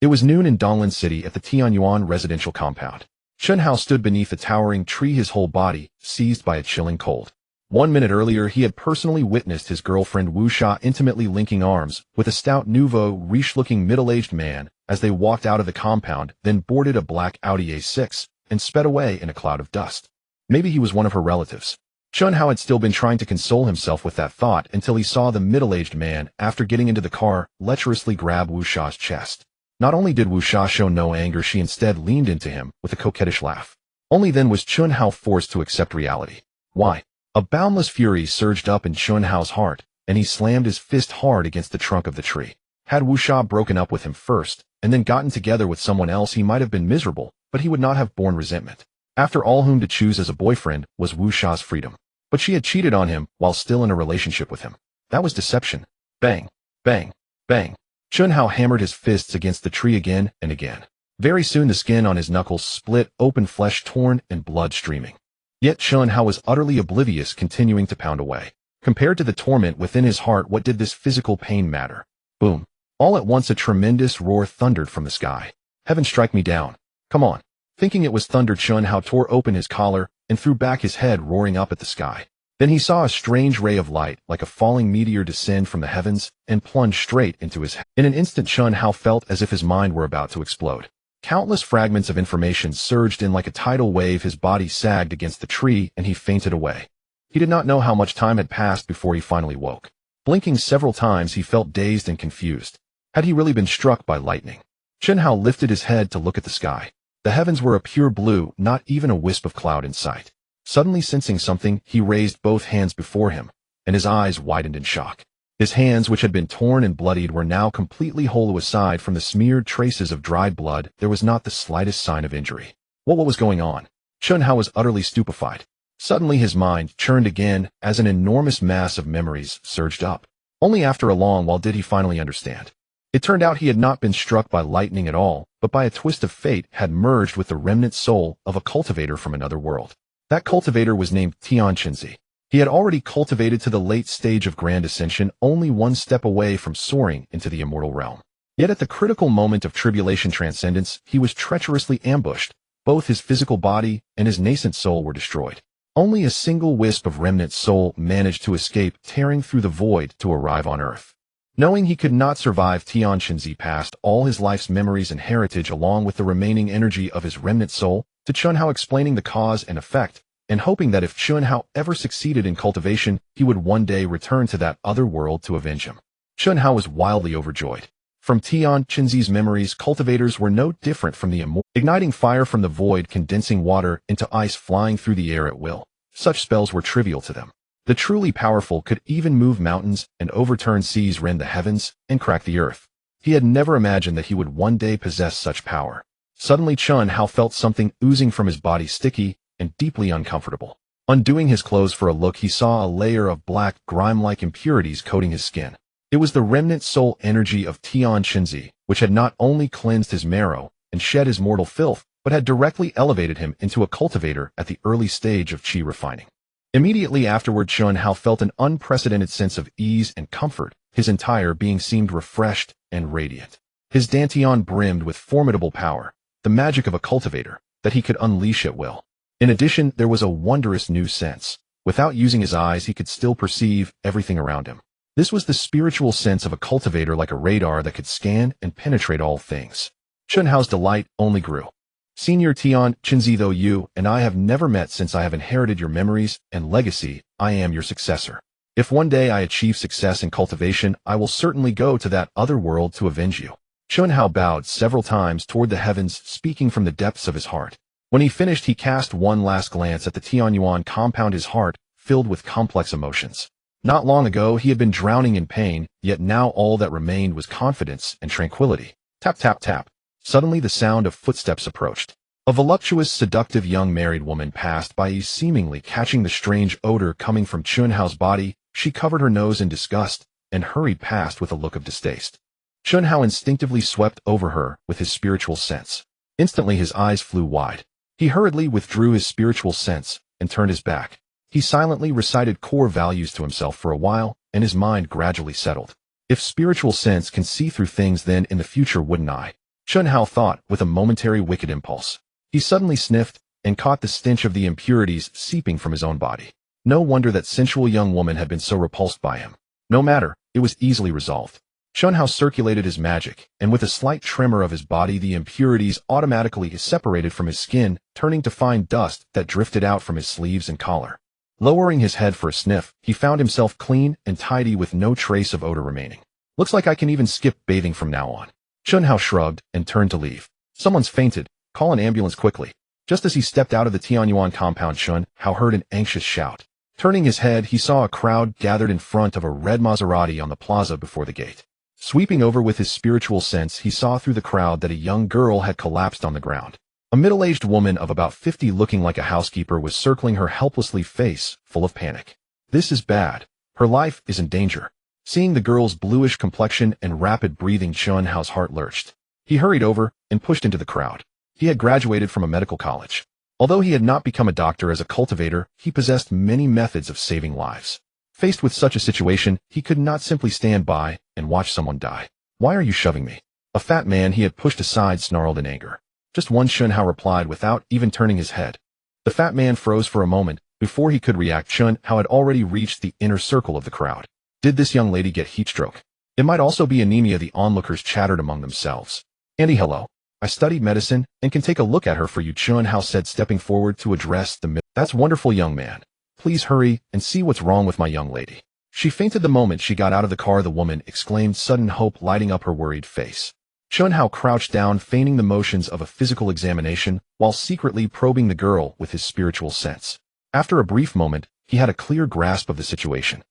It was noon in Donglan City at the Tianyuan residential compound. Chun Hao stood beneath a towering tree, his whole body seized by a chilling cold. 1 minute earlier, he had personally witnessed his girlfriend Wu Sha intimately linking arms with a stout, nouveau riche-looking middle-aged man as they walked out of the compound, then boarded a black Audi A6 and sped away in a cloud of dust. Maybe he was one of her relatives. Chun Hao had still been trying to console himself with that thought until he saw the middle-aged man, after getting into the car, lecherously grab Wu Sha's chest. Not only did Wu Sha show no anger, she instead leaned into him with a coquettish laugh. Only then was Chun Hao forced to accept reality. Why? A boundless fury surged up in Chun Hao's heart, and he slammed his fist hard against the trunk of the tree. Had Wu Sha broken up with him first, and then gotten together with someone else, he might have been miserable, but he would not have borne resentment. After all, whom to choose as a boyfriend was Wu Sha's freedom. But she had cheated on him while still in a relationship with him. That was deception. Bang, bang, bang. Chun Hao hammered his fists against the tree again and again. Very soon the skin on his knuckles split open, flesh torn and blood streaming. Yet Chun Hao was utterly oblivious, continuing to pound away. Compared to the torment within his heart, what did this physical pain matter? Boom. All at once a tremendous roar thundered from the sky. Heaven, strike me down. Come on. Thinking it was thunder, Chun Hao tore open his collar and threw back his head, roaring up at the sky. Then he saw a strange ray of light, like a falling meteor, descend from the heavens and plunge straight into his head. In an instant, Chun Hao felt as if his mind were about to explode. Countless fragments of information surged in like a tidal wave. His body sagged against the tree and he fainted away. He did not know how much time had passed before he finally woke. Blinking several times, he felt dazed and confused. Had he really been struck by lightning? Chun Hao lifted his head to look at the sky. The heavens were a pure blue, not even a wisp of cloud in sight. Suddenly sensing something, he raised both hands before him, and his eyes widened in shock. His hands, which had been torn and bloodied, were now completely whole. Aside from the smeared traces of dried blood, there was not the slightest sign of injury. What was going on? Chun Hao was utterly stupefied. Suddenly his mind churned again as an enormous mass of memories surged up. Only after a long while did he finally understand. It turned out he had not been struck by lightning at all, but by a twist of fate had merged with the remnant soul of a cultivator from another world. That cultivator was named Tian Qinzi. He had already cultivated to the late stage of grand ascension, only one step away from soaring into the immortal realm. Yet at the critical moment of tribulation transcendence, he was treacherously ambushed. Both his physical body and his nascent soul were destroyed. Only a single wisp of remnant soul managed to escape, tearing through the void to arrive on Earth. Knowing he could not survive, Tian Qinzi passed all his life's memories and heritage along with the remaining energy of his remnant soul to Chun Hao, explaining the cause and effect, and hoping that if Chun Hao ever succeeded in cultivation, he would one day return to that other world to avenge him. Chun Hao was wildly overjoyed. From Tian Qinzi's memories, cultivators were no different from the immortal, igniting fire from the void, condensing water into ice, flying through the air at will. Such spells were trivial to them. The truly powerful could even move mountains and overturn seas, rend the heavens, and crack the earth. He had never imagined that he would one day possess such power. Suddenly Chun Hao felt something oozing from his body, sticky and deeply uncomfortable. Undoing his clothes for a look, he saw a layer of black, grime-like impurities coating his skin. It was the remnant soul energy of Tian Qinzi, which had not only cleansed his marrow and shed his mortal filth, but had directly elevated him into a cultivator at the early stage of qi refining. Immediately afterward, Chun Hao felt an unprecedented sense of ease and comfort. His entire being seemed refreshed and radiant. His dantian brimmed with formidable power, the magic of a cultivator, that he could unleash at will. In addition, there was a wondrous new sense. Without using his eyes, he could still perceive everything around him. This was the spiritual sense of a cultivator, like a radar that could scan and penetrate all things. Chun Hao's delight only grew. Senior Tian Qinzi, though you and I have never met since I have inherited your memories and legacy, I am your successor. If one day I achieve success in cultivation, I will certainly go to that other world to avenge you. Chun Hao bowed several times toward the heavens, speaking from the depths of his heart. When he finished, he cast one last glance at the Tianyuan compound, his heart filled with complex emotions. Not long ago, he had been drowning in pain, yet now all that remained was confidence and tranquility. Tap, tap, tap. Suddenly the sound of footsteps approached. A voluptuous, seductive young married woman passed by, seemingly catching the strange odor coming from Chun Hao's body. She covered her nose in disgust and hurried past with a look of distaste. Chun Hao instinctively swept over her with his spiritual sense. Instantly his eyes flew wide. He hurriedly withdrew his spiritual sense and turned his back. He silently recited core values to himself for a while, and his mind gradually settled. If spiritual sense can see through things, then in the future wouldn't I? Chun Hao thought, with a momentary wicked impulse. He suddenly sniffed and caught the stench of the impurities seeping from his own body. No wonder that sensual young woman had been so repulsed by him. No matter, it was easily resolved. Chun Hao circulated his magic, and with a slight tremor of his body the impurities automatically separated from his skin, turning to fine dust that drifted out from his sleeves and collar. Lowering his head for a sniff, he found himself clean and tidy with no trace of odor remaining. Looks like I can even skip bathing from now on. Chun Hao shrugged and turned to leave. Someone's fainted. Call an ambulance quickly. Just as he stepped out of the Tianyuan compound, Chun Hao heard an anxious shout. Turning his head, he saw a crowd gathered in front of a red Maserati on the plaza before the gate. Sweeping over with his spiritual sense, he saw through the crowd that a young girl had collapsed on the ground. A middle-aged woman of about 50 looking like a housekeeper was circling her helplessly, face full of panic. This is bad. Her life is in danger. Seeing the girl's bluish complexion and rapid breathing, Chun Hao's heart lurched. He hurried over and pushed into the crowd. He had graduated from a medical college. Although he had not become a doctor as a cultivator, he possessed many methods of saving lives. Faced with such a situation, he could not simply stand by and watch someone die. Why are you shoving me? A fat man he had pushed aside snarled in anger. Just one, Chun Hao replied without even turning his head. The fat man froze for a moment. Before he could react, Chun Hao had already reached the inner circle of the crowd. Did this young lady get heatstroke? It might also be anemia, the onlookers chattered among themselves. Andy, hello. I studied medicine and can take a look at her for you, Chun Hao said, stepping forward to address the That's wonderful, young man. Please hurry and see what's wrong with my young lady. She fainted the moment she got out of the car, the woman exclaimed, sudden hope lighting up her worried face. Chun Hao crouched down, feigning the motions of a physical examination, while secretly probing the girl with his spiritual sense. After a brief moment, he had a clear grasp of the situation.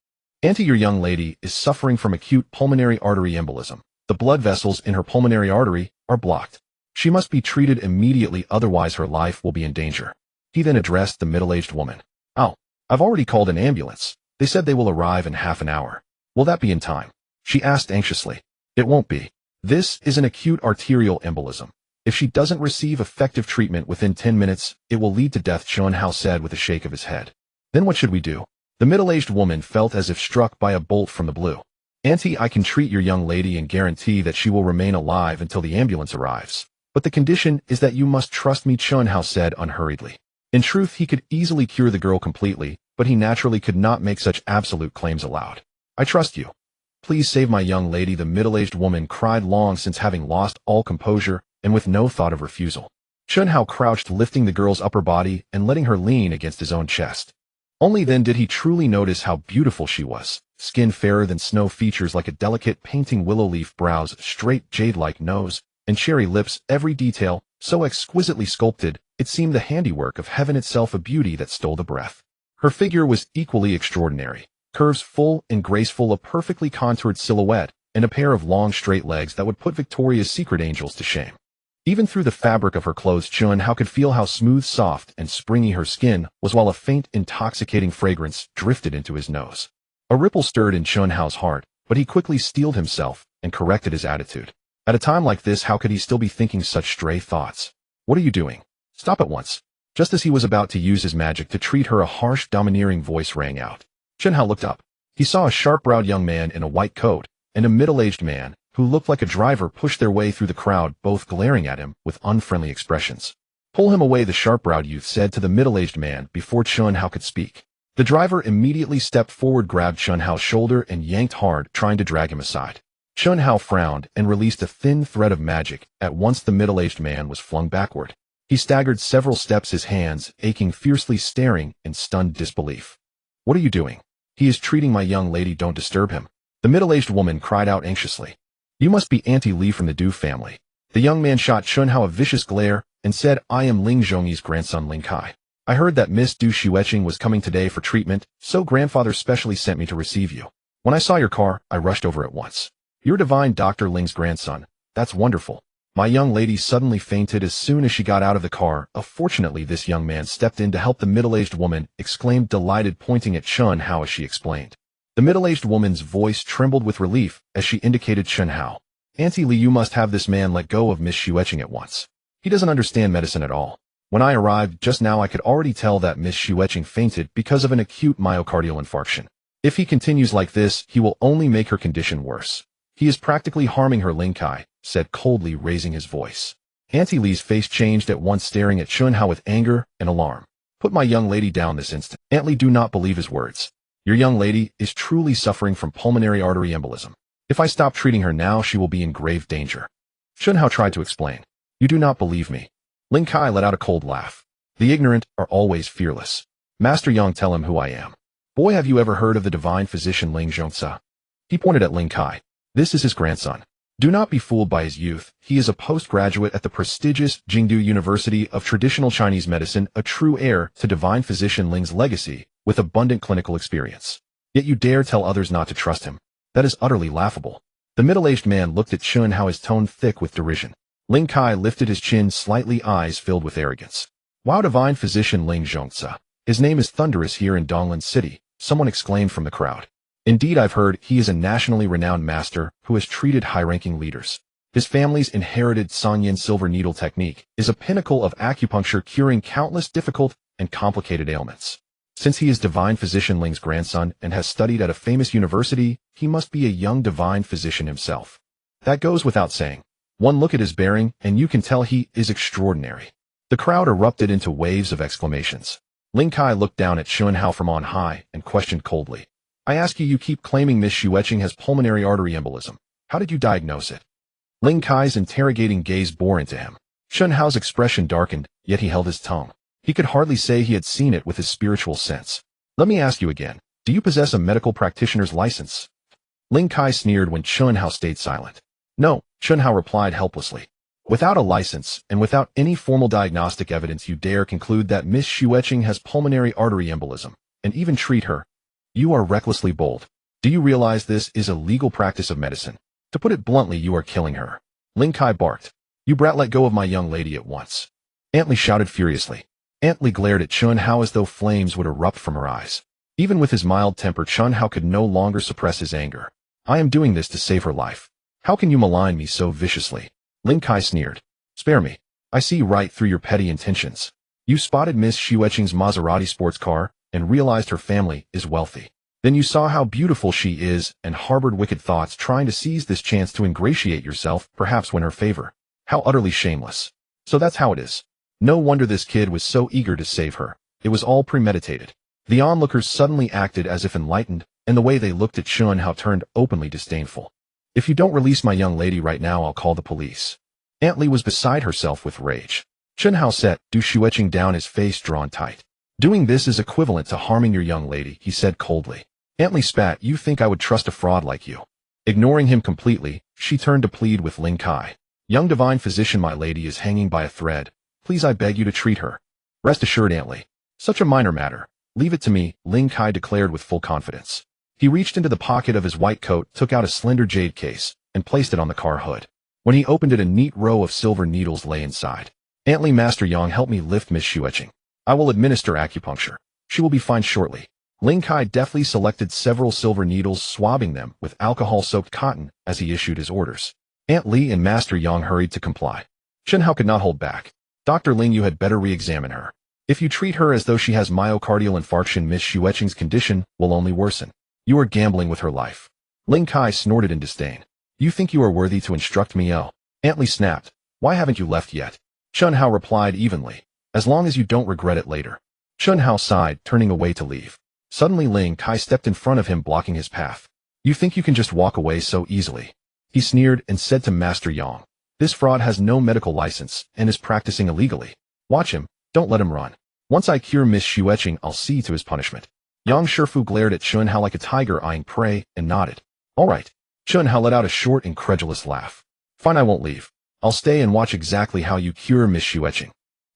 Auntie, your young lady is suffering from acute pulmonary artery embolism. The blood vessels in her pulmonary artery are blocked. She must be treated immediately, otherwise her life will be in danger. He then addressed the middle-aged woman. Oh, I've already called an ambulance. They said they will arrive in half an hour. Will that be in time? She asked anxiously. It won't be. This is an acute arterial embolism. If she doesn't receive effective treatment within 10 minutes, it will lead to death, Chun Hao said with a shake of his head. Then what should we do? The middle-aged woman felt as if struck by a bolt from the blue. Auntie, I can treat your young lady and guarantee that she will remain alive until the ambulance arrives. But the condition is that you must trust me, Chun Hao said unhurriedly. In truth, he could easily cure the girl completely, but he naturally could not make such absolute claims aloud. I trust you. Please save my young lady, the middle-aged woman cried, long since having lost all composure and with no thought of refusal. Chun Hao crouched, lifting the girl's upper body and letting her lean against his own chest. Only then did he truly notice how beautiful she was. Skin fairer than snow, features like a delicate painting, willow leaf brows, straight jade-like nose, and cherry lips, every detail so exquisitely sculpted, it seemed the handiwork of heaven itself, a beauty that stole the breath. Her figure was equally extraordinary. Curves full and graceful, a perfectly contoured silhouette, and a pair of long straight legs that would put Victoria's Secret angels to shame. Even through the fabric of her clothes, Chun Hao could feel how smooth, soft, and springy her skin was, while a faint, intoxicating fragrance drifted into his nose. A ripple stirred in Chun Hao's heart, but he quickly steeled himself and corrected his attitude. At a time like this, how could he still be thinking such stray thoughts? What are you doing? Stop at once. Just as he was about to use his magic to treat her, a harsh, domineering voice rang out. Chun Hao looked up. He saw a sharp-browed young man in a white coat and a middle-aged man who looked like a driver push their way through the crowd, both glaring at him with unfriendly expressions. Pull him away, the sharp-browed youth said to the middle-aged man before Chun Hao could speak. The driver immediately stepped forward, grabbed Chun Hao's shoulder, and yanked hard, trying to drag him aside. Chun Hao frowned and released a thin thread of magic. At once the middle-aged man was flung backward. He staggered several steps, his hands aching, fiercely staring in stunned disbelief. What are you doing? He is treating my young lady, don't disturb him. The middle-aged woman cried out anxiously. You must be Auntie Li from the Du family. The young man shot Chun Hao a vicious glare and said, I am Ling Zhongyi's grandson, Ling Kai. I heard that Miss Du Xueqing was coming today for treatment, so grandfather specially sent me to receive you. When I saw your car, I rushed over at once. You're divine Dr. Ling's grandson. That's wonderful. My young lady suddenly fainted as soon as she got out of the car. Fortunately, this young man stepped in to help, the middle-aged woman exclaimed, delighted, pointing at Chun Hao as she explained. The middle-aged woman's voice trembled with relief as she indicated Chun Hao. Auntie Li, you must have this man let go of Miss Xueqing at once. He doesn't understand medicine at all. When I arrived just now, I could already tell that Miss Xueqing fainted because of an acute myocardial infarction. If he continues like this, he will only make her condition worse. He is practically harming her, Ling Kai, said coldly, raising his voice. Auntie Lee's face changed at once, staring at Chun Hao with anger and alarm. Put my young lady down this instant. Aunt Lee, do not believe his words. Your young lady is truly suffering from pulmonary artery embolism. If I stop treating her now, she will be in grave danger. Chun Hao tried to explain. You do not believe me. Ling Kai let out a cold laugh. The ignorant are always fearless. Master Yang, tell him who I am. Boy, have you ever heard of the divine physician Ling Zhongsa? He pointed at Ling Kai. This is his grandson. Do not be fooled by his youth. He is a postgraduate at the prestigious Jingdu University of Traditional Chinese Medicine, a true heir to divine physician Ling's legacy, with abundant clinical experience. Yet you dare tell others not to trust him. That is utterly laughable. The middle-aged man looked at Chun Hao, his tone thick with derision. Ling Kai lifted his chin slightly, eyes filled with arrogance. Wow, divine physician Ling Zhongsa. His name is thunderous here in Donglan City, someone exclaimed from the crowd. Indeed, I've heard he is a nationally renowned master who has treated high-ranking leaders. His family's inherited Sanyin silver needle technique is a pinnacle of acupuncture, curing countless difficult and complicated ailments. Since he is divine physician Ling's grandson and has studied at a famous university, he must be a young divine physician himself. That goes without saying. One look at his bearing and you can tell he is extraordinary. The crowd erupted into waves of exclamations. Ling Kai looked down at Chun Hao from on high and questioned coldly. I ask you, you keep claiming Miss Xueqing has pulmonary artery embolism. How did you diagnose it? Ling Kai's interrogating gaze bore into him. Chun Hao's expression darkened, yet he held his tongue. He could hardly say he had seen it with his spiritual sense. Let me ask you again. Do you possess a medical practitioner's license? Ling Kai sneered when Chun Hao stayed silent. No, Chun Hao replied helplessly. Without a license and without any formal diagnostic evidence, you dare conclude that Miss Xueqing has pulmonary artery embolism, and even treat her? You are recklessly bold. Do you realize this is a legal practice of medicine? To put it bluntly, you are killing her. Ling Kai barked. You brat, let go of my young lady at once. Aunt Lee shouted furiously. Aunt Lee glared at Chun Hao as though flames would erupt from her eyes. Even with his mild temper, Chun Hao could no longer suppress his anger. I am doing this to save her life. How can you malign me so viciously? Ling Kai sneered. Spare me. I see right through your petty intentions. You spotted Miss Xueqing's Maserati sports car and realized her family is wealthy. Then you saw how beautiful she is and harbored wicked thoughts, trying to seize this chance to ingratiate yourself, perhaps win her favor. How utterly shameless. So that's how it is. No wonder this kid was so eager to save her. It was all premeditated. The onlookers suddenly acted as if enlightened, and the way they looked at Chun Hao turned openly disdainful. If you don't release my young lady right now, I'll call the police. Aunt Lee was beside herself with rage. Chun Hao sat Du Xueqing down, his face drawn tight. Doing this is equivalent to harming your young lady, he said coldly. Aunt Lee spat. You think I would trust a fraud like you? Ignoring him completely, she turned to plead with Ling Kai. Young divine physician, my lady is hanging by a thread. Please, I beg you to treat her. Rest assured, Aunt Lee. Such a minor matter. Leave it to me, Ling Kai declared with full confidence. He reached into the pocket of his white coat, took out a slender jade case, and placed it on the car hood. When he opened it, a neat row of silver needles lay inside. Aunt Lee, Master Yang, help me lift Miss Xueqing. I will administer acupuncture. She will be fine shortly. Ling Kai deftly selected several silver needles, swabbing them with alcohol-soaked cotton as he issued his orders. Aunt Lee and Master Yang hurried to comply. Chun Hao could not hold back. Dr. Ling, you had better re-examine her. If you treat her as though she has myocardial infarction, Miss Xueqing's condition will only worsen. You are gambling with her life. Ling Kai snorted in disdain. You think you are worthy to instruct me? Oh. Aunt Lee snapped. Why haven't you left yet? Chun Hao replied evenly. As long as you don't regret it later. Chun Hao sighed, turning away to leave. Suddenly Ling Kai stepped in front of him, blocking his path. You think you can just walk away so easily? He sneered and said to Master Yang. This fraud has no medical license and is practicing illegally. Watch him, don't let him run. Once I cure Miss Xueqing, I'll see to his punishment. Yang Shifu glared at Chun Hao like a tiger eyeing prey and nodded. All right. Chun Hao let out a short, incredulous laugh. Fine, I won't leave. I'll stay and watch exactly how you cure Miss Xueqing.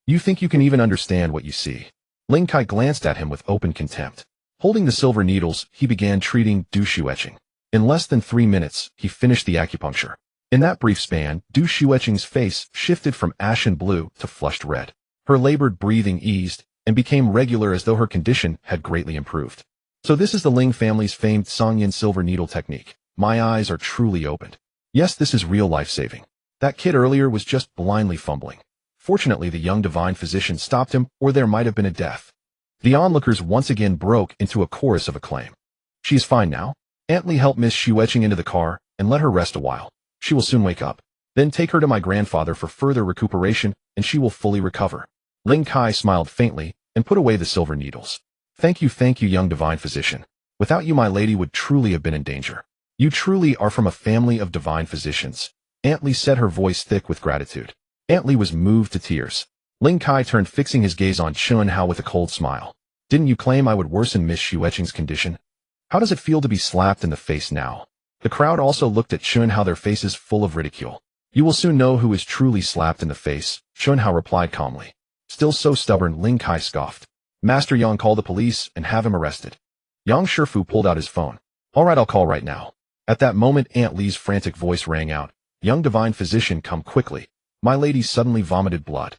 You think you can even understand what you see? Ling Kai glanced at him with open contempt. Holding the silver needles, he began treating Du Xueqing. In less than 3 minutes, he finished the acupuncture. In that brief span, Du Xueqing's face shifted from ashen blue to flushed red. Her labored breathing eased and became regular, as though her condition had greatly improved. So this is the Ling family's famed Sanyin silver needle technique. My eyes are truly opened. Yes, this is real life-saving. That kid earlier was just blindly fumbling. Fortunately, the young divine physician stopped him, or there might have been a death. The onlookers once again broke into a chorus of acclaim. She is fine now. Aunt Lee helped Miss Xueqing into the car and let her rest a while. She will soon wake up. Then take her to my grandfather for further recuperation, and she will fully recover. Ling Kai smiled faintly and put away the silver needles. Thank you, young divine physician. Without you, my lady would truly have been in danger. You truly are from a family of divine physicians. Aunt Li said, her voice thick with gratitude. Aunt Li was moved to tears. Ling Kai turned, fixing his gaze on Chun Hao with a cold smile. Didn't you claim I would worsen Miss Xueqing's condition? How does it feel to be slapped in the face now? The crowd also looked at Chun Hao, their faces full of ridicule. You will soon know who is truly slapped in the face, Chun Hao replied calmly. Still so stubborn, Ling Kai scoffed. Master Yang, call the police and have him arrested. Yang Shifu pulled out his phone. All right, I'll call right now. At that moment, Aunt Li's frantic voice rang out. Young divine physician, come quickly. My lady suddenly vomited blood.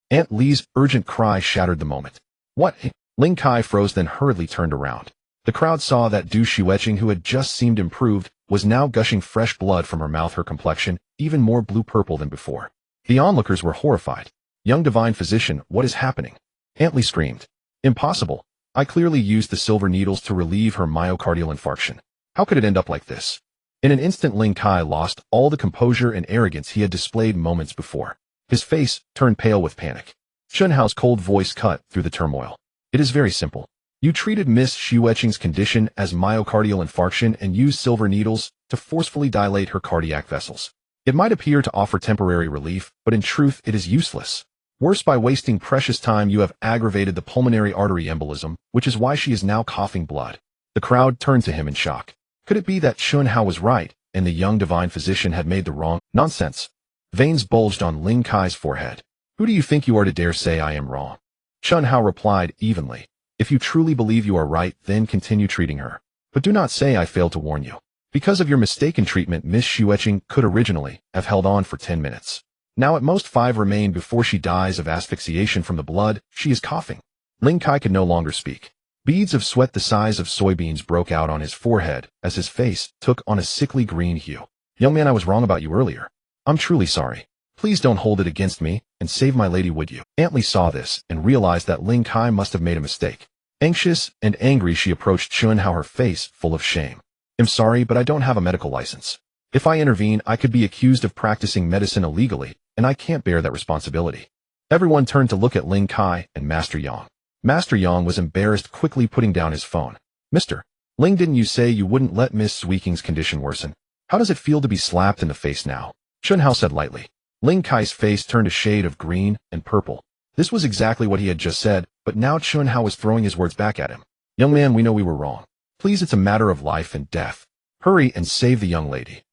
Aunt Li's urgent cry shattered the moment. What? Ling Kai froze, then hurriedly turned around. The crowd saw that Du Xueqing, who had just seemed improved, was now gushing fresh blood from her mouth, her complexion even more blue-purple than before. The onlookers were horrified. Young divine physician, what is happening? Aunt Li screamed. Impossible. I clearly used the silver needles to relieve her myocardial infarction. How could it end up like this? In an instant, Ling Kai lost all the composure and arrogance he had displayed moments before. His face turned pale with panic. Chun Hao's cold voice cut through the turmoil. It is very simple. You treated Miss Xueqing's condition as myocardial infarction and used silver needles to forcefully dilate her cardiac vessels. It might appear to offer temporary relief, but in truth it is useless. Worse, by wasting precious time you have aggravated the pulmonary artery embolism, which is why she is now coughing blood. The crowd turned to him in shock. Could it be that Chun Hao was right, and the young divine physician had made the wrong? Nonsense. Veins bulged on Ling Kai's forehead. Who do you think you are to dare say I am wrong? Chun Hao replied evenly. If you truly believe you are right, then continue treating her. But do not say I failed to warn you. Because of your mistaken treatment, Miss Xueqing could originally have held on for 10 minutes. Now at most 5 remain before she dies of asphyxiation from the blood. She is coughing. Ling Kai could no longer speak. Beads of sweat the size of soybeans broke out on his forehead as his face took on a sickly green hue. Young man, I was wrong about you earlier. I'm truly sorry. Please don't hold it against me and save my lady, would you? Aunt Li saw this and realized that Ling Kai must have made a mistake. Anxious and angry, she approached Chun Hao, her face full of shame. I'm sorry, but I don't have a medical license. If I intervene, I could be accused of practicing medicine illegally, and I can't bear that responsibility. Everyone turned to look at Ling Kai and Master Yang. Master Yang was embarrassed, quickly putting down his phone. Mr. Ling, didn't you say you wouldn't let Miss Xueqing's condition worsen? How does it feel to be slapped in the face now? Chun Hao said lightly. Ling Kai's face turned a shade of green and purple. This was exactly what he had just said, but now Chun Hao was throwing his words back at him. Young man, we know we were wrong. Please, it's a matter of life and death. Hurry and save the young lady.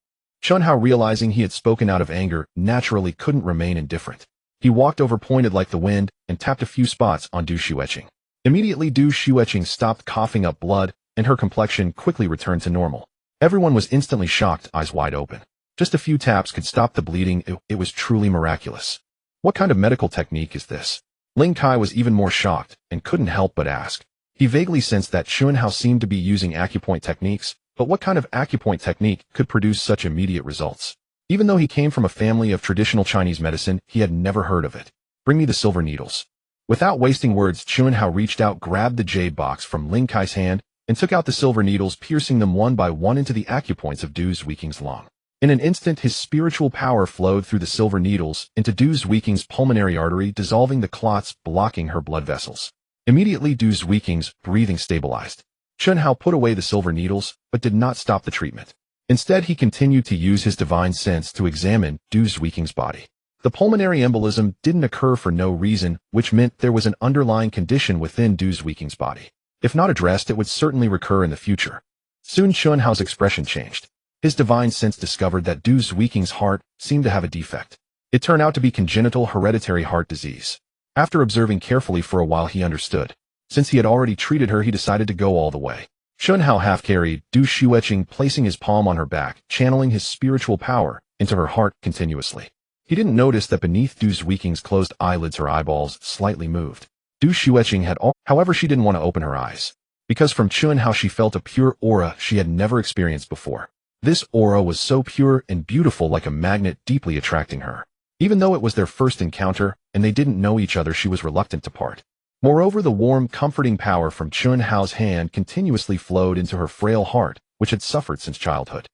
Chun Hao, realizing he had spoken out of anger, naturally couldn't remain indifferent. He walked over, pointed like the wind, and tapped a few spots on Du Xueqing. Immediately, Du Xueqing stopped coughing up blood, and her complexion quickly returned to normal. Everyone was instantly shocked, eyes wide open. Just a few taps could stop the bleeding. It was truly miraculous. What kind of medical technique is this? Ling Kai was even more shocked and couldn't help but ask. He vaguely sensed that Chun Hao seemed to be using acupoint techniques, but what kind of acupoint technique could produce such immediate results? Even though he came from a family of traditional Chinese medicine, he had never heard of it. Bring me the silver needles. Without wasting words, Chun Hao reached out, grabbed the jade box from Ling Kai's hand, and took out the silver needles, piercing them one by one into the acupoints of Du Xueqing's lung. In an instant, his spiritual power flowed through the silver needles into Du Xueqing's pulmonary artery, dissolving the clots, blocking her blood vessels. Immediately, Du Xueqing's breathing stabilized. Chun Hao put away the silver needles, but did not stop the treatment. Instead, he continued to use his divine sense to examine Du Xueqing's body. The pulmonary embolism didn't occur for no reason, which meant there was an underlying condition within Du Xueqing's body. If not addressed, it would certainly recur in the future. Soon Chun Hao's expression changed. His divine sense discovered that Du Xueqing's heart seemed to have a defect. It turned out to be congenital hereditary heart disease. After observing carefully for a while, he understood. Since he had already treated her, he decided to go all the way. Chun Hao half-carried Du Xueqing, placing his palm on her back, channeling his spiritual power into her heart continuously. He didn't notice that beneath Du Xueqing's closed eyelids her eyeballs slightly moved. Du Xueqing had however, she didn't want to open her eyes. Because from Chun Hao she felt a pure aura she had never experienced before. This aura was so pure and beautiful, like a magnet, deeply attracting her. Even though it was their first encounter, and they didn't know each other, she was reluctant to part. Moreover, the warm, comforting power from Chun Hao's hand continuously flowed into her frail heart, which had suffered since childhood.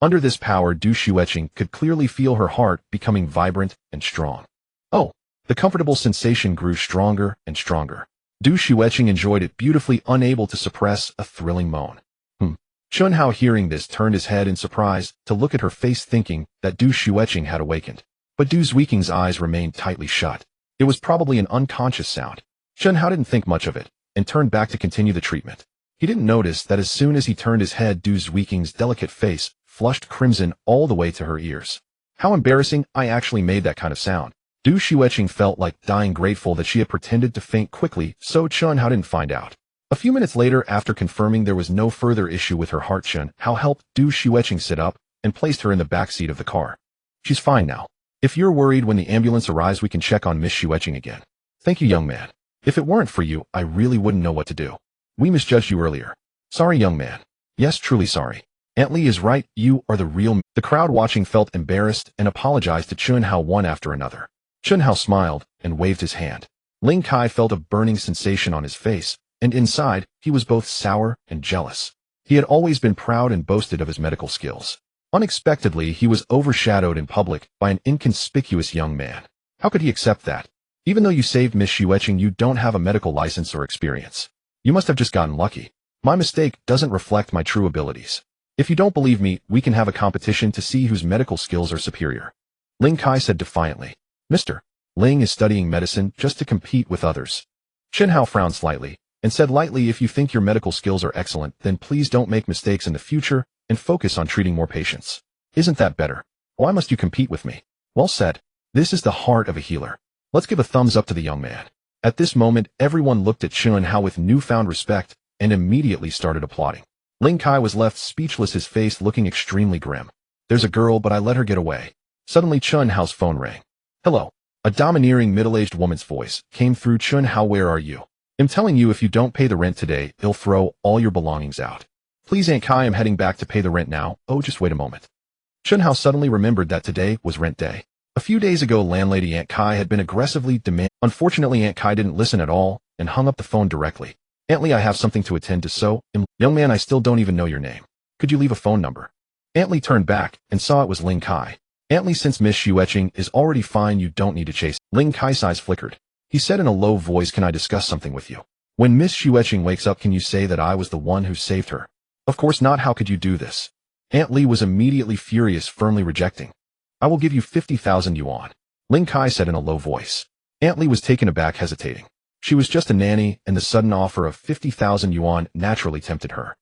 Under this power, Du Shueqing could clearly feel her heart becoming vibrant and strong. Oh, the comfortable sensation grew stronger and stronger. Du Shueqing enjoyed it beautifully, unable to suppress a thrilling moan. Chunhao, hearing this, turned his head in surprise to look at her face, thinking that Du Shueqing had awakened. But Du Shueqing's eyes remained tightly shut. It was probably an unconscious sound. Chunhao didn't think much of it and turned back to continue the treatment. He didn't notice that as soon as he turned his head, Du Shueqing's delicate face flushed crimson all the way to her ears. How embarrassing, I actually made that kind of sound. Du Shueqing felt like dying, grateful that she had pretended to faint quickly so Chunhao didn't find out. A few minutes later, after confirming there was no further issue with her heart, Chunhao helped Du Shueqing sit up and placed her in the back seat of the car. She's fine now. If you're worried, when the ambulance arrives, we can check on Miss Shueqing again. Thank you, young man. If it weren't for you, I really wouldn't know what to do. We misjudged you earlier. Sorry, young man. Yes, truly sorry. Aunt Li is right, you are the real. The crowd watching felt embarrassed and apologized to Chunhao one after another. Chunhao smiled and waved his hand. Ling Kai felt a burning sensation on his face, and inside, he was both sour and jealous. He had always been proud and boasted of his medical skills. Unexpectedly, he was overshadowed in public by an inconspicuous young man. How could he accept that? Even though you saved Miss Shueqing, you don't have a medical license or experience. You must have just gotten lucky. My mistake doesn't reflect my true abilities. If you don't believe me, we can have a competition to see whose medical skills are superior. Ling Kai said defiantly. Mr. Ling is studying medicine just to compete with others. Chunhao frowned slightly and said lightly, if you think your medical skills are excellent, then please don't make mistakes in the future and focus on treating more patients. Isn't that better? Why must you compete with me? Well said. This is the heart of a healer. Let's give a thumbs up to the young man. At this moment, everyone looked at Chunhao with newfound respect and immediately started applauding. Ling Kai was left speechless, his face looking extremely grim. There's a girl, but I let her get away. Suddenly, Chunhao's phone rang. Hello. A domineering middle-aged woman's voice came through. Chunhao, where are you? I'm telling you, if you don't pay the rent today, they'll throw all your belongings out. Please, Aunt Kai, I'm heading back to pay the rent now. Oh, just wait a moment. Chunhao suddenly remembered that today was rent day. A few days ago, landlady Aunt Kai had been aggressively demanding. Unfortunately, Aunt Kai didn't listen at all and hung up the phone directly. Aunt Li, I have something to attend to, so, young man, I still don't even know your name. Could you leave a phone number? Aunt Li turned back and saw it was Ling Kai. Aunt Li, since Miss Shueqing is already fine, you don't need to chase. Ling Kai's eyes flickered. He said in a low voice, can I discuss something with you? When Miss Shueqing wakes up, can you say that I was the one who saved her? Of course not. How could you do this? Aunt Li was immediately furious, firmly rejecting. I will give you 50,000 yuan. Ling Kai said in a low voice. Aunt Li was taken aback, hesitating. She was just a nanny, and the sudden offer of 50,000 yuan naturally tempted her.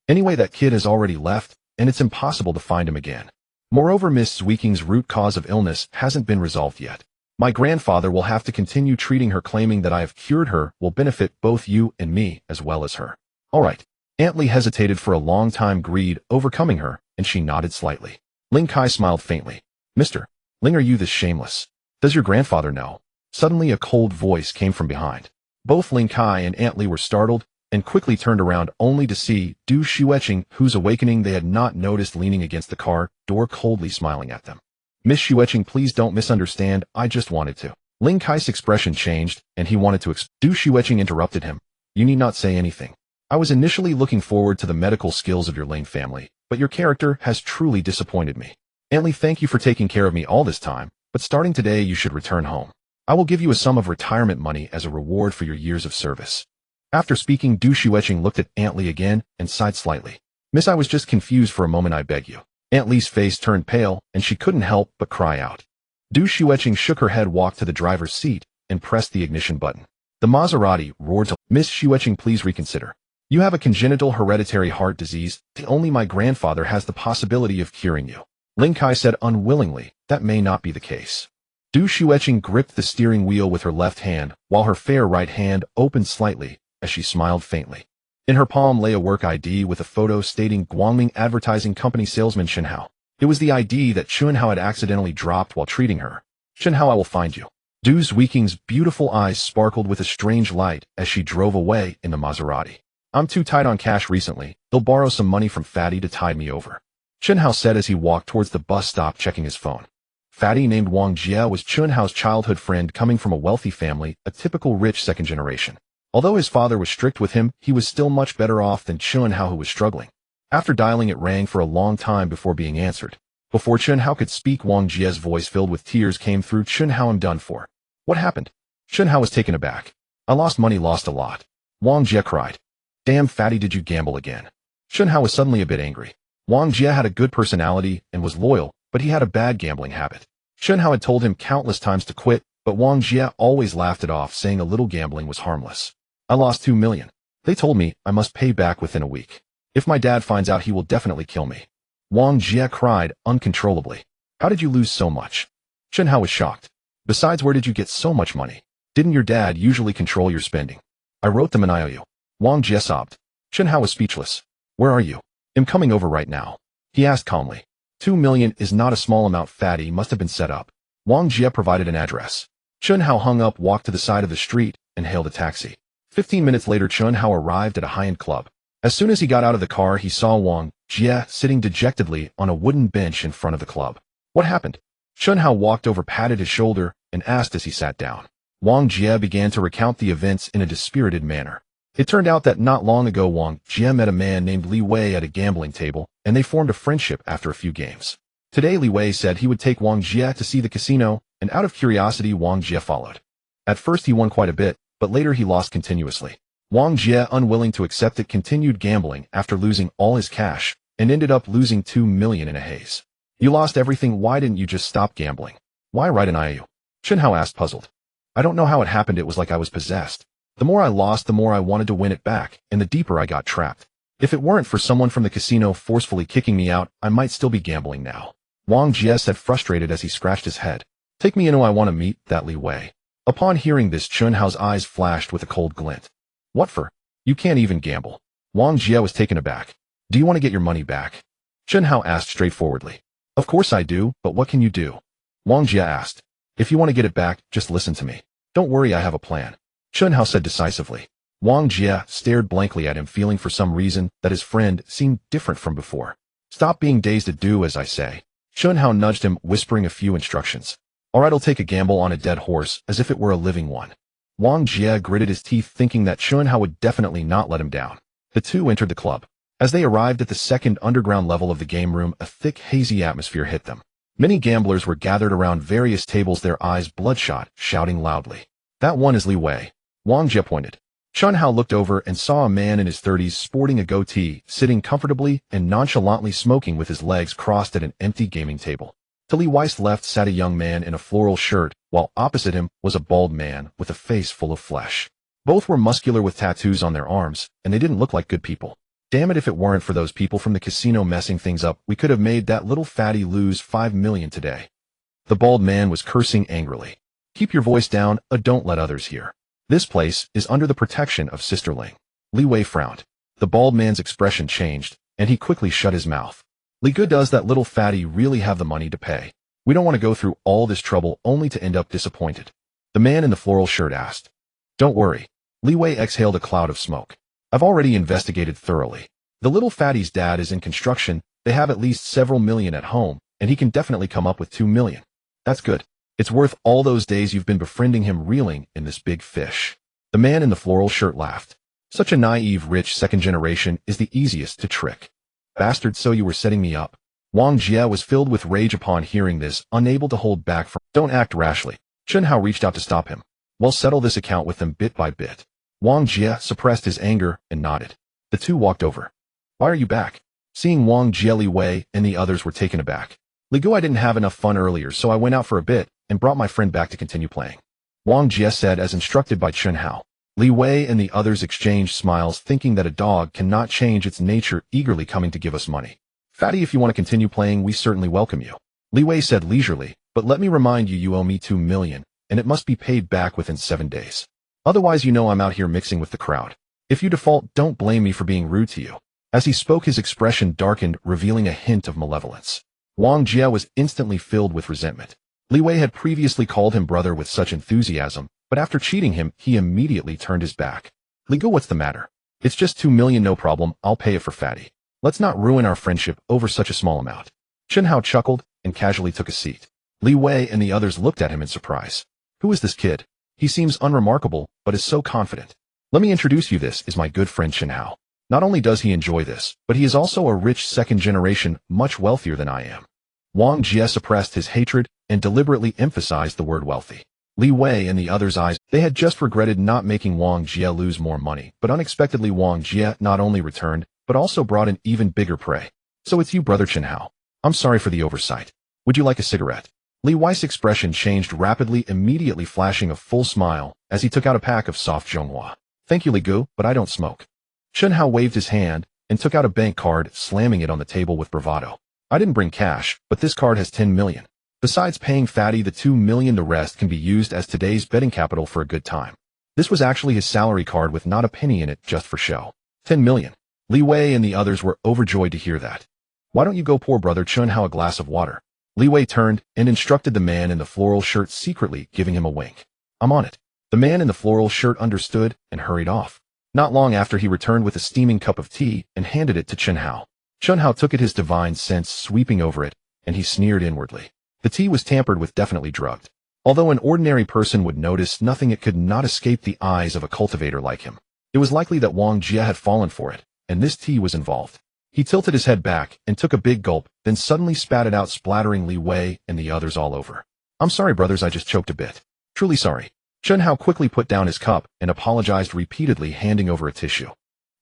Anyway, that kid has already left, and it's impossible to find him again. Moreover, Miss Shueqing's root cause of illness hasn't been resolved yet. My grandfather will have to continue treating her, claiming that I have cured her will benefit both you and me as well as her. All right. Aunt Li hesitated for a long time, greed overcoming her, and she nodded slightly. Ling Kai smiled faintly. Mr. Ling, are you this shameless? Does your grandfather know? Suddenly a cold voice came from behind. Both Ling Kai and Aunt Li were startled and quickly turned around only to see Du Shueqing, whose awakening they had not noticed, leaning against the car door, coldly smiling at them. Miss Shueqing, please don't misunderstand, I just wanted to. Ling Kai's expression changed, and he wanted to Du Shueqing interrupted him. You need not say anything. I was initially looking forward to the medical skills of your Ling family, but your character has truly disappointed me. Aunt Li, thank you for taking care of me all this time, but starting today you should return home. I will give you a sum of retirement money as a reward for your years of service. After speaking, Du Shueqing looked at Aunt Li again and sighed slightly. Miss, I was just confused for a moment, I beg you. Aunt Li's face turned pale, and she couldn't help but cry out. Du Shueqing shook her head, walked to the driver's seat, and pressed the ignition button. The Maserati roared to Miss Shueqing, please reconsider. You have a congenital hereditary heart disease. Only my grandfather has the possibility of curing you. Ling Kai said unwillingly, that may not be the case. Du Shueqing gripped the steering wheel with her left hand, while her fair right hand opened slightly, as she smiled faintly. In her palm lay a work ID with a photo stating Guangming Advertising Company salesman Chunhao. It was the ID that Chunhao had accidentally dropped while treating her. Chunhao, I will find you. Du Shueqing's beautiful eyes sparkled with a strange light as she drove away in the Maserati. I'm too tight on cash recently. They'll borrow some money from Fatty to tide me over. Chunhao said as he walked towards the bus stop, checking his phone. Fatty, named Wang Jia, was Chunhao's childhood friend, coming from a wealthy family, a typical rich second generation. Although his father was strict with him, he was still much better off than Chunhao, who was struggling. After dialing, it rang for a long time before being answered. Before Chen Hao could speak, Wang Jie's voice filled with tears came through. Chen Hao, I'm done for. What happened? Chen Hao was taken aback. I lost money, lost a lot. Wang Jie cried. Damn fatty, did you gamble again? Chen Hao was suddenly a bit angry. Wang Jie had a good personality and was loyal, but he had a bad gambling habit. Chen Hao had told him countless times to quit, but Wang Jie always laughed it off, saying a little gambling was harmless. I lost 2 million. They told me I must pay back within a week. If my dad finds out, he will definitely kill me. Wang Jie cried uncontrollably. How did you lose so much? Chen Hao was shocked. Besides, where did you get so much money? Didn't your dad usually control your spending? I wrote them an IOU. Wang Jie sobbed. Chen Hao was speechless. Where are you? I'm coming over right now. He asked calmly. 2 million is not a small amount. Fatty must have been set up. Wang Jie provided an address. Chen Hao hung up, walked to the side of the street, and hailed a taxi. 15 minutes later, Chen Hao arrived at a high-end club. As soon as he got out of the car, he saw Wang Jie sitting dejectedly on a wooden bench in front of the club. What happened? Chen Hao walked over, patted his shoulder, and asked as he sat down. Wang Jie began to recount the events in a dispirited manner. It turned out that not long ago, Wang Jie met a man named Li Wei at a gambling table, and they formed a friendship after a few games. Today, Li Wei said he would take Wang Jie to see the casino, and out of curiosity, Wang Jie followed. At first, he won quite a bit, but later he lost continuously. Wang Jie, unwilling to accept it, continued gambling after losing all his cash, and ended up losing 2 million in a haze. You lost everything. Why didn't you just stop gambling? Why write an IOU? Chen Hao asked, puzzled. I don't know how it happened. It was like I was possessed. The more I lost, the more I wanted to win it back, and the deeper I got trapped. If it weren't for someone from the casino forcefully kicking me out, I might still be gambling now. Wang Jie said, frustrated as he scratched his head. Take me in, I want to meet that Li Wei. Upon hearing this, Chen Hao's eyes flashed with a cold glint. What for? You can't even gamble. Wang Jie was taken aback. Do you want to get your money back? Chen Hao asked straightforwardly. Of course I do, but what can you do? Wang Jie asked. If you want to get it back, just listen to me. Don't worry, I have a plan. Chen Hao said decisively. Wang Jie stared blankly at him, feeling for some reason that his friend seemed different from before. Stop being dazed, do as I say. Chen Hao nudged him, whispering a few instructions. All right, I'll take a gamble on a dead horse, as if it were a living one. Wang Jie gritted his teeth, thinking that Chen Hao would definitely not let him down. The two entered the club. As they arrived at the second underground level of the game room, a thick, hazy atmosphere hit them. Many gamblers were gathered around various tables, their eyes bloodshot, shouting loudly. That one is Li Wei. Wang Jie pointed. Chen Hao looked over and saw a man in his 30s sporting a goatee, sitting comfortably and nonchalantly smoking with his legs crossed at an empty gaming table. To Li Wei's left sat a young man in a floral shirt, while opposite him was a bald man with a face full of flesh. Both were muscular with tattoos on their arms, and they didn't look like good people. Damn it, if it weren't for those people from the casino messing things up, we could have made that little fatty lose 5 million today. The bald man was cursing angrily. Keep your voice down, don't let others hear. This place is under the protection of Sister Ling. Li Wei frowned. The bald man's expression changed, and he quickly shut his mouth. Li Gu, does that little fatty really have the money to pay? We don't want to go through all this trouble only to end up disappointed. The man in the floral shirt asked. Don't worry. Li Wei exhaled a cloud of smoke. I've already investigated thoroughly. The little fatty's dad is in construction, they have at least several million at home, and he can definitely come up with 2 million. That's good. It's worth all those days you've been befriending him, reeling in this big fish. The man in the floral shirt laughed. Such a naive, rich second generation is the easiest to trick. Bastard, so you were setting me up. Wang Jie was filled with rage upon hearing this, unable to hold back from. Don't act rashly. Chen Hao reached out to stop him. We'll settle this account with them bit by bit. Wang Jie suppressed his anger and nodded. The two walked over. Why are you back? Seeing Wang Jie, Li Wei and the others were taken aback. Li Gu, I didn't have enough fun earlier, so I went out for a bit and brought my friend back to continue playing. Wang Jie said as instructed by Chen Hao. Li Wei and the others exchanged smiles, thinking that a dog cannot change its nature, eagerly coming to give us money. Fatty, if you want to continue playing, we certainly welcome you. Li Wei said leisurely, but let me remind you, you owe me 2 million, and it must be paid back within 7 days. Otherwise, you know I'm out here mixing with the crowd. If you default, don't blame me for being rude to you. As he spoke, his expression darkened, revealing a hint of malevolence. Wang Jie was instantly filled with resentment. Li Wei had previously called him brother with such enthusiasm, but after cheating him, he immediately turned his back. Li Gu, what's the matter? It's just 2 million, no problem, I'll pay it for Fatty. Let's not ruin our friendship over such a small amount. Chen Hao chuckled and casually took a seat. Li Wei and the others looked at him in surprise. Who is this kid? He seems unremarkable, but is so confident. Let me introduce you, this is my good friend Chen Hao. Not only does he enjoy this, but he is also a rich second generation, much wealthier than I am. Wang Jie suppressed his hatred and deliberately emphasized the word wealthy. Li Wei and the others' eyes, they had just regretted not making Wang Jie lose more money, but unexpectedly Wang Jie not only returned, but also brought an even bigger prey. So it's you, Brother Chen Hao. I'm sorry for the oversight. Would you like a cigarette? Li Wei's expression changed rapidly, immediately flashing a full smile as he took out a pack of soft Zhonghua. Thank you, Li Gu, but I don't smoke. Chen Hao waved his hand and took out a bank card, slamming it on the table with bravado. I didn't bring cash, but this card has 10 million. Besides paying Fatty the 2 million, the rest can be used as today's betting capital for a good time. This was actually his salary card with not a penny in it, just for show. 10 million. Li Wei and the others were overjoyed to hear that. Why don't you go pour Brother Chen Hao a glass of water? Li Wei turned and instructed the man in the floral shirt, secretly giving him a wink. I'm on it. The man in the floral shirt understood and hurried off. Not long after, he returned with a steaming cup of tea and handed it to Chen Hao. Chen Hao took it, his divine sense sweeping over it, and he sneered inwardly. The tea was tampered with, definitely drugged. Although an ordinary person would notice nothing, it could not escape the eyes of a cultivator like him. It was likely that Wang Jie had fallen for it, and this tea was involved. He tilted his head back and took a big gulp, then suddenly spat it out, splattering Li Wei and the others all over. I'm sorry, brothers, I just choked a bit. Truly sorry. Chen Hao quickly put down his cup and apologized repeatedly, handing over a tissue.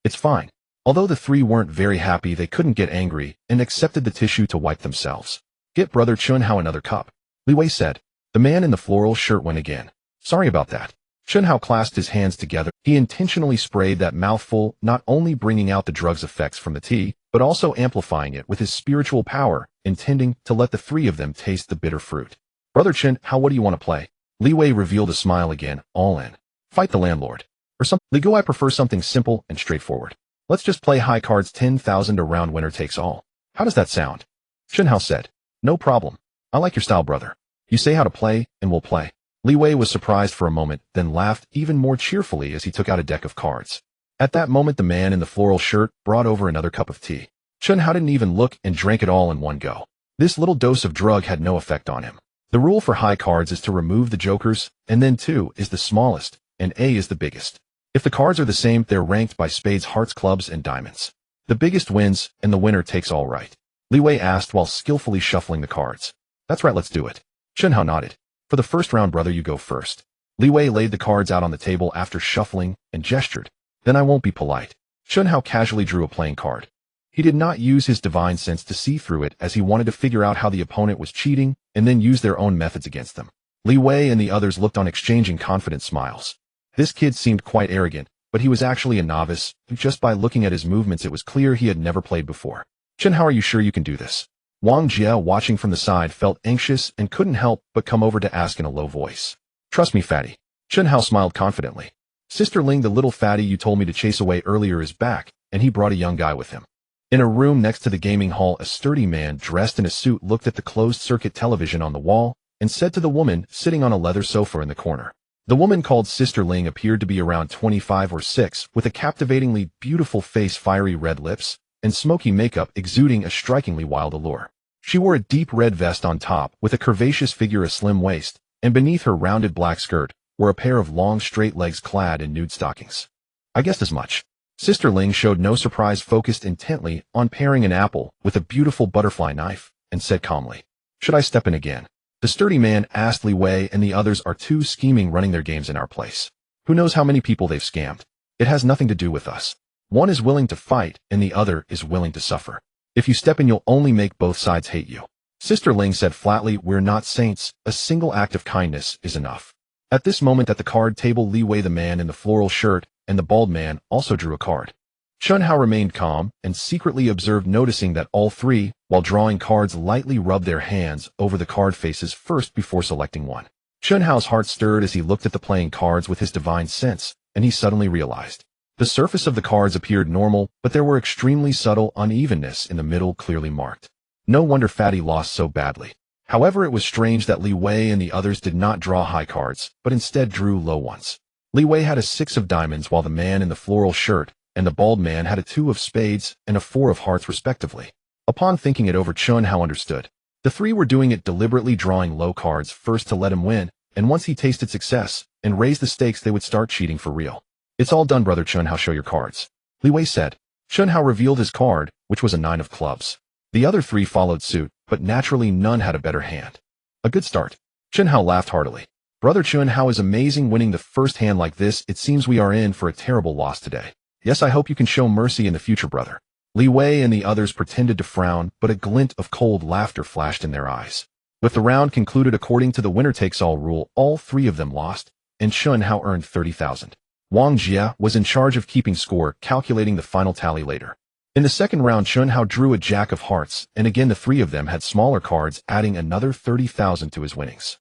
It's fine. Although the three weren't very happy, they couldn't get angry and accepted the tissue to wipe themselves. Get Brother Chen Hao another cup, Li Wei said. The man in the floral shirt went again. Sorry about that. Chen Hao clasped his hands together. He intentionally sprayed that mouthful, not only bringing out the drug's effects from the tea, but also amplifying it with his spiritual power, intending to let the three of them taste the bitter fruit. Brother Chen Hao, what do you want to play? Li Wei revealed a smile again, all in. Fight the landlord. Or something. Li Gu, I prefer something simple and straightforward. Let's just play high cards, 10,000 around, winner takes all. How does that sound? Chen Hao said. No problem. I like your style, brother. You say how to play, and we'll play. Li Wei was surprised for a moment, then laughed even more cheerfully as he took out a deck of cards. At that moment, the man in the floral shirt brought over another cup of tea. Chen Hao didn't even look and drank it all in one go. This little dose of drug had no effect on him. The rule for high cards is to remove the jokers, and then 2 is the smallest, and A is the biggest. If the cards are the same, they're ranked by spades, hearts, clubs, and diamonds. The biggest wins, and the winner takes all, right? Li Wei asked while skillfully shuffling the cards. That's right, let's do it. Chen Hao nodded. For the first round, brother, you go first. Li Wei laid the cards out on the table after shuffling and gestured. Then I won't be polite. Chen Hao casually drew a playing card. He did not use his divine sense to see through it, as he wanted to figure out how the opponent was cheating and then use their own methods against them. Li Wei and the others looked on, exchanging confident smiles. This kid seemed quite arrogant, but he was actually a novice. Just by looking at his movements, it was clear he had never played before. Chen, how are you sure you can do this? Wang Jie, watching from the side, felt anxious and couldn't help but come over to ask in a low voice. Trust me, fatty. Chen Hao smiled confidently. Sister Ling, the little fatty you told me to chase away earlier, is back, and he brought a young guy with him. In a room next to the gaming hall, a sturdy man dressed in a suit looked at the closed-circuit television on the wall and said to the woman sitting on a leather sofa in the corner. The woman called Sister Ling appeared to be around 25 or 6, with a captivatingly beautiful face, fiery red lips, and smoky makeup exuding a strikingly wild allure. She wore a deep red vest on top, with a curvaceous figure, a slim waist, and beneath her rounded black skirt were a pair of long straight legs clad in nude stockings. I guessed as much. Sister Ling showed no surprise, focused intently on paring an apple with a beautiful butterfly knife, and said calmly, Should I step in again? The sturdy man asked. Li Wei and the others are too scheming, running their games in our place. Who knows how many people they've scammed? It has nothing to do with us. One is willing to fight, and the other is willing to suffer. If you step in, you'll only make both sides hate you. Sister Ling said flatly, We're not saints. A single act of kindness is enough. At this moment at the card table, Li Wei, the man in the floral shirt, and the bald man also drew a card. Chen Hao remained calm and secretly observed, noticing that all three, while drawing cards, lightly rubbed their hands over the card faces first before selecting one. Chen Hao's heart stirred as he looked at the playing cards with his divine sense, and he suddenly realized. The surface of the cards appeared normal, but there were extremely subtle unevenness in the middle, clearly marked. No wonder Fatty lost so badly. However, it was strange that Li Wei and the others did not draw high cards, but instead drew low ones. Li Wei had a 6 of diamonds, while the man in the floral shirt and the bald man had a 2 of spades and a 4 of hearts respectively. Upon thinking it over, Chen Hao understood. The three were doing it deliberately, drawing low cards first to let him win, and once he tasted success and raised the stakes, they would start cheating for real. It's all done, brother Chen Hao, show your cards. Li Wei said. Chun Hao revealed his card, which was a 9 of clubs. The other 3 followed suit, but naturally none had a better hand. A good start. Chun Hao laughed heartily. Brother Chun Hao is amazing winning the first hand like this. It seems we are in for a terrible loss today. Yes, I hope you can show mercy in the future, brother. Li Wei and the others pretended to frown, but a glint of cold laughter flashed in their eyes. With the round concluded according to the winner-takes-all rule, all 3 of them lost, and Chun Hao earned 30,000. Wang Jia was in charge of keeping score, calculating the final tally later. In the second round, Chun Hao drew a jack of hearts, and again the 3 of them had smaller cards, adding another 30,000 to his winnings.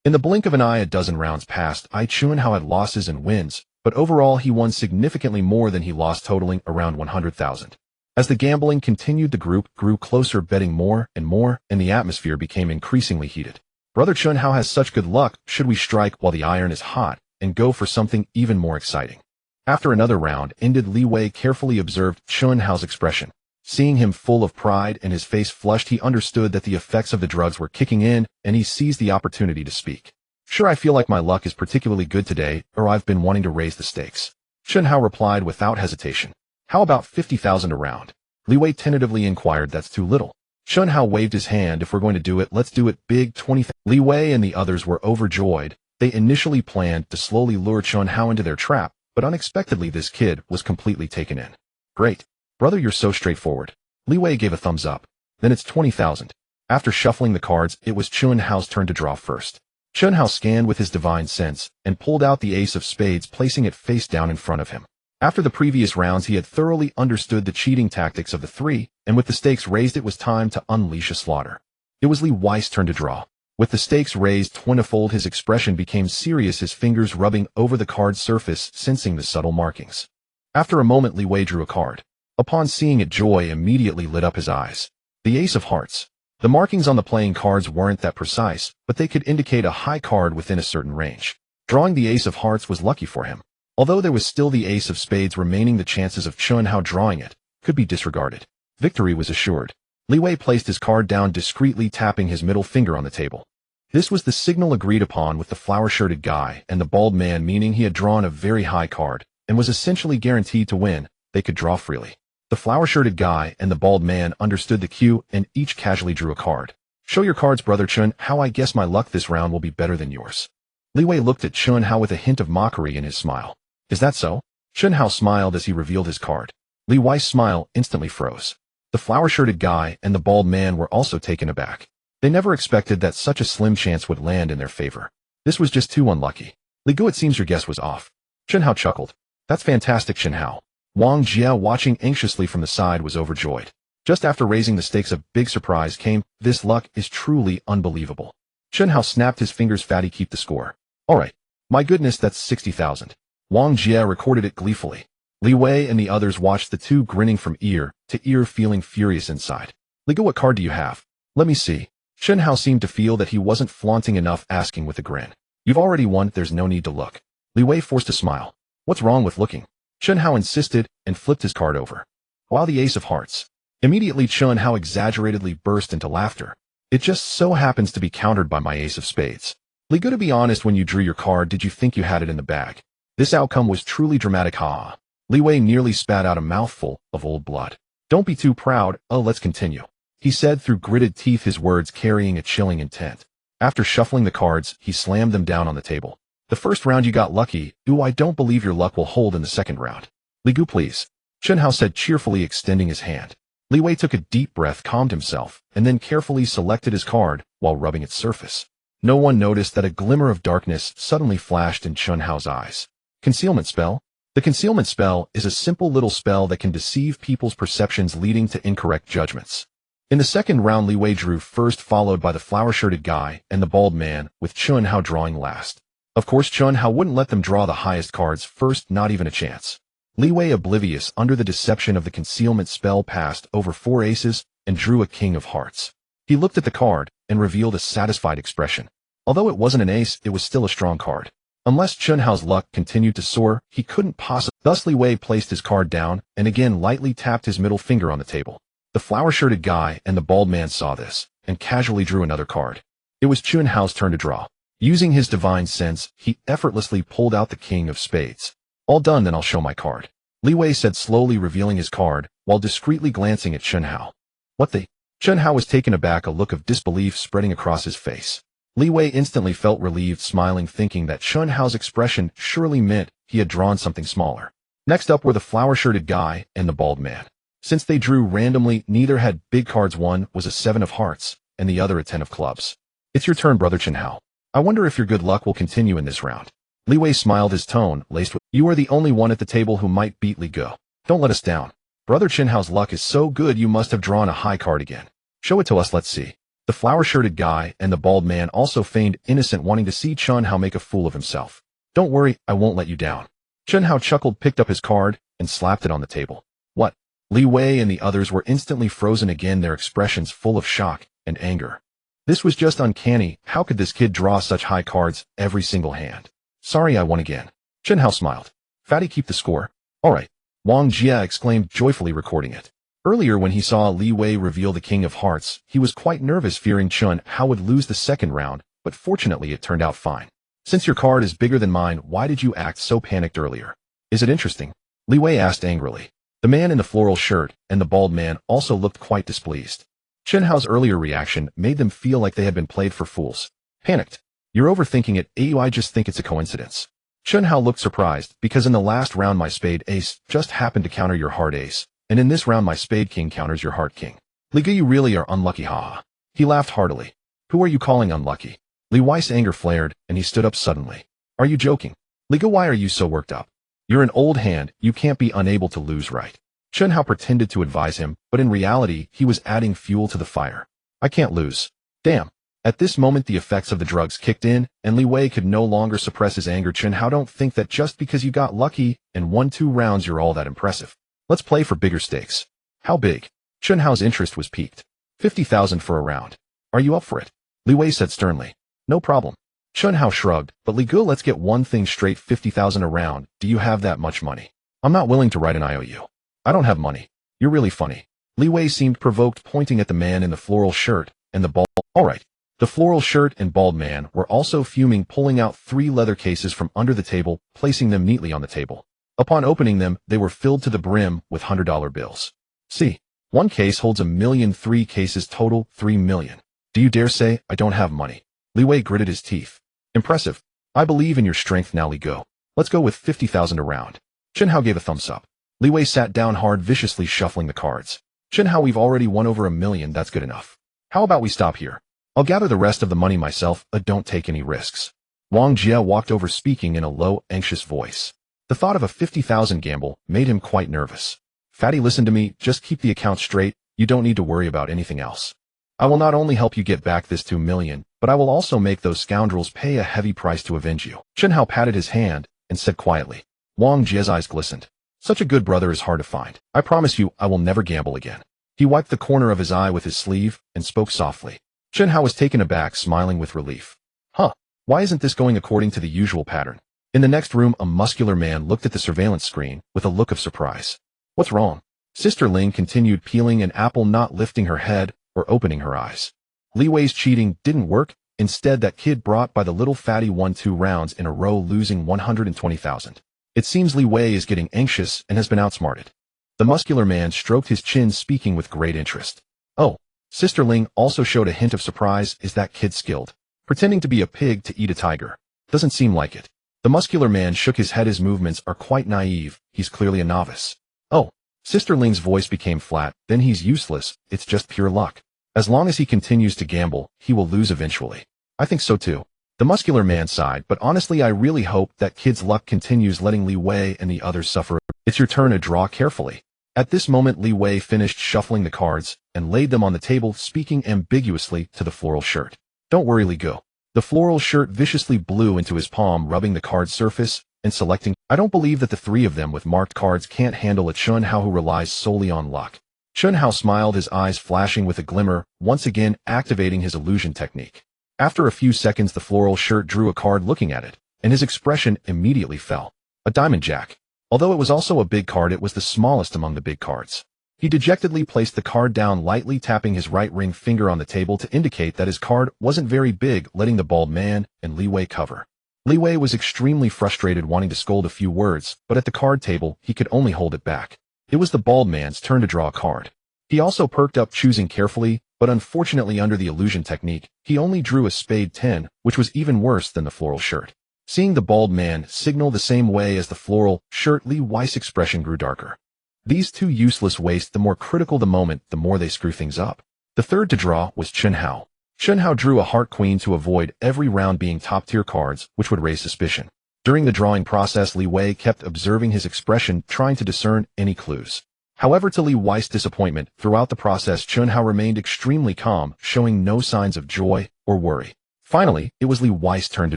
In the blink of an eye, a dozen rounds passed. Chun Hao had losses and wins, but overall he won significantly more than he lost, totaling around 100,000. As the gambling continued, the group grew closer, betting more, and the atmosphere became increasingly heated. Brother Chun Hao has such good luck. Should we strike while the iron is hot and go for something even more exciting? After another round ended, Li Wei carefully observed Chun Hao's expression. Seeing him full of pride and his face flushed, he understood that the effects of the drugs were kicking in, and he seized the opportunity to speak. Sure, I feel like my luck is particularly good today, or I've been wanting to raise the stakes. Chun Hao replied without hesitation. How about 50,000 a round? Li Wei tentatively inquired. That's too little. Chun Hao waved his hand. If we're going to do it, let's do it big. 20,000. Li Wei and the others were overjoyed. They initially planned to slowly lure Chun Hao into their trap, but unexpectedly this kid was completely taken in. Great. Brother, you're so straightforward. Li Wei gave a thumbs up. Then it's 20,000. After shuffling the cards, it was Chun Hao's turn to draw first. Chun Hao scanned with his divine sense and pulled out the ace of spades, placing it face down in front of him. After the previous rounds, he had thoroughly understood the cheating tactics of the 3, and with the stakes raised, it was time to unleash a slaughter. It was Li Wei's turn to draw. With the stakes raised twinifold, his expression became serious, his fingers rubbing over the card's surface, sensing the subtle markings. After a moment, Li Wei drew a card. Upon seeing it, joy immediately lit up his eyes. The Ace of Hearts. The markings on the playing cards weren't that precise, but they could indicate a high card within a certain range. Drawing the Ace of Hearts was lucky for him. Although there was still the Ace of Spades remaining, the chances of Chun Hao drawing it could be disregarded. Victory was assured. Li Wei placed his card down discreetly, tapping his middle finger on the table. This was the signal agreed upon with the flower-shirted guy and the bald man, meaning he had drawn a very high card and was essentially guaranteed to win. They could draw freely. The flower-shirted guy and the bald man understood the cue and each casually drew a card. Show your cards, Brother Chun Hao. I guess my luck this round will be better than yours. Li Wei looked at Chun Hao with a hint of mockery in his smile. Is that so? Chun Hao smiled as he revealed his card. Li Wei's smile instantly froze. The flower-shirted guy and the bald man were also taken aback. They never expected that such a slim chance would land in their favor. This was just too unlucky. Li Gu, it seems your guess was off. Chun Hao chuckled. That's fantastic, Chun Hao. Wang Jia, watching anxiously from the side, was overjoyed. Just after raising the stakes, a big surprise came. This luck is truly unbelievable. Chun Hao snapped his fingers. Fatty, keep the score. All right. My goodness, that's 60,000. Wang Jia recorded it gleefully. Li Wei and the others watched the two, grinning from ear to ear, feeling furious inside. Li Gu, what card do you have? Let me see. Chun Hao seemed to feel that he wasn't flaunting enough, asking with a grin. You've already won, there's no need to look. Li Wei forced a smile. What's wrong with looking? Chun Hao insisted and flipped his card over. While the Ace of Hearts. Immediately Chun Hao exaggeratedly burst into laughter. It just so happens to be countered by my Ace of Spades. Li Gu, to be honest, when you drew your card, did you think you had it in the bag? This outcome was truly dramatic. Ha! Li Wei nearly spat out a mouthful of old blood. Don't be too proud. Let's continue, he said through gritted teeth, his words carrying a chilling intent. After shuffling the cards, he slammed them down on the table. The first round you got lucky. Ooh, I don't believe your luck will hold in the second round. Li Gu, please. Chun Hao said cheerfully, extending his hand. Li Wei took a deep breath, calmed himself, and then carefully selected his card while rubbing its surface. No one noticed that a glimmer of darkness suddenly flashed in Chun Hao's eyes. Concealment spell? The concealment spell is a simple little spell that can deceive people's perceptions, leading to incorrect judgments. In the second round, Li Wei drew first, followed by the flower-shirted guy and the bald man, with Chun Hao drawing last. Of course, Chun Hao wouldn't let them draw the highest cards first, not even a chance. Li Wei, oblivious under the deception of the concealment spell, passed over 4 aces and drew a king of hearts. He looked at the card and revealed a satisfied expression. Although it wasn't an ace, it was still a strong card. Unless Chun Hao's luck continued to soar, he couldn't possibly. Thus Li Wei placed his card down and again lightly tapped his middle finger on the table. The flower-shirted guy and the bald man saw this and casually drew another card. It was Chun Hao's turn to draw. Using his divine sense, he effortlessly pulled out the king of spades. All done, then I'll show my card. Li Wei said, slowly revealing his card, while discreetly glancing at Chen Hao. What the? Chen Hao was taken aback, a look of disbelief spreading across his face. Li Wei instantly felt relieved, smiling, thinking that Chen Hao's expression surely meant he had drawn something smaller. Next up were the flower-shirted guy and the bald man. Since they drew randomly, neither had big cards. One was a 7 of hearts, and the other a 10 of clubs. It's your turn, brother Chen Hao. I wonder if your good luck will continue in this round. Li Wei smiled, his tone laced with, you are the only one at the table who might beat Li Go. Don't let us down. Brother Chen Hao's luck is so good you must have drawn a high card again. Show it to us, let's see. The flower-shirted guy and the bald man also feigned innocent, wanting to see Chen Hao make a fool of himself. Don't worry, I won't let you down. Chen Hao chuckled, picked up his card, and slapped it on the table. What? Li Wei and the others were instantly frozen again, their expressions full of shock and anger. This was just uncanny. How could this kid draw such high cards every single hand? Sorry, I won again. Chen Hao smiled. Fatty, keep the score. All right. Wang Jia exclaimed, joyfully recording it. Earlier, when he saw Li Wei reveal the King of Hearts, he was quite nervous, fearing Chen Hao would lose the second round, but fortunately it turned out fine. Since your card is bigger than mine, why did you act so panicked earlier? Is it interesting? Li Wei asked angrily. The man in the floral shirt and the bald man also looked quite displeased. Chen Hao's earlier reaction made them feel like they had been played for fools. Panicked. You're overthinking it, I just think it's a coincidence. Chen Hao looked surprised, because in the last round my spade ace just happened to counter your heart ace, and in this round my spade king counters your heart king. Li Ge, you really are unlucky, haha. He laughed heartily. Who are you calling unlucky? Li Wei's anger flared, and he stood up suddenly. Are you joking? Li Ge, why are you so worked up? You're an old hand, you can't be unable to lose, right? Chen Hao pretended to advise him, but in reality he was adding fuel to the fire. I can't lose. Damn. At this moment the effects of the drugs kicked in, and Li Wei could no longer suppress his anger. Chen Hao, don't think that just because you got lucky and won 2 rounds you're all that impressive. Let's play for bigger stakes. How big? Chen Hao's interest was piqued. 50,000 for a round. Are you up for it? Li Wei said sternly. No problem. Chen Hao shrugged, but Li Ge, let's get one thing straight, 50,000 a round. Do you have that much money? I'm not willing to write an IOU. I don't have money. You're really funny. Li Wei seemed provoked, pointing at the man in the floral shirt and the bald. All right. The floral shirt and bald man were also fuming, pulling out 3 leather cases from under the table, placing them neatly on the table. Upon opening them, they were filled to the brim with $100 bills. See, 1 case holds $1 million, 3 cases total $3 million. Do you dare say I don't have money? Li Wei gritted his teeth. Impressive. I believe in your strength now, Li Ge. Let's go with 50,000 a round. Chen Hao gave a thumbs up. Li Wei sat down hard, viciously shuffling the cards. Chen Hao, we've already won over $1 million, that's good enough. How about we stop here? I'll gather the rest of the money myself, but don't take any risks. Wang Jia walked over, speaking in a low, anxious voice. The thought of a 50,000 gamble made him quite nervous. Fatty, listen to me, just keep the account straight, you don't need to worry about anything else. I will not only help you get back this $2 million, but I will also make those scoundrels pay a heavy price to avenge you. Chen Hao patted his hand and said quietly. Wang Jia's eyes glistened. Such a good brother is hard to find. I promise you, I will never gamble again. He wiped the corner of his eye with his sleeve and spoke softly. Chen Hao was taken aback, smiling with relief. Huh, why isn't this going according to the usual pattern? In the next room, a muscular man looked at the surveillance screen with a look of surprise. What's wrong? Sister Ling continued peeling an apple, not lifting her head or opening her eyes. Li Wei's cheating didn't work. Instead, that kid brought by the little fatty won 2 rounds in a row, losing 120,000. It seems Li Wei is getting anxious and has been outsmarted. The muscular man stroked his chin, speaking with great interest. Oh. Sister Ling also showed a hint of surprise. Is that kid skilled? Pretending to be a pig to eat a tiger. Doesn't seem like it. The muscular man shook his head. His movements are quite naive. He's clearly a novice. Oh. Sister Ling's voice became flat. Then he's useless. It's just pure luck. As long as he continues to gamble, he will lose eventually. I think so too. The muscular man sighed, but honestly I really hope that kid's luck continues, letting Li Wei and the others suffer. It's your turn to draw carefully. At this moment Li Wei finished shuffling the cards and laid them on the table, speaking ambiguously to the floral shirt. Don't worry, Li Ge. The floral shirt viciously blew into his palm, rubbing the card surface and selecting. I don't believe that the 3 of them with marked cards can't handle a Chen Hao who relies solely on luck. Chen Hao smiled, his eyes flashing with a glimmer, once again activating his illusion technique. After a few seconds the floral shirt drew a card, looking at it, and his expression immediately fell. A diamond jack. Although it was also a big card, it was the smallest among the big cards. He dejectedly placed the card down, lightly tapping his right ring finger on the table to indicate that his card wasn't very big, letting the bald man and Li Wei cover. Li Wei was extremely frustrated, wanting to scold a few words, but at the card table, he could only hold it back. It was the bald man's turn to draw a card. He also perked up, choosing carefully, but unfortunately under the illusion technique, he only drew a spade 10, which was even worse than the floral shirt. Seeing the bald man signal the same way as the floral shirt, Li Wei's expression grew darker. These two useless waste, the more critical the moment, the more they screw things up. The third to draw was Chen Hao. Chen Hao drew a heart queen to avoid every round being top-tier cards, which would raise suspicion. During the drawing process, Li Wei kept observing his expression, trying to discern any clues. However, to Li Wei's disappointment, throughout the process, Chen Hao remained extremely calm, showing no signs of joy or worry. Finally, it was Li Wei's turn to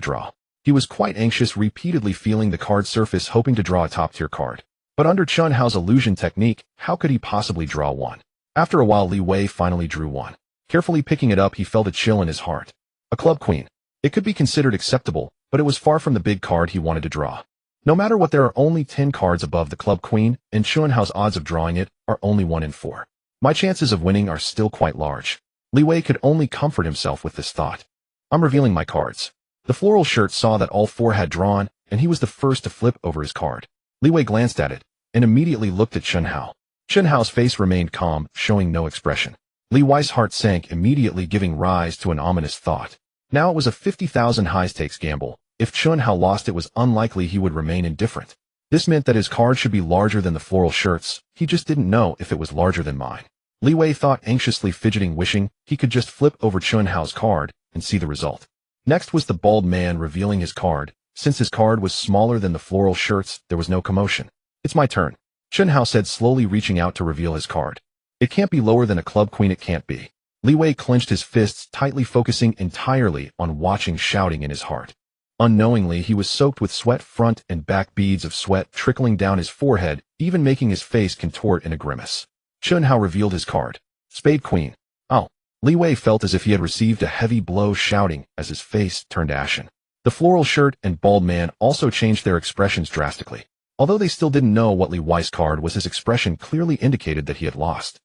draw. He was quite anxious, repeatedly feeling the card surface, hoping to draw a top-tier card. But under Chen Hao's illusion technique, how could he possibly draw one? After a while, Li Wei finally drew one. Carefully picking it up, he felt a chill in his heart. A club queen. It could be considered acceptable, but it was far from the big card he wanted to draw. No matter what, there are only 10 cards above the club queen, and Chen Hao's odds of drawing it are only 1 in 4. My chances of winning are still quite large. Li Wei could only comfort himself with this thought. I'm revealing my cards. The floral shirt saw that all 4 had drawn, and he was the first to flip over his card. Li Wei glanced at it, and immediately looked at Chen Hao. Chen Hao's face remained calm, showing no expression. Li Wei's heart sank, immediately giving rise to an ominous thought. Now it was a 50,000 high-stakes gamble. If Chen Hao lost, it was unlikely he would remain indifferent. This meant that his card should be larger than the floral shirts. He just didn't know if it was larger than mine. Li Wei thought, anxiously fidgeting, wishing he could just flip over Chen Hao's card and see the result. Next was the bald man revealing his card. Since his card was smaller than the floral shirts, there was no commotion. It's my turn, Chen Hao said, slowly reaching out to reveal his card. It can't be lower than a club queen, it can't be. Li Wei clenched his fists tightly, focusing entirely on watching, shouting in his heart. Unknowingly, he was soaked with sweat, front and back, beads of sweat trickling down his forehead, even making his face contort in a grimace. Chen Hao revealed his card. Spade queen. Oh. Li Wei felt as if he had received a heavy blow, shouting as his face turned ashen. The floral shirt and bald man also changed their expressions drastically. Although they still didn't know what Li Wei's card was, his expression clearly indicated that he had lost.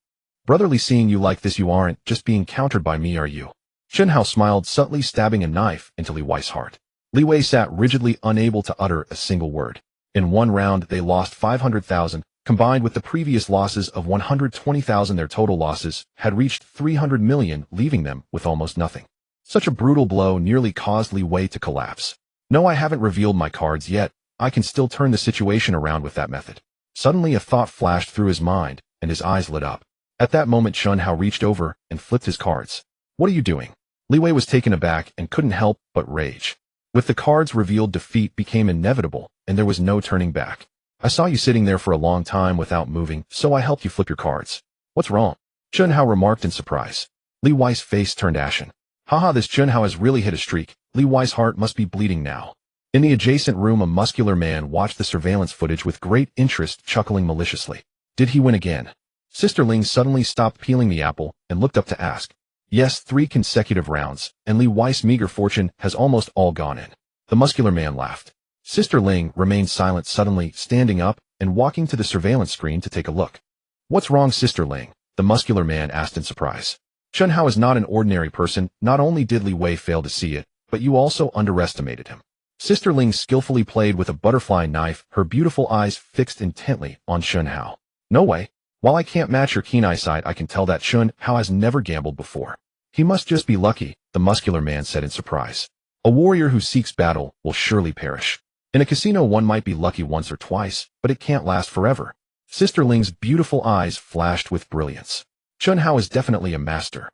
Brotherly, seeing you like this, you aren't just being countered by me, are you? Chen Hao smiled, subtly stabbing a knife into Li Wei's heart. Li Wei sat rigidly, unable to utter a single word. In one round, they lost 500,000, combined with the previous losses of 120,000. Their total losses had reached 300 million, leaving them with almost nothing. Such a brutal blow nearly caused Li Wei to collapse. No, I haven't revealed my cards yet. I can still turn the situation around with that method. Suddenly a thought flashed through his mind, and his eyes lit up. At that moment, Chen Hao reached over and flipped his cards. What are you doing? Li Wei was taken aback and couldn't help but rage. With the cards revealed, defeat became inevitable, and there was no turning back. I saw you sitting there for a long time without moving, so I helped you flip your cards. What's wrong? Chen Hao remarked in surprise. Li Wei's face turned ashen. Haha, this Chen Hao has really hit a streak. Li Wei's heart must be bleeding now. In the adjacent room, a muscular man watched the surveillance footage with great interest, chuckling maliciously. Did he win again? Sister Ling suddenly stopped peeling the apple and looked up to ask. Yes, 3 consecutive rounds, and Li Wei's meager fortune has almost all gone in. The muscular man laughed. Sister Ling remained silent, suddenly standing up and walking to the surveillance screen to take a look. What's wrong, Sister Ling? The muscular man asked in surprise. Chen Hao is not an ordinary person. Not only did Li Wei fail to see it, but you also underestimated him. Sister Ling skillfully played with a butterfly knife, her beautiful eyes fixed intently on Chen Hao. No way. While I can't match your keen eyesight, I can tell that Chen Hao has never gambled before. He must just be lucky, the muscular man said in surprise. A warrior who seeks battle will surely perish. In a casino, one might be lucky once or twice, but it can't last forever. Sister Ling's beautiful eyes flashed with brilliance. Chen Hao is definitely a master.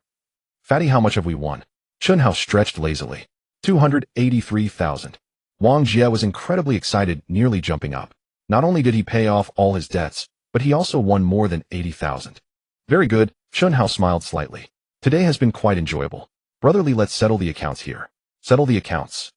Fatty, how much have we won? Chen Hao stretched lazily. 283,000. Wang Jie was incredibly excited, nearly jumping up. Not only did he pay off all his debts, but he also won more than 80,000. Very good, Chen Hao smiled slightly. Today has been quite enjoyable. Brotherly, let's settle the accounts here. Settle the accounts.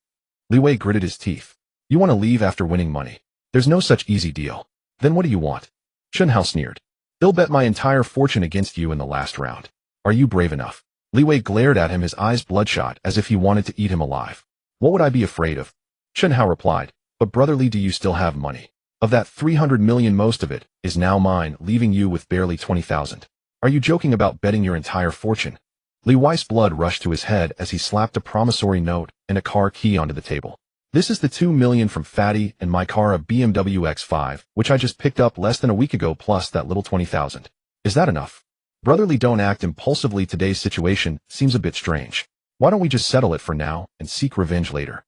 Li Wei gritted his teeth. You want to leave after winning money? There's no such easy deal. Then what do you want? Chen Hao sneered. They'll bet my entire fortune against you in the last round. Are you brave enough? Li Wei glared at him, his eyes bloodshot, as if he wanted to eat him alive. What would I be afraid of? Chen Hao replied. But brotherly, do you still have money? Of that 300 million, most of it is now mine, leaving you with barely 20,000. Are you joking about betting your entire fortune? Li Wei's blood rushed to his head as he slapped a promissory note and a car key onto the table. This is the 2 million from Fatty and my car, a BMW X5, which I just picked up less than a week ago, plus that little 20,000. Is that enough? Brotherly, don't act impulsively. Today's situation seems a bit strange. Why don't we just settle it for now and seek revenge later?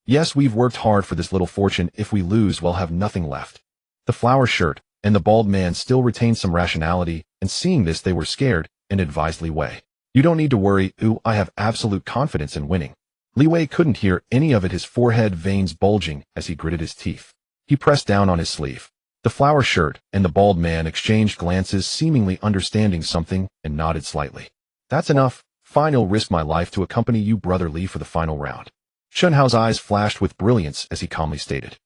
Yes, we've worked hard for this little fortune. If we lose, we'll have nothing left. The flower shirt and the bald man still retained some rationality, and seeing this they were scared and advised Li Wei. You don't need to worry, I have absolute confidence in winning. Li Wei couldn't hear any of it, his forehead veins bulging as he gritted his teeth. He pressed down on his sleeve. The flower shirt and the bald man exchanged glances, seemingly understanding something, and nodded slightly. That's enough. Fine, I'll risk my life to accompany you, Brother Li, for the final round. Chen Hao's eyes flashed with brilliance as he calmly stated.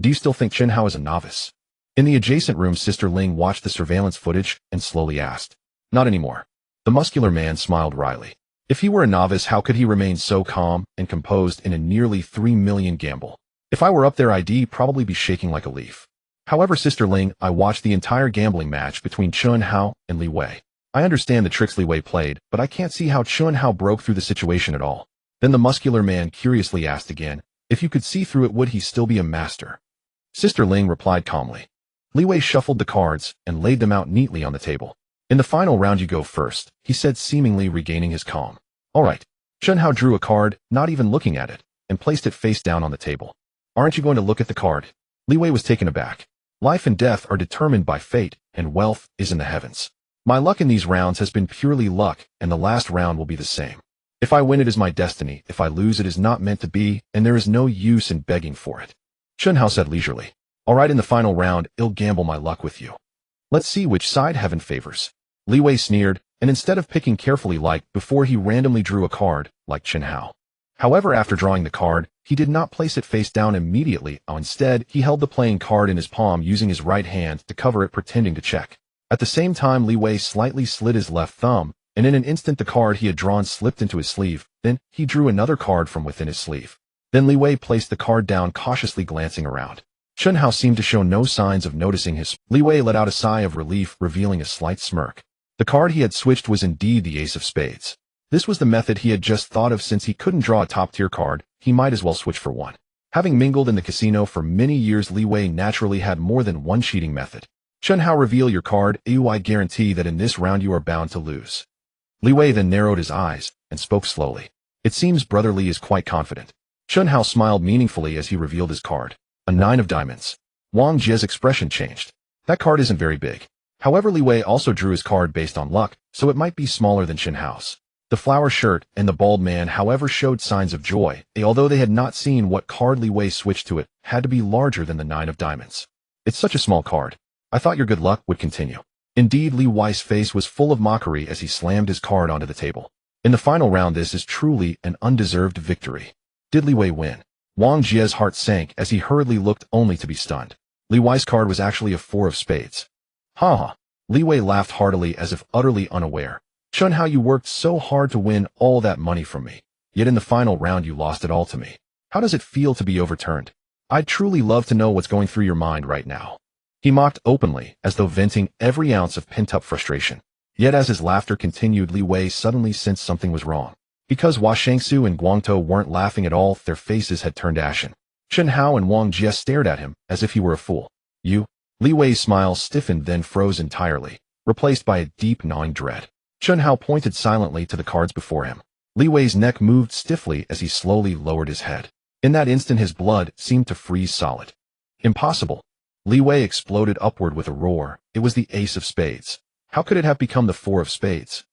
Do you still think Chen Hao is a novice? In the adjacent room, Sister Ling watched the surveillance footage and slowly asked. Not anymore. The muscular man smiled wryly. If he were a novice, how could he remain so calm and composed in a nearly 3 million gamble? If I were up there, I'd probably be shaking like a leaf. However, Sister Ling, I watched the entire gambling match between Chen Hao and Li Wei. I understand the tricks Li Wei played, but I can't see how Chen Hao broke through the situation at all. Then the muscular man curiously asked again, if you could see through it, would he still be a master? Sister Ling replied calmly. Li Wei shuffled the cards and laid them out neatly on the table. In the final round, you go first, he said, seemingly regaining his calm. All right. Chen Hao drew a card, not even looking at it, and placed it face down on the table. Aren't you going to look at the card? Li Wei was taken aback. Life and death are determined by fate, and wealth is in the heavens. My luck in these rounds has been purely luck, and the last round will be the same. If I win, it is my destiny. If I lose, it is not meant to be, and there is no use in begging for it. Chen Hao said leisurely. All right, in the final round, I'll gamble my luck with you. Let's see which side heaven favors. Li Wei sneered, and instead of picking carefully like before, he randomly drew a card, like Chen Hao. However, after drawing the card, he did not place it face down immediately. Instead, he held the playing card in his palm, using his right hand to cover it, pretending to check. At the same time, Li Wei slightly slid his left thumb, and in an instant the card he had drawn slipped into his sleeve. Then, he drew another card from within his sleeve. Then Li Wei placed the card down, cautiously glancing around. Chen Hao seemed to show no signs of noticing his. Li Wei let out a sigh of relief, revealing a slight smirk. The card he had switched was indeed the ace of spades. This was the method he had just thought of. Since he couldn't draw a top-tier card, he might as well switch for one. Having mingled in the casino for many years, Li Wei naturally had more than one cheating method. Chen Hao, reveal your card. I guarantee that in this round you are bound to lose. Li Wei then narrowed his eyes and spoke slowly. It seems Brother Li is quite confident. Chen Hao smiled meaningfully as he revealed his card. A 9 of diamonds. Wang Jie's expression changed. That card isn't very big. However, Li Wei also drew his card based on luck, so it might be smaller than Chen Hao's. The flower shirt and the bald man, however, showed signs of joy. Although they had not seen what card Li Wei switched to, it had to be larger than the 9 of diamonds. It's such a small card. I thought your good luck would continue. Indeed, Li Wei's face was full of mockery as he slammed his card onto the table. In the final round, this is truly an undeserved victory. Did Li Wei win? Wang Jie's heart sank as he hurriedly looked, only to be stunned. Li Wei's card was actually a 4 of spades. Ha ha. Li Wei laughed heartily as if utterly unaware. Chen Hao, you worked so hard to win all that money from me. Yet in the final round you lost it all to me. How does it feel to be overturned? I'd truly love to know what's going through your mind right now. He mocked openly, as though venting every ounce of pent-up frustration. Yet as his laughter continued, Li Wei suddenly sensed something was wrong. Because Hua Shangsu and Guangtou weren't laughing at all, their faces had turned ashen. Chen Hao and Wang Jie stared at him as if he were a fool. You? Li Wei's smile stiffened, then froze entirely, replaced by a deep gnawing dread. Chen Hao pointed silently to the cards before him. Li Wei's neck moved stiffly as he slowly lowered his head. In that instant his blood seemed to freeze solid. Impossible. Li Wei exploded upward with a roar. It was the ace of spades. How could it have become the 4 of spades?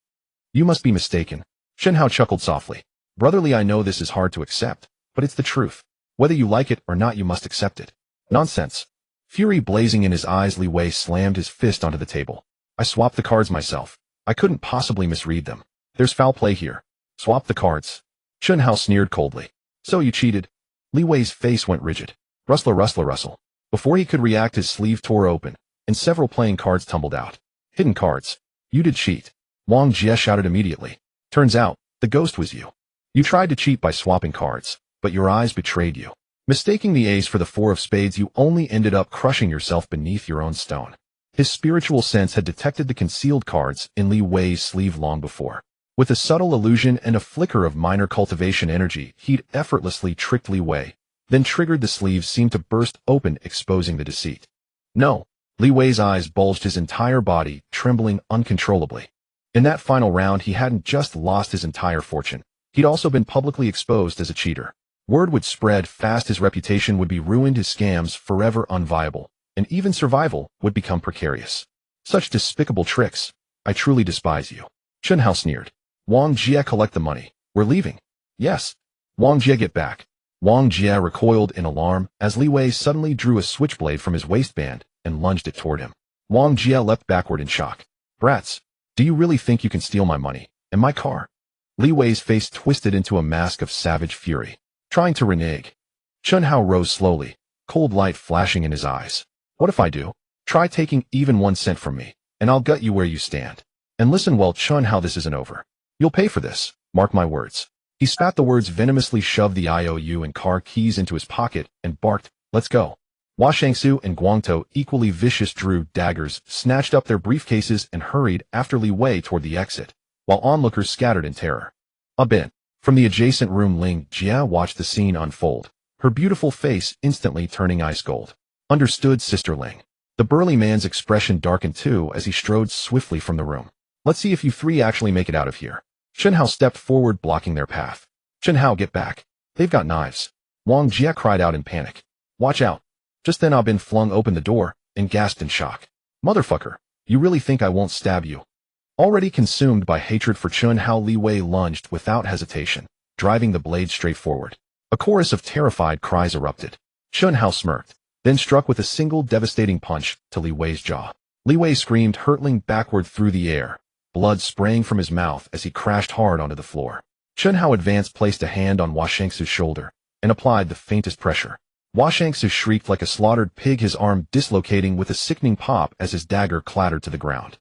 You must be mistaken. Chen Hao chuckled softly. Brother Li, I know this is hard to accept, but it's the truth. Whether you like it or not, you must accept it. Nonsense. Fury blazing in his eyes, Li Wei slammed his fist onto the table. I swapped the cards myself. I couldn't possibly misread them. There's foul play here. Swap the cards. Chen Hao sneered coldly. So you cheated? Li Wei's face went rigid. Rustle. Before he could react, his sleeve tore open, and several playing cards tumbled out. Hidden cards. You did cheat. Wang Jie shouted immediately. Turns out, the ghost was you. You tried to cheat by swapping cards, but your eyes betrayed you. Mistaking the ace for the 4 of spades, you only ended up crushing yourself beneath your own stone. His spiritual sense had detected the concealed cards in Li Wei's sleeve long before. With a subtle illusion and a flicker of minor cultivation energy, he'd effortlessly tricked Li Wei. then triggered. The sleeves seemed to burst open, exposing the deceit. No. Li Wei's eyes bulged, his entire body trembling uncontrollably. In that final round, he hadn't just lost his entire fortune. He'd also been publicly exposed as a cheater. Word would spread fast, his reputation would be ruined, his scams forever unviable, and even survival would become precarious. Such despicable tricks. I truly despise you. Chen Hao sneered. Wang Jie, collect the money. We're leaving. Yes. Wang Jie, get back. Wang Jie recoiled in alarm as Li Wei suddenly drew a switchblade from his waistband and lunged it toward him. Wang Jie leapt backward in shock. Brats, do you really think you can steal my money and my car? Li Wei's face twisted into a mask of savage fury, trying to renege. Chen Hao rose slowly, cold light flashing in his eyes. What if I do? Try taking even 1 cent from me, and I'll gut you where you stand. And listen well, Chen Hao, this isn't over. You'll pay for this, mark my words. He spat the words venomously, shoved the IOU and car keys into his pocket, and barked, let's go. Hua Shangsu and Guangtou, equally vicious, drew daggers, snatched up their briefcases, and hurried after Li Wei toward the exit, while onlookers scattered in terror. A bit. From the adjacent room, Ling Jia watched the scene unfold, her beautiful face instantly turning ice cold. Understood, Sister Ling. The burly man's expression darkened too as he strode swiftly from the room. Let's see if you three actually make it out of here. Chen Hao stepped forward, blocking their path. Chen Hao, get back. They've got knives. Wang Jie cried out in panic. Watch out. Just then Ah Bin flung open the door and gasped in shock. Motherfucker, you really think I won't stab you? Already consumed by hatred for Chen Hao, Li Wei lunged without hesitation, driving the blade straight forward. A chorus of terrified cries erupted. Chen Hao smirked, then struck with a single devastating punch to Li Wei's jaw. Li Wei screamed, hurtling backward through the air, blood spraying from his mouth as he crashed hard onto the floor. Chen Hao advanced, placed a hand on Hua Shangsu's shoulder, and applied the faintest pressure. Hua Shangsu shrieked like a slaughtered pig, his arm dislocating with a sickening pop as his dagger clattered to the ground.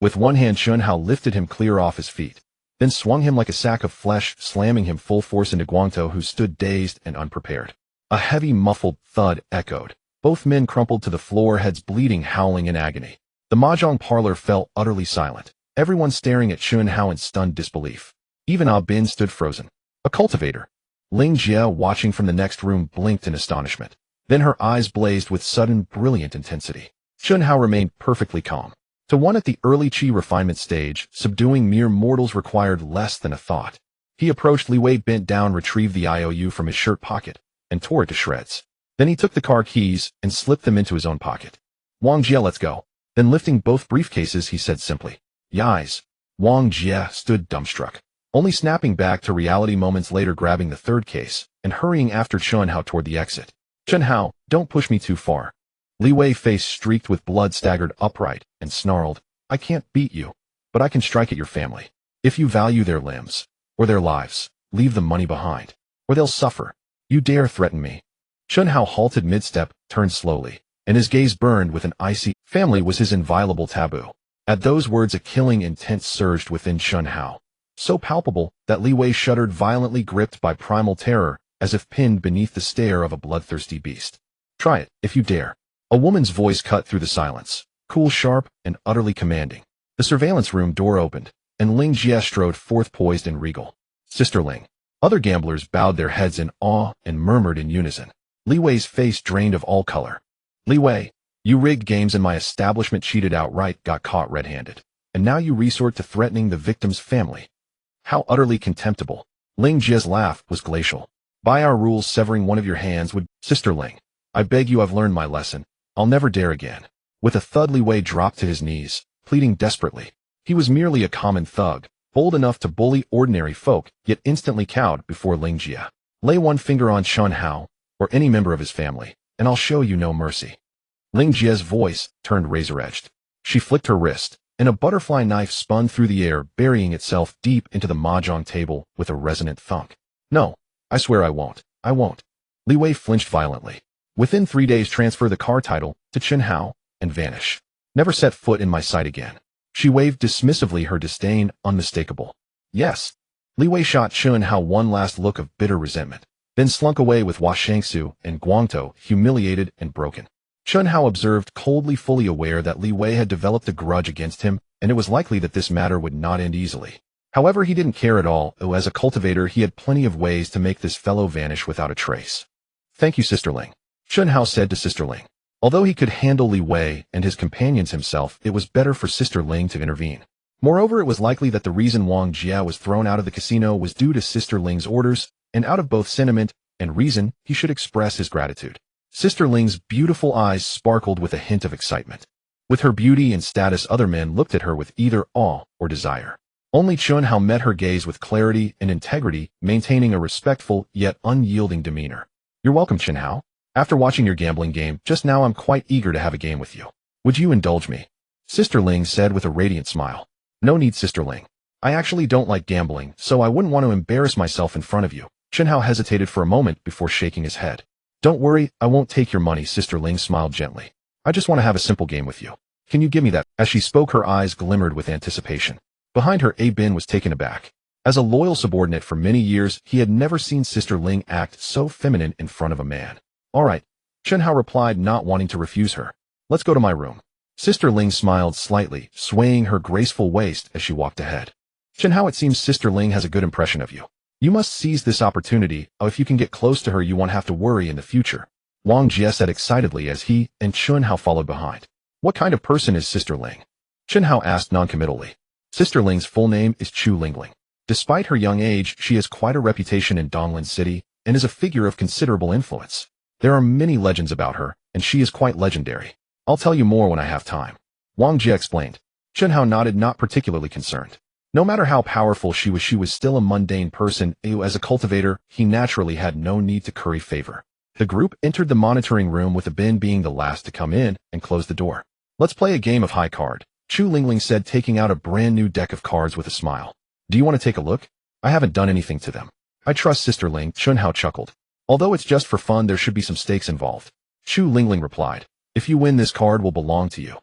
With one hand, Chen Hao lifted him clear off his feet, then swung him like a sack of flesh, slamming him full force into Guangtou, who stood dazed and unprepared. A heavy, muffled thud echoed. Both men crumpled to the floor, heads bleeding, howling in agony. The mahjong parlor fell utterly silent, everyone staring at Chen Hao in stunned disbelief. Even Ah Bin stood frozen. A cultivator. Ling Jia, watching from the next room, blinked in astonishment. Then her eyes blazed with sudden, brilliant intensity. Chen Hao remained perfectly calm. To one at the early Qi refinement stage, subduing mere mortals required less than a thought. He approached Li Wei, bent down, retrieved the IOU from his shirt pocket, and tore it to shreds. Then he took the car keys and slipped them into his own pocket. Wang Jie, let's go. Then lifting both briefcases, he said simply, Yais. Wang Jie stood dumbstruck, only snapping back to reality moments later, grabbing the third case and hurrying after Chen Hao toward the exit. Chen Hao, don't push me too far. Li Wei's face streaked with blood, staggered upright, and snarled, I can't beat you, but I can strike at your family. If you value their limbs, or their lives, leave the money behind, or they'll suffer. You dare threaten me? Chen Hao halted mid-step, turned slowly, and his gaze burned with an icy. Family was his inviolable taboo. At those words, a killing intent surged within Chen Hao, so palpable that Li Wei shuddered violently, gripped by primal terror, as if pinned beneath the stare of a bloodthirsty beast. Try it, if you dare. A woman's voice cut through the silence, cool, sharp, and utterly commanding. The surveillance room door opened, and Ling Jie strode forth, poised and regal. Sister Ling. Other gamblers bowed their heads in awe and murmured in unison. Li Wei's face drained of all color. Li Wei, you rigged games and my establishment, cheated outright, got caught red-handed. And now you resort to threatening the victim's family. How utterly contemptible. Ling Jie's laugh was glacial. By our rules, severing one of your hands would— Sister Ling, I beg you, I've learned my lesson. I'll never dare again. With a thud, Li Wei dropped to his knees, pleading desperately. He was merely a common thug, bold enough to bully ordinary folk, yet instantly cowed before Ling Jie. Lay one finger on Chen Hao, or any member of his family, and I'll show you no mercy. Ling Jie's voice turned razor-edged. She flicked her wrist, and a butterfly knife spun through the air, burying itself deep into the mahjong table with a resonant thunk. No, I swear I won't. I won't. Li Wei flinched violently. Within 3 days, transfer the car title to Chen Hao and vanish. Never set foot in my sight again. She waved dismissively, her disdain unmistakable. Yes. Li Wei shot Chen Hao one last look of bitter resentment, then slunk away with Hua Shangsu and Guangtou, humiliated and broken. Chen Hao observed coldly, fully aware that Li Wei had developed a grudge against him, and it was likely that this matter would not end easily. However, he didn't care at all. As a cultivator, he had plenty of ways to make this fellow vanish without a trace. Thank you, Sister Ling. Chun Hao said to Sister Ling. Although he could handle Li Wei and his companions himself, it was better for Sister Ling to intervene. Moreover, it was likely that the reason Wang Jia was thrown out of the casino was due to Sister Ling's orders, and out of both sentiment and reason, he should express his gratitude. Sister Ling's beautiful eyes sparkled with a hint of excitement. With her beauty and status, other men looked at her with either awe or desire. Only Chun Hao met her gaze with clarity and integrity, maintaining a respectful yet unyielding demeanor. You're welcome, Chun Hao. After watching your gambling game just now, I'm quite eager to have a game with you. Would you indulge me? Sister Ling said with a radiant smile. No need, Sister Ling. I actually don't like gambling, so I wouldn't want to embarrass myself in front of you. Chun Hao hesitated for a moment before shaking his head. Don't worry, I won't take your money, Sister Ling smiled gently. I just want to have a simple game with you. Can you give me that? As she spoke, her eyes glimmered with anticipation. Behind her, Bin was taken aback. As a loyal subordinate for many years, he had never seen Sister Ling act so feminine in front of a man. All right, Chun Hao replied, not wanting to refuse her. Let's go to my room. Sister Ling smiled slightly, swaying her graceful waist as she walked ahead. Chun Hao, it seems Sister Ling has a good impression of you. You must seize this opportunity, or if you can get close to her, you won't have to worry in the future. Wang Jia said excitedly as he and Chun Hao followed behind. What kind of person is Sister Ling? Chun Hao asked noncommittally. Sister Ling's full name is Chu Lingling. Despite her young age, she has quite a reputation in Donglin City and is a figure of considerable influence. There are many legends about her, and she is quite legendary. I'll tell you more when I have time. Wang Jia explained. Chun Hao nodded, not particularly concerned. No matter how powerful she was still a mundane person. As a cultivator, he naturally had no need to curry favor. The group entered the monitoring room, with Bin being the last to come in, and closed the door. Let's play a game of high card, Chu Lingling said, taking out a brand new deck of cards with a smile. Do you want to take a look? I haven't done anything to them. I trust Sister Ling, Chun Hao chuckled. Although it's just for fun, there should be some stakes involved. Chu Lingling replied. If you win, this card will belong to you.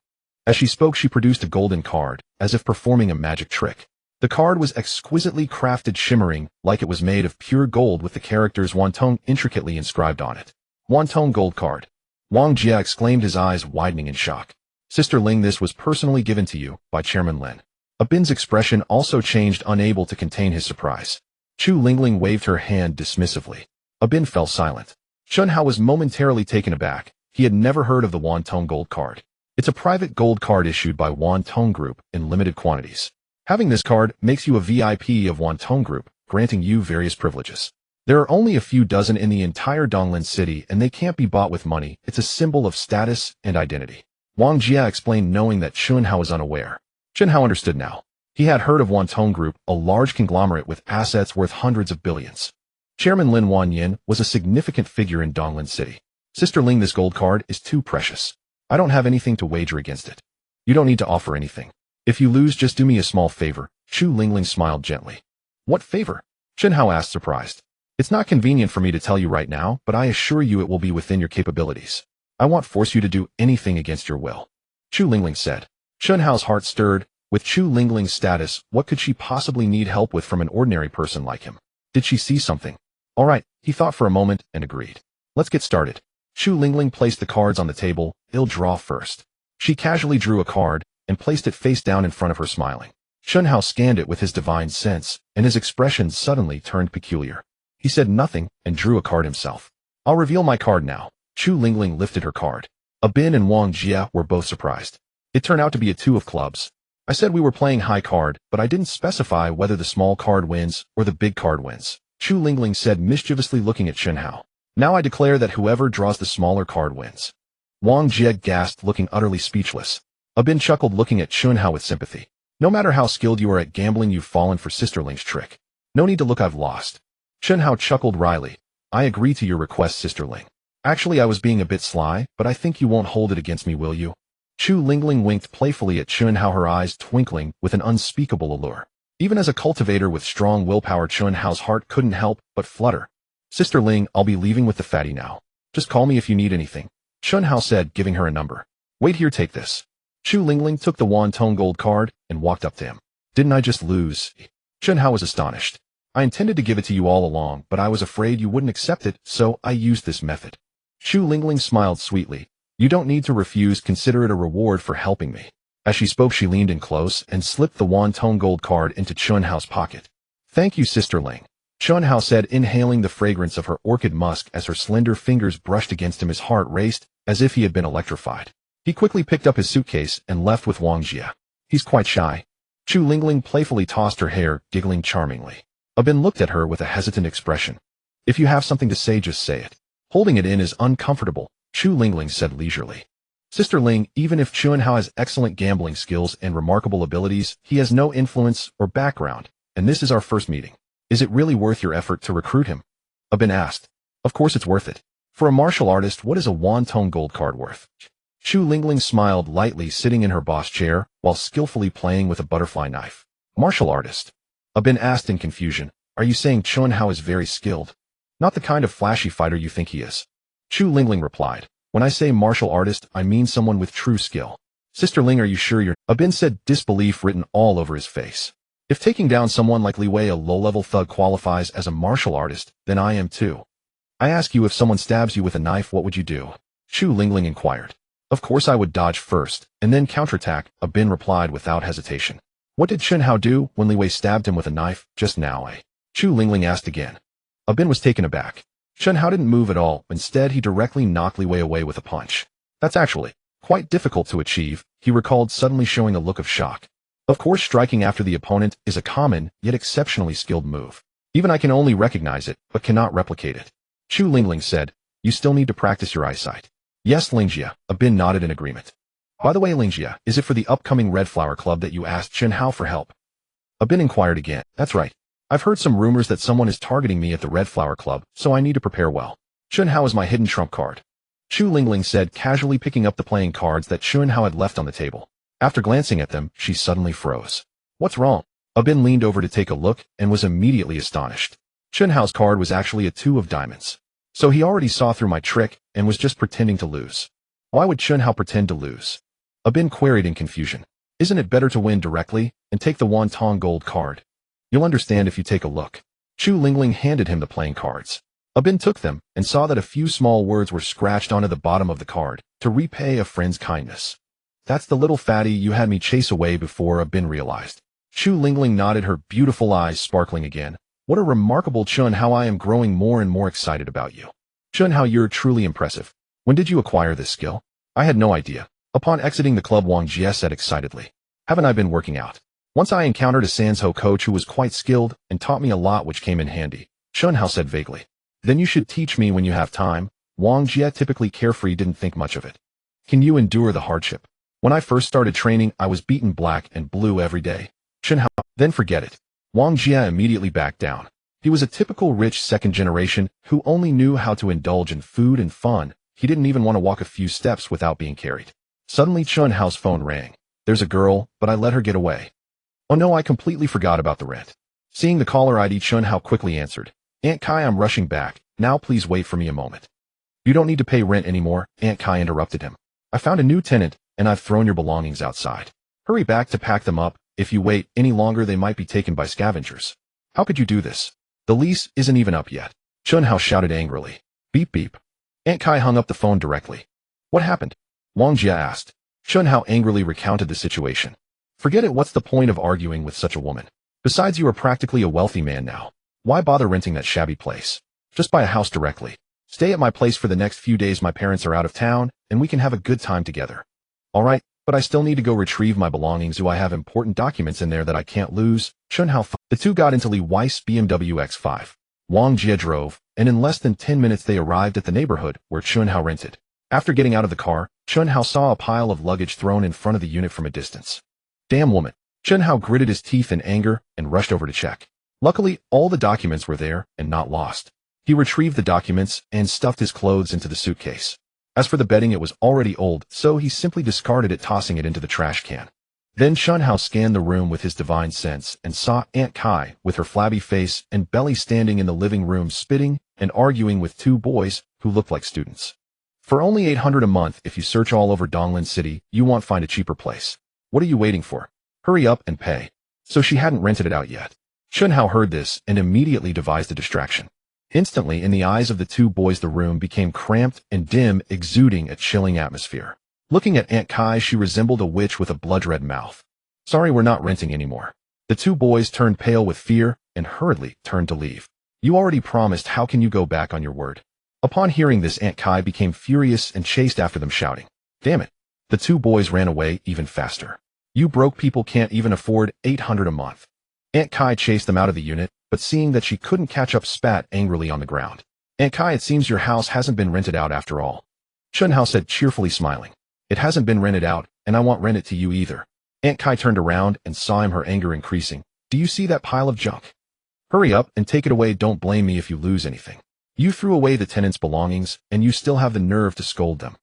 As she spoke, she produced a golden card, as if performing a magic trick. The card was exquisitely crafted, shimmering like it was made of pure gold, with the characters Wantong intricately inscribed on it. Wantong gold card. Wang Jia exclaimed, his eyes widening in shock. Sister Ling, this was personally given to you by Chairman Lin. Bin's expression also changed, unable to contain his surprise. Chu Lingling waved her hand dismissively. Bin fell silent. Chun Hao was momentarily taken aback. He had never heard of the Wantong gold card. It's a private gold card issued by Wantong Group in limited quantities. Having this card makes you a VIP of Wantong Group, granting you various privileges. There are only a few dozen in the entire Donglin City, and they can't be bought with money. It's a symbol of status and identity. Wang Jia explained, knowing that Chun Hao was unaware. Chun Hao understood now. He had heard of Wantong Group, a large conglomerate with assets worth hundreds of billions. Chairman Lin Wanyin was a significant figure in Donglin City. Sister Ling, this gold card is too precious. I don't have anything to wager against it. You don't need to offer anything. If you lose, just do me a small favor. Chu Lingling smiled gently. What favor? Chun Hao asked, surprised. It's not convenient for me to tell you right now, but I assure you it will be within your capabilities. I won't force you to do anything against your will. Chu Lingling said. Chun Hao's heart stirred. With Chu Lingling's status, what could she possibly need help with from an ordinary person like him? Did she see something? All right, he thought for a moment and agreed. Let's get started. Chu Lingling placed the cards on the table. I'll draw first. She casually drew a card and placed it face down in front of her, smiling. Chun Hao scanned it with his divine sense, and his expression suddenly turned peculiar. He said nothing and drew a card himself. I'll reveal my card now. Chu Lingling lifted her card. Bin and Wang Jia were both surprised. It turned out to be a 2 of clubs. I said we were playing high card, but I didn't specify whether the small card wins or the big card wins. Chu Lingling said, mischievously looking at Chun Hao. Now I declare that whoever draws the smaller card wins. Wang Jia gasped, looking utterly speechless. Bin chuckled, looking at Chun Hao with sympathy. No matter how skilled you are at gambling, you've fallen for Sister Ling's trick. No need to look, I've lost. Chun Hao chuckled wryly. I agree to your request, Sister Ling. Actually, I was being a bit sly, but I think you won't hold it against me, will you? Chu Lingling winked playfully at Chun Hao, her eyes twinkling with an unspeakable allure. Even as a cultivator with strong willpower, Chun Hao's heart couldn't help but flutter. Sister Ling, I'll be leaving with the fatty now. Just call me if you need anything. Chun Hao said, giving her a number. Wait here, take this. Chu Lingling took the Wantong gold card and walked up to him. Didn't I just lose? Chun Hao was astonished. I intended to give it to you all along, but I was afraid you wouldn't accept it, so I used this method. Chu Lingling smiled sweetly. You don't need to refuse, consider it a reward for helping me. As she spoke, she leaned in close and slipped the Wantong gold card into Chun Hao's pocket. Thank you, Sister Ling. Chun-Hao said, inhaling the fragrance of her orchid musk as her slender fingers brushed against him. His heart raced, as if he had been electrified. He quickly picked up his suitcase and left with Wang Jie. He's quite shy. Chu Lingling playfully tossed her hair, giggling charmingly. Abin looked at her with a hesitant expression. If you have something to say, just say it. Holding it in is uncomfortable, Chu Lingling said leisurely. Sister Ling, even if Chun-Hao has excellent gambling skills and remarkable abilities, he has no influence or background, and this is our first meeting. Is it really worth your effort to recruit him? Abin asked. Of course it's worth it. For a martial artist, what is a one-tone gold card worth? Chu Lingling smiled lightly, sitting in her boss chair, while skillfully playing with a butterfly knife. Martial artist? Abin asked in confusion. Are you saying Chun-Hao is very skilled? Not the kind of flashy fighter you think he is. Chu Lingling replied. When I say martial artist, I mean someone with true skill. Sister Ling, are you sure you're— Abin said, disbelief written all over his face. If taking down someone like Li Wei, a low-level thug, qualifies as a martial artist, then I am too. I ask you, if someone stabs you with a knife, what would you do? Chu Lingling inquired. Of course I would dodge first, and then counterattack, Abin replied without hesitation. What did Chun-Hao do when Li Wei stabbed him with a knife just now, eh? Chu Lingling asked again. Abin was taken aback. Chun-Hao didn't move at all. Instead, he directly knocked Li Wei away with a punch. That's actually quite difficult to achieve, he recalled, suddenly showing a look of shock. Of course, striking after the opponent is a common, yet exceptionally skilled move. Even I can only recognize it, but cannot replicate it. Chu Lingling said, you still need to practice your eyesight. Yes, Lingjia, Abin nodded in agreement. By the way, Lingjia, is it for the upcoming Red Flower Club that you asked Chun-Hao for help? Abin inquired again. That's right. I've heard some rumors that someone is targeting me at the Red Flower Club, so I need to prepare well. Chun-Hao is my hidden trump card. Chu Lingling said, casually picking up the playing cards that Chun-Hao had left on the table. After glancing at them, she suddenly froze. What's wrong? Abin leaned over to take a look and was immediately astonished. Chun-Hao's card was actually a 2 of diamonds. So he already saw through my trick and was just pretending to lose. Why would Chun-Hao pretend to lose? Abin queried in confusion. Isn't it better to win directly and take the one-tone gold card? You'll understand if you take a look. Chu Lingling handed him the playing cards. Abin took them and saw that a few small words were scratched onto the bottom of the card, to repay a friend's kindness. That's the little fatty you had me chase away before, Abin realized. Chu Lingling nodded, her beautiful eyes sparkling again. What a remarkable Chun-Hao, I am growing more and more excited about you. Chun-Hao, you're truly impressive. When did you acquire this skill? I had no idea. Upon exiting the club, Wang Jie said excitedly. Haven't I been working out? Once I encountered a Sanzhou coach who was quite skilled and taught me a lot, which came in handy. Chun-Hao said vaguely. Then you should teach me when you have time. Wang Jie, typically carefree, didn't think much of it. Can you endure the hardship? When I first started training, I was beaten black and blue every day. Chun-Hao, then forget it. Wang Jie immediately backed down. He was a typical rich second generation who only knew how to indulge in food and fun. He didn't even want to walk a few steps without being carried. Suddenly Chun-Hao's phone rang. There's a girl, but I let her get away. Oh no, I completely forgot about the rent. Seeing the caller ID, Chun-Hao quickly answered. Aunt Kai, I'm rushing back. Now please wait for me a moment. You don't need to pay rent anymore, Aunt Kai interrupted him. I found a new tenant, and I've thrown your belongings outside. Hurry back to pack them up. If you wait any longer, they might be taken by scavengers. How could you do this? The lease isn't even up yet. Chun-Hao shouted angrily. Beep beep. Aunt Kai hung up the phone directly. What happened? Wang Jie asked. Chun-Hao angrily recounted the situation. Forget it, what's the point of arguing with such a woman? Besides, you are practically a wealthy man now. Why bother renting that shabby place? Just buy a house directly. Stay at my place for the next few days. My parents are out of town, and we can have a good time together. Alright, but I still need to go retrieve my belongings. Do I have important documents in there that I can't lose? Chun-Hao. The two got into Li Weiss BMW X5. Wang Jie drove, and in less than 10 minutes they arrived at the neighborhood where Chun-Hao rented. After getting out of the car, Chun-Hao saw a pile of luggage thrown in front of the unit from a distance. Damn woman. Chun-Hao gritted his teeth in anger and rushed over to check. Luckily, all the documents were there and not lost. He retrieved the documents and stuffed his clothes into the suitcase. As for the bedding, it was already old, so he simply discarded it, tossing it into the trash can. Then Chun-Hao scanned the room with his divine sense and saw Aunt Kai with her flabby face and belly standing in the living room, spitting and arguing with 2 boys who looked like students. For only 800 a month, if you search all over Donglin City, you won't find a cheaper place. What are you waiting for? Hurry up and pay. So she hadn't rented it out yet. Chun-Hao heard this and immediately devised a distraction. Instantly, in the eyes of the 2 boys, the room became cramped and dim, exuding a chilling atmosphere. Looking at Aunt Kai, she resembled a witch with a blood-red mouth. Sorry, we're not renting anymore. The 2 boys turned pale with fear and hurriedly turned to leave. You already promised, how can you go back on your word? Upon hearing this, Aunt Kai became furious and chased after them shouting, "Damn it." The two boys ran away even faster. "You broke people can't even afford 800 a month." Aunt Kai chased them out of the unit, but seeing that she couldn't catch up, spat angrily on the ground. "Aunt Kai, it seems your house hasn't been rented out after all." Chunhao said, cheerfully smiling. "It hasn't been rented out, and I won't rent it to you either." Aunt Kai turned around and saw him, her anger increasing. "Do you see that pile of junk? Hurry up and take it away. Don't blame me if you lose anything. You threw away the tenants' belongings, and you still have the nerve to scold them."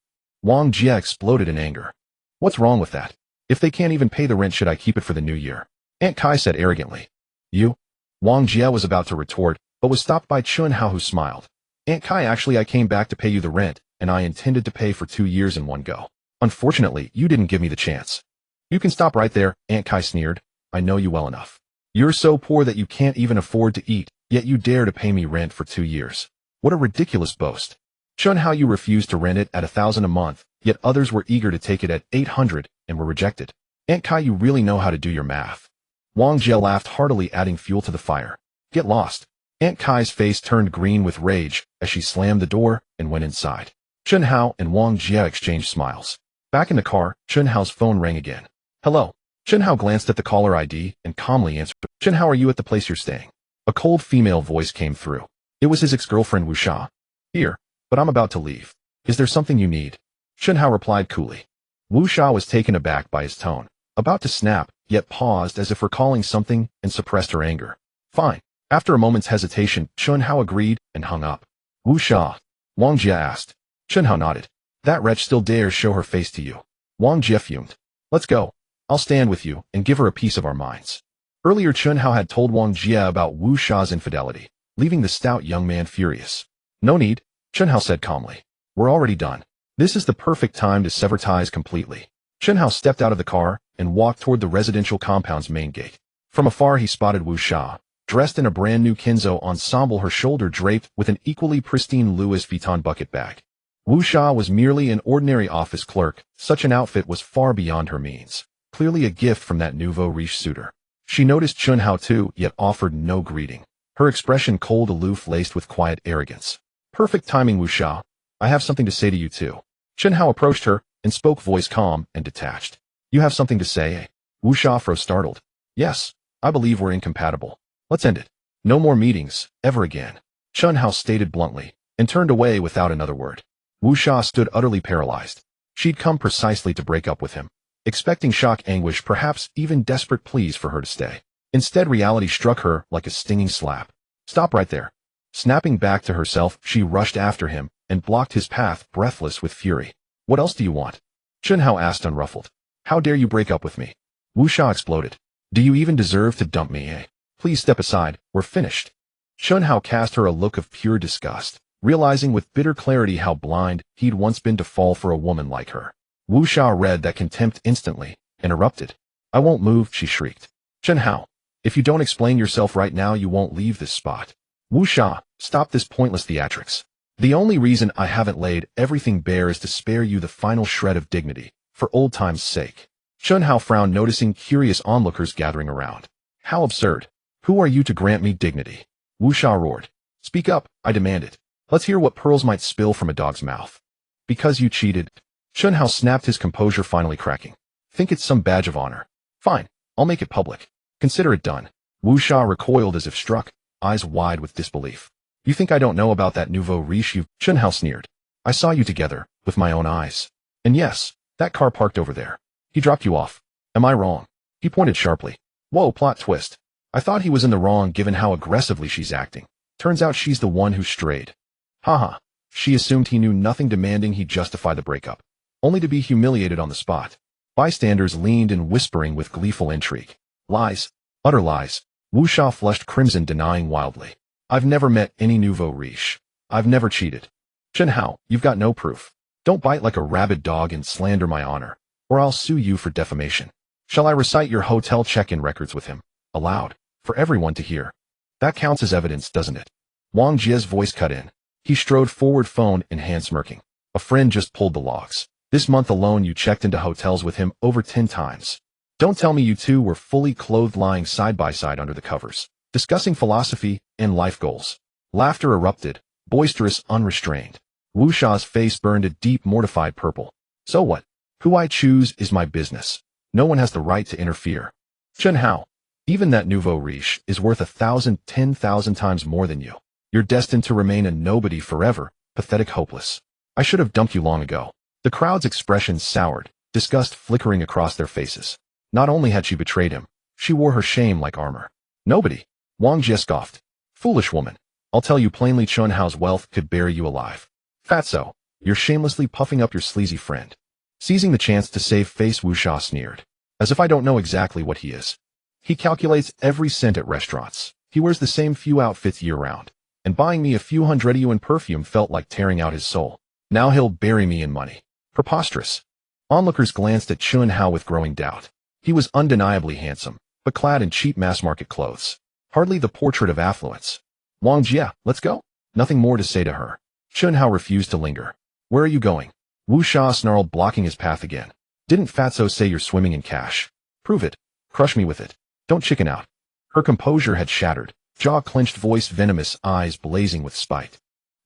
Wang Jia exploded in anger. "What's wrong with that? If they can't even pay the rent, should I keep it for the new year?" Aunt Kai said arrogantly. "You?" Wang Jia was about to retort, but was stopped by Chunhao, who smiled. "Aunt Kai, actually I came back to pay you the rent, and I intended to pay for 2 years in one go. Unfortunately, you didn't give me the chance." "You can stop right there," Aunt Kai sneered. "I know you well enough. You're so poor that you can't even afford to eat, yet you dare to pay me rent for 2 years. What a ridiculous boast. Chunhao, you refused to rent it at 1,000 a month, yet others were eager to take it at 800 and were rejected. Aunt Kai, you really know how to do your math." Wang Jia laughed heartily, adding fuel to the fire. "Get lost." Aunt Kai's face turned green with rage as she slammed the door and went inside. Chunhao and Wang Jia exchanged smiles. Back in the car, Chunhao's phone rang again. "Hello." Chunhao glanced at the caller ID and calmly answered. "Chunhao, are you at the place you're staying?" A cold female voice came through. It was his ex-girlfriend Wu Sha. "Here, but I'm about to leave. Is there something you need?" Chunhao replied coolly. Wu Sha was taken aback by his tone, about to snap, yet paused as if recalling something and suppressed her anger. "Fine." After a moment's hesitation, Chunhao agreed and hung up. "Wu Sha?" Wang Jia asked. Chunhao nodded. "That wretch still dares show her face to you." Wang Jia fumed. "Let's go. I'll stand with you and give her a piece of our minds." Earlier, Chunhao had told Wang Jia about Wu Sha's infidelity, leaving the stout young man furious. "No need," Chunhao said calmly. "We're already done. This is the perfect time to sever ties completely." Chunhao stepped out of the car and walked toward the residential compound's main gate. From afar, he spotted Wu Sha, dressed in a brand new Kenzo ensemble, her shoulder draped with an equally pristine Louis Vuitton bucket bag. Wu Sha was merely an ordinary office clerk. Such an outfit was far beyond her means, clearly a gift from that nouveau riche suitor. She noticed Chunhao too, yet offered no greeting, her expression cold, aloof, laced with quiet arrogance. "Perfect timing, Wu Sha. I have something to say to you too." Chunhao approached her and spoke, voice calm and detached. "You have something to say?" Wu Sha froze, startled. "Yes, I believe we're incompatible. Let's end it. No more meetings, ever again." Chunhao stated bluntly, and turned away without another word. Wu Sha stood utterly paralyzed. She'd come precisely to break up with him, expecting shock, anguish, perhaps even desperate pleas for her to stay. Instead, reality struck her like a stinging slap. "Stop right there." Snapping back to herself, she rushed after him and blocked his path, breathless with fury. "What else do you want?" Chunhao asked, unruffled. "How dare you break up with me?" Wu Sha exploded. "Do you even deserve to dump me, eh? Please step aside, we're finished." Chunhao cast her a look of pure disgust, realizing with bitter clarity how blind he'd once been to fall for a woman like her. Wu Sha read that contempt instantly, and erupted. "I won't move," she shrieked. "Chunhao, if you don't explain yourself right now, you won't leave this spot." "Wu Sha, stop this pointless theatrics. The only reason I haven't laid everything bare is to spare you the final shred of dignity, for old time's sake." Chunhao frowned, noticing curious onlookers gathering around. "How absurd. Who are you to grant me dignity?" Wu Sha roared. "Speak up," I demanded. "Let's hear what pearls might spill from a dog's mouth." "Because you cheated." Chunhao snapped, his composure finally cracking. "Think it's some badge of honor? Fine, I'll make it public. Consider it done." Wu Sha recoiled as if struck, eyes wide with disbelief. "You think I don't know about that nouveau riche you—" Chunhao sneered. "I saw you together, with my own eyes. And yes, that car parked over there. He dropped you off. Am I wrong?" He pointed sharply. "Whoa, plot twist. I thought he was in the wrong given how aggressively she's acting. Turns out she's the one who strayed." Haha. She assumed he knew nothing, demanding he justify the breakup, only to be humiliated on the spot. Bystanders leaned in, whispering with gleeful intrigue. "Lies. Utter lies." Wu Sha flushed crimson, denying wildly. "I've never met any nouveau riche. I've never cheated." "Chunhao, you've got no proof. Don't bite like a rabid dog and slander my honor, or I'll sue you for defamation. Shall I recite your hotel check-in records with him, aloud, for everyone to hear? That counts as evidence, doesn't it?" Wang Jia's voice cut in. He strode forward, phone in hand, smirking. "A friend just pulled the logs. This month alone you checked into hotels with him over 10 times. Don't tell me you two were fully clothed, lying side by side under the covers, discussing philosophy and life goals." Laughter erupted, boisterous, unrestrained. Wu Sha's face burned a deep, mortified purple. So what? Who I choose is my business. No one has the right to interfere. Chen Hao, even that nouveau riche is worth 1,000, 10,000 times more than you. You're destined to remain a nobody forever, pathetic, hopeless. I should have dumped you long ago. The crowd's expressions soured, disgust flickering across their faces. Not only had she betrayed him, she wore her shame like armor. Nobody. Wang Jie scoffed. Foolish woman. I'll tell you plainly, Chen Hao's wealth could bury you alive. Fatso, you're shamelessly puffing up your sleazy friend. Seizing the chance to save face, Wu Sha sneered. As if I don't know exactly what he is. He calculates every cent at restaurants. He wears the same few outfits year-round. And buying me a few hundred yuan perfume felt like tearing out his soul. Now he'll bury me in money. Preposterous. Onlookers glanced at Chen Hao with growing doubt. He was undeniably handsome, but clad in cheap mass-market clothes. Hardly the portrait of affluence. Wang Jie, let's go. Nothing more to say to her. Chen Hao refused to linger. Where are you going? Wu Sha snarled, blocking his path again. Didn't Fatso say you're swimming in cash? Prove it. Crush me with it. Don't chicken out. Her composure had shattered, jaw clenched, voice venomous, eyes blazing with spite.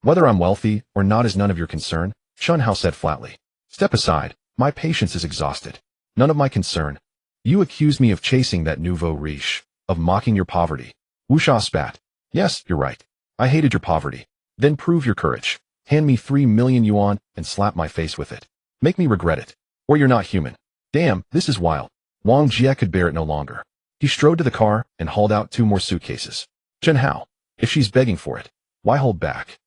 Whether I'm wealthy or not is none of your concern, Chen Hao said flatly. Step aside. My patience is exhausted. None of my concern. You accuse me of chasing that nouveau riche, of mocking your poverty. Wu Sha spat. Yes, you're right. I hated your poverty. Then prove your courage. Hand me 3 million yuan and slap my face with it. Make me regret it. Or you're not human. Damn, this is wild. Wang Jie could bear it no longer. He strode to the car and hauled out 2 more suitcases. Chen Hao, if she's begging for it, why hold back?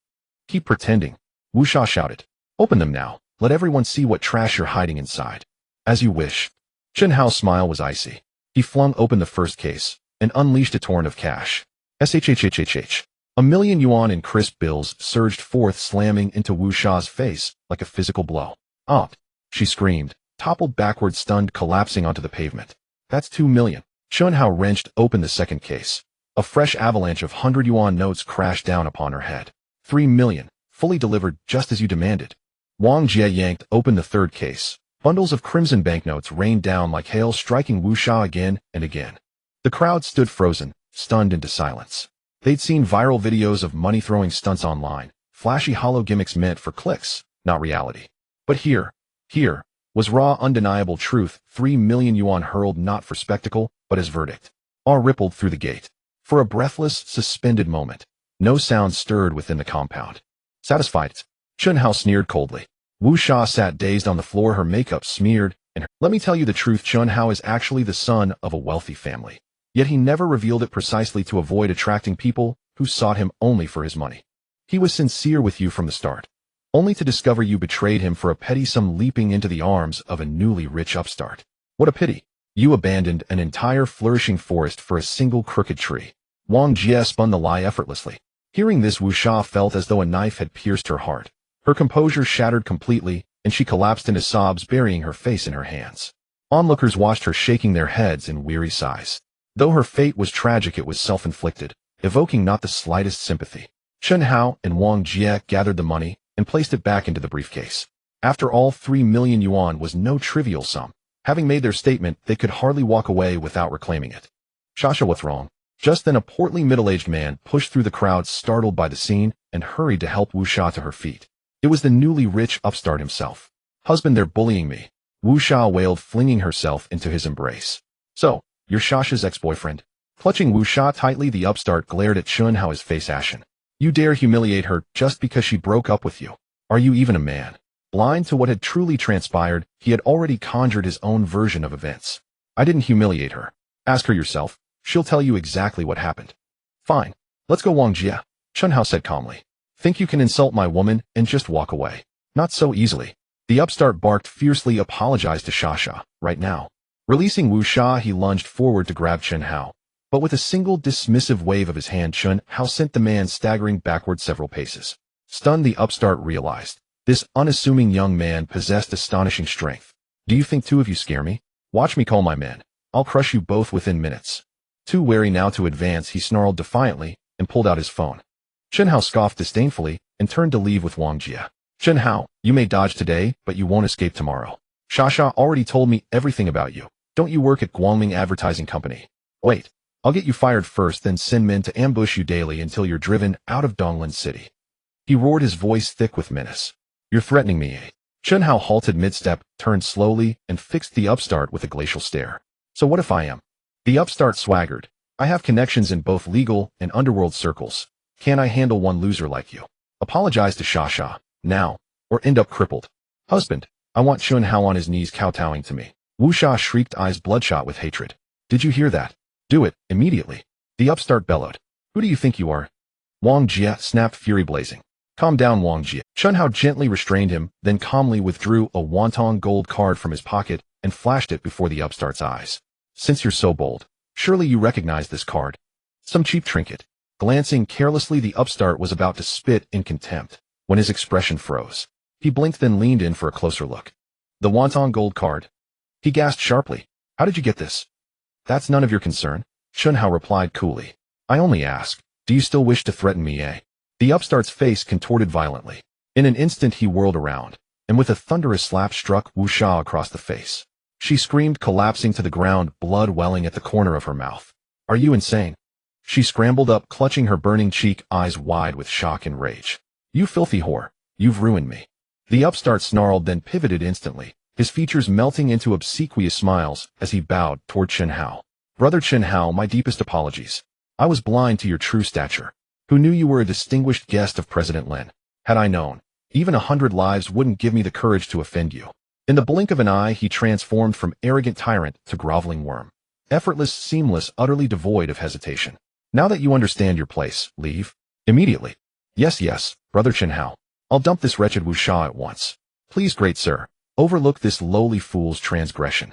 Keep pretending. Wu Sha shouted. Open them now. Let everyone see what trash you're hiding inside. As you wish. Chen Hao's smile was icy. He flung open the first case and unleashed a torrent of cash. SHHHHH. 1 million yuan in crisp bills surged forth, slamming into Wu Sha's face like a physical blow. Opt! She screamed, toppled backward, stunned, collapsing onto the pavement. That's 2 million. Chen Hao wrenched open the second case. A fresh avalanche of 100 yuan notes crashed down upon her head. 3 million, fully delivered just as you demanded. Wang Jie yanked open the third case. Bundles of crimson banknotes rained down like hail, striking Wu Sha again and again. The crowd stood frozen, stunned into silence. They'd seen viral videos of money-throwing stunts online, flashy hollow gimmicks meant for clicks, not reality. But here was raw, undeniable truth. 3 million yuan hurled not for spectacle, but as verdict. Awe rippled through the gate. For a breathless, suspended moment, no sound stirred within the compound. Satisfied? Chen Hao sneered coldly. Wu Sha sat dazed on the floor, her makeup smeared, and let me tell you the truth, Chen Hao is actually the son of a wealthy family. Yet he never revealed it, precisely to avoid attracting people who sought him only for his money. He was sincere with you from the start, only to discover you betrayed him for a petty sum, leaping into the arms of a newly rich upstart. What a pity. You abandoned an entire flourishing forest for a single crooked tree. Wang Jie spun the lie effortlessly. Hearing this, Wu Sha felt as though a knife had pierced her heart. Her composure shattered completely, and she collapsed into sobs, burying her face in her hands. Onlookers watched her, shaking their heads in weary sighs. Though her fate was tragic, it was self-inflicted, evoking not the slightest sympathy. Chen Hao and Wang Jie gathered the money and placed it back into the briefcase. After all, 3 million yuan was no trivial sum. Having made their statement, they could hardly walk away without reclaiming it. Shasha, what's wrong? Just then a portly middle-aged man pushed through the crowd, startled by the scene, and hurried to help Wu Sha to her feet. It was the newly rich upstart himself. Husband, they're bullying me. Wu Sha wailed, flinging herself into his embrace. So, you're Shasha's ex-boyfriend? Clutching Wu Sha tightly, the upstart glared at Chen Hao, his face ashen. You dare humiliate her just because she broke up with you? Are you even a man? Blind to what had truly transpired, he had already conjured his own version of events. I didn't humiliate her. Ask her yourself. She'll tell you exactly what happened. Fine. Let's go, Wang Jie, Chen Hao said calmly. Think you can insult my woman and just walk away? Not so easily. The upstart barked fiercely. Apologize to Shasha, right now. Releasing Wu Sha, he lunged forward to grab Chen Hao. But with a single dismissive wave of his hand, Chen Hao sent the man staggering backward several paces. Stunned, the upstart realized. This unassuming young man possessed astonishing strength. Do you think two of you scare me? Watch me call my men. I'll crush you both within minutes. Too wary now to advance, he snarled defiantly and pulled out his phone. Chen Hao scoffed disdainfully and turned to leave with Wang Jie. Chen Hao, you may dodge today, but you won't escape tomorrow. Shasha already told me everything about you. Don't you work at Guangming Advertising Company? Wait, I'll get you fired first, then send men to ambush you daily until you're driven out of Donglan City. He roared, his voice thick with menace. You're threatening me, eh? Chun Hao halted mid-step, turned slowly, and fixed the upstart with a glacial stare. So what if I am? The upstart swaggered. I have connections in both legal and underworld circles. Can't I handle one loser like you? Apologize to Sha now, or end up crippled. Husband, I want Chun Hao on his knees kowtowing to me. Wu Sha shrieked, eyes bloodshot with hatred. Did you hear that? Do it, immediately. The upstart bellowed. Who do you think you are? Wang Jie snapped, fury blazing. Calm down, Wang Jie. Chun Hao gently restrained him, then calmly withdrew a wonton gold card from his pocket and flashed it before the upstart's eyes. Since you're so bold, surely you recognize this card. Some cheap trinket. Glancing carelessly, the upstart was about to spit in contempt when his expression froze. He blinked, then leaned in for a closer look. The wonton gold card. He gasped sharply. How did you get this? That's none of your concern, Chun Hao replied coolly. I only ask, do you still wish to threaten me, eh? The upstart's face contorted violently. In an instant he whirled around, and with a thunderous slap struck Wu Sha across the face. She screamed, collapsing to the ground, blood welling at the corner of her mouth. Are you insane? She scrambled up, clutching her burning cheek, eyes wide with shock and rage. You filthy whore, you've ruined me. The upstart snarled, then pivoted instantly, his features melting into obsequious smiles as he bowed toward Chun Hao. Brother Chun Hao, my deepest apologies. I was blind to your true stature. Who knew you were a distinguished guest of President Lin? Had I known, even 100 lives wouldn't give me the courage to offend you. In the blink of an eye, he transformed from arrogant tyrant to groveling worm. Effortless, seamless, utterly devoid of hesitation. Now that you understand your place, leave. Immediately. Yes, Brother Chun Hao. I'll dump this wretched Wu Sha at once. Please, great sir, overlook this lowly fool's transgression.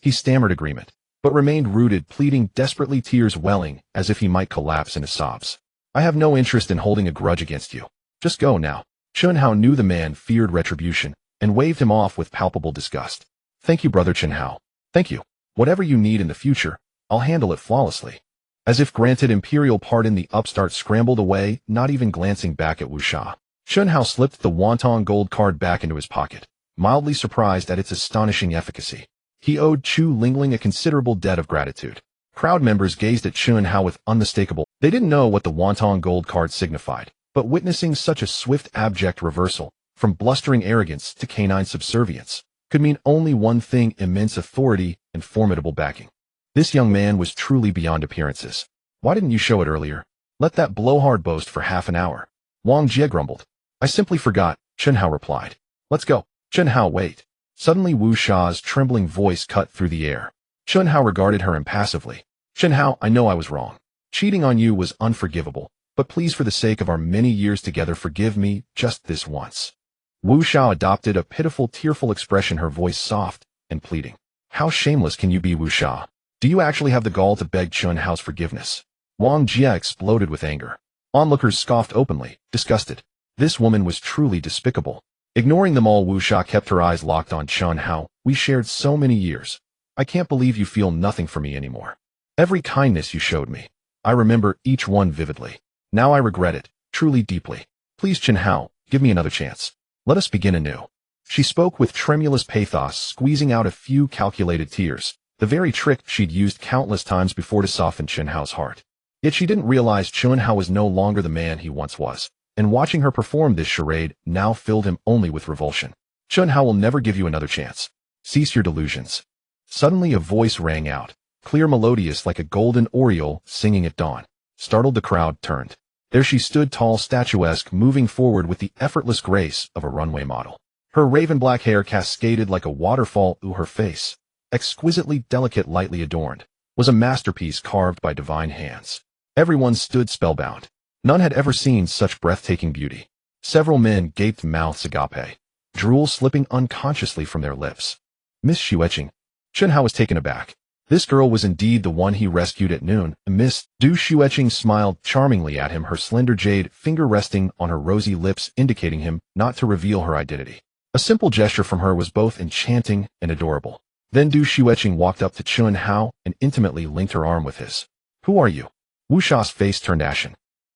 He stammered agreement, but remained rooted, pleading desperately, tears welling as if he might collapse into sobs. I have no interest in holding a grudge against you. Just go now. Chun Hao knew the man feared retribution and waved him off with palpable disgust. Thank you, Brother Chun Hao. Thank you. Whatever you need in the future, I'll handle it flawlessly. As if granted imperial pardon, the upstart scrambled away, not even glancing back at Wu Sha. Chun Hao slipped the wonton gold card back into his pocket, mildly surprised at its astonishing efficacy. He owed Chu Lingling a considerable debt of gratitude. Crowd members gazed at Chun Hao with unmistakable. They didn't know what the wonton gold card signified, but witnessing such a swift, abject reversal, from blustering arrogance to canine subservience, could mean only one thing: immense authority and formidable backing. This young man was truly beyond appearances. Why didn't you show it earlier? Let that blowhard boast for half an hour. Wang Jie grumbled. I simply forgot, Chun Hao replied. Let's go. Chun Hao, wait. Suddenly Wu Sha's trembling voice cut through the air. Chun Hao regarded her impassively. Chun Hao, I know I was wrong. Cheating on you was unforgivable, but please, for the sake of our many years together, forgive me just this once. Wu Sha adopted a pitiful, tearful expression, her voice soft and pleading. How shameless can you be, Wu Sha? Do you actually have the gall to beg Chun Hao's forgiveness? Wang Jie exploded with anger. Onlookers scoffed openly, disgusted. This woman was truly despicable. Ignoring them all, Wu Sha kept her eyes locked on Chun Hao. We shared so many years. I can't believe you feel nothing for me anymore. Every kindness you showed me, I remember each one vividly. Now I regret it, truly deeply. Please, Chun Hao, give me another chance. Let us begin anew. She spoke with tremulous pathos, squeezing out a few calculated tears, the very trick she'd used countless times before to soften Chun Hao's heart. Yet she didn't realize Chun Hao was no longer the man he once was, and watching her perform this charade now filled him only with revulsion. Chun Hao will never give you another chance. Cease your delusions. Suddenly a voice rang out, clear, melodious, like a golden oriole singing at dawn. Startled, the crowd turned. There she stood, tall, statuesque, moving forward with the effortless grace of a runway model. Her raven black hair cascaded like a waterfall. Her face, exquisitely delicate, lightly adorned, was a masterpiece carved by divine hands. Everyone stood spellbound. None had ever seen such breathtaking beauty. Several men gaped, mouths agape, drool slipping unconsciously from their lips. Miss Xueqing. Chun Hao was taken aback. This girl was indeed the one he rescued at noon. Miss Du Xueqing smiled charmingly at him, her slender jade finger resting on her rosy lips, indicating him not to reveal her identity. A simple gesture from her was both enchanting and adorable. Then Du Xueqing walked up to Chun Hao and intimately linked her arm with his. Who are you? Wu Sha's face turned ashen.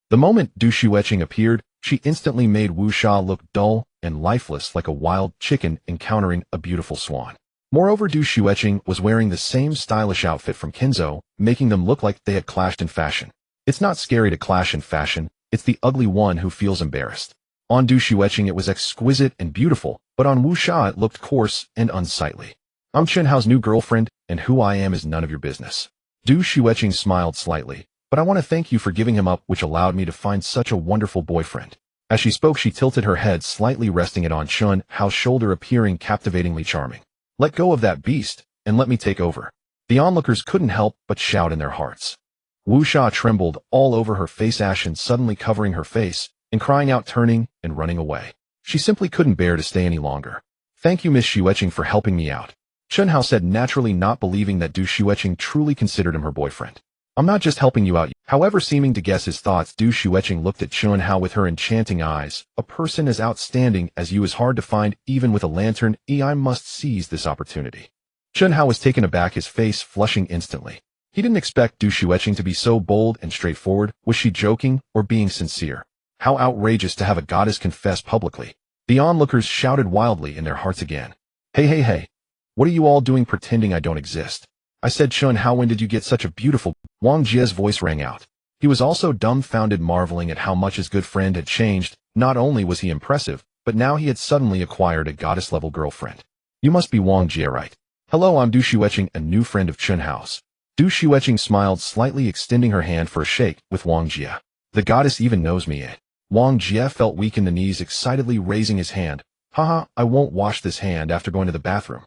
The moment Du Xueqing appeared, she instantly made Wu Sha look dull and lifeless, like a wild chicken encountering a beautiful swan. Moreover, Du Xueqing was wearing the same stylish outfit from Kinzo, making them look like they had clashed in fashion. It's not scary to clash in fashion, it's the ugly one who feels embarrassed. On Du Xueqing it was exquisite and beautiful, but on Wu Sha it looked coarse and unsightly. I'm Chen Hao's new girlfriend, and who I am is none of your business. Du Xueqing smiled slightly, but I want to thank you for giving him up, which allowed me to find such a wonderful boyfriend. As she spoke, she tilted her head slightly, resting it on Chen Hao's shoulder, appearing captivatingly charming. Let go of that beast, and let me take over. The onlookers couldn't help but shout in their hearts. Wu Sha trembled all over her face, ashen suddenly covering her face, and crying out, turning and running away. She simply couldn't bear to stay any longer. Thank you, Miss Xueqing, for helping me out, Chen Hao said, naturally not believing that Du Xueqing truly considered him her boyfriend. I'm not just helping you out. However, seeming to guess his thoughts, Du Xueqing looked at Chen Hao with her enchanting eyes. A person as outstanding as you is hard to find, even with a lantern. I must seize this opportunity. Chen Hao was taken aback, his face flushing instantly. He didn't expect Du Xueqing to be so bold and straightforward. Was she joking or being sincere? How outrageous to have a goddess confess publicly. The onlookers shouted wildly in their hearts again. Hey. What are you all doing pretending I don't exist? I said, Chen Hao, when did you get such a beautiful... Wang Jie's voice rang out. He was also dumbfounded, marveling at how much his good friend had changed. Not only was he impressive, but now he had suddenly acquired a goddess-level girlfriend. You must be Wang Jie, right? Hello, I'm Du Xueqing, a new friend of Chen Hao's. Du Xueqing smiled slightly, extending her hand for a shake with Wang Jie. The goddess even knows me, eh? Wang Jie felt weak in the knees, excitedly raising his hand. Haha, I won't wash this hand after going to the bathroom.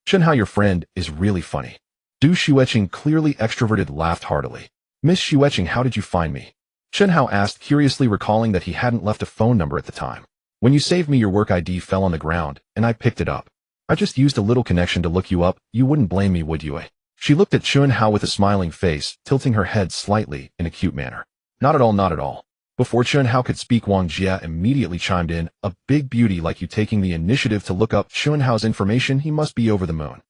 Chen Hao, your friend, is really funny. Du Xueqing, clearly extroverted, laughed heartily. Miss Xueqing, how did you find me? Chen Hao asked, curiously recalling that he hadn't left a phone number at the time. When you saved me, your work ID fell on the ground, and I picked it up. I just used a little connection to look you up. You wouldn't blame me, would you, eh? She looked at Chen Hao with a smiling face, tilting her head slightly in a cute manner. Not at all, not at all. Before Chen Hao could speak, Wang Jie immediately chimed in. A big beauty like you taking the initiative to look up Chen Hao's information, he must be over the moon.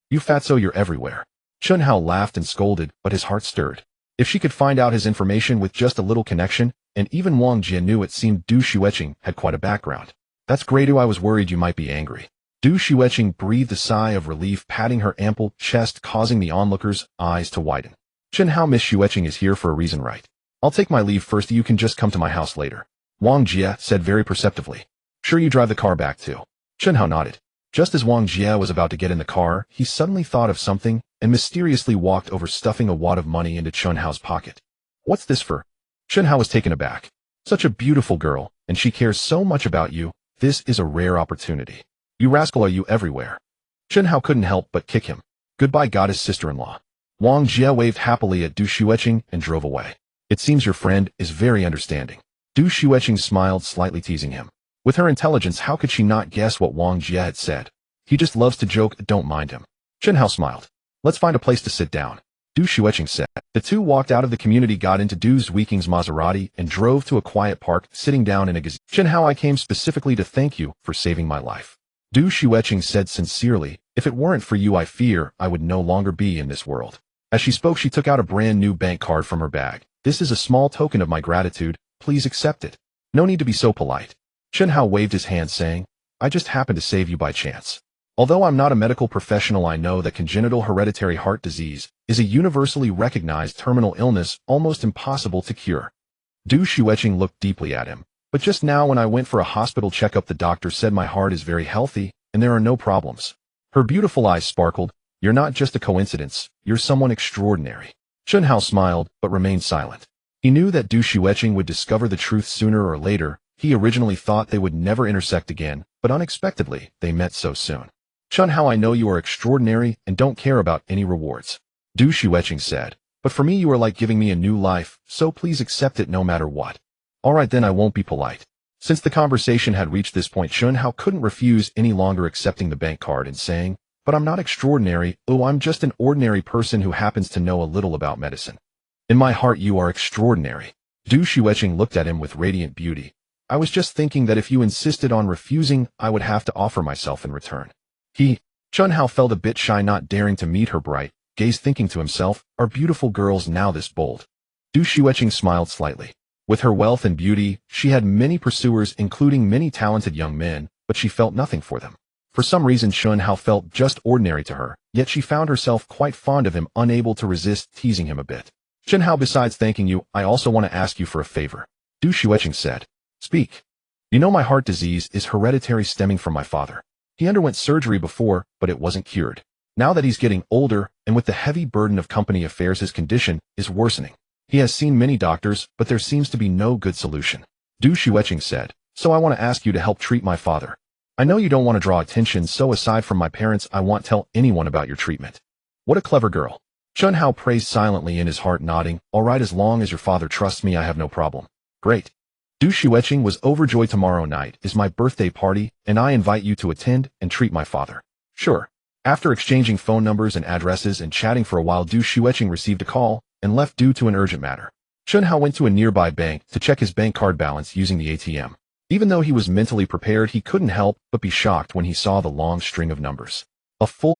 You fatso, you're everywhere. Chen Hao laughed and scolded, but his heart stirred. If she could find out his information with just a little connection, and even Wang Jie knew, it seemed Du Xueqing had quite a background. That's great. I was worried you might be angry. Du Xueqing breathed a sigh of relief, patting her ample chest, causing the onlookers' eyes to widen. Chen Hao, Miss Xueqing is here for a reason, right? I'll take my leave first. You can just come to my house later. Wang Jie said very perceptively. Sure, you drive the car back too. Chen Hao nodded. Just as Wang Jie was about to get in the car, he suddenly thought of something and mysteriously walked over, stuffing a wad of money into Chen Hao's pocket. What's this for? Chen Hao was taken aback. Such a beautiful girl, and she cares so much about you. This is a rare opportunity. You rascal, are you everywhere? Chen Hao couldn't help but kick him. Goodbye, goddess sister-in-law. Wang Jie waved happily at Du Xueqing and drove away. It seems your friend is very understanding. Du Xueqing smiled, slightly teasing him. With her intelligence, how could she not guess what Wang Jie had said? He just loves to joke, don't mind him. Chen Hao smiled. Let's find a place to sit down. Du Xueqing said. The two walked out of the community, got into Du Xueqing's Maserati, and drove to a quiet park, sitting down in a gazebo. Chen Hao, I came specifically to thank you for saving my life. Du Xueqing said sincerely. If it weren't for you, I fear I would no longer be in this world. As she spoke, she took out a brand new bank card from her bag. This is a small token of my gratitude. Please accept it. No need to be so polite. Chen Hao waved his hand, saying, I just happened to save you by chance. Although I'm not a medical professional, I know that congenital hereditary heart disease is a universally recognized terminal illness, almost impossible to cure. Du Xueqing looked deeply at him. But just now when I went for a hospital checkup, the doctor said my heart is very healthy, and there are no problems. Her beautiful eyes sparkled. You're not just a coincidence, you're someone extraordinary. Chen Hao smiled, but remained silent. He knew that Du Xueqing would discover the truth sooner or later. He originally thought they would never intersect again, but unexpectedly, they met so soon. Chen Hao, I know you are extraordinary and don't care about any rewards. Du Xueqing said, but for me you are like giving me a new life, so please accept it no matter what. Alright then, I won't be polite. Since the conversation had reached this point, Chen Hao couldn't refuse any longer, accepting the bank card and saying, but I'm not extraordinary. Oh, I'm just an ordinary person who happens to know a little about medicine. In my heart you are extraordinary. Du Xueqing looked at him with radiant beauty. I was just thinking that if you insisted on refusing, I would have to offer myself in return. Chen Hao felt a bit shy, not daring to meet her bright gaze, thinking to himself, are beautiful girls now this bold? Du Xueqing smiled slightly. With her wealth and beauty, she had many pursuers, including many talented young men, but she felt nothing for them. For some reason Chun Hao felt just ordinary to her, yet she found herself quite fond of him, unable to resist teasing him a bit. Chun Hao, besides thanking you, I also want to ask you for a favor. Du Xueqing said. Speak. You know my heart disease is hereditary, stemming from my father. He underwent surgery before, but it wasn't cured. Now that he's getting older, and with the heavy burden of company affairs, his condition is worsening. He has seen many doctors, but there seems to be no good solution. Du Xueqing said. So I want to ask you to help treat my father. I know you don't want to draw attention, so aside from my parents, I won't tell anyone about your treatment. What a clever girl. Chun Hao praised silently, in his heart nodding. All right, as long as your father trusts me, I have no problem. Great. Du Xueqing was overjoyed. Tomorrow night is my birthday party, and I invite you to attend and treat my father. Sure. After exchanging phone numbers and addresses and chatting for a while, Du Xueqing received a call and left due to an urgent matter. Chun Hao went to a nearby bank to check his bank card balance using the ATM. Even though he was mentally prepared, he couldn't help but be shocked when he saw the long string of numbers.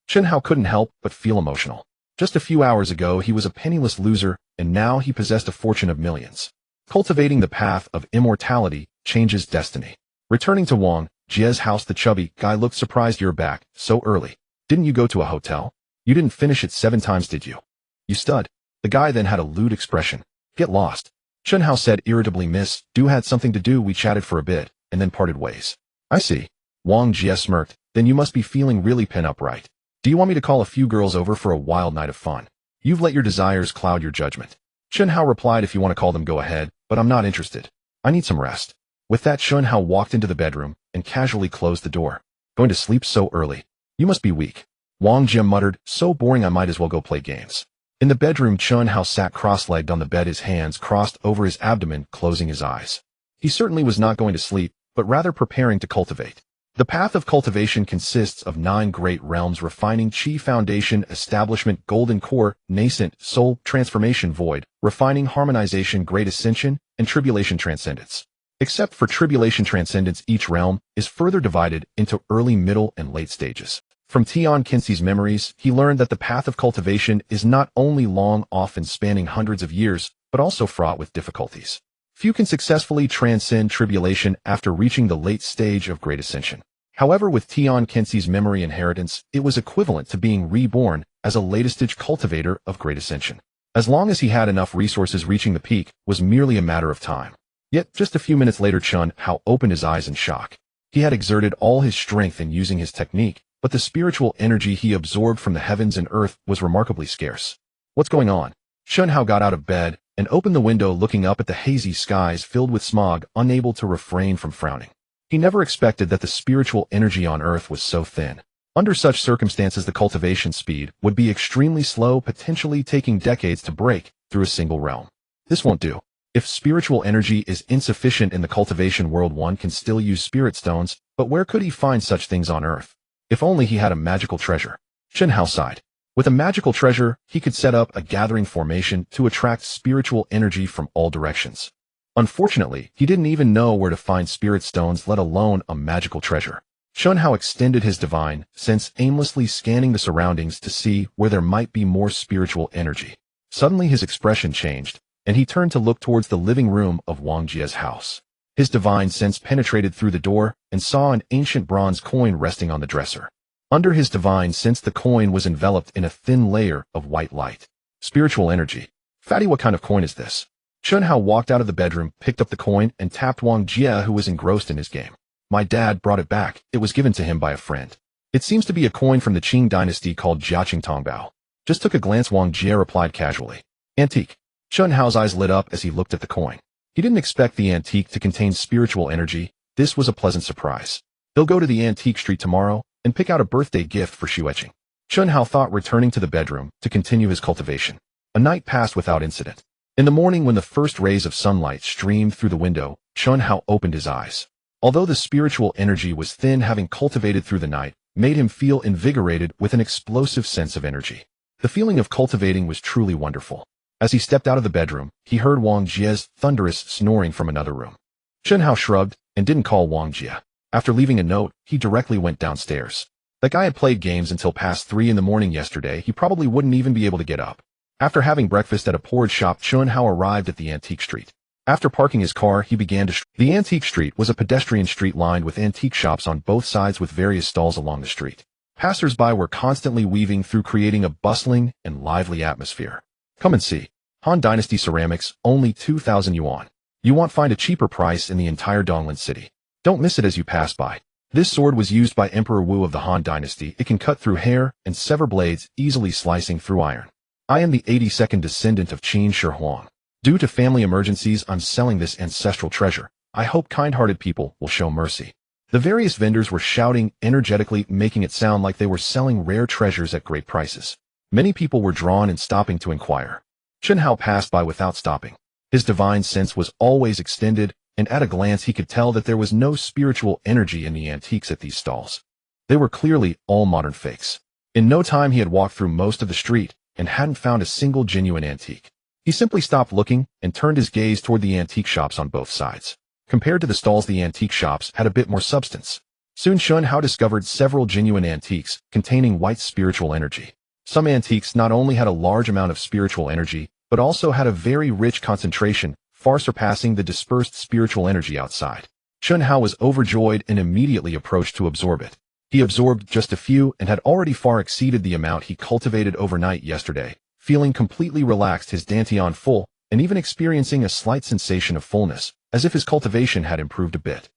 Chun Hao couldn't help but feel emotional. Just a few hours ago, he was a penniless loser, and now he possessed a fortune of millions. Cultivating the path of immortality changes destiny. Returning to Wang Jie's house, the chubby guy looked surprised. You're back so early. Didn't you go to a hotel? You didn't finish it 7 times, did you? You stud. The guy then had a lewd expression. Get lost. Chun Hao said irritably. Miss Du had something to do. We chatted for a bit, and then parted ways. I see. Wang Jie smirked. Then you must be feeling really pent up, right? Do you want me to call a few girls over for a wild night of fun? You've let your desires cloud your judgment. Chun Hao replied. If you want to call them, go ahead, but I'm not interested. I need some rest. With that, Chun Hao walked into the bedroom and casually closed the door. Going to sleep so early? You must be weak. Wang Jie muttered. So boring, I might as well go play games. In the bedroom, Chun Hao sat cross-legged on the bed, his hands crossed over his abdomen, closing his eyes. He certainly was not going to sleep, but rather preparing to cultivate. The path of cultivation consists of 9 great realms: refining, chi, foundation, establishment, golden core, nascent, soul, transformation, void, refining, harmonization, great ascension, and tribulation, transcendence. Except for tribulation transcendence, each realm is further divided into early, middle, and late stages. From Tian Qinzi's memories, he learned that the path of cultivation is not only long, often spanning hundreds of years, but also fraught with difficulties. Few can successfully transcend tribulation after reaching the late stage of great ascension. However, with Tian Qinzi's memory inheritance, it was equivalent to being reborn as a latest-stage cultivator of great ascension. As long as he had enough resources, reaching the peak was merely a matter of time. Yet, just a few minutes later, Chun Hao opened his eyes in shock. He had exerted all his strength in using his technique, but the spiritual energy he absorbed from the heavens and earth was remarkably scarce. What's going on? Chun Hao got out of bed and opened the window, looking up at the hazy skies filled with smog, unable to refrain from frowning. He never expected that the spiritual energy on earth was so thin. Under such circumstances, the cultivation speed would be extremely slow, potentially taking decades to break through a single realm. This won't do. If spiritual energy is insufficient in the cultivation world, one can still use spirit stones, but where could he find such things on earth? If only he had a magical treasure. Chun Hao sighed. With a magical treasure, he could set up a gathering formation to attract spiritual energy from all directions. Unfortunately, he didn't even know where to find spirit stones, let alone a magical treasure. Chun Hao extended his divine sense, aimlessly scanning the surroundings to see where there might be more spiritual energy. Suddenly his expression changed, and he turned to look towards the living room of Wang Jie's house. His divine sense penetrated through the door and saw an ancient bronze coin resting on the dresser. Under his divine sense, the coin was enveloped in a thin layer of white light. Spiritual energy. Fatty, what kind of coin is this? Chun Hao walked out of the bedroom, picked up the coin, and tapped Wang Jie, who was engrossed in his game. My dad brought it back. It was given to him by a friend. It seems to be a coin from the Qing dynasty called Jiaqing Tongbao. Just took a glance, Wang Jie replied casually. Antique. Chun Hao's eyes lit up as he looked at the coin. He didn't expect the antique to contain spiritual energy. This was a pleasant surprise. He'll go to the antique street tomorrow and pick out a birthday gift for Xueqing. Chun Hao thought, returning to the bedroom to continue his cultivation. A night passed without incident. In the morning, when the first rays of sunlight streamed through the window, Chun Hao opened his eyes. Although the spiritual energy was thin, having cultivated through the night made him feel invigorated with an explosive sense of energy. The feeling of cultivating was truly wonderful. As he stepped out of the bedroom, he heard Wang Jie's thunderous snoring from another room. Chun Hao shrugged and didn't call Wang Jie. After leaving a note, he directly went downstairs. That guy had played games until past 3 in the morning yesterday. He probably wouldn't even be able to get up. After having breakfast at a porridge shop, Chun Hao arrived at the antique street. After parking his car, he began to... The antique street was a pedestrian street lined with antique shops on both sides with various stalls along the street. Passers-by were constantly weaving through, creating a bustling and lively atmosphere. Come and see. Han Dynasty ceramics, only 2,000 yuan. You won't find a cheaper price in the entire Donglan city. Don't miss it as you pass by. This sword was used by Emperor Wu of the Han Dynasty. It can cut through hair and sever blades, easily slicing through iron. I am the 82nd descendant of Qin Shi Huang. Due to family emergencies, I'm selling this ancestral treasure. I hope kind-hearted people will show mercy. The various vendors were shouting energetically, making it sound like they were selling rare treasures at great prices. Many people were drawn and stopping to inquire. Chen Hao passed by without stopping. His divine sense was always extended, and at a glance he could tell that there was no spiritual energy in the antiques at these stalls. They were clearly all modern fakes. In no time he had walked through most of the street and hadn't found a single genuine antique. He simply stopped looking and turned his gaze toward the antique shops on both sides. Compared to the stalls, the antique shops had a bit more substance. Soon Chen Hao discovered several genuine antiques containing white spiritual energy. Some antiques not only had a large amount of spiritual energy, but also had a very rich concentration, far surpassing the dispersed spiritual energy outside. Chen Hao was overjoyed and immediately approached to absorb it. He absorbed just a few and had already far exceeded the amount he cultivated overnight yesterday, feeling completely relaxed, his dantian full, and even experiencing a slight sensation of fullness, as if his cultivation had improved a bit.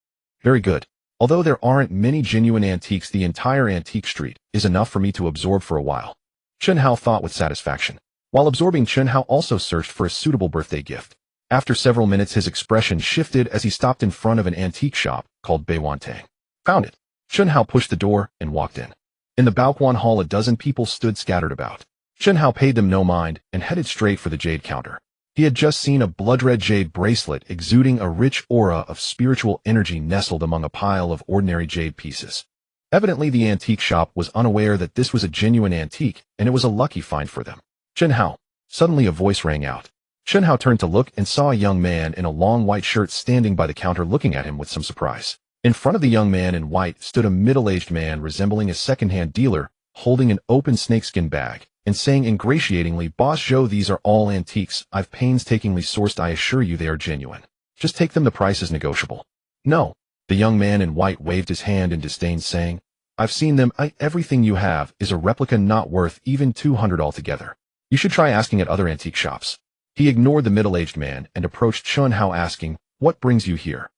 Very good. Although there aren't many genuine antiques, the entire antique street is enough for me to absorb for a while. Chen Hao thought with satisfaction. While absorbing, Chen Hao also searched for a suitable birthday gift. After several minutes, his expression shifted as he stopped in front of an antique shop called Beiwantang. Found it. Chen Hao pushed the door and walked in. In the Baoquan Hall, a dozen people stood scattered about. Chen Hao paid them no mind and headed straight for the jade counter. He had just seen a blood-red jade bracelet exuding a rich aura of spiritual energy nestled among a pile of ordinary jade pieces. Evidently, the antique shop was unaware that this was a genuine antique, and it was a lucky find for them. Chen Hao. Suddenly a voice rang out. Chen Hao turned to look and saw a young man in a long white shirt standing by the counter looking at him with some surprise. In front of the young man in white stood a middle-aged man resembling a second-hand dealer, holding an open snakeskin bag, and saying ingratiatingly, "Boss Zhou, these are all antiques I've painstakingly sourced. I assure you they are genuine. Just take them, the price is negotiable." "No." The young man in white waved his hand in disdain, saying, "I've seen them. Everything you have is a replica not worth even 200 altogether. You should try asking at other antique shops." He ignored the middle-aged man and approached Chen Hao, asking, "What brings you here?"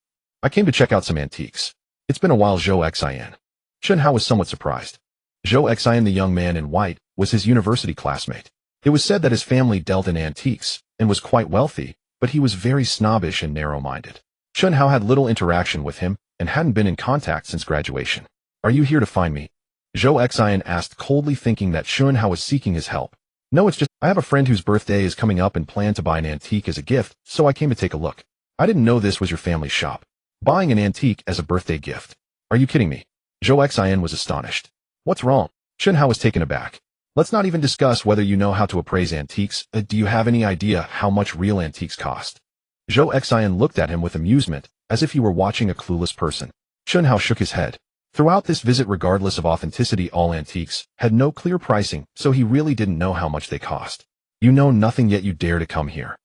"I came to check out some antiques. It's been a while." Zhou Xian. Chen Hao was somewhat surprised. Zhou Xian, the young man in white, was his university classmate. It was said that his family dealt in antiques and was quite wealthy, but he was very snobbish and narrow-minded. Chen Hao had little interaction with him and hadn't been in contact since graduation. "Are you here to find me?" Zhou Xian asked, coldly, thinking that Chen Hao was seeking his help. "No, it's just, I have a friend whose birthday is coming up and plan to buy an antique as a gift, so I came to take a look. I didn't know this was your family's shop. Buying an antique as a birthday gift. Are you kidding me?" Zhou Xian was astonished. "What's wrong?" Chen Hao was taken aback. "Let's not even discuss whether you know how to appraise antiques. Do you have any idea how much real antiques cost?" Zhou Xian looked at him with amusement, as if he were watching a clueless person. Chen Hao shook his head. Throughout this visit, regardless of authenticity, all antiques had no clear pricing, so he really didn't know how much they cost. "You know nothing, yet you dare to come here."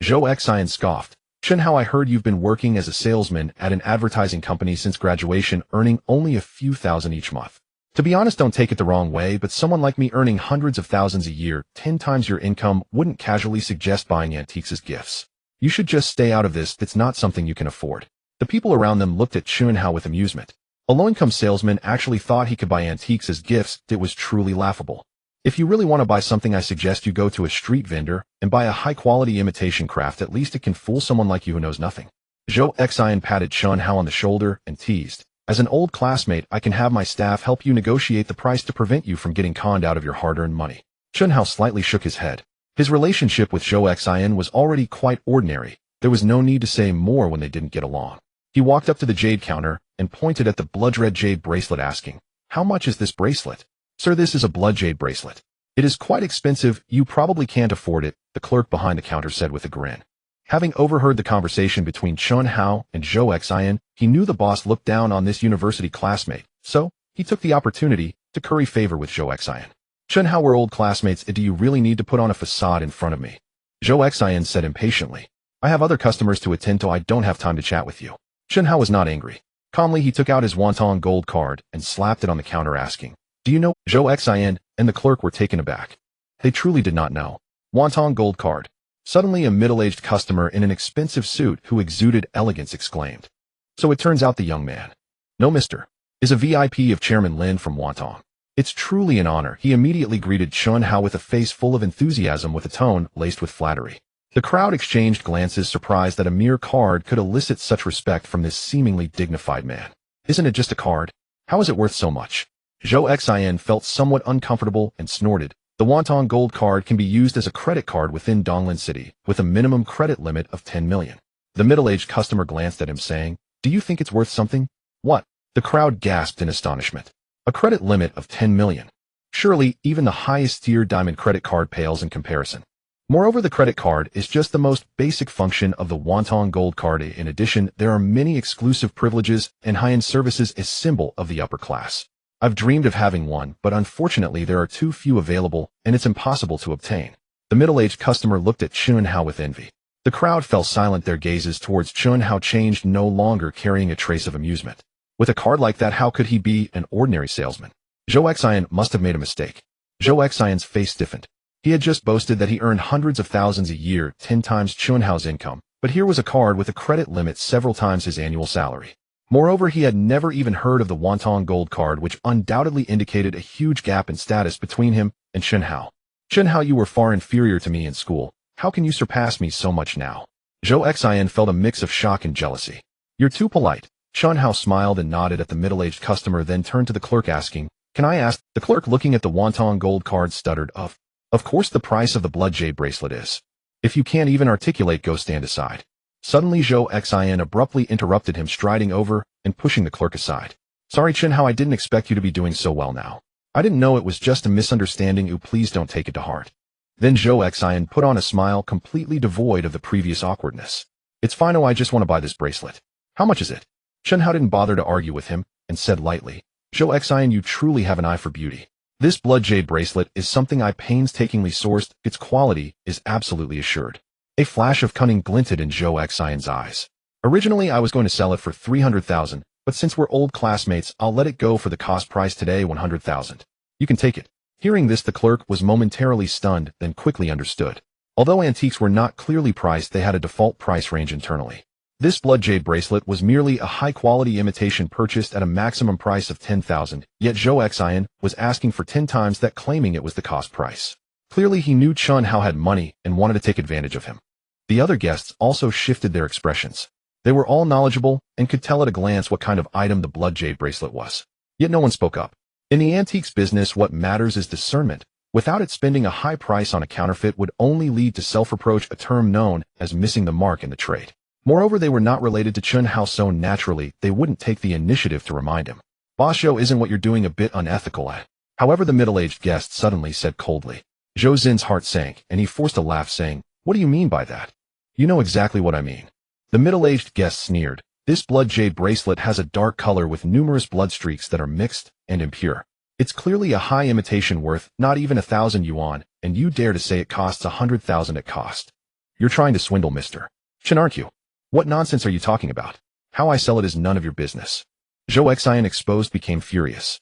Zhou Xian scoffed. "Chen Hao, I heard you've been working as a salesman at an advertising company since graduation, earning only a few thousand each month. To be honest, don't take it the wrong way, but someone like me earning hundreds of thousands a year, 10 times your income, wouldn't casually suggest buying antiques as gifts. You should just stay out of this. That's not something you can afford." The people around them looked at Chen Hao with amusement. A low-income salesman actually thought he could buy antiques as gifts. It was truly laughable. "If you really want to buy something, I suggest you go to a street vendor and buy a high-quality imitation craft. At least it can fool someone like you who knows nothing." Zhou Xian patted Chen Hao on the shoulder and teased, "As an old classmate, I can have my staff help you negotiate the price to prevent you from getting conned out of your hard-earned money." Chen Hao slightly shook his head. His relationship with Zhou Xian was already quite ordinary. There was no need to say more when they didn't get along. He walked up to the jade counter and pointed at the blood-red jade bracelet, asking, "How much is this bracelet?" "Sir, this is a blood jade bracelet. It is quite expensive. You probably can't afford it," the clerk behind the counter said with a grin. Having overheard the conversation between Chen Hao and Zhou Xian, he knew the boss looked down on this university classmate, so he took the opportunity to curry favor with Zhou Xian. "Chen Hao, we're old classmates. Do you really need to put on a facade in front of me?" Zhou Xian said impatiently. I have other customers to attend to. I don't have time to chat with you. Chen Hao was not angry. Calmly, he took out his wonton gold card and slapped it on the counter asking, "Do you know?" Zhou Xian and the clerk were taken aback. They truly did not know. Wonton gold card. Suddenly a middle-aged customer in an expensive suit who exuded elegance exclaimed. So it turns out the young man, no mister, is a VIP of Chairman Lin from Wonton. It's truly an honor. He immediately greeted Chen Hao with a face full of enthusiasm with a tone laced with flattery. The crowd exchanged glances, surprised that a mere card could elicit such respect from this seemingly dignified man. Isn't it just a card? How is it worth so much? Zhou Xian felt somewhat uncomfortable and snorted. The Wonton gold card can be used as a credit card within Donglin City, with a minimum credit limit of 10 million. The middle-aged customer glanced at him saying, "Do you think it's worth something?" "What?" The crowd gasped in astonishment. A credit limit of 10 million. Surely, even the highest-tier diamond credit card pales in comparison. Moreover, the credit card is just the most basic function of the Wonton gold card. In addition, there are many exclusive privileges and high-end services as symbol of the upper class. I've dreamed of having one, but unfortunately there are too few available, and it's impossible to obtain. The middle-aged customer looked at Chen Hao with envy. The crowd fell silent, their gazes towards Chen Hao changed, no longer carrying a trace of amusement. With a card like that, how could he be an ordinary salesman? Zhou Xian must have made a mistake. Zhou Xian's face stiffened. He had just boasted that he earned hundreds of thousands a year, 10 times Chen Hao's income, but here was a card with a credit limit several times his annual salary. Moreover, he had never even heard of the Wonton gold card, which undoubtedly indicated a huge gap in status between him and Chen Hao. "Chen Hao, you were far inferior to me in school. How can you surpass me so much now?" Zhou Xian felt a mix of shock and jealousy. "You're too polite." Chen Hao smiled and nodded at the middle-aged customer, then turned to the clerk asking, "Can I ask?" The clerk, looking at the Wonton gold card, stuttered, Of course the price of the blood jade bracelet is. If you can't even articulate, go stand aside." Suddenly Zhou Xian abruptly interrupted him, striding over and pushing the clerk aside. "Sorry, Chen Hao, I didn't expect you to be doing so well now. I didn't know, it was just a misunderstanding. Please don't take it to heart." Then Zhou Xian put on a smile completely devoid of the previous awkwardness. "It's fine. I just want to buy this bracelet. How much is it?" Chen Hao didn't bother to argue with him and said lightly, "Zhou Xian, you truly have an eye for beauty. This blood jade bracelet is something I painstakingly sourced. Its quality is absolutely assured." A flash of cunning glinted in Zhou Xian's eyes. "Originally, I was going to sell it for 300,000, but since we're old classmates, I'll let it go for the cost price today, 100,000. You can take it." Hearing this, the clerk was momentarily stunned, then quickly understood. Although antiques were not clearly priced, they had a default price range internally. This blood jade bracelet was merely a high-quality imitation purchased at a maximum price of 10,000, yet Zhou Xian was asking for 10 times that, claiming it was the cost price. Clearly, he knew Chen Hao had money and wanted to take advantage of him. The other guests also shifted their expressions. They were all knowledgeable and could tell at a glance what kind of item the blood jade bracelet was. Yet no one spoke up. In the antiques business, what matters is discernment. Without it, spending a high price on a counterfeit would only lead to self-reproach, a term known as missing the mark in the trade. Moreover, they were not related to Chen Hao, so naturally, they wouldn't take the initiative to remind him. "Boss Zhou, isn't what you're doing a bit unethical?" However, the middle-aged guest suddenly said coldly. Zhou Zin's heart sank, and he forced a laugh, saying, "What do you mean by that?" "You know exactly what I mean." The middle-aged guest sneered. "This blood jade bracelet has a dark color with numerous blood streaks that are mixed and impure. It's clearly a high imitation worth not even 1,000 yuan, and you dare to say it costs 100,000 at cost. You're trying to swindle, Mr. Chen, aren't you? What nonsense are you talking about? How I sell it is none of your business." Zhou Xian, exposed, became furious.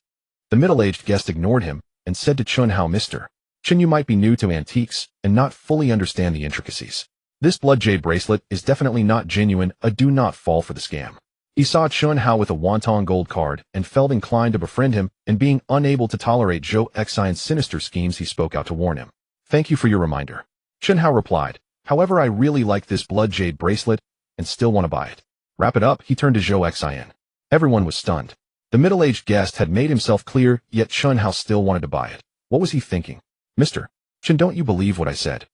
The middle-aged guest ignored him and said to Chen Hao, "Mr. Chen, you might be new to antiques and not fully understand the intricacies. This blood jade bracelet is definitely not genuine. Do not fall for the scam." He saw Chen Hao with a Wonton gold card and felt inclined to befriend him, and being unable to tolerate Zhou Xian's sinister schemes, he spoke out to warn him. "Thank you for your reminder," Chen Hao replied. "However, I really like this blood jade bracelet and still want to buy it." "Wrap it up," he turned to Zhou Xian. Everyone was stunned. The middle-aged guest had made himself clear, yet Chen Hao still wanted to buy it. What was he thinking? "Mr. Chen, don't you believe what I said?"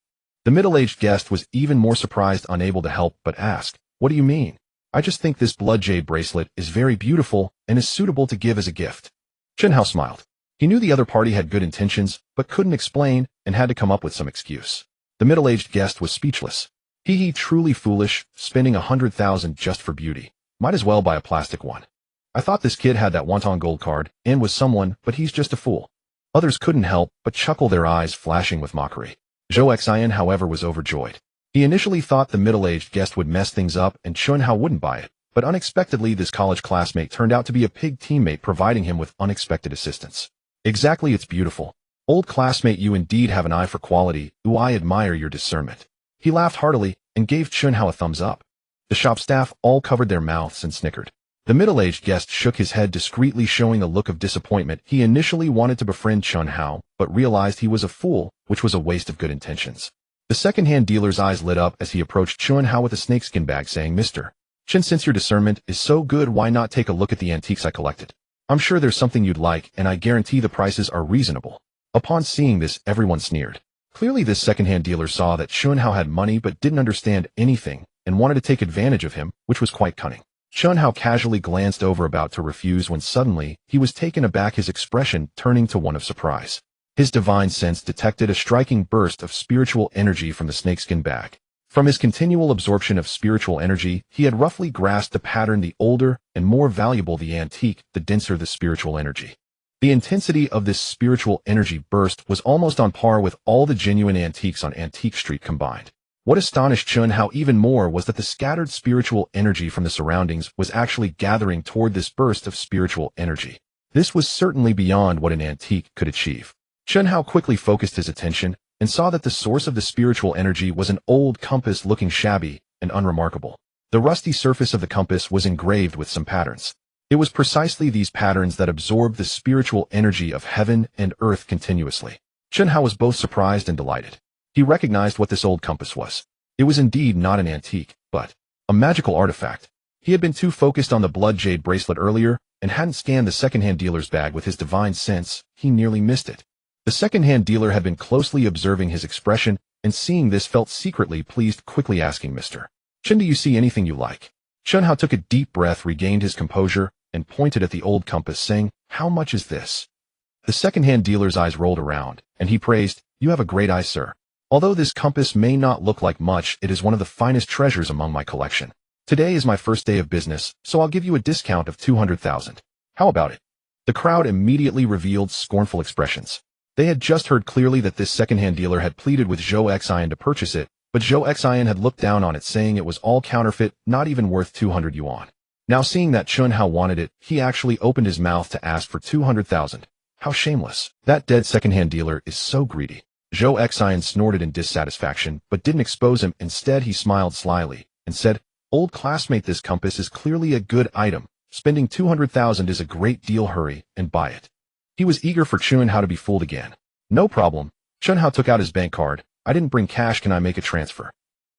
The middle-aged guest was even more surprised, unable to help but ask, "What do you mean?" "I just think this blood jade bracelet is very beautiful and is suitable to give as a gift." Chen Hao smiled. He knew the other party had good intentions, but couldn't explain and had to come up with some excuse. The middle-aged guest was speechless. He truly foolish, spending 100,000 just for beauty. Might as well buy a plastic one. "I thought this kid had that Wonton gold card and was someone, but he's just a fool." Others couldn't help but chuckle, their eyes flashing with mockery. Zhou Xian, however, was overjoyed. He initially thought the middle-aged guest would mess things up and Chun Hao wouldn't buy it, but unexpectedly this college classmate turned out to be a pig teammate providing him with unexpected assistance. Exactly, it's beautiful. Old classmate, you indeed have an eye for quality. Ooh, I admire your discernment. He laughed heartily and gave Chun Hao a thumbs up. The shop staff all covered their mouths and snickered. The middle-aged guest shook his head discreetly, showing a look of disappointment. He initially wanted to befriend Chun Hao, but realized he was a fool, which was a waste of good intentions. The second-hand dealer's eyes lit up as he approached Chun Hao with a snakeskin bag, saying, "Mr. Chen, since your discernment is so good, why not take a look at the antiques I collected? I'm sure there's something you'd like, and I guarantee the prices are reasonable." Upon seeing this, everyone sneered. Clearly this second-hand dealer saw that Chun Hao had money but didn't understand anything, and wanted to take advantage of him, which was quite cunning. Chun Hao casually glanced over, about to refuse, when suddenly he was taken aback, his expression turning to one of surprise. His divine sense detected a striking burst of spiritual energy from the snakeskin bag. From his continual absorption of spiritual energy, he had roughly grasped the pattern: the older and more valuable the antique, the denser the spiritual energy. The intensity of this spiritual energy burst was almost on par with all the genuine antiques on Antique Street combined. What astonished Chun Hao even more was that the scattered spiritual energy from the surroundings was actually gathering toward this burst of spiritual energy. This was certainly beyond what an antique could achieve. Chun Hao quickly focused his attention and saw that the source of the spiritual energy was an old compass, looking shabby and unremarkable. The rusty surface of the compass was engraved with some patterns. It was precisely these patterns that absorbed the spiritual energy of heaven and earth continuously. Chun Hao was both surprised and delighted. He recognized what this old compass was. It was indeed not an antique, but a magical artifact. He had been too focused on the blood jade bracelet earlier and hadn't scanned the second-hand dealer's bag with his divine sense. He nearly missed it. The second-hand dealer had been closely observing his expression, and seeing this felt secretly pleased, quickly asking, "Mr. Chen, do you see anything you like?" Chun Hao took a deep breath, regained his composure, and pointed at the old compass, saying, "How much is this?" The second-hand dealer's eyes rolled around, and he praised, "You have a great eye, sir. Although this compass may not look like much, it is one of the finest treasures among my collection. Today is my first day of business, so I'll give you a discount of 200,000. How about it?" The crowd immediately revealed scornful expressions. They had just heard clearly that this second-hand dealer had pleaded with Zhou Xian to purchase it, but Zhou Xian had looked down on it, saying it was all counterfeit, not even worth 200 yuan. Now seeing that Chun Hao wanted it, he actually opened his mouth to ask for 200,000. How shameless. That dead second-hand dealer is so greedy. Zhou Xian snorted in dissatisfaction, but didn't expose him. Instead, he smiled slyly and said, "Old classmate, this compass is clearly a good item. Spending 200,000 is a great deal. Hurry and buy it." He was eager for Chun Hao to be fooled again. "No problem." Chun Hao took out his bank card. "I didn't bring cash. Can I make a transfer?"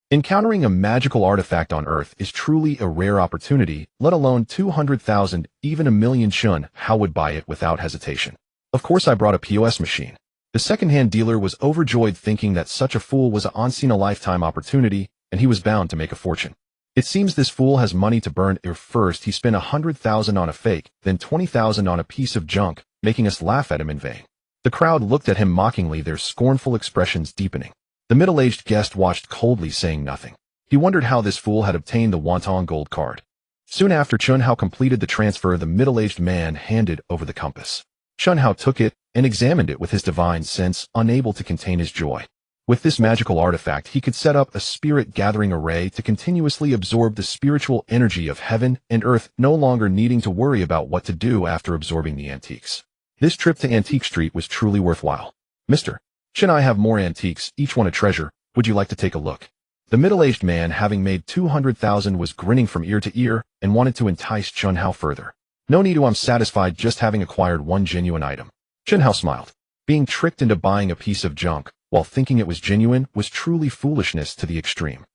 Encountering a magical artifact on Earth is truly a rare opportunity, let alone 200,000, even a million. Chun Hao would buy it without hesitation. "Of course, I brought a POS machine." The second-hand dealer was overjoyed, thinking that such a fool was a once-in-a-lifetime opportunity, and he was bound to make a fortune. It seems this fool has money to burn. First, he spent 100,000 on a fake, then 20,000 on a piece of junk, making us laugh at him in vain. The crowd looked at him mockingly, their scornful expressions deepening. The middle-aged guest watched coldly, saying nothing. He wondered how this fool had obtained the wanton gold card. Soon after Chun Hao completed the transfer, the middle-aged man handed over the compass. Chun Hao took it and examined it with his divine sense, unable to contain his joy. With this magical artifact, he could set up a spirit-gathering array to continuously absorb the spiritual energy of heaven and earth, no longer needing to worry about what to do after absorbing the antiques. This trip to Antique Street was truly worthwhile. "Mr. Chen, I have more antiques, each one a treasure. Would you like to take a look?" The middle-aged man, having made 200,000, was grinning from ear to ear and wanted to entice Chun Hao further. "No need to, I'm satisfied just having acquired one genuine item." Chun Hao smiled. Being tricked into buying a piece of junk while thinking it was genuine was truly foolishness to the extreme.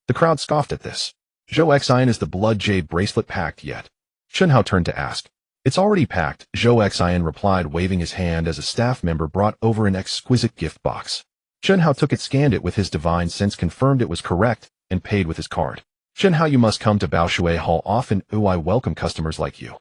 The crowd scoffed at this. "Zhou Xian, is the blood jade bracelet packed yet?" Chun Hao turned to ask. "It's already packed," Zhou Xian replied, waving his hand as a staff member brought over an exquisite gift box. Chun Hao took it, scanned it with his divine sense, confirmed it was correct, and paid with his card. "Chun Hao, you must come to Baoshui Hall often. Ooh, I welcome customers like you."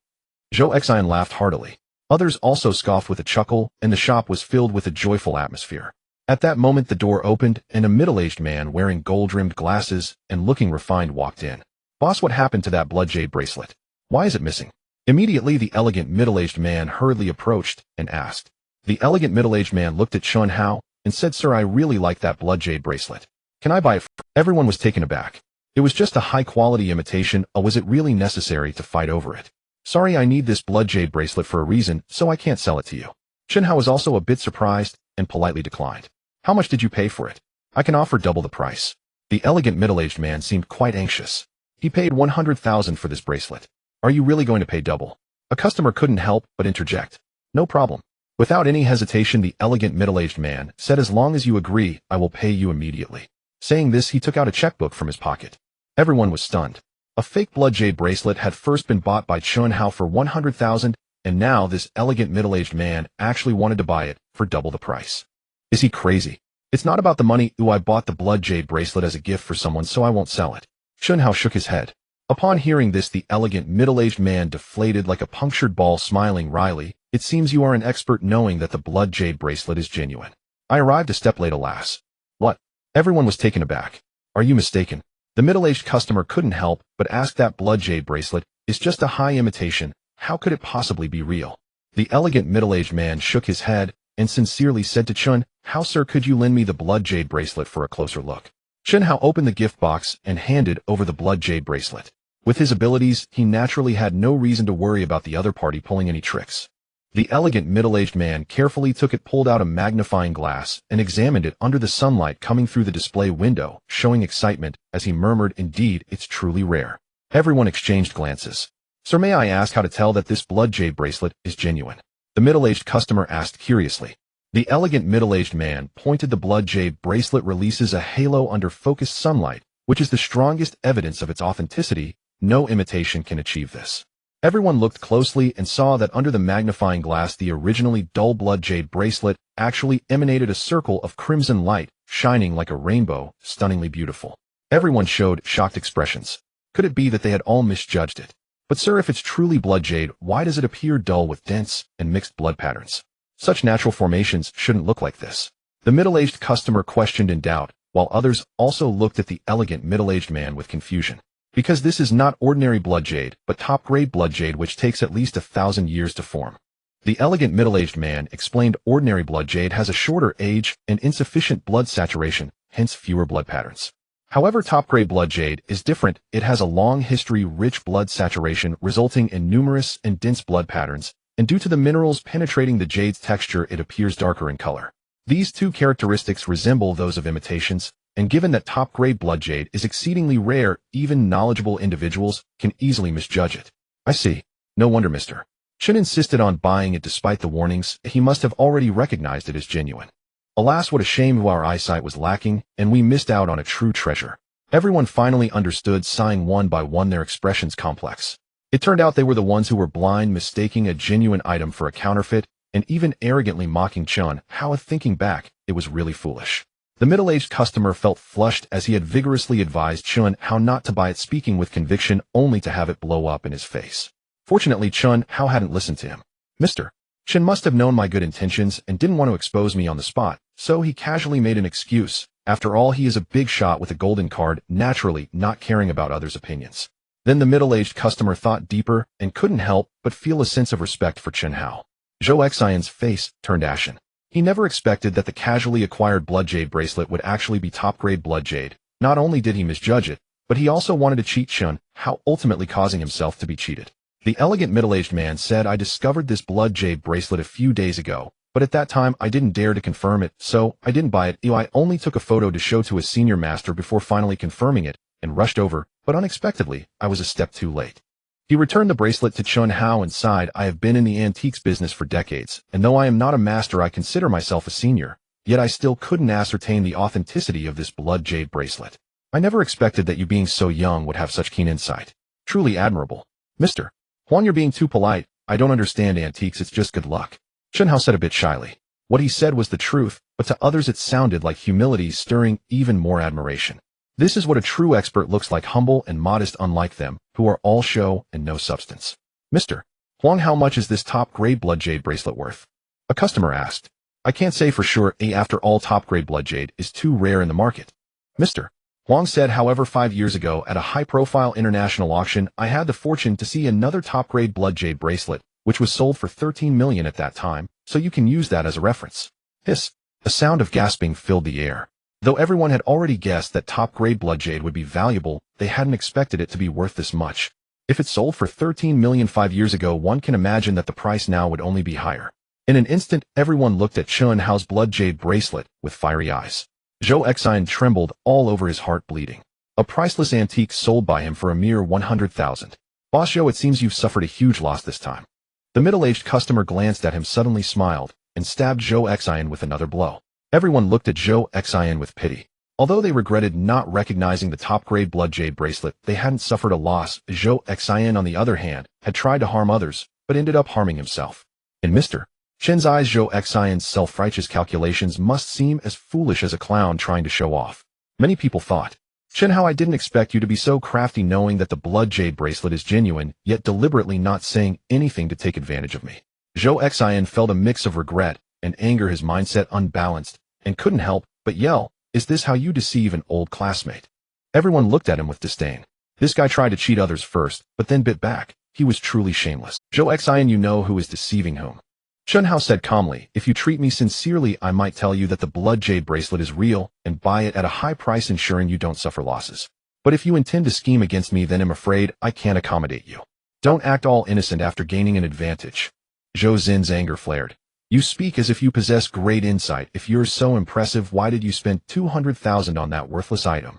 Zhou Xian laughed heartily. Others also scoffed with a chuckle, and the shop was filled with a joyful atmosphere. At that moment, the door opened, and a middle-aged man wearing gold-rimmed glasses and looking refined walked in. "Boss, what happened to that blood jade bracelet? Why is it missing?" Immediately, the elegant middle-aged man hurriedly approached and asked. The elegant middle-aged man looked at Chun Hao and said, "Sir, I really like that blood jade bracelet. Can I buy it Everyone was taken aback. It was just a high-quality imitation, or was it really necessary to fight over it? Sorry, I need this blood jade bracelet for a reason, so I can't sell it to you. Chunhao was also a bit surprised and politely declined. How much did you pay for it? I can offer double the price. The elegant middle-aged man seemed quite anxious. He paid 100,000 for this bracelet. Are you really going to pay double? A customer couldn't help but interject. No problem. Without any hesitation, the elegant middle-aged man said, as long as you agree, I will pay you immediately. Saying this, he took out a checkbook from his pocket. Everyone was stunned. A fake blood jade bracelet had first been bought by Chunhao for 100,000, and now this elegant middle-aged man actually wanted to buy it for double the price. Is he crazy? It's not about the money. I bought the blood jade bracelet as a gift for someone, so I won't sell it. Chunhao shook his head. Upon hearing this, the elegant middle-aged man deflated like a punctured ball, smiling wryly. It seems you are an expert knowing that the blood jade bracelet is genuine. I arrived a step late, alas. What? Everyone was taken aback. Are you mistaken? The middle-aged customer couldn't help but ask. That blood jade bracelet is just a high imitation. How could it possibly be real? The elegant middle-aged man shook his head and sincerely said to Chun, how, sir, could you lend me the blood jade bracelet for a closer look? Chunhao opened the gift box and handed over the blood jade bracelet. With his abilities, he naturally had no reason to worry about the other party pulling any tricks. The elegant middle-aged man carefully took it, pulled out a magnifying glass, and examined it under the sunlight coming through the display window, showing excitement as he murmured, indeed, it's truly rare. Everyone exchanged glances. Sir, may I ask how to tell that this blood jade bracelet is genuine? The middle-aged customer asked curiously. The elegant middle-aged man pointed. The blood jade bracelet releases a halo under focused sunlight, which is the strongest evidence of its authenticity. No imitation can achieve this. Everyone looked closely and saw that under the magnifying glass, the originally dull blood jade bracelet actually emanated a circle of crimson light, shining like a rainbow, stunningly beautiful. Everyone showed shocked expressions. Could it be that they had all misjudged it? But sir, if it's truly blood jade, why does it appear dull with dense and mixed blood patterns? Such natural formations shouldn't look like this. The middle-aged customer questioned in doubt, while others also looked at the elegant middle-aged man with confusion. Because this is not ordinary blood jade, but top-grade blood jade, which takes at least 1,000 years to form. The elegant middle-aged man explained ordinary blood jade has a shorter age and insufficient blood saturation, hence fewer blood patterns. However, top-grade blood jade is different. It has a long history, rich blood saturation, resulting in numerous and dense blood patterns, and due to the minerals penetrating the jade's texture, it appears darker in color. These two characteristics resemble those of imitations, and given that top-grade blood jade is exceedingly rare, even knowledgeable individuals can easily misjudge it. I see. No wonder Mr. Chun insisted on buying it despite the warnings. He must have already recognized it as genuine. Alas, what a shame our eyesight was lacking, and we missed out on a true treasure. Everyone finally understood, sighing one by one, their expressions complex. It turned out they were the ones who were blind, mistaking a genuine item for a counterfeit, and even arrogantly mocking Chun. How, thinking back, it was really foolish. The middle-aged customer felt flushed as he had vigorously advised Chun how not to buy it, speaking with conviction, only to have it blow up in his face. Fortunately, Chun how hadn't listened to him. Mr. Chun must have known my good intentions and didn't want to expose me on the spot, so he casually made an excuse. After all, he is a big shot with a golden card, naturally not caring about others' opinions. Then the middle-aged customer thought deeper and couldn't help but feel a sense of respect for Chunhao. Zhou Xian's face turned ashen. He never expected that the casually acquired blood jade bracelet would actually be top-grade blood jade. Not only did he misjudge it, but he also wanted to cheat Chunhao, ultimately causing himself to be cheated. The elegant middle-aged man said, I discovered this blood jade bracelet a few days ago, but at that time I didn't dare to confirm it, so I didn't buy it. I only took a photo to show to a senior master before finally confirming it, and rushed over, but unexpectedly, I was a step too late. He returned the bracelet to Chunhao and sighed, I have been in the antiques business for decades, and though I am not a master, I consider myself a senior, yet I still couldn't ascertain the authenticity of this blood jade bracelet. I never expected that you, being so young, would have such keen insight. Truly admirable. Mr. Huang, you're being too polite. I don't understand antiques, it's just good luck. Chunhao said a bit shyly. What he said was the truth, but to others it sounded like humility, stirring even more admiration. This is what a true expert looks like, humble and modest, unlike them, who are all show and no substance. Mr. Huang, how much is this top-grade blood jade bracelet worth? A customer asked. I can't say for sure, after all, top-grade blood jade is too rare in the market. Mr. Huang said, however, 5 years ago, at a high-profile international auction, I had the fortune to see another top-grade blood jade bracelet, which was sold for 13 million at that time, so you can use that as a reference. Hiss. A sound of gasping filled the air. Though everyone had already guessed that top-grade blood jade would be valuable, they hadn't expected it to be worth this much. If it sold for 13 million 5 years ago, one can imagine that the price now would only be higher. In an instant, everyone looked at Chun Hao's blood jade bracelet with fiery eyes. Zhou Exine trembled all over, his heart bleeding. A priceless antique sold by him for a mere 100,000. Boss Zhou, it seems you've suffered a huge loss this time. The middle-aged customer glanced at him, suddenly smiled, and stabbed Zhou Exine with another blow. Everyone looked at Zhou Exine with pity. Although they regretted not recognizing the top-grade blood jade bracelet, they hadn't suffered a loss. Zhou Exine, on the other hand, had tried to harm others, but ended up harming himself. In Mr. Chen's eyes, Zhou Exine's self-righteous calculations must seem as foolish as a clown trying to show off. Many people thought, Chen Hao, I didn't expect you to be so crafty, knowing that the blood jade bracelet is genuine, yet deliberately not saying anything to take advantage of me. Zhou Exine felt a mix of regret and anger, his mindset unbalanced, and couldn't help but yell, "Is this how you deceive an old classmate?" Everyone looked at him with disdain. This guy tried to cheat others first, but then bit back. He was truly shameless. Zhou Exine, you know who is deceiving whom. Chen Hao said calmly, if you treat me sincerely, I might tell you that the blood jade bracelet is real and buy it at a high price, ensuring you don't suffer losses. But if you intend to scheme against me, then I'm afraid I can't accommodate you. Don't act all innocent after gaining an advantage. Zhou Zin's anger flared. You speak as if you possess great insight. If you're so impressive, why did you spend 200,000 on that worthless item?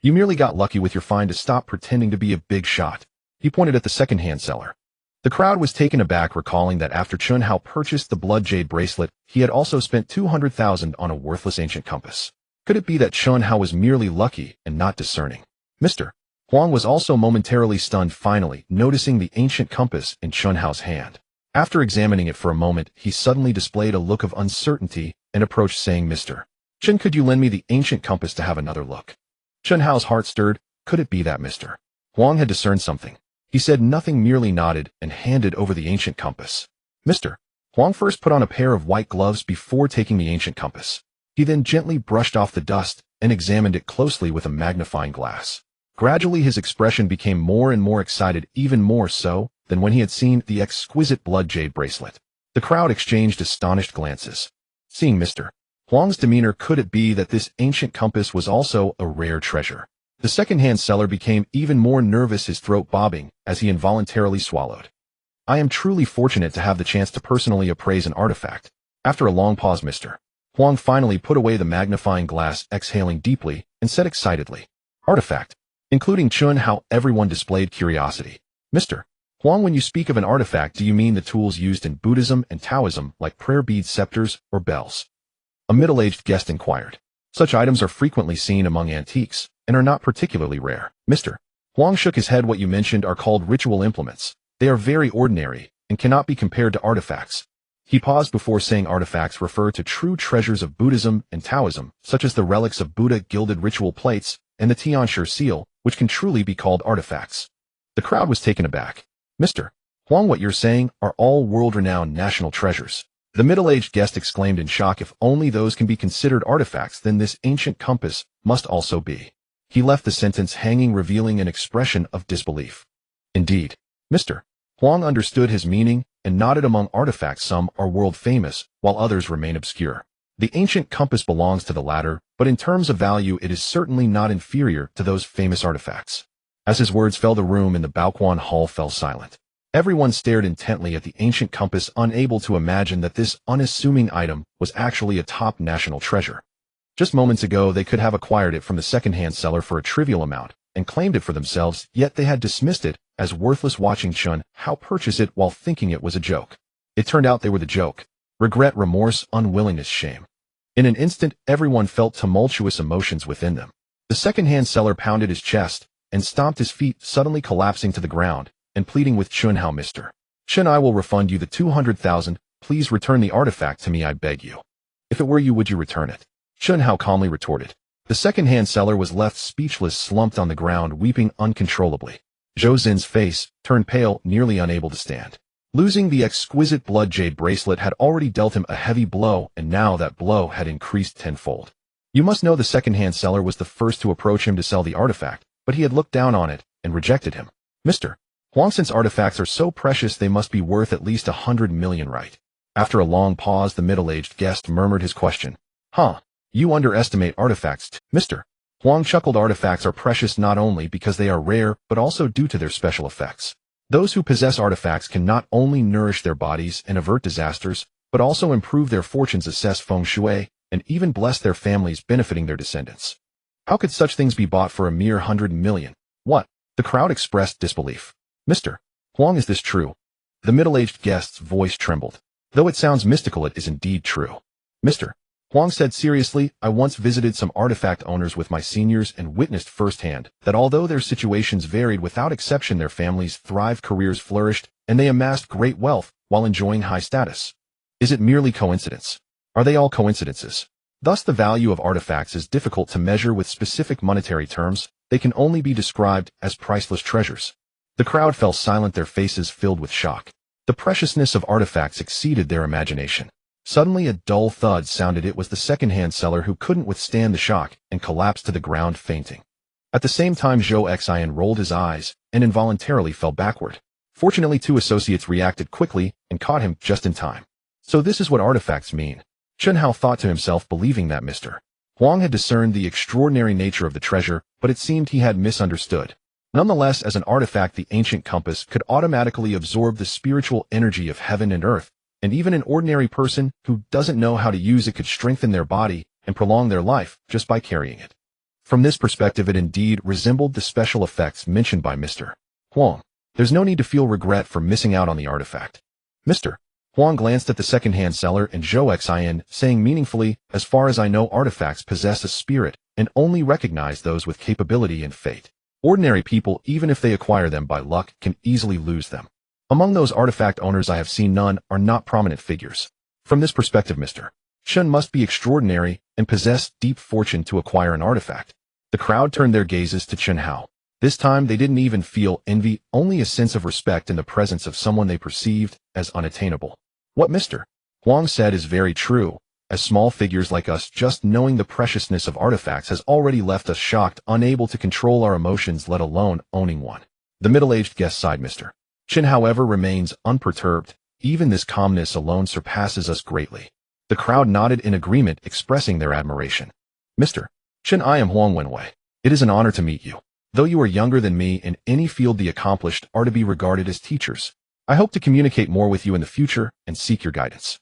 You merely got lucky with your find. To stop pretending to be a big shot. He pointed at the second-hand seller. The crowd was taken aback, recalling that after Chun Hao purchased the blood jade bracelet, he had also spent 200,000 on a worthless ancient compass. Could it be that Chun Hao was merely lucky and not discerning? Mr. Huang was also momentarily stunned, finally noticing the ancient compass in Chun Hao's hand. After examining it for a moment, he suddenly displayed a look of uncertainty and approached, saying, Mr. Chen, could you lend me the ancient compass to have another look? Chun Hao's heart stirred. Could it be that Mr. Huang had discerned something? He said nothing, merely nodded and handed over the ancient compass. Mr. Huang first put on a pair of white gloves before taking the ancient compass. He then gently brushed off the dust and examined it closely with a magnifying glass. Gradually, his expression became more and more excited, even more so than when he had seen the exquisite blood jade bracelet. The crowd exchanged astonished glances. Seeing Mr. Huang's demeanor, could it be that this ancient compass was also a rare treasure? The second-hand seller became even more nervous, his throat bobbing as he involuntarily swallowed. I am truly fortunate to have the chance to personally appraise an artifact. After a long pause, Mr. Huang finally put away the magnifying glass, exhaling deeply, and said excitedly, Artifact. Including Chun Hao, everyone displayed curiosity. Mr. Huang, when you speak of an artifact, do you mean the tools used in Buddhism and Taoism, like prayer beads, scepters, or bells? A middle-aged guest inquired. Such items are frequently seen among antiques, and are not particularly rare. Mr. Huang shook his head. What you mentioned are called ritual implements. They are very ordinary, and cannot be compared to artifacts. He paused before saying artifacts refer to true treasures of Buddhism and Taoism, such as the relics of Buddha, gilded ritual plates, and the Tianshi seal, which can truly be called artifacts. The crowd was taken aback. Mr. Huang, what you're saying are all world-renowned national treasures. The middle-aged guest exclaimed in shock. If only those can be considered artifacts, then this ancient compass must also be. He left the sentence hanging, revealing an expression of disbelief. Indeed, Mr. Huang understood his meaning and nodded. Among artifacts, some are world-famous, while others remain obscure. The ancient compass belongs to the latter, but in terms of value, it is certainly not inferior to those famous artifacts. As his words fell, the room in the Baoquan Hall fell silent. Everyone stared intently at the ancient compass, unable to imagine that this unassuming item was actually a top national treasure. Just moments ago, they could have acquired it from the second-hand seller for a trivial amount and claimed it for themselves, yet they had dismissed it as worthless, watching Chun Hao purchase it while thinking it was a joke. It turned out they were the joke. Regret, remorse, unwillingness, shame. In an instant, everyone felt tumultuous emotions within them. The second-hand seller pounded his chest and stomped his feet, suddenly collapsing to the ground and pleading with Chun Hao, Mr. Chen, I will refund you the 200,000. Please return the artifact to me, I beg you. If it were you, would you return it? Chun Hao calmly retorted. The second-hand seller was left speechless, slumped on the ground, weeping uncontrollably. Zhou Zin's face turned pale, nearly unable to stand. Losing the exquisite blood jade bracelet had already dealt him a heavy blow, and now that blow had increased tenfold. You must know the second-hand seller was the first to approach him to sell the artifact, but he had looked down on it and rejected him. Mr. Huang, since artifacts are so precious, they must be worth at least 100 million, right? After a long pause, the middle-aged guest murmured his question. Huh. You underestimate artifacts, Mr. Huang chuckled. Artifacts are precious not only because they are rare, but also due to their special effects. Those who possess artifacts can not only nourish their bodies and avert disasters, but also improve their fortunes, assess feng shui, and even bless their families, benefiting their descendants. How could such things be bought for a mere 100 million? What? The crowd expressed disbelief. Mr. Huang, is this true? The middle-aged guest's voice trembled. Though it sounds mystical, it is indeed true. Mr. Huang said seriously, I once visited some artifact owners with my seniors and witnessed firsthand that although their situations varied, without exception their families thrived, careers flourished, and they amassed great wealth while enjoying high status. Is it merely coincidence? Are they all coincidences? Thus the value of artifacts is difficult to measure with specific monetary terms. They can only be described as priceless treasures. The crowd fell silent, their faces filled with shock. The preciousness of artifacts exceeded their imagination. Suddenly a dull thud sounded. It was the second-hand seller who couldn't withstand the shock and collapsed to the ground fainting. At the same time, Zhou Xian rolled his eyes and involuntarily fell backward. Fortunately, two associates reacted quickly and caught him just in time. So this is what artifacts mean. Chen Hao thought to himself, believing that Mr. Huang had discerned the extraordinary nature of the treasure, but it seemed he had misunderstood. Nonetheless, as an artifact, the ancient compass could automatically absorb the spiritual energy of heaven and earth, and even an ordinary person who doesn't know how to use it could strengthen their body and prolong their life just by carrying it. From this perspective, it indeed resembled the special effects mentioned by Mr. Huang. There's no need to feel regret for missing out on the artifact. Mr. Huang glanced at the second-hand seller and Zhou Xian, saying meaningfully, as far as I know, artifacts possess a spirit and only recognize those with capability and fate. Ordinary people, even if they acquire them by luck, can easily lose them. Among those artifact owners I have seen, none are not prominent figures. From this perspective, Mr. Chen must be extraordinary and possess deep fortune to acquire an artifact. The crowd turned their gazes to Chen Hao. This time they didn't even feel envy, only a sense of respect in the presence of someone they perceived as unattainable. What Mr. Huang said is very true. As small figures like us, just knowing the preciousness of artifacts has already left us shocked, unable to control our emotions, let alone owning one. The middle-aged guest sighed. Mr. Chen, however, remains unperturbed. Even this calmness alone surpasses us greatly. The crowd nodded in agreement, expressing their admiration. Mr. Chen, I am Huang Wenwei. It is an honor to meet you. Though you are younger than me, in any field the accomplished are to be regarded as teachers. I hope to communicate more with you in the future and seek your guidance.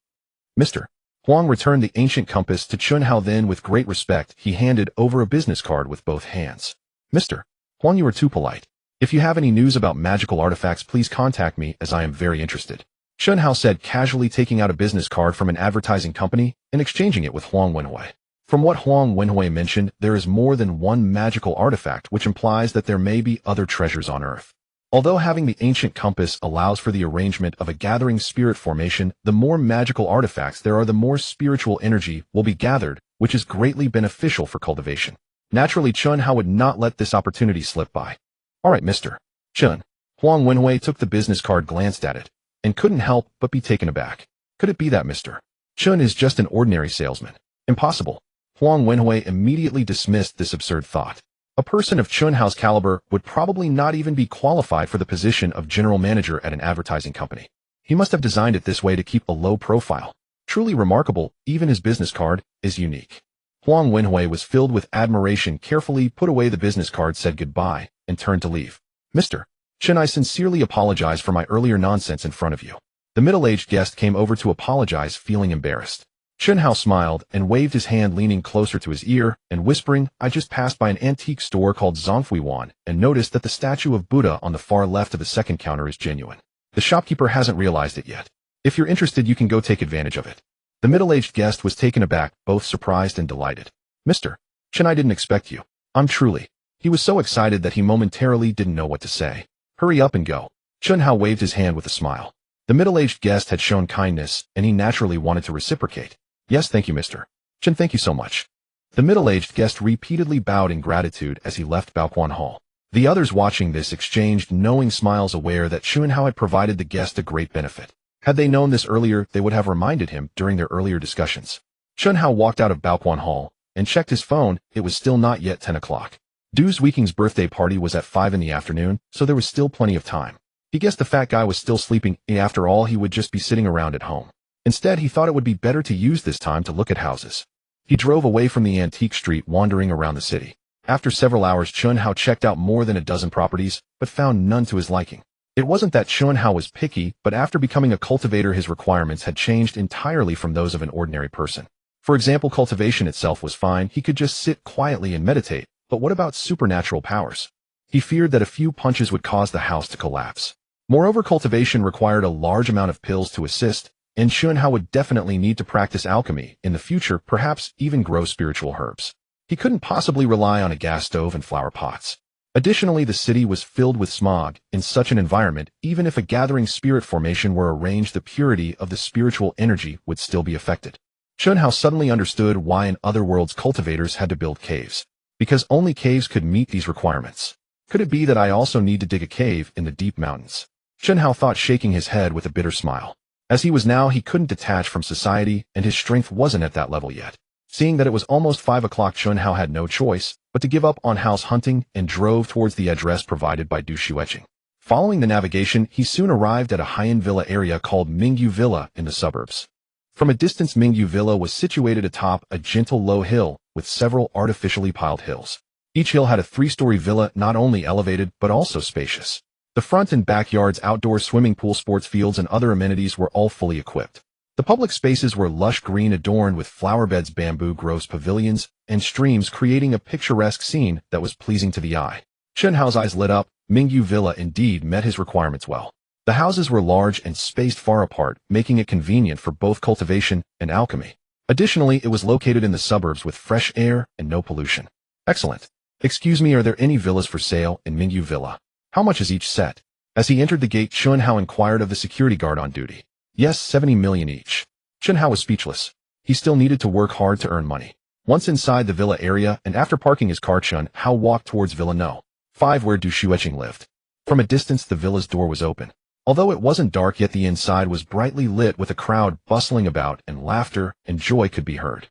Mr. Huang returned the ancient compass to Chen Hao. Then, with great respect, he handed over a business card with both hands. Mr. Huang, you are too polite. If you have any news about magical artifacts, please contact me, as I am very interested. Chen Hao said, casually taking out a business card from an advertising company and exchanging it with Huang Wenhui. From what Huang Wenhui mentioned, there is more than one magical artifact, which implies that there may be other treasures on Earth. Although having the ancient compass allows for the arrangement of a gathering spirit formation, the more magical artifacts there are, the more spiritual energy will be gathered, which is greatly beneficial for cultivation. Naturally, Chen Hao would not let this opportunity slip by. All right, Mr. Chen. Huang Wenhui took the business card, glanced at it, and couldn't help but be taken aback. Could it be that Mr. Chen is just an ordinary salesman? Impossible. Huang Wenhui immediately dismissed this absurd thought. A person of Chen Hao's caliber would probably not even be qualified for the position of general manager at an advertising company. He must have designed it this way to keep a low profile. Truly remarkable, even his business card is unique. Huang Wenhui was filled with admiration, carefully put away the business card, said goodbye, and turned to leave. Mr. Chen, I sincerely apologize for my earlier nonsense in front of you. The middle-aged guest came over to apologize, feeling embarrassed. Chen Hao smiled and waved his hand, leaning closer to his ear and whispering, I just passed by an antique store called Zongfui Wan and noticed that the statue of Buddha on the far left of the second counter is genuine. The shopkeeper hasn't realized it yet. If you're interested, you can go take advantage of it. The middle-aged guest was taken aback, both surprised and delighted. Mr. Chen, I didn't expect you. I'm truly. He was so excited that he momentarily didn't know what to say. Hurry up and go. Chen Hao waved his hand with a smile. The middle-aged guest had shown kindness, and he naturally wanted to reciprocate. Yes, thank you, Mr. Chen, thank you so much. The middle-aged guest repeatedly bowed in gratitude as he left Baoquan Hall. The others watching this exchanged knowing smiles, aware that Chen Hao had provided the guest a great benefit. Had they known this earlier, they would have reminded him during their earlier discussions. Chen Hao walked out of Baoquan Hall and checked his phone. It was still not yet 10 o'clock. Du Weeking's birthday party was at 5 in the afternoon, so there was still plenty of time. He guessed the fat guy was still sleeping. After all, he would just be sitting around at home. Instead, he thought it would be better to use this time to look at houses. He drove away from the antique street, wandering around the city. After several hours, Chun Hao checked out more than a dozen properties, but found none to his liking. It wasn't that Chun Hao was picky, but after becoming a cultivator, his requirements had changed entirely from those of an ordinary person. For example, cultivation itself was fine, he could just sit quietly and meditate, but what about supernatural powers? He feared that a few punches would cause the house to collapse. Moreover, cultivation required a large amount of pills to assist, and Chun Hao would definitely need to practice alchemy in the future, perhaps even grow spiritual herbs. He couldn't possibly rely on a gas stove and flower pots. Additionally, the city was filled with smog. In such an environment, even if a gathering spirit formation were arranged, the purity of the spiritual energy would still be affected. Chun Hao suddenly understood why in other worlds cultivators had to build caves. Because only caves could meet these requirements. Could it be that I also need to dig a cave in the deep mountains? Chun Hao thought, shaking his head with a bitter smile. As he was now, he couldn't detach from society, and his strength wasn't at that level yet. Seeing that it was almost 5 o'clock, Chun Hao had no choice but to give up on house hunting and drove towards the address provided by Du Xueqing. Following the navigation, he soon arrived at a high-end villa area called Mingyu Villa in the suburbs. From a distance, Mingyu Villa was situated atop a gentle low hill with several artificially piled hills. Each hill had a 3-story villa, not only elevated but also spacious. The front and backyards, outdoor swimming pool, sports fields, and other amenities were all fully equipped. The public spaces were lush green, adorned with flower beds, bamboo groves, pavilions, and streams, creating a picturesque scene that was pleasing to the eye. Chun Hao's eyes lit up. Mingyu Villa indeed met his requirements well. The houses were large and spaced far apart, making it convenient for both cultivation and alchemy. Additionally, it was located in the suburbs with fresh air and no pollution. Excellent. Excuse me, are there any villas for sale in Mingyu Villa? How much is each set? As he entered the gate, Chun Hao inquired of the security guard on duty. Yes, 70 million each. Chun Hao was speechless. He still needed to work hard to earn money. Once inside the villa area and after parking his car, Chun Hao walked towards Villa No. 5, where Du Xueqing lived. From a distance, the villa's door was open. Although it wasn't dark yet, the inside was brightly lit with a crowd bustling about, and laughter and joy could be heard.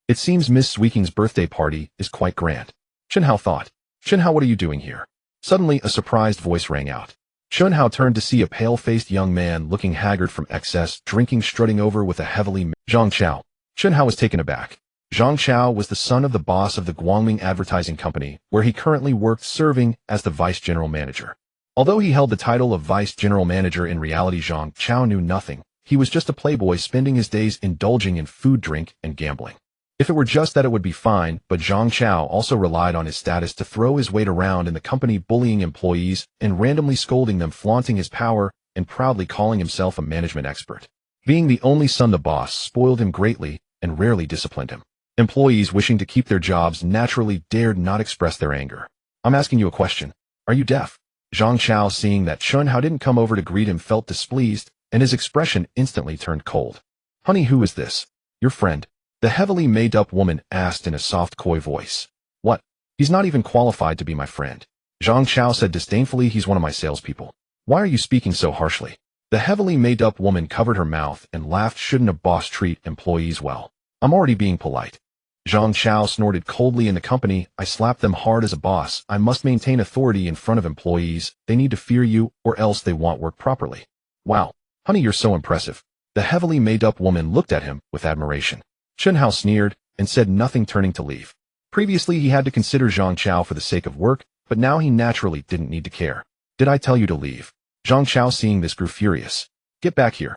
It seems Miss Xueqing's birthday party is quite grand. Chun Hao thought. Chun Hao, what are you doing here? Suddenly, a surprised voice rang out. Chun Hao turned to see a pale-faced young man looking haggard from excess drinking strutting over with a heavily Zhang Chao. Chun Hao was taken aback. Zhang Chao was the son of the boss of the Guangming Advertising Company, where he currently worked, serving as the vice general manager. Although he held the title of vice general manager, in reality Zhang Chao knew nothing. He was just a playboy spending his days indulging in food, drink, and gambling. If it were just that, it would be fine, but Zhang Chao also relied on his status to throw his weight around in the company, bullying employees and randomly scolding them, flaunting his power and proudly calling himself a management expert. Being the only son, the boss spoiled him greatly and rarely disciplined him. Employees wishing to keep their jobs naturally dared not express their anger. I'm asking you a question. Are you deaf? Zhang Chao, seeing that Chun Hao didn't come over to greet him, felt displeased, and his expression instantly turned cold. Honey, who is this? Your friend? The heavily made-up woman asked in a soft, coy voice. What? He's not even qualified to be my friend. Zhang Chao said disdainfully. He's one of my salespeople. Why are you speaking so harshly? The heavily made-up woman covered her mouth and laughed. Shouldn't a boss treat employees well? I'm already being polite. Zhang Chao snorted coldly. In the company, I slap them hard as a boss. I must maintain authority in front of employees. They need to fear you, or else they won't work properly. Wow. Honey, you're so impressive. The heavily made-up woman looked at him with admiration. Chun Hao sneered and said nothing, turning to leave. Previously, he had to consider Zhang Chao for the sake of work, but now he naturally didn't need to care. Did I tell you to leave? Zhang Chao, seeing this, grew furious. Get back here.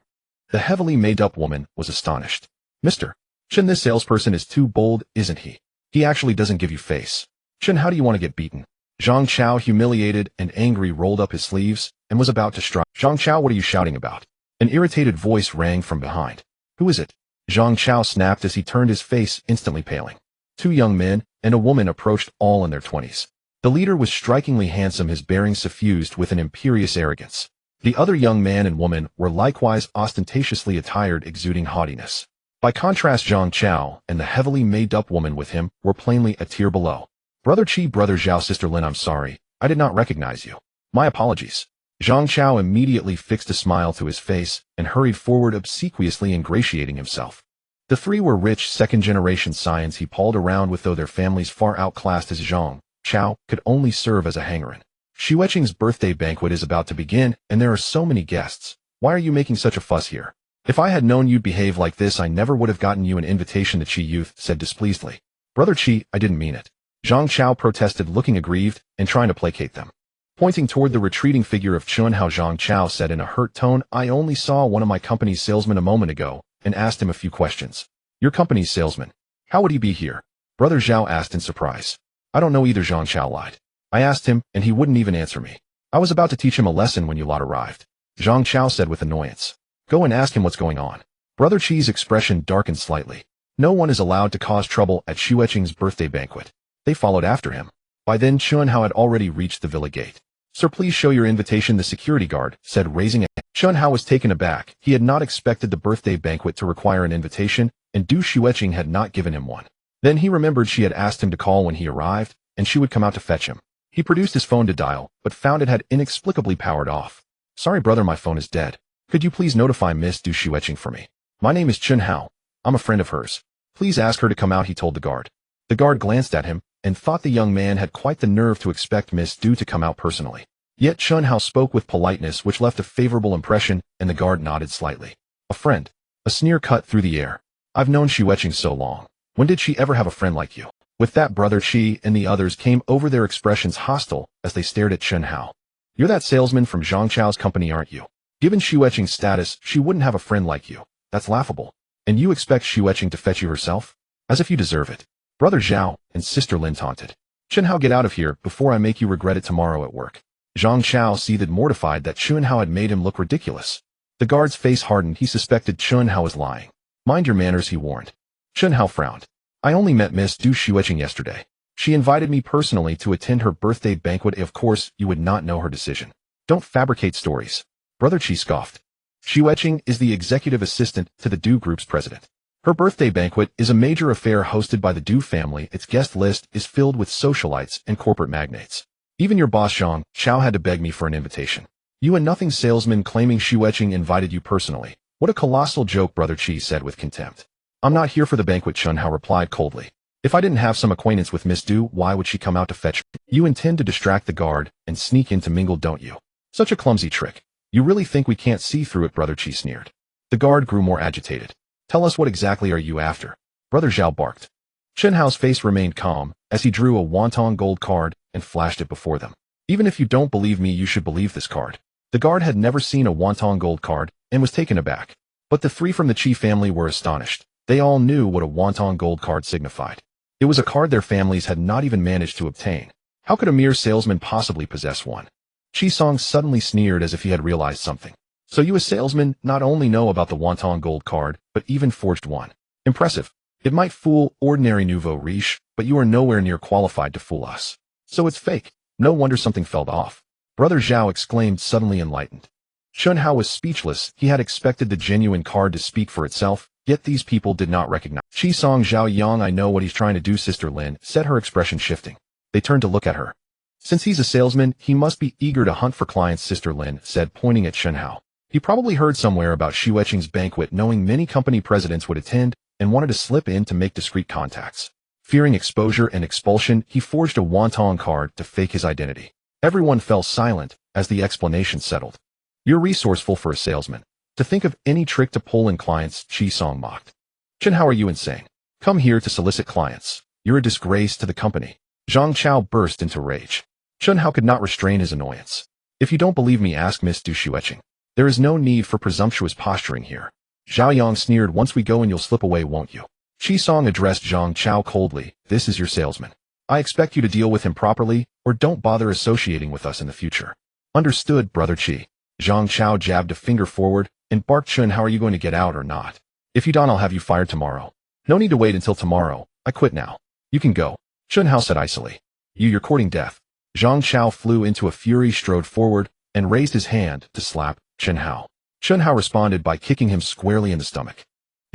The heavily made-up woman was astonished. Mister Chun, this salesperson is too bold, isn't he? He actually doesn't give you face. Chun, how do you want to get beaten? Zhang Chao, humiliated and angry, rolled up his sleeves and was about to strike. Zhang Chao, what are you shouting about? An irritated voice rang from behind. Who is it? Zhang Chao snapped as he turned, his face instantly paling. 2 young men and a woman approached, all in their 20s. The leader was strikingly handsome, his bearing suffused with an imperious arrogance. The other young man and woman were likewise ostentatiously attired, exuding haughtiness. By contrast, Zhang Chao and the heavily made-up woman with him were plainly a tier below. Brother Qi, Brother Zhao, Sister Lin, I'm sorry. I did not recognize you. My apologies. Zhang Chao immediately fixed a smile to his face and hurried forward, obsequiously ingratiating himself. The 3 were rich second-generation scions he pawed around with, though their families far outclassed as Zhang Chao could only serve as a hanger-on. Xueqing's birthday banquet is about to begin, and there are so many guests. Why are you making such a fuss here? If I had known you'd behave like this, I never would have gotten you an invitation, the Qi youth said displeasedly. Brother Qi, I didn't mean it. Zhang Chao protested, looking aggrieved and trying to placate them. Pointing toward the retreating figure of Chun Hao, Zhang Chao said in a hurt tone, I only saw one of my company's salesmen a moment ago and asked him a few questions. Your company's salesman? How would he be here? Brother Zhao asked in surprise. I don't know either, Zhang Chao lied. I asked him and he wouldn't even answer me. I was about to teach him a lesson when you lot arrived. Zhang Chao said with annoyance. Go and ask him what's going on. Brother Qi's expression darkened slightly. No one is allowed to cause trouble at Xueqing's birthday banquet. They followed after him. By then Chun Hao had already reached the villa gate. Sir, please show your invitation, the security guard said, raising a hand. Chun Hao was taken aback. He had not expected the birthday banquet to require an invitation, and Du Xueqing had not given him one. Then he remembered she had asked him to call when he arrived, and she would come out to fetch him. He produced his phone to dial, but found it had inexplicably powered off. Sorry brother, my phone is dead. Could you please notify Miss Du Xueqing for me? My name is Chun Hao. I'm a friend of hers. Please ask her to come out, he told the guard. The guard glanced at him and thought the young man had quite the nerve to expect Miss Du to come out personally. Yet Chun Hao spoke with politeness which left a favorable impression, and the guard nodded slightly. A friend. A sneer cut through the air. I've known Xueqing so long. When did she ever have a friend like you? With that, Brother Qi and the others came over, their expressions hostile as they stared at Chun Hao. You're that salesman from Zhang Chao's company, aren't you? Given Xueqing's status, she wouldn't have a friend like you. That's laughable. And you expect Xueqing to fetch you herself? As if you deserve it. Brother Zhao and Sister Lin taunted. Chun Hao, get out of here before I make you regret it tomorrow at work. Zhang Chao seethed, mortified that Chun Hao had made him look ridiculous. The guard's face hardened. He suspected Chun Hao was lying. Mind your manners, he warned. Chun Hao frowned. I only met Miss Du Xueqing yesterday. She invited me personally to attend her birthday banquet. Of course, you would not know her decision. Don't fabricate stories. Brother Qi scoffed. Xueqing is the executive assistant to the Du Group's president. Her birthday banquet is a major affair hosted by the Du family. Its guest list is filled with socialites and corporate magnates. Even your boss Zhang Chao had to beg me for an invitation. You a nothing salesman claiming Xueqing invited you personally. What a colossal joke, Brother Qi said with contempt. I'm not here for the banquet, Chun Hao replied coldly. If I didn't have some acquaintance with Miss Du, why would she come out to fetch me? You intend to distract the guard and sneak in to mingle, don't you? Such a clumsy trick. You really think we can't see through it, Brother Qi sneered. The guard grew more agitated. Tell us, what exactly are you after? Brother Zhao barked. Chun Hao's face remained calm as he drew a wonton gold card and flashed it before them. Even if you don't believe me, you should believe this card. The guard had never seen a wonton gold card and was taken aback. But the three from the Qi family were astonished. They all knew what a wonton gold card signified. It was a card their families had not even managed to obtain. How could a mere salesman possibly possess one? Qi Song suddenly sneered as if he had realized something. So you, a salesman, not only know about the wonton gold card, but even forged one. Impressive. It might fool ordinary nouveau riche, but you are nowhere near qualified to fool us. So it's fake. No wonder something fell off. Brother Zhao exclaimed, suddenly enlightened. Chun Hao was speechless. He had expected the genuine card to speak for itself, yet these people did not recognize. Qi Song Zhao Yang, I know what he's trying to do, Sister Lin said, her expression shifting. They turned to look at her. Since he's a salesman, he must be eager to hunt for clients, Sister Lin said, pointing at Chun Hao. He probably heard somewhere about Xueqing's banquet, knowing many company presidents would attend, and wanted to slip in to make discreet contacts. Fearing exposure and expulsion, he forged a wonton card to fake his identity. Everyone fell silent as the explanation settled. You're resourceful for a salesman. To think of any trick to pull in clients, Qi Song mocked. Chun, how are you insane? Come here to solicit clients. You're a disgrace to the company. Zhang Chao burst into rage. Chun Hao could not restrain his annoyance. If you don't believe me, ask Miss Du Xueqing. There is no need for presumptuous posturing here. Zhao Yang sneered, once we go and you'll slip away, won't you? Qi Song addressed Zhang Chao coldly. This is your salesman. I expect you to deal with him properly, or don't bother associating with us in the future. Understood, Brother Qi. Zhang Chao jabbed a finger forward and barked, Chun, how are you going to get out or not? If you don't, I'll have you fired tomorrow. No need to wait until tomorrow. I quit now. You can go. Chun Hao said icily. You're courting death. Zhang Chao flew into a fury, strode forward, and raised his hand to slap Chun Hao. Chun Hao responded by kicking him squarely in the stomach.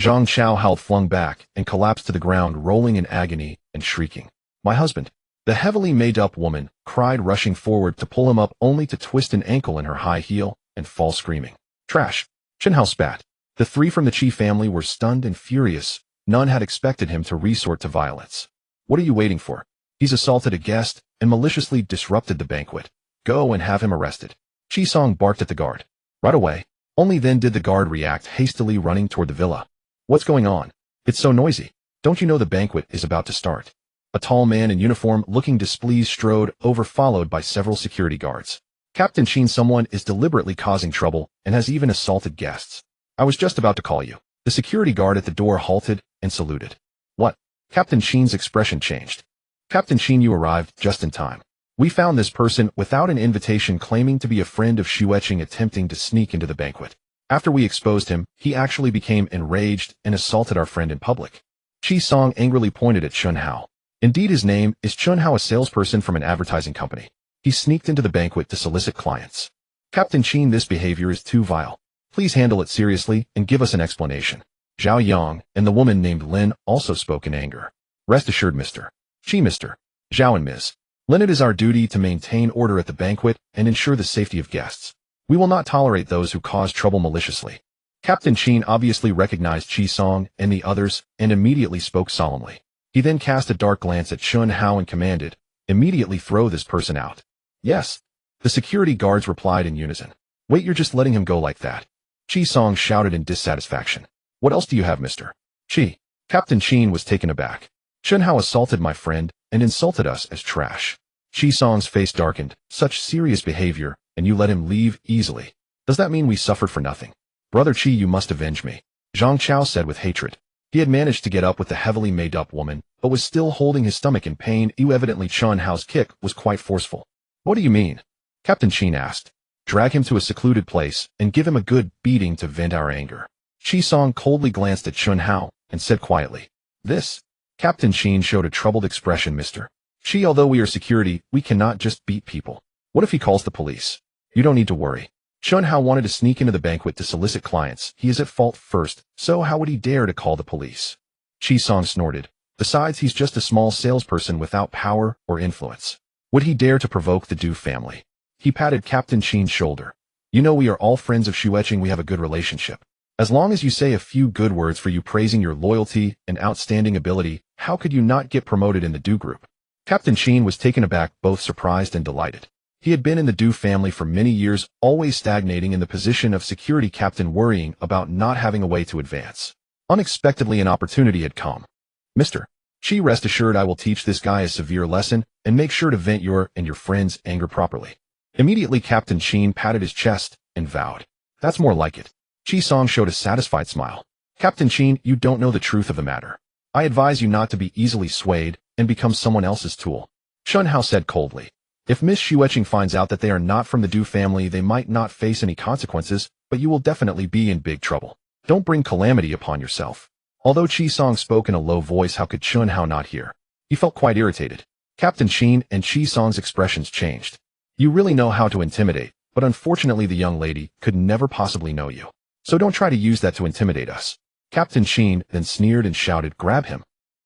Zhang Chao howled, flung back, and collapsed to the ground, rolling in agony and shrieking. My husband. The heavily made-up woman cried, rushing forward to pull him up, only to twist an ankle in her high heel and fall screaming. Trash. Chun Hao spat. The three from the Qi family were stunned and furious. None had expected him to resort to violence. What are you waiting for? He's assaulted a guest and maliciously disrupted the banquet. Go and have him arrested. Qi Song barked at the guard. Right away. Only then did the guard react, hastily running toward the villa. What's going on? It's so noisy. Don't you know the banquet is about to start? A tall man in uniform, looking displeased, strode over, followed by several security guards. Captain Sheen, someone is deliberately causing trouble and has even assaulted guests. I was just about to call you. The security guard at the door halted and saluted. What? Captain Sheen's expression changed. Captain Sheen, you arrived just in time. We found this person without an invitation, claiming to be a friend of Xueqing, attempting to sneak into the banquet. After we exposed him, he actually became enraged and assaulted our friend in public. Chi Song angrily pointed at Chun Hao. Indeed, his name is Chun Hao, a salesperson from an advertising company. He sneaked into the banquet to solicit clients. Captain Sheen, this behavior is too vile. Please handle it seriously and give us an explanation. Zhao Yang and the woman named Lin also spoke in anger. Rest assured, Mr. Zhao and Ms. Lin, it is our duty to maintain order at the banquet and ensure the safety of guests. We will not tolerate those who cause trouble maliciously. Captain Sheen obviously recognized Chi Song and the others and immediately spoke solemnly. He then cast a dark glance at Chun Hao and commanded, immediately throw this person out. Yes. The security guards replied in unison. Wait, you're just letting him go like that? Chi Song shouted in dissatisfaction. What else do you have, Mr. Chi? Captain Sheen was taken aback. Chun Hao assaulted my friend and insulted us as trash. Chi Song's face darkened. Such serious behavior, and you let him leave easily. Does that mean we suffered for nothing? Brother Chi, you must avenge me. Zhang Chao said with hatred. He had managed to get up with the heavily made-up woman, but was still holding his stomach in pain. Evidently Chun Hao's kick was quite forceful. What do you mean? Captain Sheen asked. Drag him to a secluded place and give him a good beating to vent our anger. Chi Song coldly glanced at Chun Hao and said quietly. This? Captain Sheen showed a troubled expression. Mr. Chi, although we are security, we cannot just beat people. What if he calls the police? You don't need to worry. Chun Hao wanted to sneak into the banquet to solicit clients. He is at fault first, so how would he dare to call the police? Chi Song snorted. Besides, he's just a small salesperson without power or influence. Would he dare to provoke the Du family? He patted Captain Sheen's shoulder. You know we are all friends of Xueqing. We have a good relationship. As long as you say a few good words for you, praising your loyalty and outstanding ability, how could you not get promoted in the Du group? Captain Sheen was taken aback, both surprised and delighted. He had been in the Du family for many years, always stagnating in the position of security captain, worrying about not having a way to advance. Unexpectedly, an opportunity had come. Mr. Chi, rest assured I will teach this guy a severe lesson and make sure to vent your and your friend's anger properly. Immediately Captain Sheen patted his chest and vowed. That's more like it. Chi Song showed a satisfied smile. Captain Sheen, you don't know the truth of the matter. I advise you not to be easily swayed and become someone else's tool. Chun Hao said coldly. If Miss Xueqing finds out that they are not from the Du family, they might not face any consequences, but you will definitely be in big trouble. Don't bring calamity upon yourself. Although Chi Song spoke in a low voice, how could Chun Hao not hear? He felt quite irritated. Captain Sheen and Chi Song's expressions changed. You really know how to intimidate, but unfortunately the young lady could never possibly know you. So don't try to use that to intimidate us. Captain Sheen then sneered and shouted, grab him.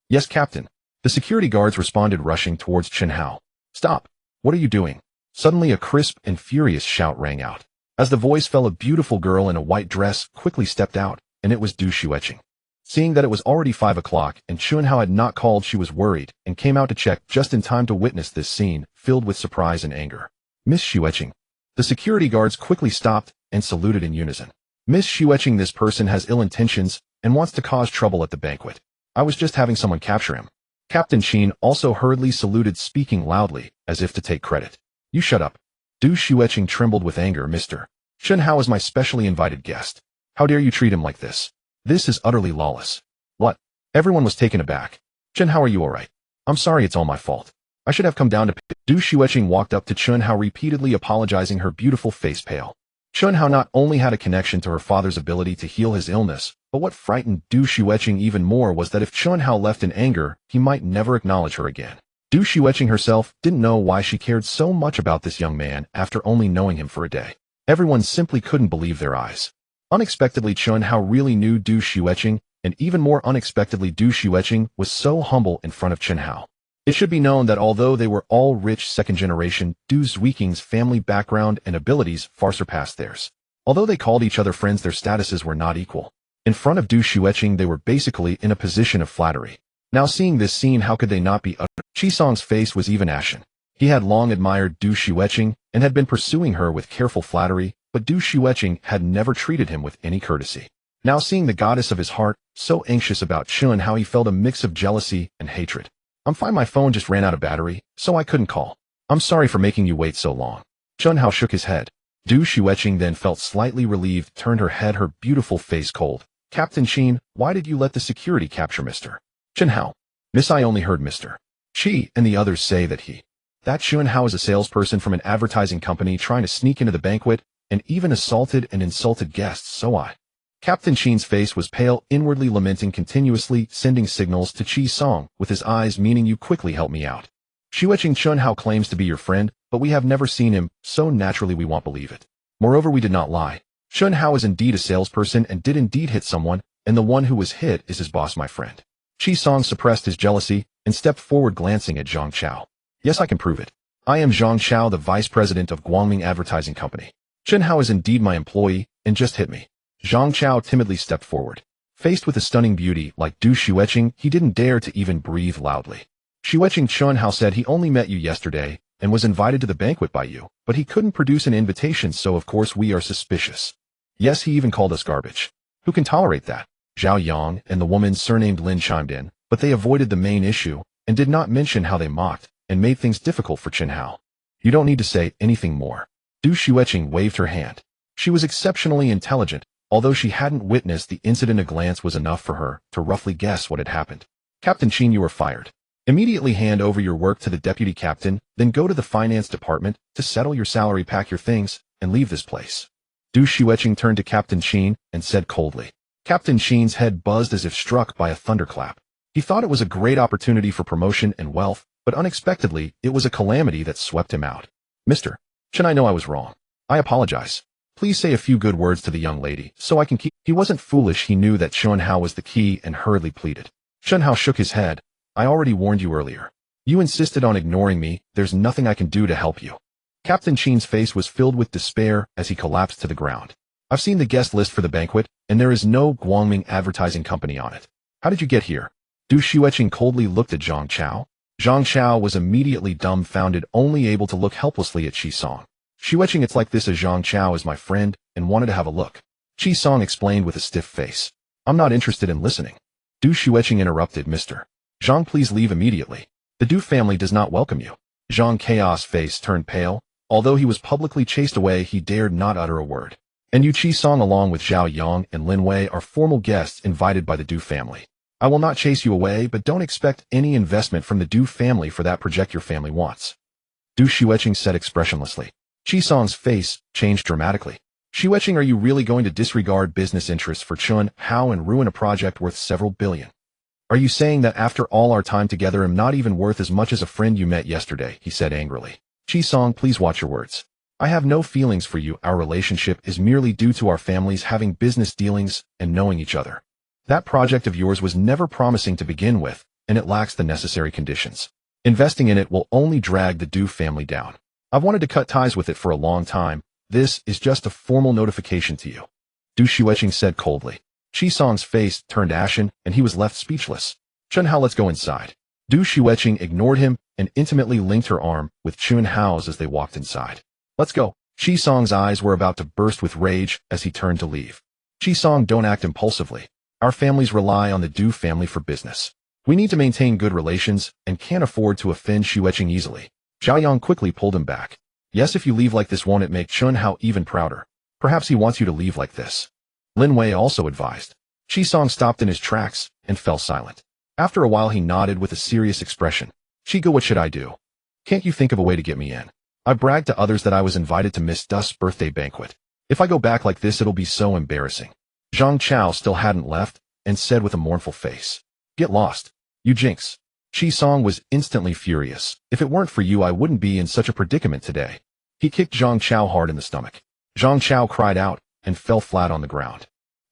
Yes, Captain. The security guards responded, rushing towards Chun Hao. Stop. What are you doing? Suddenly a crisp and furious shout rang out. As the voice fell, a beautiful girl in a white dress quickly stepped out, and it was Du Xueqing. Seeing that it was already 5 o'clock and Chun Hao had not called, she was worried and came out to check just in time to witness this scene, filled with surprise and anger. Miss Xueqing. The security guards quickly stopped and saluted in unison. Miss Xueqing, this person has ill intentions and wants to cause trouble at the banquet. I was just having someone capture him. Captain Sheen also hurriedly saluted, speaking loudly, as if to take credit. You shut up. Du Xueqing trembled with anger. Mr. Chun Hao is my specially invited guest. How dare you treat him like this? This is utterly lawless. What? Everyone was taken aback. Chun Hao, are you alright? I'm sorry, it's all my fault. I should have come down to Du Xueqing walked up to Chun Hao, repeatedly apologizing, her beautiful face pale. Chun Hao not only had a connection to her father's ability to heal his illness, but what frightened Du Xueqing even more was that if Chun Hao left in anger, he might never acknowledge her again. Du Xueqing herself didn't know why she cared so much about this young man after only knowing him for a day. Everyone simply couldn't believe their eyes. Unexpectedly, Chun Hao really knew Du Xueqing, and even more unexpectedly, Du Xueqing was so humble in front of Chun Hao. It should be known that although they were all rich second-generation, Du Xueqing's family background and abilities far surpassed theirs. Although they called each other friends, their statuses were not equal. In front of Du Xueqing, they were basically in a position of flattery. Now seeing this scene, how could they not be uttered? Chi Song's face was even ashen. He had long admired Du Xueqing and had been pursuing her with careful flattery, but Du Xueqing had never treated him with any courtesy. Now seeing the goddess of his heart, so anxious about Chun Hao, he felt a mix of jealousy and hatred. I'm fine, my phone just ran out of battery, so I couldn't call. I'm sorry for making you wait so long. Chun Hao shook his head. Du Xueqing then felt slightly relieved, turned her head, her beautiful face cold. Captain Qin, why did you let the security capture Mr. Chun Hao? Miss, I only heard Mr. Qi and the others say that Chun Hao is a salesperson from an advertising company trying to sneak into the banquet and even assaulted and insulted guests, so I. Captain Qin's face was pale, inwardly lamenting, continuously sending signals to Qi Song with his eyes, meaning you quickly help me out. Xueqing, Chun Hao claims to be your friend, but we have never seen him, so naturally we won't believe it. Moreover, we did not lie. Chun Hao is indeed a salesperson and did indeed hit someone, and the one who was hit is his boss, my friend. Qi Song suppressed his jealousy and stepped forward, glancing at Zhang Chao. Yes, I can prove it. I am Zhang Chao, the vice president of Guangming Advertising Company. Chun Hao is indeed my employee and just hit me. Zhang Chao timidly stepped forward. Faced with a stunning beauty like Du Xueqing, he didn't dare to even breathe loudly. Xueqing, Chun Hao said he only met you yesterday and was invited to the banquet by you, but he couldn't produce an invitation, so of course we are suspicious. Yes, he even called us garbage. Who can tolerate that? Zhao Yang and the woman surnamed Lin chimed in, but they avoided the main issue and did not mention how they mocked and made things difficult for Chun Hao. You don't need to say anything more. Du Xueqing waved her hand. She was exceptionally intelligent. Although she hadn't witnessed the incident, a glance was enough for her to roughly guess what had happened. Captain Qin, you are fired. Immediately hand over your work to the deputy captain, then go to the finance department to settle your salary, pack your things, and leave this place. Du Xueqing turned to Captain Qin and said coldly. Captain Qin's head buzzed as if struck by a thunderclap. He thought it was a great opportunity for promotion and wealth, but unexpectedly, it was a calamity that swept him out. Mr. Chen, I know I was wrong. I apologize. Please say a few good words to the young lady, so I can keep. He wasn't foolish, he knew that Chun Hao was the key and hurriedly pleaded. Chun Hao shook his head. I already warned you earlier. You insisted on ignoring me, there's nothing I can do to help you. Captain Qin's face was filled with despair as he collapsed to the ground. I've seen the guest list for the banquet, and there is no Guangming Advertising Company on it. How did you get here? Du Xueqing coldly looked at Zhang Chao. Zhang Chao was immediately dumbfounded, only able to look helplessly at Qi Song. Xueqing, it's like this, as Zhang Chao is my friend and wanted to have a look. Qi Song explained with a stiff face. I'm not interested in listening. Du Xueqing interrupted. Mr. Zhang, please leave immediately. The Du family does not welcome you. Zhang Chaos' face turned pale. Although he was publicly chased away, he dared not utter a word. And you, Qi Song, along with Zhao Yang and Lin Wei, are formal guests invited by the Du family. I will not chase you away, but don't expect any investment from the Du family for that project your family wants. Du Xueqing said expressionlessly. Qi Song's face changed dramatically. Xueqing, are you really going to disregard business interests for Chun Hao and ruin a project worth several billion? Are you saying that after all our time together I'm not even worth as much as a friend you met yesterday? He said angrily. Qi Song, please watch your words. I have no feelings for you. Our relationship is merely due to our families having business dealings and knowing each other. That project of yours was never promising to begin with, and it lacks the necessary conditions. Investing in it will only drag the Du family down. I've wanted to cut ties with it for a long time. This is just a formal notification to you. Du Xueqing said coldly. Qi Song's face turned ashen, and he was left speechless. Chun Hao, let's go inside. Du Xueqing ignored him and intimately linked her arm with Chun Hao's as they walked inside. Let's go. Qi Song's eyes were about to burst with rage as he turned to leave. Qi Song, don't act impulsively. Our families rely on the Du family for business. We need to maintain good relations and can't afford to offend Xueqing easily. Zhao Yang quickly pulled him back. Yes, if you leave like this, won't it make Chun Hao even prouder? Perhaps he wants you to leave like this. Lin Wei also advised. Qi Song stopped in his tracks and fell silent. After a while he nodded with a serious expression. Chica, what should I do? Can't you think of a way to get me in? I bragged to others that I was invited to Miss Dust's birthday banquet. If I go back like this, it'll be so embarrassing. Zhang Chao still hadn't left and said with a mournful face. Get lost. You jinx. Qi Song was instantly furious. If it weren't for you, I wouldn't be in such a predicament today. He kicked Zhang Chao hard in the stomach. Zhang Chao cried out and fell flat on the ground.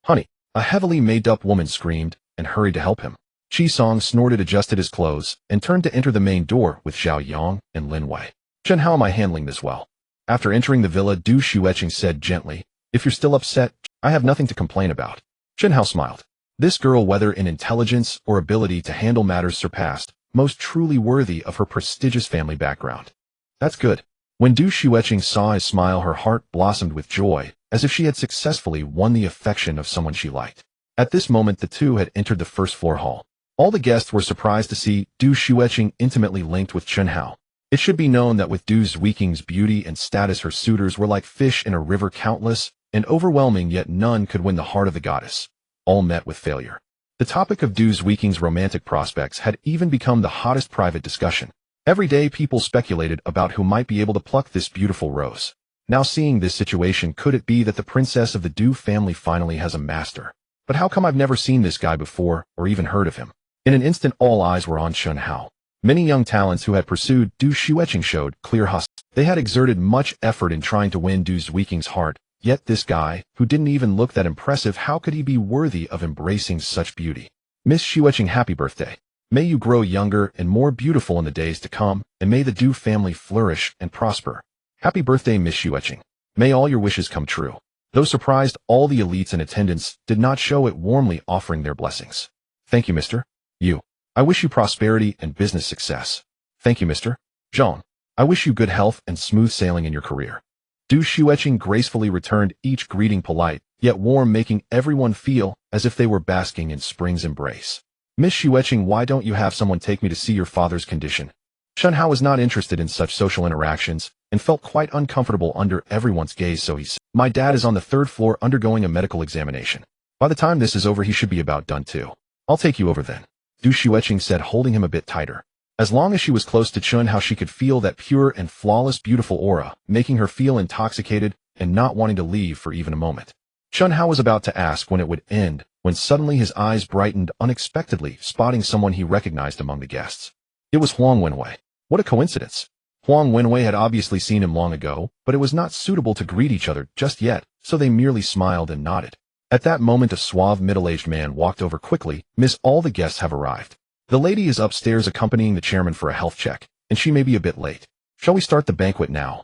Honey, a heavily made-up woman screamed and hurried to help him. Qi Song snorted, adjusted his clothes, and turned to enter the main door with Zhao Yang and Lin Wei. Chen, how am I handling this well? After entering the villa, Du Xueqing said gently, if you're still upset, I have nothing to complain about. Chen Hao smiled. This girl, whether in intelligence or ability to handle matters, surpassed, most truly worthy of her prestigious family background. That's good. When Du Shueqing saw his smile, her heart blossomed with joy, as if she had successfully won the affection of someone she liked. At this moment, the two had entered the first-floor hall. All the guests were surprised to see Du Shueqing intimately linked with Chen Hao. It should be known that with Du Shueqing's beauty and status, her suitors were like fish in a river, countless and overwhelming, yet none could win the heart of the goddess. All met with failure. The topic of Du Shueqing's romantic prospects had even become the hottest private discussion. Every day people speculated about who might be able to pluck this beautiful rose. Now seeing this situation, could it be that the princess of the Du family finally has a master? But how come I've never seen this guy before, or even heard of him? In an instant all eyes were on Chen Hao. Many young talents who had pursued Du Shueqing showed clear hostility. They had exerted much effort in trying to win Du Shueqing's heart, yet this guy, who didn't even look that impressive, how could he be worthy of embracing such beauty? Miss Shueqing, happy birthday. May you grow younger and more beautiful in the days to come, and may the Du family flourish and prosper. Happy birthday, Miss Shueqing. May all your wishes come true. Though surprised, all the elites in attendance did not show it, warmly offering their blessings. Thank you, Mr. Yu. I wish you prosperity and business success. Thank you, Mr. Zhang. I wish you good health and smooth sailing in your career. Du Shueqing gracefully returned each greeting, polite, yet warm, making everyone feel as if they were basking in spring's embrace. Miss Shueqing, why don't you have someone take me to see your father's condition? Chen Hao was not interested in such social interactions and felt quite uncomfortable under everyone's gaze, so he said, my dad is on the 3rd floor undergoing a medical examination. By the time this is over, he should be about done too. I'll take you over then. Du Shueqing said, holding him a bit tighter. As long as she was close to Chen Hao, she could feel that pure and flawless beautiful aura, making her feel intoxicated and not wanting to leave for even a moment. Chen Hao was about to ask when it would end, when suddenly his eyes brightened unexpectedly, spotting someone he recognized among the guests. It was Huang Wenwei. What a coincidence. Huang Wenwei had obviously seen him long ago, but it was not suitable to greet each other just yet, so they merely smiled and nodded. At that moment, a suave middle-aged man walked over quickly. Miss, all the guests have arrived. The lady is upstairs accompanying the chairman for a health check, and she may be a bit late. Shall we start the banquet now?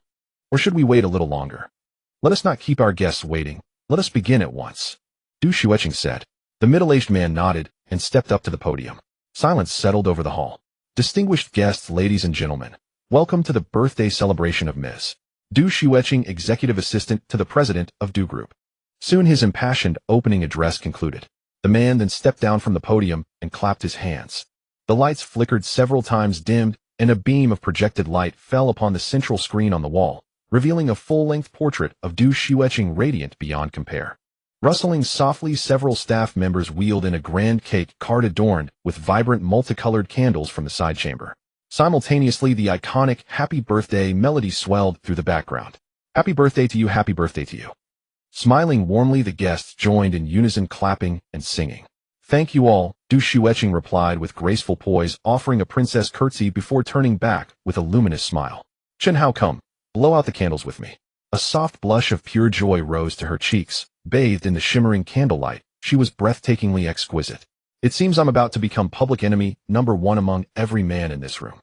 Or should we wait a little longer? Let us not keep our guests waiting. Let us begin at once. Du Shueqing said. The middle-aged man nodded and stepped up to the podium. Silence settled over the hall. Distinguished guests, ladies and gentlemen, welcome to the birthday celebration of Ms. Du Shueqing, executive assistant to the president of Du Group. Soon his impassioned opening address concluded. The man then stepped down from the podium and clapped his hands. The lights flickered several times, dimmed, and a beam of projected light fell upon the central screen on the wall, revealing a full-length portrait of Du Shueqing, radiant beyond compare. Rustling softly, several staff members wheeled in a grand cake cart adorned with vibrant multicolored candles from the side chamber. Simultaneously, the iconic Happy Birthday melody swelled through the background. Happy birthday to you, happy birthday to you. Smiling warmly, the guests joined in unison, clapping and singing. Thank you all, Du Shueqing replied with graceful poise, offering a princess curtsy before turning back with a luminous smile. Chen Hao, come, blow out the candles with me. A soft blush of pure joy rose to her cheeks. Bathed in the shimmering candlelight, she was breathtakingly exquisite. It seems I'm about to become public enemy number 1 among every man in this room.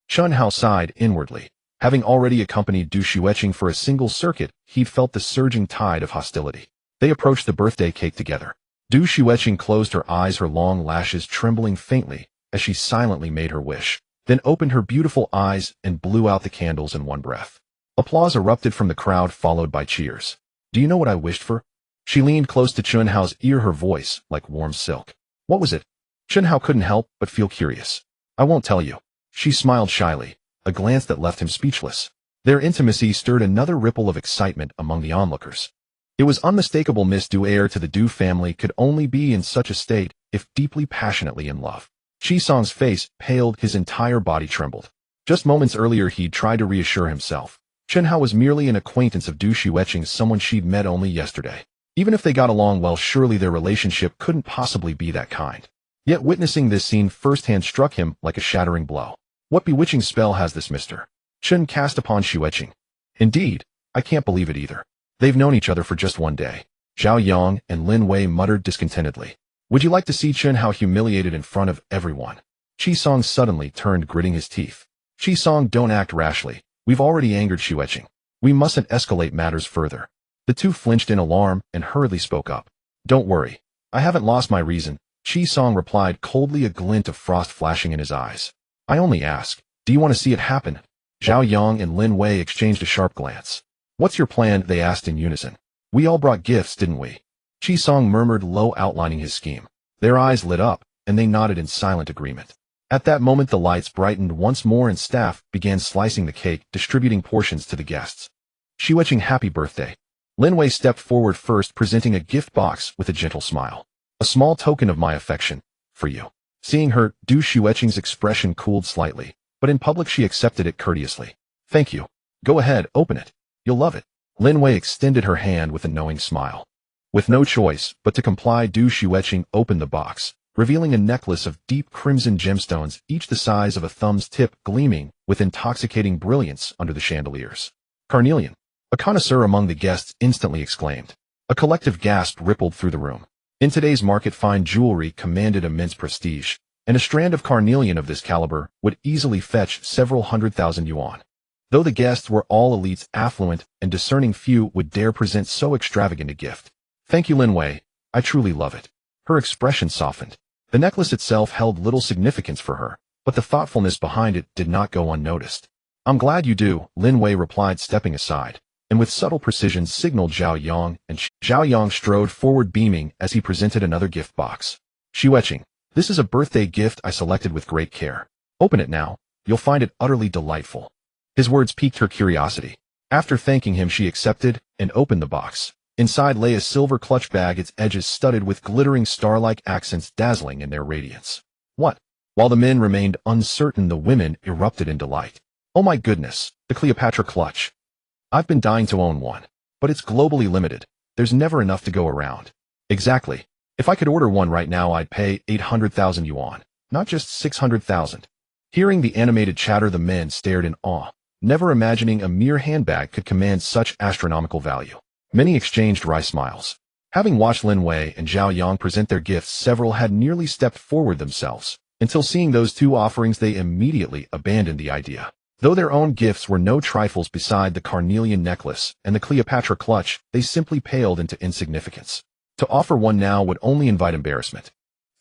Chen Hao sighed inwardly. Having already accompanied Du Shueqing for a single circuit, he'd felt the surging tide of hostility. They approached the birthday cake together. Du Shueqing closed her eyes, her long lashes trembling faintly as she silently made her wish, then opened her beautiful eyes and blew out the candles in one breath. Applause erupted from the crowd, followed by cheers. Do you know what I wished for? She leaned close to Chen Hao's ear, her voice like warm silk. What was it? Chen Hao couldn't help but feel curious. I won't tell you. She smiled shyly, a glance that left him speechless. Their intimacy stirred another ripple of excitement among the onlookers. It was unmistakable. Miss Du, heir to the Du family, could only be in such a state if deeply passionately in love. Chi Song's face paled, his entire body trembled. Just moments earlier he'd tried to reassure himself. Chen Hao was merely an acquaintance of Du Shueqing, someone she'd met only yesterday. Even if they got along well, surely their relationship couldn't possibly be that kind. Yet witnessing this scene firsthand struck him like a shattering blow. What bewitching spell has this Mr. Chen cast upon Shueqing? Indeed, I can't believe it either. They've known each other for just one day. Zhao Yang and Lin Wei muttered discontentedly. Would you like to see Chen Hao humiliated in front of everyone? Chi Song suddenly turned, gritting his teeth. Chi Song, don't act rashly. We've already angered Shueqing. We mustn't escalate matters further. The two flinched in alarm and hurriedly spoke up. Don't worry. I haven't lost my reason, Chi Song replied coldly, a glint of frost flashing in his eyes. I only ask, do you want to see it happen? Zhao Yang and Lin Wei exchanged a sharp glance. What's your plan? They asked in unison. We all brought gifts, didn't we? Qi Song murmured low, outlining his scheme. Their eyes lit up, and they nodded in silent agreement. At that moment the lights brightened once more and staff began slicing the cake, distributing portions to the guests. Xueqing, happy birthday. Lin Wei stepped forward first, presenting a gift box with a gentle smile. A small token of my affection, for you. Seeing her, Du Xueqing's expression cooled slightly, but in public she accepted it courteously. Thank you. Go ahead, open it. You'll love it. Lin Wei extended her hand with a knowing smile. With no choice but to comply, Du Xueqing opened the box, revealing a necklace of deep crimson gemstones, each the size of a thumb's tip, gleaming with intoxicating brilliance under the chandeliers. Carnelian. A connoisseur among the guests instantly exclaimed. A collective gasp rippled through the room. In today's market, fine jewelry commanded immense prestige, and a strand of carnelian of this caliber would easily fetch several 100,000 yuan. Though the guests were all elites, affluent and discerning, few would dare present so extravagant a gift. Thank you, Lin Wei. I truly love it. Her expression softened. The necklace itself held little significance for her, but the thoughtfulness behind it did not go unnoticed. I'm glad you do, Lin Wei replied, stepping aside, and with subtle precision signaled Zhao Yang, and Zhao Yang strode forward, beaming as he presented another gift box. Xueqing, this is a birthday gift I selected with great care. Open it now. You'll find it utterly delightful. His words piqued her curiosity. After thanking him, she accepted and opened the box. Inside lay a silver clutch bag, its edges studded with glittering star-like accents, dazzling in their radiance. What? While the men remained uncertain, the women erupted in delight. Oh my goodness, the Cleopatra clutch. I've been dying to own one. But it's globally limited. There's never enough to go around. Exactly. If I could order one right now, I'd pay 800,000 yuan, not just 600,000. Hearing the animated chatter, the men stared in awe, never imagining a mere handbag could command such astronomical value. Many exchanged wry smiles. Having watched Lin Wei and Zhao Yang present their gifts, several had nearly stepped forward themselves. Until seeing those two offerings, they immediately abandoned the idea. Though their own gifts were no trifles beside the carnelian necklace and the Cleopatra clutch, they simply paled into insignificance. To offer one now would only invite embarrassment.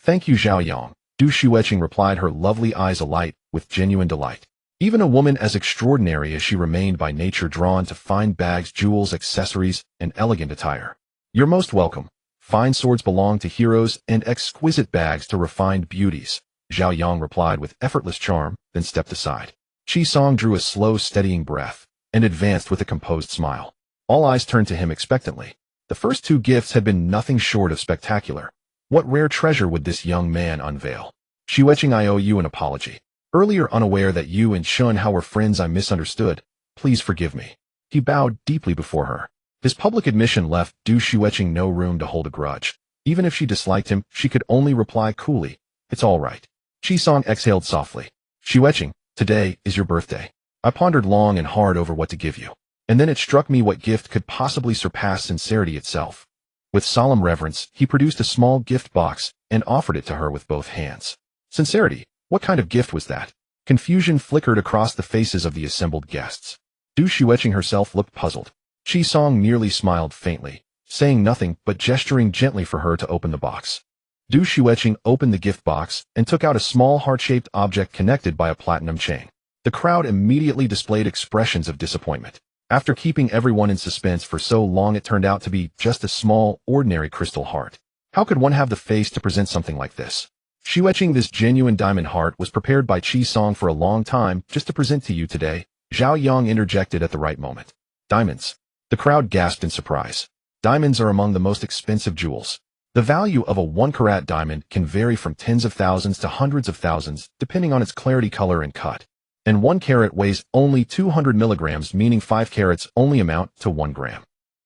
Thank you, Zhao Yang, Du Xueqing replied, her lovely eyes alight with genuine delight. Even a woman as extraordinary as she remained by nature drawn to fine bags, jewels, accessories, and elegant attire. You're most welcome. Fine swords belong to heroes and exquisite bags to refined beauties, Zhao Yang replied with effortless charm, then stepped aside. Qi Song drew a slow, steadying breath and advanced with a composed smile. All eyes turned to him expectantly. The first two gifts had been nothing short of spectacular. What rare treasure would this young man unveil? Xueqing, I owe you an apology. Earlier, unaware that you and Shun Hao were friends, I misunderstood. Please forgive me. He bowed deeply before her. His public admission left Du Xueqing no room to hold a grudge. Even if she disliked him, she could only reply coolly, "It's all right." Qi Song exhaled softly. Xueqing, today is your birthday. I pondered long and hard over what to give you. And then it struck me what gift could possibly surpass sincerity itself. With solemn reverence, he produced a small gift box and offered it to her with both hands. Sincerity? What kind of gift was that? Confusion flickered across the faces of the assembled guests. Du Xueqing herself looked puzzled. Qi Song merely smiled faintly, saying nothing but gesturing gently for her to open the box. Du Xueqing opened the gift box and took out a small heart-shaped object connected by a platinum chain. The crowd immediately displayed expressions of disappointment. After keeping everyone in suspense for so long, it turned out to be just a small, ordinary crystal heart. How could one have the face to present something like this? Xueqing, this genuine diamond heart was prepared by Qi Song for a long time just to present to you today, Zhao Yang interjected at the right moment. Diamonds. The crowd gasped in surprise. Diamonds are among the most expensive jewels. The value of a 1-carat diamond can vary from tens of thousands to hundreds of thousands, depending on its clarity, color, and cut. And 1 carat weighs only 200 milligrams, meaning 5 carats only amount to 1 gram.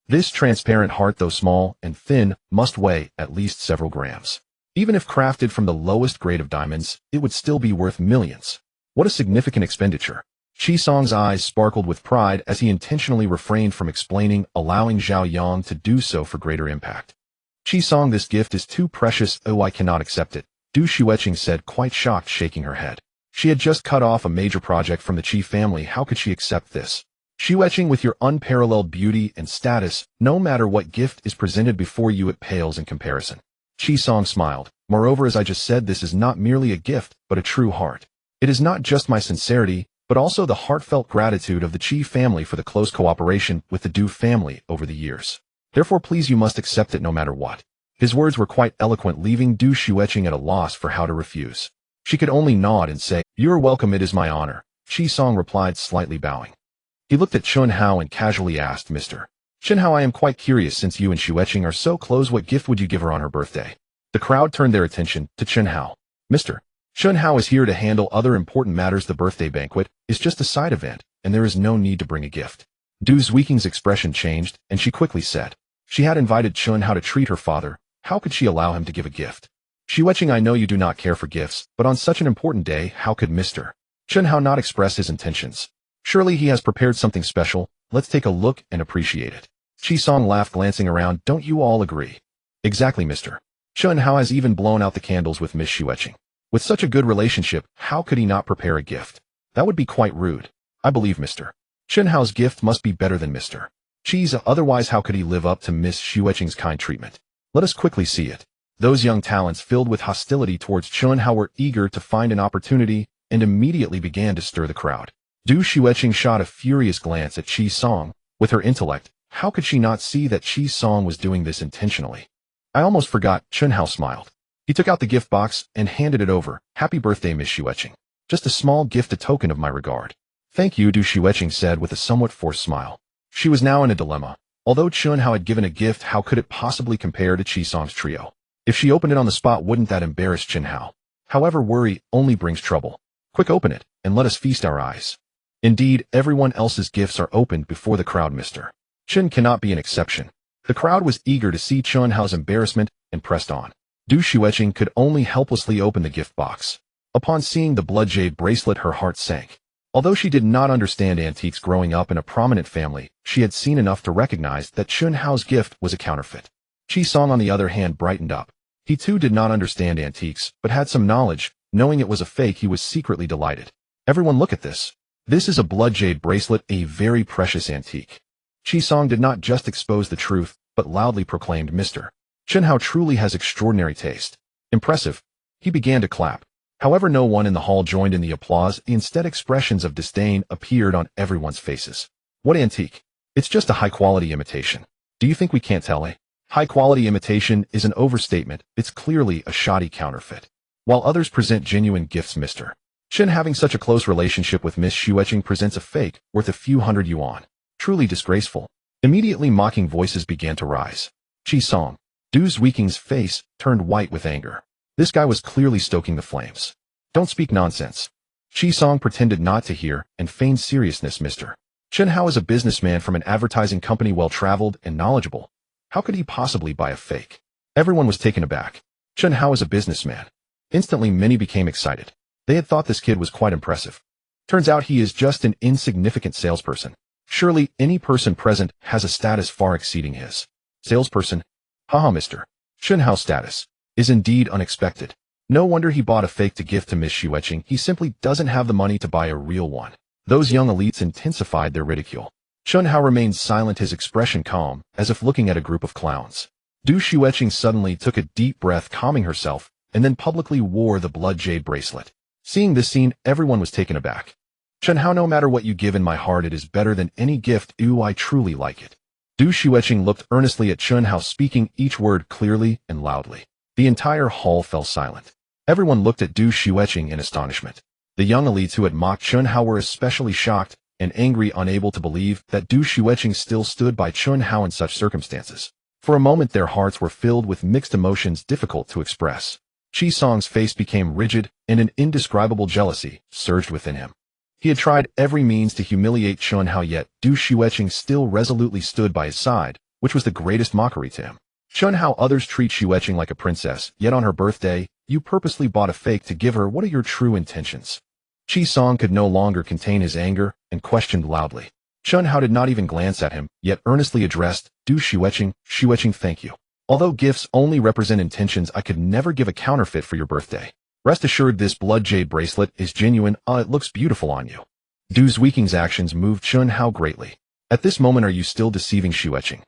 This transparent heart, though small and thin, must weigh at least several grams. Even if crafted from the lowest grade of diamonds, it would still be worth millions. What a significant expenditure. Qi Song's eyes sparkled with pride as he intentionally refrained from explaining, allowing Zhao Yang to do so for greater impact. Qi Song, this gift is too precious. Oh, I cannot accept it, Du Xueqing said, quite shocked, shaking her head. She had just cut off a major project from the Qi family. How could she accept this? Xueqing, with your unparalleled beauty and status, no matter what gift is presented before you, it pales in comparison. Qi Song smiled. Moreover, as I just said, this is not merely a gift, but a true heart. It is not just my sincerity, but also the heartfelt gratitude of the Chi family for the close cooperation with the Du family over the years. Therefore, please, you must accept it no matter what. His words were quite eloquent, leaving Du Xueqing at a loss for how to refuse. She could only nod and say, "You're welcome, it is my honor," Qi Song replied, slightly bowing. He looked at Chun Hao and casually asked, "Mr. Chun Hao, I am quite curious, since you and Xueqing are so close, what gift would you give her on her birthday?" The crowd turned their attention to Chun Hao. "Mr. Chun Hao is here to handle other important matters. The birthday banquet is just a side event, and there is no need to bring a gift." Du Xueqing's expression changed, and she quickly said, "She had invited Chun Hao to treat her father. How could she allow him to give a gift?" "Xueqing, I know you do not care for gifts, but on such an important day, how could Mr. Chun Hao not express his intentions? Surely he has prepared something special. Let's take a look and appreciate it." Qi Song laughed, glancing around. "Don't you all agree?" "Exactly, Mr. Chun Hao has even blown out the candles with Miss Xueqing. With such a good relationship, how could he not prepare a gift? That would be quite rude. I believe Mr. Chun Hao's gift must be better than Mr. Qi's, otherwise how could he live up to Miss Xueqing's kind treatment? Let us quickly see it." Those young talents, filled with hostility towards Chun Hao, were eager to find an opportunity and immediately began to stir the crowd. Du Xueqing shot a furious glance at Qi Song. With her intellect, how could she not see that Qi Song was doing this intentionally? "I almost forgot," Chun Hao smiled. He took out the gift box and handed it over. "Happy birthday, Miss Xueqing. Just a small gift, a token of my regard." "Thank you," Du Xueqing said with a somewhat forced smile. She was now in a dilemma. Although Chun Hao had given a gift, how could it possibly compare to Qi Song's trio? If she opened it on the spot, wouldn't that embarrass Chun Hao? However, worry only brings trouble. Quick, open it, and let us feast our eyes. Indeed, everyone else's gifts are opened before the crowd. Mr. Chun cannot be an exception. The crowd was eager to see Chun Hao's embarrassment and pressed on. Du Xueqing could only helplessly open the gift box. Upon seeing the blood jade bracelet, her heart sank. Although she did not understand antiques growing up in a prominent family, she had seen enough to recognize that Chun Hao's gift was a counterfeit. Qi Song, on the other hand, brightened up. He too did not understand antiques, but had some knowledge. Knowing it was a fake, he was secretly delighted. "Everyone, look at this. This is a blood jade bracelet, a very precious antique." Qi Song did not just expose the truth, but loudly proclaimed, "Mr. Chun Hao truly has extraordinary taste. Impressive." He began to clap. However, no one in the hall joined in the applause. Instead, expressions of disdain appeared on everyone's faces. "What antique? It's just a high-quality imitation. Do you think we can't tell, eh? High-quality imitation is an overstatement. It's clearly a shoddy counterfeit." While others present genuine gifts, Mr. Chun, having such a close relationship with Miss Xueqing, presents a fake worth a few hundred yuan. Truly disgraceful. Immediately, mocking voices began to rise. Qi Song. Du Xueqing's face turned white with anger. This guy was clearly stoking the flames. "Don't speak nonsense." Qi Song pretended not to hear and feigned seriousness. "Mr. Chun Hao is a businessman from an advertising company, well-traveled and knowledgeable. How could he possibly buy a fake?" Everyone was taken aback. Chun Hao is a businessman. Instantly, many became excited. They had thought this kid was quite impressive. Turns out he is just an insignificant salesperson. Surely, any person present has a status far exceeding his. Salesperson? Haha, Mr. Chun Hao's status is indeed unexpected. No wonder he bought a fake to gift to Miss Xueqing. He simply doesn't have the money to buy a real one. Those young elites intensified their ridicule. Chun Hao remained silent, his expression calm, as if looking at a group of clowns. Du Xueqing suddenly took a deep breath, calming herself, and then publicly wore the blood jade bracelet. Seeing this scene, everyone was taken aback. "Chun Hao, no matter what you give, in my heart it is better than any gift. Ooh, I truly like it." Du Xueqing looked earnestly at Chun Hao, speaking each word clearly and loudly. The entire hall fell silent. Everyone looked at Du Xueqing in astonishment. The young elites who had mocked Chun Hao were especially shocked and angry, unable to believe that Du Xueqing still stood by Chun Hao in such circumstances. For a moment, their hearts were filled with mixed emotions difficult to express. Qi Song's face became rigid, and an indescribable jealousy surged within him. He had tried every means to humiliate Chun Hao, yet Du Xueqing still resolutely stood by his side, which was the greatest mockery to him. "Chun Hao, others treat Xueqing like a princess, yet on her birthday, you purposely bought a fake to give her. What are your true intentions?" Qi Song could no longer contain his anger and questioned loudly. Chun Hao did not even glance at him, yet earnestly addressed Du Xueqing. "Xueqing, thank you. Although gifts only represent intentions, I could never give a counterfeit for your birthday. Rest assured, this blood jade bracelet is genuine. It looks beautiful on you." Du Xueqing's actions moved Chun Hao greatly. At this moment, are you still deceiving Xueqing?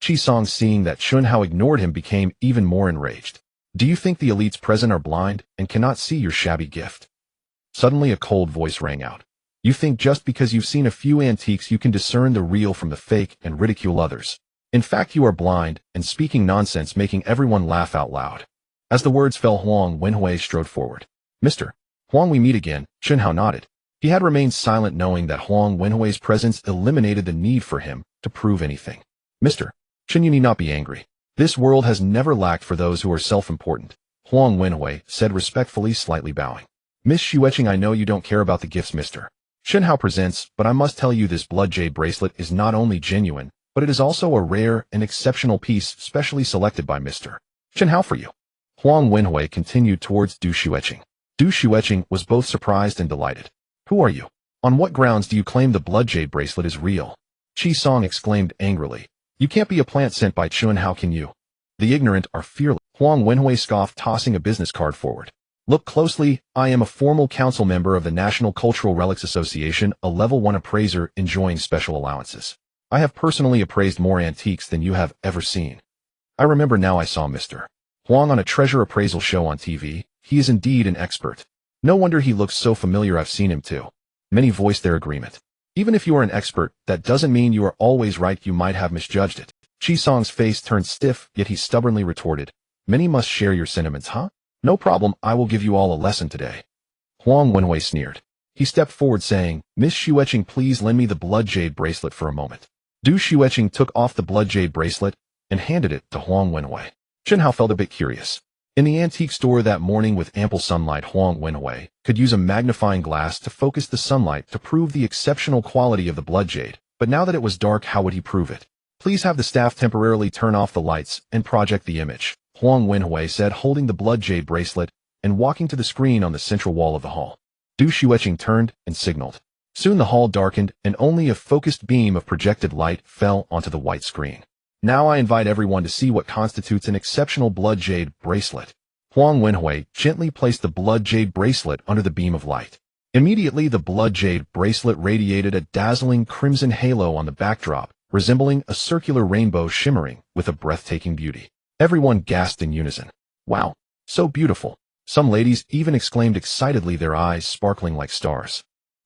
Qi Song, seeing that Chun Hao ignored him, became even more enraged. "Do you think the elites present are blind and cannot see your shabby gift?" Suddenly, a cold voice rang out. You think just because you've seen a few antiques you can discern the real from the fake and ridicule others. In fact, you are blind and speaking nonsense, making everyone laugh out loud. As the words fell, Huang Wenhui strode forward. Mr. Huang, we meet again. Chen Hao nodded. He had remained silent, knowing that Huang Wenhui's presence eliminated the need for him to prove anything. Mr. Chen, you need not be angry. This world has never lacked for those who are self-important, Huang Wenhui said respectfully, slightly bowing. Miss Xueqing, I know you don't care about the gifts Mr. Chen Hao presents, but I must tell you this blood jade bracelet is not only genuine, but it is also a rare and exceptional piece specially selected by Mr. Chen Hao for you. Huang Wenhui continued towards Du Xueqing. Du Xueqing was both surprised and delighted. Who are you? On what grounds do you claim the blood jade bracelet is real? Qi Song exclaimed angrily. You can't be a plant sent by Chun, how can you? The ignorant are fearless. Huang Wenhui scoffed, tossing a business card forward. Look closely, I am a formal council member of the National Cultural Relics Association, a level 1 appraiser enjoying special allowances. I have personally appraised more antiques than you have ever seen. I remember now, I saw Mr. Huang on a treasure appraisal show on TV. He is indeed an expert. No wonder he looks so familiar, I've seen him too. Many voiced their agreement. Even if you are an expert, that doesn't mean you are always right, you might have misjudged it. Qi Song's face turned stiff, yet he stubbornly retorted. Many must share your sentiments, huh? No problem, I will give you all a lesson today. Huang Wenhui sneered. He stepped forward saying, Miss Xueqing, please lend me the blood jade bracelet for a moment. Du Xueqing took off the blood jade bracelet and handed it to Huang Wenhui. Chen Hao felt a bit curious. In the antique store that morning with ample sunlight, Huang Wenhui could use a magnifying glass to focus the sunlight to prove the exceptional quality of the blood jade, but now that it was dark, how would he prove it? Please have the staff temporarily turn off the lights and project the image, Huang Wenhui said, holding the blood jade bracelet and walking to the screen on the central wall of the hall. Du Xueqing turned and signaled. Soon the hall darkened and only a focused beam of projected light fell onto the white screen. Now I invite everyone to see what constitutes an exceptional blood jade bracelet. Huang Wenhui gently placed the blood jade bracelet under the beam of light. Immediately the blood jade bracelet radiated a dazzling crimson halo on the backdrop, resembling a circular rainbow shimmering with a breathtaking beauty. Everyone gasped in unison. Wow, so beautiful. Some ladies even exclaimed excitedly, their eyes sparkling like stars.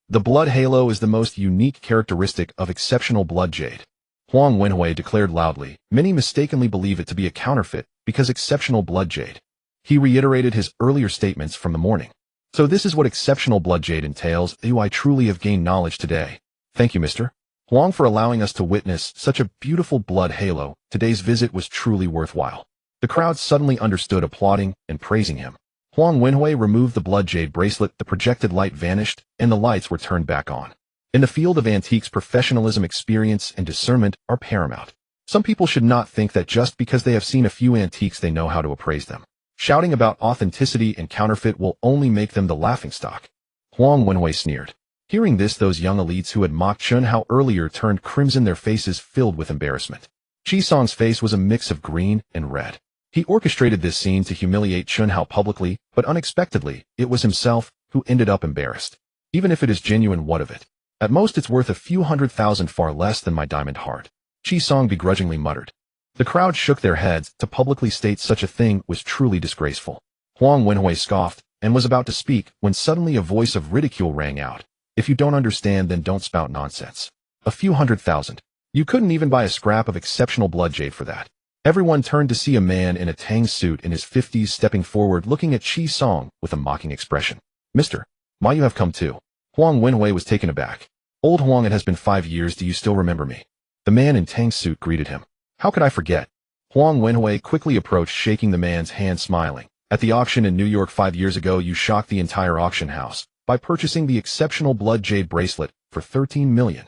The blood halo is the most unique characteristic of exceptional blood jade, Huang Wenhui declared loudly. Many mistakenly believe it to be a counterfeit because exceptional blood jade. He reiterated his earlier statements from the morning. So this is what exceptional blood jade entails. I truly have gained knowledge today. Thank you, Mr. Huang, for allowing us to witness such a beautiful blood halo. Today's visit was truly worthwhile. The crowd suddenly understood, applauding and praising him. Huang Wenhui removed the blood jade bracelet, the projected light vanished, and the lights were turned back on. In the field of antiques, professionalism, experience, and discernment are paramount. Some people should not think that just because they have seen a few antiques they know how to appraise them. Shouting about authenticity and counterfeit will only make them the laughingstock. Huang Wenhui sneered. Hearing this, those young elites who had mocked Chun Hao earlier turned crimson, their faces filled with embarrassment. Qi Song's face was a mix of green and red. He orchestrated this scene to humiliate Chun Hao publicly, but unexpectedly, it was himself who ended up embarrassed. Even if it is genuine, what of it? At most it's worth a few $100,000, far less than my diamond heart, Qi Song begrudgingly muttered. The crowd shook their heads. To publicly state such a thing was truly disgraceful. Huang Wenhui scoffed and was about to speak when suddenly a voice of ridicule rang out. If you don't understand, then don't spout nonsense. A few $100,000. You couldn't even buy a scrap of exceptional blood jade for that. Everyone turned to see a man in a tang suit in his 50s stepping forward, looking at Qi Song with a mocking expression. Mr. Ma, you have come too. Huang Wenhui was taken aback. Old Huang, it has been 5 years, do you still remember me? The man in tang suit greeted him. How could I forget? Huang Wenhui quickly approached, shaking the man's hand, smiling. At the auction in New York 5 years ago, you shocked the entire auction house by purchasing the exceptional blood jade bracelet for $13 million.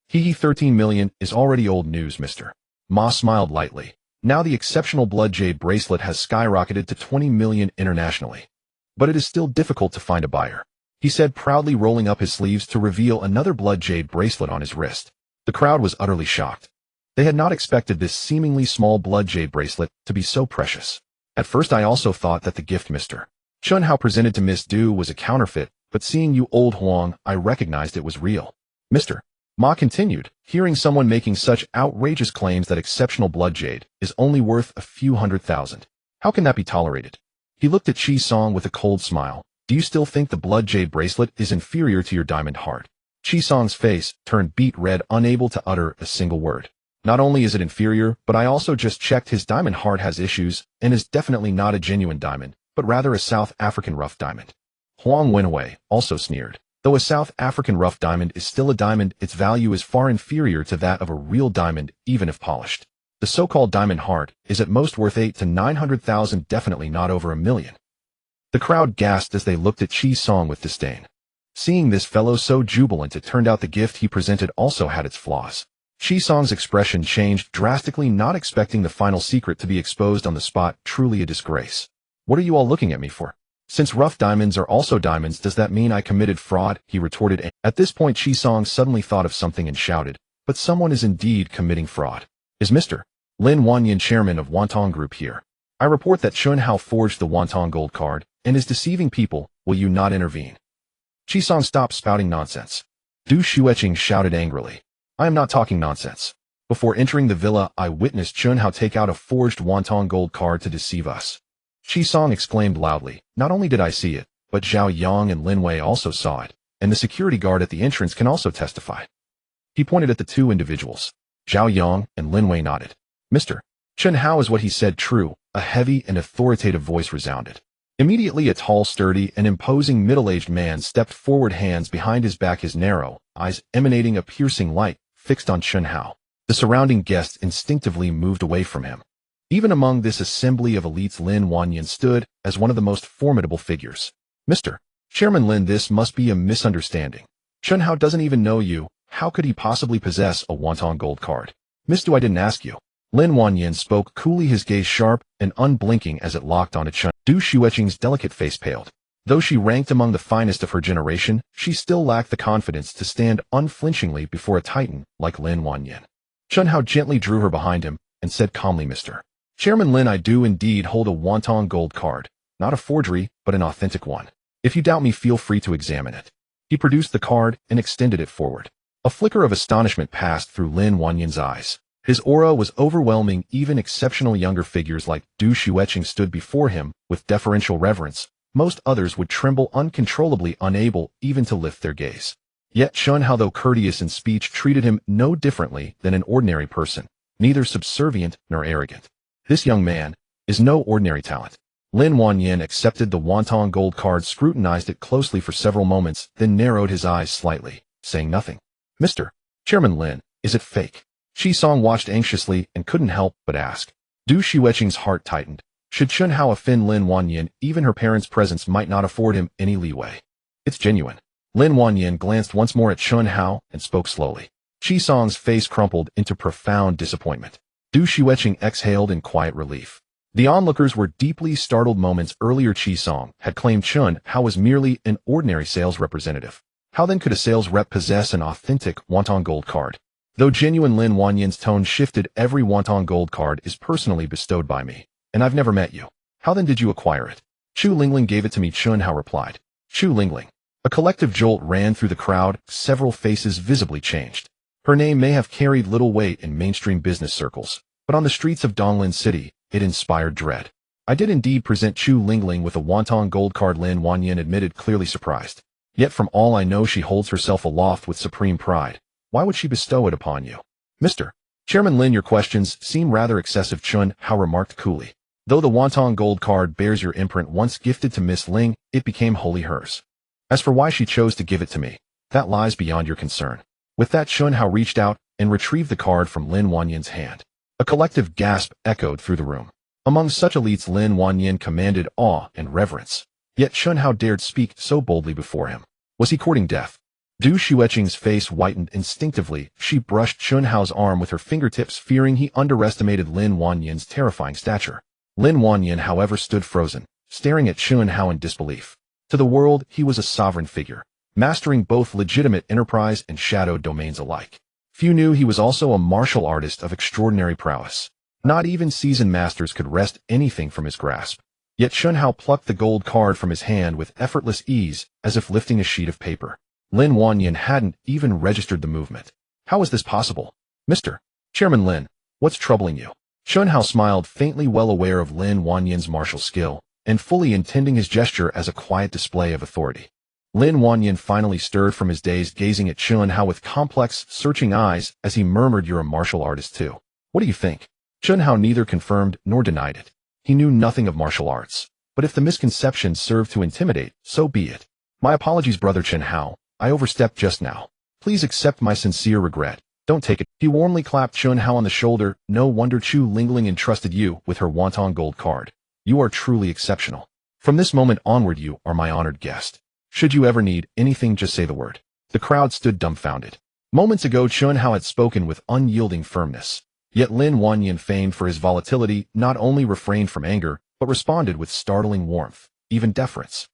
13 million is already old news, Mr. Ma smiled lightly. Now the exceptional blood jade bracelet has skyrocketed to 20 million internationally. But it is still difficult to find a buyer, he said, proudly rolling up his sleeves to reveal another blood jade bracelet on his wrist. The crowd was utterly shocked. They had not expected this seemingly small blood jade bracelet to be so precious. At first I also thought that the gift Mr. Chun Hao presented to Miss Du was a counterfeit, but seeing you, old Huang, I recognized it was real. Mr. Ma continued, hearing someone making such outrageous claims that exceptional blood jade is only worth a few $100,000. How can that be tolerated? He looked at Qi Song with a cold smile. Do you still think the blood jade bracelet is inferior to your diamond heart? Song's face turned beet red, unable to utter a single word. Not only is it inferior, but I also just checked his diamond heart has issues and is definitely not a genuine diamond, but rather a South African rough diamond. Huang Wenwei also sneered. Though a South African rough diamond is still a diamond, its value is far inferior to that of a real diamond, even if polished. The so-called diamond heart is at most worth 8 to 900,000, definitely not over $1 million. The crowd gasped as they looked at Song with disdain. Seeing this fellow so jubilant, it turned out the gift he presented also had its flaws. Song's expression changed drastically, not expecting the final secret to be exposed on the spot. Truly a disgrace. What are you all looking at me for? Since rough diamonds are also diamonds, does that mean I committed fraud? He retorted. At this point, Song suddenly thought of something and shouted, but someone is indeed committing fraud. Is Mr. Lin Wanyan, chairman of Wantong Group, here? I report that Chun Hao forged the Wantong gold card and is deceiving people. Will you not intervene? Song stopped spouting nonsense. Du Shueqing shouted angrily. I am not talking nonsense. Before entering the villa, I witnessed Chun Hao take out a forged Wantong gold card to deceive us. Song exclaimed loudly. Not only did I see it, but Zhao Yang and Lin Wei also saw it, and the security guard at the entrance can also testify. He pointed at the two individuals. Zhao Yang and Lin Wei nodded. Mr. Chun Hao, is what he said true? A heavy and authoritative voice resounded. Immediately a tall, sturdy, and imposing middle-aged man stepped forward, hands behind his back, his narrow eyes emanating a piercing light, fixed on Chun Hao. The surrounding guests instinctively moved away from him. Even among this assembly of elites, Lin Wanyan stood as one of the most formidable figures. Mr. Chairman Lin, this must be a misunderstanding. Chun Hao doesn't even know you. How could he possibly possess a Wantong gold card? Miss, I didn't ask you. Lin Wanyan spoke coolly, his gaze sharp and unblinking as it locked onto Chun. Du Shueqing's delicate face paled. Though she ranked among the finest of her generation, she still lacked the confidence to stand unflinchingly before a titan like Lin Wanyan. Chun Hao gently drew her behind him and said calmly, Mr. Chairman Lin, I do indeed hold a Wantong gold card. Not a forgery, but an authentic one. If you doubt me, feel free to examine it. He produced the card and extended it forward. A flicker of astonishment passed through Lin Wanyan's eyes. His aura was overwhelming. Even exceptional younger figures like Du Shueqing stood before him with deferential reverence. Most others would tremble uncontrollably, unable even to lift their gaze. Yet Chun Hao, though courteous in speech, treated him no differently than an ordinary person, neither subservient nor arrogant. This young man is no ordinary talent. Lin Wanyan accepted the Wantong gold card, scrutinized it closely for several moments, then narrowed his eyes slightly, saying nothing. Mr. Chairman Lin, is it fake? Song watched anxiously and couldn't help but ask. Du Shueqing's heart tightened. Should Chun Hao offend Lin Wanyan, even her parents' presence might not afford him any leeway. It's genuine. Lin Wanyan glanced once more at Chun Hao and spoke slowly. Song's face crumpled into profound disappointment. Du Shueqing exhaled in quiet relief. The onlookers were deeply startled. Moments earlier, Song had claimed Chun Hao was merely an ordinary sales representative. How then could a sales rep possess an authentic Wantong gold card? Though genuine, Lin Wanyan's tone shifted. Every Wantong gold card is personally bestowed by me, and I've never met you. How then did you acquire it? Chu Lingling gave it to me, Chun Hao replied. Chu Lingling. A collective jolt ran through the crowd. Several faces visibly changed. Her name may have carried little weight in mainstream business circles, but on the streets of Donglin City, it inspired dread. I did indeed present Chu Lingling with a Wantong gold card, Lin Wanyan admitted, clearly surprised. Yet from all I know, she holds herself aloft with supreme pride. Why would she bestow it upon you? Mr. Chairman Lin, your questions seem rather excessive, Chun Hao remarked coolly. Though the Wantong gold card bears your imprint, once gifted to Miss Ling, it became wholly hers. As for why she chose to give it to me, that lies beyond your concern. With that, Chun Hao reached out and retrieved the card from Lin Wanyan's hand. A collective gasp echoed through the room. Among such elites, Lin Wanyan commanded awe and reverence. Yet Chun Hao dared speak so boldly before him. Was he courting death? Du Shueqing's face whitened instinctively. She brushed Chun Hao's arm with her fingertips, fearing he underestimated Lin Wanyan's terrifying stature. Lin Wanyan, however, stood frozen, staring at Chun Hao in disbelief. To the world, he was a sovereign figure, mastering both legitimate enterprise and shadowed domains alike. Few knew he was also a martial artist of extraordinary prowess. Not even seasoned masters could wrest anything from his grasp. Yet Chun Hao plucked the gold card from his hand with effortless ease, as if lifting a sheet of paper. Lin Wanyan hadn't even registered the movement. How is this possible? Mr. Chairman Lin, what's troubling you? Chun Hao smiled faintly, well aware of Lin Wanyan's martial skill, and fully intending his gesture as a quiet display of authority. Lin Wanyan finally stirred from his daze, gazing at Chun Hao with complex, searching eyes as he murmured, "You're a martial artist too. What do you think?" Chun Hao neither confirmed nor denied it. He knew nothing of martial arts, but if the misconception served to intimidate, so be it. "My apologies, brother Chun Hao. I overstepped just now. Please accept my sincere regret. Don't take it." He warmly clapped Chun Hao on the shoulder. "No wonder Chu Lingling entrusted you with her Wonton gold card. You are truly exceptional. From this moment onward, you are my honored guest. Should you ever need anything, just say the word." The crowd stood dumbfounded. Moments ago, Chun Hao had spoken with unyielding firmness. Yet Lin Wanyan, famed for his volatility, not only refrained from anger, but responded with startling warmth, even deference.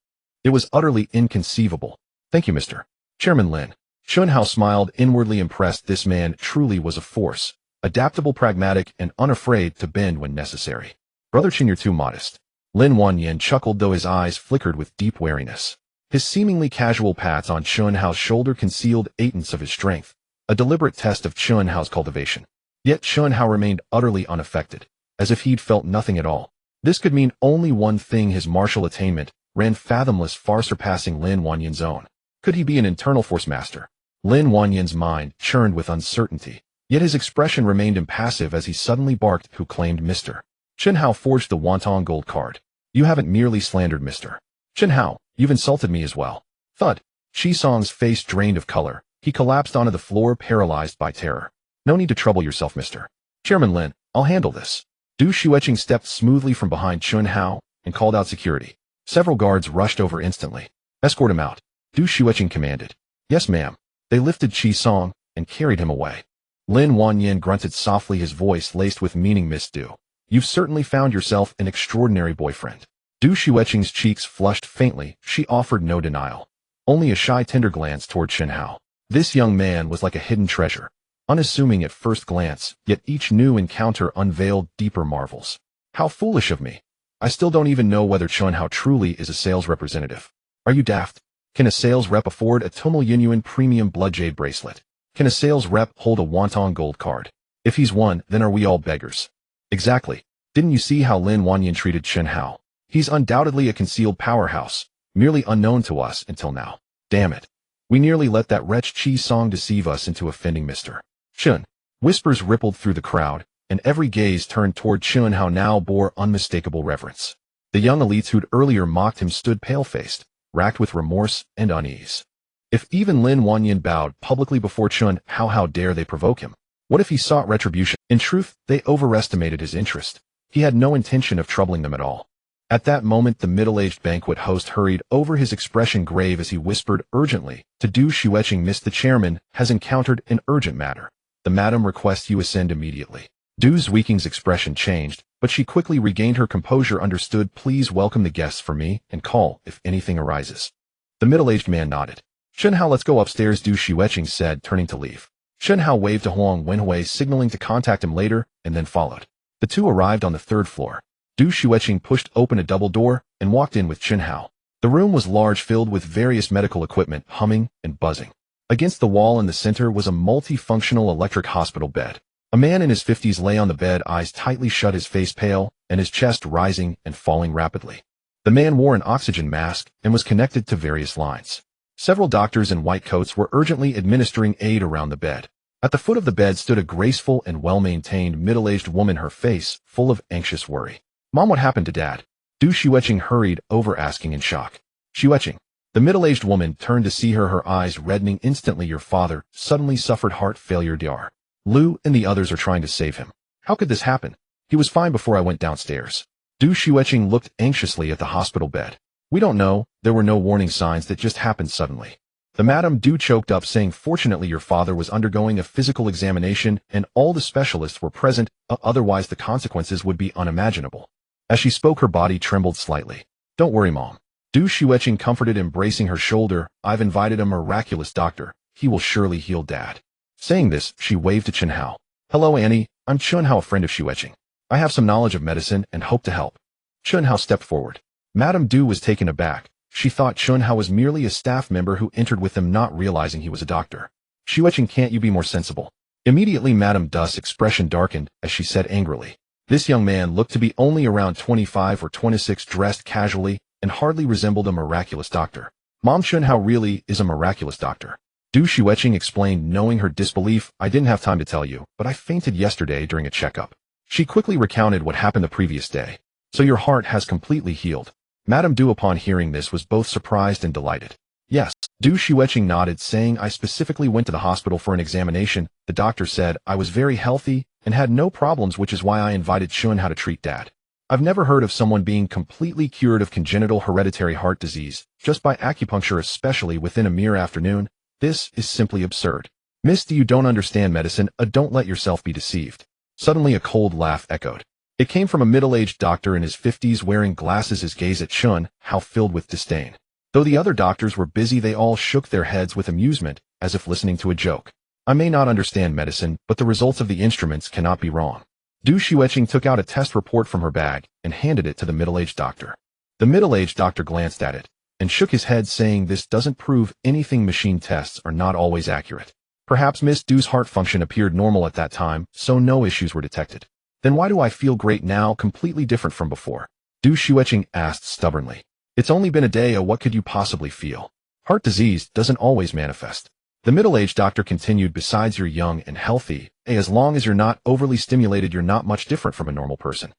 It was utterly inconceivable. "Thank you, Mr. Chairman Lin." Chun Hao smiled, inwardly impressed. This man truly was a force, adaptable, pragmatic, and unafraid to bend when necessary. "Brother Chin, you're too modest." Lin Wanyan chuckled, though his eyes flickered with deep wariness. His seemingly casual pats on Chun Hao's shoulder concealed eighths of his strength, a deliberate test of Chun Hao's cultivation. Yet Chun Hao remained utterly unaffected, as if he'd felt nothing at all. This could mean only one thing: his martial attainment ran fathomless, far surpassing Lin Wanyan's own. Could he be an internal force master? Lin Wanyan's mind churned with uncertainty, yet his expression remained impassive as he suddenly barked, "Who claimed Mr. Chun Hao forged the Wonton gold card? You haven't merely slandered Mr. Chun Hao, you've insulted me as well." Thud. Chi Song's face drained of color. He collapsed onto the floor, paralyzed by terror. "No need to trouble yourself, Mr. Chairman Lin. I'll handle this." Du Xueqing stepped smoothly from behind Chun Hao and called out security. Several guards rushed over instantly. "Escort him out," Du Xueqing commanded. "Yes, ma'am." They lifted Chi Song and carried him away. Lin Wanyan grunted softly, his voice laced with meaning. "Miss Du, you've certainly found yourself an extraordinary boyfriend." Du Xueqing's cheeks flushed faintly. She offered no denial, only a shy, tender glance toward Chun Hao. This young man was like a hidden treasure, unassuming at first glance, yet each new encounter unveiled deeper marvels. "How foolish of me. I still don't even know whether Chun Hao truly is a sales representative. Are you daft? Can a sales rep afford a Tomal Yunyuan premium blood jade bracelet? Can a sales rep hold a Wonton gold card? If he's one, then are we all beggars?" "Exactly. Didn't you see how Lin Wanyan treated Chun Hao? He's undoubtedly a concealed powerhouse, merely unknown to us until now. Damn it. We nearly let that wretch Chi Song deceive us into offending Mr. Chun." Whispers rippled through the crowd, and every gaze turned toward Chun Hao now bore unmistakable reverence. The young elites who'd earlier mocked him stood pale-faced, racked with remorse and unease. If even Lin Wanyan bowed publicly before Chun Hao, how dare they provoke him? What if he sought retribution? In truth, they overestimated his interest. He had no intention of troubling them at all. At that moment, the middle-aged banquet host hurried over, his expression grave as he whispered urgently to Du Xueqing, "Miss, the chairman has encountered an urgent matter. The madam requests you ascend immediately." Du Xueqing's expression changed, but she quickly regained her composure. "Understood. Please welcome the guests for me and call if anything arises." The middle-aged man nodded. "Chun Hao, let's go upstairs," Du Xueqing said, turning to leave. Chun Hao waved to Huang Wenhui, signaling to contact him later, and then followed. The two arrived on the third floor. Du Xueqing pushed open a double door and walked in with Chun Hao. The room was large, filled with various medical equipment, humming and buzzing. Against the wall in the center was a multifunctional electric hospital bed. A man in his 50s lay on the bed, eyes tightly shut, his face pale, and his chest rising and falling rapidly. The man wore an oxygen mask and was connected to various lines. Several doctors in white coats were urgently administering aid around the bed. At the foot of the bed stood a graceful and well-maintained middle-aged woman, her face full of anxious worry. "Mom, what happened to Dad?" Du Xueqing hurried over, asking in shock. "Xueqing." The middle-aged woman turned to see her, her eyes reddening instantly. "Your father suddenly suffered heart failure, Dr. Lu and the others are trying to save him. How could this happen? He was fine before I went downstairs." Du Xueqing looked anxiously at the hospital bed. "We don't know. There were no warning signs. That just happened suddenly." The Madame Du choked up, saying, "Fortunately, your father was undergoing a physical examination and all the specialists were present, otherwise the consequences would be unimaginable." As she spoke, her body trembled slightly. "Don't worry, Mom." Du Xueqing comforted, embracing her shoulder. "I've invited a miraculous doctor. He will surely heal Dad." Saying this, she waved to Chun Hao. "Hello, Annie. I'm Chun Hao, a friend of Xueqing. I have some knowledge of medicine and hope to help." Chun Hao stepped forward. Madame Du was taken aback. She thought Chun Hao was merely a staff member who entered with them, not realizing he was a doctor. "Xueqing, can't you be more sensible?" Immediately, Madame Du's expression darkened as she said angrily. This young man looked to be only around 25 or 26, dressed casually, and hardly resembled a miraculous doctor. Mom Chunhao really is a miraculous doctor. Du Xueqing explained, knowing her disbelief. I didn't have time to tell you, but I fainted yesterday during a checkup. She quickly recounted what happened the previous day. So your heart has completely healed. Madame Du upon hearing this was both surprised and delighted. Yes, Du Xueqing nodded, saying I specifically went to the hospital for an examination. The doctor said I was very healthy and had no problems, which is why I invited Chunhao to treat Dad. I've never heard of someone being completely cured of congenital hereditary heart disease just by acupuncture, especially within a mere afternoon. This is simply absurd. Miss, you don't understand medicine. Don't let yourself be deceived. Suddenly a cold laugh echoed. It came from a middle-aged doctor in his 50s wearing glasses. His gaze at Chunhao filled with disdain. Though the other doctors were busy, they all shook their heads with amusement, as if listening to a joke. I may not understand medicine, but the results of the instruments cannot be wrong. Du Xueqing took out a test report from her bag and handed it to the middle-aged doctor. The middle-aged doctor glanced at it and shook his head, saying this doesn't prove anything. Machine tests are not always accurate. Perhaps Miss Du's heart function appeared normal at that time, so no issues were detected. Then why do I feel great now, completely different from before? Du Xueqing asked stubbornly. It's only been a day. What could you possibly feel? Heart disease doesn't always manifest. The middle-aged doctor continued, besides you're young and healthy. As long as you're not overly stimulated, you're not much different from a normal person.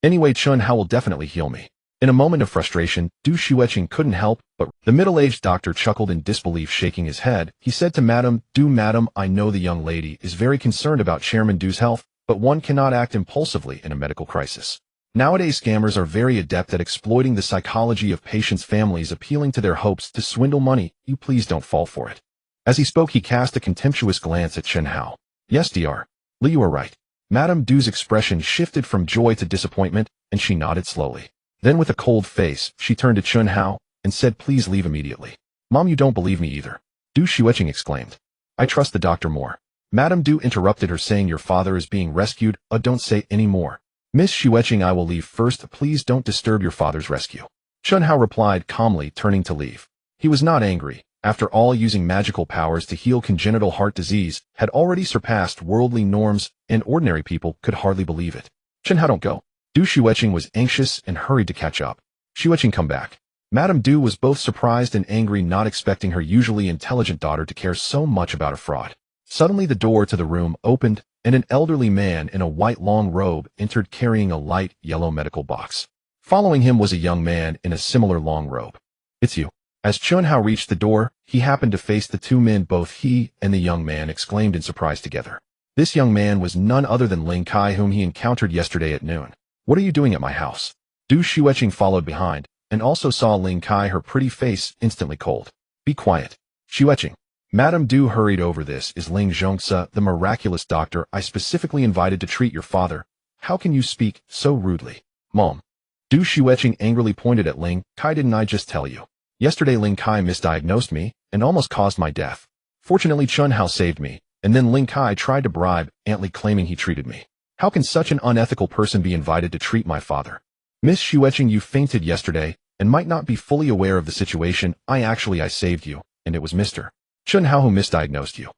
Anyway, Chunhao will definitely heal me. In a moment of frustration, Du Xueqing couldn't help but the middle-aged doctor chuckled in disbelief, shaking his head. He said to Madame Du, Madam, I know the young lady is very concerned about Chairman Du's health, but one cannot act impulsively in a medical crisis. Nowadays, scammers are very adept at exploiting the psychology of patients' families, appealing to their hopes to swindle money. You please don't fall for it. As he spoke, he cast a contemptuous glance at Chunhao. Yes, Dr. Li, you are right. Madame Du's expression shifted from joy to disappointment, and she nodded slowly. Then with a cold face, she turned to Chunhao and said, please leave immediately. Mom, you don't believe me either. Du Xueqing exclaimed. I trust the doctor more. Madame Du interrupted her, saying your father is being rescued. Don't say any more. Miss Xueqing, I will leave first. Please don't disturb your father's rescue. Chunhao replied calmly, turning to leave. He was not angry. After all, using magical powers to heal congenital heart disease had already surpassed worldly norms, and ordinary people could hardly believe it. Chunhao, don't go. Du Xueqing was anxious and hurried to catch up. Xueqing, come back. Madame Du was both surprised and angry, not expecting her usually intelligent daughter to care so much about a fraud. Suddenly the door to the room opened, and an elderly man in a white long robe entered, carrying a light yellow medical box. Following him was a young man in a similar long robe. It's you. As Chunhao reached the door, he happened to face the two men. Both he and the young man exclaimed in surprise together. This young man was none other than Ling Kai, whom he encountered yesterday at noon. What are you doing at my house? Du Xueqing followed behind, and also saw Ling Kai, her pretty face instantly cold. Be quiet. Xueqing. Madame Du hurried over. This is Ling Zhongse, the miraculous doctor I specifically invited to treat your father. How can you speak so rudely? Mom. Du Xueqing angrily pointed at Ling Kai. Didn't I just tell you? Yesterday Ling Kai misdiagnosed me and almost caused my death. Fortunately, Chunhao saved me, and then Ling Kai tried to bribe Aunt Li, claiming he treated me. How can such an unethical person be invited to treat my father? Miss Xueqing, you fainted yesterday and might not be fully aware of the situation. I saved you, and it was Mr. Chunhao who misdiagnosed you.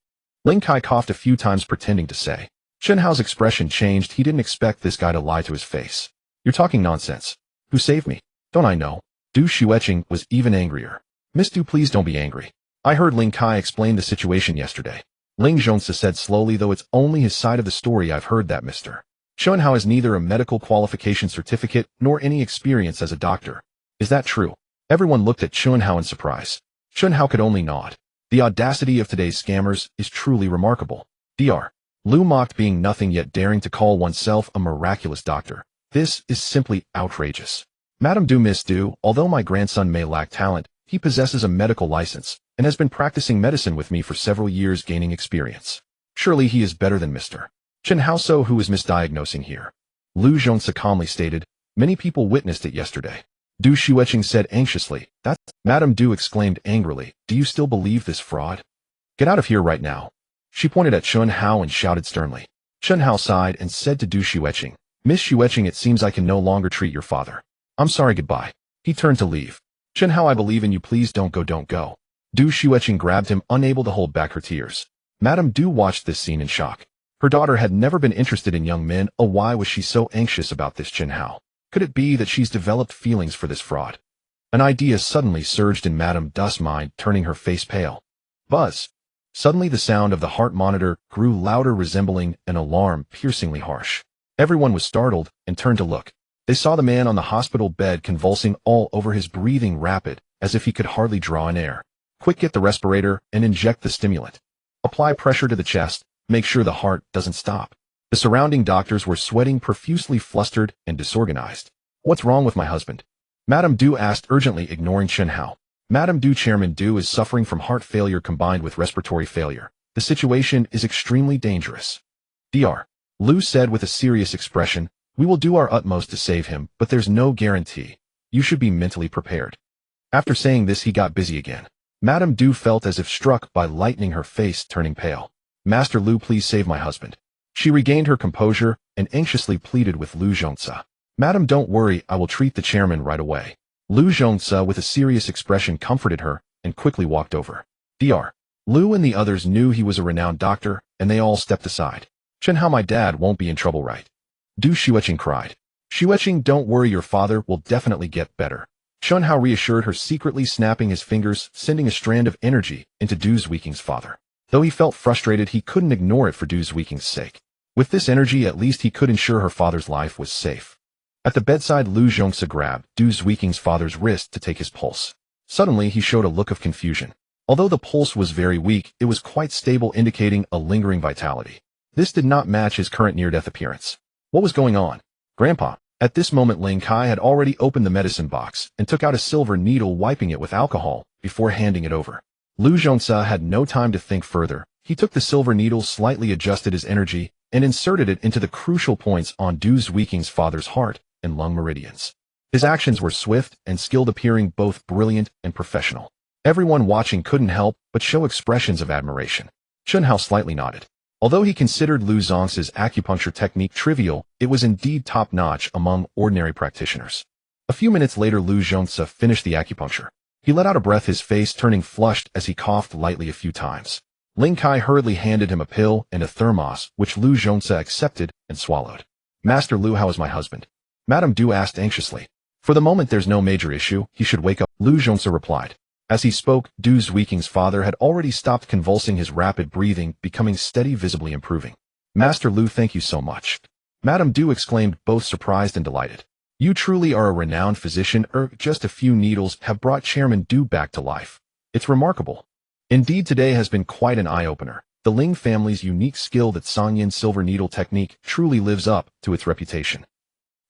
Ling Kai coughed a few times, pretending to say. Chunhao's expression changed. He didn't expect this guy to lie to his face. You're talking nonsense. Who saved me? Don't I know? Du Xueqing was even angrier. Miss Du, please don't be angry. I heard Ling Kai explain the situation yesterday. Ling Zhongse said slowly, though it's only his side of the story. I've heard that Mr. Chunhao has neither a medical qualification certificate nor any experience as a doctor. Is that true? Everyone looked at Chunhao in surprise. Chunhao could only nod. The audacity of today's scammers is truly remarkable. Dr. Lu mocked, being nothing yet daring to call oneself a miraculous doctor. This is simply outrageous. Madame Du, Miss Du, although my grandson may lack talent, he possesses a medical license and has been practicing medicine with me for several years, gaining experience. Surely he is better than Mr. Chunhao, so who is misdiagnosing here? Lu Zhongse calmly stated. Many people witnessed it yesterday. Du Xueqing said anxiously. That's... Madame Du exclaimed angrily. Do you still believe this fraud? Get out of here right now. She pointed at Chunhao and shouted sternly. Chunhao sighed and said to Du Xueqing, Miss Xueqing, it seems I can no longer treat your father. I'm sorry, goodbye. He turned to leave. Chunhao, I believe in you, please don't go, don't go. Du Xueqing grabbed him, unable to hold back her tears. Madame Du watched this scene in shock. Her daughter had never been interested in young men. Why was she so anxious about this Chunhao? Could it be that she's developed feelings for this fraud? An idea suddenly surged in Madame Du's mind, turning her face pale. Buzz. Suddenly the sound of the heart monitor grew louder, resembling an alarm, piercingly harsh. Everyone was startled and turned to look. They saw the man on the hospital bed convulsing all over, his breathing rapid, as if he could hardly draw in air. Quick, get the respirator and inject the stimulant. Apply pressure to the chest, make sure the heart doesn't stop. The surrounding doctors were sweating profusely, flustered and disorganized. What's wrong with my husband? Madame Du asked urgently, ignoring Chen Hao. Madame Du, Chairman Du is suffering from heart failure combined with respiratory failure. The situation is extremely dangerous. Dr. Lu said with a serious expression, we will do our utmost to save him, but there's no guarantee. You should be mentally prepared. After saying this, he got busy again. Madame Du felt as if struck by lightning, her face turning pale. Master Lu, please save my husband. She regained her composure and anxiously pleaded with Lu Zhongzi. Madam, don't worry, I will treat the chairman right away. Lu Zhongzi with a serious expression comforted her and quickly walked over. Dr. Lu and the others knew he was a renowned doctor, and they all stepped aside. Chen Hao, my dad won't be in trouble, right? Du Xueqing cried. Xueqing, don't worry, your father will definitely get better. Chen Hao reassured her, secretly snapping his fingers, sending a strand of energy into Du Xueqing's father. Though he felt frustrated, he couldn't ignore it for Du Xueqing's sake. With this energy, at least he could ensure her father's life was safe. At the bedside, Lu Zhongzi grabbed Du Xueqing's father's wrist to take his pulse. Suddenly, he showed a look of confusion. Although the pulse was very weak, it was quite stable, indicating a lingering vitality. This did not match his current near-death appearance. What was going on? Grandpa. At this moment, Ling Kai had already opened the medicine box and took out a silver needle, wiping it with alcohol before handing it over. Lu Zhongzi had no time to think further. He took the silver needle, slightly adjusted his energy, and inserted it into the crucial points on Du Xueqing's father's heart and lung meridians. His actions were swift and skilled, appearing both brilliant and professional. Everyone watching couldn't help but show expressions of admiration. Chen Hao slightly nodded. Although he considered Lu Zhongzi's acupuncture technique trivial, it was indeed top-notch among ordinary practitioners. A few minutes later, Lu Zhongzi finished the acupuncture. He let out a breath, his face turning flushed as he coughed lightly a few times. Ling Kai hurriedly handed him a pill and a thermos, which Lu Zhongzi accepted and swallowed. Master Lu, how is my husband? Madame Du asked anxiously. For the moment, there's no major issue. He should wake up, Lu Zhongzi replied. As he spoke, Du Xueqing's father had already stopped convulsing, his rapid breathing becoming steady, visibly improving. Master Lu, thank you so much. Madame Du exclaimed, both surprised and delighted. You truly are a renowned physician. Just a few needles have brought Chairman Du back to life. It's remarkable. Indeed, today has been quite an eye-opener. The Ling family's unique skill, that Sangyin silver needle technique, truly lives up to its reputation.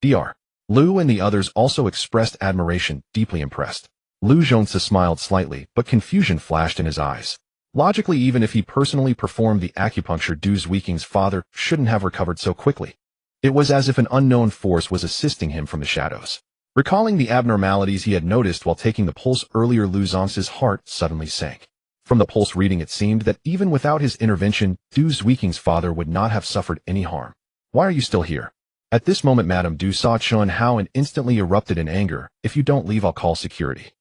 Dr. Lu and the others also expressed admiration, deeply impressed. Lu Zhongzi smiled slightly, but confusion flashed in his eyes. Logically, even if he personally performed the acupuncture, Du Xueqing's father shouldn't have recovered so quickly. It was as if an unknown force was assisting him from the shadows. Recalling the abnormalities he had noticed while taking the pulse earlier, Lu Zhongzi's heart suddenly sank. From the pulse reading, it seemed that even without his intervention, Du Xueqing's father would not have suffered any harm. Why are you still here? At this moment, Madame Du saw Chen Hao and instantly erupted in anger. If you don't leave, I'll call security.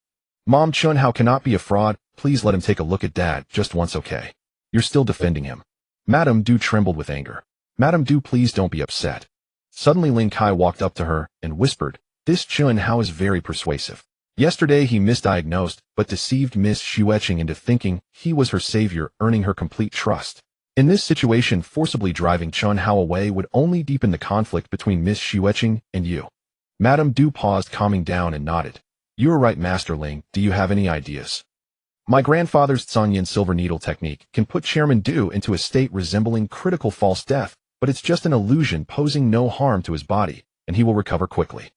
Mom, Chen Hao cannot be a fraud. Please let him take a look at Dad, just once, okay? You're still defending him. Madame Du trembled with anger. Madame Du, please don't be upset. Suddenly Ling Kai walked up to her and whispered, this Chen Hao is very persuasive. Yesterday he misdiagnosed but deceived Miss Xueqing into thinking he was her savior, earning her complete trust. In this situation, forcibly driving Chen Hao away would only deepen the conflict between Miss Xueqing and you. Madame Du paused, calming down, and nodded. You are right, Master Ling. Do you have any ideas? My grandfather's Sangyin silver needle technique can put Chairman Du into a state resembling critical false death, but it's just an illusion, posing no harm to his body, and he will recover quickly.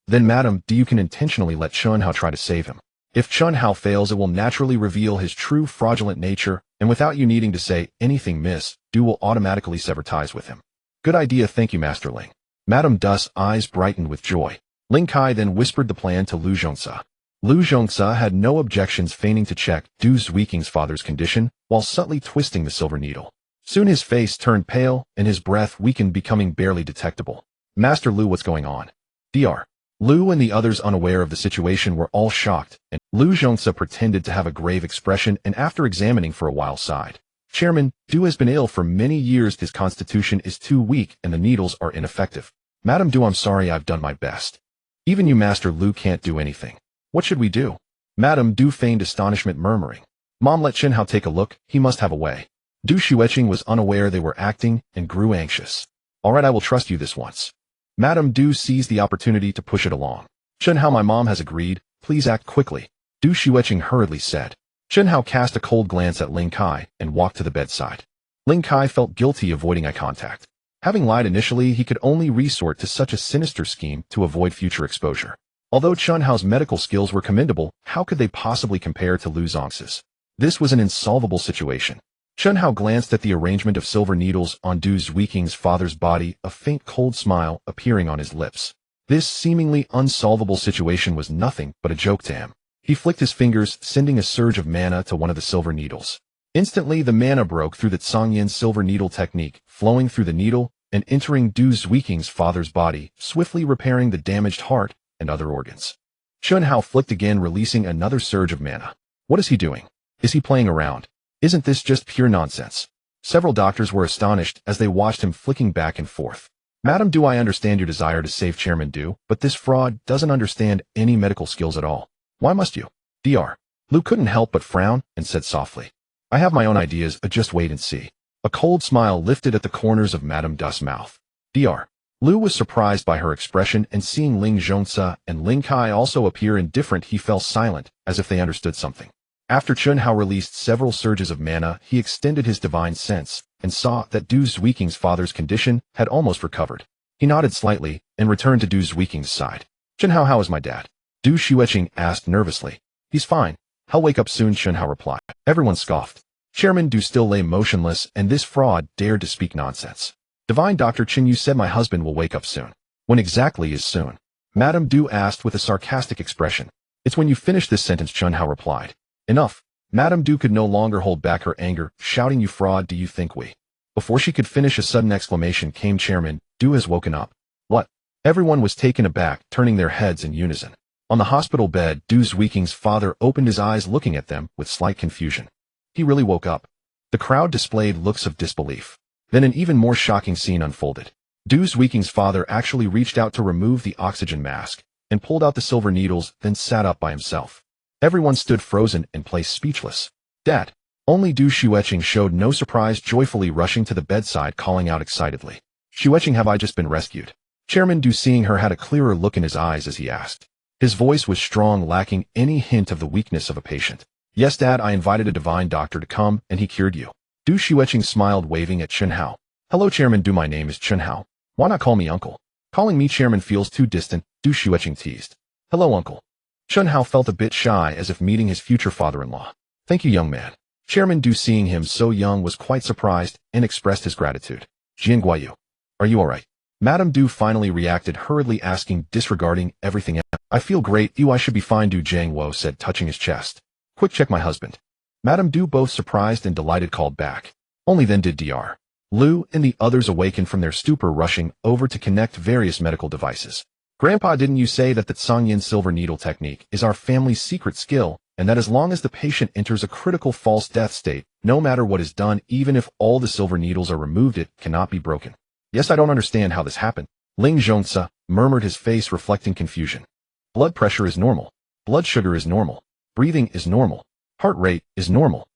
Then, Madam Du, you can intentionally let Chen Hao try to save him. If Chen Hao fails, it will naturally reveal his true fraudulent nature, and without you needing to say anything, Miss Du will automatically sever ties with him. Good idea, thank you, Master Ling. Madame Du's eyes brightened with joy. Ling Kai then whispered the plan to Lu Zhongzi. Lu Zhongzi had no objections, feigning to check Du Xueqing's father's condition while subtly twisting the silver needle. Soon his face turned pale and his breath weakened, becoming barely detectable. Master Lu, what's going on? Dr. Lu and the others, unaware of the situation, were all shocked, and Lu Zhongzi pretended to have a grave expression and, after examining for a while, sighed. Chairman Du has been ill for many years. His constitution is too weak and the needles are ineffective. Madame Du, I'm sorry, I've done my best. Even you, Master Lu, can't do anything. What should we do? Madame Du feigned astonishment, murmuring. Mom, let Chen Hao take a look, he must have a way. Du Xueqing was unaware they were acting and grew anxious. All right, I will trust you this once. Madame Du seized the opportunity to push it along. Chen Hao, my mom has agreed, please act quickly, Du Xueqing hurriedly said. Chen Hao cast a cold glance at Ling Kai and walked to the bedside. Ling Kai felt guilty avoiding eye contact. Having lied initially, he could only resort to such a sinister scheme to avoid future exposure. Although Chen Hao's medical skills were commendable, how could they possibly compare to Lu Zong's? This was an insolvable situation. Chen Hao glanced at the arrangement of silver needles on Du Xueqing's father's body, a faint cold smile appearing on his lips. This seemingly unsolvable situation was nothing but a joke to him. He flicked his fingers, sending a surge of mana to one of the silver needles. Instantly, the mana broke through the Tsangyan silver needle technique, flowing through the needle and entering Du Xueqing's father's body, swiftly repairing the damaged heart and other organs. Chen Hao flicked again, releasing another surge of mana. What is he doing? Is he playing around? Isn't this just pure nonsense? Several doctors were astonished as they watched him flicking back and forth. Madam Du, I understand your desire to save Chairman Du, but this fraud doesn't understand any medical skills at all. Why must you? Dr. Lu couldn't help but frown and said softly. I have my own ideas, just wait and see. A cold smile lifted at the corners of Madame Du's mouth. Dr. Lu was surprised by her expression, and seeing Ling Zhongzi and Ling Kai also appear indifferent, he fell silent, as if they understood something. After Chen Hao released several surges of mana, he extended his divine sense and saw that Du Xueqing's father's condition had almost recovered. He nodded slightly and returned to Du Xueqing's side. Chen Hao, how is my dad? Du Xueqing asked nervously. He's fine. He'll wake up soon, Chen Hao replied. Everyone scoffed. Chairman Du still lay motionless, and this fraud dared to speak nonsense. Divine Dr. Chen, you said my husband will wake up soon. When exactly is soon? Madame Du asked with a sarcastic expression. It's when you finish this sentence, Chen Hao replied. Enough. Madame Du could no longer hold back her anger, shouting, you fraud, do you think we? Before she could finish, a sudden exclamation came. Chairman Du has woken up. What? Everyone was taken aback, turning their heads in unison. On the hospital bed, Du Xueqing's father opened his eyes, looking at them with slight confusion. He really woke up. The crowd displayed looks of disbelief. Then an even more shocking scene unfolded. Du Xueqing's father actually reached out to remove the oxygen mask and pulled out the silver needles, then sat up by himself. Everyone stood frozen in place, speechless. Dad. Only Du Xueqing showed no surprise, joyfully rushing to the bedside, calling out excitedly. Xueqing, have I just been rescued? Chairman Du, seeing her, had a clearer look in his eyes as he asked. His voice was strong, lacking any hint of the weakness of a patient. Yes, Dad, I invited a divine doctor to come, and he cured you. Du Xueqing smiled, waving at Chen Hao. Hello, Chairman Du, my name is Chen Hao. Why not call me Uncle? Calling me Chairman feels too distant, Du Xueqing teased. Hello, Uncle. Chen Hao felt a bit shy, as if meeting his future father-in-law. Thank you, young man. Chairman Du, seeing him so young, was quite surprised and expressed his gratitude. Jian Guayu. Are you alright? Madame Du finally reacted, hurriedly asking, disregarding everything else. I feel great, I should be fine, Du Jiangwo said, touching his chest. Quick check my husband. Madame Du, both surprised and delighted, called back. Only then did Dr. Lu and the others awaken from their stupor, rushing over to connect various medical devices. Grandpa, didn't you say that the Tsangyan silver needle technique is our family's secret skill, and that as long as the patient enters a critical false death state, no matter what is done, even if all the silver needles are removed, it cannot be broken? Yes, I don't understand how this happened. Ling Zhongzi murmured, his face reflecting confusion. Blood pressure is normal. Blood sugar is normal. Breathing is normal. Heart rate is normal.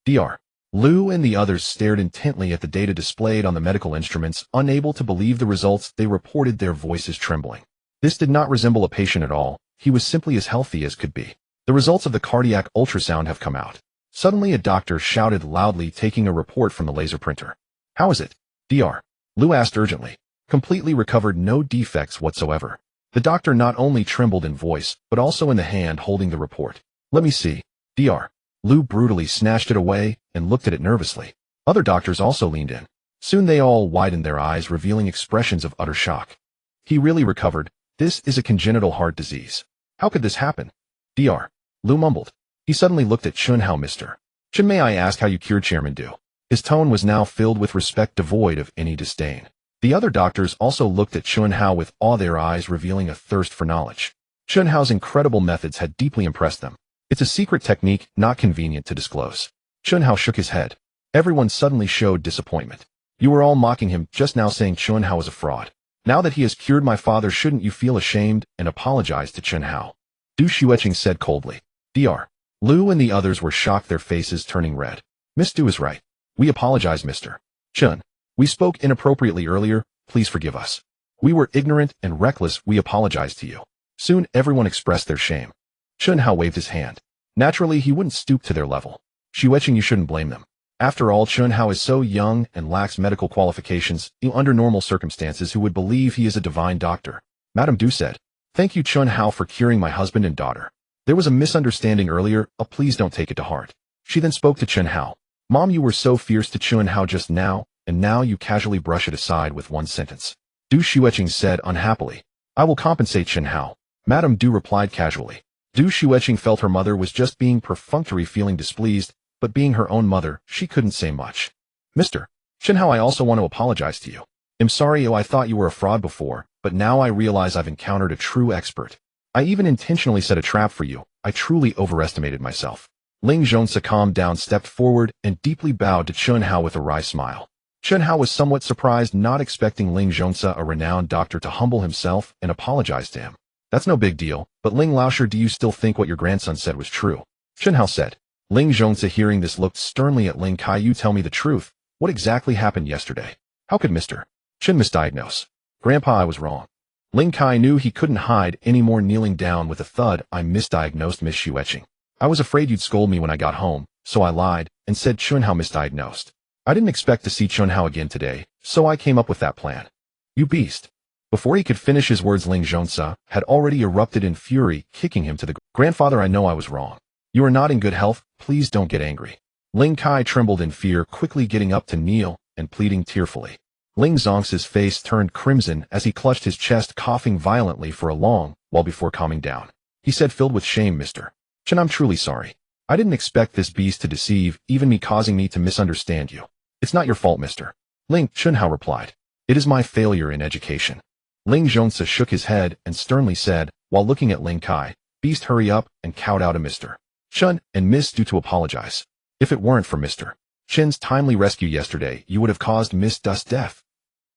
Dr. Lu and the others stared intently at the data displayed on the medical instruments, unable to believe the results they reported, their voices trembling. This did not resemble a patient at all. He was simply as healthy as could be. The results of the cardiac ultrasound have come out. Suddenly a doctor shouted loudly, taking a report from the laser printer. How is it? Dr. Lu asked urgently. Completely recovered, no defects whatsoever. The doctor not only trembled in voice, but also in the hand holding the report. Let me see. Dr. Lu brutally snatched it away and looked at it nervously. Other doctors also leaned in. Soon they all widened their eyes, revealing expressions of utter shock. He really recovered. This is a congenital heart disease. How could this happen? Dr. Lu mumbled. He suddenly looked at Chen Hao. Mr. Chen, may I ask how you cured Chairman Du? His tone was now filled with respect, devoid of any disdain. The other doctors also looked at Chen Hao with awe, their eyes revealing a thirst for knowledge. Chen Hao's incredible methods had deeply impressed them. It's a secret technique, not convenient to disclose. Chen Hao shook his head. Everyone suddenly showed disappointment. You were all mocking him just now, saying Chen Hao is a fraud. Now that he has cured my father, shouldn't you feel ashamed and apologize to Chen Hao? Du Shueqing said coldly. Dr. Lu and the others were shocked, their faces turning red. Miss Du is right. We apologize, Mr. Chen. We spoke inappropriately earlier, please forgive us. We were ignorant and reckless, we apologize to you. Soon everyone expressed their shame. Chen Hao waved his hand. Naturally, he wouldn't stoop to their level. Shueqing, you shouldn't blame them. After all, Chen Hao is so young and lacks medical qualifications, under normal circumstances who would believe he is a divine doctor. Madame Du said, Thank you, Chen Hao, for curing my husband and daughter. There was a misunderstanding earlier, please don't take it to heart. She then spoke to Chen Hao. Mom, you were so fierce to Chen Hao just now, and now you casually brush it aside with one sentence. Du Shueqing said unhappily. I will compensate, Chen Hao. Madame Du replied casually. Du Shueqing felt her mother was just being perfunctory, feeling displeased, but being her own mother, she couldn't say much. Mr. Chen Hao, I also want to apologize to you. I'm sorry, I thought you were a fraud before, but now I realize I've encountered a true expert. I even intentionally set a trap for you. I truly overestimated myself. Ling Zhongsa calmed down, stepped forward, and deeply bowed to Chen Hao with a wry smile. Chen Hao was somewhat surprised, not expecting Ling Zhongsa, a renowned doctor, to humble himself and apologize to him. That's no big deal, but Ling Laosher, do you still think what your grandson said was true? Chen Hao said. Ling Zhongsa, hearing this, looked sternly at Ling Kai. You tell me the truth. What exactly happened yesterday? How could Mr. Chen misdiagnose? Grandpa, I was wrong. Ling Kai knew he couldn't hide anymore, kneeling down with a thud. I misdiagnosed, Miss Shueqing. I was afraid you'd scold me when I got home, so I lied and said Chen Hao misdiagnosed. I didn't expect to see Chen Hao again today, so I came up with that plan. You beast. Before he could finish his words, Ling Zhongsa had already erupted in fury, kicking him to the ground. Grandfather, I know I was wrong. You are not in good health, please don't get angry. Ling Kai trembled in fear, quickly getting up to kneel and pleading tearfully. Ling Zongsa's face turned crimson as he clutched his chest, coughing violently for a long while before calming down. He said, filled with shame, Mr. Chen, I'm truly sorry. I didn't expect this beast to deceive, even me, causing me to misunderstand you. It's not your fault, Mr. Ling, Chen Hao replied. It is my failure in education. Ling Zhongsa shook his head and sternly said, while looking at Ling Kai, Beast, hurry up and kowed out to Mr. Chen and Miss Du to apologize. If it weren't for Mr. Chen's timely rescue yesterday, you would have caused Miss Du's death.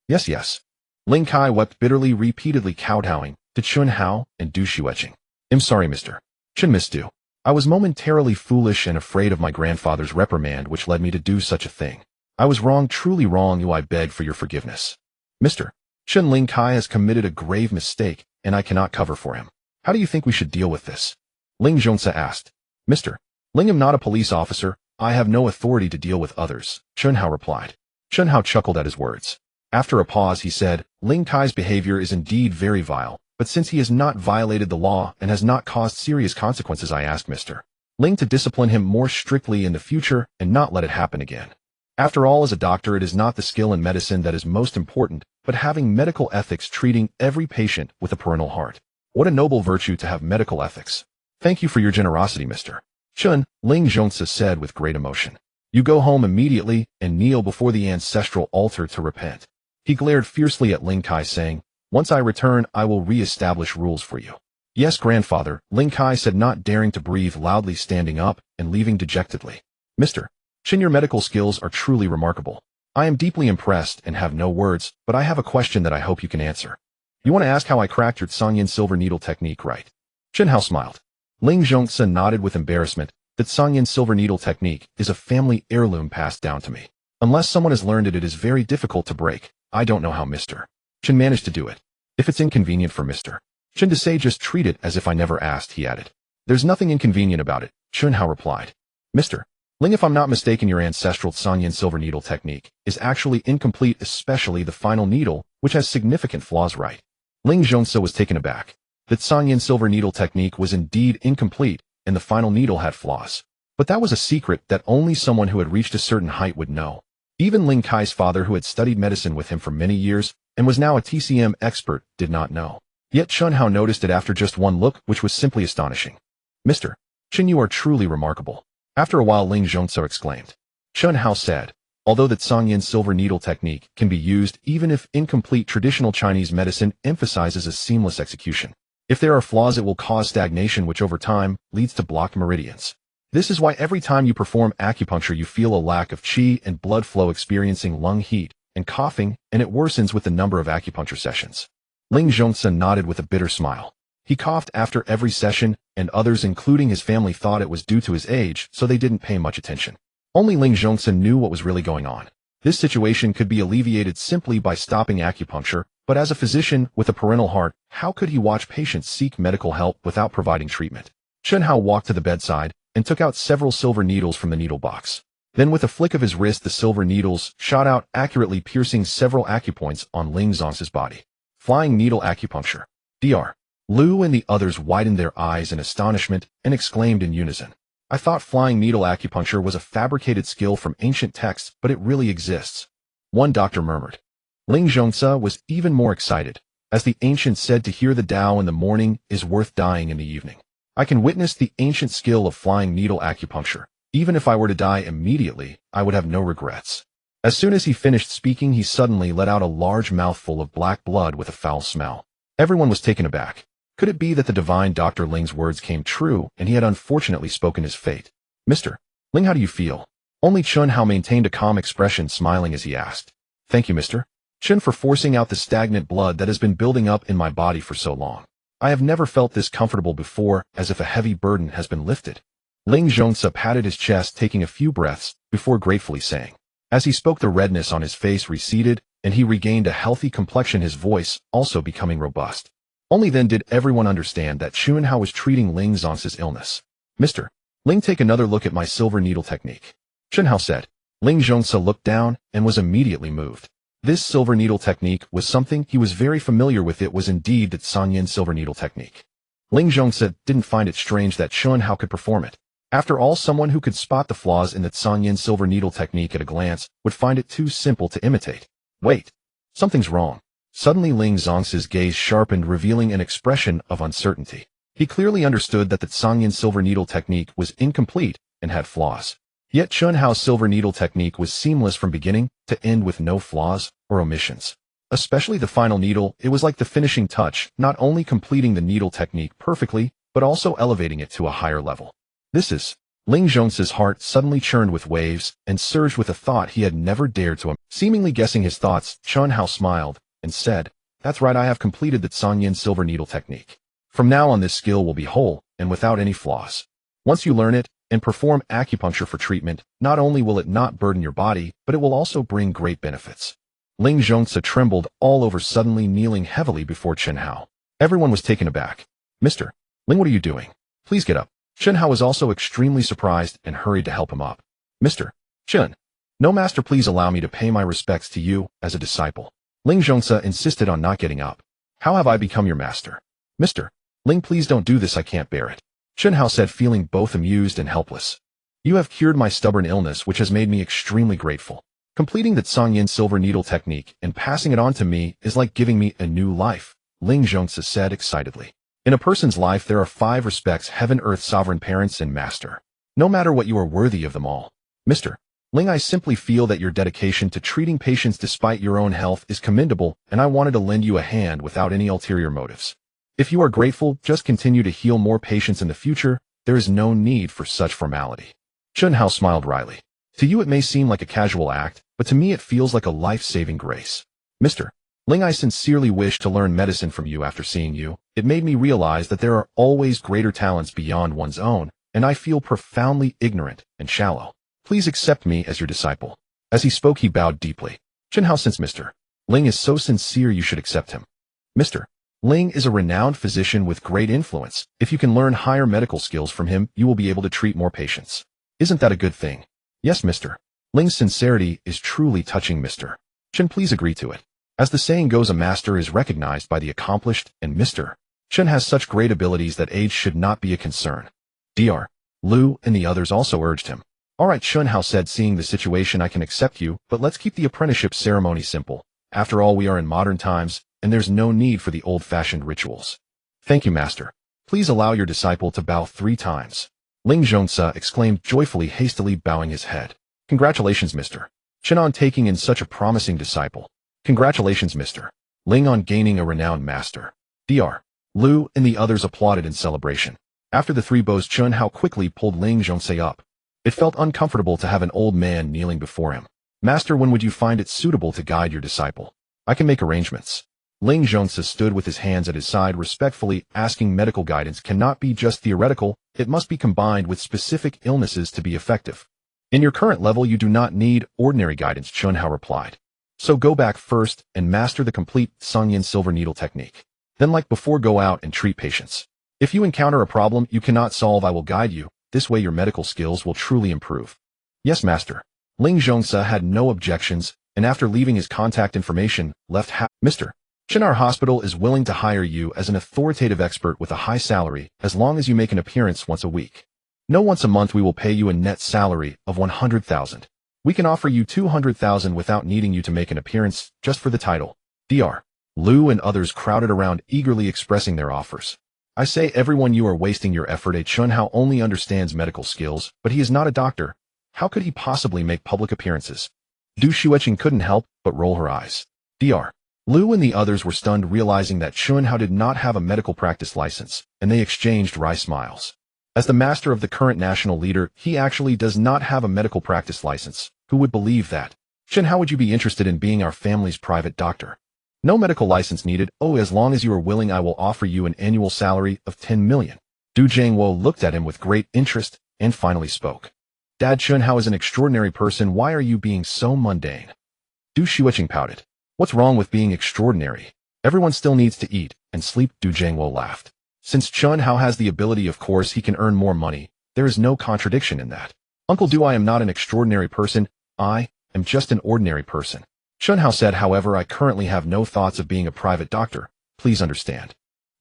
Yes, yes. Ling Kai wept bitterly, repeatedly kowtowing to Chen Hao and Du Shueqing. I'm sorry, Mr. Chen, Miss Du. I was momentarily foolish and afraid of my grandfather's reprimand, which led me to do such a thing. I was wrong, truly wrong. You, I beg for your forgiveness. Mr. Chen, Ling Kai has committed a grave mistake, and I cannot cover for him. How do you think we should deal with this? Ling Zhongsa asked. Mr. Ling, I'm not a police officer. I have no authority to deal with others, Chen Hao replied. Chen Hao chuckled at his words. After a pause, he said, Ling Kai's behavior is indeed very vile, but since he has not violated the law and has not caused serious consequences, I ask Mr. Ling to discipline him more strictly in the future and not let it happen again. After all, as a doctor, it is not the skill in medicine that is most important, but having medical ethics, treating every patient with a parental heart. What a noble virtue to have medical ethics. Thank you for your generosity, Mr. Chen, Ling Zhongsa said with great emotion. You go home immediately and kneel before the ancestral altar to repent. He glared fiercely at Ling Kai, saying, Once I return, I will re-establish rules for you. Yes, grandfather, Ling Kai said, not daring to breathe loudly, standing up and leaving dejectedly. Mr. Chen, your medical skills are truly remarkable. I am deeply impressed and have no words, but I have a question that I hope you can answer. You want to ask how I cracked your Sangyin silver needle technique, right? Chen Hao smiled. Ling Zhongsa nodded with embarrassment. That Sangyin silver needle technique is a family heirloom passed down to me. Unless someone has learned it, it is very difficult to break. I don't know how Mr. Chen managed to do it. If it's inconvenient for Mr. Chen to say, just treat it as if I never asked, he added. There's nothing inconvenient about it, Chen Hao replied. Mr. Ling, if I'm not mistaken, your ancestral Sangyin silver needle technique is actually incomplete, especially the final needle, which has significant flaws, right? Ling Zhongsa was taken aback. That Sangyin silver needle technique was indeed incomplete, and the final needle had flaws. But that was a secret that only someone who had reached a certain height would know. Even Ling Kai's father, who had studied medicine with him for many years and was now a TCM expert, did not know. Yet Chen Hao noticed it after just one look, which was simply astonishing. Mr. Chen, you are truly remarkable. After a while, Ling Zhongsa exclaimed. Chen Hao said, although that Sangyin silver needle technique can be used even if incomplete, traditional Chinese medicine emphasizes a seamless execution. If there are flaws, it will cause stagnation, which over time leads to blocked meridians. This is why every time you perform acupuncture, you feel a lack of qi and blood flow, experiencing lung heat and coughing, and it worsens with the number of acupuncture sessions. Ling Zhongsa nodded with a bitter smile. He coughed after every session, and others including his family thought it was due to his age, so they didn't pay much attention. Only Ling Zhongsa knew what was really going on. This situation could be alleviated simply by stopping acupuncture, but as a physician with a parental heart, how could he watch patients seek medical help without providing treatment? Chen Hao walked to the bedside and took out several silver needles from the needle box. Then with a flick of his wrist, the silver needles shot out, accurately piercing several acupoints on Ling Zhongsa's body. Flying needle acupuncture. Dr. Lu and the others widened their eyes in astonishment and exclaimed in unison. I thought flying needle acupuncture was a fabricated skill from ancient texts, but it really exists. One doctor murmured. Ling Zhongsa was even more excited. As the ancients said, to hear the Tao in the morning is worth dying in the evening. I can witness the ancient skill of flying needle acupuncture. Even if I were to die immediately, I would have no regrets. As soon as he finished speaking, he suddenly let out a large mouthful of black blood with a foul smell. Everyone was taken aback. Could it be that the divine Dr. Ling's words came true, and he had unfortunately spoken his fate? Mr. Ling, how do you feel? Only Chen Hao maintained a calm expression, smiling as he asked. Thank you, Mr. Chen, for forcing out the stagnant blood that has been building up in my body for so long. I have never felt this comfortable before, as if a heavy burden has been lifted. Ling Zhongsa patted his chest, taking a few breaths, before gratefully saying. As he spoke, the redness on his face receded, and he regained a healthy complexion, his voice also becoming robust. Only then did everyone understand that Chen Hao was treating Ling Zhongsa's illness. Mr. Ling, take another look at my silver needle technique. Chen Hao said. Ling Zhongsa looked down and was immediately moved. This silver needle technique was something he was very familiar with. It was indeed the Sanyin silver needle technique. Ling Zhongsa didn't find it strange that Chen Hao could perform it. After all, someone who could spot the flaws in the Sanyin silver needle technique at a glance would find it too simple to imitate. Wait. Something's wrong. Suddenly Ling Zhongsa's gaze sharpened, revealing an expression of uncertainty. He clearly understood that the Sanyin silver needle technique was incomplete and had flaws. Yet Chen Hao's silver needle technique was seamless from beginning to end with no flaws or omissions. Especially the final needle, it was like the finishing touch, not only completing the needle technique perfectly, but also elevating it to a higher level. This is... Ling Zhongsa's heart suddenly churned with waves and surged with a thought he had never dared to. Seemingly guessing his thoughts, Chen Hao smiled and said, That's right, I have completed the Sanyin silver needle technique. From now on, this skill will be whole and without any flaws. Once you learn it and perform acupuncture for treatment, not only will it not burden your body, but it will also bring great benefits. Ling Zhongsa trembled all over, suddenly kneeling heavily before Chen Hao. Everyone was taken aback. Mr. Ling, what are you doing? Please get up. Chen Hao was also extremely surprised and hurried to help him up. Mr. Chen. No, master, please allow me to pay my respects to you as a disciple. Ling Zhongsa insisted on not getting up. How have I become your master? Mr. Ling, please don't do this, I can't bear it. Chen Hao said, feeling both amused and helpless. You have cured my stubborn illness, which has made me extremely grateful. Completing the Sanyin silver needle technique and passing it on to me is like giving me a new life, Ling Zhongsa said excitedly. In a person's life, there are 5 respects: heaven, earth, sovereign, parents, and master. No matter what, you are worthy of them all. Mr. Ling, I simply feel that your dedication to treating patients despite your own health is commendable, and I wanted to lend you a hand without any ulterior motives. If you are grateful, just continue to heal more patients in the future. There is no need for such formality. Chen Hao smiled wryly. To you it may seem like a casual act, but to me it feels like a life-saving grace. Mr. Ling, I sincerely wish to learn medicine from you after seeing you. It made me realize that there are always greater talents beyond one's own, and I feel profoundly ignorant and shallow. Please accept me as your disciple. As he spoke, he bowed deeply. Chen Hao, since Mr. Ling is so sincere, you should accept him. Mr. Ling is a renowned physician with great influence. If you can learn higher medical skills from him, you will be able to treat more patients. Isn't that a good thing? Yes, Mr. Ling's sincerity is truly touching, Mr. Chen. Please agree to it. As the saying goes, a master is recognized by the accomplished, and Mr. Chen has such great abilities that age should not be a concern. Dr. Lu and the others also urged him. All right, Chen Hao said, seeing the situation, I can accept you, but let's keep the apprenticeship ceremony simple. After all, we are in modern times, and there's no need for the old-fashioned rituals. Thank you, master. Please allow your disciple to bow 3 times. Ling Zhongsa exclaimed joyfully, hastily bowing his head. Congratulations, Mr. Chen, on taking in such a promising disciple. Congratulations, Mr. Ling, on gaining a renowned master. Dr. Lu and the others applauded in celebration. After the 3 bows, Chen Hao quickly pulled Ling Zhongsa up. It felt uncomfortable to have an old man kneeling before him. Master, when would you find it suitable to guide your disciple? I can make arrangements. Ling Zhongsa stood with his hands at his side respectfully, asking medical guidance cannot be just theoretical, it must be combined with specific illnesses to be effective. In your current level you do not need ordinary guidance, Chunhao replied. So go back first and master the complete Sungyin silver needle technique. Then like before go out and treat patients. If you encounter a problem you cannot solve I will guide you, this way your medical skills will truly improve. Yes, master. Ling Zhongsa had no objections, and after leaving his contact information, left Mr. Chen, our hospital is willing to hire you as an authoritative expert with a high salary as long as you make an appearance once a week. No, once a month we will pay you a net salary of 100,000. We can offer you 200,000 without needing you to make an appearance, just for the title. Dr. Liu and others crowded around eagerly expressing their offers. I say everyone, you are wasting your effort. Chunhao only understands medical skills, but he is not a doctor. How could he possibly make public appearances? Du Xueqing couldn't help but roll her eyes. Dr. Liu and the others were stunned, realizing that Chunhao did not have a medical practice license, and they exchanged wry smiles. As the master of the current national leader, he actually does not have a medical practice license. Who would believe that? Chen, how would you be interested in being our family's private doctor? No medical license needed. Oh, as long as you are willing I will offer you an annual salary of 10 million. Du Jiangwo looked at him with great interest and finally spoke. Dad, Chunhao is an extraordinary person. Why are you being so mundane? Du Xueqing pouted. What's wrong with being extraordinary? Everyone still needs to eat and sleep. Du Jiangwo laughed. Since Chunhao has the ability, of course he can earn more money. There is no contradiction in that. Uncle Du, I am not an extraordinary person. I am just an ordinary person. Chunhao said, however, I currently have no thoughts of being a private doctor. Please understand.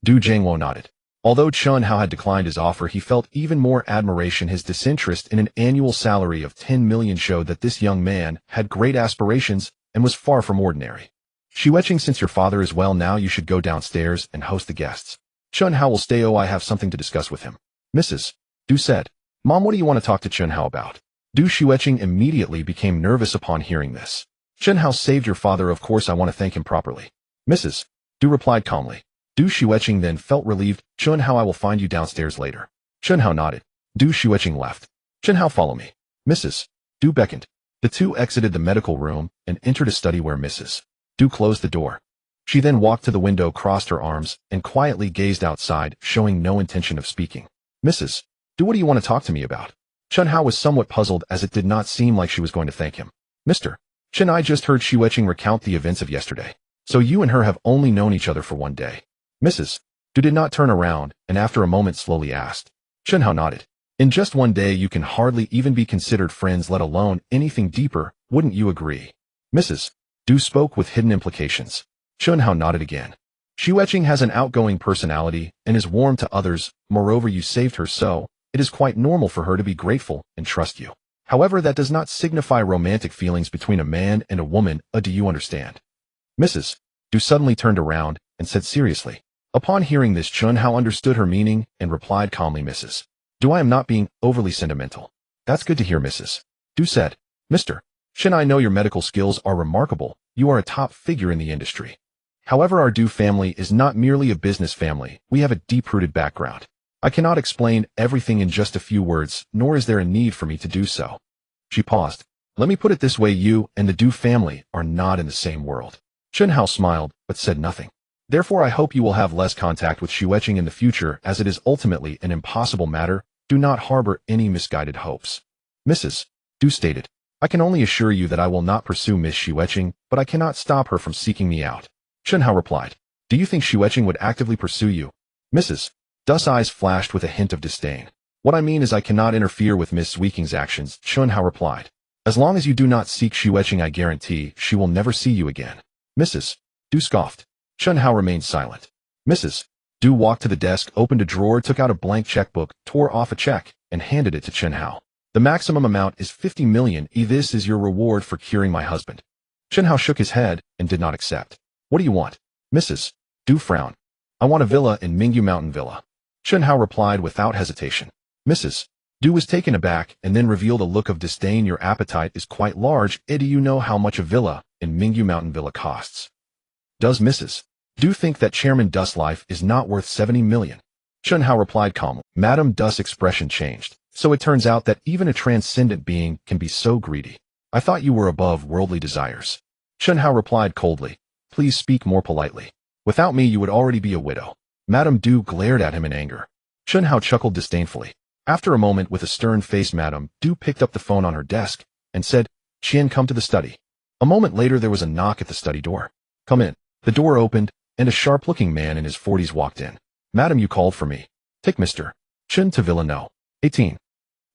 Du Jiangwo nodded. Although Chunhao had declined his offer, he felt even more admiration. His disinterest in an annual salary of 10 million showed that this young man had great aspirations and was far from ordinary. Xueqing, since your father is well now, you should go downstairs and host the guests. Chunhao will stay. Oh, I have something to discuss with him. Mrs. Du said. Mom, what do you want to talk to Chunhao about? Du Xueqing immediately became nervous upon hearing this. Chunhao saved your father, of course I want to thank him properly. Mrs. Du replied calmly. Du Xueqing then felt relieved. Chunhao, I will find you downstairs later. Chunhao nodded. Du Xueqing left. Chunhao, follow me. Mrs. Du beckoned. The two exited the medical room and entered a study where Mrs. Du closed the door. She then walked to the window, crossed her arms, and quietly gazed outside, showing no intention of speaking. Mrs. Du, what do you want to talk to me about? Chunhao was somewhat puzzled, as it did not seem like she was going to thank him. Mr. Chen, I just heard Xueqing recount the events of yesterday. So you and her have only known each other for one day. Mrs. Du did not turn around, and after a moment slowly asked. Chunhao nodded. In just one day you can hardly even be considered friends, let alone anything deeper, wouldn't you agree? Mrs. Du spoke with hidden implications. Chunhao nodded again. Xueqing has an outgoing personality and is warm to others. Moreover, you saved her, so it is quite normal for her to be grateful and trust you. However, that does not signify romantic feelings between a man and a woman. Do you understand? Mrs. Du suddenly turned around and said seriously. Upon hearing this, Chunhao understood her meaning and replied calmly, Mrs. Du, I am not being overly sentimental. That's good to hear, Mrs. Du said. Mr. Chen, I know your medical skills are remarkable. You are a top figure in the industry. However, our Du family is not merely a business family. We have a deep-rooted background. I cannot explain everything in just a few words, nor is there a need for me to do so. She paused. Let me put it this way, you and the Du family are not in the same world. Chunhao smiled, but said nothing. Therefore, I hope you will have less contact with Xueqing in the future, as it is ultimately an impossible matter. Do not harbor any misguided hopes. Mrs. Du stated. I can only assure you that I will not pursue Miss Xueqing, but I cannot stop her from seeking me out. Chunhao replied. Do you think Xueqing would actively pursue you? Mrs. Du's eyes flashed with a hint of disdain. What I mean is I cannot interfere with Miss Xueqing's actions, Chunhao replied. As long as you do not seek Xueqing, I guarantee she will never see you again. Mrs. Du scoffed. Chunhao remained silent. Mrs. Du walked to the desk, opened a drawer, took out a blank checkbook, tore off a check, and handed it to Chunhao. The maximum amount is 50 million. This is your reward for curing my husband. Chunhao shook his head and did not accept. What do you want? Mrs. Du frowned. I want a villa in Mingyu Mountain Villa. Chunhao replied without hesitation. Mrs. Du was taken aback and then revealed a look of disdain. Your appetite is quite large. Do you know how much a villa in Mingyu Mountain Villa costs? Does Mrs. Du think that Chairman Du's life is not worth 70 million? Chunhao replied calmly. Madame Du's expression changed. So it turns out that even a transcendent being can be so greedy. I thought you were above worldly desires. Chunhao replied coldly. Please speak more politely. Without me, you would already be a widow. Madame Du glared at him in anger. Chunhao chuckled disdainfully. After a moment, with a stern face, Madame Du picked up the phone on her desk and said, "Qian, come to the study." A moment later, there was a knock at the study door. "Come in." The door opened, and a sharp-looking man in his 40s walked in. "Madam, you called for me. Take Mr. Chen to Villa No. 18.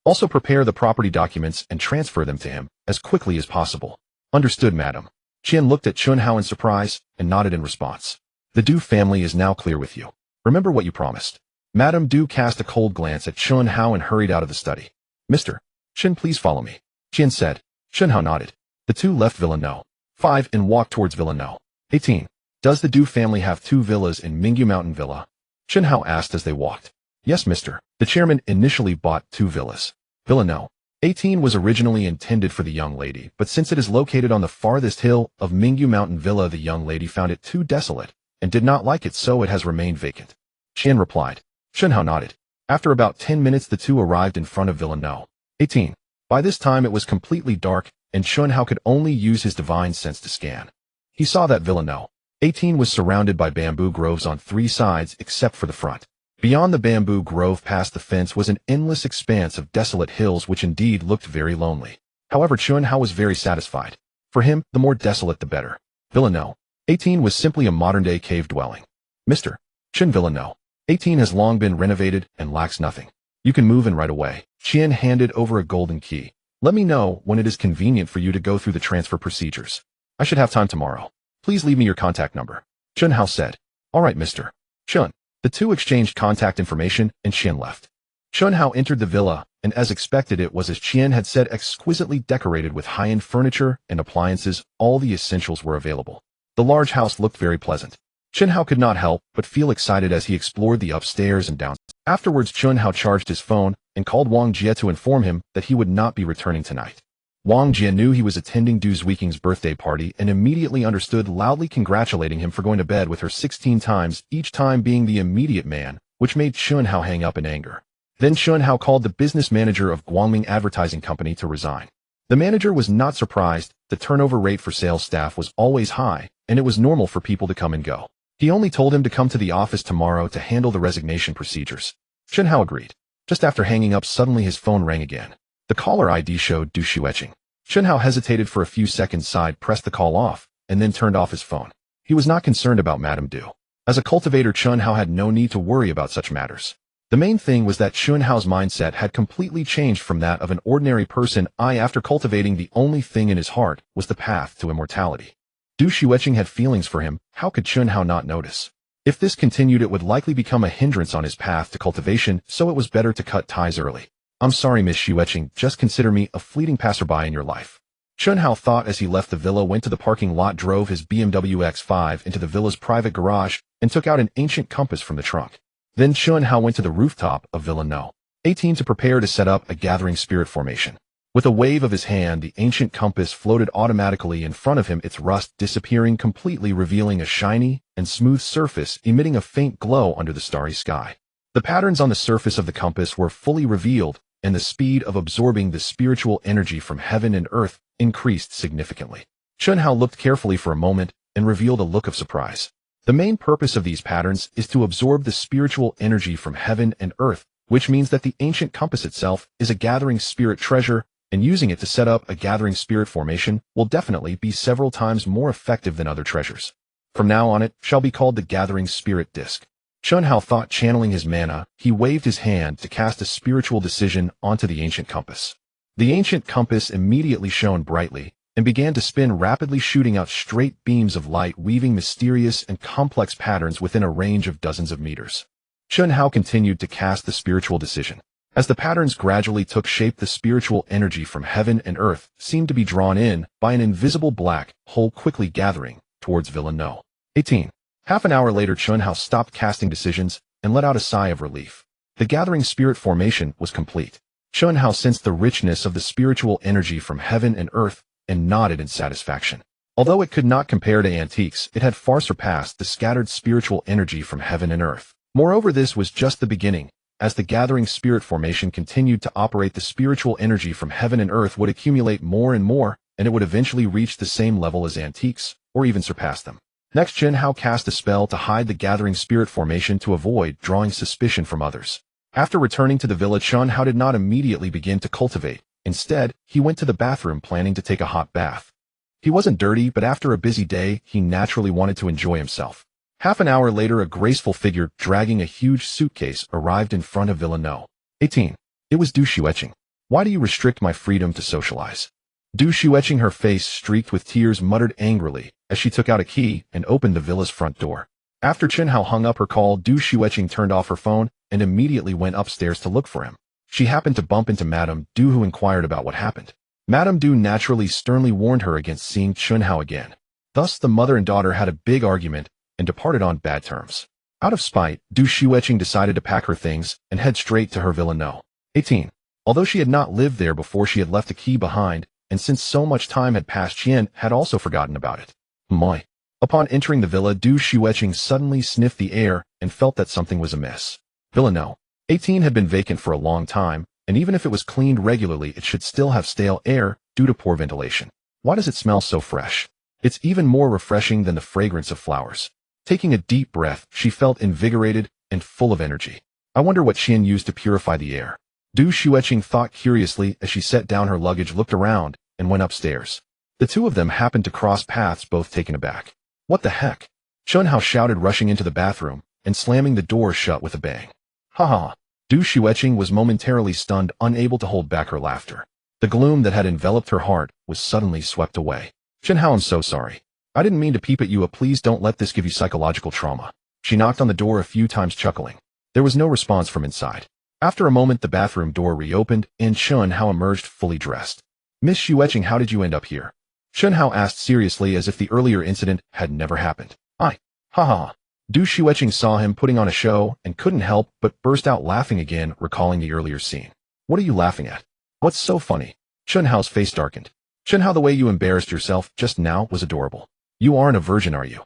Also prepare the property documents and transfer them to him as quickly as possible." "Understood, madam." Qian looked at Chunhao in surprise and nodded in response. "The Du family is now clear with you. Remember what you promised." Madame Du cast a cold glance at Chunhao and hurried out of the study. "Mr. Chen, please follow me," Qian said. Chunhao nodded. The two left Villa No. 5 and walked towards Villa No. 18. "Does the Du family have 2 villas in Mingyu Mountain Villa?" Chunhao asked as they walked. "Yes, mister." The chairman initially bought 2 villas. Villa No. 18 was originally intended for the young lady, but since it is located on the farthest hill of Mingyu Mountain Villa, the young lady found it too desolate and did not like it, so it has remained vacant. Qian replied. Chunhao nodded. After about 10 minutes, the two arrived in front of Villa No. 18. By this time it was completely dark, and Chunhao could only use his divine sense to scan. He saw that Villa No. 18 was surrounded by bamboo groves on 3 sides except for the front. Beyond the bamboo grove, past the fence, was an endless expanse of desolate hills which indeed looked very lonely. However, Chunhao was very satisfied. For him, the more desolate the better. Villa No. 18 was simply a modern-day cave dwelling. Mr. Chen, Villa No. 18 has long been renovated and lacks nothing. You can move in right away. Qian handed over a golden key. Let me know when it is convenient for you to go through the transfer procedures. I should have time tomorrow. Please leave me your contact number. Chunhao said. All right, Mr. Chun. The two exchanged contact information and Qian left. Chunhao entered the villa, and as expected, it was as Qian had said, exquisitely decorated with high-end furniture and appliances. All the essentials were available. The large house looked very pleasant. Chunhao could not help but feel excited as he explored the upstairs and downstairs. Afterwards, Chunhao charged his phone and called Wang Jie to inform him that he would not be returning tonight. Wang Jie knew he was attending Du Zuiking's birthday party and immediately understood, loudly congratulating him for going to bed with her 16 times, each time being the immediate man, which made Chunhao hang up in anger. Then Chunhao called the business manager of Guangming Advertising Company to resign. The manager was not surprised. The turnover rate for sales staff was always high, and it was normal for people to come and go. He only told him to come to the office tomorrow to handle the resignation procedures. Chunhao agreed. Just after hanging up, suddenly his phone rang again. The caller ID showed Du Xueqing. Chunhao hesitated for a few seconds, pressed the call off, and then turned off his phone. He was not concerned about Madame Du. As a cultivator, Chunhao had no need to worry about such matters. The main thing was that Chunhao's mindset had completely changed from that of an ordinary person. After cultivating, the only thing in his heart was the path to immortality. Du Xueqing had feelings for him. How could Chunhao not notice? If this continued, it would likely become a hindrance on his path to cultivation, so it was better to cut ties early. I'm sorry, Miss Xueqing, just consider me a fleeting passerby in your life. Chunhao thought as he left the villa, went to the parking lot, drove his BMW X5 into the villa's private garage, and took out an ancient compass from the trunk. Then Chunhao went to the rooftop of Villa No. 18 to prepare to set up a gathering spirit formation. With a wave of his hand, the ancient compass floated automatically in front of him, its rust disappearing completely, revealing a shiny and smooth surface emitting a faint glow under the starry sky. The patterns on the surface of the compass were fully revealed, and the speed of absorbing the spiritual energy from heaven and earth increased significantly. Chunhao looked carefully for a moment and revealed a look of surprise. The main purpose of these patterns is to absorb the spiritual energy from heaven and earth, which means that the ancient compass itself is a gathering spirit treasure, and using it to set up a gathering spirit formation will definitely be several times more effective than other treasures. From now on, it shall be called the gathering spirit disc. Chunhao thought, channeling his mana, he waved his hand to cast a spiritual decision onto the ancient compass. The ancient compass immediately shone brightly and began to spin rapidly, shooting out straight beams of light, weaving mysterious and complex patterns within a range of dozens of meters. Chunhao continued to cast the spiritual decision. As the patterns gradually took shape, the spiritual energy from heaven and earth seemed to be drawn in by an invisible black hole, quickly gathering towards Villa No. 18. Half an hour later, Chunhao stopped casting decisions and let out a sigh of relief. The gathering spirit formation was complete. Chunhao sensed the richness of the spiritual energy from heaven and earth and nodded in satisfaction. Although it could not compare to antiques, it had far surpassed the scattered spiritual energy from heaven and earth. Moreover, this was just the beginning. As the gathering spirit formation continued to operate, the spiritual energy from heaven and earth would accumulate more and more, and it would eventually reach the same level as antiques, or even surpass them. Next, Chen Hao cast a spell to hide the gathering spirit formation to avoid drawing suspicion from others. After returning to the villa, Chen Hao did not immediately begin to cultivate. Instead, he went to the bathroom planning to take a hot bath. He wasn't dirty, but after a busy day, he naturally wanted to enjoy himself. Half an hour later, a graceful figure dragging a huge suitcase arrived in front of Villa No. 18. It was Du Xueqing. Why do you restrict my freedom to socialize? Du Xueqing, her face streaked with tears, muttered angrily as she took out a key and opened the villa's front door. After Chen Hao hung up her call, Du Xueqing turned off her phone and immediately went upstairs to look for him. She happened to bump into Madame Du, who inquired about what happened. Madame Du naturally sternly warned her against seeing Chen Hao again. Thus, the mother and daughter had a big argument and departed on bad terms. Out of spite, Du Xueqing decided to pack her things and head straight to her Villa No. 18. Although she had not lived there before, she had left a key behind, and since so much time had passed, Qian had also forgotten about it. Moi. Upon entering the villa, Du Xueqing suddenly sniffed the air and felt that something was amiss. Villa No. 18 had been vacant for a long time, and even if it was cleaned regularly, it should still have stale air due to poor ventilation. Why does it smell so fresh? It's even more refreshing than the fragrance of flowers. Taking a deep breath, she felt invigorated and full of energy. I wonder what Qian used to purify the air. Du Xueqing thought curiously as she set down her luggage, looked around, and went upstairs. The two of them happened to cross paths, both taken aback. What the heck? Chen Hao shouted, rushing into the bathroom and slamming the door shut with a bang. Ha ha. Du Xueqing was momentarily stunned, unable to hold back her laughter. The gloom that had enveloped her heart was suddenly swept away. Chen Hao, I'm so sorry. I didn't mean to peep at you. Please don't let this give you psychological trauma. She knocked on the door a few times, chuckling. There was no response from inside. After a moment, the bathroom door reopened, and Chen Hao emerged fully dressed. Miss Xueqing, how did you end up here? Chen Hao asked seriously, as if the earlier incident had never happened. Ha ha. Du Xueqing saw him putting on a show and couldn't help but burst out laughing again, recalling the earlier scene. What are you laughing at? What's so funny? Chen Hao's face darkened. Chen Hao, the way you embarrassed yourself just now was adorable. You aren't a virgin, are you?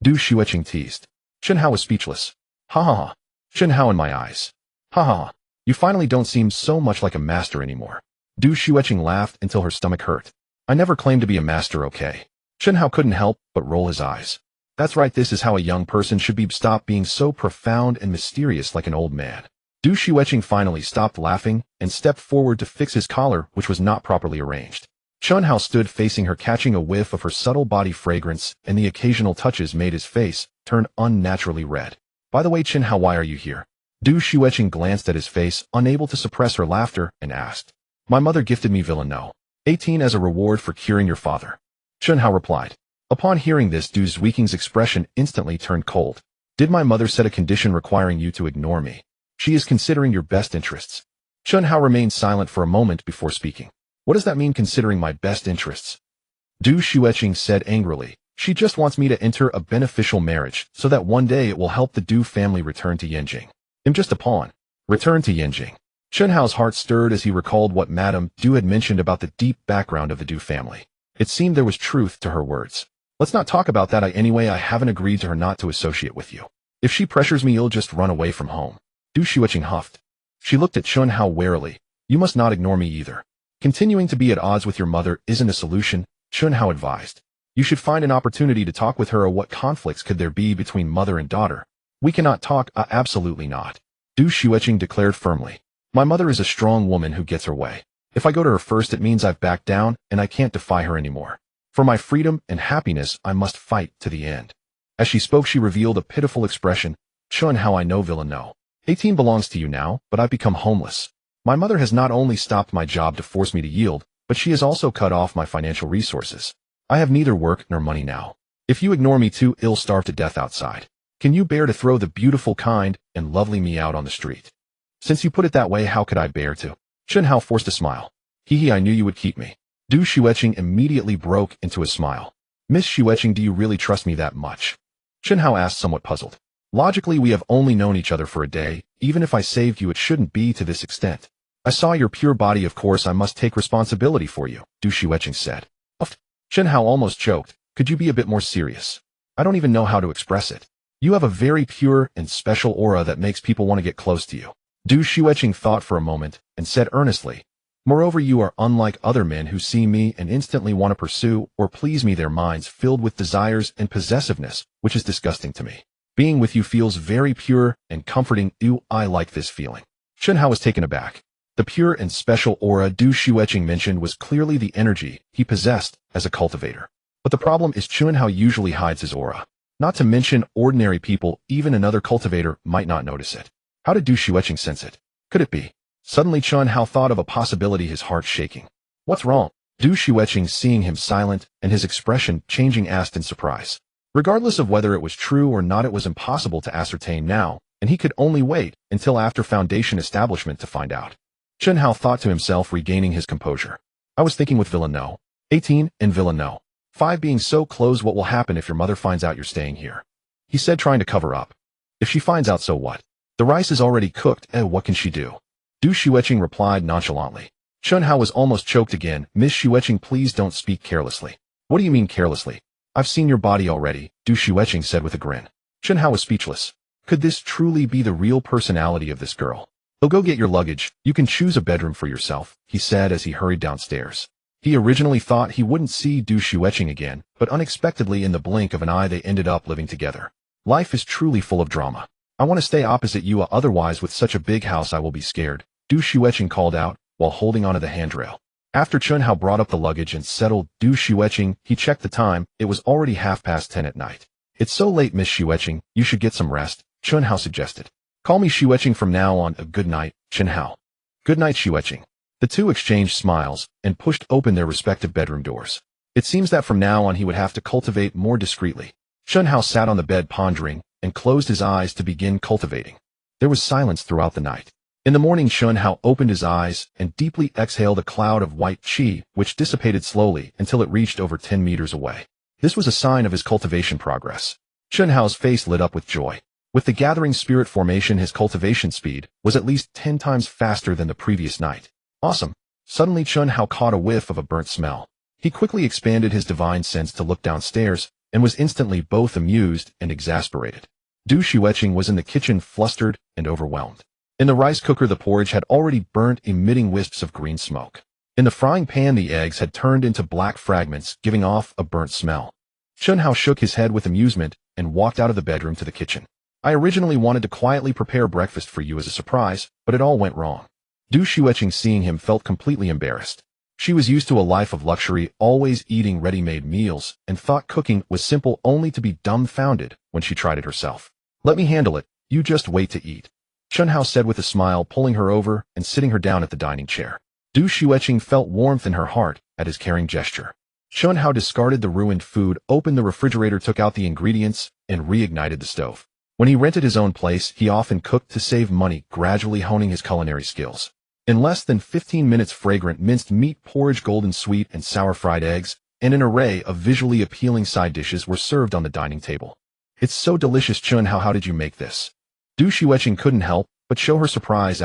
Du Xueqing teased. Chen Hao was speechless. Ha ha ha. Chen Hao, in my eyes. Ha ha ha. You finally don't seem so much like a master anymore. Du Xueqing laughed until her stomach hurt. I never claimed to be a master, okay? Chen Hao couldn't help but roll his eyes. That's right, this is how a young person should be. Stop being so profound and mysterious like an old man. Du Xueqing finally stopped laughing and stepped forward to fix his collar, which was not properly arranged. Chen Hao stood facing her, catching a whiff of her subtle body fragrance, and the occasional touches made his face turn unnaturally red. By the way, Chen Hao, why are you here? Du Xueqing glanced at his face, unable to suppress her laughter, and asked. My mother gifted me Villa No. 18 as a reward for curing your father. Chen Hao replied. Upon hearing this, Du Xueqing's expression instantly turned cold. Did my mother set a condition requiring you to ignore me? She is considering your best interests. Chen Hao remained silent for a moment before speaking. What does that mean, considering my best interests? Du Xueqing said angrily. She just wants me to enter a beneficial marriage so that one day it will help the Du family return to Yanjing. I'm just a pawn. Return to Yanjing. Chen Hao's heart stirred as he recalled what Madame Du had mentioned about the deep background of the Du family. It seemed there was truth to her words. Let's not talk about that. Anyway, I haven't agreed to her not to associate with you. If she pressures me, you'll just run away from home. Du Xueqing huffed. She looked at Chen Hao warily. You must not ignore me either. Continuing to be at odds with your mother isn't a solution, Chen Hao advised. You should find an opportunity to talk with her. Or what conflicts could there be between mother and daughter? We cannot talk. Absolutely not. Du Xueqing declared firmly. My mother is a strong woman who gets her way. If I go to her first, it means I've backed down and I can't defy her anymore. For my freedom and happiness, I must fight to the end. As she spoke, she revealed a pitiful expression. Chen Hao, I know Villa No. 18 belongs to you now, but I've become homeless. My mother has not only stopped my job to force me to yield, but she has also cut off my financial resources. I have neither work nor money now. If you ignore me too, I'll starve to death outside. Can you bear to throw the beautiful, kind, and lovely me out on the street? Since you put it that way, how could I bear to? Chen Hao forced a smile. Hee, I knew you would keep me. Du Xueqing immediately broke into a smile. Miss Xueqing, do you really trust me that much? Chen Hao asked, somewhat puzzled. Logically, we have only known each other for a day. Even if I saved you, it shouldn't be to this extent. I saw your pure body. Of course, I must take responsibility for you, Du Xueqing said. Chen Hao almost choked. Could you be a bit more serious? I don't even know how to express it. You have a very pure and special aura that makes people want to get close to you. Du Xueqing thought for a moment and said earnestly, Moreover, you are unlike other men who see me and instantly want to pursue or please me, their minds filled with desires and possessiveness, which is disgusting to me. Being with you feels very pure and comforting. I like this feeling. Chunhao was taken aback. The pure and special aura Du Shueqing mentioned was clearly the energy he possessed as a cultivator. But the problem is Chunhao usually hides his aura. Not to mention ordinary people, even another cultivator, might not notice it. How did Du Shueqing sense it? Could it be? Suddenly Chunhao thought of a possibility, his heart shaking. What's wrong? Du Shueqing, seeing him silent and his expression changing, asked in surprise. Regardless of whether it was true or not, it was impossible to ascertain now, and he could only wait until after Foundation establishment to find out. Chunhao thought to himself, regaining his composure. I was thinking with Villeneuve 18 and Villeneuve 5 being so close, what will happen if your mother finds out you're staying here? He said, trying to cover up. If she finds out, so what? The rice is already cooked, what can she do? Du Shueqing replied nonchalantly. Chunhao was almost choked again. Miss Shueqing, please don't speak carelessly. What do you mean carelessly? I've seen your body already, Du Shueqing said with a grin. Chunhao was speechless. Could this truly be the real personality of this girl? Oh, go get your luggage. You can choose a bedroom for yourself, he said as he hurried downstairs. He originally thought he wouldn't see Du Shueqing again, but unexpectedly in the blink of an eye they ended up living together. Life is truly full of drama. I want to stay opposite you, otherwise with such a big house I will be scared, Du Shueqing called out, while holding onto the handrail. After Chunhao brought up the luggage and settled Du Shueqing, he checked the time. It was already 10:30 at night. It's so late, Miss Shueqing, you should get some rest, Chunhao suggested. Call me Shueqing from now on. Good night, Chunhao. Good night, Shueqing. The two exchanged smiles and pushed open their respective bedroom doors. It seems that from now on he would have to cultivate more discreetly. Chunhao sat on the bed pondering and closed his eyes to begin cultivating. There was silence throughout the night. In the morning, Chunhao opened his eyes and deeply exhaled a cloud of white qi, which dissipated slowly until it reached over 10 meters away. This was a sign of his cultivation progress. Chunhao's face lit up with joy. With the gathering spirit formation, his cultivation speed was at least 10 times faster than the previous night. Awesome. Suddenly Chunhao caught a whiff of a burnt smell. He quickly expanded his divine sense to look downstairs and was instantly both amused and exasperated. Du Shueqing was in the kitchen, flustered and overwhelmed. In the rice cooker, the porridge had already burnt, emitting wisps of green smoke. In the frying pan, the eggs had turned into black fragments, giving off a burnt smell. Chunhao shook his head with amusement and walked out of the bedroom to the kitchen. I originally wanted to quietly prepare breakfast for you as a surprise, but it all went wrong. Du Shueqing, seeing him, felt completely embarrassed. She was used to a life of luxury, always eating ready-made meals, and thought cooking was simple, only to be dumbfounded when she tried it herself. Let me handle it, you just wait to eat, Chunhao said with a smile, pulling her over and sitting her down at the dining chair. Du Shueqing felt warmth in her heart at his caring gesture. Chunhao discarded the ruined food, opened the refrigerator, took out the ingredients, and reignited the stove. When he rented his own place, he often cooked to save money, gradually honing his culinary skills. In less than 15 minutes, fragrant minced meat, porridge, golden sweet and sour fried eggs, and an array of visually appealing side dishes were served on the dining table. It's so delicious, Chunhao, how did you make this? Du Shueqing couldn't help but show her surprise.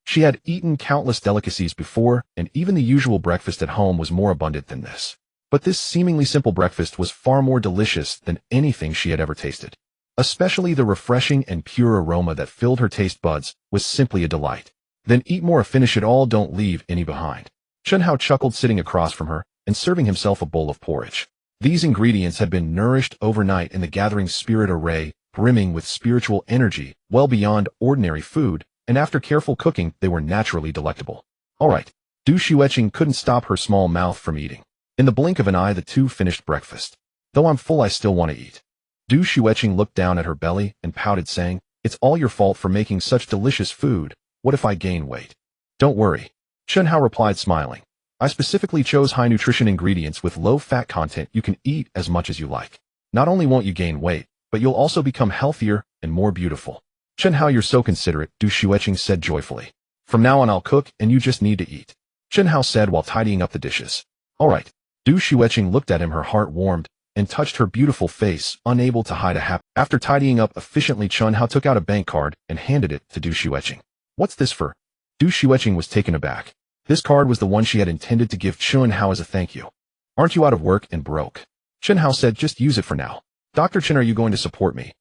She had eaten countless delicacies before, and even the usual breakfast at home was more abundant than this. But this seemingly simple breakfast was far more delicious than anything she had ever tasted. Especially the refreshing and pure aroma that filled her taste buds was simply a delight. Then eat more, finish it all, don't leave any behind. Chunhao chuckled, sitting across from her and serving himself a bowl of porridge. These ingredients had been nourished overnight in the gathering spirit array, brimming with spiritual energy, well beyond ordinary food, and after careful cooking, they were naturally delectable. All right. Du Shueqing couldn't stop her small mouth from eating. In the blink of an eye, the two finished breakfast. Though I'm full, I still want to eat. Du Shueqing looked down at her belly and pouted, saying, It's all your fault for making such delicious food. What if I gain weight? Don't worry. Chunhao replied, smiling. I specifically chose high nutrition ingredients with low fat content. You can eat as much as you like. Not only won't you gain weight, but you'll also become healthier and more beautiful. Chunhao, you're so considerate, Du Shueqing said joyfully. From now on I'll cook and you just need to eat, Chunhao said while tidying up the dishes. All right. Du Shueqing looked at him, her heart warmed, and touched her beautiful face, unable to hide a happy. After tidying up efficiently, Chunhao took out a bank card and handed it to Du Shueqing. What's this for? Du Shueqing was taken aback. This card was the one she had intended to give Chunhao as a thank you. Aren't you out of work and broke? Chunhao said, just use it for now. Dr. Chen, are you going to support me?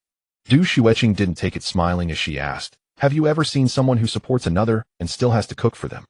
Du Shueqing didn't take it, smiling as she asked, have you ever seen someone who supports another and still has to cook for them?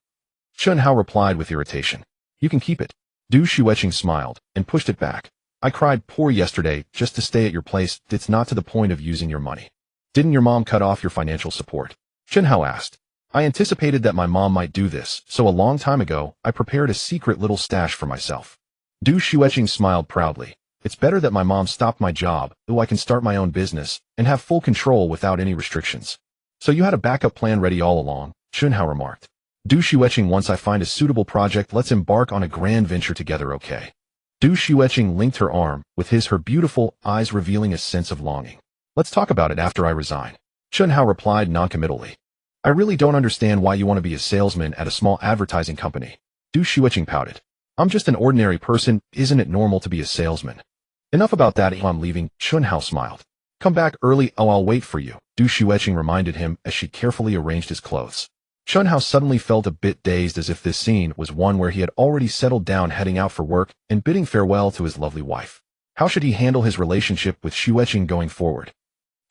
Chun Hao replied with irritation. You can keep it. Du Shueqing smiled and pushed it back. I cried poor yesterday just to stay at your place. It's not to the point of using your money. Didn't your mom cut off your financial support? Chun Hao asked. I anticipated that my mom might do this, so a long time ago, I prepared a secret little stash for myself. Du Shueqing smiled proudly. It's better that my mom stopped my job, so I can start my own business and have full control without any restrictions. So you had a backup plan ready all along, Chun Hao remarked. Du Shueqing, once I find a suitable project, let's embark on a grand venture together, okay? Du Shueqing linked her arm with his, her beautiful eyes revealing a sense of longing. Let's talk about it after I resign. Chun Hao replied noncommittally. I really don't understand why you want to be a salesman at a small advertising company. Du Shueqing pouted. I'm just an ordinary person, isn't it normal to be a salesman? Enough about that, I'm leaving, Chun Hao smiled. Come back early, oh I'll wait for you, Du Shueqing reminded him as she carefully arranged his clothes. Chun Hao suddenly felt a bit dazed, as if this scene was one where he had already settled down, heading out for work and bidding farewell to his lovely wife. How should he handle his relationship with Shueqing going forward?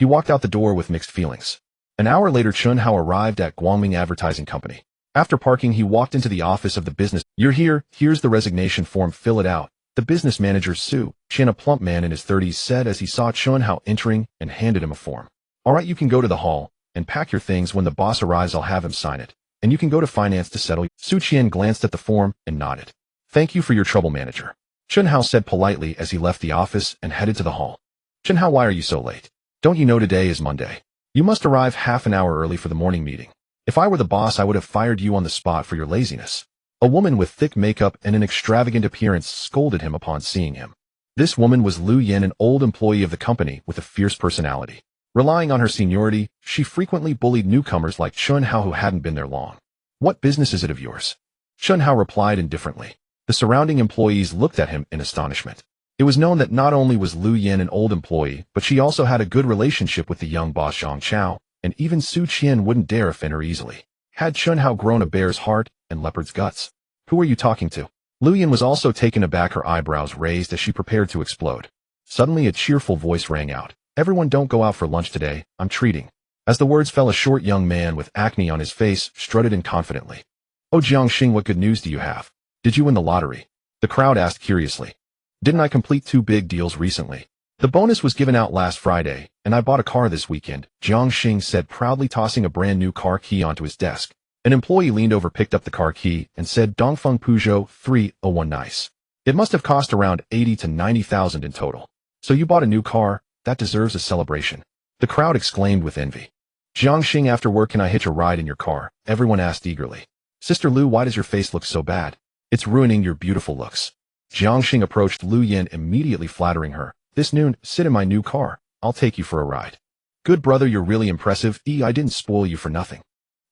He walked out the door with mixed feelings. An hour later, Chun Hao arrived at Guangming Advertising Company. After parking, he walked into the office of the business. You're here, here's the resignation form, fill it out. The business manager, Su Qian, a plump man in his 30s, said as he saw Chun Hao entering and handed him a form. All right, you can go to the hall and pack your things. When the boss arrives, I'll have him sign it. And you can go to finance to settle. Su Qian glanced at the form and nodded. Thank you for your trouble, manager. Chun Hao said politely as he left the office and headed to the hall. Chun Hao, why are you so late? Don't you know today is Monday? You must arrive half an hour early for the morning meeting. If I were the boss, I would have fired you on the spot for your laziness. A woman with thick makeup and an extravagant appearance scolded him upon seeing him. This woman was Lu Yin, an old employee of the company with a fierce personality. Relying on her seniority, she frequently bullied newcomers like Chun Hao who hadn't been there long. What business is it of yours? Chun Hao replied indifferently. The surrounding employees looked at him in astonishment. It was known that not only was Lu Yin an old employee, but she also had a good relationship with the young boss Zhang Chao, and even Su Qian wouldn't dare offend her easily. Had Chun Hao grown a bear's heart and leopard's guts? Who are you talking to? Lu Yin was also taken aback, her eyebrows raised as she prepared to explode. Suddenly a cheerful voice rang out. Everyone, don't go out for lunch today, I'm treating. As the words fell, a short young man with acne on his face strutted in confidently. Oh Jiangxing, what good news do you have? Did you win the lottery? The crowd asked curiously. Didn't I complete 2 big deals recently? The bonus was given out last Friday, and I bought a car this weekend, Jiangxing said, proudly tossing a brand new car key onto his desk. An employee leaned over, picked up the car key, and said, Dongfeng Peugeot 301, nice. It must have cost around 80 to 90,000 in total. So you bought a new car? That deserves a celebration. The crowd exclaimed with envy. Jiangxing, after work, can I hitch a ride in your car? Everyone asked eagerly. Sister Lu, why does your face look so bad? It's ruining your beautiful looks. Jiangxing approached Lu Yin, immediately flattering her. This noon, sit in my new car. I'll take you for a ride. Good brother, you're really impressive. I didn't spoil you for nothing.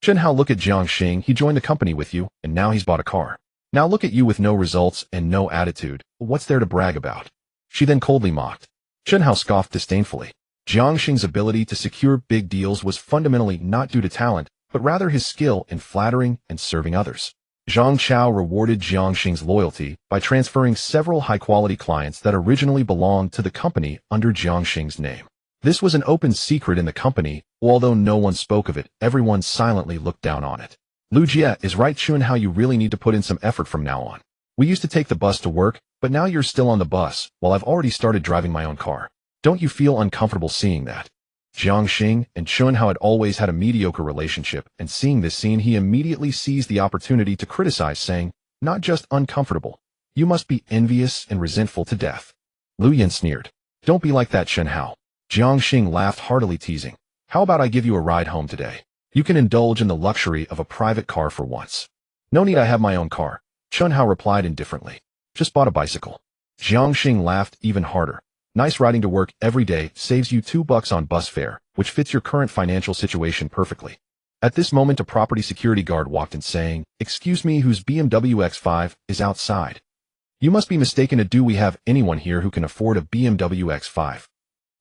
Chun Hao, look at Jiangxing, he joined the company with you, and now he's bought a car. Now look at you with no results and no attitude. What's there to brag about? She then coldly mocked. Chun Hao scoffed disdainfully. Jiangxing's ability to secure big deals was fundamentally not due to talent, but rather his skill in flattering and serving others. Zhang Chao rewarded Jiangxing's loyalty by transferring several high-quality clients that originally belonged to the company under Jiangxing's name. This was an open secret in the company, although no one spoke of it, everyone silently looked down on it. Lu Jie is right, Chun Hao, you really need to put in some effort from now on. We used to take the bus to work, but now you're still on the bus, while I've already started driving my own car. Don't you feel uncomfortable seeing that? Jiangxing and Chun Hao had always had a mediocre relationship, and seeing this scene, he immediately seized the opportunity to criticize, saying, not just uncomfortable, you must be envious and resentful to death. Lu Yin sneered. Don't be like that, Chun Hao. Jiangxing laughed heartily, teasing. How about I give you a ride home today? You can indulge in the luxury of a private car for once. No need, I have my own car. Chun Hao replied indifferently. Just bought a bicycle. Jiangxing laughed even harder. Nice, riding to work every day saves you $2 on bus fare, which fits your current financial situation perfectly. At this moment, a property security guard walked in saying, excuse me, whose BMW X5 is outside? You must be mistaken. Do we have anyone here who can afford a BMW X5?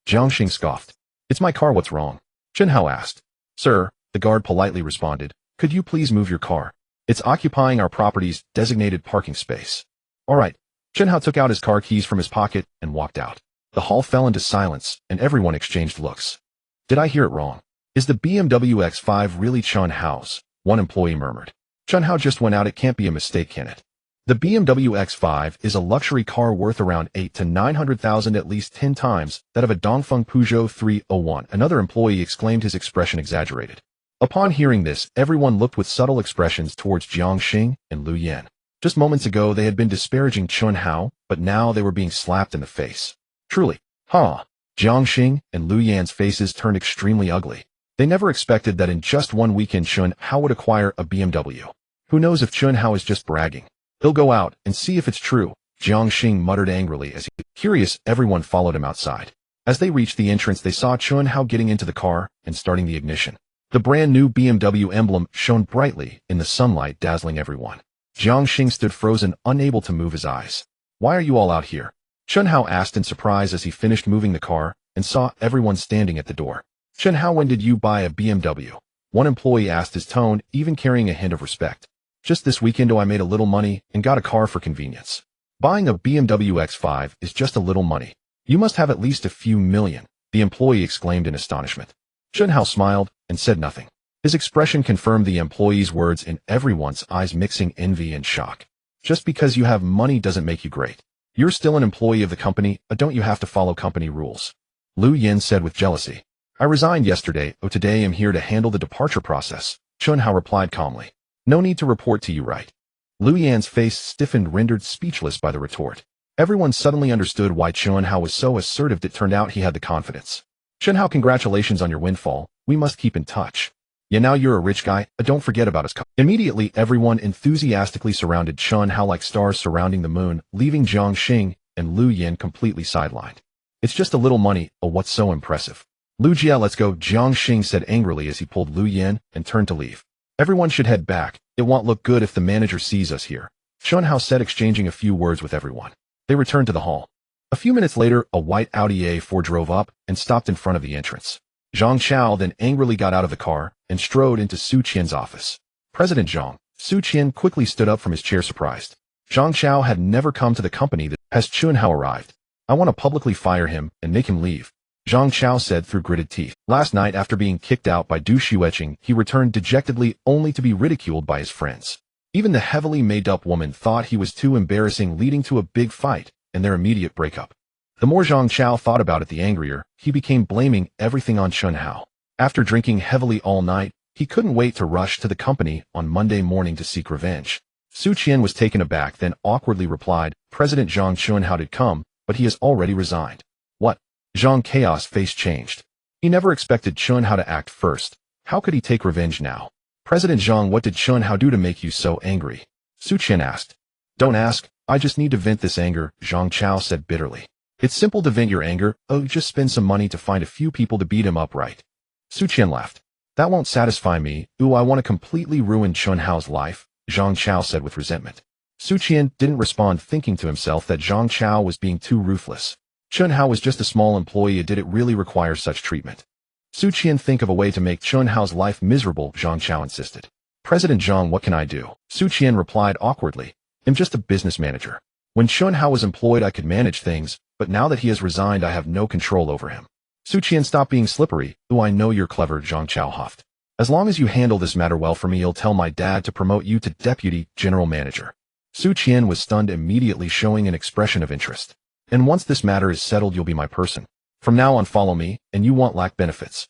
Jiangxing scoffed. It's my car, what's wrong? Chun Hao asked. Sir, the guard politely responded, could you please move your car? It's occupying our property's designated parking space. All right. Chun Hao took out his car keys from his pocket and walked out. The hall fell into silence, and everyone exchanged looks. Did I hear it wrong? Is the BMW X5 really Chun Hao's? One employee murmured. Chunhao just went out, it can't be a mistake, can it? The BMW X5 is a luxury car worth around 8 to 900,000, at least 10 times that of a Dongfeng Peugeot 301. Another employee exclaimed, his expression exaggerated. Upon hearing this, everyone looked with subtle expressions towards Jiang Xing and Lu Yan. Just moments ago they had been disparaging Chunhao, but now they were being slapped in the face. Truly, Jiang Xing and Lu Yan's faces turned extremely ugly. They never expected that in just one weekend Chunhao would acquire a BMW. Who knows if Chunhao is just bragging? He'll go out and see if it's true, Jiang Xing muttered angrily as he, curious, everyone followed him outside. As they reached the entrance they saw Chunhao getting into the car and starting the ignition. The brand new BMW emblem shone brightly in the sunlight, dazzling everyone. Jiang Xing stood frozen, unable to move his eyes. Why are you all out here? Chunhao asked in surprise as he finished moving the car and saw everyone standing at the door. Chunhao, when did you buy a BMW? One employee asked, his tone even carrying a hint of respect. Just this weekend, I made a little money and got a car for convenience. Buying a BMW X5 is just a little money. You must have at least a few million, the employee exclaimed in astonishment. Chunhao smiled and said nothing. His expression confirmed the employee's words in everyone's eyes, mixing envy and shock. Just because you have money doesn't make you great. You're still an employee of the company, but don't you have to follow company rules? Lu Yan said with jealousy. I resigned yesterday, today I'm here to handle the departure process, Chunhao replied calmly. No need to report to you, right? Lu Yan's face stiffened, rendered speechless by the retort. Everyone suddenly understood why Chunhao was so assertive. It turned out he had the confidence. Chunhao, congratulations on your windfall. We must keep in touch. Yeah, now you're a rich guy, don't forget about us. Immediately, everyone enthusiastically surrounded Chunhao like stars surrounding the moon, leaving Jiang Xing and Lu Yan completely sidelined. It's just a little money, what's so impressive? Lu Jia, let's go, Jiang Xing said angrily as he pulled Lu Yan and turned to leave. Everyone should head back. It won't look good if the manager sees us here, Chunhao said, exchanging a few words with everyone. They returned to the hall. A few minutes later, a white Audi A4 drove up and stopped in front of the entrance. Zhang Chao then angrily got out of the car and strode into Su Qian's office. President Zhang. Su Qian quickly stood up from his chair, surprised. Zhang Chao had never come to the company. Has Chunhao arrived? I want to publicly fire him and make him leave, Zhang Chao said through gritted teeth. Last night, after being kicked out by Du Xueqing, he returned dejectedly, only to be ridiculed by his friends. Even the heavily made-up woman thought he was too embarrassing, leading to a big fight and their immediate breakup. The more Zhang Chao thought about it, the angrier he became, blaming everything on Chunhao. After drinking heavily all night, he couldn't wait to rush to the company on Monday morning to seek revenge. Su Qian was taken aback, then awkwardly replied, President Zhang, Chunhao did come, but he has already resigned. What? Zhang Chaos' face changed. He never expected Chunhao to act first. How could he take revenge now? President Zhang, what did Chunhao do to make you so angry? Su Qian asked. Don't ask, I just need to vent this anger, Zhang Chao said bitterly. It's simple to vent your anger, just spend some money to find a few people to beat him up, right? Su Qian laughed. That won't satisfy me, I want to completely ruin Chunhao's life, Zhang Chao said with resentment. Su Qian didn't respond, thinking to himself that Zhang Chao was being too ruthless. Chunhao was just a small employee, did it really require such treatment? Su Qian, think of a way to make Chunhao's life miserable, Zhang Chao insisted. President Zhang, what can I do? Su Qian replied awkwardly. I'm just a business manager. When Chunhao was employed I could manage things, but now that he has resigned I have no control over him. Su Qian, stop being slippery. I know you're clever, Zhang Chao huffed. As long as you handle this matter well for me, I'll tell my dad to promote you to deputy general manager. Su Qian was stunned, immediately showing an expression of interest. And once this matter is settled, you'll be my person. From now on, follow me, and you won't lack benefits.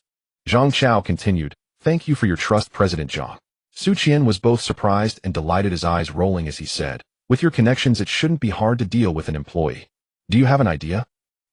Zhang Chao continued, thank you for your trust, President Zhang. Su Qian was both surprised and delighted, his eyes rolling as he said, with your connections it shouldn't be hard to deal with an employee. Do you have an idea?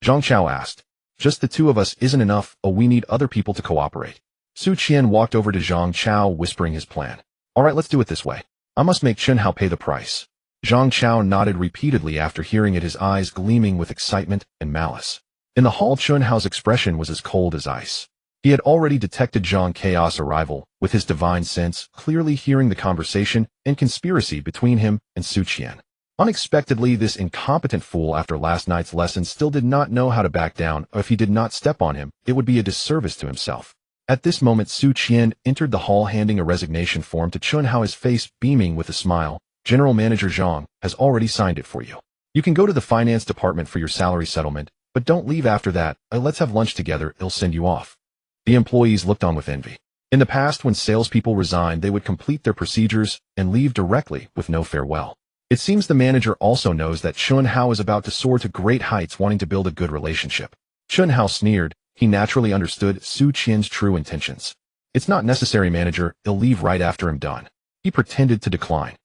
Zhang Chao asked. Just the two of us isn't enough, we need other people to cooperate. Su Qian walked over to Zhang Chao, whispering his plan. Alright, let's do it this way. I must make Chunhao pay the price. Zhang Chao nodded repeatedly after hearing it, his eyes gleaming with excitement and malice. In the hall, Chunhao's expression was as cold as ice. He had already detected Zhang Chaos' arrival with his divine sense, clearly hearing the conversation and conspiracy between him and Su Qian. Unexpectedly, this incompetent fool, after last night's lesson, still did not know how to back down, or if he did not step on him, it would be a disservice to himself. At this moment, Su Qian entered the hall, handing a resignation form to Chunhao, his face beaming with a smile. General Manager Zhang has already signed it for you. You can go to the finance department for your salary settlement, but don't leave after that. Let's have lunch together, it'll send you off. The employees looked on with envy. In the past, when salespeople resigned, they would complete their procedures and leave directly with no farewell. It seems the manager also knows that Chun Hao is about to soar to great heights, wanting to build a good relationship. Chun Hao sneered. He naturally understood Su Qian's true intentions. It's not necessary, manager. He'll leave right after I'm done. He pretended to decline.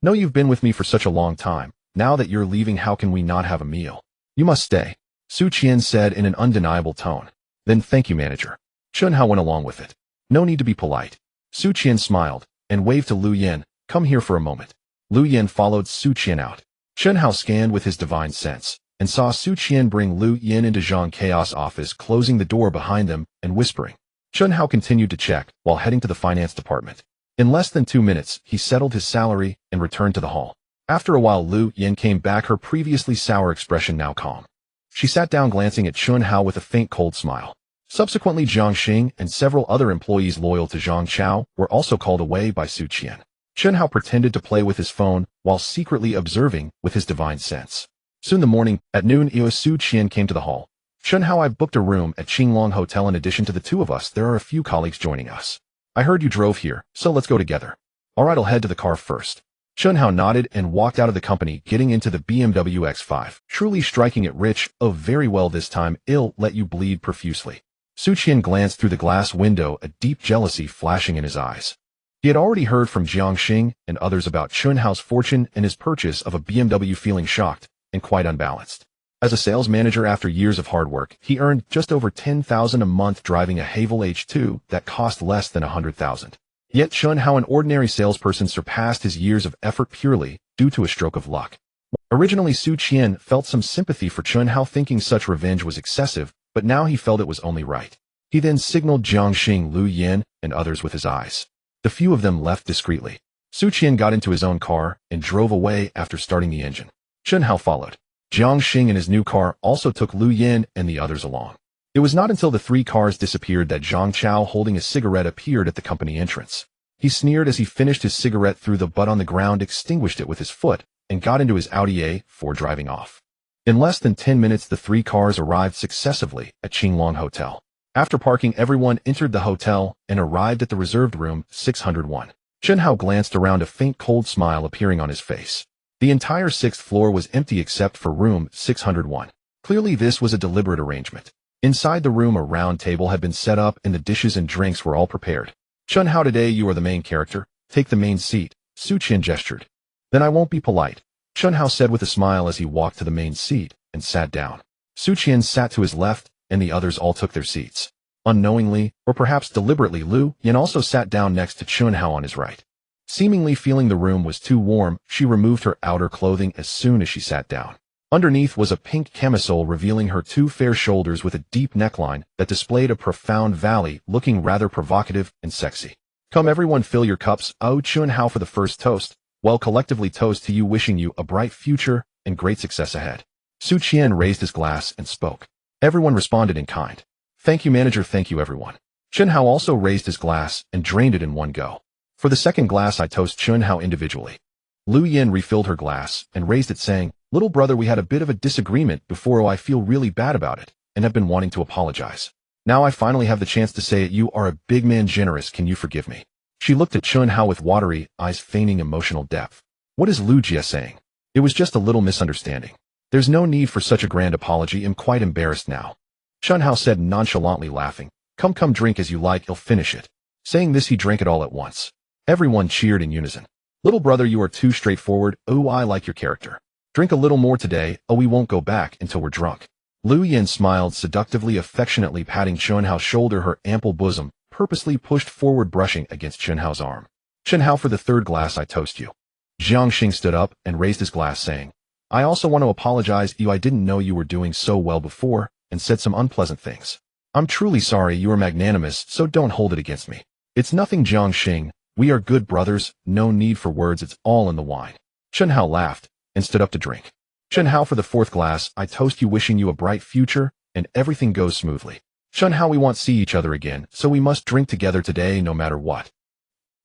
No, you've been with me for such a long time. Now that you're leaving, how can we not have a meal? You must stay, Su Qian said in an undeniable tone. Then thank you, manager. Chun Hao went along with it. No need to be polite. Su Qian smiled and waved to Lu Yen. Come here for a moment. Lu Yen followed Su Qian out. Chun Hao scanned with his divine sense and saw Su Qian bring Lu Yen into Zhang Chaos' office, closing the door behind them and whispering. Chun Hao continued to check while heading to the finance department. In less than 2 minutes, he settled his salary and returned to the hall. After a while, Lu Yen came back, her previously sour expression now calm. She sat down, glancing at Chun Hao with a faint cold smile. Subsequently, Zhang Xing and several other employees loyal to Zhang Chao were also called away by Su Qian. Chun Hao pretended to play with his phone while secretly observing with his divine sense. Soon the morning, at noon, Su Qian came to the hall. Chun Hao, I've booked a room at Qinglong Hotel. In addition to the two of us, there are a few colleagues joining us. I heard you drove here, so let's go together. All right, I'll head to the car first. Chun Hao nodded and walked out of the company, getting into the BMW X5, truly striking it rich. Oh, very well, this time I'll let you bleed profusely. Su Qian glanced through the glass window, a deep jealousy flashing in his eyes. He had already heard from Jiang Xing and others about Chun Hao's fortune and his purchase of a BMW, feeling shocked and quite unbalanced. As a sales manager, after years of hard work, he earned just over 10,000 a month driving a Haval H2 that cost less than 100,000. Yet Chun Hao, an ordinary salesperson, surpassed his years of effort purely due to a stroke of luck. Originally, Su Qian felt some sympathy for Chun Hao, thinking such revenge was excessive, but now he felt it was only right. He then signaled Jiang Xing, Lu Yen, and others with his eyes. The few of them left discreetly. Su Qian got into his own car and drove away after starting the engine. Chun Hao followed. Jiang Xing in his new car also took Lu Yen and the others along. It was not until the three cars disappeared that Zhang Chao, holding a cigarette, appeared at the company entrance. He sneered as he finished his cigarette, threw the butt on the ground, extinguished it with his foot, and got into his Audi A4, driving off. In less than 10 minutes, the three cars arrived successively at Qinglong Hotel. After parking, everyone entered the hotel and arrived at the reserved room 601. Chun Hao glanced around, a faint cold smile appearing on his face. The entire 6th floor was empty except for room 601. Clearly, this was a deliberate arrangement. Inside the room, a round table had been set up and the dishes and drinks were all prepared. Chun Hao, today you are the main character. Take the main seat, Su Qian gestured. Then I won't be polite, Chun Hao said with a smile as he walked to the main seat and sat down. Su Qian sat to his left and the others all took their seats. Unknowingly, or perhaps deliberately, Lu Yen also sat down next to Chun Hao on his right. Seemingly feeling the room was too warm, she removed her outer clothing as soon as she sat down. Underneath was a pink camisole revealing her two fair shoulders with a deep neckline that displayed a profound valley, looking rather provocative and sexy. Come everyone, fill your cups. Oh, Chun Hao, for the first toast. Well, collectively toast to you, wishing you a bright future and great success ahead. Su Qian raised his glass and spoke. Everyone responded in kind. Thank you, manager. Thank you, everyone. Chun Hao also raised his glass and drained it in one go. For the second glass, I toast Chun Hao individually. Lu Yen refilled her glass and raised it, saying, Little brother, we had a bit of a disagreement before. Oh, I feel really bad about it and have been wanting to apologize. Now I finally have the chance to say it. You are a big man, generous. Can you forgive me? She looked at Chun Hao with watery eyes, feigning emotional depth. What is Lu Jie saying? It was just a little misunderstanding. There's no need for such a grand apology. I'm quite embarrassed now. Chun Hao said, nonchalantly laughing. Come, drink as you like. I'll finish it. Saying this, he drank it all at once. Everyone cheered in unison. Little brother, you are too straightforward. Oh, I like your character. Drink a little more today. Oh, we won't go back until we're drunk. Lu Yen smiled seductively, affectionately patting Chun Hao's shoulder, her ample bosom purposely pushed forward, brushing against Chun Hao's arm. Chun Hao, for the third glass, I toast you. Jiang Xing stood up and raised his glass, saying, I also want to apologize to you. I didn't know you were doing so well before and said some unpleasant things. I'm truly sorry. You are magnanimous, so don't hold it against me. It's nothing, Jiang Xing. We are good brothers. No need for words. It's all in the wine. Chun Hao laughed and stood up to drink. Chun Hao, for the fourth glass, I toast you, wishing you a bright future and everything goes smoothly. Chun Hao, we won't see each other again, so we must drink together today no matter what.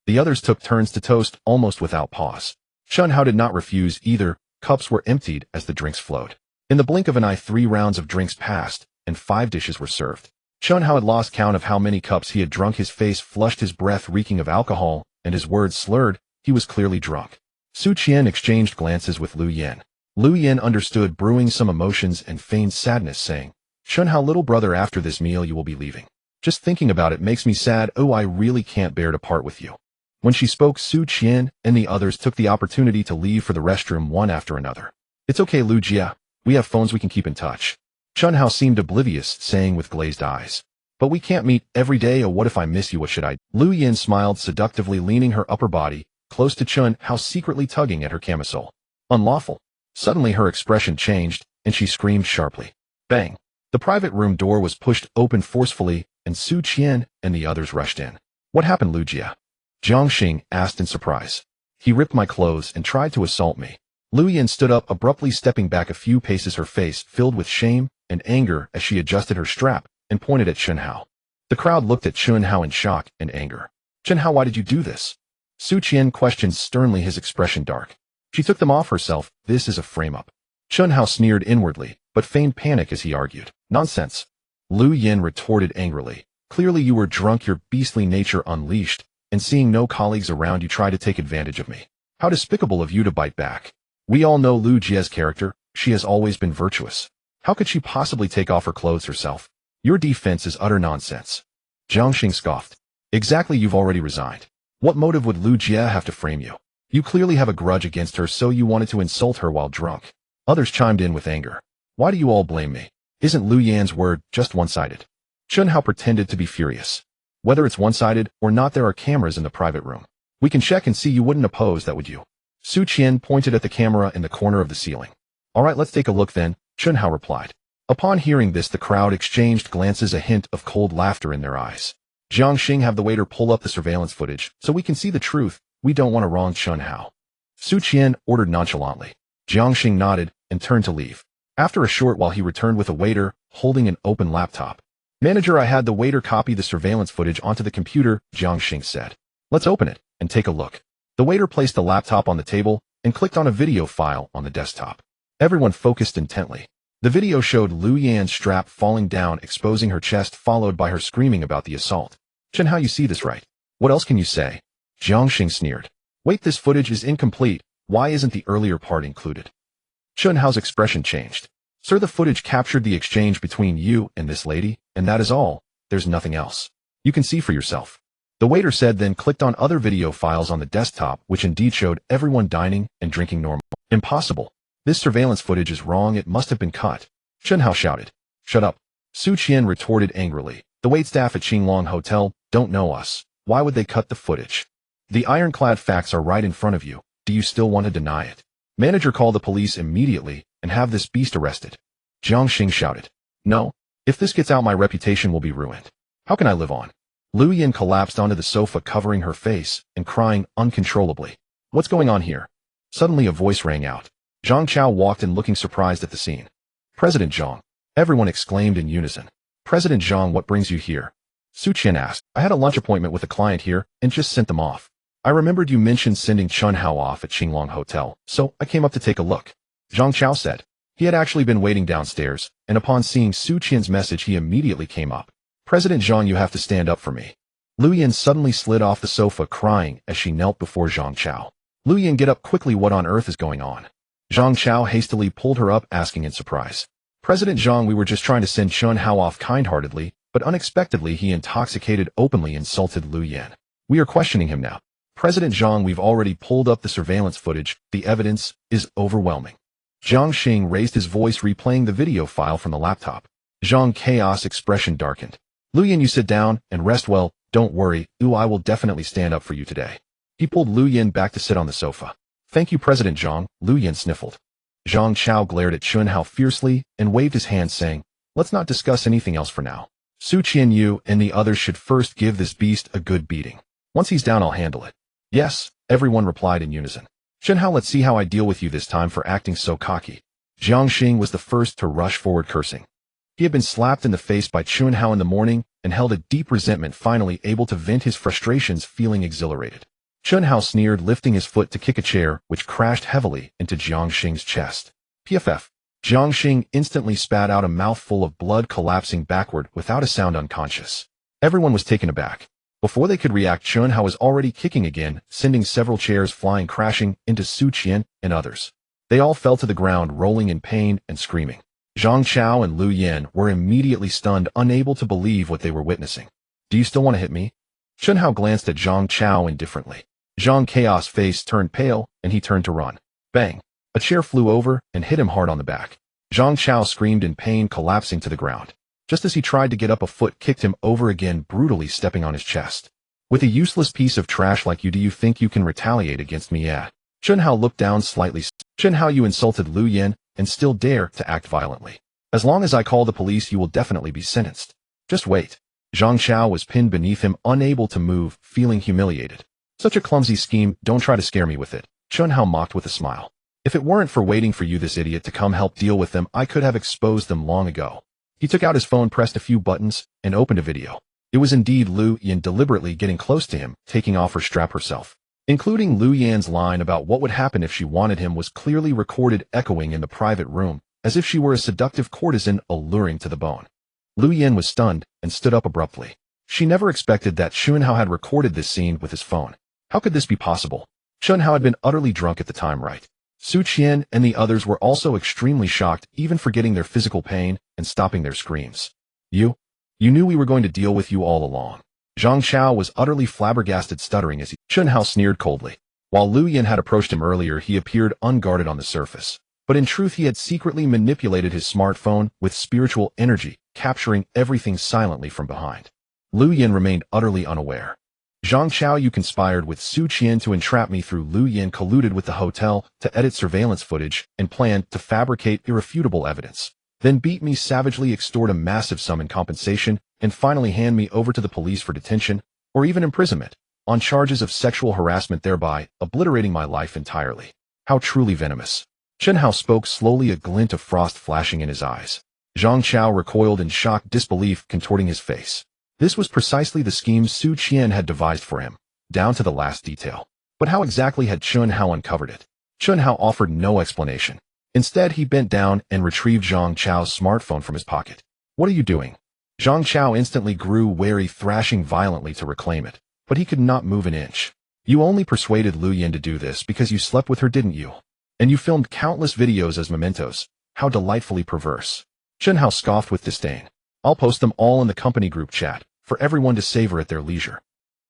The others took turns to toast, almost without pause. Chun Hao did not refuse either. Cups were emptied as the drinks flowed. In the blink of an eye, 3 rounds of drinks passed and 5 dishes were served. Chun Hao had lost count of how many cups he had drunk. His face flushed, his breath reeking of alcohol, and his words slurred. He was clearly drunk. Su Qian exchanged glances with Lu Yin. Lu Yin understood, brewing some emotions and feigned sadness, saying, Chun Hao, little brother, after this meal you will be leaving. Just thinking about it makes me sad. Oh, I really can't bear to part with you. When she spoke, Su Qian and the others took the opportunity to leave for the restroom one after another. It's okay, Lu Jia. We have phones, we can keep in touch. Chun Hao seemed oblivious, saying with glazed eyes. But we can't meet every day. Oh, what if I miss you? What should I do? Lu Yin smiled seductively, leaning her upper body close to Chun Hao, secretly tugging at her camisole. Unlawful. Suddenly her expression changed, and she screamed sharply. Bang! The private room door was pushed open forcefully, and Su Qian and the others rushed in. What happened, Lu Jia? Jiang Xing asked in surprise. He ripped my clothes and tried to assault me. Lu Yin stood up, abruptly stepping back a few paces, her face filled with shame and anger as she adjusted her strap and pointed at Chun Hao. The crowd looked at Chun Hao in shock and anger. Chun Hao, why did you do this? Su Qian questioned sternly, his expression dark. She took them off herself. This is a frame-up. Chun Hao sneered inwardly, but feigned panic as he argued. Nonsense. Lu Yin retorted angrily. Clearly you were drunk, your beastly nature unleashed, and seeing no colleagues around you try to take advantage of me. How despicable of you to bite back. We all know Lu Jia's character. She has always been virtuous. How could she possibly take off her clothes herself? Your defense is utter nonsense. Jiang Xing scoffed. Exactly, you've already resigned. What motive would Lu Jia have to frame you? You clearly have a grudge against her, so you wanted to insult her while drunk. Others chimed in with anger. Why do you all blame me? Isn't Lu Yan's word just one-sided? Chun Hao pretended to be furious. Whether it's one-sided or not, there are cameras in the private room. We can check and see. You wouldn't oppose that, would you? Su Qian pointed at the camera in the corner of the ceiling. All right, let's take a look then, Chun Hao replied. Upon hearing this, the crowd exchanged glances, a hint of cold laughter in their eyes. Jiang Xing, have the waiter pull up the surveillance footage so we can see the truth. We don't want to wrong Chun Hao. Su Qian ordered nonchalantly. Jiang Xing nodded and turned to leave. After a short while, he returned with a waiter holding an open laptop. Manager, I had the waiter copy the surveillance footage onto the computer, Jiang Xing said. Let's open it and take a look. The waiter placed the laptop on the table and clicked on a video file on the desktop. Everyone focused intently. The video showed Lu Yan's strap falling down, exposing her chest, followed by her screaming about the assault. Chun Hao, you see this, right? What else can you say? Jiang Xing sneered. Wait, this footage is incomplete. Why isn't the earlier part included? Chun Hao's expression changed. Sir, the footage captured the exchange between you and this lady, and that is all. There's nothing else. You can see for yourself. The waiter said, then clicked on other video files on the desktop, which indeed showed everyone dining and drinking normal. Impossible. This surveillance footage is wrong. It must have been cut. Chun Hao shouted. Shut up. Su Qian retorted angrily. The waitstaff at Qinglong Hotel don't know us. Why would they cut the footage? The ironclad facts are right in front of you. Do you still want to deny it? Manager, call the police immediately and have this beast arrested. Jiang Xing shouted. No. If this gets out, my reputation will be ruined. How can I live on? Lu Yin collapsed onto the sofa, covering her face and crying uncontrollably. What's going on here? Suddenly a voice rang out. Zhang Chao walked in, looking surprised at the scene. President Zhang. Everyone exclaimed in unison. President Zhang, what brings you here? Su Qian asked. I had a lunch appointment with a client here and just sent them off. I remembered you mentioned sending Chun Hao off at Qinglong Hotel, so I came up to take a look. Zhang Chao said. He had actually been waiting downstairs, and upon seeing Su Qian's message, he immediately came up. President Zhang, you have to stand up for me. Lu Yin suddenly slid off the sofa, crying as she knelt before Zhang Chao. Lu Yin, get up quickly. What on earth is going on? Zhang Chao hastily pulled her up, asking in surprise. President Zhang, we were just trying to send Chun Hao off kind-heartedly, but unexpectedly he intoxicated, openly insulted Lu Yin. We are questioning him now. President Zhang, we've already pulled up the surveillance footage. The evidence is overwhelming. Jiang Xing raised his voice, replaying the video file from the laptop. Zhang Chaos expression darkened. Lu Yin, you sit down and rest well. Don't worry. I will definitely stand up for you today. He pulled Lu Yin back to sit on the sofa. Thank you, President Zhang, Lu Yin sniffled. Zhang Chao glared at Chun Hao fiercely and waved his hand, saying, let's not discuss anything else for now. Su Qian, you and the others should first give this beast a good beating. Once he's down, I'll handle it. Yes, everyone replied in unison. Chun Hao, let's see how I deal with you this time for acting so cocky. Jiang Xing was the first to rush forward, cursing. He had been slapped in the face by Chun Hao in the morning and held a deep resentment, finally able to vent his frustrations, feeling exhilarated. Chun Hao sneered, lifting his foot to kick a chair, which crashed heavily into Jiang Xing's chest. PFF. Jiang Xing instantly spat out a mouthful of blood, collapsing backward without a sound, unconscious. Everyone was taken aback. Before they could react, Chun Hao was already kicking again, sending several chairs flying crashing into Su Qian and others. They all fell to the ground, rolling in pain and screaming. Zhang Chao and Lu Yan were immediately stunned, unable to believe what they were witnessing. Do you still want to hit me? Chun Hao glanced at Zhang Chao indifferently. Zhang Chaos' face turned pale, and he turned to run. Bang! A chair flew over and hit him hard on the back. Zhang Chao screamed in pain, collapsing to the ground. Just as he tried to get up, a foot kicked him over again, brutally stepping on his chest. With a useless piece of trash like you, do you think you can retaliate against me? Yeah. Chun Hao looked down slightly. Chun Hao, you insulted Lu Yan and still dare to act violently. As long as I call the police, you will definitely be sentenced. Just wait. Zhang Chao was pinned beneath him, unable to move, feeling humiliated. Such a clumsy scheme, don't try to scare me with it. Chun Hao mocked with a smile. If it weren't for waiting for you, this idiot, to come help deal with them, I could have exposed them long ago. He took out his phone, pressed a few buttons, and opened a video. It was indeed Lu Yan deliberately getting close to him, taking off her strap herself. Including Lu Yan's line about what would happen if she wanted him was clearly recorded, echoing in the private room, as if she were a seductive courtesan, alluring to the bone. Lu Yan was stunned and stood up abruptly. She never expected that Chun Hao had recorded this scene with his phone. How could this be possible? Chun Hao had been utterly drunk at the time, right? Su Qian and the others were also extremely shocked, even forgetting their physical pain and stopping their screams. You knew we were going to deal with you all along. Zhang Chao was utterly flabbergasted, stuttering as Chun Hao sneered coldly. While Lu Yan had approached him earlier, he appeared unguarded on the surface. But in truth, he had secretly manipulated his smartphone with spiritual energy, capturing everything silently from behind. Lu Yan remained utterly unaware. Zhang Chao, you conspired with Su Qian to entrap me through Lu Yan, colluded with the hotel to edit surveillance footage, and planned to fabricate irrefutable evidence. Then beat me savagely, extort a massive sum in compensation, and finally hand me over to the police for detention, or even imprisonment, on charges of sexual harassment, thereby obliterating my life entirely. How truly venomous. Chun Hao spoke slowly, a glint of frost flashing in his eyes. Zhang Chao recoiled in shocked disbelief, contorting his face. This was precisely the scheme Su Qian had devised for him, down to the last detail. But how exactly had Chun Hao uncovered it? Chun Hao offered no explanation. Instead, he bent down and retrieved Zhang Chao's smartphone from his pocket. What are you doing? Zhang Chao instantly grew wary, thrashing violently to reclaim it. But he could not move an inch. You only persuaded Lu Yan to do this because you slept with her, didn't you? And you filmed countless videos as mementos. How delightfully perverse. Chun Hao scoffed with disdain. I'll post them all in the company group chat, for everyone to savor at their leisure.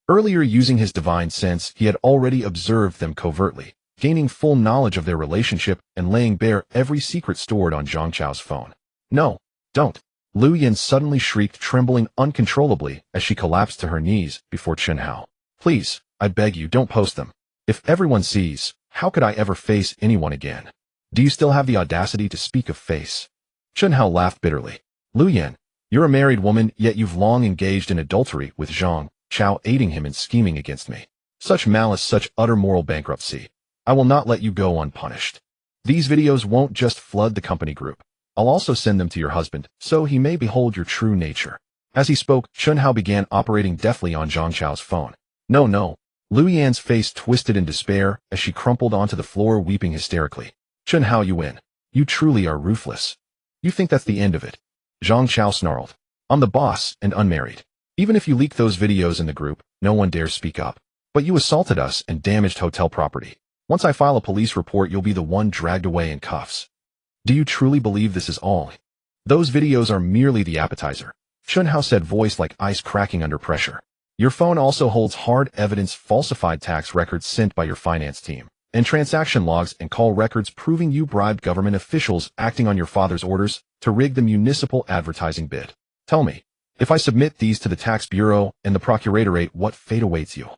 Earlier, using his divine sense, he had already observed them covertly, gaining full knowledge of their relationship and laying bare every secret stored on Zhang Chao's phone. No, don't. Lu Yan suddenly shrieked, trembling uncontrollably as she collapsed to her knees before Chun Hao. Please, I beg you, don't post them. If everyone sees, how could I ever face anyone again? Do you still have the audacity to speak of face? Chun Hao laughed bitterly. Lu Yan, you're a married woman, yet you've long engaged in adultery with Zhang Chao, aiding him in scheming against me. Such malice, such utter moral bankruptcy. I will not let you go unpunished. These videos won't just flood the company group. I'll also send them to your husband, so he may behold your true nature. As he spoke, Chun Hao began operating deftly on Zhang Chao's phone. No. Lu Yan's face twisted in despair as she crumpled onto the floor, weeping hysterically. Chun Hao, you win. You truly are ruthless. You think that's the end of it? Zhang Chao snarled. I'm the boss and unmarried. Even if you leak those videos in the group, no one dares speak up. But you assaulted us and damaged hotel property. Once I file a police report, you'll be the one dragged away in cuffs. Do you truly believe this is all? Those videos are merely the appetizer, Chun Hao said, voice like ice cracking under pressure. Your phone also holds hard evidence, falsified tax records sent by your finance team, and transaction logs and call records proving you bribed government officials acting on your father's orders to rig the municipal advertising bid. Tell me, if I submit these to the tax bureau and the procuratorate, what fate awaits you?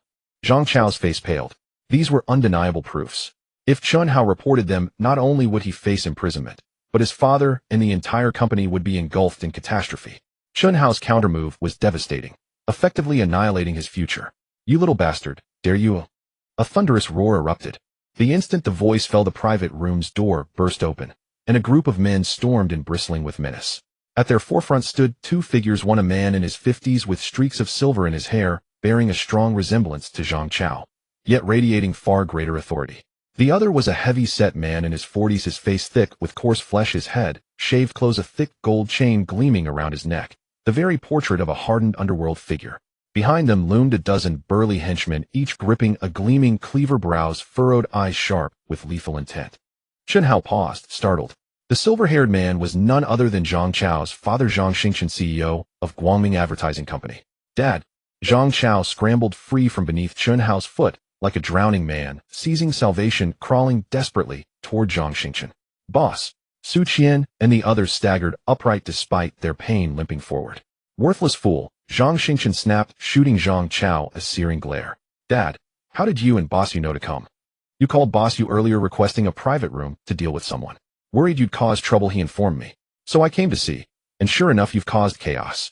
Zhang Chao's face paled. These were undeniable proofs. If Chun Hao reported them, not only would he face imprisonment, but his father and the entire company would be engulfed in catastrophe. Chun Hao's countermove was devastating, effectively annihilating his future. You little bastard, dare you? A thunderous roar erupted. The instant the voice fell, the private room's door burst open, and a group of men stormed in, bristling with menace. At their forefront stood two figures, one a man in his 50s with streaks of silver in his hair, bearing a strong resemblance to Zhang Chao, yet radiating far greater authority. The other was a heavy-set man in his 40s, his face thick with coarse flesh, his head, shaved clothes, a thick gold chain gleaming around his neck, the very portrait of a hardened underworld figure. Behind them loomed a dozen burly henchmen, each gripping a gleaming cleaver, brows furrowed, eyes sharp with lethal intent. Chen Hao paused, startled. The silver-haired man was none other than Zhang Chao's father, Zhang Xingchen, CEO of Guangming Advertising Company. Dad. Zhang Chao scrambled free from beneath Chen Hao's foot, like a drowning man, seizing salvation, crawling desperately toward Zhang Xingchen. Boss. Su Qian and the others staggered upright despite their pain, limping forward. Worthless fool, Zhang Xingchen snapped, shooting Zhang Chao a searing glare. Dad, how did you and Boss Yu know to come? You called Boss Yu earlier requesting a private room to deal with someone. Worried you'd cause trouble, he informed me. So I came to see. And sure enough, you've caused chaos.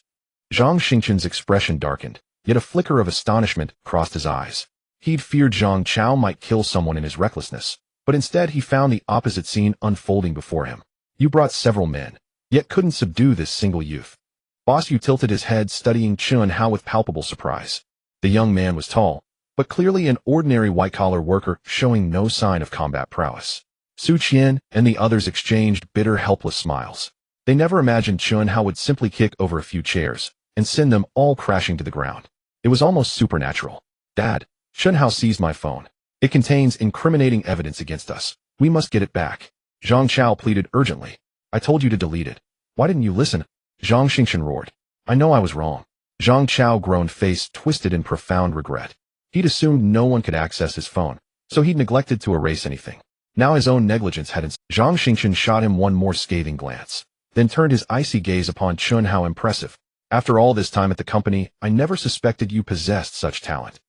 Zhang Xingchen's expression darkened, yet a flicker of astonishment crossed his eyes. He'd feared Zhang Chao might kill someone in his recklessness, but instead he found the opposite scene unfolding before him. You brought several men, yet couldn't subdue this single youth. Boss Yu tilted his head, studying Chen Hao with palpable surprise. The young man was tall, but clearly an ordinary white-collar worker, showing no sign of combat prowess. Su Qian and the others exchanged bitter, helpless smiles. They never imagined Chen Hao would simply kick over a few chairs and send them all crashing to the ground. It was almost supernatural. Dad, Chen Hao seized my phone. It contains incriminating evidence against us. We must get it back. Zhang Chao pleaded urgently. I told you to delete it. Why didn't you listen? Zhang Xingchen roared. I know I was wrong. Zhang Chao groaned, face twisted in profound regret. He'd assumed no one could access his phone, so he'd neglected to erase anything. Now his own negligence had Zhang Xingchen shot him one more scathing glance, then turned his icy gaze upon Chen Hao. Impressive. After all this time at the company, I never suspected you possessed such talent.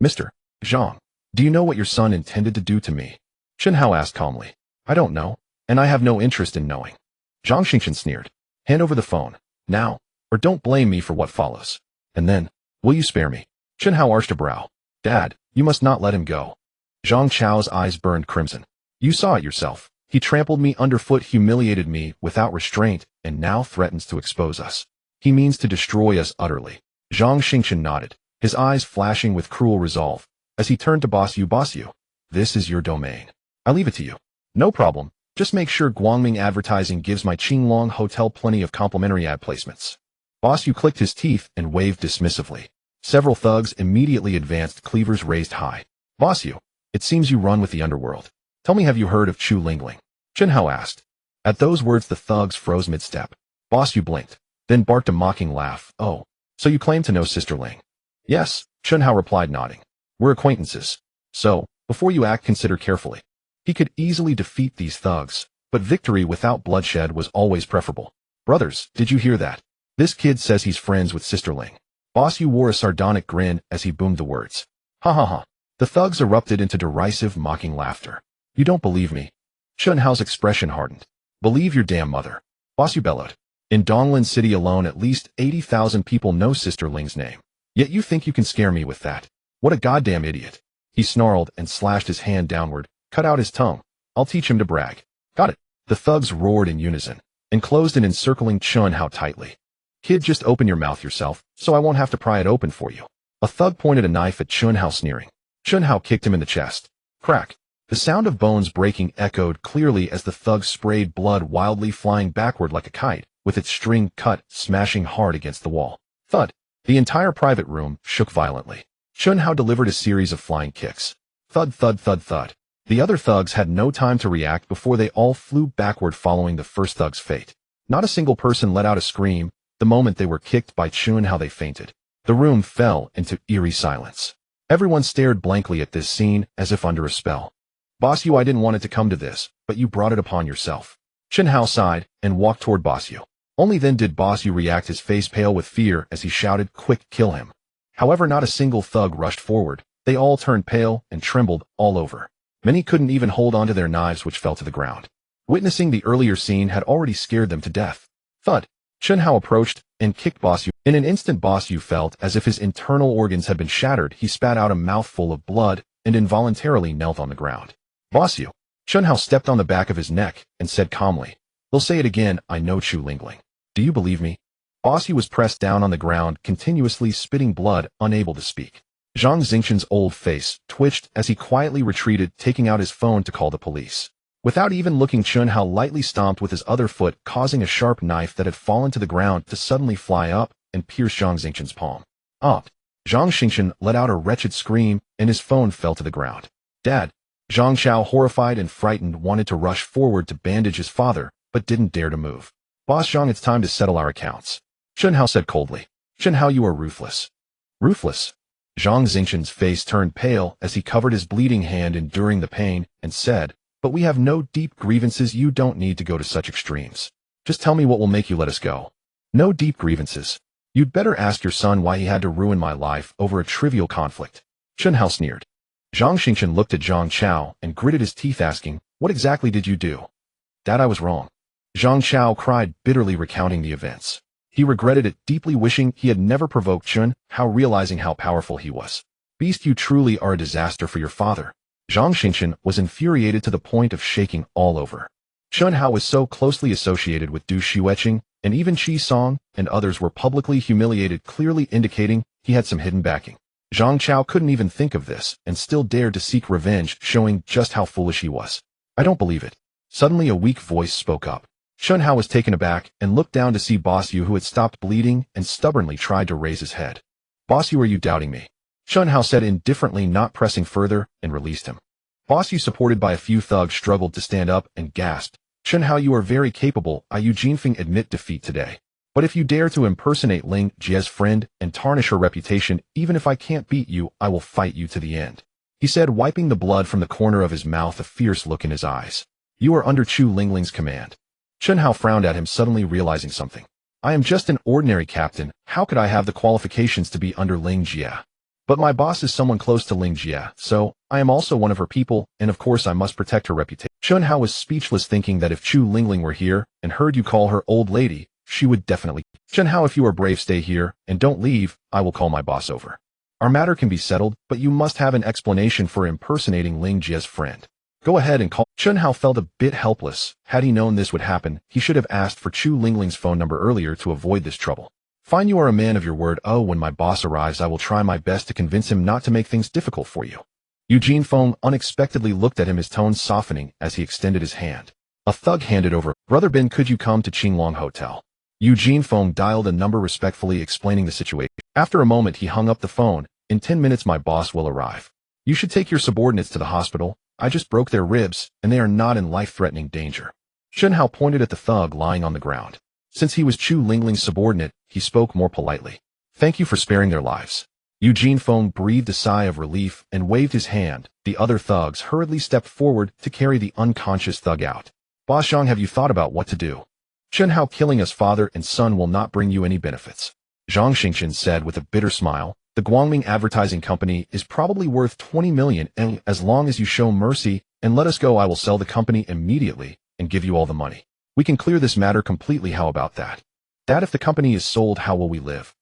Mr. Zhang, do you know what your son intended to do to me? Chen Hao asked calmly. I don't know, and I have no interest in knowing. Zhang Xingchen sneered. Hand over the phone, now, or don't blame me for what follows. And then, will you spare me? Chen Hao arched a brow. Dad, you must not let him go. Zhang Chao's eyes burned crimson. You saw it yourself. He trampled me underfoot, humiliated me without restraint, and now threatens to expose us. He means to destroy us utterly. Zhang Xingchen nodded, his eyes flashing with cruel resolve, as he turned to Boss Yu. Boss Yu, this is your domain. I leave it to you. No problem. Just make sure Guangming Advertising gives my Qinglong Hotel plenty of complimentary ad placements. Boss Yu clicked his teeth and waved dismissively. Several thugs immediately advanced, cleavers raised high. Boss Yu, it seems you run with the underworld. Tell me, have you heard of Chu Lingling? Chen Hao asked. At those words the thugs froze mid-step. Boss Yu blinked, then barked a mocking laugh. Oh, so you claim to know Sister Ling? Yes, Chen Hao replied, nodding. We're acquaintances. So, before you act, consider carefully. He could easily defeat these thugs, but victory without bloodshed was always preferable. Brothers, did you hear that? This kid says he's friends with Sister Ling. Boss Yu wore a sardonic grin as he boomed the words. Ha ha ha. The thugs erupted into derisive, mocking laughter. You don't believe me? Chen Hao's expression hardened. Believe your damn mother. Boss Yu bellowed. In Donglin City alone, at least 80,000 people know Sister Ling's name. Yet you think you can scare me with that? What a goddamn idiot. He snarled and slashed his hand downward, cut out his tongue. I'll teach him to brag. Got it. The thugs roared in unison, and closed in, encircling Chen Hao tightly. Kid, just open your mouth yourself, so I won't have to pry it open for you. A thug pointed a knife at Chen Hao, sneering. Chen Hao kicked him in the chest. Crack. The sound of bones breaking echoed clearly as the thug sprayed blood wildly, flying backward like a kite, with its string cut, smashing hard against the wall. Thud. The entire private room shook violently. Chen Hao delivered a series of flying kicks. Thud, thud, thud, thud. The other thugs had no time to react before they all flew backward, following the first thug's fate. Not a single person let out a scream the moment they were kicked by Chen Hao. They fainted. The room fell into eerie silence. Everyone stared blankly at this scene as if under a spell. Boss Yu, I didn't want it to come to this, but you brought it upon yourself. Chen Hao sighed and walked toward Boss Yu. Only then did Boss Yu react, his face pale with fear as he shouted, quick, kill him. However, not a single thug rushed forward. They all turned pale and trembled all over. Many couldn't even hold onto their knives, which fell to the ground. Witnessing the earlier scene had already scared them to death. Thud. Chen Hao approached and kicked Boss Yu. In an instant, Boss Yu felt as if his internal organs had been shattered. He spat out a mouthful of blood and involuntarily knelt on the ground. Boss Yu. Chen Hao stepped on the back of his neck and said calmly, they'll say it again, I know Chu Lingling. Do you believe me? Boss Yu was pressed down on the ground, continuously spitting blood, unable to speak. Zhang Xingqian's old face twitched as he quietly retreated, taking out his phone to call the police. Without even looking, Chun Hao lightly stomped with his other foot, causing a sharp knife that had fallen to the ground to suddenly fly up and pierce Zhang Xingqian's palm. Up. Zhang Xingqian let out a wretched scream, and his phone fell to the ground. Dad. Zhang Chao, horrified and frightened, wanted to rush forward to bandage his father, but didn't dare to move. Boss Zhang, it's time to settle our accounts. Chun Hao said coldly. Chun Hao, you are ruthless. Ruthless? Zhang Xingqian's face turned pale as he covered his bleeding hand, enduring the pain, and said, but we have no deep grievances. You don't need to go to such extremes. Just tell me what will make you let us go. No deep grievances. You'd better ask your son why he had to ruin my life over a trivial conflict. Chun Hao sneered. Zhang Xingqian looked at Zhang Chao and gritted his teeth, asking, what exactly did you do? Dad, I was wrong. Zhang Chao cried, bitterly recounting the events. He regretted it, deeply wishing he had never provoked Chun Hao, realizing how powerful he was. Beast, you truly are a disaster for your father. Zhang Xingqian was infuriated to the point of shaking all over. Chun Hao was so closely associated with Du Xueqing, and even Qi Song and others were publicly humiliated, clearly indicating he had some hidden backing. Zhang Chao couldn't even think of this and still dared to seek revenge, showing just how foolish he was. I don't believe it. Suddenly a weak voice spoke up. Chun Hao was taken aback and looked down to see Boss Yu, who had stopped bleeding and stubbornly tried to raise his head. Boss Yu, are you doubting me? Chun Hao said indifferently, not pressing further, and released him. Boss Yu, supported by a few thugs, struggled to stand up and gasped. Chun Hao, you are very capable. I, Yu Jinfeng, admit defeat today. But if you dare to impersonate Ling Jie's friend and tarnish her reputation, even if I can't beat you, I will fight you to the end. He said, wiping the blood from the corner of his mouth, a fierce look in his eyes. You are under Chu Lingling's command. Chun Hao frowned at him, suddenly realizing something. I am just an ordinary captain. How could I have the qualifications to be under Ling Jie? But my boss is someone close to Ling Jie, so I am also one of her people, and of course I must protect her reputation. Chun Hao was speechless, thinking that if Chu Lingling were here and heard you call her old lady, she would definitely. Chun Hao, if you are brave, stay here and don't leave. I will call my boss over. Our matter can be settled, but you must have an explanation for impersonating Ling Jie's friend. Go ahead and call. Chun Hao felt a bit helpless. Had he known this would happen, he should have asked for Chu Lingling's phone number earlier to avoid this trouble. Fine, you are a man of your word. Oh, when my boss arrives, I will try my best to convince him not to make things difficult for you. Eugene Feng unexpectedly looked at him, his tone softening as he extended his hand. A thug handed over. Brother Bin, could you come to Qinglong Hotel? Eugene Feng dialed a number, respectfully explaining the situation. After a moment, he hung up the phone. In 10 minutes, my boss will arrive. You should take your subordinates to the hospital. I just broke their ribs, and they are not in life-threatening danger. Chun Hao pointed at the thug lying on the ground. Since he was Chu Lingling's subordinate, he spoke more politely. Thank you for sparing their lives. Eugene Feng breathed a sigh of relief and waved his hand. The other thugs hurriedly stepped forward to carry the unconscious thug out. Boss Zhang, have you thought about what to do? Chun Hao, killing us father and son will not bring you any benefits. Zhang Xingqian said with a bitter smile. The Guangming Advertising Company is probably worth 20 million, and as long as you show mercy and let us go, I will sell the company immediately and give you all the money. We can clear this matter completely. How about that? That if the company is sold, how will we live?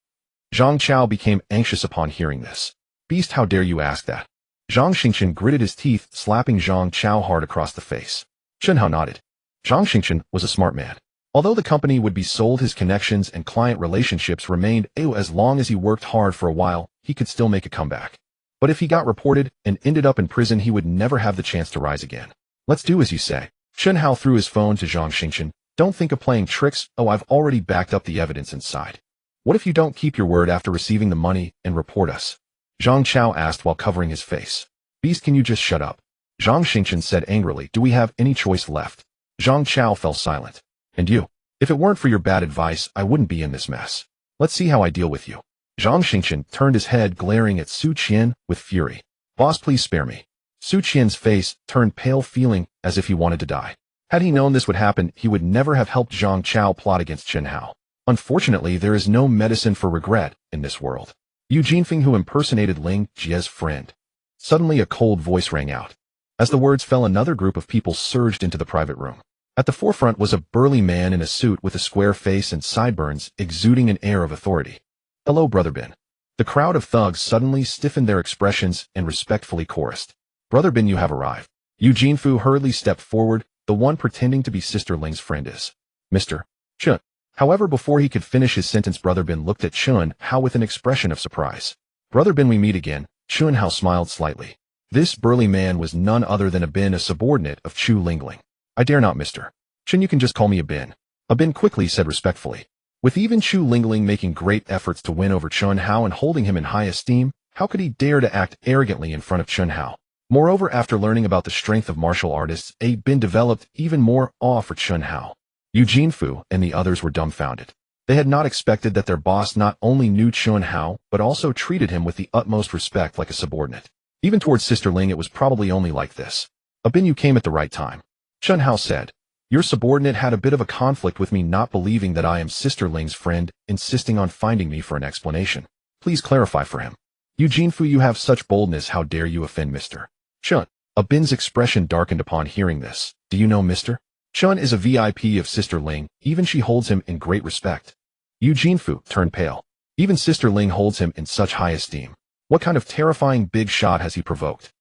Zhang Chao became anxious upon hearing this. Beast, how dare you ask that? Zhang Xingqian gritted his teeth, slapping Zhang Chao hard across the face. Chun Hao nodded. Zhang Xingqian was a smart man. Although the company would be sold, his connections and client relationships remained. As long as he worked hard for a while, he could still make a comeback. But if he got reported and ended up in prison, he would never have the chance to rise again. Let's do as you say. Chun Hao threw his phone to Zhang Xingqian. Don't think of playing tricks. Oh, I've already backed up the evidence inside. What if you don't keep your word after receiving the money and report us? Zhang Chao asked while covering his face. Beast, can you just shut up? Zhang Xingqian said angrily. Do we have any choice left? Zhang Chao fell silent. And you? If it weren't for your bad advice, I wouldn't be in this mess. Let's see how I deal with you. Zhang Xingqian turned his head, glaring at Su Qian with fury. Boss, please spare me. Su Qian's face turned pale, feeling as if he wanted to die. Had he known this would happen, he would never have helped Zhang Chao plot against Chun Hao. Unfortunately, there is no medicine for regret in this world. Eugene Feng, who impersonated Ling Jie's friend. Suddenly a cold voice rang out. As the words fell, another group of people surged into the private room. At the forefront was a burly man in a suit with a square face and sideburns, exuding an air of authority. Hello, Brother Bin. The crowd of thugs suddenly stiffened their expressions and respectfully chorused. Brother Bin, you have arrived. Eugene Fu hurriedly stepped forward. The one pretending to be Sister Ling's friend is Mr. Chun. However, before he could finish his sentence, Brother Bin looked at Chun Hao with an expression of surprise. Brother Bin, we meet again. Chunhao smiled slightly. This burly man was none other than Abin, a subordinate of Chu Lingling. I dare not, Mr. Chen, you can just call me Abin. Abin quickly said respectfully. With even Chu Lingling making great efforts to win over Chunhao and holding him in high esteem, how could he dare to act arrogantly in front of Chunhao? Moreover, after learning about the strength of martial artists, Abin developed even more awe for Chunhao. Eugene Fu and the others were dumbfounded. They had not expected that their boss not only knew Chunhao, but also treated him with the utmost respect like a subordinate. Even towards Sister Ling it was probably only like this. Abin, you came at the right time. Chunhao said. Your subordinate had a bit of a conflict with me, not believing that I am Sister Ling's friend, insisting on finding me for an explanation. Please clarify for him. Eugene Fu, you have such boldness, how dare you offend Mr. Chun? Abin's expression darkened upon hearing this. Do you know Mr. Chun is a VIP of Sister Ling, even she holds him in great respect. Eugene Fu turned pale. Even Sister Ling holds him in such high esteem. What kind of terrifying big shot has he provoked?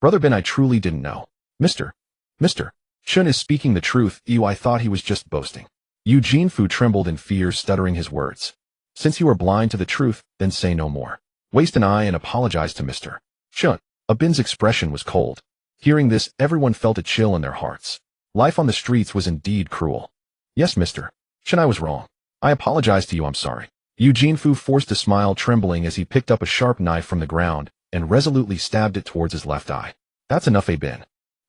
Brother Ben, I truly didn't know. Mr. Chun is speaking the truth. I thought he was just boasting. Eugene Fu trembled in fear, stuttering his words. Since you are blind to the truth, then say no more. Waste an eye and apologize to Mr. Chun. Abin's expression was cold. Hearing this, everyone felt a chill in their hearts. Life on the streets was indeed cruel. Yes, Mr. Chun, I was wrong. I apologize to you, I'm sorry. Eugene Fu forced a smile, trembling as he picked up a sharp knife from the ground and resolutely stabbed it towards his left eye. That's enough, Abin.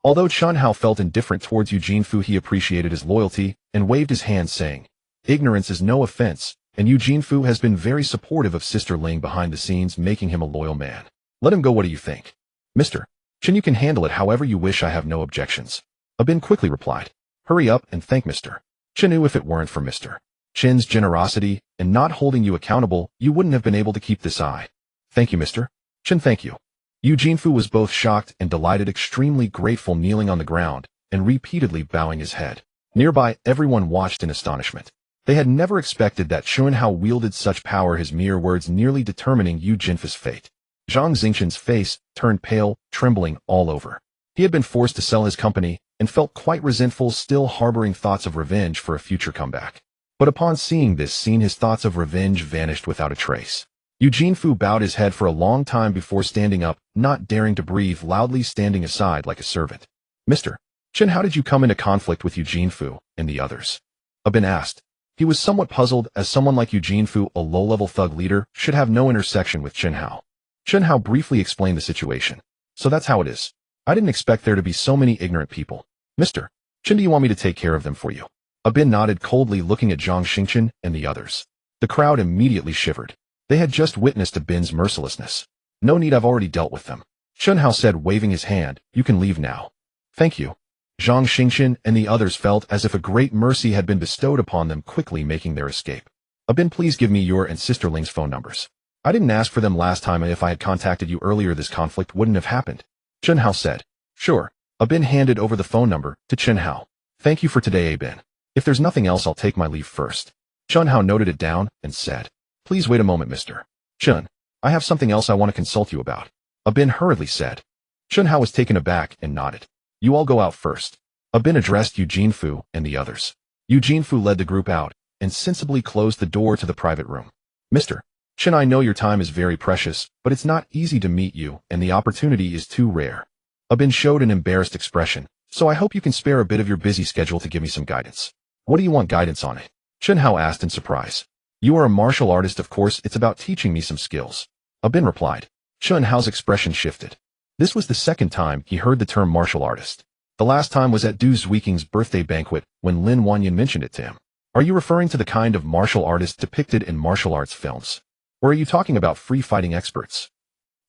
Although Chunhao felt indifferent towards Eugene Fu, he appreciated his loyalty and waved his hand, saying, Ignorance is no offense, and Eugene Fu has been very supportive of Sister Ling behind the scenes, making him a loyal man. Let him go, what do you think? Mr. Chen, you can handle it however you wish, I have no objections. Abin quickly replied. Hurry up and thank Mr. Chenu. If it weren't for Mr. Chen's generosity and not holding you accountable, you wouldn't have been able to keep this eye. Thank you, Mr. Chen, thank you. Eugene Fu was both shocked and delighted, extremely grateful, kneeling on the ground and repeatedly bowing his head. Nearby, everyone watched in astonishment. They had never expected that Chunhao wielded such power, his mere words nearly determining Eugene Fu's fate. Zhang Xingchen's face turned pale, trembling all over. He had been forced to sell his company and felt quite resentful, still harboring thoughts of revenge for a future comeback. But upon seeing this scene, his thoughts of revenge vanished without a trace. Eugene Fu bowed his head for a long time before standing up, not daring to breathe, loudly standing aside like a servant. Mr. Chen, how did you come into conflict with Eugene Fu and the others? Abin asked. He was somewhat puzzled, as someone like Eugene Fu, a low-level thug leader, should have no intersection with Chunhao. Chunhao briefly explained the situation. So that's how it is. I didn't expect there to be so many ignorant people. Mr. Chen, do you want me to take care of them for you? Abin nodded coldly, looking at Zhang Xingchen and the others. The crowd immediately shivered. They had just witnessed Abin's mercilessness. No need, I've already dealt with them. Chunhao said, waving his hand. You can leave now. Thank you. Zhang Xingchen and the others felt as if a great mercy had been bestowed upon them, quickly making their escape. Abin, please give me your and Sister Ling's phone numbers. I didn't ask for them last time, and if I had contacted you earlier, this conflict wouldn't have happened. Chunhao said. Sure. Abin handed over the phone number to Chunhao. Thank you for today, Abin. If there's nothing else, I'll take my leave first. Chunhao noted it down and said. Please wait a moment, Mr. Chun. I have something else I want to consult you about. Abin hurriedly said. Chunhao was taken aback and nodded. You all go out first. Abin addressed Eugene Fu and the others. Eugene Fu led the group out and sensibly closed the door to the private room. Mr. Chen, I know your time is very precious, but it's not easy to meet you, and the opportunity is too rare. Abin showed an embarrassed expression, so I hope you can spare a bit of your busy schedule to give me some guidance. What do you want guidance on it? Chunhao asked in surprise. You are a martial artist, of course, it's about teaching me some skills. Abin replied. Chunhao's expression shifted. This was the second time he heard the term martial artist. The last time was at Du Zuiking's birthday banquet when Lin Wanyan mentioned it to him. Are you referring to the kind of martial artist depicted in martial arts films? Or are you talking about free fighting experts?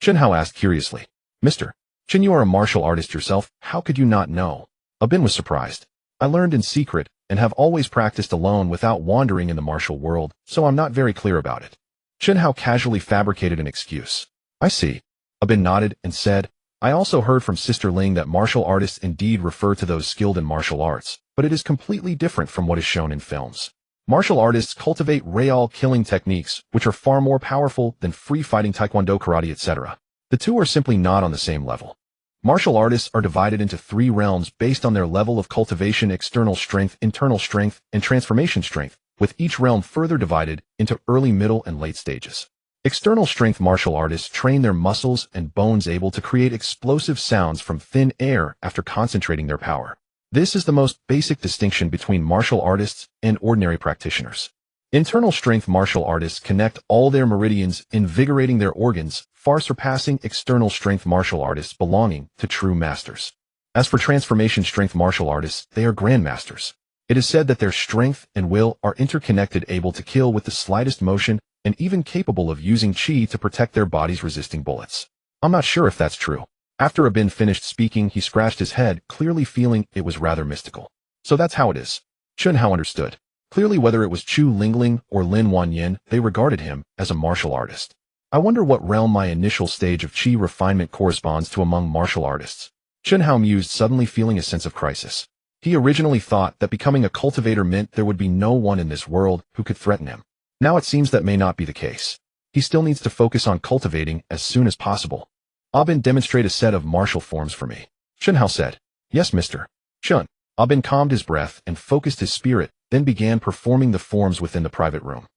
Chunhao asked curiously. Mr. Chen, you are a martial artist yourself, how could you not know? Abin was surprised. I learned in secret and have always practiced alone without wandering in the martial world, so I'm not very clear about it. Chunhao casually fabricated an excuse. I see. Abin nodded and said, I also heard from Sister Ling that martial artists indeed refer to those skilled in martial arts, but it is completely different from what is shown in films. Martial artists cultivate real killing techniques, which are far more powerful than free-fighting taekwondo, karate, etc. The two are simply not on the same level. Martial artists are divided into 3 realms based on their level of cultivation: external strength, internal strength, and transformation strength, with each realm further divided into early, middle, and late stages. External strength martial artists train their muscles and bones able to create explosive sounds from thin air after concentrating their power. This is the most basic distinction between martial artists and ordinary practitioners. Internal strength martial artists connect all their meridians, invigorating their organs, far surpassing external strength martial artists belonging to true masters. As for transformation strength martial artists, they are grandmasters. It is said that their strength and will are interconnected, able to kill with the slightest motion, and even capable of using chi to protect their bodies resisting bullets. I'm not sure if that's true. After Abin finished speaking, he scratched his head, clearly feeling it was rather mystical. So that's how it is. Chunhao understood. Clearly, whether it was Chu Lingling or Lin Wanyin, they regarded him as a martial artist. I wonder what realm my initial stage of chi refinement corresponds to among martial artists. Chunhao mused, suddenly feeling a sense of crisis. He originally thought that becoming a cultivator meant there would be no one in this world who could threaten him. Now it seems that may not be the case. He still needs to focus on cultivating as soon as possible. Abin, demonstrate a set of martial forms for me. Chunhao said. Yes, Mr. Chun. Abin calmed his breath and focused his spirit, then began performing the forms within the private room.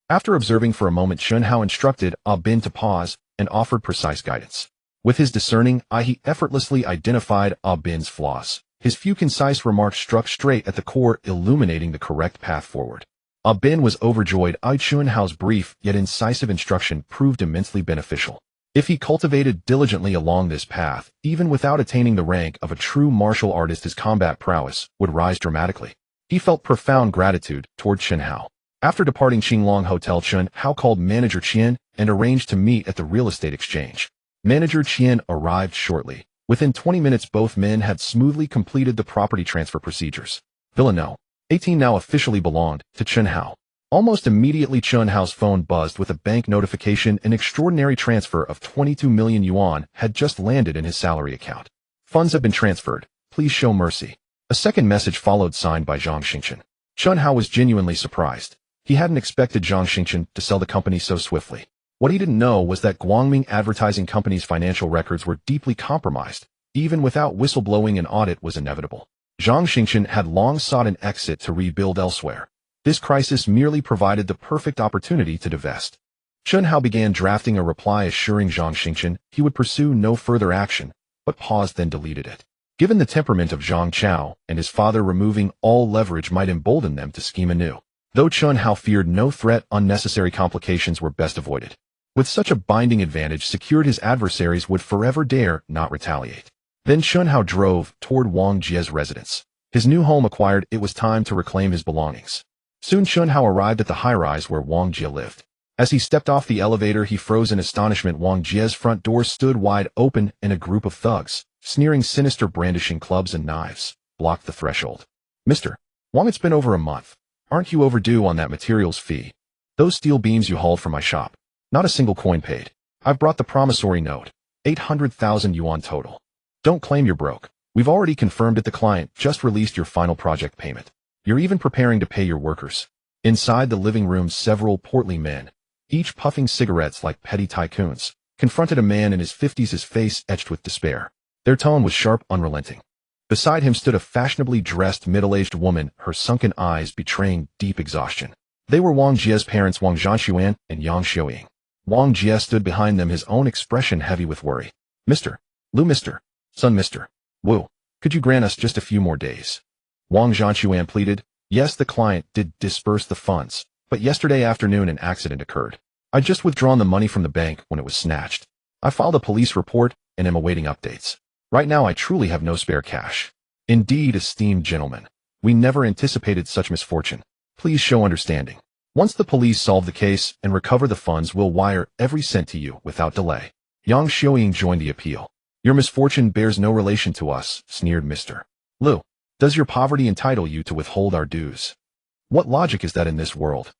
After observing for a moment, Chunhao instructed Abin to pause and offered precise guidance. With his discerning eye, he effortlessly identified Abin's flaws. His few concise remarks struck straight at the core, illuminating the correct path forward. Abin was overjoyed. Chunhao's brief yet incisive instruction proved immensely beneficial. If he cultivated diligently along this path, even without attaining the rank of a true martial artist, his combat prowess would rise dramatically. He felt profound gratitude toward Chunhao. After departing Qinglong Hotel, Chunhao called Manager Qian and arranged to meet at the real estate exchange. Manager Qian arrived shortly. Within 20 minutes, both men had smoothly completed the property transfer procedures. Villano, 18, now officially belonged to Chunhao. Almost immediately, Chunhao's phone buzzed with a bank notification. An extraordinary transfer of 22 million yuan had just landed in his salary account. Funds have been transferred. Please show mercy. A second message followed, signed by Zhang Xingchen. Chunhao was genuinely surprised. He hadn't expected Zhang Xingchen to sell the company so swiftly. What he didn't know was that Guangming Advertising Company's financial records were deeply compromised. Even without whistleblowing, an audit was inevitable. Zhang Xingchen had long sought an exit to rebuild elsewhere. This crisis merely provided the perfect opportunity to divest. Chunhao began drafting a reply assuring Zhang Xingchen he would pursue no further action, but paused, then deleted it. Given the temperament of Zhang Chao and his father, removing all leverage might embolden them to scheme anew. Though Chunhao feared no threat, unnecessary complications were best avoided. With such a binding advantage secured, his adversaries would forever dare not retaliate. Then Chunhao drove toward Wang Jie's residence. His new home acquired, it was time to reclaim his belongings. Soon Chunhao arrived at the high-rise where Wang Jie lived. As he stepped off the elevator, he froze in astonishment. Wang Jie's front door stood wide open, and a group of thugs, sneering, sinister, brandishing clubs and knives, blocked the threshold. Mr. Wang, it's been over a month. Aren't you overdue on that materials fee? Those steel beams you hauled from my shop. Not a single coin paid. I've brought the promissory note. 800,000 yuan total. Don't claim you're broke. We've already confirmed it. The client just released your final project payment. You're even preparing to pay your workers. Inside the living room, several portly men, each puffing cigarettes like petty tycoons, confronted a man in his 50s, his face etched with despair. Their tone was sharp, unrelenting. Beside him stood a fashionably dressed middle-aged woman, her sunken eyes betraying deep exhaustion. They were Wang Jie's parents, Wang Zhanshuan and Yang Xiuying. Wang Jie stood behind them, his own expression heavy with worry. Mr. Lu, Mr. Son, Mr. Wu, could you grant us just a few more days? Wang Zhanshuan pleaded. Yes, the client did disperse the funds, but yesterday afternoon an accident occurred. I'd just withdrawn the money from the bank when it was snatched. I filed a police report and am awaiting updates. Right now I truly have no spare cash. Indeed, esteemed gentlemen, we never anticipated such misfortune. Please show understanding. Once the police solve the case and recover the funds, we'll wire every cent to you without delay. Yang Xiuying joined the appeal. Your misfortune bears no relation to us, sneered Mr. Lu. Does your poverty entitle you to withhold our dues? What logic is that in this world?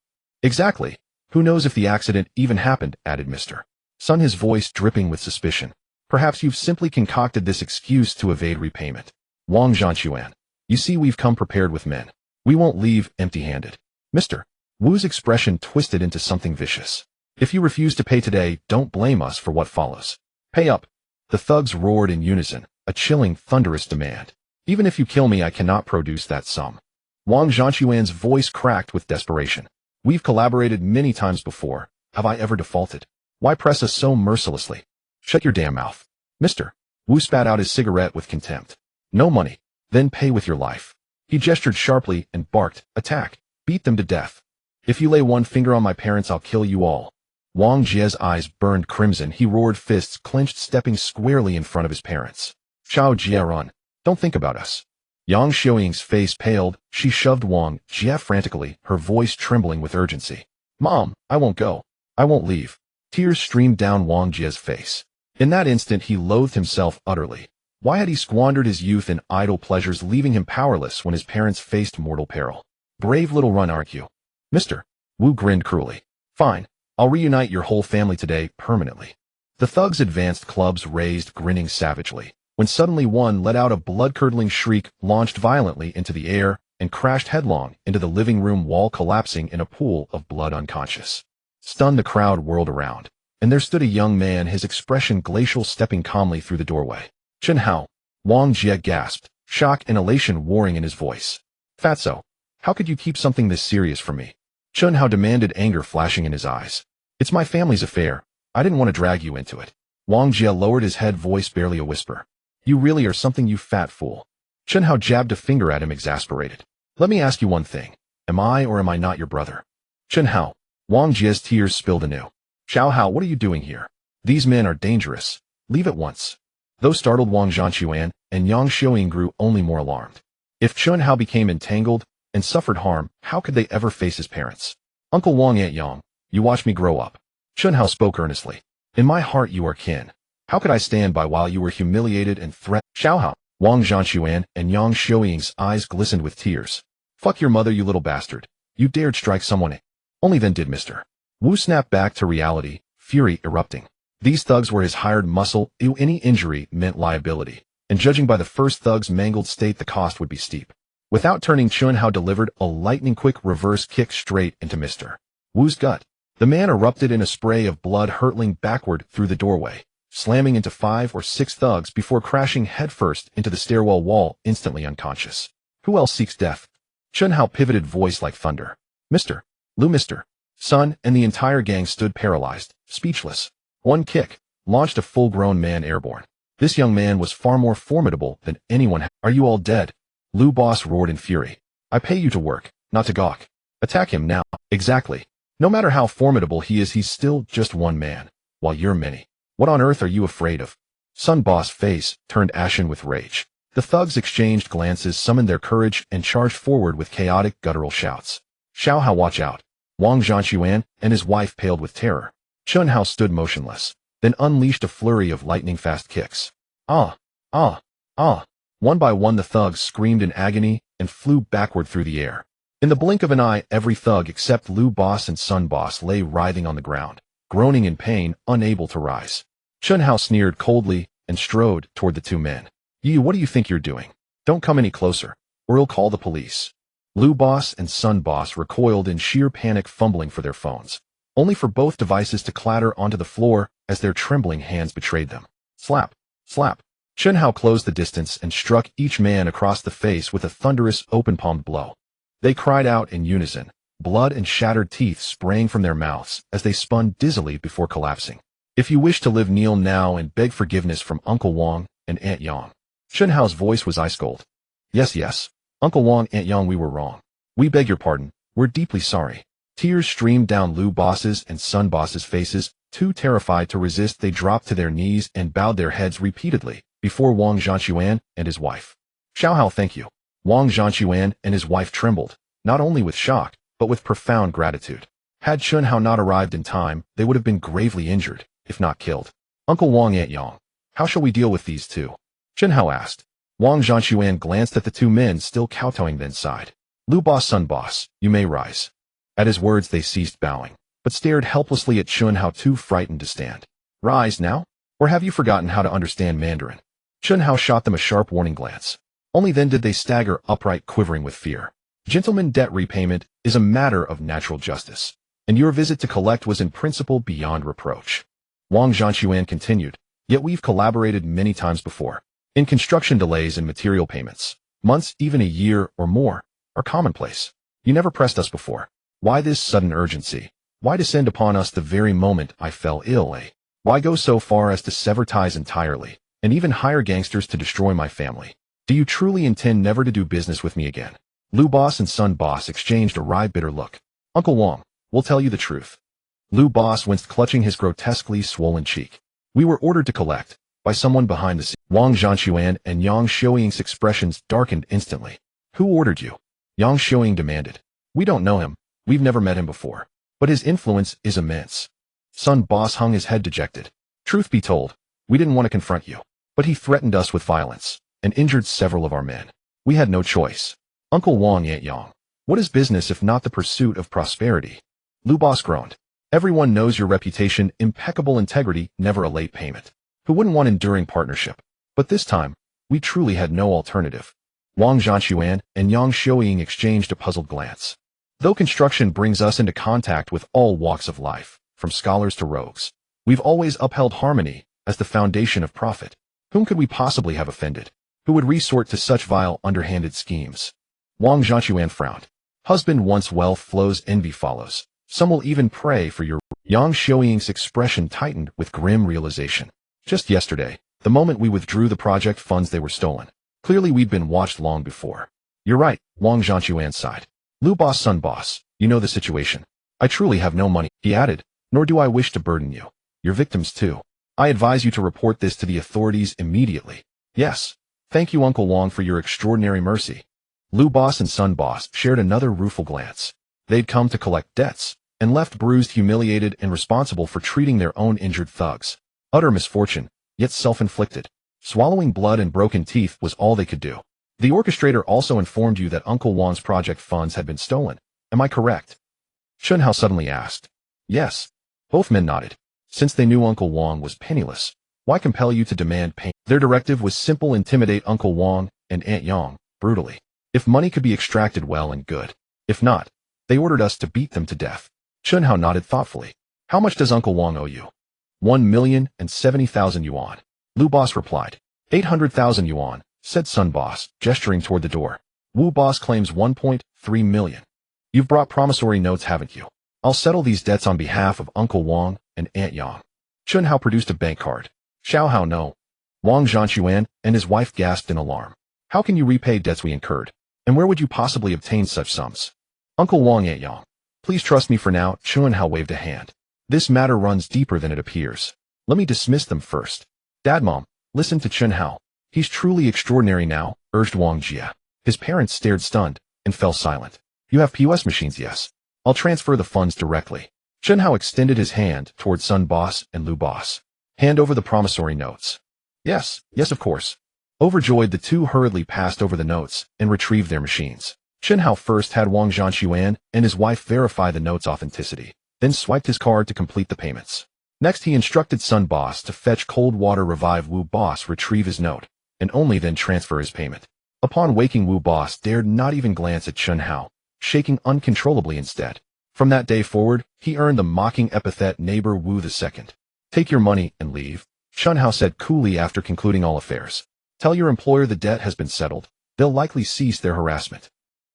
Exactly. Who knows if the accident even happened, added Mr. Sun, his voice dripping with suspicion. Perhaps you've simply concocted this excuse to evade repayment. Wang Zhanshuan. You see, we've come prepared with men. We won't leave empty-handed. Mr. Wu's expression twisted into something vicious. If you refuse to pay today, don't blame us for what follows. Pay up. The thugs roared in unison, a chilling, thunderous demand. Even if you kill me, I cannot produce that sum. Wang Zhanshuan's voice cracked with desperation. We've collaborated many times before. Have I ever defaulted? Why press us so mercilessly? Shut your damn mouth. Mister. Wu spat out his cigarette with contempt. No money. Then pay with your life. He gestured sharply and barked, attack. Beat them to death. If you lay one finger on my parents, I'll kill you all. Wang Jie's eyes burned crimson. He roared, fists clenched, stepping squarely in front of his parents. Xiao Jie, run. Don't think about us. Yang Xiaoying's face paled. She shoved Wang Jie frantically, her voice trembling with urgency. Mom, I won't go. I won't leave. Tears streamed down Wang Jie's face. In that instant, he loathed himself utterly. Why had he squandered his youth in idle pleasures, leaving him powerless when his parents faced mortal peril? Brave little run, aren't you? Mister. Wu grinned cruelly. Fine. I'll reunite your whole family today, permanently. The thugs advanced, clubs raised, grinning savagely, when suddenly one let out a blood-curdling shriek, launched violently into the air, and crashed headlong into the living room wall, collapsing in a pool of blood unconscious. Stunned, the crowd whirled around, and there stood a young man, his expression glacial, stepping calmly through the doorway. Chen Hao. Wang Jie gasped, shock and elation warring in his voice. Fatso, how could you keep something this serious from me? Chen Hao demanded, anger flashing in his eyes. It's my family's affair. I didn't want to drag you into it. Wang Jie lowered his head, voice barely a whisper. You really are something, you fat fool. Chen Hao jabbed a finger at him, exasperated. Let me ask you one thing. Am I or am I not your brother? Chen Hao. Wang Jie's tears spilled anew. Xiao Hao, what are you doing here? These men are dangerous. Leave at once. Though startled, Wang Zhanquan and Yang Xiaoying grew only more alarmed. If Chen Hao became entangled and suffered harm, how could they ever face his parents? Uncle Wang, Aunt Yang, you watch me grow up. Chen Hao spoke earnestly. In my heart you are kin. How could I stand by while you were humiliated and threatened? Xiao Hao. Wang Zhanquan and Yang Xiaoying's eyes glistened with tears. Fuck your mother, you little bastard. You dared strike someone. Only then did Mr. Wu snap back to reality, fury erupting. These thugs were his hired muscle. Any injury meant liability, and judging by the first thug's mangled state, the cost would be steep. Without turning, Chen Hao delivered a lightning-quick reverse kick straight into Mr. Wu's gut. The man erupted in a spray of blood, hurtling backward through the doorway, slamming into 5 or 6 thugs before crashing headfirst into the stairwell wall, instantly unconscious. Who else seeks death? Chen Hao pivoted, voice like thunder. Mr. Lu, Mr. Sun, and the entire gang stood paralyzed, speechless. One kick launched a full-grown man airborne. This young man was far more formidable than anyone. Are you all dead? Lu Boss roared in fury. I pay you to work, not to gawk. Attack him now. Exactly. No matter how formidable he is, he's still just one man, while you're many. What on earth are you afraid of? Sun Boss' face turned ashen with rage. The thugs exchanged glances, summoned their courage, and charged forward with chaotic, guttural shouts. Xiao Hao, watch out. Wang Zhanquan and his wife paled with terror. Chen Hao stood motionless, then unleashed a flurry of lightning-fast kicks. Ah! Ah! Ah! One by one the thugs screamed in agony and flew backward through the air. In the blink of an eye, every thug except Lu Boss and Sun Boss lay writhing on the ground, groaning in pain, unable to rise. Chen Hao sneered coldly and strode toward the 2 men. You, what do you think you're doing? Don't come any closer, or he'll call the police. Lu Boss and Sun Boss recoiled in sheer panic, fumbling for their phones, only for both devices to clatter onto the floor as their trembling hands betrayed them. Slap! Slap! Chen Hao closed the distance and struck each man across the face with a thunderous, open-palmed blow. They cried out in unison, blood and shattered teeth spraying from their mouths as they spun dizzily before collapsing. If you wish to live, kneel now and beg forgiveness from Uncle Wang and Aunt Yang. Chen Hao's voice was ice-cold. Yes, yes. Uncle Wang, Aunt Yang, we were wrong. We beg your pardon. We're deeply sorry. Tears streamed down Lu Boss's and Sun Boss's faces. Too terrified to resist, they dropped to their knees and bowed their heads repeatedly before Wang Zhanquan and his wife. Xiao Hao, thank you. Wang Zhanquan and his wife trembled, not only with shock, but with profound gratitude. Had Chen Hao not arrived in time, they would have been gravely injured, if not killed. Uncle Wang, Aunt Yang, how shall we deal with these 2? Chen Hao asked. Wang Zhanquan glanced at the 2 men still kowtowing, then sighed. Lu Boss, Sun Boss, you may rise. At his words they ceased bowing, but stared helplessly at Chen Hao, too frightened to stand. Rise now? Or have you forgotten how to understand Mandarin? Chen Hao shot them a sharp warning glance. Only then did they stagger upright, quivering with fear. Gentlemen, debt repayment is a matter of natural justice, and your visit to collect was in principle beyond reproach. Wang Zhanquan continued, yet we've collaborated many times before. In construction, delays and material payments, months, even a year or more, are commonplace. You never pressed us before. Why this sudden urgency? Why descend upon us the very moment I fell ill, eh? Why go so far as to sever ties entirely, and even hire gangsters to destroy my family? Do you truly intend never to do business with me again? Lu Boss and Sun Boss exchanged a wry, bitter look. Uncle Wong, we'll tell you the truth. Lu Boss winced, clutching his grotesquely swollen cheek. We were ordered to collect, by someone behind the scenes. Wang Zhanquan and Yang Xiuying's expressions darkened instantly. Who ordered you? Yang Xiuying demanded. We don't know him. We've never met him before. But his influence is immense. Sun Boss hung his head dejected. Truth be told, we didn't want to confront you. But he threatened us with violence, and injured several of our men. We had no choice. Uncle Wang, Aunt Yang, what is business if not the pursuit of prosperity? Lu Boss groaned. Everyone knows your reputation, impeccable integrity, never a late payment. Who wouldn't want enduring partnership? But this time, we truly had no alternative. Wang Zhanquan and Yang Xiuying exchanged a puzzled glance. Though construction brings us into contact with all walks of life, from scholars to rogues, we've always upheld harmony as the foundation of profit. Whom could we possibly have offended? Who would resort to such vile, underhanded schemes? Wang Zhanquan frowned. Husband wants wealth flows, envy follows. Some will even pray for your... Yang Xiuying's expression tightened with grim realization. Just yesterday, the moment we withdrew the project funds, they were stolen. Clearly we'd been watched long before. You're right, Wang Zhanquan sighed. Lu Boss, Sun Boss, you know the situation. I truly have no money, he added, nor do I wish to burden you. Your victims too. I advise you to report this to the authorities immediately. Yes. Thank you, Uncle Wang, for your extraordinary mercy. Lu Boss and Sun Boss shared another rueful glance. They'd come to collect debts, and left bruised, humiliated, and responsible for treating their own injured thugs. Utter misfortune, yet self-inflicted. Swallowing blood and broken teeth was all they could do. The orchestrator also informed you that Uncle Wang's project funds had been stolen. Am I correct? Chunhao suddenly asked. Yes. Both men nodded. Since they knew Uncle Wang was penniless, why compel you to demand payment? Their directive was simple: intimidate Uncle Wang and Aunt Yang brutally. If money could be extracted, well and good. If not, they ordered us to beat them to death. Chunhao nodded thoughtfully. How much does Uncle Wang owe you? 1,070,000 yuan. Lu Boss replied. 800,000 yuan, said Sun Boss, gesturing toward the door. Wu Boss claims 1.3 million. You've brought promissory notes, haven't you? I'll settle these debts on behalf of Uncle Wang and Aunt Yang. Chunhao produced a bank card. Xiaohao, no. Wang Zhanquan and his wife gasped in alarm. How can you repay debts we incurred? And where would you possibly obtain such sums? Uncle Wang, Aunt Yang, please trust me for now. Chunhao waved a hand. This matter runs deeper than it appears. Let me dismiss them first. Dad, Mom, listen to Chunhao. He's truly extraordinary now, urged Wang Jia. His parents stared stunned and fell silent. You have POS machines, yes. I'll transfer the funds directly. Chunhao extended his hand toward Sun Boss and Lu Boss. Hand over the promissory notes. Yes, of course. Overjoyed, the two hurriedly passed over the notes and retrieved their machines. Chunhao first had Wang Zhanquan and his wife verify the note's authenticity, then swiped his card to complete the payments. Next, he instructed Sun Boss to fetch cold water, revive Wu Boss, retrieve his note, and only then transfer his payment. Upon waking, Wu Boss dared not even glance at Chunhao, shaking uncontrollably instead. From that day forward, he earned the mocking epithet Neighbor Wu II. Take your money and leave, Chunhao said coolly after concluding all affairs. Tell your employer the debt has been settled. They'll likely cease their harassment.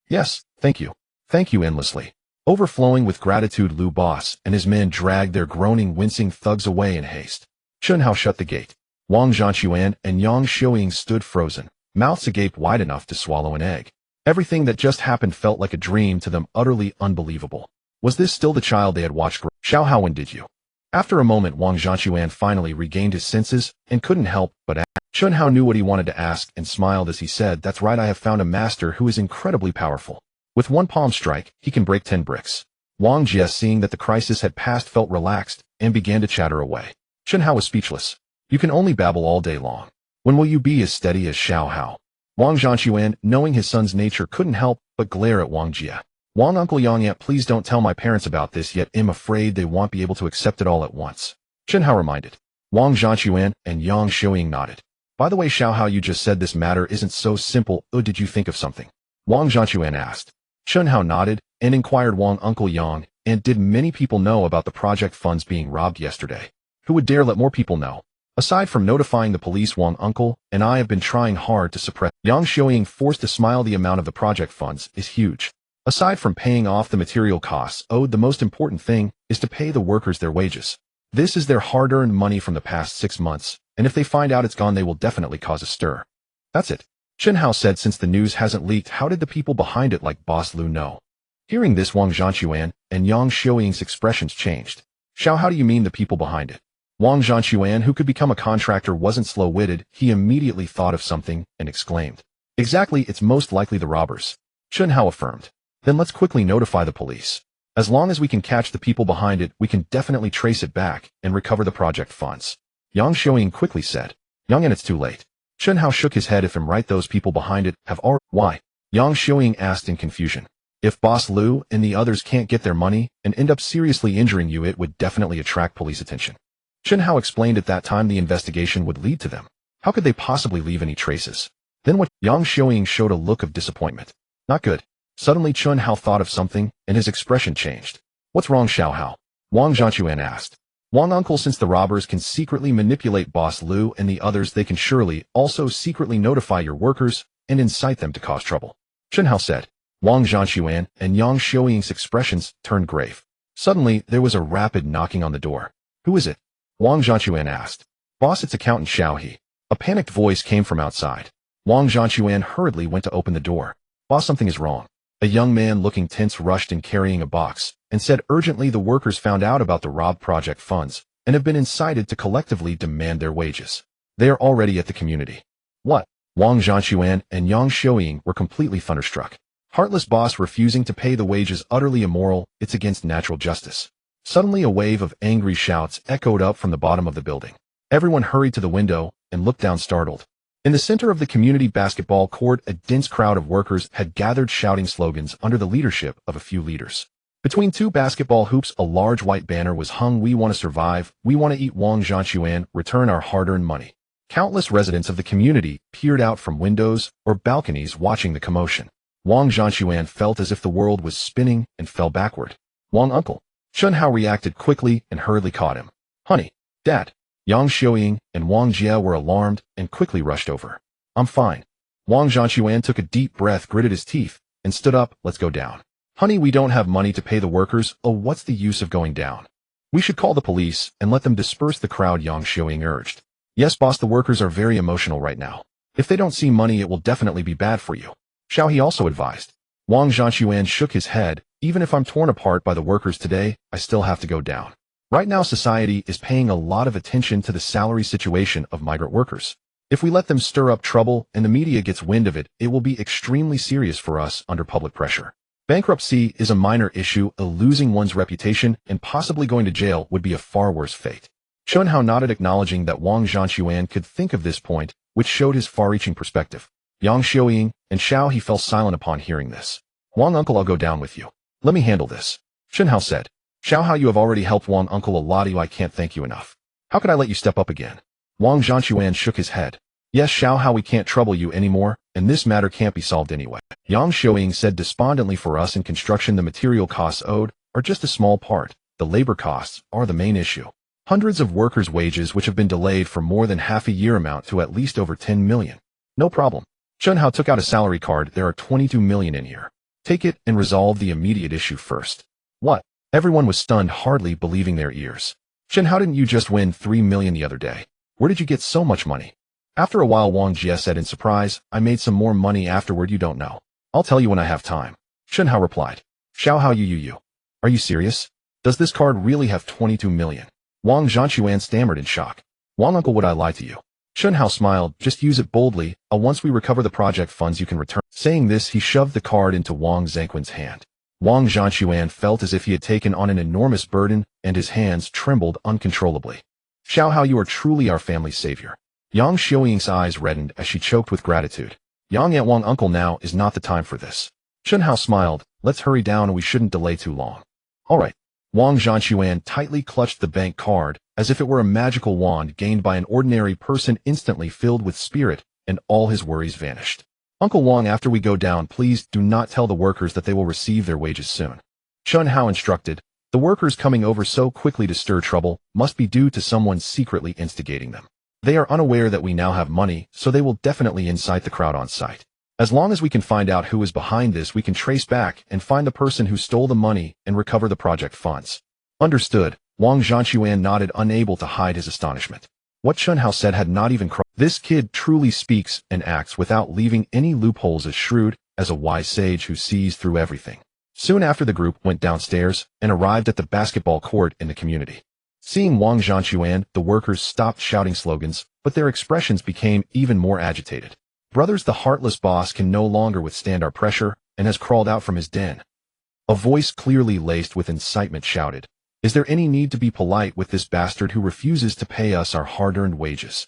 Yes, thank you. Thank you endlessly. Overflowing with gratitude, Lu Boss and his men dragged their groaning, wincing thugs away in haste. Chunhao shut the gate. Wang Zhanquan and Yang Xiuying stood frozen, mouths agape wide enough to swallow an egg. Everything that just happened felt like a dream to them, utterly unbelievable. Was this still the child they had watched grow? Xiaohao, when did you? After a moment, Wang Zhanquan finally regained his senses and couldn't help but ask. Chunhao knew what he wanted to ask and smiled as he said, that's right, I have found a master who is incredibly powerful. With one palm strike, he can break 10 bricks. Wang Jia, seeing that the crisis had passed, felt relaxed and began to chatter away. Chunhao was speechless. You can only babble all day long. When will you be as steady as Xiaohao? Wang Zhanquan, knowing his son's nature, couldn't help but glare at Wang Jia. Wang, Uncle Yang, please don't tell my parents about this yet. I'm afraid they won't be able to accept it all at once. Chunhao reminded. Wang Zhanquan and Yang Xiuying nodded. By the way, Xiaohao, you just said this matter isn't so simple. Did you think of something? Wang Zhanquan asked. Chunhao nodded and inquired, Wang, Uncle Yang, and did many people know about the project funds being robbed yesterday? Who would dare let more people know? Aside from notifying the police, Wang, Uncle and I have been trying hard to suppress. Yang Xiuying forced a smile. The amount of the project funds is huge. Aside from paying off the material costs owed, the most important thing is to pay the workers their wages. This is their hard-earned money from the past 6 months, and if they find out it's gone, they will definitely cause a stir. That's it. Chen Hao said. Since the news hasn't leaked, how did the people behind it like Boss Lu know? Hearing this, Wang Zhanquan and Yang Xiuying's expressions changed. Xiao, how do you mean the people behind it? Wang Zhanquan, who could become a contractor, wasn't slow-witted. He immediately thought of something and exclaimed, "Exactly, it's most likely the robbers." Chen Hao affirmed. Then let's quickly notify the police. As long as we can catch the people behind it, we can definitely trace it back and recover the project funds. Yang Xiuying quickly said. Yang, and it's too late. Chen Hao shook his head. If I'm right, those people behind it have already. Why? Yang Xiuying asked in confusion. If Boss Lu and the others can't get their money and end up seriously injuring you, it would definitely attract police attention. Chen Hao explained. At that time, the investigation would lead to them. How could they possibly leave any traces? Then what? Yang Xiuying showed a look of disappointment. Not good. Suddenly Chen Hao thought of something, and his expression changed. What's wrong, Xiao Hao? Wang Zhanquan asked. Wang uncle, since the robbers can secretly manipulate Boss Lu and the others, they can surely also secretly notify your workers and incite them to cause trouble. Chen Hao said. Wang Zhanquan and Yang Xiuying's expressions turned grave. Suddenly, there was a rapid knocking on the door. Who is it? Wang Zhanquan asked. Boss, it's accountant Xiao He. A panicked voice came from outside. Wang Zhanquan hurriedly went to open the door. Boss, something is wrong. A young man looking tense rushed in carrying a box and said urgently, the workers found out about the robbed project funds and have been incited to collectively demand their wages. They are already at the community. What? Wang Zhanquan and Yang Xiuying were completely thunderstruck. Heartless boss refusing to pay the wages, utterly immoral, it's against natural justice. Suddenly a wave of angry shouts echoed up from the bottom of the building. Everyone hurried to the window and looked down startled. In the center of the community basketball court, a dense crowd of workers had gathered shouting slogans under the leadership of a few leaders. Between two basketball hoops, a large white banner was hung. We want to survive. We want to eat. Wang Zhanquan, return our hard-earned money. Countless residents of the community peered out from windows or balconies watching the commotion. Wang Zhanquan felt as if the world was spinning and fell backward. Wang uncle. Chen Hao reacted quickly and hurriedly caught him. Honey. Dad. Yang Xiuying and Wang Jia were alarmed and quickly rushed over. I'm fine. Wang Zhanquan took a deep breath, gritted his teeth, and stood up. Let's go down. Honey, we don't have money to pay the workers. Oh, what's the use of going down? We should call the police and let them disperse the crowd, Yang Xiuying urged. Yes, boss, the workers are very emotional right now. If they don't see money, it will definitely be bad for you. Xiao He also advised. Wang Zhanquan shook his head. Even if I'm torn apart by the workers today, I still have to go down. Right now, society is paying a lot of attention to the salary situation of migrant workers. If we let them stir up trouble and the media gets wind of it, it will be extremely serious for us under public pressure. Bankruptcy is a minor issue. Losing one's reputation and possibly going to jail would be a far worse fate. Chen Hao nodded, acknowledging that Wang Zhanquan could think of this point, which showed his far-reaching perspective. Yang Xiuying and Xiao He fell silent upon hearing this. Wang uncle, I'll go down with you. Let me handle this. Chen Hao said. Xiao Hao, you have already helped Wang uncle a lot. I can't thank you enough. How could I let you step up again? Wang Zhanquan shook his head. Yes, Xiao Hao, we can't trouble you anymore, and this matter can't be solved anyway. Yang Xiuying said despondently, for us in construction, the material costs owed are just a small part. The labor costs are the main issue. Hundreds of workers' wages which have been delayed for more than half a year amount to at least over 10 million. No problem. Chen Hao took out a salary card. There are 22 million in here. Take it and resolve the immediate issue first. What? Everyone was stunned, hardly believing their ears. Chen Hao, didn't you just win 3 million the other day? Where did you get so much money? After a while, Wang Jia said in surprise, I made some more money afterward. You don't know. I'll tell you when I have time. Chen Hao replied. Xiao Hao, you. Are you serious? Does this card really have 22 million? Wang Zhanquan stammered in shock. Wang uncle, would I lie to you? Chen Hao smiled. Just use it boldly. Once we recover the project funds, you can return. Saying this, he shoved the card into Wang Zhanquan's hand. Wang Zhanquan felt as if he had taken on an enormous burden, and his hands trembled uncontrollably. Xiao Hao, you are truly our family's savior. Yang Xiuying's eyes reddened as she choked with gratitude. Yang and Wang uncle, now is not the time for this. Chen Hao smiled. Let's hurry down, and we shouldn't delay too long. All right. Wang Zhanquan tightly clutched the bank card, as if it were a magical wand gained by an ordinary person, instantly filled with spirit, and all his worries vanished. Uncle Wang, after we go down, please do not tell the workers that they will receive their wages soon. Chen Hao instructed. The workers coming over so quickly to stir trouble must be due to someone secretly instigating them. They are unaware that we now have money, so they will definitely incite the crowd on sight. As long as we can find out who is behind this, we can trace back and find the person who stole the money and recover the project funds. Understood. Wang Zhanquan nodded, unable to hide his astonishment. What Chunhao said had not even crossed. This kid truly speaks and acts without leaving any loopholes, as shrewd as a wise sage who sees through everything. Soon after, the group went downstairs and arrived at the basketball court in the community. Seeing Wang Zhanquan, the workers stopped shouting slogans, but their expressions became even more agitated. Brothers, the heartless boss can no longer withstand our pressure and has crawled out from his den. A voice clearly laced with incitement shouted, "Is there any need to be polite with this bastard who refuses to pay us our hard-earned wages?"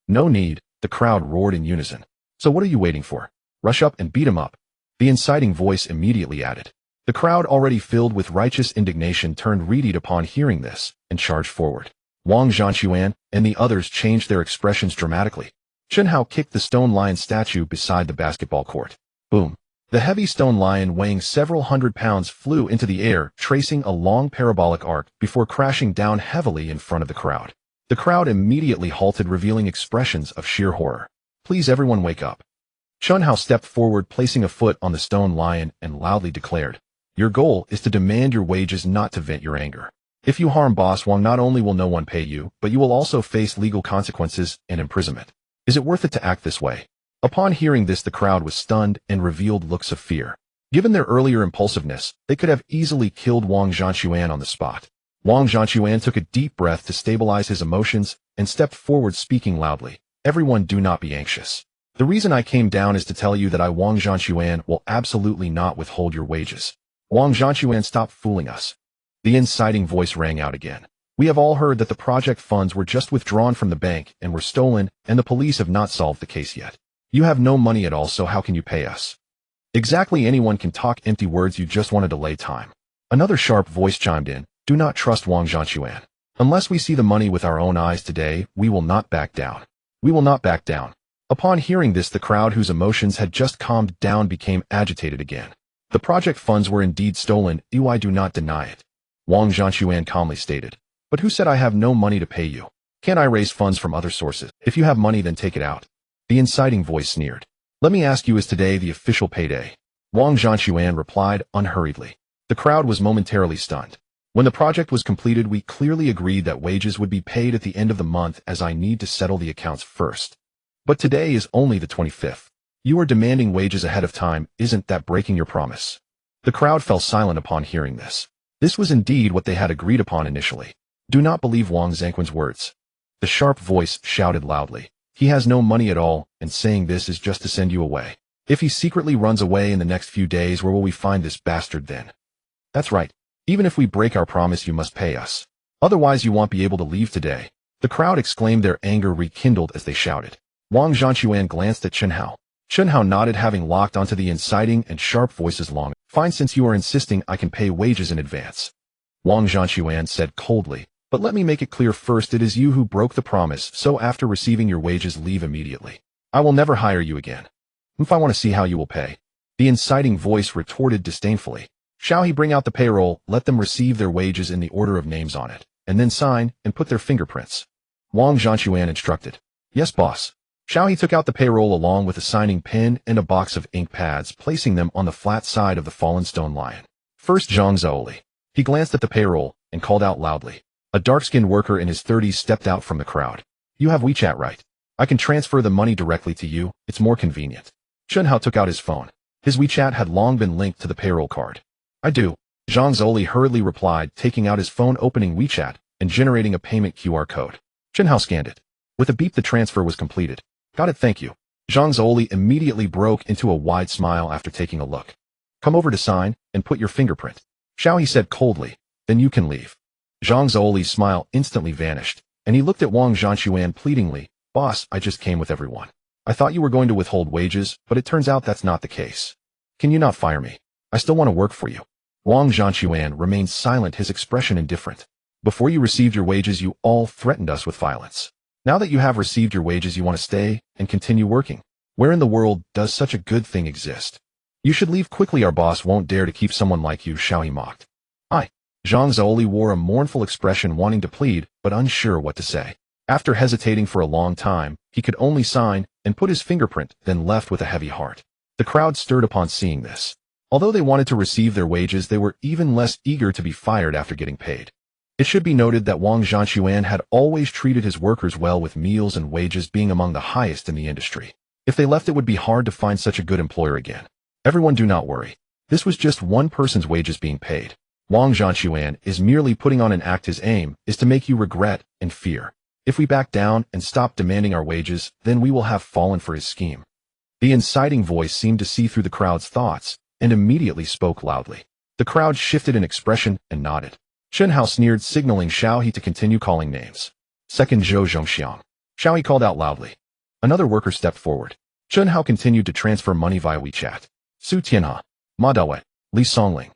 "No need," the crowd roared in unison. "So what are you waiting for? Rush up and beat him up," the inciting voice immediately added. The crowd, already filled with righteous indignation, turned reddied upon hearing this and charged forward. Wang Zhanquan and the others changed their expressions dramatically. Chunhao kicked the stone lion statue beside the basketball court. Boom! The heavy stone lion, weighing several hundred pounds, flew into the air, tracing a long parabolic arc before crashing down heavily in front of the crowd. The crowd immediately halted, revealing expressions of sheer horror. "Please everyone wake up." Chunhao stepped forward, placing a foot on the stone lion, and loudly declared, "Your goal is to demand your wages, not to vent your anger. If you harm Boss Wang, not only will no one pay you, but you will also face legal consequences and imprisonment. Is it worth it to act this way?" Upon hearing this, the crowd was stunned and revealed looks of fear. Given their earlier impulsiveness, they could have easily killed Wang Zhanquan on the spot. Wang Zhanquan took a deep breath to stabilize his emotions and stepped forward, speaking loudly, "Everyone, do not be anxious. The reason I came down is to tell you that I, Wang Zhanquan, will absolutely not withhold your wages." "Wang Zhanquan, stop fooling us." The inciting voice rang out again. "We have all heard that the project funds were just withdrawn from the bank and were stolen, and the police have not solved the case yet. You have no money at all, so how can you pay us?" "Exactly, anyone can talk empty words. You just want to delay time." Another sharp voice chimed in, "Do not trust Wang Zhanquan. Unless we see the money with our own eyes today, we will not back down. We will not back down." Upon hearing this, the crowd, whose emotions had just calmed down, became agitated again. "The project funds were indeed stolen. I do not deny it," Wang Zhanquan calmly stated. "But who said I have no money to pay you? Can't I raise funds from other sources? If you have money, then take it out." The inciting voice sneered. "Let me ask you, is today the official payday?" Wang Zhanquan replied unhurriedly. The crowd was momentarily stunned. "When the project was completed, we clearly agreed that wages would be paid at the end of the month, as I need to settle the accounts first. But today is only the 25th. You are demanding wages ahead of time. Isn't that breaking your promise?" The crowd fell silent upon hearing this. This was indeed what they had agreed upon initially. "Do not believe Wang Zhanquan's words," the sharp voice shouted loudly. "He has no money at all, and saying this is just to send you away. If he secretly runs away in the next few days, where will we find this bastard then?" "That's right. Even if we break our promise, you must pay us. Otherwise you won't be able to leave today." The crowd exclaimed, their anger rekindled as they shouted. Wang Zhanquan glanced at Chunhao. Chunhao nodded, having locked onto the inciting and sharp voices long. "Fine, since you are insisting, I can pay wages in advance," Wang Zhanquan said coldly. "But let me make it clear first, it is you who broke the promise, so after receiving your wages, leave immediately. I will never hire you again. If I want to see how you will pay," the inciting voice retorted disdainfully. "Shall he bring out the payroll, let them receive their wages in the order of names on it, and then sign and put their fingerprints," Wang Zhanquan instructed. "Yes, boss." Shao He took out the payroll along with a signing pen and a box of ink pads, placing them on the flat side of the fallen stone lion. "First, Zhang Zhaoli." He glanced at the payroll and called out loudly. A dark-skinned worker in his 30s stepped out from the crowd. "You have WeChat, right? I can transfer the money directly to you. It's more convenient." Chunhao took out his phone. His WeChat had long been linked to the payroll card. "I do," Zhang Zhaoli hurriedly replied, taking out his phone, opening WeChat, and generating a payment QR code. Chunhao scanned it. With a beep, the transfer was completed. "Got it, thank you." Zhang Zhaoli immediately broke into a wide smile after taking a look. "Come over to sign and put your fingerprint," Shao He said coldly. "Then you can leave." Zhang Zhaoli's smile instantly vanished, and he looked at Wang Zhanquan pleadingly. "Boss, I just came with everyone. I thought you were going to withhold wages, but it turns out that's not the case. Can you not fire me? I still want to work for you." Wang Zhanquan remained silent, his expression indifferent. "Before you received your wages, you all threatened us with violence. Now that you have received your wages, you want to stay and continue working. Where in the world does such a good thing exist? You should leave quickly. Our boss won't dare to keep someone like you," Shao He mocked. Zhang Zhaoli wore a mournful expression, wanting to plead, but unsure what to say. After hesitating for a long time, he could only sign and put his fingerprint, then left with a heavy heart. The crowd stirred upon seeing this. Although they wanted to receive their wages, they were even less eager to be fired after getting paid. It should be noted that Wang Zhanshuan had always treated his workers well, with meals and wages being among the highest in the industry. If they left, it would be hard to find such a good employer again. Everyone, do not worry. This was just one person's wages being paid. Wang Zhanshuan is merely putting on an act. His aim is to make you regret and fear. If we back down and stop demanding our wages, then we will have fallen for his scheme. The inciting voice seemed to see through the crowd's thoughts and immediately spoke loudly. The crowd shifted in expression and nodded. Chen Hao sneered, signaling Xiao He to continue calling names. Second Zhou Zhongxiang. Xiao He called out loudly. Another worker stepped forward. Chen Hao continued to transfer money via WeChat. Su Tianhe, Ma Dawei, Li Songling.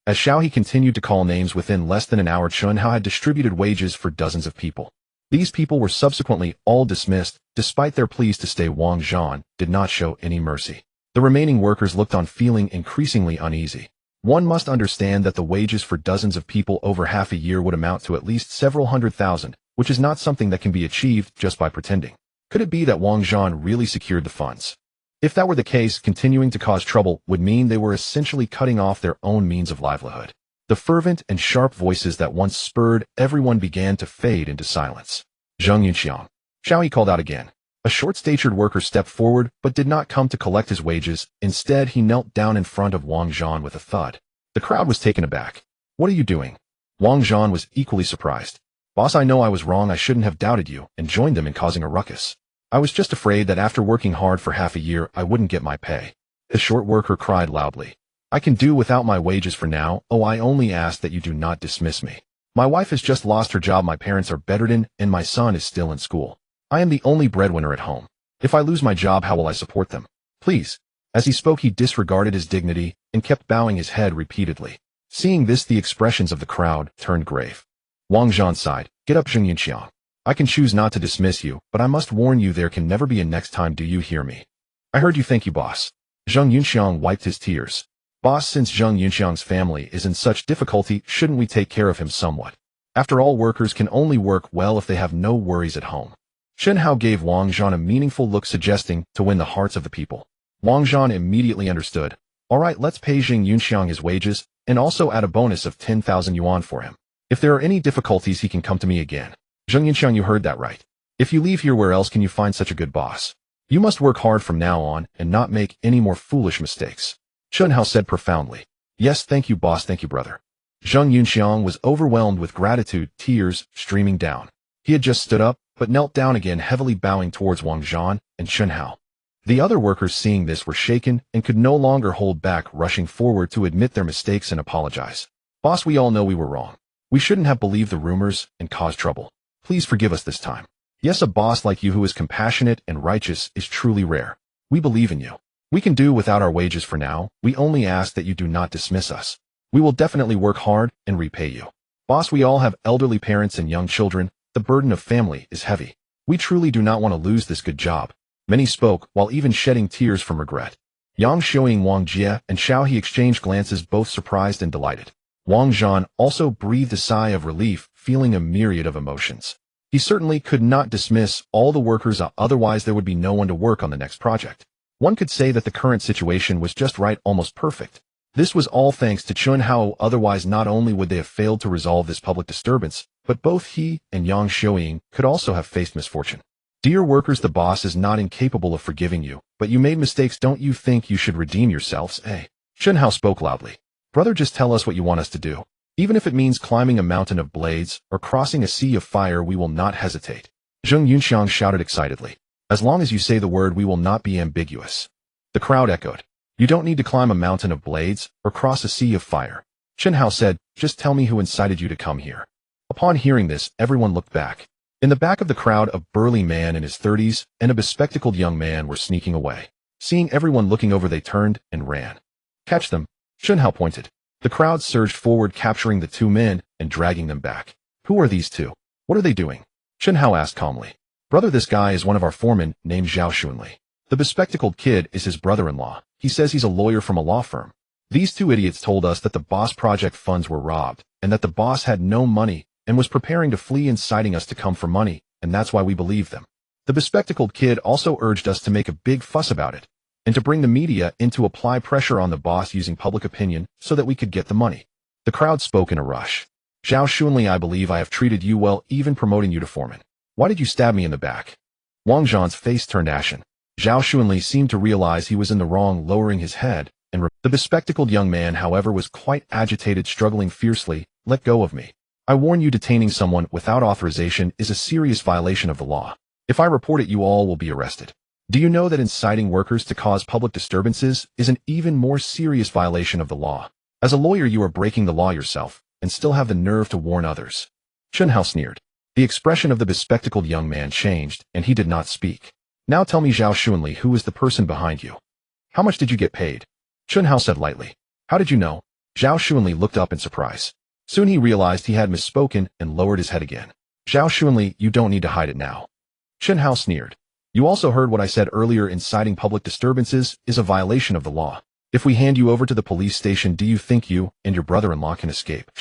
As Xiao He continued to call names, within less than an hour Chen Hao had distributed wages for dozens of people. These people were subsequently all dismissed. Despite their pleas to stay, Wang Zhan did not show any mercy. The remaining workers looked on, feeling increasingly uneasy. One must understand that the wages for dozens of people over half a year would amount to at least several $100,000, which is not something that can be achieved just by pretending. Could it be that Wang Zhan really secured the funds? If that were the case, continuing to cause trouble would mean they were essentially cutting off their own means of livelihood. The fervent and sharp voices that once spurred everyone began to fade into silence. Zheng Yunxiang. Xiao He called out again. A short-statured worker stepped forward but did not come to collect his wages. Instead, he knelt down in front of Wang Zhan with a thud. The crowd was taken aback. What are you doing? Wang Zhan was equally surprised. Boss, I know I was wrong. I shouldn't have doubted you and joined them in causing a ruckus. I was just afraid that after working hard for half a year, I wouldn't get my pay. The short worker cried loudly. I can do without my wages for now. Oh, I only ask that you do not dismiss me. My wife has just lost her job, my parents are bedridden, and my son is still in school. I am the only breadwinner at home. If I lose my job, how will I support them? Please. As he spoke, he disregarded his dignity and kept bowing his head repeatedly. Seeing this, the expressions of the crowd turned grave. Wang Zhan sighed. Get up, Zheng Yunxiang. I can choose not to dismiss you, but I must warn you, there can never be a next time. Do you hear me? I heard you. Thank you, boss. Zheng Yunxiang wiped his tears. Boss, since Zheng Yunxiang's family is in such difficulty, shouldn't we take care of him somewhat? After all, workers can only work well if they have no worries at home. Chen Hao gave Wang Zhan a meaningful look, suggesting to win the hearts of the people. Wang Zhan immediately understood. All right, let's pay Zheng Yunxiang his wages and also add a bonus of 10,000 yuan for him. If there are any difficulties, he can come to me again. Zheng Yunxiang, you heard that right. If you leave here, where else can you find such a good boss? You must work hard from now on and not make any more foolish mistakes. Chen Hao said profoundly. Yes, thank you, boss. Thank you, brother. Zheng Yunxiang was overwhelmed with gratitude, tears streaming down. He had just stood up, but knelt down again, heavily bowing towards Wang Zhan and Chen Hao. The other workers, seeing this, were shaken and could no longer hold back, rushing forward to admit their mistakes and apologize. Boss, we all know we were wrong. We shouldn't have believed the rumors and caused trouble. Please forgive us this time. Yes, a boss like you who is compassionate and righteous is truly rare. We believe in you. We can do without our wages for now. We only ask that you do not dismiss us. We will definitely work hard and repay you. Boss, we all have elderly parents and young children. The burden of family is heavy. We truly do not want to lose this good job. Many spoke, while even shedding tears from regret. Yang Xiaoying, Wang Jie, and Xiao He exchanged glances, both surprised and delighted. Wang Zhan also breathed a sigh of relief, feeling a myriad of emotions. He certainly could not dismiss all the workers, otherwise there would be no one to work on the next project. One could say that the current situation was just right, almost perfect. This was all thanks to Chen Hao, otherwise not only would they have failed to resolve this public disturbance, but both he and Yang Xiaoying could also have faced misfortune. Dear workers, the boss is not incapable of forgiving you, but you made mistakes. Don't you think you should redeem yourselves, eh? Chen Hao spoke loudly. Brother, just tell us what you want us to do. Even if it means climbing a mountain of blades or crossing a sea of fire, we will not hesitate. Zheng Yunxiang shouted excitedly. As long as you say the word, we will not be ambiguous. The crowd echoed. You don't need to climb a mountain of blades or cross a sea of fire. Chen Hao said, just tell me who incited you to come here. Upon hearing this, everyone looked back. In the back of the crowd, a burly man in his 30s and a bespectacled young man were sneaking away. Seeing everyone looking over, they turned and ran. Catch them, Chen Hao pointed. The crowd surged forward, capturing the two men and dragging them back. Who are these two? What are they doing? Chen Hao asked calmly. Brother, this guy is one of our foremen named Zhao Xunli. The bespectacled kid is his brother-in-law. He says he's a lawyer from a law firm. These two idiots told us that the boss project funds were robbed and that the boss had no money and was preparing to flee, inciting us to come for money, and that's why we believed them. The bespectacled kid also urged us to make a big fuss about it. and to bring the media in to apply pressure on the boss using public opinion so that we could get the money. The crowd spoke in a rush. Zhao Xunli, I believe I have treated you well, even promoting you to foreman. Why did you stab me in the back? Wang Zhan's face turned ashen. Zhao Xunli seemed to realize he was in the wrong, lowering his head, and the bespectacled young man, however, was quite agitated, struggling fiercely. Let go of me. I warn you, detaining someone without authorization is a serious violation of the law. If I report it, you all will be arrested. Do you know that inciting workers to cause public disturbances is an even more serious violation of the law? As a lawyer, you are breaking the law yourself, and still have the nerve to warn others. Chen Hao sneered. The expression of the bespectacled young man changed, and he did not speak. Now tell me, Zhao Xunli, who is the person behind you? How much did you get paid? Chen Hao said lightly. How did you know? Zhao Xunli looked up in surprise. Soon he realized he had misspoken and lowered his head again. Zhao Xunli, you don't need to hide it now. Chen Hao sneered. You also heard what I said earlier. Inciting public disturbances is a violation of the law. If we hand you over to the police station, do you think you and your brother-in-law can escape?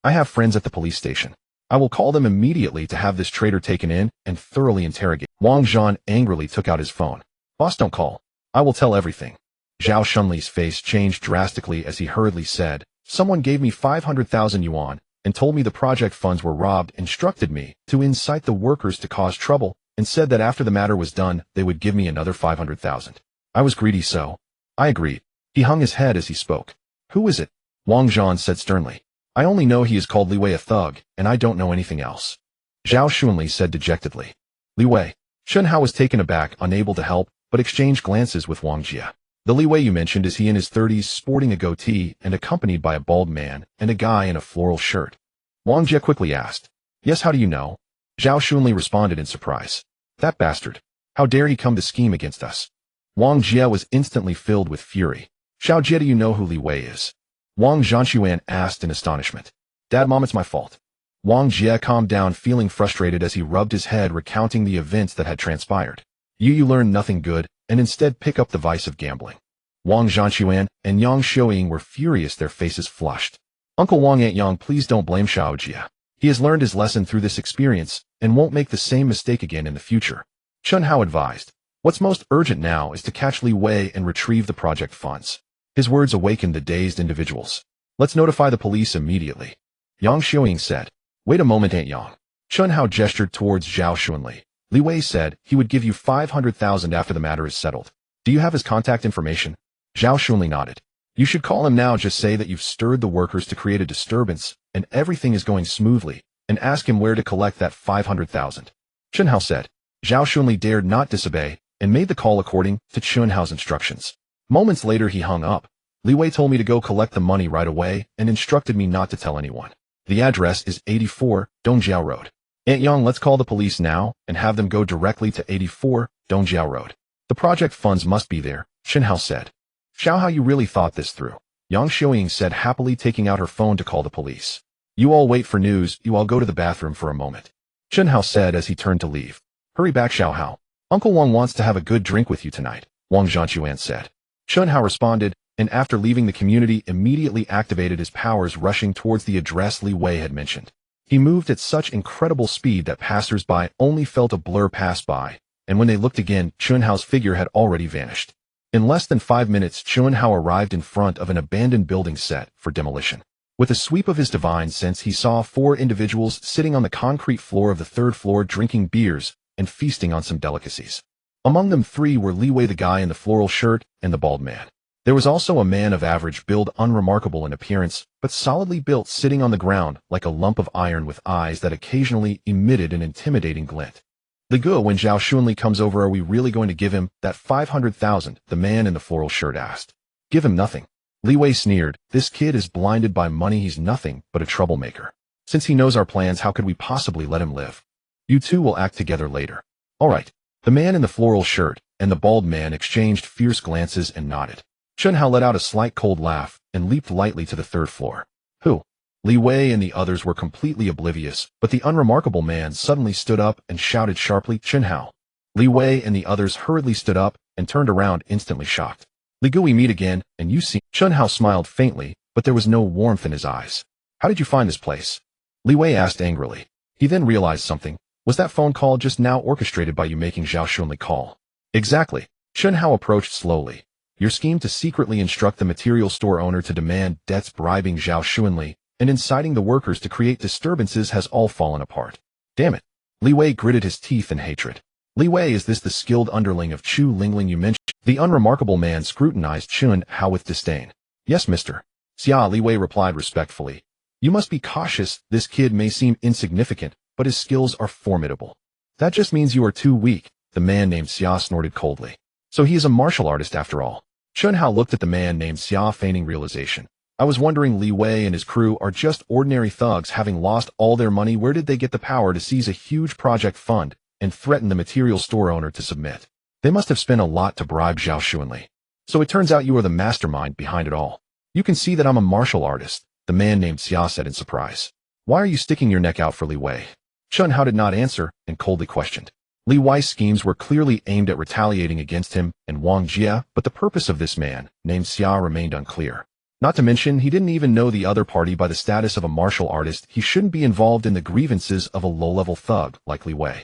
I have friends at the police station. I will call them immediately to have this traitor taken in and thoroughly interrogated. Wang Zhan angrily took out his phone. Boss, don't call. I will tell everything. Zhao Xunli's face changed drastically as he hurriedly said, someone gave me 500,000 yuan and told me the project funds were robbed, instructed me to incite the workers to cause trouble, and said that after the matter was done, they would give me another 500,000. I was greedy, so I agreed. He hung his head as he spoke. Who is it? Wang Zhan said sternly. I only know he is called Li Wei, a thug, and I don't know anything else. Zhao Xunli said dejectedly. Li Wei. Chen Hao was taken aback, unable to help, but exchanged glances with Wang Jia. The Li Wei you mentioned, is he in his 30s, sporting a goatee and accompanied by a bald man and a guy in a floral shirt? Wang Jia quickly asked. Yes, how do you know? Zhao Xunli responded in surprise. That bastard. How dare he come to scheme against us? Wang Jia was instantly filled with fury. Xiao Jia, do you know who Li Wei is? Wang Zhanshuan asked in astonishment. Dad, Mom, it's my fault. Wang Jia calmed down, feeling frustrated as he rubbed his head, recounting the events that had transpired. You learn nothing good, and instead pick up the vice of gambling. Wang Zhanshuan and Yang Xiuying were furious, their faces flushed. Uncle Wang, Aunt Yang, please don't blame Xiao Jia. He has learned his lesson through this experience and won't make the same mistake again in the future. Chen Hao advised. What's most urgent now is to catch Li Wei and retrieve the project funds. His words awakened the dazed individuals. Let's notify the police immediately. Yang Xiuying said. Wait a moment, Aunt Yang. Chen Hao gestured towards Zhao Xunli. Li Wei said he would give you 500,000 after the matter is settled. Do you have his contact information? Zhao Xunli nodded. You should call him now. Just say that you've stirred the workers to create a disturbance and everything is going smoothly, and ask him where to collect that 500,000. Chen Hao said. Zhao Xunli dared not disobey and made the call according to Chen Hao's instructions. Moments later he hung up. Li Wei told me to go collect the money right away and instructed me not to tell anyone. The address is 84 Dongjiao Road. Aunt Yang, let's call the police now and have them go directly to 84 Dongjiao Road. The project funds must be there, Chen Hao said. Xiao Hao, you really thought this through. Yang Xiuying said, happily taking out her phone to call the police. You all wait for news. You all go to the bathroom for a moment. Chen Hao said as he turned to leave. Hurry back, Xiao Hao. Uncle Wang wants to have a good drink with you tonight, Wang Zhanshuan said. Chen Hao responded, and after leaving the community, immediately activated his powers, rushing towards the address Li Wei had mentioned. He moved at such incredible speed that passers-by only felt a blur pass by, and when they looked again, Chen Hao's figure had already vanished. In less than 5 minutes, Chen Hao arrived in front of an abandoned building set for demolition. With a sweep of his divine sense, he saw 4 individuals sitting on the concrete floor of the 3rd floor, drinking beers and feasting on some delicacies. Among them 3 were Li Wei, the guy in the floral shirt, and the bald man. There was also a man of average build, unremarkable in appearance, but solidly built, sitting on the ground like a lump of iron with eyes that occasionally emitted an intimidating glint. Li Guo, when Zhao Xunli comes over, are we really going to give him that 500,000? The man in the floral shirt asked. Give him nothing. Li Wei sneered. This kid is blinded by money. He's nothing but a troublemaker. Since he knows our plans, how could we possibly let him live? You two will act together later. All right. The man in the floral shirt and the bald man exchanged fierce glances and nodded. Chen Hao let out a slight cold laugh and leaped lightly to the 3rd floor. Who? Li Wei and the others were completely oblivious, but the unremarkable man suddenly stood up and shouted sharply, Chen Hao. Li Wei and the others hurriedly stood up and turned around, instantly shocked. Li Gu, we meet again, and you see. Chen Hao smiled faintly, but there was no warmth in his eyes. How did you find this place? Li Wei asked angrily. He then realized something. Was that phone call just now orchestrated by you making Zhao Xunli call? Exactly. Chen Hao approached slowly. Your scheme to secretly instruct the material store owner to demand debts bribing Zhao Xuanli and inciting the workers to create disturbances has all fallen apart. Damn it. Li Wei gritted his teeth in hatred. Li Wei, is this the skilled underling of Chu Lingling you mentioned? The unremarkable man scrutinized Chun Hao with disdain. Yes, mister. Xia, Li Wei replied respectfully. You must be cautious. This kid may seem insignificant, but his skills are formidable. That just means you are too weak, the man named Xia snorted coldly. So he is a martial artist after all. Chun Hao looked at the man named Xia, feigning realization. I was wondering, Li Wei and his crew are just ordinary thugs having lost all their money. Where did they get the power to seize a huge project fund and threaten the material store owner to submit? They must have spent a lot to bribe Zhao Xuanli. So it turns out you are the mastermind behind it all. You can see that I'm a martial artist, the man named Xia said in surprise. Why are you sticking your neck out for Li Wei? Chun Hao did not answer and coldly questioned. Li Wei's schemes were clearly aimed at retaliating against him and Wang Jia, but the purpose of this man named Xia remained unclear. Not to mention, he didn't even know the other party by the status of a martial artist. He shouldn't be involved in the grievances of a low-level thug like Li Wei.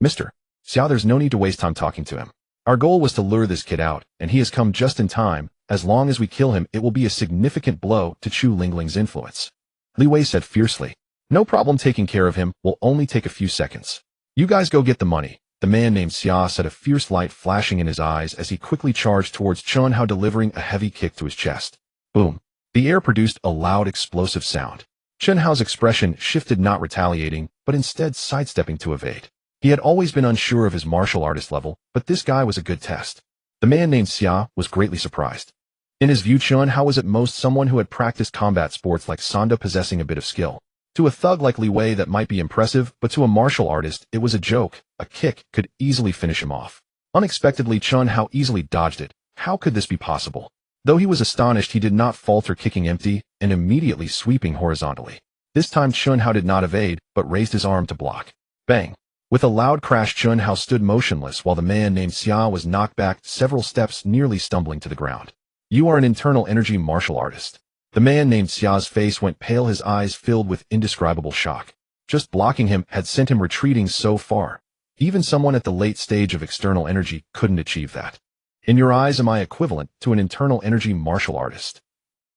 Mr. Xia, there's no need to waste time talking to him. Our goal was to lure this kid out, and he has come just in time. As long as we kill him, it will be a significant blow to Chu Lingling's influence. Li Wei said fiercely. No problem taking care of him, will only take a few seconds. You guys go get the money. The man named Xia said, a fierce light flashing in his eyes as he quickly charged towards Chun Hao, delivering a heavy kick to his chest. Boom. The air produced a loud explosive sound. Chun Hao's expression shifted, not retaliating, but instead sidestepping to evade. He had always been unsure of his martial artist level, but this guy was a good test. The man named Xia was greatly surprised. In his view, Chun Hao was at most someone who had practiced combat sports like Sanda, possessing a bit of skill. To a thug like Li Wei, that might be impressive, but to a martial artist, it was a joke. A kick could easily finish him off. Unexpectedly, Chun Hao easily dodged it. How could this be possible? Though he was astonished, he did not falter, kicking empty and immediately sweeping horizontally. This time Chun Hao did not evade, but raised his arm to block. Bang! With a loud crash, Chun Hao stood motionless while the man named Xia was knocked back several steps, nearly stumbling to the ground. You are an internal energy martial artist. The man named Xia's face went pale, his eyes filled with indescribable shock. Just blocking him had sent him retreating so far. Even someone at the late stage of external energy couldn't achieve that. In your eyes, am I equivalent to an internal energy martial artist?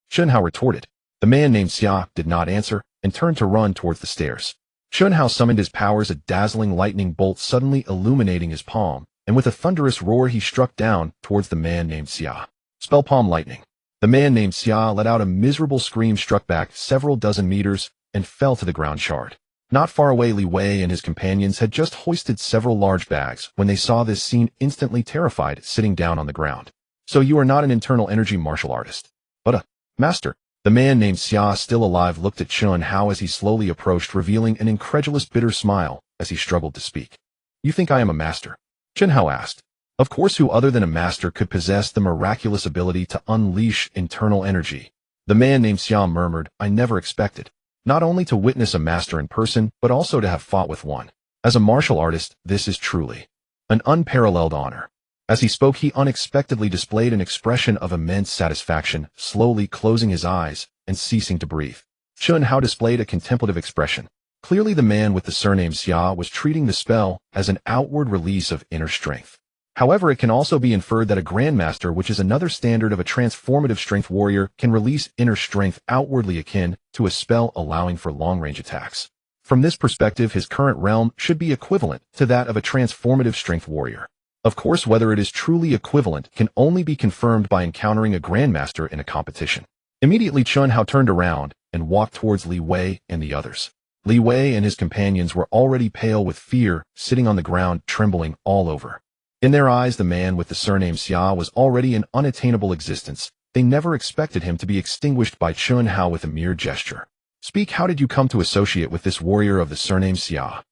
Chun Hao retorted. The man named Xia did not answer and turned to run towards the stairs. Chun Hao summoned his powers, a dazzling lightning bolt suddenly illuminating his palm, and with a thunderous roar he struck down towards the man named Xia. Spell palm lightning. The man named Xia let out a miserable scream, struck back several dozen meters, and fell to the ground charred. Not far away, Li Wei and his companions had just hoisted several large bags when they saw this scene, instantly terrified, sitting down on the ground. So you are not an internal energy martial artist, but a master. The man named Xia, still alive, looked at Chun Hao as he slowly approached, revealing an incredulous, bitter smile as he struggled to speak. You think I am a master? Chun Hao asked. Of course, who other than a master could possess the miraculous ability to unleash internal energy? The man named Xia murmured, I never expected not only to witness a master in person, but also to have fought with one. As a martial artist, this is truly an unparalleled honor. As he spoke, he unexpectedly displayed an expression of immense satisfaction, slowly closing his eyes and ceasing to breathe. Chun Hao displayed a contemplative expression. Clearly the man with the surname Xia was treating the spell as an outward release of inner strength. However, it can also be inferred that a grandmaster, which is another standard of a transformative strength warrior, can release inner strength outwardly, akin to a spell allowing for long-range attacks. From this perspective, his current realm should be equivalent to that of a transformative strength warrior. Of course, whether it is truly equivalent can only be confirmed by encountering a grandmaster in a competition. Immediately, Chun Hao turned around and walked towards Li Wei and the others. Li Wei and his companions were already pale with fear, sitting on the ground, trembling all over. In their eyes, the man with the surname Xia was already an unattainable existence. They never expected him to be extinguished by Chun Hao with a mere gesture. Speak, how did you come to associate with this warrior of the surname Xia?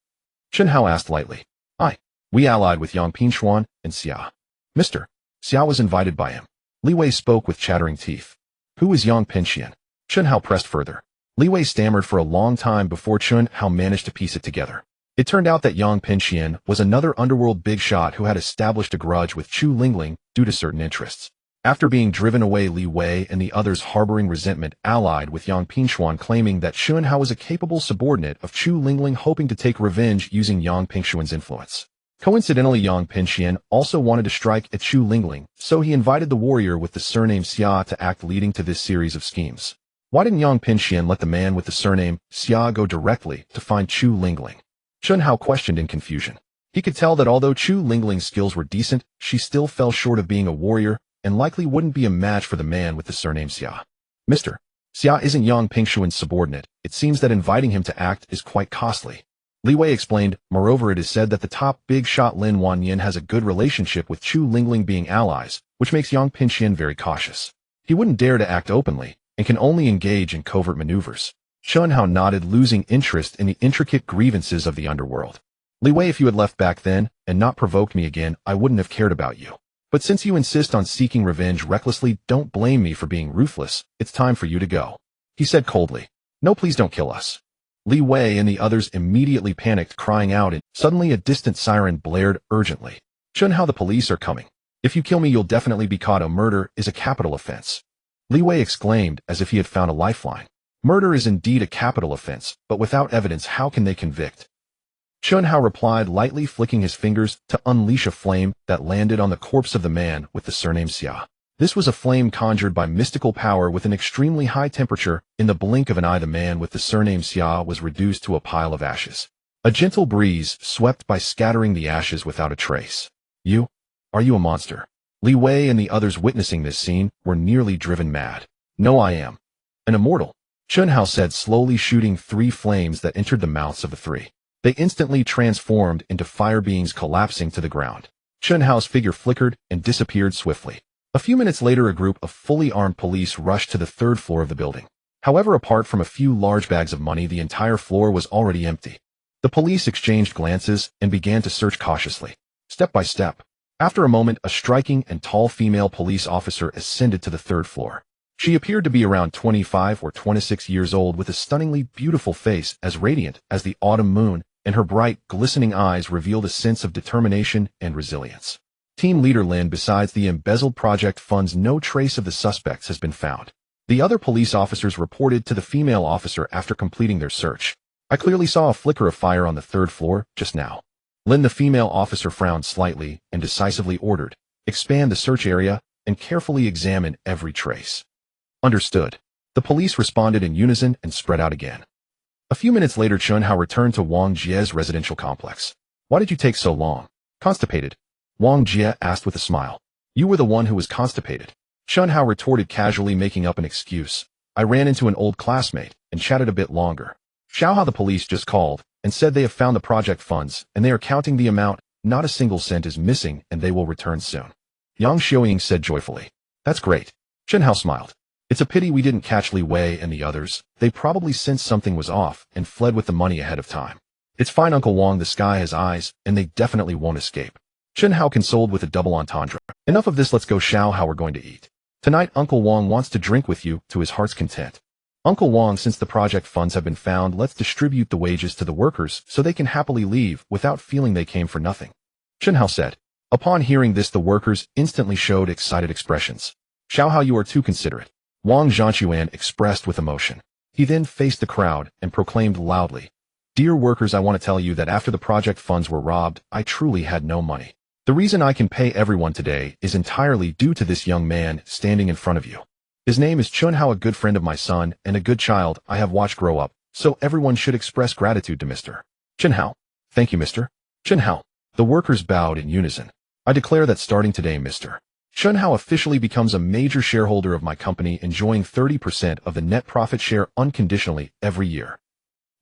Chun Hao asked lightly. We allied with Yang Pingshuan and Xia. Mr. Xia was invited by him. Li Wei spoke with chattering teeth. Who is Yang Pingshuan? Chun Hao pressed further. Li Wei stammered for a long time before Chun Hao managed to piece it together. It turned out that Yang Pingshuan was another underworld big shot who had established a grudge with Chu Lingling due to certain interests. After being driven away, Li Wei and the others, harboring resentment, allied with Yang Pingshuan, claiming that Chun Hao was a capable subordinate of Chu Lingling, hoping to take revenge using Yang Pingshuan's influence. Coincidentally, Yang Pinxian also wanted to strike at Chu Lingling, so he invited the warrior with the surname Xia to act, leading to this series of schemes. Why didn't Yang Pinxian let the man with the surname Xia go directly to find Chu Lingling? Chun Hao questioned in confusion. He could tell that although Chu Lingling's skills were decent, she still fell short of being a warrior and likely wouldn't be a match for the man with the surname Xia. Mr. Xia isn't Yang Pingshuan's subordinate. It seems that inviting him to act is quite costly. Li Wei explained. Moreover, it is said that the top big shot Lin Wanyin has a good relationship with Chu Lingling, being allies, which makes Yang Pinxian very cautious. He wouldn't dare to act openly and can only engage in covert maneuvers. Chun Hao nodded, losing interest in the intricate grievances of the underworld. Li Wei, if you had left back then and not provoked me again, I wouldn't have cared about you. But since you insist on seeking revenge recklessly, don't blame me for being ruthless. It's time for you to go. He said coldly. No, please don't kill us. Li Wei and the others immediately panicked, crying out, and suddenly a distant siren blared urgently. Chun Hao, the police are coming. If you kill me, you'll definitely be caught. A murder is a capital offense. Li Wei exclaimed as if he had found a lifeline. Murder is indeed a capital offense, but without evidence, how can they convict? Chun Hao replied, lightly flicking his fingers to unleash a flame that landed on the corpse of the man with the surname Xia. This was a flame conjured by mystical power with an extremely high temperature. In the blink of an eye, the man with the surname Xia was reduced to a pile of ashes. A gentle breeze swept by, scattering the ashes without a trace. Are you a monster? Li Wei and the others witnessing this scene were nearly driven mad. No, I am an immortal, Chun Hao said, slowly shooting 3 flames that entered the mouths of the 3. They instantly transformed into fire beings, collapsing to the ground. Chun Hao's figure flickered and disappeared swiftly. A few minutes later, a group of fully armed police rushed to the 3rd floor of the building. However, apart from a few large bags of money, the entire floor was already empty. The police exchanged glances and began to search cautiously, step by step. After a moment, a striking and tall female police officer ascended to the 3rd floor. She appeared to be around 25 or 26 years old, with a stunningly beautiful face as radiant as the autumn moon, and her bright, glistening eyes revealed a sense of determination and resilience. Team leader Lin, besides the embezzled project funds, no trace of the suspects has been found. The other police officers reported to the female officer after completing their search. I clearly saw a flicker of fire on the 3rd floor just now. Lin, the female officer, frowned slightly and decisively ordered, expand the search area and carefully examine every trace. Understood. The police responded in unison and spread out again. A few minutes later, Chun Hao returned to Wang Jie's residential complex. Why did you take so long? Constipated? Wang Jie asked with a smile. You were the one who was constipated. Chun Hao retorted casually, making up an excuse. I ran into an old classmate and chatted a bit longer. Xiao Hao, the police just called and said they have found the project funds and they are counting the amount. Not a single cent is missing and they will return soon. Yang Xiaoying said joyfully. That's great. Chun Hao smiled. It's a pity we didn't catch Li Wei and the others. They probably sensed something was off and fled with the money ahead of time. It's fine, Uncle Wang, the sky has eyes and they definitely won't escape. Chun Hao consoled with a double entendre. Enough of this, let's go. Xiao Hao, we're going to eat. Tonight Uncle Wang wants to drink with you to his heart's content. Uncle Wang, since the project funds have been found, let's distribute the wages to the workers so they can happily leave without feeling they came for nothing. Chun Hao said. Upon hearing this, the workers instantly showed excited expressions. Xiao Hao, you are too considerate. Wang Zhanquan expressed with emotion. He then faced the crowd and proclaimed loudly. Dear workers, I want to tell you that after the project funds were robbed, I truly had no money. The reason I can pay everyone today is entirely due to this young man standing in front of you. His name is Chun Hao, a good friend of my son and a good child I have watched grow up, so everyone should express gratitude to Mr. Chun Hao. Thank you, Mr. Chun Hao. The workers bowed in unison. I declare that starting today, Mr. Chun Hao officially becomes a major shareholder of my company, enjoying 30% of the net profit share unconditionally every year.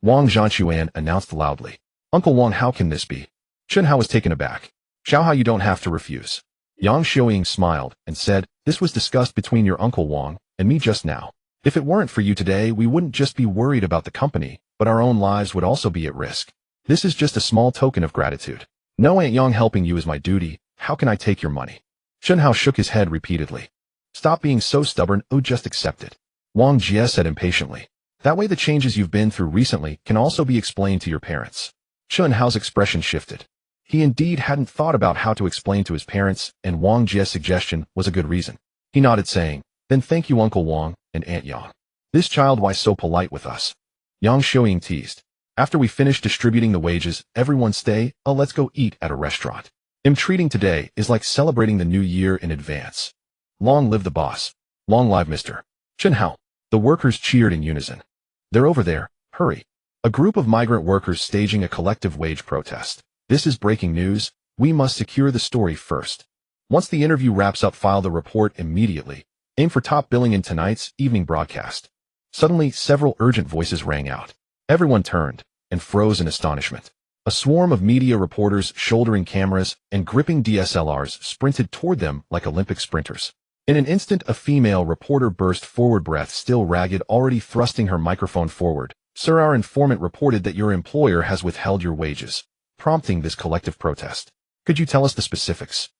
Wang Zhanquan announced loudly. Uncle Wang, how can this be? Chun Hao was taken aback. Xiao Hao, you don't have to refuse. Yang Xiaoying smiled and said, this was discussed between your Uncle Wang and me just now. If it weren't for you today, we wouldn't just be worried about the company, but our own lives would also be at risk. This is just a small token of gratitude. No, Aunt Yang, helping you is my duty. How can I take your money? Chun Hao shook his head repeatedly. Stop being so stubborn, just accept it. Wang Jie said impatiently. That way the changes you've been through recently can also be explained to your parents. Chun Hao's expression shifted. He indeed hadn't thought about how to explain to his parents, and Wang Jie's suggestion was a good reason. He nodded, saying, then thank you, Uncle Wang and Aunt Yang. This child, why so polite with us? Yang Xiaoying teased. After we finish distributing the wages, everyone stay, let's go eat at a restaurant. Treating today is like celebrating the new year in advance. Long live the boss. Long live Mr. Chen Hao. The workers cheered in unison. They're over there, hurry. A group of migrant workers staging a collective wage protest. This is breaking news. We must secure the story first. Once the interview wraps up, file the report immediately. Aim for top billing in tonight's evening broadcast. Suddenly, several urgent voices rang out. Everyone turned and froze in astonishment. A swarm of media reporters shouldering cameras and gripping DSLRs sprinted toward them like Olympic sprinters. In an instant, a female reporter burst forward, breath still ragged, already thrusting her microphone forward. Sir, our informant reported that your employer has withheld your wages, prompting this collective protest. Could you tell us the specifics?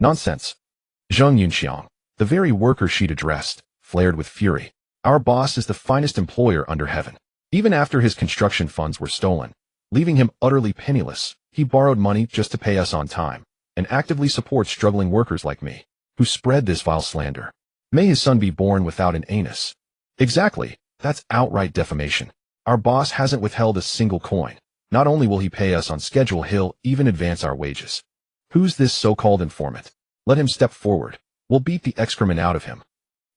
Nonsense. Zheng Yunxiang, the very worker she'd addressed, flared with fury. Our boss is the finest employer under heaven. Even after his construction funds were stolen, leaving him utterly penniless, he borrowed money just to pay us on time, and actively supports struggling workers like me, who spread this vile slander. May his son be born without an anus. Exactly, that's outright defamation. Our boss hasn't withheld a single coin. Not only will he pay us on schedule, he'll even advance our wages. Who's this so-called informant? Let him step forward. We'll beat the excrement out of him.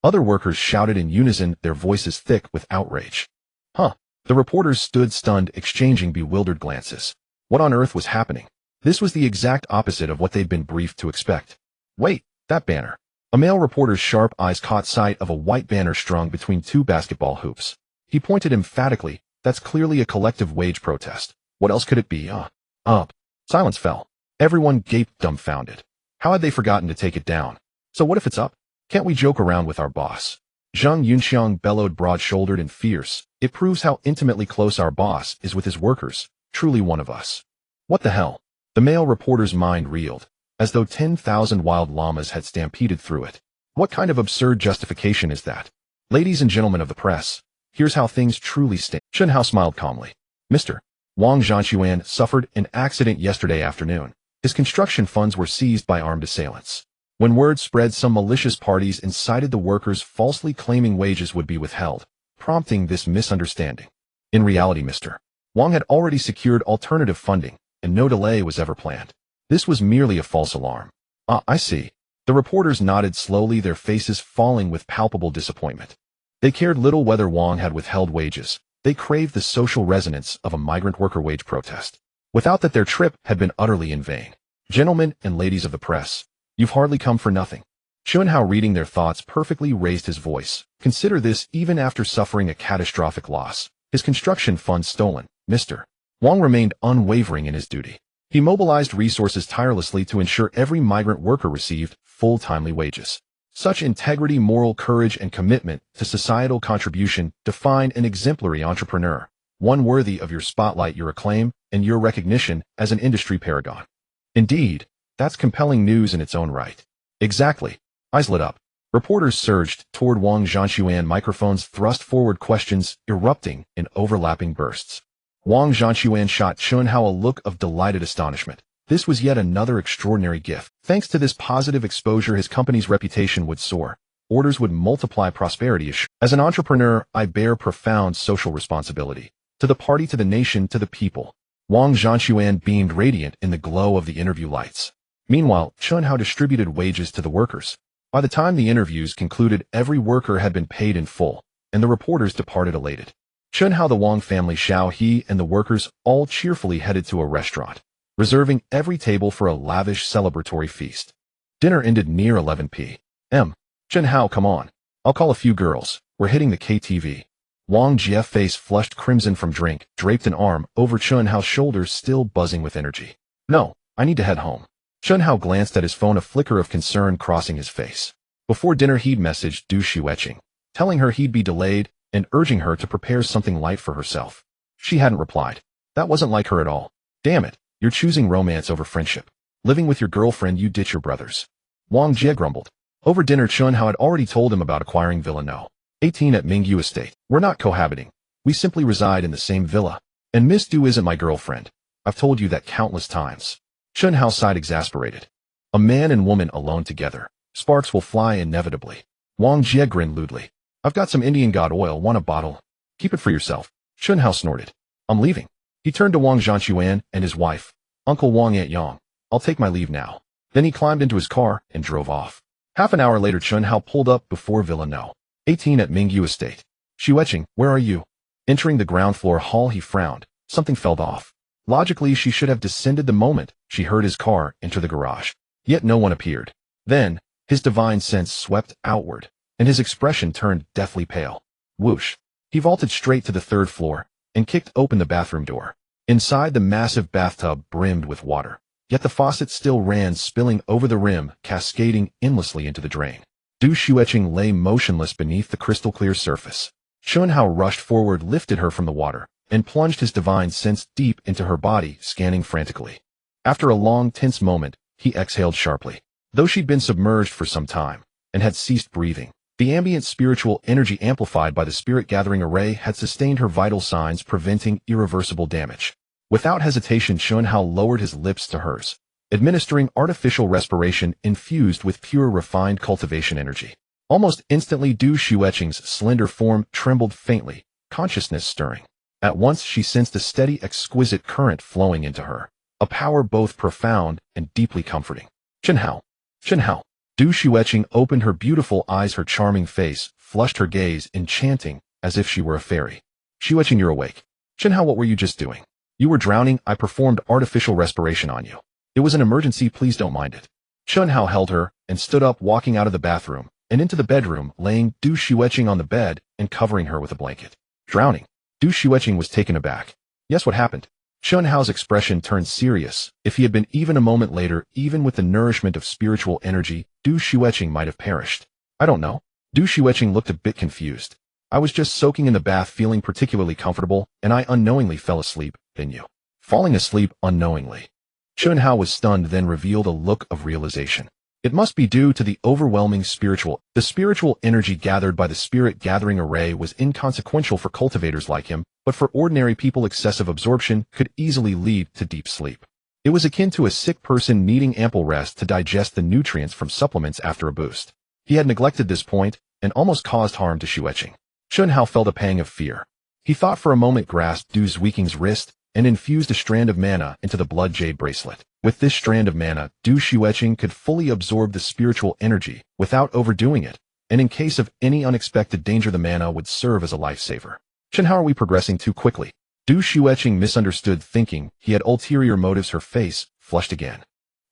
Other workers shouted in unison, their voices thick with outrage. Huh. The reporters stood stunned, exchanging bewildered glances. What on earth was happening? This was the exact opposite of what they'd been briefed to expect. Wait, that banner. A male reporter's sharp eyes caught sight of a white banner strung between two basketball hoops. He pointed emphatically. That's clearly a collective wage protest. What else could it be? Up. Silence fell. Everyone gaped dumbfounded. How had they forgotten to take it down? So what if it's up? Can't we joke around with our boss? Zheng Yunxiang bellowed, broad-shouldered and fierce. It proves how intimately close our boss is with his workers, truly one of us. What the hell? The male reporter's mind reeled, as though 10,000 wild llamas had stampeded through it. What kind of absurd justification is that? Ladies and gentlemen of the press, here's how things truly stand. Chen Hao smiled calmly. Mr. Wang Zhanshuan suffered an accident yesterday afternoon. His construction funds were seized by armed assailants. When word spread, some malicious parties incited the workers, falsely claiming wages would be withheld, prompting this misunderstanding. In reality, Mr. Wang had already secured alternative funding, and no delay was ever planned. This was merely a false alarm. Ah, I see. The reporters nodded slowly, their faces falling with palpable disappointment. They cared little whether Wang had withheld wages. They craved the social resonance of a migrant worker wage protest. Without that, their trip had been utterly in vain. Gentlemen and ladies of the press, you've hardly come for nothing. Chen Hao, reading their thoughts perfectly, raised his voice. Consider this, even after suffering a catastrophic loss, his construction funds stolen, Mr. Wang remained unwavering in his duty. He mobilized resources tirelessly to ensure every migrant worker received full, timely wages. Such integrity, moral courage, and commitment to societal contribution define an exemplary entrepreneur, one worthy of your spotlight, your acclaim, and your recognition as an industry paragon. Indeed, that's compelling news in its own right. Exactly. Eyes lit up. Reporters surged toward Wang Zhanshuan, microphones thrust forward, questions erupting in overlapping bursts. Wang Zhanshuan shot Chen Hao a look of delighted astonishment. This was yet another extraordinary gift. Thanks to this positive exposure, his company's reputation would soar. Orders would multiply, prosperity. As an entrepreneur, I bear profound social responsibility. To the party, to the nation, to the people. Wang Zhanshuan beamed radiant in the glow of the interview lights. Meanwhile, Chen Hao distributed wages to the workers. By the time the interviews concluded, every worker had been paid in full, and the reporters departed elated. Chen Hao, the Wang family, Xiao He, and the workers all cheerfully headed to a restaurant, reserving every table for a lavish celebratory feast. Dinner ended near 11 p.m. Chen Hao, come on. I'll call a few girls. We're hitting the KTV. Wang Jie's face flushed crimson from drink, draped an arm over Chen Hao's shoulders, still buzzing with energy. No, I need to head home. Chen Hao glanced at his phone, a flicker of concern crossing his face. Before dinner, he'd messaged Du Shueqing, telling her he'd be delayed and urging her to prepare something light for herself. She hadn't replied. That wasn't like her at all. Damn it, you're choosing romance over friendship. Living with your girlfriend, you ditch your brothers. Wang Jie grumbled. Over dinner, Chen Hao had already told him about acquiring Villa No. 18 at Mingyu Estate. We're not cohabiting. We simply reside in the same villa. And Miss Du isn't my girlfriend. I've told you that countless times. Chen Hao sighed, exasperated. A man and woman alone together. Sparks will fly inevitably. Wang Jie grinned lewdly. I've got some Indian god oil, want a bottle? Keep it for yourself. Chen Hao snorted. I'm leaving. He turned to Wang Zhanchuan and his wife. Uncle Wang, Aunt Yang, I'll take my leave now. Then he climbed into his car and drove off. Half an hour later, Chun Hao pulled up before Villa No. 18 at Mingyu Estate. Xueqing, where are you? Entering the ground floor hall, he frowned. Something felt off. Logically, she should have descended the moment she heard his car enter the garage. Yet no one appeared. Then, his divine sense swept outward, and his expression turned deathly pale. Whoosh. He vaulted straight to the third floor and kicked open the bathroom door. Inside, the massive bathtub brimmed with water, yet the faucet still ran, spilling over the rim, cascading endlessly into the drain. Du Xueqing lay motionless beneath the crystal-clear surface. Chun Hao rushed forward, lifted her from the water, and plunged his divine sense deep into her body, scanning frantically. After a long, tense moment, he exhaled sharply. Though she'd been submerged for some time and had ceased breathing, the ambient spiritual energy amplified by the spirit-gathering array had sustained her vital signs, preventing irreversible damage. Without hesitation, Chun Hao lowered his lips to hers, administering artificial respiration infused with pure, refined cultivation energy. Almost instantly, Du Xueqing's slender form trembled faintly, consciousness stirring. At once, she sensed a steady, exquisite current flowing into her, a power both profound and deeply comforting. Chun Hao. Chun Hao. Du Xueqing opened her beautiful eyes, her charming face flushed her gaze, enchanting, as if she were a fairy. Xueqing, you're awake. Chun Hao, what were you just doing? You were drowning. I performed artificial respiration on you. It was an emergency, please don't mind it. Chun Hao held her and stood up, walking out of the bathroom and into the bedroom, laying Du Xueqing on the bed and covering her with a blanket. Drowning? Du Xueqing was taken aback. Yes, what happened? Chun Hao's expression turned serious. If he had been even a moment later, even with the nourishment of spiritual energy, Du Xueqing might have perished. I don't know. Du Xueqing looked a bit confused. I was just soaking in the bath, feeling particularly comfortable, and I unknowingly fell asleep. Then you. Falling asleep unknowingly. Chun Hao was stunned, then revealed a look of realization. It must be due to the overwhelming the spiritual energy gathered by the spirit-gathering array was inconsequential for cultivators like him, but for ordinary people, excessive absorption could easily lead to deep sleep. It was akin to a sick person needing ample rest to digest the nutrients from supplements after a boost. He had neglected this point and almost caused harm to Xueqing. Chun Hao felt a pang of fear. He thought for a moment, grasped Du Xueqing's wrist, and infused a strand of mana into the blood jade bracelet. With this strand of mana, Du Xueqing could fully absorb the spiritual energy without overdoing it, and in case of any unexpected danger, the mana would serve as a lifesaver. Chun, how are we progressing too quickly? Du Xueqing misunderstood, thinking he had ulterior motives. Her face flushed again.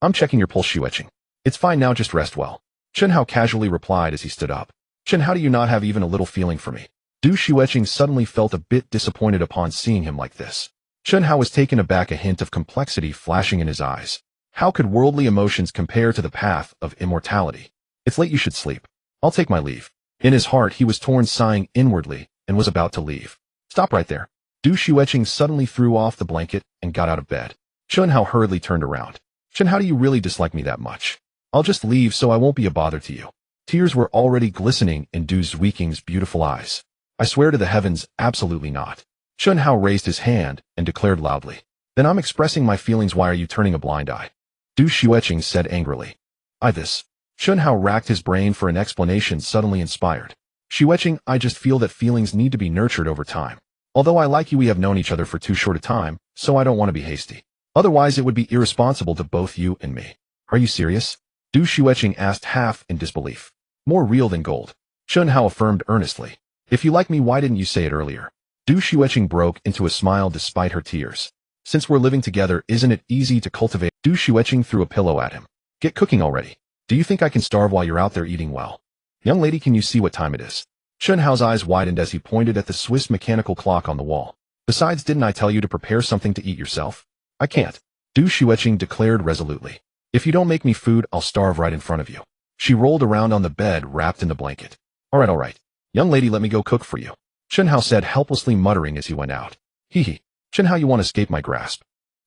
I'm checking your pulse, Xueqing. It's fine now, just rest well. Chun Hao casually replied as he stood up. Chun, how do you not have even a little feeling for me? Du Xueqing suddenly felt a bit disappointed upon seeing him like this. Chun Hao was taken aback, a hint of complexity flashing in his eyes. How could worldly emotions compare to the path of immortality? It's late, you should sleep. I'll take my leave. In his heart, he was torn, sighing inwardly, and was about to leave. Stop right there. Du Xueqing suddenly threw off the blanket and got out of bed. Chun Hao hurriedly turned around. Chun, how do you really dislike me that much? I'll just leave so I won't be a bother to you. Tears were already glistening in Du Xueqing's beautiful eyes. I swear to the heavens, absolutely not. Chun Hao raised his hand and declared loudly. Then I'm expressing my feelings. Why are you turning a blind eye? Du Xueqing said angrily. This. Chun Hao racked his brain for an explanation, suddenly inspired. Xueqing, I just feel that feelings need to be nurtured over time. Although I like you, we have known each other for too short a time, so I don't want to be hasty. Otherwise it would be irresponsible to both you and me. Are you serious? Du Xueqing asked, half in disbelief. More real than gold. Chun Hao affirmed earnestly. If you like me, why didn't you say it earlier? Du Xueqing broke into a smile despite her tears. Since we're living together, isn't it easy to cultivate? Du Xueqing threw a pillow at him. Get cooking already. Do you think I can starve while you're out there eating well? Young lady, can you see what time it is? Chun Hao's eyes widened as he pointed at the Swiss mechanical clock on the wall. Besides, didn't I tell you to prepare something to eat yourself? I can't. Du Xueqing declared resolutely. If you don't make me food, I'll starve right in front of you. She rolled around on the bed, wrapped in the blanket. All right. Young lady, let me go cook for you. Chun Hao said, helplessly muttering as he went out. Hee. Chun Hao, you want to escape my grasp?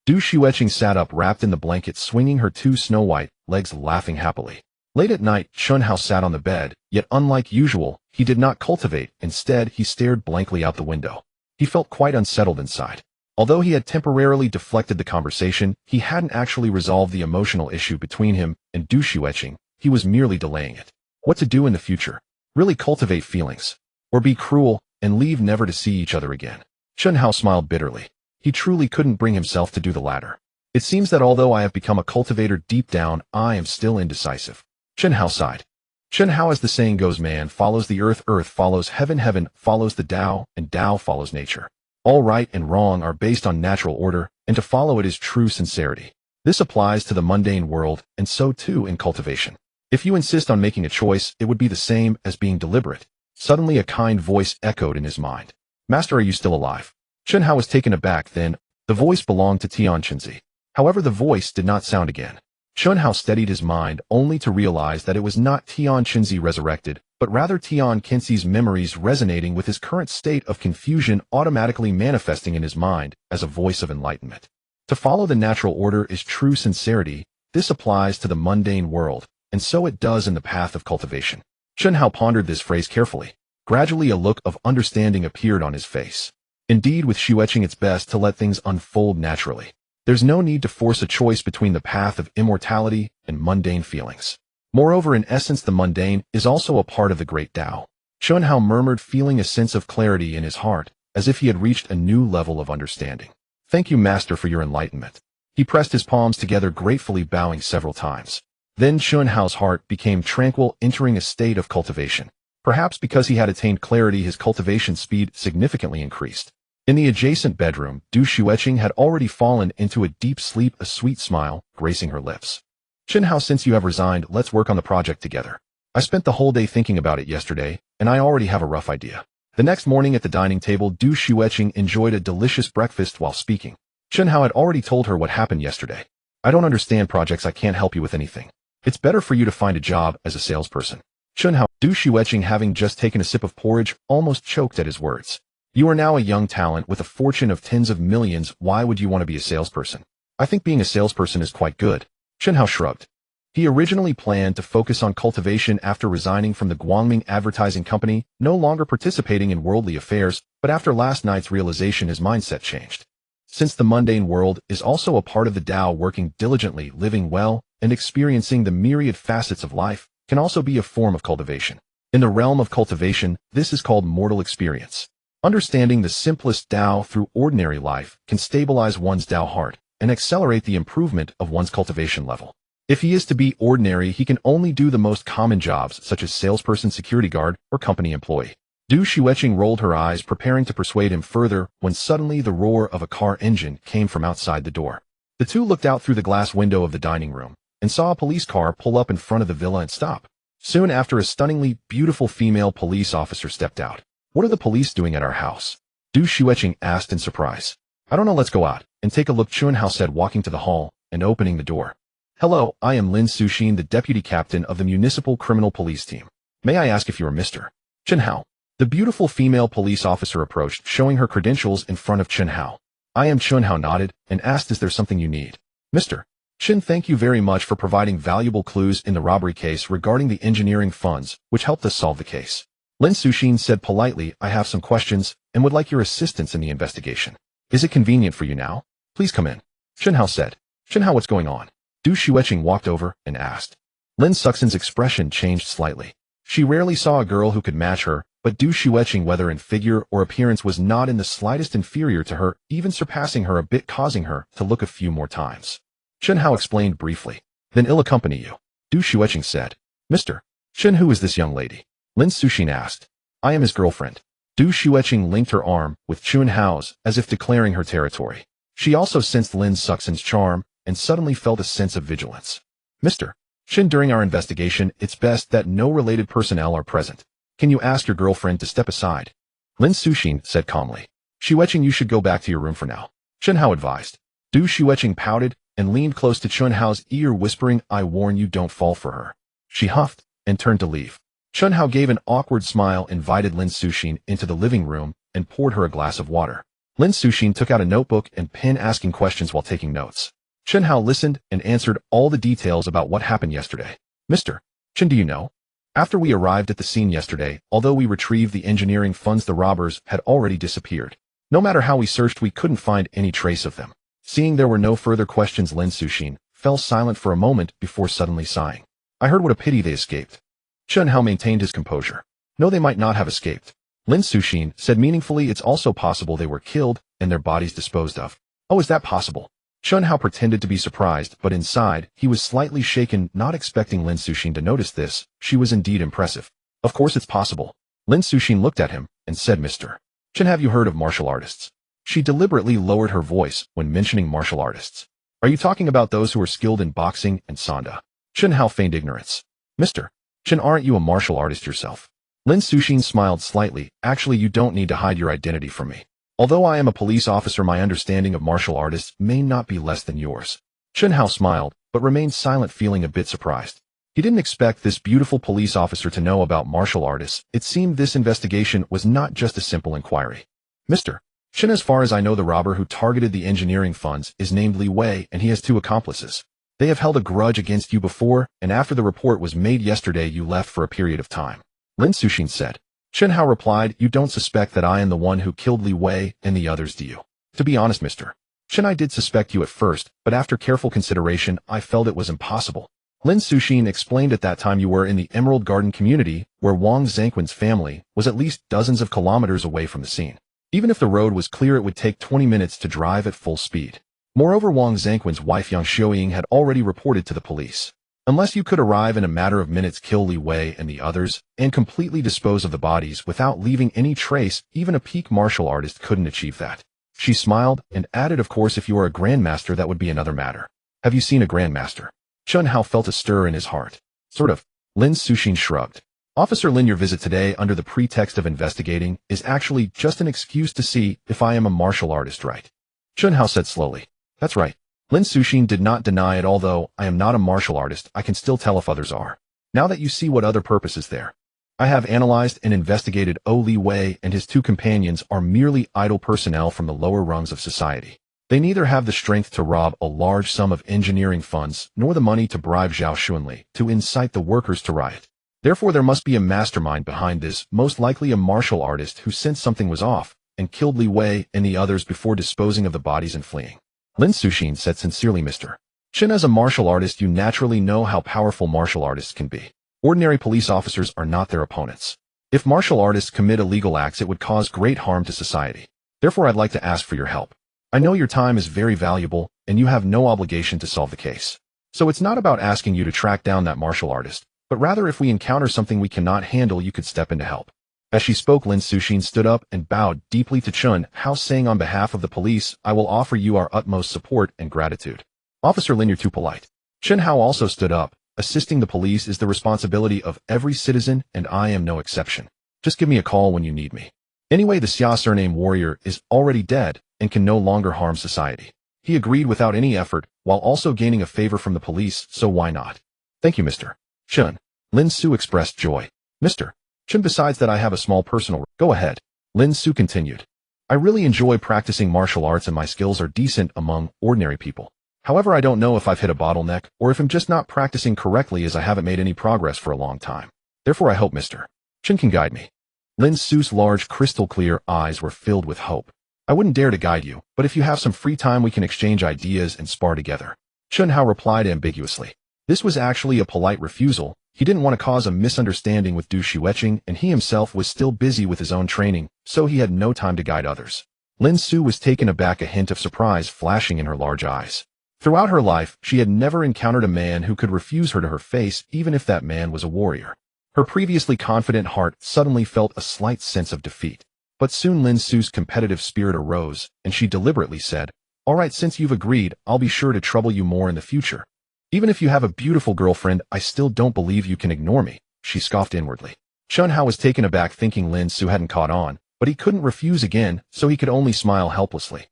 Du Xueqing sat up, wrapped in the blanket, swinging her two snow-white legs, laughing happily. Late at night, Chun Hao sat on the bed, yet unlike usual, he did not cultivate. Instead, he stared blankly out the window. He felt quite unsettled inside. Although he had temporarily deflected the conversation, he hadn't actually resolved the emotional issue between him and Du Xueqing. He was merely delaying it. What to do in the future? Really cultivate feelings? Or be cruel and leave, never to see each other again? Chun Hao smiled bitterly. he truly couldn't bring himself to do the latter. It seems that although I have become a cultivator deep down, I am still indecisive. Chen Hao sighed. Chen Hao, as the saying goes, man follows the earth, earth follows heaven, heaven follows the Tao, and Tao follows nature. All right and wrong are based on natural order, and to follow it is true sincerity. This applies to the mundane world, and so too in cultivation. If you insist on making a choice, it would be the same as being deliberate. Suddenly a kind voice echoed in his mind. Master, are you still alive? Chen Hao was taken aback then. The voice belonged to Tian Qinzi. However, the voice did not sound again. Chen Hao steadied his mind only to realize that it was not Tian Qinzi resurrected, but rather Tian Qinzi's memories resonating with his current state of confusion automatically manifesting in his mind as a voice of enlightenment. To follow the natural order is true sincerity. This applies to the mundane world, and so it does in the path of cultivation. Chen Hao pondered this phrase carefully. Gradually a look of understanding appeared on his face. Indeed, with Xueqing it's best to let things unfold naturally. There's no need to force a choice between the path of immortality and mundane feelings. Moreover, in essence, the mundane is also a part of the great Tao. Chen Hao murmured, feeling a sense of clarity in his heart, as if he had reached a new level of understanding. Thank you, Master, for your enlightenment. He pressed his palms together, gratefully bowing several times. Then Chen Hao's heart became tranquil, entering a state of cultivation. Perhaps because he had attained clarity, his cultivation speed significantly increased. In the adjacent bedroom, Du Xueqing had already fallen into a deep sleep, a sweet smile gracing her lips. Chen Hao, since you have resigned, let's work on the project together. I spent the whole day thinking about it yesterday, and I already have a rough idea. The next morning at the dining table, Du Xueqing enjoyed a delicious breakfast while speaking. Chen Hao had already told her what happened yesterday. I don't understand projects, I can't help you with anything. It's better for you to find a job as a salesperson. Chen Hao, Du Xueqing, having just taken a sip of porridge, almost choked at his words. You are now a young talent with a fortune of tens of millions. Why would you want to be a salesperson? I think being a salesperson is quite good. Chen Hao shrugged. He originally planned to focus on cultivation after resigning from the Guangming Advertising Company, no longer participating in worldly affairs, but after last night's realization his mindset changed. Since the mundane world is also a part of the Tao, working diligently, living well, and experiencing the myriad facets of life can also be a form of cultivation. In the realm of cultivation, this is called mortal experience. Understanding the simplest Tao through ordinary life can stabilize one's Tao heart and accelerate the improvement of one's cultivation level. If he is to be ordinary, he can only do the most common jobs such as salesperson, security guard, or company employee. Du Xueqing rolled her eyes, preparing to persuade him further, when suddenly the roar of a car engine came from outside the door. The two looked out through the glass window of the dining room and saw a police car pull up in front of the villa and stop. Soon after, a stunningly beautiful female police officer stepped out. What are the police doing at our house? Du Xueqing asked in surprise. I don't know, let's go out and take a look, Chen Hao said, walking to the hall and opening the door. Hello, I am Lin Suxin, the deputy captain of the municipal criminal police team. May I ask if you are Mr. Chen Hao? The beautiful female police officer approached, showing her credentials in front of Chen Hao. I am. Chen Hao nodded and asked, is there something you need? Mr. Chen, thank you very much for providing valuable clues in the robbery case regarding the engineering funds, which helped us solve the case. Lin Suxin said politely, I have some questions and would like your assistance in the investigation. Is it convenient for you now? Please come in. Chen Hao said. Chen Hao, what's going on? Du Xueqing walked over and asked. Lin Suxin's expression changed slightly. She rarely saw a girl who could match her, but Du Xueqing, whether in figure or appearance, was not in the slightest inferior to her, even surpassing her a bit, causing her to look a few more times. Chen Hao explained briefly. Then I'll accompany you. Du Xueqing said. Mr. Chen, who is this young lady? Lin Suxin asked. I am his girlfriend. Du Xueqing linked her arm with Chen Hao's, as if declaring her territory. She also sensed Lin Suxin's charm, and suddenly felt a sense of vigilance. Mr. Chen, during our investigation, it's best that no related personnel are present. Can you ask your girlfriend to step aside? Lin Suxin said calmly. Xueqing, you should go back to your room for now. Chen Hao advised. Du Xueqing pouted and leaned close to Chen Hao's ear, whispering, I warn you, don't fall for her. She huffed and turned to leave. Chen Hao gave an awkward smile, invited Lin Suxin into the living room, and poured her a glass of water. Lin Suxin took out a notebook and pen, asking questions while taking notes. Chen Hao listened and answered all the details about what happened yesterday. Mr. Chen, do you know? After we arrived at the scene yesterday, although we retrieved the engineering funds, the robbers had already disappeared. No matter how we searched, we couldn't find any trace of them. Seeing there were no further questions, Lin Suxin fell silent for a moment before suddenly sighing. I heard, what a pity they escaped. Chen Hao maintained his composure. No, they might not have escaped. Lin Suxin said meaningfully it's also possible they were killed and their bodies disposed of. Oh, is that possible? Chun Hao pretended to be surprised, but inside, he was slightly shaken, not expecting Lin Suxin to notice this. She was indeed impressive. Of course it's possible. Lin Suxin looked at him and said, Mr. Chun, have you heard of martial artists? She deliberately lowered her voice when mentioning martial artists. Are you talking about those who are skilled in boxing and sanda? Chun Hao feigned ignorance. Mr. Chun, aren't you a martial artist yourself? Lin Suxin smiled slightly. Actually, you don't need to hide your identity from me. Although I am a police officer, my understanding of martial artists may not be less than yours. Chun Hao smiled, but remained silent, feeling a bit surprised. He didn't expect this beautiful police officer to know about martial artists. It seemed this investigation was not just a simple inquiry. Mr. Chun, as far as I know, the robber who targeted the engineering funds is named Li Wei, and he has 2 accomplices. They have held a grudge against you before, and after the report was made yesterday, you left for a period of time. Lin Suxin said. Chun Hao replied, you don't suspect that I am the one who killed Li Wei and the others, do you? To be honest, Mr. Chun, I did suspect you at first, but after careful consideration, I felt it was impossible. Lin Suxin explained at that time you were in the Emerald Garden community, where Wang Zhangquan's family was at least dozens of kilometers away from the scene. Even if the road was clear, it would take 20 minutes to drive at full speed. Moreover, Wang Zhangquan's wife Yang Xiuying had already reported to the police. Unless you could arrive in a matter of minutes, kill Li Wei and the others, and completely dispose of the bodies without leaving any trace, even a peak martial artist couldn't achieve that. She smiled and added, of course, if you are a grandmaster, that would be another matter. Have you seen a grandmaster? Chun Hao felt a stir in his heart. Sort of. Lin Suxin shrugged. Officer Lin, your visit today under the pretext of investigating is actually just an excuse to see if I am a martial artist, right? Chun Hao said slowly. That's right. Lin Suxin did not deny it. Although I am not a martial artist, I can still tell if others are. Now that you see what other purpose is there. I have analyzed and investigated. Li Wei and his 2 companions are merely idle personnel from the lower rungs of society. They neither have the strength to rob a large sum of engineering funds, nor the money to bribe Zhao Xunli to incite the workers to riot. Therefore, there must be a mastermind behind this, most likely a martial artist who sensed something was off and killed Li Wei and the others before disposing of the bodies and fleeing. Lin Suxin said sincerely, Mr. Chen, as a martial artist, you naturally know how powerful martial artists can be. Ordinary police officers are not their opponents. If martial artists commit illegal acts, it would cause great harm to society. Therefore, I'd like to ask for your help. I know your time is very valuable, and you have no obligation to solve the case. So it's not about asking you to track down that martial artist, but rather if we encounter something we cannot handle, you could step in to help. As she spoke, Lin Suxin stood up and bowed deeply to Chun Hao, saying, on behalf of the police, I will offer you our utmost support and gratitude. Officer Lin, you're too polite. Chun Hao also stood up. Assisting the police is the responsibility of every citizen, and I am no exception. Just give me a call when you need me. Anyway, the Xia surname warrior is already dead and can no longer harm society. He agreed without any effort, while also gaining a favor from the police, so why not? Thank you, Mr. Chun. Lin Su expressed joy. Mr. Chun, besides that, I have a small personal... Go ahead. Lin Su continued. I really enjoy practicing martial arts and my skills are decent among ordinary people. However, I don't know if I've hit a bottleneck or if I'm just not practicing correctly, as I haven't made any progress for a long time. Therefore, I hope Mr. Chun can guide me. Lin Su's large crystal-clear eyes were filled with hope. I wouldn't dare to guide you, but if you have some free time, we can exchange ideas and spar together. Chun Hao replied ambiguously. This was actually a polite refusal. He didn't want to cause a misunderstanding with Du Xueqing, and he himself was still busy with his own training, so he had no time to guide others. Lin Su was taken aback, a hint of surprise flashing in her large eyes. Throughout her life, she had never encountered a man who could refuse her to her face, even if that man was a warrior. Her previously confident heart suddenly felt a slight sense of defeat. But soon Lin Su's competitive spirit arose, and she deliberately said, All right, since you've agreed, I'll be sure to trouble you more in the future. Even if you have a beautiful girlfriend, I still don't believe you can ignore me, she scoffed inwardly. Chun Hao was taken aback, thinking Lin Su hadn't caught on, but he couldn't refuse again, so he could only smile helplessly.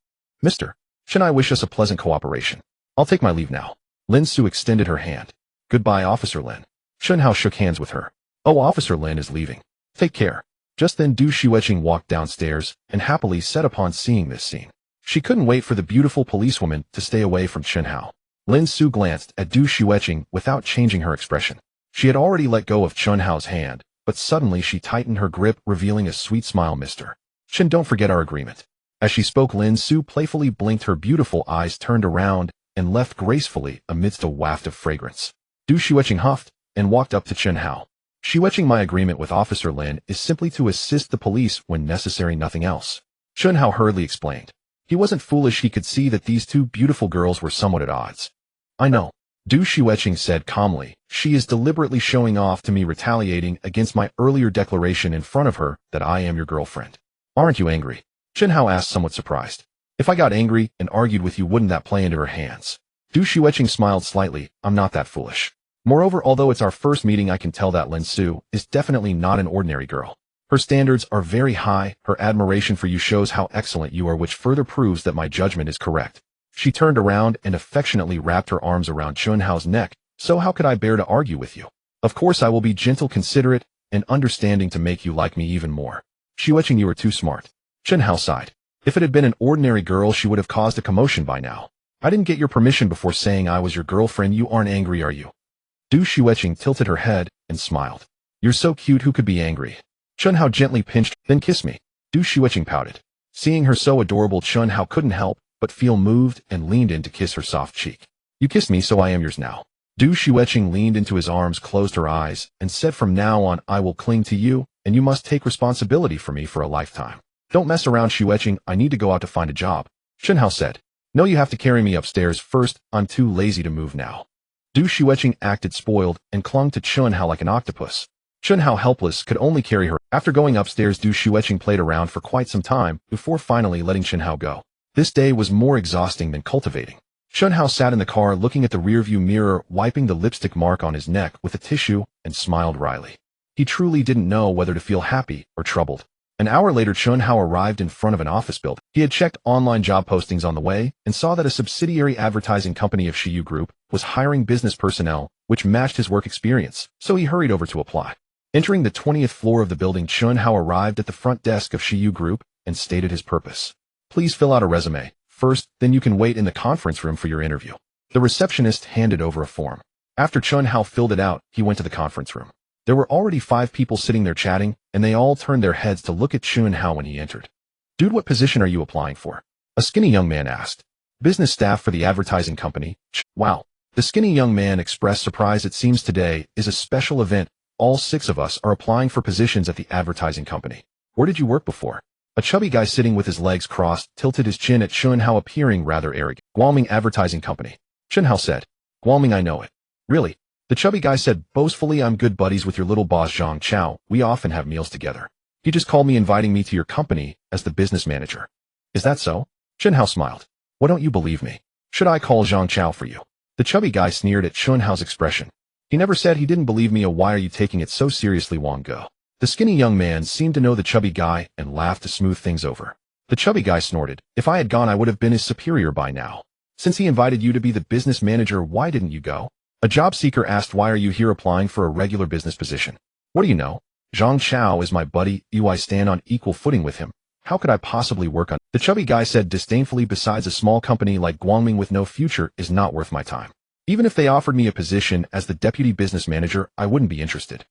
Mr. Chun, I wish us a pleasant cooperation. I'll take my leave now. Lin Su extended her hand. Goodbye, Officer Lin. Chun Hao shook hands with her. Oh, Officer Lin is leaving. Take care. Just then Du Xueqing walked downstairs and happily set upon seeing this scene. She couldn't wait for the beautiful policewoman to stay away from Chun Hao. Lin Su glanced at Du Xueqing without changing her expression. She had already let go of Chun Hao's hand, but suddenly she tightened her grip, revealing a sweet smile. Mr. Chun, don't forget our agreement. As she spoke, Lin Su playfully blinked, her beautiful eyes turned around, and left gracefully amidst a waft of fragrance. Du Xueqing huffed and walked up to Chun Hao. Switching my agreement with Officer Lin is simply to assist the police when necessary, nothing else. Chun-Hao hurriedly explained. He wasn't foolish, he could see that these two beautiful girls were somewhat at odds. I know. Du Shiweching said calmly. She is deliberately showing off to me, retaliating against my earlier declaration in front of her that I am your girlfriend. Aren't you angry? Chun-Hao asked, somewhat surprised. If I got angry and argued with you, wouldn't that play into her hands? Du Shiweching smiled slightly. I'm not that foolish. Moreover, although it's our first meeting, I can tell that Lin Su is definitely not an ordinary girl. Her standards are very high. Her admiration for you shows how excellent you are, which further proves that my judgment is correct. She turned around and affectionately wrapped her arms around Chun-Hao's neck. So how could I bear to argue with you? Of course I will be gentle, considerate, and understanding to make you like me even more. Shiweching, you are too smart. Chun-Hao sighed. If it had been an ordinary girl, she would have caused a commotion by now. I didn't get your permission before saying I was your girlfriend. You aren't angry, are you? Du Shiweching tilted her head and smiled. You're so cute, who could be angry? Chun-Hao gently pinched, then kiss me. Du Shiweching pouted. Seeing her so adorable, Chun-Hao couldn't help but feel moved and leaned in to kiss her soft cheek. You kissed me, so I am yours now. Du Shiweching leaned into his arms, closed her eyes, and said, from now on I will cling to you, and you must take responsibility for me for a lifetime. Don't mess around, Shiweching, I need to go out to find a job. Chun-Hao said. No, you have to carry me upstairs first, I'm too lazy to move now. Du Shiweching acted spoiled and clung to Chun-Hao like an octopus. Chun-Hao, helpless, could only carry her. After going upstairs, Du Shiweching played around for quite some time before finally letting Chun-Hao go. This day was more exhausting than cultivating. Chun-Hao sat in the car looking at the rearview mirror, wiping the lipstick mark on his neck with a tissue, and smiled wryly. He truly didn't know whether to feel happy or troubled. An hour later, Chun-Hao arrived in front of an office building. He had checked online job postings on the way and saw that a subsidiary advertising company of Shiyu Group was hiring business personnel, which matched his work experience, so he hurried over to apply. Entering the 20th floor of the building, Chun-Hao arrived at the front desk of Shiyu Group and stated his purpose. Please fill out a resume first, then you can wait in the conference room for your interview. The receptionist handed over a form. After Chun-Hao filled it out, he went to the conference room. There were already 5 people sitting there chatting, and they all turned their heads to look at Chun-Hao when he entered. Dude, what position are you applying for? A skinny young man asked. Business staff for the advertising company. Wow. The skinny young man expressed surprise. It seems today is a special event. All 6 of us are applying for positions at the advertising company. Where did you work before? A chubby guy sitting with his legs crossed tilted his chin at Chun-Hao, appearing rather arrogant. Guangming Advertising Company. Chun-Hao said. Guangming, I know it. Really? The chubby guy said boastfully, I'm good buddies with your little boss Zhang Chao. We often have meals together. He just called me inviting me to your company as the business manager. Is that so? Chun-Hao smiled. Why don't you believe me? Should I call Zhang Chao for you? The chubby guy sneered at Chun-Hao's expression. He never said he didn't believe me. Why are you taking it so seriously, Wang Go? The skinny young man seemed to know the chubby guy and laughed to smooth things over. The chubby guy snorted. If I had gone, I would have been his superior by now. Since he invited you to be the business manager, why didn't you go? A job seeker asked, why are you here applying for a regular business position? What do you know? Zhang Chao is my buddy. I stand on equal footing with him. How could I possibly work on? The chubby guy said disdainfully, besides, a small company like Guangming with no future is not worth my time. Even if they offered me a position as the deputy business manager, I wouldn't be interested.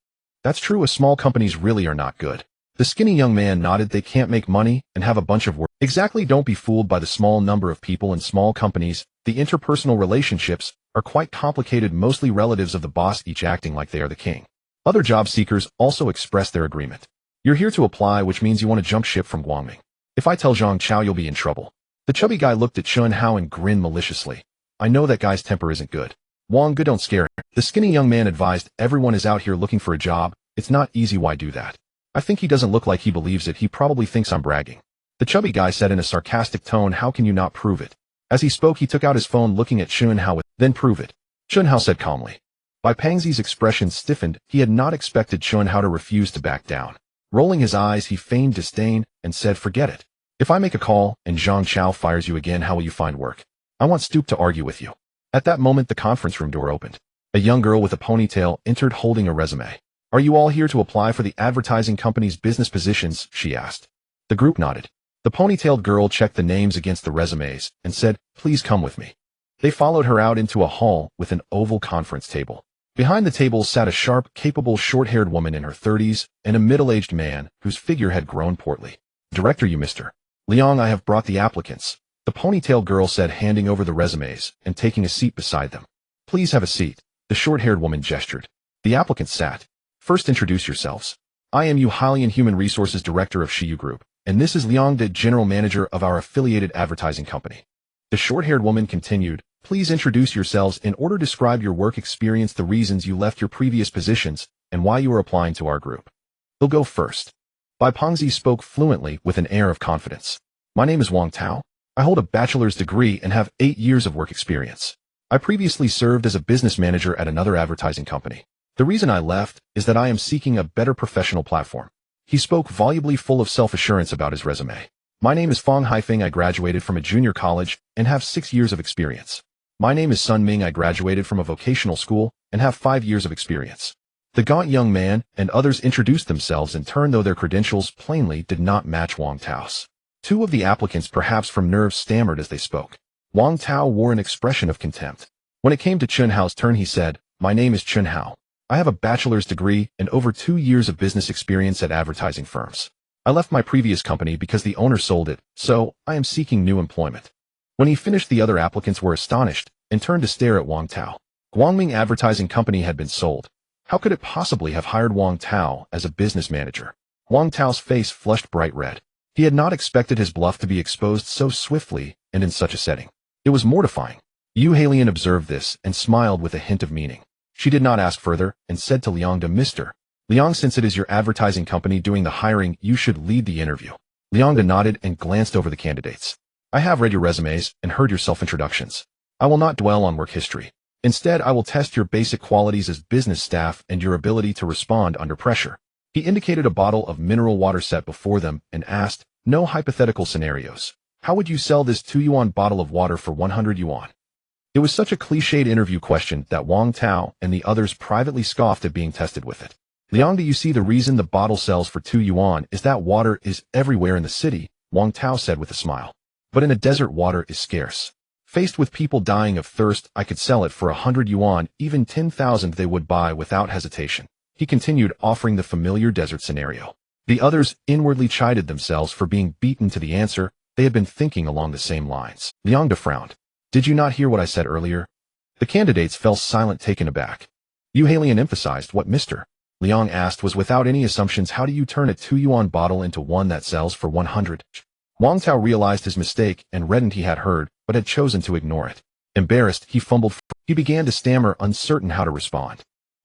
That's true, small companies really are not good. The skinny young man nodded. They can't make money and have a bunch of work. Exactly, don't be fooled by the small number of people in small companies. The interpersonal relationships are quite complicated, mostly relatives of the boss, each acting like they are the king. Other job seekers also expressed their agreement. You're here to apply, which means you want to jump ship from Guangming. If I tell Zhang Chao, you'll be in trouble. The chubby guy looked at Chun-Hao and grinned maliciously. I know that guy's temper isn't good. Wang Ge, don't scare him. The skinny young man advised. Everyone is out here looking for a job. It's not easy. Why do that? I think he doesn't look like he believes it. He probably thinks I'm bragging. The chubby guy said in a sarcastic tone. How can you not prove it? As he spoke, he took out his phone, looking at Chun-Hao. Then prove it. Chun-Hao said calmly. By Pangzi's expression stiffened, he had not expected Chun-Hao to refuse to back down. Rolling his eyes, he feigned disdain and said, forget it. If I make a call and Zhang Chao fires you again, how will you find work? I want Stoop to argue with you. At that moment, the conference room door opened. A young girl with a ponytail entered holding a resume. Are you all here to apply for the advertising company's business positions? She asked. The group nodded. The ponytailed girl checked the names against the resumes and said, please come with me. They followed her out into a hall with an oval conference table. Behind the table sat a sharp, capable, short-haired woman in her 30s and a middle-aged man whose figure had grown portly. Director, you Mr. Liang, I have brought the applicants. The ponytailed girl said, handing over the resumes and taking a seat beside them. Please have a seat. The short-haired woman gestured. The applicants sat. First, introduce yourselves. I am Yu Hylian, Human Resources Director of Shiyu Group, and this is Liang, the General Manager of our affiliated advertising company. The short-haired woman continued, please introduce yourselves in order to describe your work experience, the reasons you left your previous positions, and why you are applying to our group. He'll go first. Bai Pengzi spoke fluently with an air of confidence. My name is Wang Tao. I hold a bachelor's degree and have 8 years of work experience. I previously served as a business manager at another advertising company. The reason I left is that I am seeking a better professional platform. He spoke volubly, full of self-assurance about his resume. My name is Feng Haifeng. I graduated from a junior college and have 6 years of experience. My name is Sun Ming. I graduated from a vocational school and have 5 years of experience. The gaunt young man and others introduced themselves in turn, though their credentials plainly did not match Wang Tao's. 2 of the applicants, perhaps from nerves, stammered as they spoke. Wang Tao wore an expression of contempt. When it came to Chun Hao's turn, he said, my name is Chun Hao. I have a bachelor's degree and over 2 years of business experience at advertising firms. I left my previous company because the owner sold it, so I am seeking new employment. When he finished, the other applicants were astonished and turned to stare at Wang Tao. Guangming Advertising Company had been sold. How could it possibly have hired Wang Tao as a business manager? Wang Tao's face flushed bright red. He had not expected his bluff to be exposed so swiftly and in such a setting. It was mortifying. Yu Halian observed this and smiled with a hint of meaning. She did not ask further and said to Liang, Mr. Liang, since it is your advertising company doing the hiring, you should lead the interview. Liang nodded and glanced over the candidates. I have read your resumes and heard your self-introductions. I will not dwell on work history. Instead, I will test your basic qualities as business staff and your ability to respond under pressure. He indicated a bottle of mineral water set before them and asked, no hypothetical scenarios. How would you sell this 2 yuan bottle of water for 100 yuan? It was such a cliched interview question that Wang Tao and the others privately scoffed at being tested with it. Liang, do you see the reason the bottle sells for 2 yuan is that water is everywhere in the city, Wang Tao said with a smile. But in a desert, water is scarce. Faced with people dying of thirst, I could sell it for 100 yuan, even 10,000 they would buy without hesitation. He continued, offering the familiar desert scenario. The others inwardly chided themselves for being beaten to the answer. They had been thinking along the same lines. Liang frowned. Did you not hear what I said earlier? The candidates fell silent, taken aback. Yu Halian emphasized, what Mr. Liang asked was without any assumptions, how do you turn a 2 yuan bottle into one that sells for 100? Wang Tao realized his mistake and reddened. He had heard, but had chosen to ignore it. Embarrassed, he fumbled. He began to stammer, uncertain how to respond.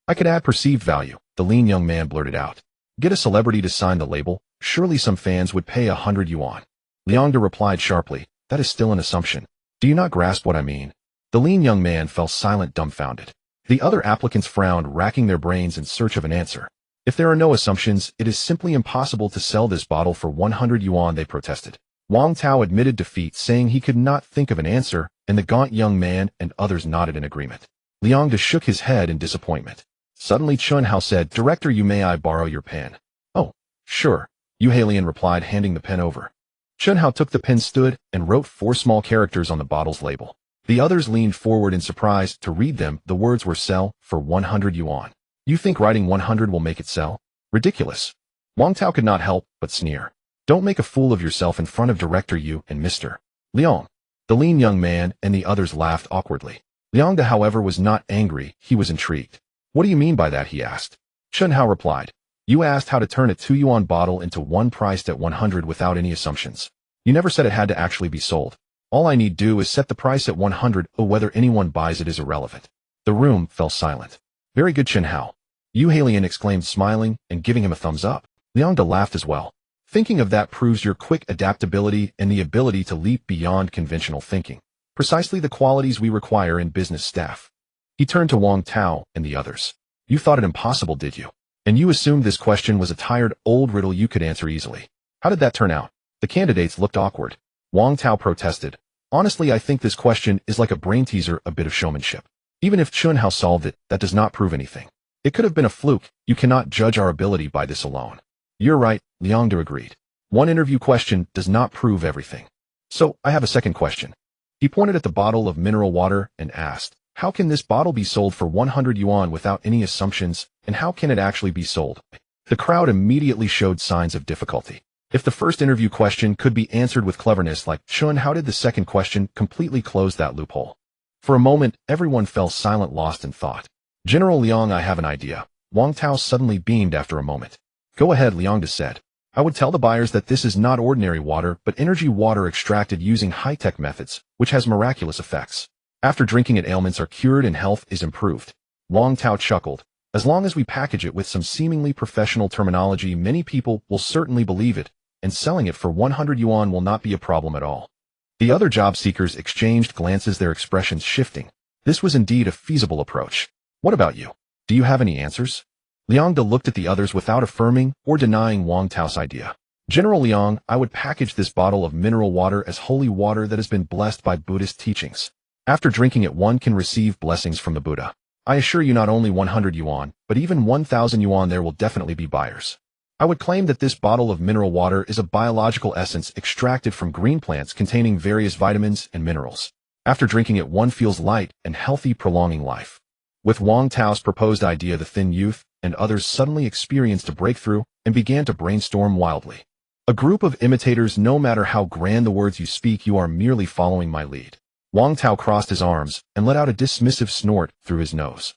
I could add perceived value, the lean young man blurted out. Get a celebrity to sign the label. Surely some fans would pay 100 yuan. Liang replied sharply, that is still an assumption. Do you not grasp what I mean? The lean young man fell silent, dumbfounded. The other applicants frowned, racking their brains in search of an answer. If there are no assumptions, it is simply impossible to sell this bottle for 100 yuan, they protested. Wang Tao admitted defeat, saying he could not think of an answer, and the gaunt young man and others nodded in agreement. Liang shook his head in disappointment. Suddenly Chun Hao said, Director, may I borrow your pen? Oh, sure, Yu Halian replied, handing the pen over. Chun Hao took the pen, stood, and wrote 4 small characters on the bottle's label. The others leaned forward in surprise to read them. The words were sell for 100 yuan. You think writing 100 will make it sell? Ridiculous. Wang Tao could not help but sneer. Don't make a fool of yourself in front of Director Yu and Mr. Liang. The lean young man and the others laughed awkwardly. Liang, however, was not angry. He was intrigued. What do you mean by that? He asked. Chun Hao replied. You asked how to turn a 2 yuan bottle into one priced at 100 without any assumptions. You never said it had to actually be sold. All I need do is set the price at 100, or whether anyone buys it is irrelevant. The room fell silent. Very good, Chun Hao. Yu Halian exclaimed, smiling and giving him a thumbs up. Liang laughed as well. Thinking of that proves your quick adaptability and the ability to leap beyond conventional thinking. Precisely the qualities we require in business staff. He turned to Wang Tao and the others. You thought it impossible, did you? And you assumed this question was a tired, old riddle you could answer easily. How did that turn out? The candidates looked awkward. Wang Tao protested. Honestly, I think this question is like a brain teaser, a bit of showmanship. Even if Chun Hao solved it, that does not prove anything. It could have been a fluke. You cannot judge our ability by this alone. You're right, Liang agreed. One interview question does not prove everything. So, I have a second question. He pointed at the bottle of mineral water and asked, how can this bottle be sold for 100 yuan without any assumptions, and how can it actually be sold? The crowd immediately showed signs of difficulty. If the first interview question could be answered with cleverness like Chun, how did the second question completely close that loophole? For a moment, everyone fell silent, lost in thought. General Liang, I have an idea. Wang Tao suddenly beamed after a moment. Go ahead, Liang said. I would tell the buyers that this is not ordinary water, but energy water extracted using high-tech methods, which has miraculous effects. After drinking it, ailments are cured and health is improved. Wang Tao chuckled. As long as we package it with some seemingly professional terminology, many people will certainly believe it, and selling it for 100 yuan will not be a problem at all. The other job seekers exchanged glances, their expressions shifting. This was indeed a feasible approach. What about you? Do you have any answers? Liang looked at the others without affirming or denying Wang Tao's idea. General Liang, I would package this bottle of mineral water as holy water that has been blessed by Buddhist teachings. After drinking it, one can receive blessings from the Buddha. I assure you, not only 100 yuan, but even 1,000 yuan, there will definitely be buyers. I would claim that this bottle of mineral water is a biological essence extracted from green plants containing various vitamins and minerals. After drinking it, one feels light and healthy, prolonging life. With Wang Tao's proposed idea, the thin youth and others suddenly experienced a breakthrough and began to brainstorm wildly. A group of imitators, no matter how grand the words you speak, you are merely following my lead. Wang Tao crossed his arms and let out a dismissive snort through his nose.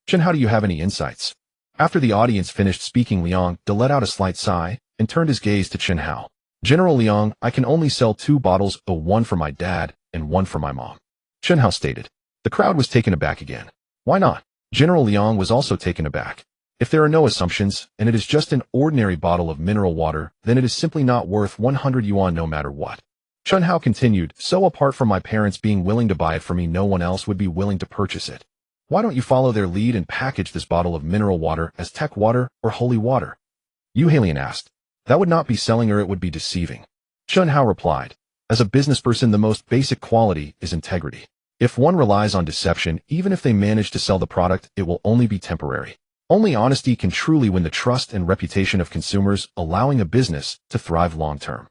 Chen, how do you have any insights? After the audience finished speaking, Liang let out a slight sigh and turned his gaze to Chen Hao. General Liang, I can only sell 2 bottles, one for my dad and one for my mom. Chen Hao stated. The crowd was taken aback again. Why not? General Liang was also taken aback. If there are no assumptions, and it is just an ordinary bottle of mineral water, then it is simply not worth 100 yuan no matter what. Chen Hao continued, so apart from my parents being willing to buy it for me, no one else would be willing to purchase it. Why don't you follow their lead and package this bottle of mineral water as tech water or holy water? Yu Halian asked. That would not be selling, or it would be deceiving. Chen Hao replied. As a business person, the most basic quality is integrity. If one relies on deception, even if they manage to sell the product, it will only be temporary. Only honesty can truly win the trust and reputation of consumers, allowing a business to thrive long-term.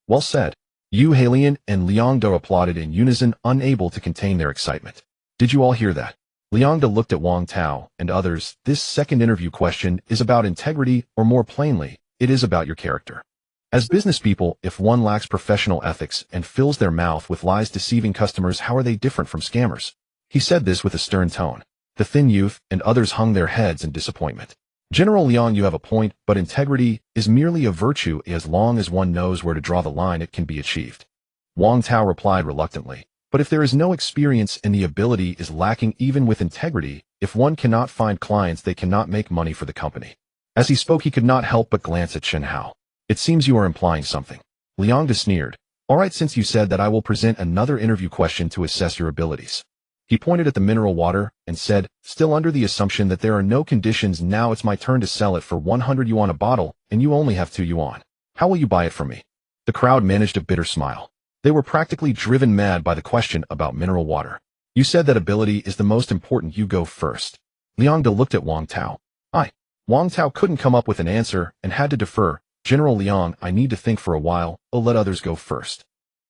Well said. Yu Halian and Liang De applauded in unison, unable to contain their excitement. Did you all hear that? Liang De looked at Wang Tao and others. This second interview question is about integrity, or more plainly, it is about your character. As business people, if one lacks professional ethics and fills their mouth with lies deceiving customers, how are they different from scammers? He said this with a stern tone. The thin youth and others hung their heads in disappointment. General Liang, you have a point, but integrity is merely a virtue. As long as one knows where to draw the line, it can be achieved. Wang Tao replied reluctantly. But if there is no experience and the ability is lacking, even with integrity, if one cannot find clients, they cannot make money for the company. As he spoke, he could not help but glance at Chen Hao. It seems you are implying something. Liang sneered. All right, since you said that, I will present another interview question to assess your abilities. He pointed at the mineral water and said, still under the assumption that there are no conditions, now it's my turn to sell it for 100 yuan a bottle, and you only have 2 yuan. How will you buy it from me? The crowd managed a bitter smile. They were practically driven mad by the question about mineral water. You said that ability is the most important, you go first. Liang looked at Wang Tao. Wang Tao couldn't come up with an answer and had to defer. General Liang, I need to think for a while, let others go first.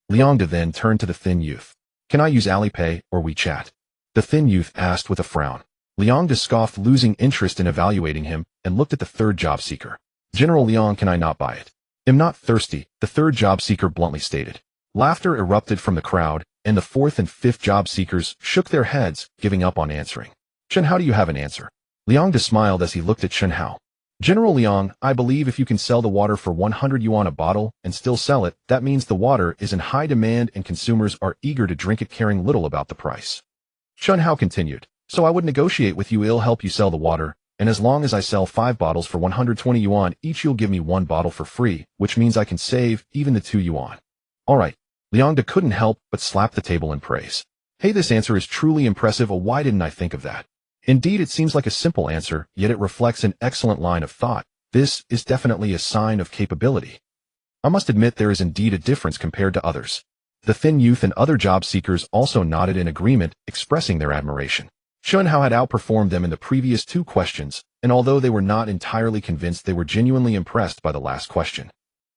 Liang then turned to the thin youth. Can I use Alipay or WeChat? The thin youth asked with a frown. Liang scoffed, losing interest in evaluating him, and looked at the third job seeker. General Liang, can I not buy it? Am not thirsty, the third job seeker bluntly stated. Laughter erupted from the crowd, and the fourth and fifth job seekers shook their heads, giving up on answering. Chen, how do you have an answer? Liang smiled as he looked at Chen Hao. General Liang, I believe if you can sell the water for 100 yuan a bottle and still sell it, that means the water is in high demand and consumers are eager to drink it, caring little about the price. Chen Hao continued, so I would negotiate with you, I'll help you sell the water, and as long as I sell 5 bottles for 120 yuan each, you'll give me 1 bottle for free, which means I can save even the 2 yuan. All right. Liang couldn't help but slap the table in praise. Hey, this answer is truly impressive. Why didn't I think of that? Indeed, it seems like a simple answer, yet it reflects an excellent line of thought. This is definitely a sign of capability. I must admit there is indeed a difference compared to others. The thin youth and other job seekers also nodded in agreement, expressing their admiration. Chen Hao had outperformed them in the previous 2 questions, and although they were not entirely convinced, they were genuinely impressed by the last question.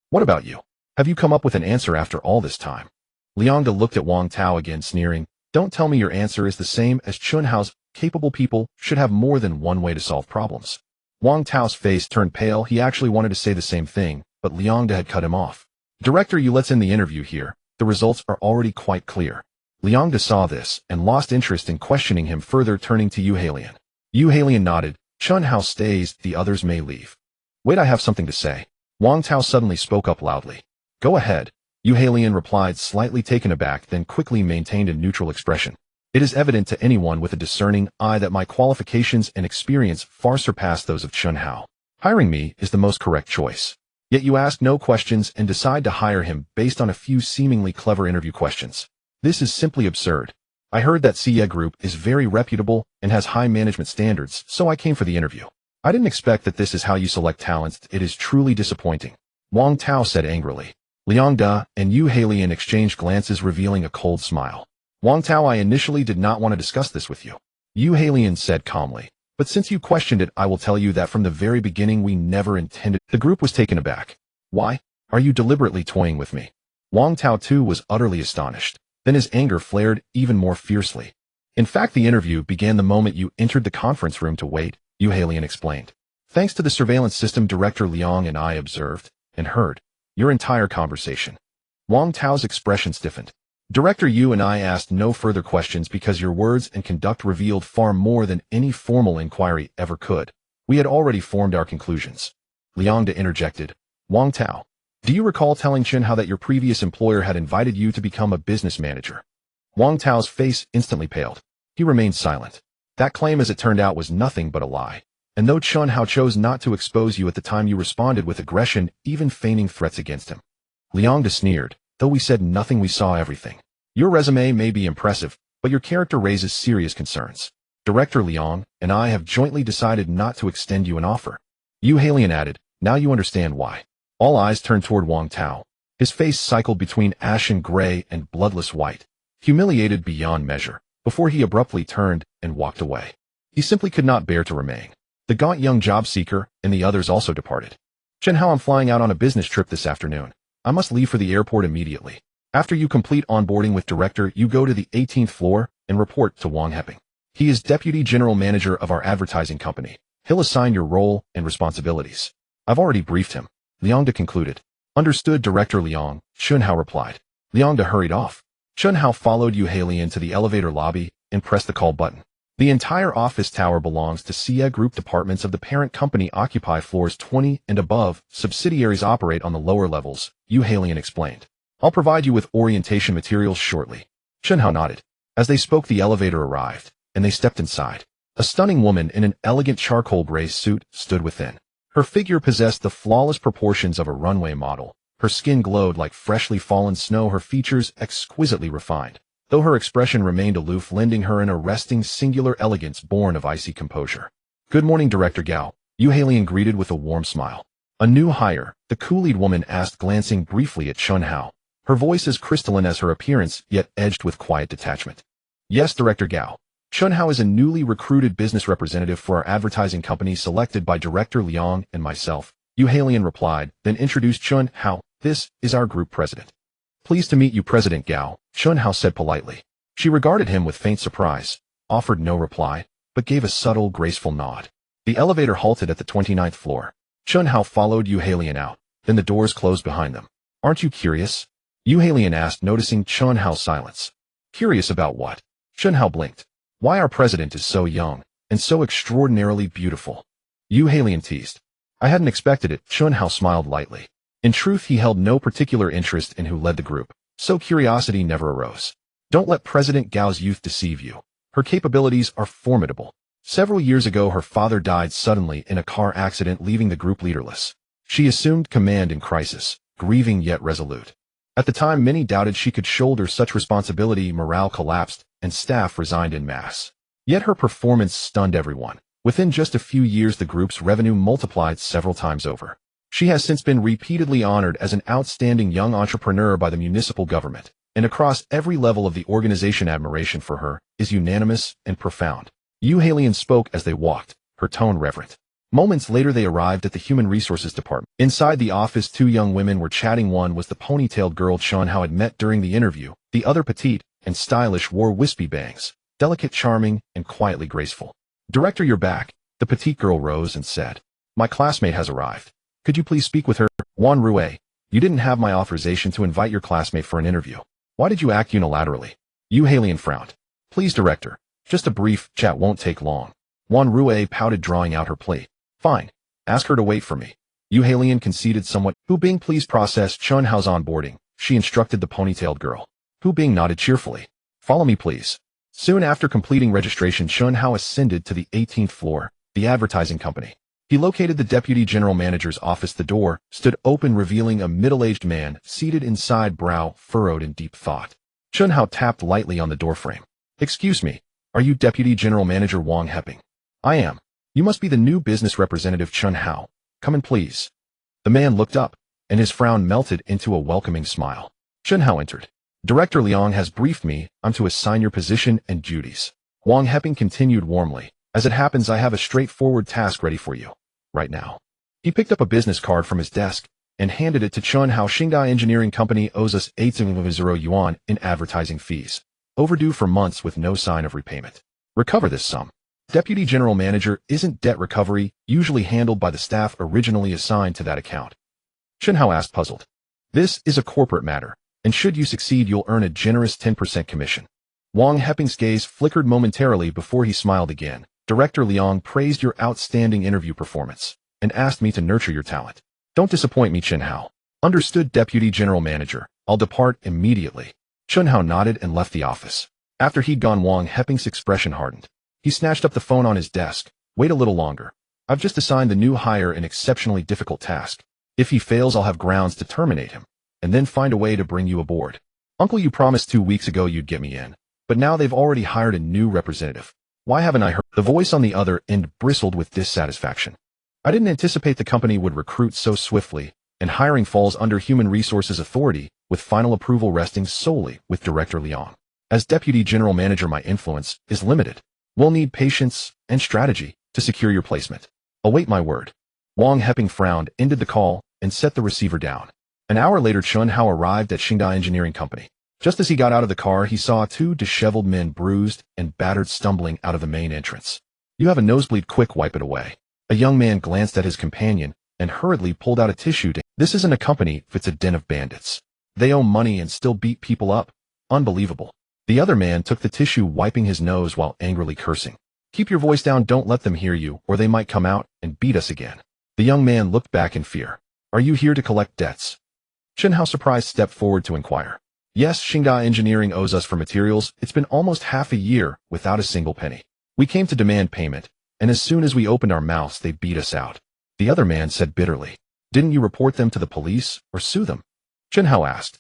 What about you? Have you come up with an answer after all this time? Liang looked at Wang Tao again, sneering. Don't tell me your answer is the same as Chen Hao's. Capable people should have more than one way to solve problems. Wang Tao's face turned pale. He actually wanted to say the same thing, but Liang had cut him off. Director, let's end the interview here. The results are already quite clear. Liang saw this and lost interest in questioning him further, turning to Yu Halian. Yu Halian nodded. Chun Hao stays, the others may leave. Wait, I have something to say. Wang Tao suddenly spoke up loudly. Go ahead. Yu Halian replied, slightly taken aback, then quickly maintained a neutral expression. It is evident to anyone with a discerning eye that my qualifications and experience far surpass those of Chun Hao. Hiring me is the most correct choice. Yet you ask no questions and decide to hire him based on a few seemingly clever interview questions. This is simply absurd. I heard that Xie Group is very reputable and has high management standards, so I came for the interview. I didn't expect that this is how you select talents. It is truly disappointing. Wang Tao said angrily. Liang Da and Yu Halian exchanged glances, revealing a cold smile. Wang Tao, I initially did not want to discuss this with you. Yu Halian said calmly. But since you questioned it, I will tell you that from the very beginning we never intended. The group was taken aback. Why? Are you deliberately toying with me? Wang Tao too was utterly astonished. Then his anger flared even more fiercely. In fact, the interview began the moment you entered the conference room to wait, Yu Halian explained. Thanks to the surveillance system, Director Liang and I observed and heard your entire conversation. Wang Tao's expression stiffened. Director Yu and I asked no further questions because your words and conduct revealed far more than any formal inquiry ever could. We had already formed our conclusions. Liang Da interjected. Wang Tao, do you recall telling Chen Hao that your previous employer had invited you to become a business manager? Wang Tao's face instantly paled. He remained silent. That claim, as it turned out, was nothing but a lie. And though Chen Hao chose not to expose you at the time, you responded with aggression, even feigning threats against him. Liang Da sneered. Though we said nothing, we saw everything. Your resume may be impressive, but your character raises serious concerns. Director Liang and I have jointly decided not to extend you an offer. Yu Halian added, now you understand why. All eyes turned toward Wang Tao. His face cycled between ashen gray and bloodless white, humiliated beyond measure, before he abruptly turned and walked away. He simply could not bear to remain. The gaunt young job seeker and the others also departed. Chen Hao, I'm flying out on a business trip this afternoon. I must leave for the airport immediately. After you complete onboarding with Director, you go to the 18th floor and report to Wang Heping. He is Deputy General Manager of our advertising company. He'll assign your role and responsibilities. I've already briefed him. Liang Da concluded. Understood, Director Liang, Chun Hao replied. Liang Da hurried off. Chun Hao followed Yu Halian to the elevator lobby and pressed the call button. The entire office tower belongs to Xie Group. Departments of the parent company occupy floors 20 and above. Subsidiaries operate on the lower levels, Yu Halian explained. I'll provide you with orientation materials shortly. Chun Hao nodded. As they spoke, the elevator arrived, and they stepped inside. A stunning woman in an elegant charcoal gray suit stood within. Her figure possessed the flawless proportions of a runway model. Her skin glowed like freshly fallen snow, her features exquisitely refined, though her expression remained aloof, lending her an arresting, singular elegance born of icy composure. Good morning, Director Gao, Yu Halian greeted with a warm smile. A new hire, the coolied woman asked, glancing briefly at Chun Hao. Her voice as crystalline as her appearance, yet edged with quiet detachment. Yes, Director Gao. Chun Hao is a newly recruited business representative for our advertising company, selected by Director Liang and myself, Yu Halian replied, then introduced Chun Hao. This is our group president. Pleased to meet you, President Gao, Chun Hao said politely. She regarded him with faint surprise, offered no reply, but gave a subtle, graceful nod. The elevator halted at the 29th floor. Chun Hao followed Yu Halian out, then the doors closed behind them. Aren't you curious? Yu Halian asked, noticing Chun Hao's silence. Curious about what? Chun Hao blinked. Why our president is so young, and so extraordinarily beautiful. Yu Halian teased. I hadn't expected it, Chun Hao smiled lightly. In truth, he held no particular interest in who led the group, so curiosity never arose. Don't let President Gao's youth deceive you. Her capabilities are formidable. Several years ago, her father died suddenly in a car accident, leaving the group leaderless. She assumed command in crisis, grieving yet resolute. At the time, many doubted she could shoulder such responsibility. Morale collapsed, and staff resigned en masse. Yet her performance stunned everyone. Within just a few years, the group's revenue multiplied several times over. She has since been repeatedly honored as an outstanding young entrepreneur by the municipal government, and across every level of the organization, admiration for her is unanimous and profound. Yu Halian spoke as they walked, her tone reverent. Moments later, they arrived at the Human Resources Department. Inside the office, two young women were chatting. One was the ponytailed girl Chun Hao had met during the interview. The other, petite and stylish, wore wispy bangs, delicate, charming, and quietly graceful. Director, you're back. The petite girl rose and said, my classmate has arrived. Could you please speak with her? Wan Rue, you didn't have my authorization to invite your classmate for an interview. Why did you act unilaterally? Yu Halian frowned. Please, Director, just a brief chat won't take long. Wan Rue pouted, drawing out her plea. Fine. Ask her to wait for me. Yu Halian conceded somewhat. Hu Bing, please process Chun Hao's onboarding, she instructed the ponytailed girl. Hu Bing nodded cheerfully. Follow me, please. Soon after completing registration, Chun Hao ascended to the 18th floor, the advertising company. He located the deputy general manager's office. The door stood open, revealing a middle-aged man seated inside, brow furrowed in deep thought. Chun Hao tapped lightly on the doorframe. Excuse me, are you Deputy General Manager Wang Heping? I am. You must be the new business representative Chun Hao. Come in, please. The man looked up, and his frown melted into a welcoming smile. Chun Hao entered. Director Liang has briefed me. I'm to assign your position and duties. Wang Heping continued warmly. As it happens, I have a straightforward task ready for you. Right now. He picked up a business card from his desk and handed it to Chun Hao. Xingda Engineering Company owes us 8,000 yuan in advertising fees, overdue for months with no sign of repayment. Recover this sum. Deputy General Manager, isn't debt recovery usually handled by the staff originally assigned to that account? Chun Hao asked, puzzled. This is a corporate matter, and should you succeed, you'll earn a generous 10% commission. Wang Heping's gaze flickered momentarily before he smiled again. Director Liang praised your outstanding interview performance and asked me to nurture your talent. Don't disappoint me, Chun Hao. Understood, Deputy General Manager. I'll depart immediately. Chun Hao nodded and left the office. After he'd gone, Wang Heping's expression hardened. He snatched up the phone on his desk. Wait a little longer. I've just assigned the new hire an exceptionally difficult task. If he fails, I'll have grounds to terminate him, and then find a way to bring you aboard. Uncle, you promised 2 weeks ago you'd get me in, but now they've already hired a new representative. Why haven't I heard? The voice on the other end bristled with dissatisfaction. I didn't anticipate the company would recruit so swiftly, and hiring falls under Human Resources Authority, with final approval resting solely with Director Liang. As Deputy General Manager, my influence is limited. We'll need patience and strategy to secure your placement. Await my word. Wang Heping frowned, ended the call, and set the receiver down. An hour later, Chun Hao arrived at Xingda Engineering Company. Just as he got out of the car, he saw 2 disheveled men, bruised and battered, stumbling out of the main entrance. You have a nosebleed, quick, wipe it away. A young man glanced at his companion and hurriedly pulled out a tissue. This isn't a company, it's a den of bandits. They owe money and still beat people up. Unbelievable. The other man took the tissue, wiping his nose while angrily cursing. Keep your voice down, don't let them hear you, or they might come out and beat us again. The young man looked back in fear. Are you here to collect debts? Chun Hao, surprised, stepped forward to inquire. Yes, Xingda Engineering owes us for materials. It's been almost half a year without a single penny. We came to demand payment, and as soon as we opened our mouths, they beat us out. The other man said bitterly. Didn't you report them to the police or sue them? Chun Hao asked.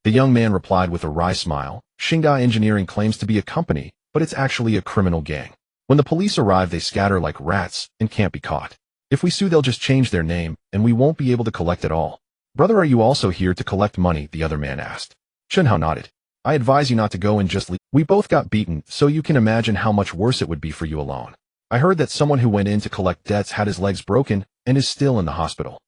The young man replied with a wry smile. Xingda Engineering claims to be a company, but it's actually a criminal gang. When the police arrive, they scatter like rats and can't be caught. If we sue, they'll just change their name, and we won't be able to collect at all. Brother, are you also here to collect money? The other man asked. Chun Hao nodded. I advise you not to go and just leave. We both got beaten, so you can imagine how much worse it would be for you alone. I heard that someone who went in to collect debts had his legs broken and is still in the hospital.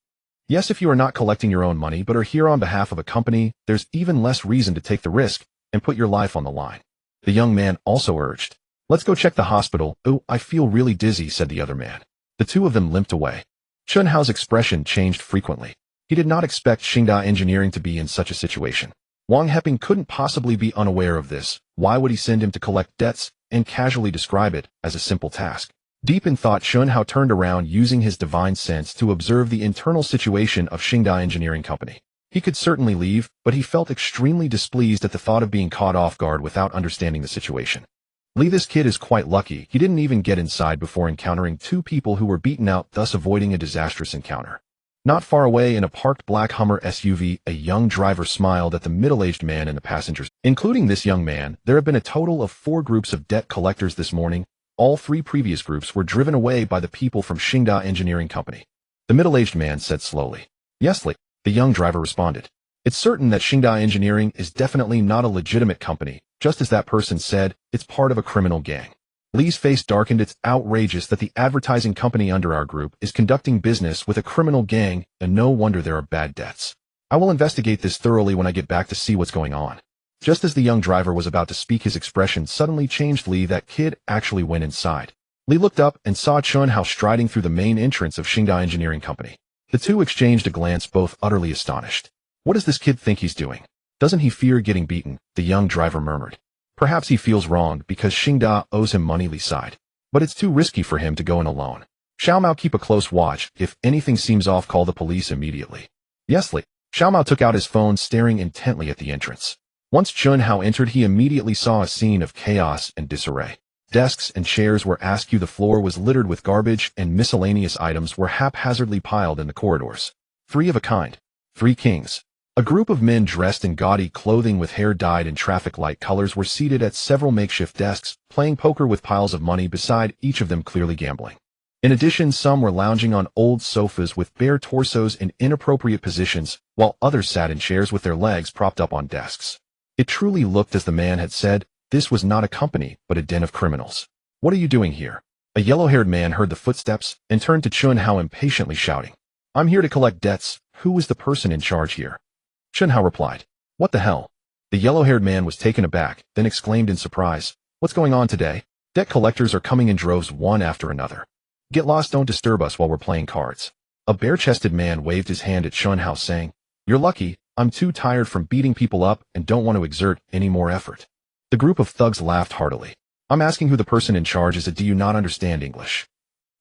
Yes, if you are not collecting your own money but are here on behalf of a company, there's even less reason to take the risk and put your life on the line. The young man also urged. Let's go check the hospital. Oh, I feel really dizzy, said the other man. The 2 of them limped away. Chun Hao's expression changed frequently. He did not expect Xingda Engineering to be in such a situation. Wang Heping couldn't possibly be unaware of this. Why would he send him to collect debts and casually describe it as a simple task? Deep in thought, Chun Hao turned around, using his divine sense to observe the internal situation of Xingda Engineering Company. He could certainly leave, but he felt extremely displeased at the thought of being caught off guard without understanding the situation. Lee, this kid is quite lucky. He didn't even get inside before encountering 2 people who were beaten out, thus avoiding a disastrous encounter. Not far away in a parked black Hummer SUV, a young driver smiled at the middle-aged man and the passengers. Including this young man, there have been a total of 4 groups of debt collectors this morning. All 3 previous groups were driven away by the people from Xingda Engineering Company. The middle-aged man said slowly. Yes, Lee, the young driver responded. It's certain that Xingda Engineering is definitely not a legitimate company. Just as that person said, it's part of a criminal gang. Lee's face darkened. It's outrageous that the advertising company under our group is conducting business with a criminal gang, and no wonder there are bad debts. I will investigate this thoroughly when I get back to see what's going on. Just as the young driver was about to speak, his expression suddenly changed. Lee, that kid actually went inside. Lee looked up and saw Chun Hao striding through the main entrance of Xingda Engineering Company. The 2 exchanged a glance, both utterly astonished. What does this kid think he's doing? Doesn't he fear getting beaten? The young driver murmured. Perhaps he feels wronged because Xingda owes him money, Lee sighed. but it's too risky for him to go in alone. Xiao Mao, keep a close watch. If anything seems off, call the police immediately. Yesly. Xiao Mao took out his phone, staring intently at the entrance. Once Chun Hao entered, he immediately saw a scene of chaos and disarray. Desks and chairs were askew, the floor was littered with garbage, and miscellaneous items were haphazardly piled in the corridors. Three of a kind. Three kings. A group of men dressed in gaudy clothing with hair dyed in traffic light colors were seated at several makeshift desks, playing poker with piles of money beside each of them, clearly gambling. In addition, some were lounging on old sofas with bare torsos in inappropriate positions, while others sat in chairs with their legs propped up on desks. It truly looked, as the man had said, this was not a company, but a den of criminals. What are you doing here? A yellow-haired man heard the footsteps and turned to Chun Hao, impatiently shouting, I'm here to collect debts. Who is the person in charge here? Chun Hao replied, What the hell? The yellow-haired man was taken aback, then exclaimed in surprise, What's going on today? Debt collectors are coming in droves, one after another. Get lost, don't disturb us while we're playing cards. A bare-chested man waved his hand at Chun Hao, saying, You're lucky, I'm too tired from beating people up and don't want to exert any more effort. The group of thugs laughed heartily. I'm asking who the person in charge is. Do you not understand English?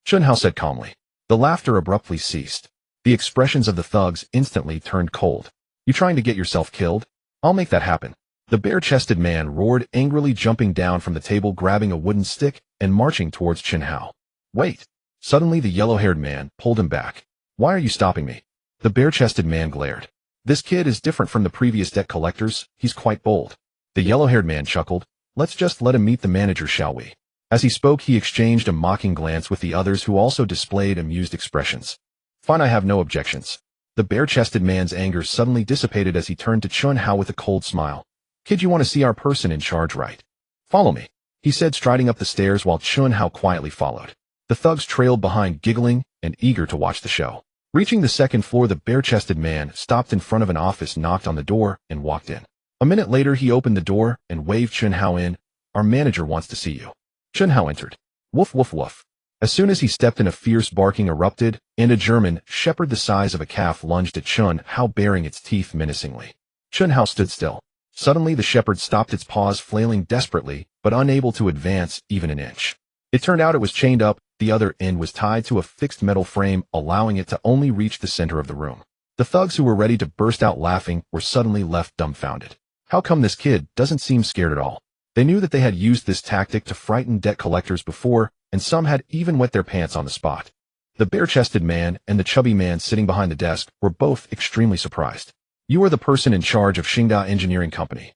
Chun Hao said calmly. The laughter abruptly ceased. The expressions of the thugs instantly turned cold. You trying to get yourself killed? I'll make that happen. The bare-chested man roared angrily, jumping down from the table, grabbing a wooden stick, and marching towards Chun Hao. Wait. Suddenly the yellow-haired man pulled him back. Why are you stopping me? The bare-chested man glared. This kid is different from the previous debt collectors. He's quite bold. The yellow-haired man chuckled. Let's just let him meet the manager, shall we? As he spoke, he exchanged a mocking glance with the others, who also displayed amused expressions. Fine, I have no objections. The bare-chested man's anger suddenly dissipated as he turned to Chun Hao with a cold smile. Kid, you want to see our person in charge, right? Follow me, he said, striding up the stairs while Chun Hao quietly followed. The thugs trailed behind, giggling and eager to watch the show. Reaching the second floor, the bare-chested man stopped in front of an office, knocked on the door, and walked in. A minute later, he opened the door and waved Chun Hao in. Our manager wants to see you. Chun Hao entered. Woof, woof, woof. As soon as he stepped in, a fierce barking erupted, and a German shepherd the size of a calf lunged at Chun Hao, baring its teeth menacingly. Chun Hao stood still. Suddenly, the shepherd stopped its paws, flailing desperately, but unable to advance even an inch. It turned out it was chained up. The other end was tied to a fixed metal frame, allowing it to only reach the center of the room. The thugs, who were ready to burst out laughing, were suddenly left dumbfounded. How come this kid doesn't seem scared at all? They knew that they had used this tactic to frighten debt collectors before, and some had even wet their pants on the spot. The bare-chested man and the chubby man sitting behind the desk were both extremely surprised. You are the person in charge of Xingda Engineering Company?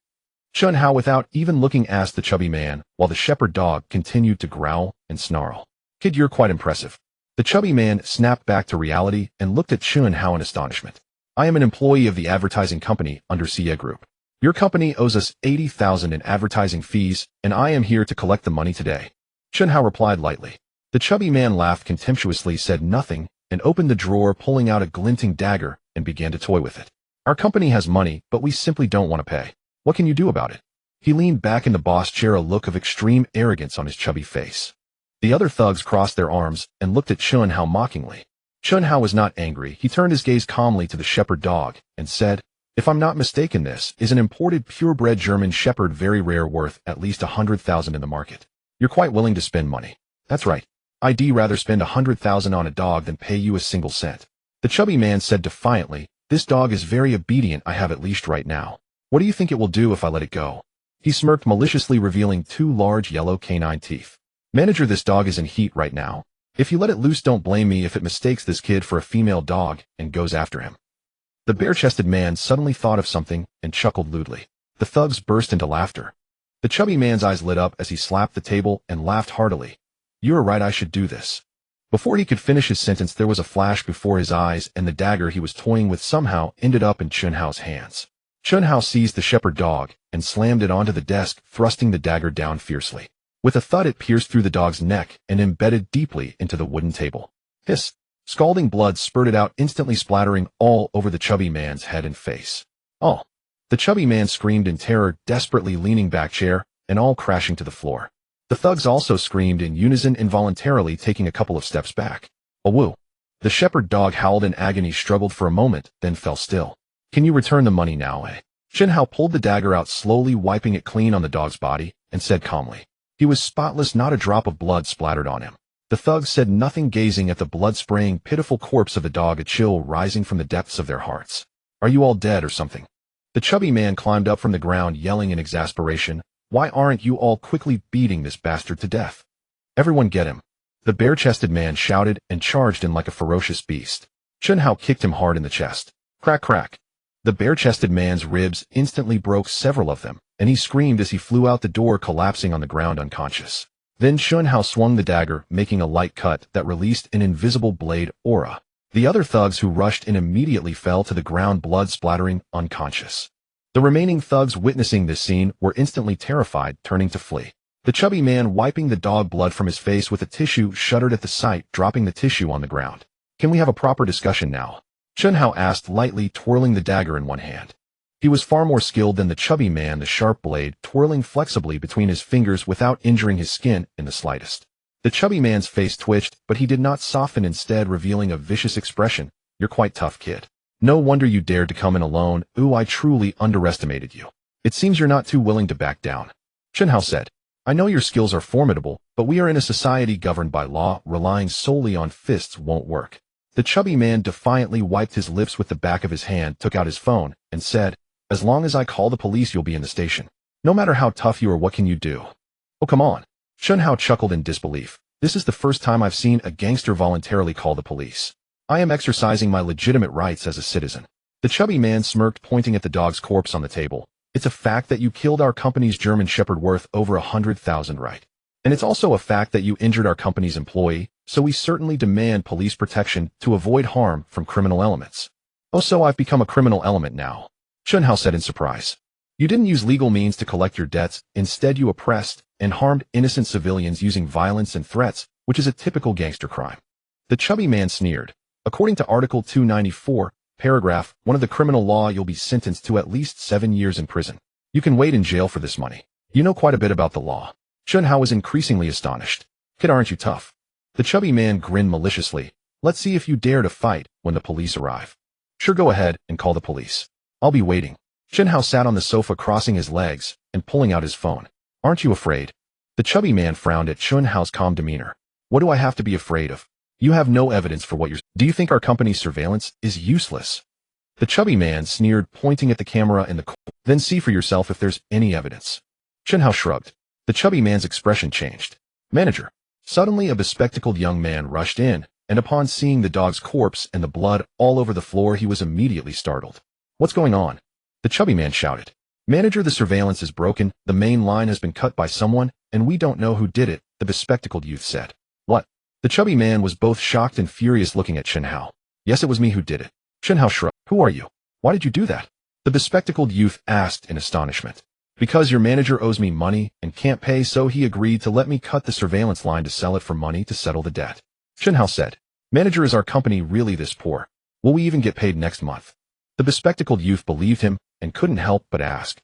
Chun Hao, without even looking, asked the chubby man, while the shepherd dog continued to growl and snarl. Kid, you're quite impressive. The chubby man snapped back to reality and looked at Chun Hao in astonishment. I am an employee of the advertising company under Cia Group. Your company owes us 80,000 in advertising fees, and I am here to collect the money today. Chun Hao replied lightly. The chubby man laughed contemptuously, said nothing, and opened the drawer, pulling out a glinting dagger, and began to toy with it. Our company has money, but we simply don't want to pay. What can you do about it? He leaned back in the boss chair, a look of extreme arrogance on his chubby face. The other thugs crossed their arms and looked at Chun Hao mockingly. Chun Hao was not angry. He turned his gaze calmly to the shepherd dog and said, If I'm not mistaken, this is an imported purebred German shepherd, very rare, worth at least 100,000 in the market. You're quite willing to spend money. That's right. I'd rather spend 100,000 on a dog than pay you a single cent. The chubby man said defiantly, This dog is very obedient. I have it leashed right now. What do you think it will do if I let it go? He smirked maliciously, revealing two large yellow canine teeth. Manager, this dog is in heat right now. If you let it loose, don't blame me if it mistakes this kid for a female dog and goes after him. The bare-chested man suddenly thought of something and chuckled lewdly. The thugs burst into laughter. The chubby man's eyes lit up as he slapped the table and laughed heartily. You are right, I should do this. Before he could finish his sentence, there was a flash before his eyes, and the dagger he was toying with somehow ended up in Chun Hao's hands. Chun Hao seized the shepherd dog and slammed it onto the desk, thrusting the dagger down fiercely. With a thud, it pierced through the dog's neck and embedded deeply into the wooden table. Hiss! Scalding blood spurted out, instantly splattering all over the chubby man's head and face. Oh! The chubby man screamed in terror, desperately leaning back chair, and all crashing to the floor. The thugs also screamed in unison, involuntarily taking a couple of steps back. A woo! The shepherd dog howled in agony, struggled for a moment, then fell still. Can you return the money now, eh? Chun Hao pulled the dagger out slowly, wiping it clean on the dog's body, and said calmly. He was spotless, not a drop of blood splattered on him. The thugs said nothing, gazing at the blood-spraying, pitiful corpse of the dog, a chill rising from the depths of their hearts. Are you all dead or something? The chubby man climbed up from the ground, yelling in exasperation, Why aren't you all quickly beating this bastard to death? Everyone get him. The bare-chested man shouted and charged in like a ferocious beast. Chun Hao kicked him hard in the chest. Crack, crack. The bare-chested man's ribs instantly broke, several of them, and he screamed as he flew out the door, collapsing on the ground unconscious. Then Chun Hao swung the dagger, making a light cut that released an invisible blade aura. The other thugs who rushed in immediately fell to the ground, blood splattering, unconscious. The remaining thugs, witnessing this scene, were instantly terrified, turning to flee. The chubby man, wiping the dog blood from his face with a tissue, shuddered at the sight, dropping the tissue on the ground. Can we have a proper discussion now? Chun Hao asked, lightly twirling the dagger in one hand. He was far more skilled than the chubby man, the sharp blade twirling flexibly between his fingers without injuring his skin in the slightest. The chubby man's face twitched, but he did not soften, instead revealing a vicious expression. You're quite tough, kid. No wonder you dared to come in alone. Ooh, I truly underestimated you. It seems you're not too willing to back down. Chun Hao said, I know your skills are formidable, but we are in a society governed by law. Relying solely on fists won't work. The chubby man defiantly wiped his lips with the back of his hand, took out his phone, and said, As long as I call the police, you'll be in the station. No matter how tough you are, what can you do? Oh, come on. Chun Hao chuckled in disbelief. This is the first time I've seen a gangster voluntarily call the police. I am exercising my legitimate rights as a citizen. The chubby man smirked, pointing at the dog's corpse on the table. It's a fact that you killed our company's German Shepherd worth over 100,000, right? And it's also a fact that you injured our company's employee, so we certainly demand police protection to avoid harm from criminal elements. Oh, so I've become a criminal element now? Chun Hao said in surprise. You didn't use legal means to collect your debts. Instead, you oppressed and harmed innocent civilians using violence and threats, which is a typical gangster crime. The chubby man sneered. According to Article 294, Paragraph 1 of the criminal law, you'll be sentenced to at least 7 years in prison. You can wait in jail for this money. You know quite a bit about the law. Chun Hao was increasingly astonished. Kid, aren't you tough? The chubby man grinned maliciously. Let's see if you dare to fight when the police arrive. Sure, go ahead and call the police. I'll be waiting. Chun Hao sat on the sofa, crossing his legs and pulling out his phone. Aren't you afraid? The chubby man frowned at Chun Hao's calm demeanor. What do I have to be afraid of? You have no evidence for what you're... Do you think our company's surveillance is useless? The chubby man sneered, pointing at the camera in the corner. Then see for yourself if there's any evidence. Chun Hao shrugged. The chubby man's expression changed. Manager. Suddenly, a bespectacled young man rushed in, and upon seeing the dog's corpse and the blood all over the floor, he was immediately startled. What's going on? The chubby man shouted. Manager, the surveillance is broken. The main line has been cut by someone, and we don't know who did it, the bespectacled youth said. What? The chubby man was both shocked and furious, looking at Chun Hao. Yes, it was me who did it. Chun Hao shrugged. Who are you? Why did you do that? The bespectacled youth asked in astonishment. Because your manager owes me money and can't pay, so he agreed to let me cut the surveillance line to sell it for money to settle the debt. Chun Hao said. Manager, is our company really this poor? Will we even get paid next month? The bespectacled youth believed him and couldn't help but ask.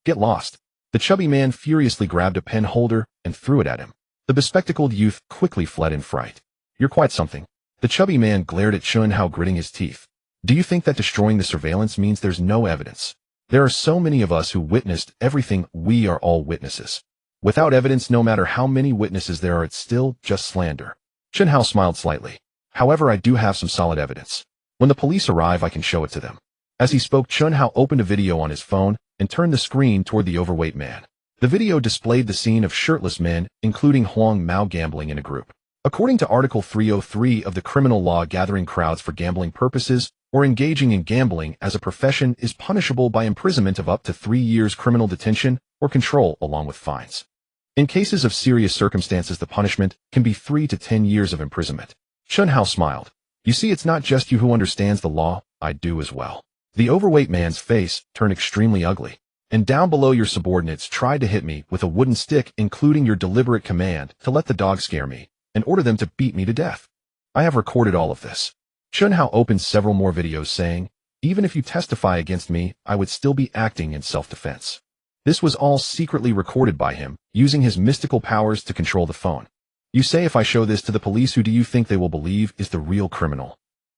Get lost. The chubby man furiously grabbed a pen holder and threw it at him. The bespectacled youth quickly fled in fright. You're quite something. The chubby man glared at Chun Hao, gritting his teeth. Do you think that destroying the surveillance means there's no evidence? There are so many of us who witnessed everything. We are all witnesses. Without evidence, no matter how many witnesses there are, it's still just slander. Chun Hao smiled slightly. However, I do have some solid evidence. When the police arrive, I can show it to them. As he spoke, Chun Hao opened a video on his phone and turned the screen toward the overweight man. The video displayed the scene of shirtless men, including Huang Mao, gambling in a group. According to Article 303 of the criminal law, gathering crowds for gambling purposes or engaging in gambling as a profession is punishable by imprisonment of up to 3 years, criminal detention, or control, along with fines. In cases of serious circumstances, the punishment can be 3 to 10 years of imprisonment. Chun Hao smiled. You see, it's not just you who understands the law, I do as well. The overweight man's face turned extremely ugly. And down below, your subordinates tried to hit me with a wooden stick, including your deliberate command to let the dog scare me and order them to beat me to death. I have recorded all of this. Chun Hao opened several more videos, saying, even if you testify against me, I would still be acting in self-defense. This was all secretly recorded by him, using his mystical powers to control the phone. You say if I show this to the police, who do you think they will believe is the real criminal?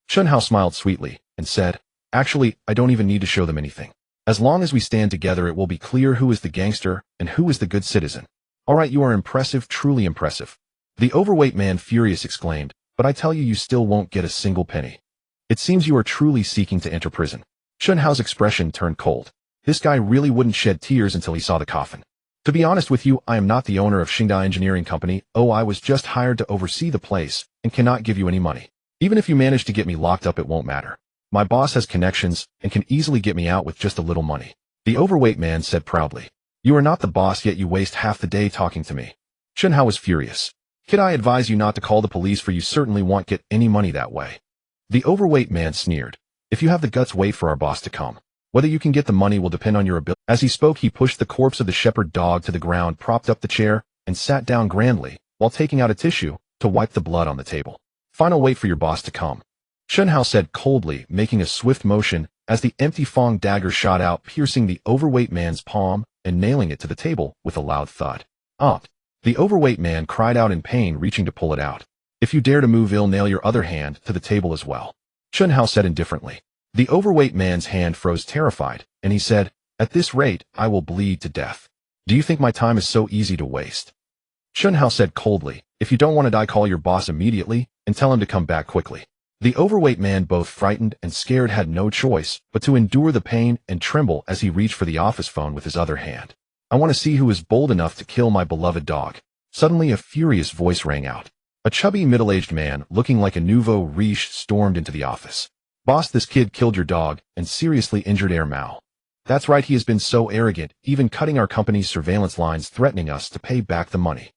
Chun Hao smiled sweetly and said, actually, I don't even need to show them anything. As long as we stand together, it will be clear who is the gangster and who is the good citizen. All right, you are impressive, truly impressive. The overweight man furious exclaimed, but I tell you, you still won't get a single penny. It seems you are truly seeking to enter prison. Chun Hao's expression turned cold. This guy really wouldn't shed tears until he saw the coffin. To be honest with you, I am not the owner of Xingda Engineering Company. Oh, I was just hired to oversee the place and cannot give you any money. Even if you manage to get me locked up, it won't matter. My boss has connections and can easily get me out with just a little money. The overweight man said proudly. You are not the boss, yet you waste half the day talking to me. Chun Hao was furious. Kid, I advise you not to call the police, for you certainly won't get any money that way. The overweight man sneered. If you have the guts, wait for our boss to come. Whether you can get the money will depend on your ability. As he spoke, he pushed the corpse of the shepherd dog to the ground, propped up the chair, and sat down grandly, while taking out a tissue to wipe the blood on the table. Final, wait for your boss to come. Chun Hao said coldly, making a swift motion as the empty Fong dagger shot out, piercing the overweight man's palm and nailing it to the table with a loud thud. The overweight man cried out in pain, reaching to pull it out. If you dare to move, I'll nail your other hand to the table as well. Chun Hao said indifferently. The overweight man's hand froze, terrified, and he said, at this rate, I will bleed to death. Do you think my time is so easy to waste? Chun Hao said coldly, if you don't want to die, call your boss immediately and tell him to come back quickly. The overweight man, both frightened and scared, had no choice but to endure the pain and tremble as he reached for the office phone with his other hand. I want to see who is bold enough to kill my beloved dog. Suddenly a furious voice rang out. A chubby middle-aged man, looking like a nouveau riche, stormed into the office. Boss, this kid killed your dog and seriously injured Air Mao. That's right, he has been so arrogant, even cutting our company's surveillance lines, threatening us to pay back the money.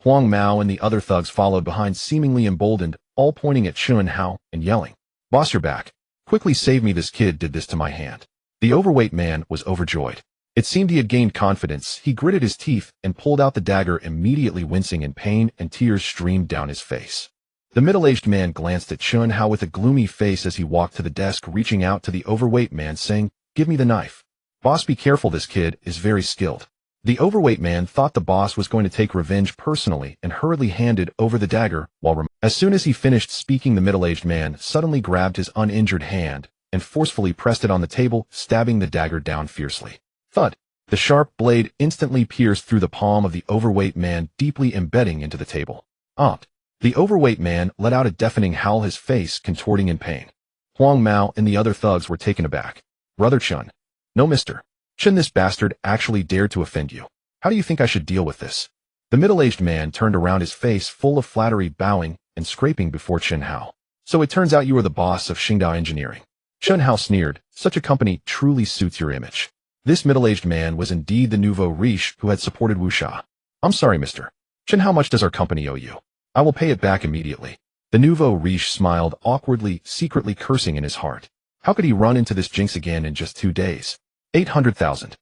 Huang Mao and the other thugs followed behind, seemingly emboldened, all pointing at Chun Hao and yelling, Boss, you're back. Quickly save me, this kid did this to my hand. The overweight man was overjoyed. It seemed he had gained confidence. He gritted his teeth and pulled out the dagger, immediately wincing in pain, and tears streamed down his face. The middle-aged man glanced at Chun Hao with a gloomy face as he walked to the desk, reaching out to the overweight man, saying, Give me the knife. Boss, be careful, this kid is very skilled. The overweight man thought the boss was going to take revenge personally and hurriedly handed over the dagger, while as soon as he finished speaking, the middle-aged man suddenly grabbed his uninjured hand and forcefully pressed it on the table, stabbing the dagger down fiercely. Thud! The sharp blade instantly pierced through the palm of the overweight man, deeply embedding into the table. The overweight man let out a deafening howl, his face contorting in pain. Huang Mao and the other thugs were taken aback. Brother Chun. No, Mr. Chun, this bastard actually dared to offend you. How do you think I should deal with this? The middle-aged man turned around, his face full of flattery, bowing and scraping before Chun Hao. So it turns out you are the boss of Xingda Engineering. Chun Hao sneered. Such a company truly suits your image. This middle-aged man was indeed the nouveau riche who had supported Wu Sha. I'm sorry, Mr. Chun, how much does our company owe you? I will pay it back immediately. The nouveau riche smiled awkwardly, secretly cursing in his heart. How could he run into this jinx again in just 2 days? 800,000.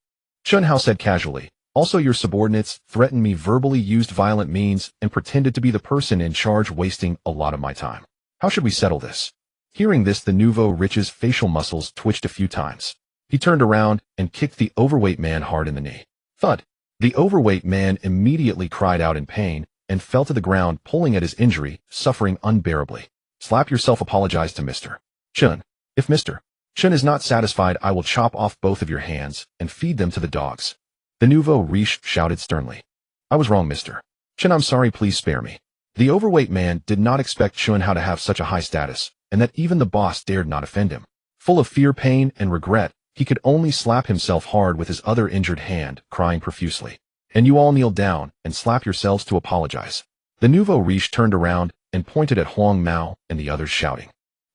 Chun Hao said casually. Also, your subordinates threatened me, verbally used violent means, and pretended to be the person in charge, wasting a lot of my time. How should we settle this? Hearing this, the nouveau riche's facial muscles twitched a few times. He turned around and kicked the overweight man hard in the knee. Thud! The overweight man immediately cried out in pain and fell to the ground, pulling at his injury, suffering unbearably. Slap yourself, apologize to Mr. Chun. If Mr. Chun is not satisfied, I will chop off both of your hands and feed them to the dogs. The nouveau riche shouted sternly. I was wrong, Mr. Chun, I'm sorry, please spare me. The overweight man did not expect Chun Hao to have such a high status, and that even the boss dared not offend him. Full of fear, pain, and regret, he could only slap himself hard with his other injured hand, crying profusely. And you all kneel down and slap yourselves to apologize. The nouveau riche turned around and pointed at Huang Mao and the others, shouting,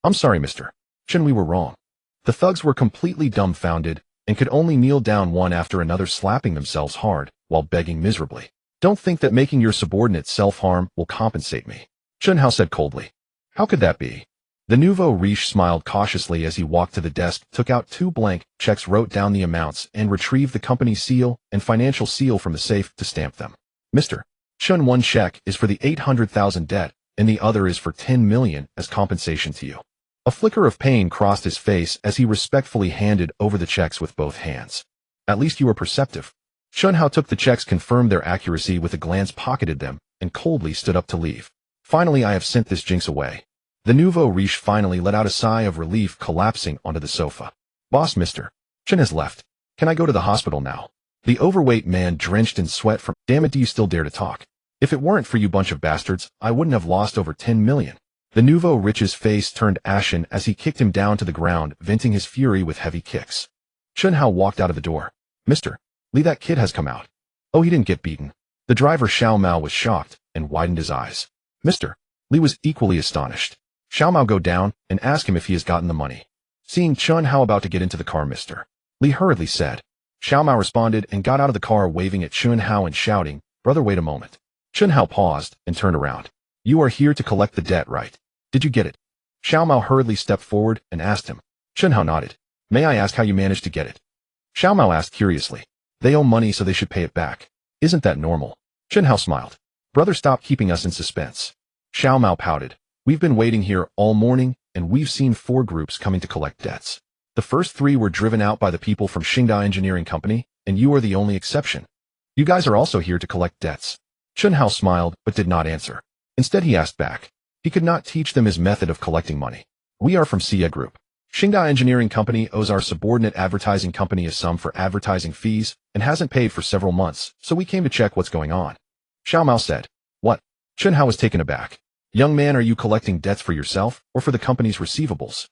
I'm sorry, Mr. Chun, we were wrong. The thugs were completely dumbfounded and could only kneel down one after another, slapping themselves hard while begging miserably. Don't think that making your subordinates self-harm will compensate me, Chun Hao said coldly. How could that be? The nouveau riche smiled cautiously as he walked to the desk, took out 2 blank checks, wrote down the amounts, and retrieved the company seal and financial seal from the safe to stamp them. Mr. Chun, one check is for the 800,000 debt, and the other is for 10 million as compensation to you. A flicker of pain crossed his face as he respectfully handed over the checks with both hands. At least you are perceptive. Chun Hao took the checks, confirmed their accuracy with a glance, pocketed them, and coldly stood up to leave. Finally, I have sent this jinx away. The nouveau riche finally let out a sigh of relief, collapsing onto the sofa. Boss, Mr. Chun has left. Can I go to the hospital now? The overweight man drenched in sweat from, "Damn it, do you still dare to talk? If it weren't for you bunch of bastards, I wouldn't have lost over 10 million. The nouveau rich's face turned ashen as he kicked him down to the ground, venting his fury with heavy kicks. Chun-Hao walked out of the door. "Mr. Lee, that kid has come out." "Oh, he didn't get beaten." The driver Xiao Mao was shocked and widened his eyes. Mr. Lee was equally astonished. Xiao Mao, go down and ask him if he has gotten the money. Seeing Chun-Hao about to get into the car, Mr. Lee hurriedly said. Xiao Mao responded and got out of the car, waving at Chun-Hao and shouting, "Brother, wait a moment." Chun-Hao paused and turned around. "You are here to collect the debt, right? Did you get it?" Xiao Mao hurriedly stepped forward and asked him. Chun-Hao nodded. "May I ask how you managed to get it?" Xiao Mao asked curiously. "They owe money, so they should pay it back. Isn't that normal?" Chun-Hao smiled. "Brother, stop keeping us in suspense." Xiao Mao pouted. "We've been waiting here all morning, and we've seen 4 groups coming to collect debts. The first 3 were driven out by the people from Xingda Engineering Company, and you are the only exception. You guys are also here to collect debts." Chun-Hao smiled but did not answer. Instead, he asked back. He could not teach them his method of collecting money. "We are from Xia Group. Xingda Engineering Company owes our subordinate advertising company a sum for advertising fees and hasn't paid for several months, so we came to check what's going on." Xiao Mao said. "What?" Chun-Hao was taken aback. "Young man, are you collecting debts for yourself or for the company's receivables?"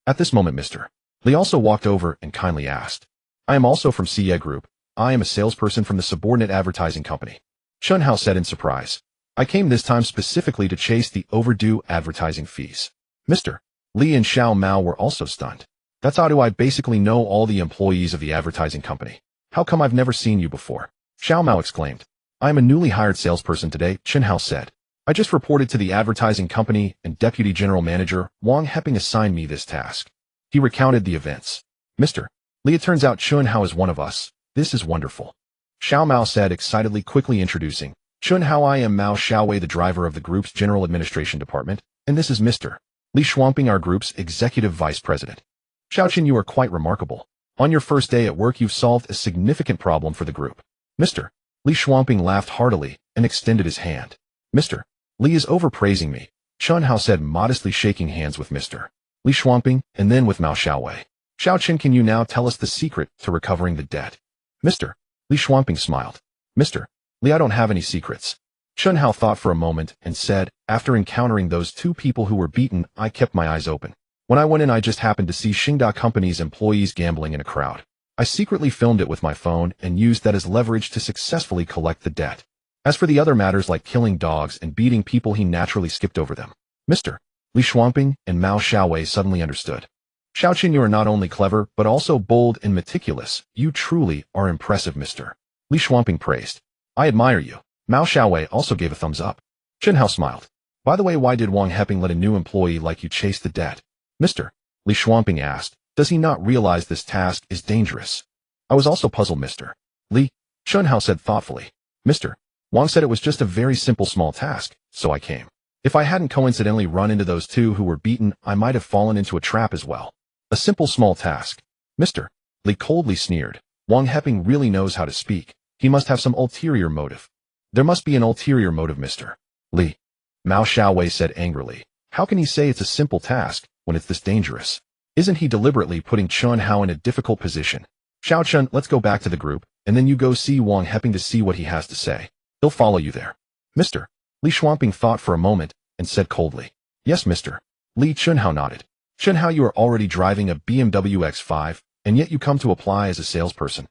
At this moment, Mr. Lee also walked over and kindly asked. "I am also from Xia Group. I am a salesperson from the subordinate advertising company." Chun-Hao said in surprise. "I came this time specifically to chase the overdue advertising fees." Mr. Lee and Xiao Mao were also stunned. "That's odd. I basically know all the employees of the advertising company. How come I've never seen you before?" Xiao Mao exclaimed. "I am a newly hired salesperson today," Chun-Hao said. "I just reported to the advertising company and Deputy General Manager Wang Heping assigned me this task." He recounted the events. "Mr. Lee, it turns out Chun-Hao is one of us. This is wonderful." Xiao Mao said excitedly, quickly introducing. "Chun-Hao, I am Mao Xiaowei, the driver of the group's General Administration Department, and this is Mr. Li Shuangping, our group's Executive Vice President. Xiaoqin, you are quite remarkable. On your first day at work, you've solved a significant problem for the group." Mr. Li Shuangping laughed heartily and extended his hand. "Mr. Li is overpraising me," Chun-Hao said, modestly shaking hands with Mr. Li Shuangping and then with Mao Xiaowei. "Xiaoqin, can you now tell us the secret to recovering the debt?" Mr. Li Shuangping smiled. "Mr. Li, I don't have any secrets." Chun-Hao thought for a moment and said, "After encountering those 2 people who were beaten, I kept my eyes open. When I went in, I just happened to see Xingda Company's employees gambling in a crowd. I secretly filmed it with my phone and used that as leverage to successfully collect the debt. As for the other matters like killing dogs and beating people, he naturally skipped over them." Mr. Li Shuangping and Mao Xiaowei suddenly understood. "Xiaoqin, you are not only clever, but also bold and meticulous. You truly are impressive, Mr. Li Shuangping praised. "I admire you." Mao Xiaowei also gave a thumbs up. Chun-Hao smiled. "By the way, why did Wang Heping let a new employee like you chase the debt?" Mr. Li Shuangping asked. "Does he not realize this task is dangerous?" "I was also puzzled, Mr. Li," Chun-Hao said thoughtfully. "Mr. Wang said it was just a very simple small task, so I came. If I hadn't coincidentally run into those 2 who were beaten, I might have fallen into a trap as well. A simple small task." Mr. Li coldly sneered. "Wang Heping really knows how to speak. He must have some ulterior motive." "There must be an ulterior motive, Mr. Li," Mao Xiaowei said angrily. "How can he say it's a simple task when it's this dangerous? Isn't he deliberately putting Chun-Hao in a difficult position?" "Xiao-Chun, let's go back to the group, and then you go see Wang Heping to see what he has to say. He'll follow you there." Mr. Li Shuangping thought for a moment and said coldly, "Yes, Mr. Li." Chun-Hao nodded. "Chun-Hao, you are already driving a BMW X5, and yet you come to apply as a salesperson."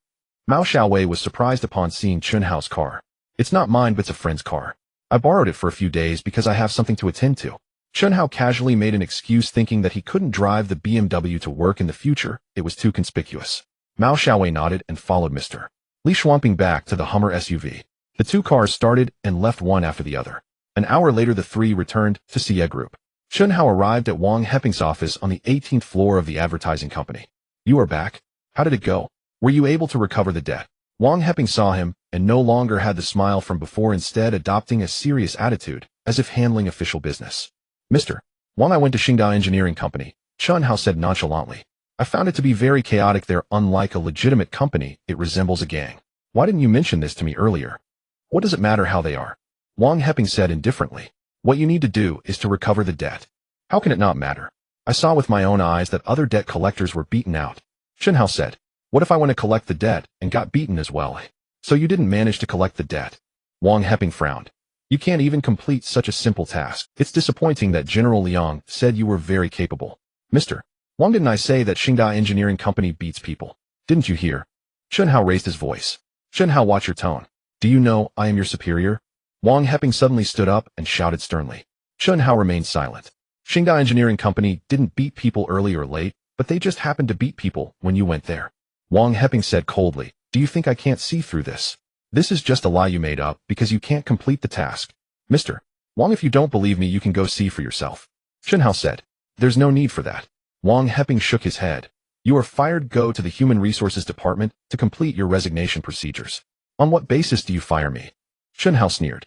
Mao Xiaowei was surprised upon seeing Chun-Hao's car. "It's not mine, but it's a friend's car. I borrowed it for a few days because I have something to attend to." Chun-Hao casually made an excuse, thinking that he couldn't drive the BMW to work in the future. It was too conspicuous. Mao Xiaowei nodded and followed Mr. Li Shuangping back to the Hummer SUV. The 2 cars started and left one after the other. An hour later, the 3 returned to Xia Group. Chun-Hao arrived at Wang Heping's office on the 18th floor of the advertising company. "You are back. How did it go? Were you able to recover the debt?" Wang Heping saw him and no longer had the smile from before, instead adopting a serious attitude, as if handling official business. "Mr. Wang, I went to Xingda Engineering Company," Chun-Hao said nonchalantly. "I found it to be very chaotic there. Unlike a legitimate company, it resembles a gang. Why didn't you mention this to me earlier?" "What does it matter how they are?" Wang Heping said indifferently. "What you need to do is to recover the debt." "How can it not matter? I saw with my own eyes that other debt collectors were beaten out," Chun-Hao said. What if I went to collect the debt and got beaten as well? So you didn't manage to collect the debt? Wang Heping frowned. You can't even complete such a simple task. It's disappointing that General Liang said you were very capable. Mr. Wang, didn't I say that Xingda Engineering Company beats people? Didn't you hear? Chen Hao raised his voice. Chen Hao, watch your tone. Do you know I am your superior? Wang Heping suddenly stood up and shouted sternly. Chen Hao remained silent. Xingda Engineering Company didn't beat people early or late, but they just happened to beat people when you went there. Wang Heping said coldly, do you think I can't see through this? This is just a lie you made up because you can't complete the task. Mr. Wang, if you don't believe me, you can go see for yourself. Chen Hao said. There's no need for that. Wang Heping shook his head. You are fired. Go to the Human Resources Department to complete your resignation procedures. On what basis do you fire me? Chen Hao sneered.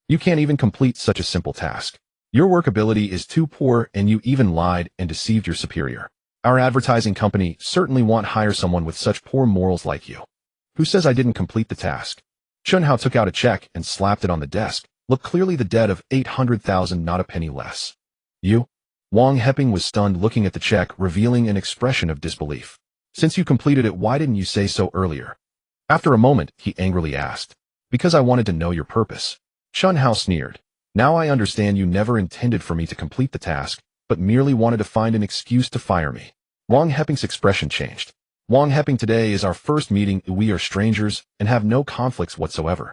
You can't even complete such a simple task. Your work ability is too poor, and you even lied and deceived your superior. Our advertising company certainly won't hire someone with such poor morals like you. Who says I didn't complete the task? Chen Hao took out a check and slapped it on the desk. Look, clearly the debt of 800,000, not a penny less. You? Wang Heping was stunned, looking at the check, revealing an expression of disbelief. Since you completed it, why didn't you say so earlier? After a moment, he angrily asked. Because I wanted to know your purpose. Chen Hao sneered. Now I understand you never intended for me to complete the task, but merely wanted to find an excuse to fire me. Wang Heping's expression changed. Wang Heping, today is our first meeting. We are strangers and have no conflicts whatsoever.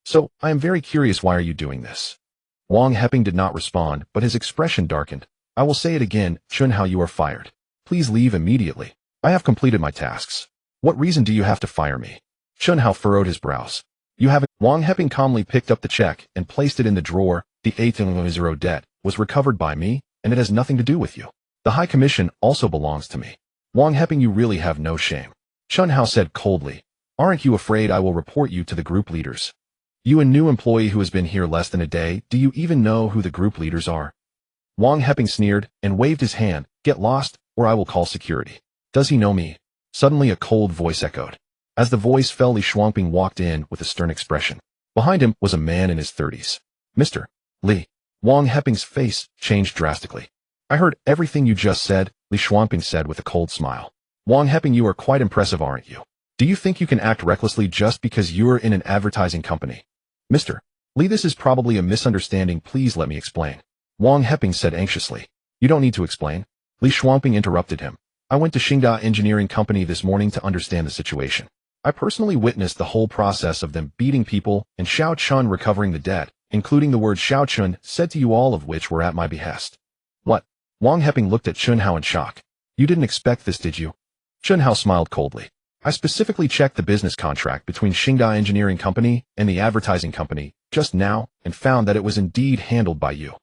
So, I am very curious, why are you doing this? Wang Heping did not respond, but his expression darkened. I will say it again, Chen Hao, you are fired. Please leave immediately. I have completed my tasks. What reason do you have to fire me? Chen Hao furrowed his brows. You haven't. Wang Heping calmly picked up the check and placed it in the drawer. The 800 debt was recovered by me, and it has nothing to do with you. The High Commission also belongs to me. Wang Heping, you really have no shame. Chen Hao said coldly. Aren't you afraid I will report you to the group leaders? You, a new employee who has been here less than a day, do you even know who the group leaders are? Wang Heping sneered and waved his hand. Get lost, or I will call security. Does he know me? Suddenly a cold voice echoed. As the voice fell, Li Shuangping walked in with a stern expression. Behind him was a man in his 30s. Mr. Li. Wang Heping's face changed drastically. I heard everything you just said, Li Shuangping said with a cold smile. Wang Heping, you are quite impressive, aren't you? Do you think you can act recklessly just because you are in an advertising company? Mr. Li, this is probably a misunderstanding. Please let me explain. Wang Heping said anxiously. You don't need to explain. Li Shuangping interrupted him. I went to Xingda Engineering Company this morning to understand the situation. I personally witnessed the whole process of them beating people and Xiao Chun recovering the debt, including the word Xiao Chun said to you, all of which were at my behest. What? Wang Heping looked at Chen Hao in shock. You didn't expect this, did you? Chen Hao smiled coldly. I specifically checked the business contract between Xingda Engineering Company and the advertising company just now and found that it was indeed handled by you.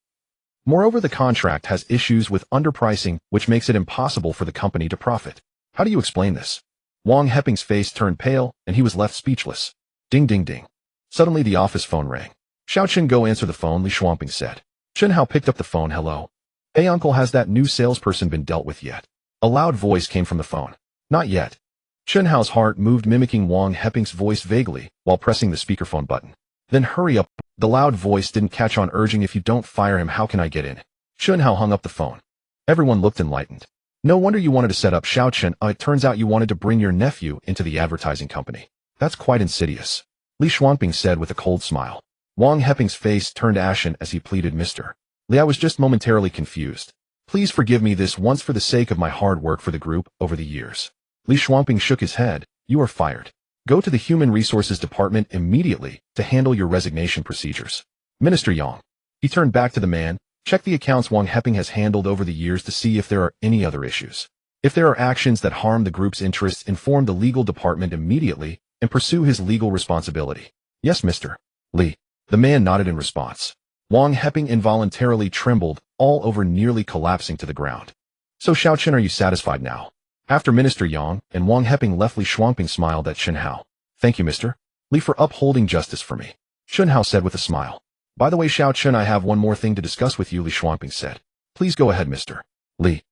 Moreover, the contract has issues with underpricing, which makes it impossible for the company to profit. How do you explain this? Wang Heping's face turned pale, and he was left speechless. Ding ding ding. Suddenly the office phone rang. Xiao Chen, go answer the phone, Li Shuangping said. Chen Hao picked up the phone. Hello. Hey uncle, has that new salesperson been dealt with yet? A loud voice came from the phone. Not yet. Chen Hao's heart moved, mimicking Wang Heping's voice vaguely while pressing the speakerphone button. Then hurry up. The loud voice didn't catch on, urging, if you don't fire him, how can I get in? Chen Hao hung up the phone. Everyone looked enlightened. No wonder you wanted to set up Xiao Chen. It turns out you wanted to bring your nephew into the advertising company. That's quite insidious. Li Shuangping said with a cold smile. Wang Heping's face turned ashen as he pleaded, Mr. Li, I was just momentarily confused. Please forgive me this once for the sake of my hard work for the group over the years. Li Shuangping shook his head. You are fired. Go to the Human Resources Department immediately to handle your resignation procedures. Minister Yang. He turned back to the man. Check the accounts Wang Heping has handled over the years to see if there are any other issues. If there are actions that harm the group's interests, inform the legal department immediately and pursue his legal responsibility. Yes, Mr. Li. The man nodded in response. Wang Heping involuntarily trembled all over, nearly collapsing to the ground. So Xiao Chen, are you satisfied now? After Minister Yang and Wang Heping left, Li Shuangping smiled at Chen Hao. Thank you, Mr. Li, for upholding justice for me. Chen Hao said with a smile. By the way, Xiao Chen, I have one more thing to discuss with you, Li Shuangping said. Please go ahead, Mr. Li.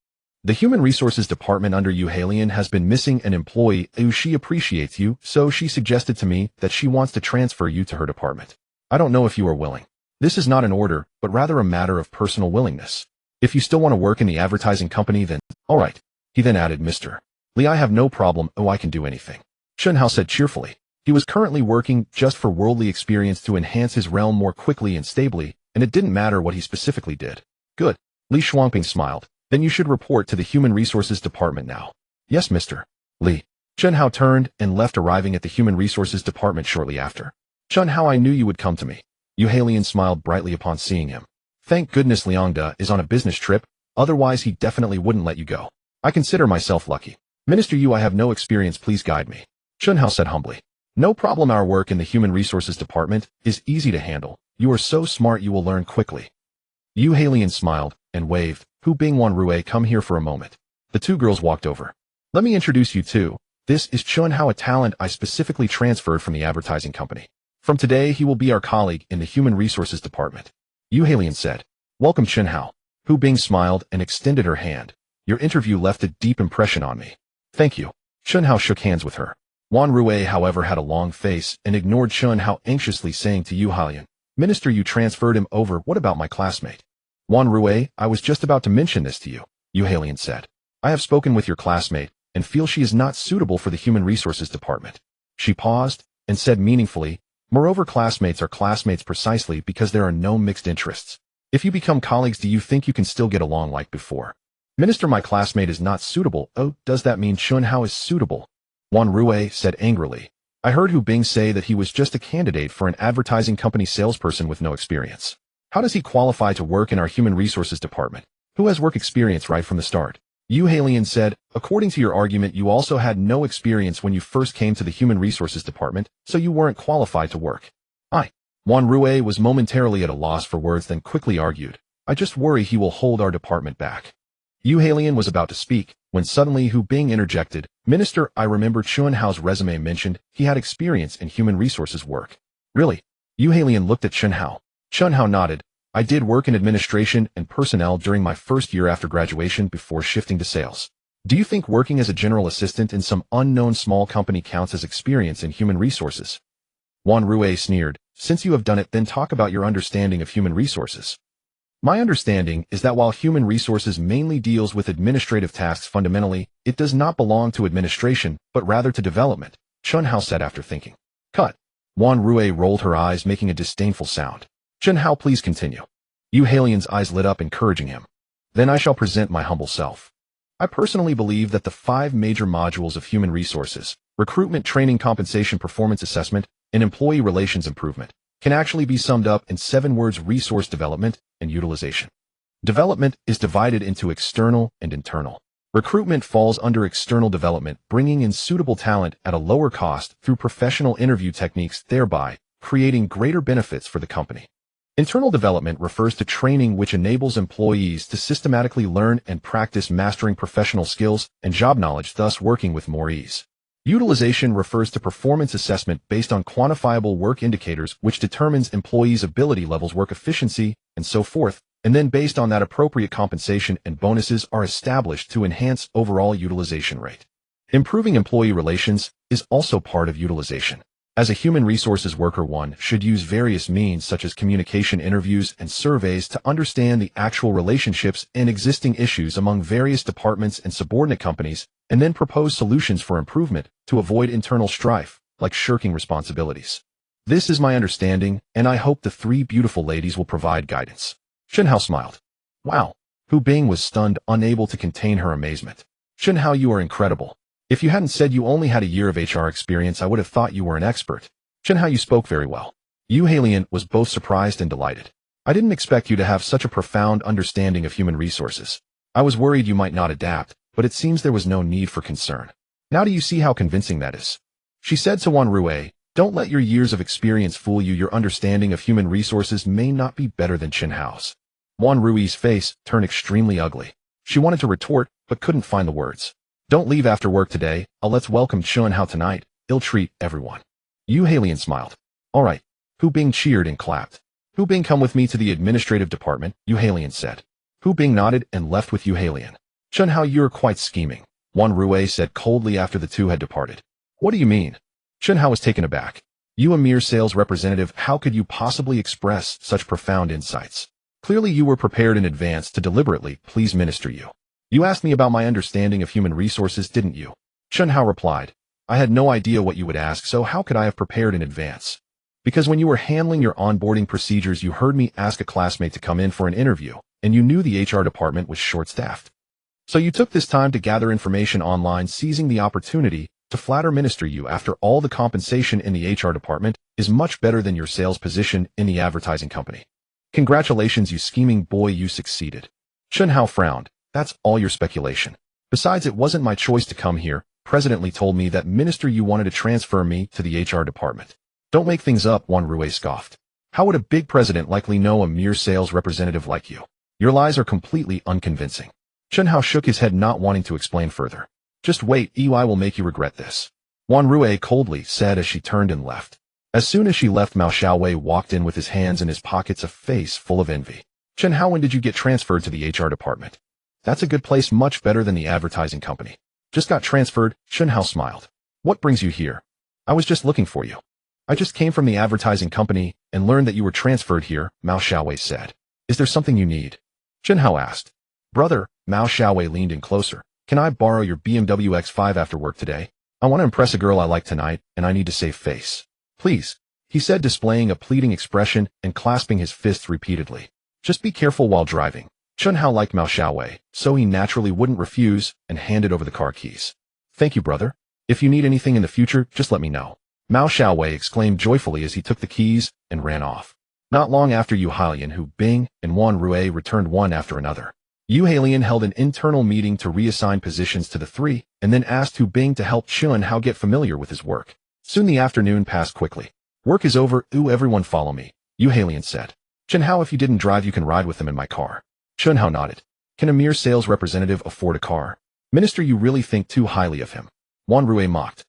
The Human Resources Department under Yu Halian has been missing an employee who she appreciates you, so she suggested to me that she wants to transfer you to her department. I don't know if you are willing. This is not an order, but rather a matter of personal willingness. If you still want to work in the advertising company, then, all right. He then added, Mr. Li, I have no problem. Oh, I can do anything. Chen Hao said cheerfully. He was currently working just for worldly experience to enhance his realm more quickly and stably, and it didn't matter what he specifically did. Good. Li Shuangping smiled. Then you should report to the Human Resources Department now. Yes, Mr. Li. Chen Hao turned and left, arriving at the Human Resources Department shortly after. Chen Hao, I knew you would come to me. Yu Halian smiled brightly upon seeing him. Thank goodness Liangda is on a business trip, otherwise he definitely wouldn't let you go. I consider myself lucky. Minister Yu, I have no experience, please guide me. Chen Hao said humbly. No problem, our work in the Human Resources Department is easy to handle. You are so smart you will learn quickly. Yu Halian smiled and waved. Hu Bing Wan Rue, come here for a moment. The two girls walked over. Let me introduce you to. This is Chen Hao, a talent I specifically transferred from the advertising company. From today, he will be our colleague in the Human Resources Department. Yu Halian said. Welcome, Chen Hao. Hu Bing smiled and extended her hand. Your interview left a deep impression on me. Thank you. Chen Hao shook hands with her. Wan Rue, however, had a long face and ignored Chen Hao, anxiously saying to Yu Halian, Minister, you transferred him over. What about my classmate? Wan Rue, I was just about to mention this to you, Yu Halian said. I have spoken with your classmate and feel she is not suitable for the Human Resources Department. She paused and said meaningfully, moreover, classmates are classmates precisely because there are no mixed interests. If you become colleagues, do you think you can still get along like before? Minister, my classmate is not suitable. Oh, does that mean Chen Hao is suitable? Wan Rue said angrily. I heard Hu Bing say that he was just a candidate for an advertising company salesperson with no experience. How does he qualify to work in our Human Resources Department? Who has work experience right from the start? Yu Halian said, according to your argument, you also had no experience when you first came to the Human Resources Department, so you weren't qualified to work. Wan Rue was momentarily at a loss for words, then quickly argued, I just worry he will hold our department back. Yu Halian was about to speak, when suddenly Hu Bing interjected, Minister, I remember Chen Hao's resume mentioned he had experience in human resources work. Really? Yu Halian looked at Chen Hao. Chen Hao nodded. I did work in administration and personnel during my first year after graduation before shifting to sales. Do you think working as a general assistant in some unknown small company counts as experience in human resources? Wan Rue sneered. Since you have done it, then talk about your understanding of human resources. My understanding is that while human resources mainly deals with administrative tasks, fundamentally, it does not belong to administration, but rather to development, Chen Hao said after thinking. Cut. Wan Rue rolled her eyes, making a disdainful sound. Chen Hao, please continue. Yu Halian's eyes lit up, encouraging him. Then I shall present my humble self. I personally believe that the 5 major modules of human resources, recruitment, training, compensation, performance assessment, and employee relations improvement, can actually be summed up in 7 words: resource development and utilization. Development is divided into external and internal. Recruitment falls under external development, bringing in suitable talent at a lower cost through professional interview techniques, thereby creating greater benefits for the company. Internal development refers to training, which enables employees to systematically learn and practice, mastering professional skills and job knowledge, thus working with more ease. Utilization refers to performance assessment based on quantifiable work indicators, which determines employees' ability levels, work efficiency, and so forth, and then based on that, appropriate compensation and bonuses are established to enhance overall utilization rate. Improving employee relations is also part of utilization. As a human resources worker, one should use various means such as communication, interviews, and surveys to understand the actual relationships and existing issues among various departments and subordinate companies, and then propose solutions for improvement to avoid internal strife, like shirking responsibilities. This is my understanding, and I hope the 3 beautiful ladies will provide guidance. Chen Hao smiled. Wow. Hu Bing was stunned, unable to contain her amazement. Chen Hao, you are incredible. If you hadn't said you only had a year of HR experience, I would have thought you were an expert. Chen Hao, you spoke very well. Yu Halian was both surprised and delighted. I didn't expect you to have such a profound understanding of human resources. I was worried you might not adapt, but it seems there was no need for concern. Now do you see how convincing that is? She said to Wan Rue, don't let your years of experience fool you. Your understanding of human resources may not be better than Chen Hao's. Wan Rui's face turned extremely ugly. She wanted to retort, but couldn't find the words. Don't leave after work today. Let's welcome Chen Hao tonight. He'll treat everyone. Yu Halian smiled. All right. Hu Bing cheered and clapped. Hu Bing, come with me to the administrative department, Yu Halian said. Hu Bing nodded and left with Yu Halian. Chen Hao, you're quite scheming, Wan Rue said coldly after the two had departed. What do you mean? Chen Hao was taken aback. You, a mere sales representative, how could you possibly express such profound insights? Clearly you were prepared in advance to deliberately please Minister Yu. You asked me about my understanding of human resources, didn't you? Chun Hao replied. I had no idea what you would ask, so how could I have prepared in advance? Because when you were handling your onboarding procedures, you heard me ask a classmate to come in for an interview, and you knew the HR department was short-staffed. So you took this time to gather information online, seizing the opportunity to flatter minister you. After all, the compensation in the HR department is much better than your sales position in the advertising company. Congratulations, you scheming boy, you succeeded. Chun Hao frowned. That's all your speculation. Besides, it wasn't my choice to come here. President Li told me that minister you wanted to transfer me to the HR department. Don't make things up, Wan Rui scoffed. How would a big president likely know a mere sales representative like you? Your lies are completely unconvincing. Chun Hao shook his head, not wanting to explain further. Just wait, EY will make you regret this. Wan Rui coldly said as she turned and left. As soon as she left, Mao Xiaowei walked in with his hands in his pockets, a face full of envy. Chun Hao, when did you get transferred to the HR department? That's a good place, much better than the advertising company. Just got transferred, Chun Hao smiled. What brings you here? I was just looking for you. I just came from the advertising company and learned that you were transferred here, Mao Xiaowei said. Is there something you need? Chun Hao asked. Brother, Mao Xiaowei leaned in closer. Can I borrow your BMW X5 after work today? I want to impress a girl I like tonight, and I need to save face. Please, he said, displaying a pleading expression and clasping his fists repeatedly. Just be careful while driving. Chun Hao liked Mao Xiaowei, so he naturally wouldn't refuse and handed over the car keys. Thank you, brother. If you need anything in the future, just let me know. Mao Xiaowei exclaimed joyfully as he took the keys and ran off. Not long after, Yu Hailian, Hu Bing, and Wan Rui returned one after another. Yu Hailian held an internal meeting to reassign positions to the three, and then asked Hu Bing to help Chun Hao get familiar with his work. Soon the afternoon passed quickly. Work is over. Everyone follow me, Yu Hailian said. Chun Hao, if you didn't drive, you can ride with them in my car. Chun Hao nodded. Can a mere sales representative afford a car? Minister, you really think too highly of him. Wan Rui mocked.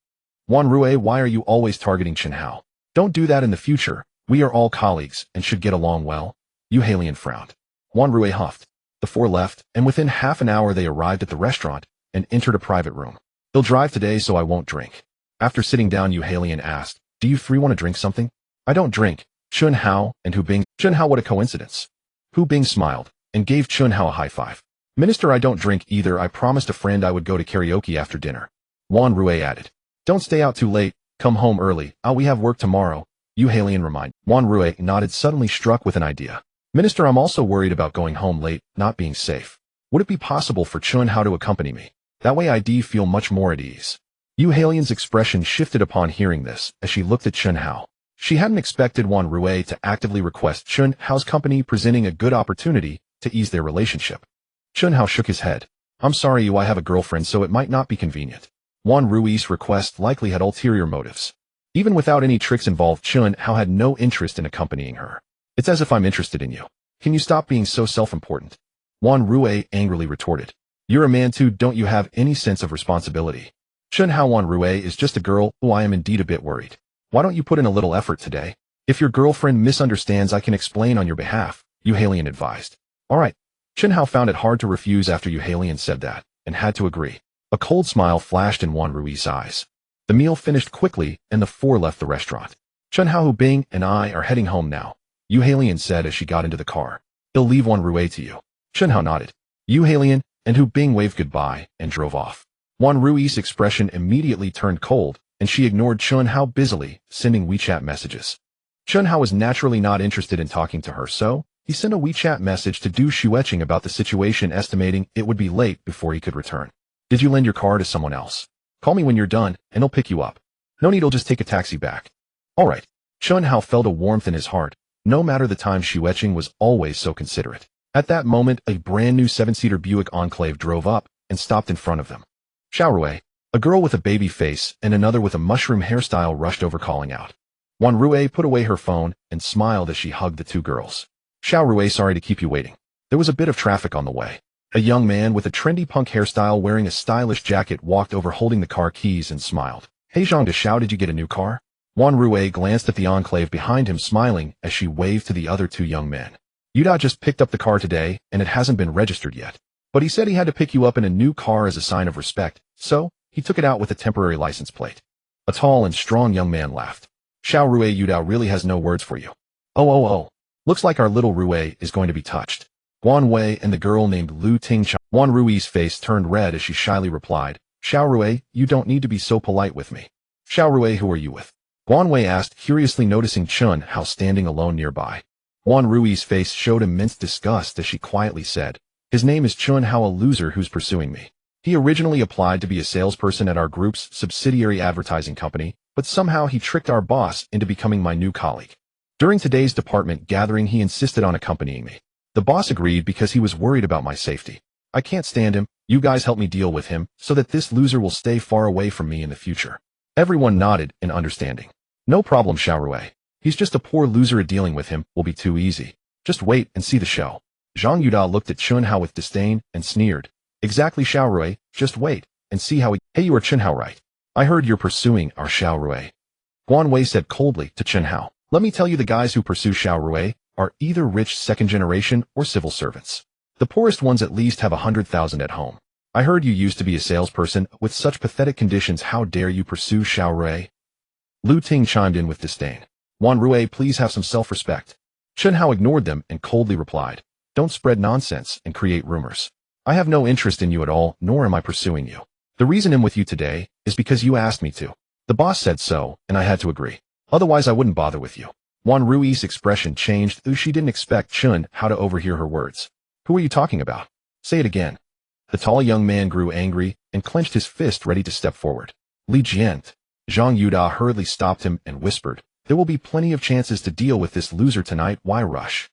Wan Rui, why are you always targeting Chun Hao? Don't do that in the future. We are all colleagues and should get along well. Yu Hailian frowned. Wan Rui huffed. The four left, and within half an hour they arrived at the restaurant and entered a private room. He'll drive today, so I won't drink. After sitting down, Yu Hailian asked, do you three want to drink something? I don't drink. Chun Hao and Hu Bing. Chun Hao, what a coincidence. Hu Bing smiled and gave Chun Hao a high five. Minister, I don't drink either. I promised a friend I would go to karaoke after dinner. Wan Rui added. Don't stay out too late. Come home early. We have work tomorrow. Yu Hailian reminded. Wan Rui nodded, suddenly struck with an idea. Minister, I'm also worried about going home late, not being safe. Would it be possible for Chun Hao to accompany me? That way I'd feel much more at ease. Yu Hailian's expression shifted upon hearing this as she looked at Chun Hao. She hadn't expected Wan Rui to actively request Chun Hao's company, presenting a good opportunity to ease their relationship. Chun Hao shook his head. I'm sorry, I have a girlfriend, so it might not be convenient. Wan Rui's request likely had ulterior motives. Even without any tricks involved, Chun Hao had no interest in accompanying her. It's as if I'm interested in you. Can you stop being so self-important? Wan Rui angrily retorted. You're a man too, don't you have any sense of responsibility? Chun Hao, Wan Rui is just a girl. I am indeed a bit worried. Why don't you put in a little effort today? If your girlfriend misunderstands, I can explain on your behalf, Yu Hailian advised. Alright. Chun Hao found it hard to refuse after Yu Hailian said that, and had to agree. A cold smile flashed in Wan Rui's eyes. The meal finished quickly, and the four left the restaurant. Chun Hao, Hu Bing, and I are heading home now, Yu Hailian said as she got into the car. He'll leave Wan Rui to you. Chun Hao nodded. Yu Hailian and Hu Bing waved goodbye and drove off. Wan Rui's expression immediately turned cold, and she ignored Chun Hao, busily sending WeChat messages. Chun Hao was naturally not interested in talking to her, so he sent a WeChat message to Du Shueqing about the situation, estimating it would be late before he could return. Did you lend your car to someone else? Call me when you're done, and I'll pick you up. No need, I'll just take a taxi back. All right. Chun Hao felt a warmth in his heart. No matter the time, Shueqing was always so considerate. At that moment, a brand new 7-seater Buick Enclave drove up and stopped in front of them. Xiaorui, a girl with a baby face and another with a mushroom hairstyle, rushed over, calling out. Wan Rui put away her phone and smiled as she hugged the two girls. Xiaorui, sorry to keep you waiting. There was a bit of traffic on the way. A young man with a trendy punk hairstyle wearing a stylish jacket walked over, holding the car keys, and smiled. Hey Zhang Deshao, did you get a new car? Wan Rui glanced at the Enclave behind him, smiling as she waved to the other two young men. Yuda just picked up the car today, and it hasn't been registered yet. But he said he had to pick you up in a new car as a sign of respect, so he took it out with a temporary license plate. A tall and strong young man laughed. Xiaorui, Yuda really has no words for you. Oh. Looks like our little Rui is going to be touched. Guan Wei and the girl named Lu Tingchang Juan Rui's face turned red as she shyly replied, Xiao Rui, you don't need to be so polite with me. Xiao Rui, who are you with? Guan Wei asked, curiously noticing Chun Hao standing alone nearby. Juan Rui's face showed immense disgust as she quietly said, his name is Chun Hao, a loser who's pursuing me. He originally applied to be a salesperson at our group's subsidiary advertising company, but somehow he tricked our boss into becoming my new colleague. During today's department gathering, he insisted on accompanying me. The boss agreed because he was worried about my safety. I can't stand him. You guys help me deal with him so that this loser will stay far away from me in the future. Everyone nodded in understanding. No problem, Xiao Rui. He's just a poor loser, and dealing with him will be too easy. Just wait and see the show. Zhang Yuda looked at Chun Hao with disdain and sneered. Exactly, Xiao Rui, just wait and see how Hey, you are Chun Hao, right? I heard you're pursuing our Xiao Rui. Guan Wei said coldly to Chun Hao. Let me tell you, the guys who pursue Xiao Rui are either rich second generation or civil servants. The poorest ones at least have 100,000 at home. I heard you used to be a salesperson with such pathetic conditions. How dare you pursue Xiao Rui? Lu Ting chimed in with disdain. Juan Rui, please have some self-respect. Chun Hao ignored them and coldly replied, don't spread nonsense and create rumors. I have no interest in you at all, nor am I pursuing you. The reason I'm with you today is because you asked me to. The boss said so, and I had to agree. Otherwise, I wouldn't bother with you. Juan Rui's expression changed, though she didn't expect Chun Hao to overhear her words. Who are you talking about? Say it again. The tall young man grew angry and clenched his fist, ready to step forward. Li Jian. Zhang Yuda hurriedly stopped him and whispered, there will be plenty of chances to deal with this loser tonight, why rush?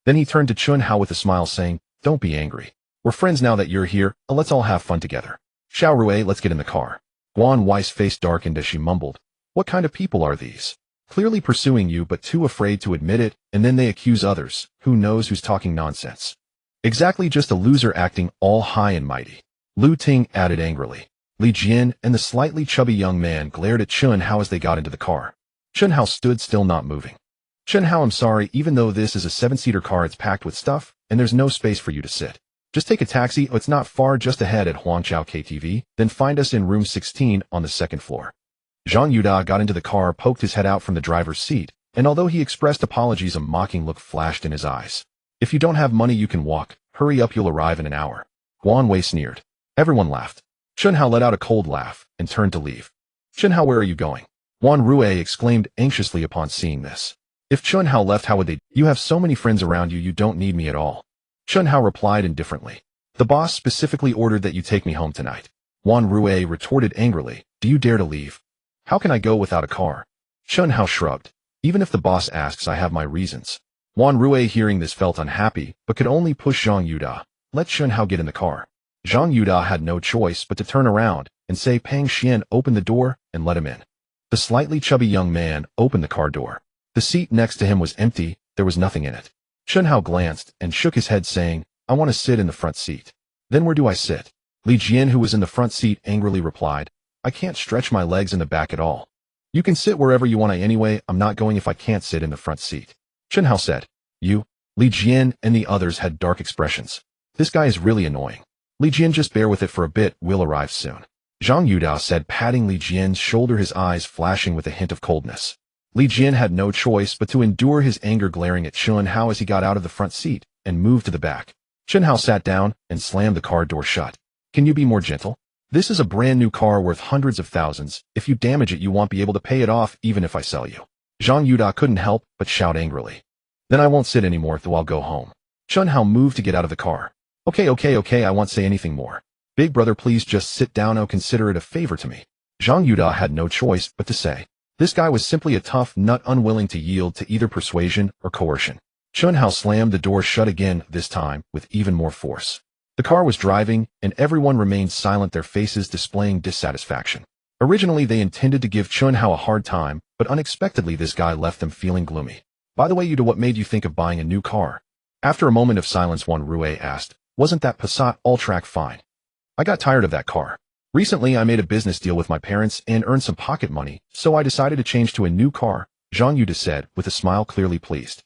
Then he turned to Chun Hao with a smile, saying, don't be angry. We're friends now that you're here, let's all have fun together. Xiao Rui, let's get in the car. Guan Wei's face darkened as she mumbled, what kind of people are these? Clearly pursuing you but too afraid to admit it, and then they accuse others. Who knows who's talking nonsense? Exactly, just a loser acting all high and mighty. Lu Ting added angrily. Li Jian and the slightly chubby young man glared at Chun Hao as they got into the car. Chun Hao stood still, not moving. Chun Hao, I'm sorry, even though this is a 7-seater car, it's packed with stuff, and there's no space for you to sit. Just take a taxi, it's not far, just ahead at Huangqiao KTV, then find us in room 16 on the second floor. Zhang Yuda got into the car, poked his head out from the driver's seat, and although he expressed apologies, a mocking look flashed in his eyes. If you don't have money, you can walk. Hurry up, you'll arrive in an hour. Guan Wei sneered. Everyone laughed. Chun Hao let out a cold laugh and turned to leave. Chun Hao, where are you going? Juan Rui exclaimed anxiously upon seeing this. If Chun Hao left, how would they? You have so many friends around you, you don't need me at all. Chun Hao replied indifferently. The boss specifically ordered that you take me home tonight. Juan Rui retorted angrily. Do you dare to leave? How can I go without a car? Chun Hao shrugged. Even if the boss asks, I have my reasons. Juan Rui, hearing this, felt unhappy, but could only push Zhang Yuda. Let Chun Hao get in the car. Zhang Yuda had no choice but to turn around and say, Pang Xian, open the door and let him in. The slightly chubby young man opened the car door. The seat next to him was empty, there was nothing in it. Chun Hao glanced and shook his head, saying, I want to sit in the front seat. Then where do I sit? Li Jian, who was in the front seat, angrily replied, I can't stretch my legs in the back at all. You can sit wherever you want. Anyway, I'm not going if I can't sit in the front seat. Chun Hao said. You? Li Jian and the others had dark expressions. This guy is really annoying. Li Jian, just bear with it for a bit, we'll arrive soon. Zhang Yuda said, patting Li Jian's shoulder, his eyes flashing with a hint of coldness. Li Jian had no choice but to endure his anger, glaring at Chun Hao as he got out of the front seat and moved to the back. Chun Hao sat down and slammed the car door shut. Can you be more gentle? This is a brand new car worth hundreds of thousands. If you damage it, you won't be able to pay it off even if I sell you. Zhang Yuda couldn't help but shout angrily. Then I won't sit anymore, though I'll go home. Chun Hao moved to get out of the car. Okay, I won't say anything more. Big brother, please just sit down. Oh, consider it a favor to me. Zhang Yuda had no choice but to say. This guy was simply a tough nut, unwilling to yield to either persuasion or coercion. Chun Hao slammed the door shut again, this time with even more force. The car was driving, and everyone remained silent, their faces displaying dissatisfaction. Originally, they intended to give Chun Hao a hard time, but unexpectedly this guy left them feeling gloomy. By the way, Yuda, what made you think of buying a new car? After a moment of silence, Juan Rui asked, wasn't that Passat all-track fine? I got tired of that car. Recently, I made a business deal with my parents and earned some pocket money, so I decided to change to a new car, Zhang Yuda said, with a smile, clearly pleased.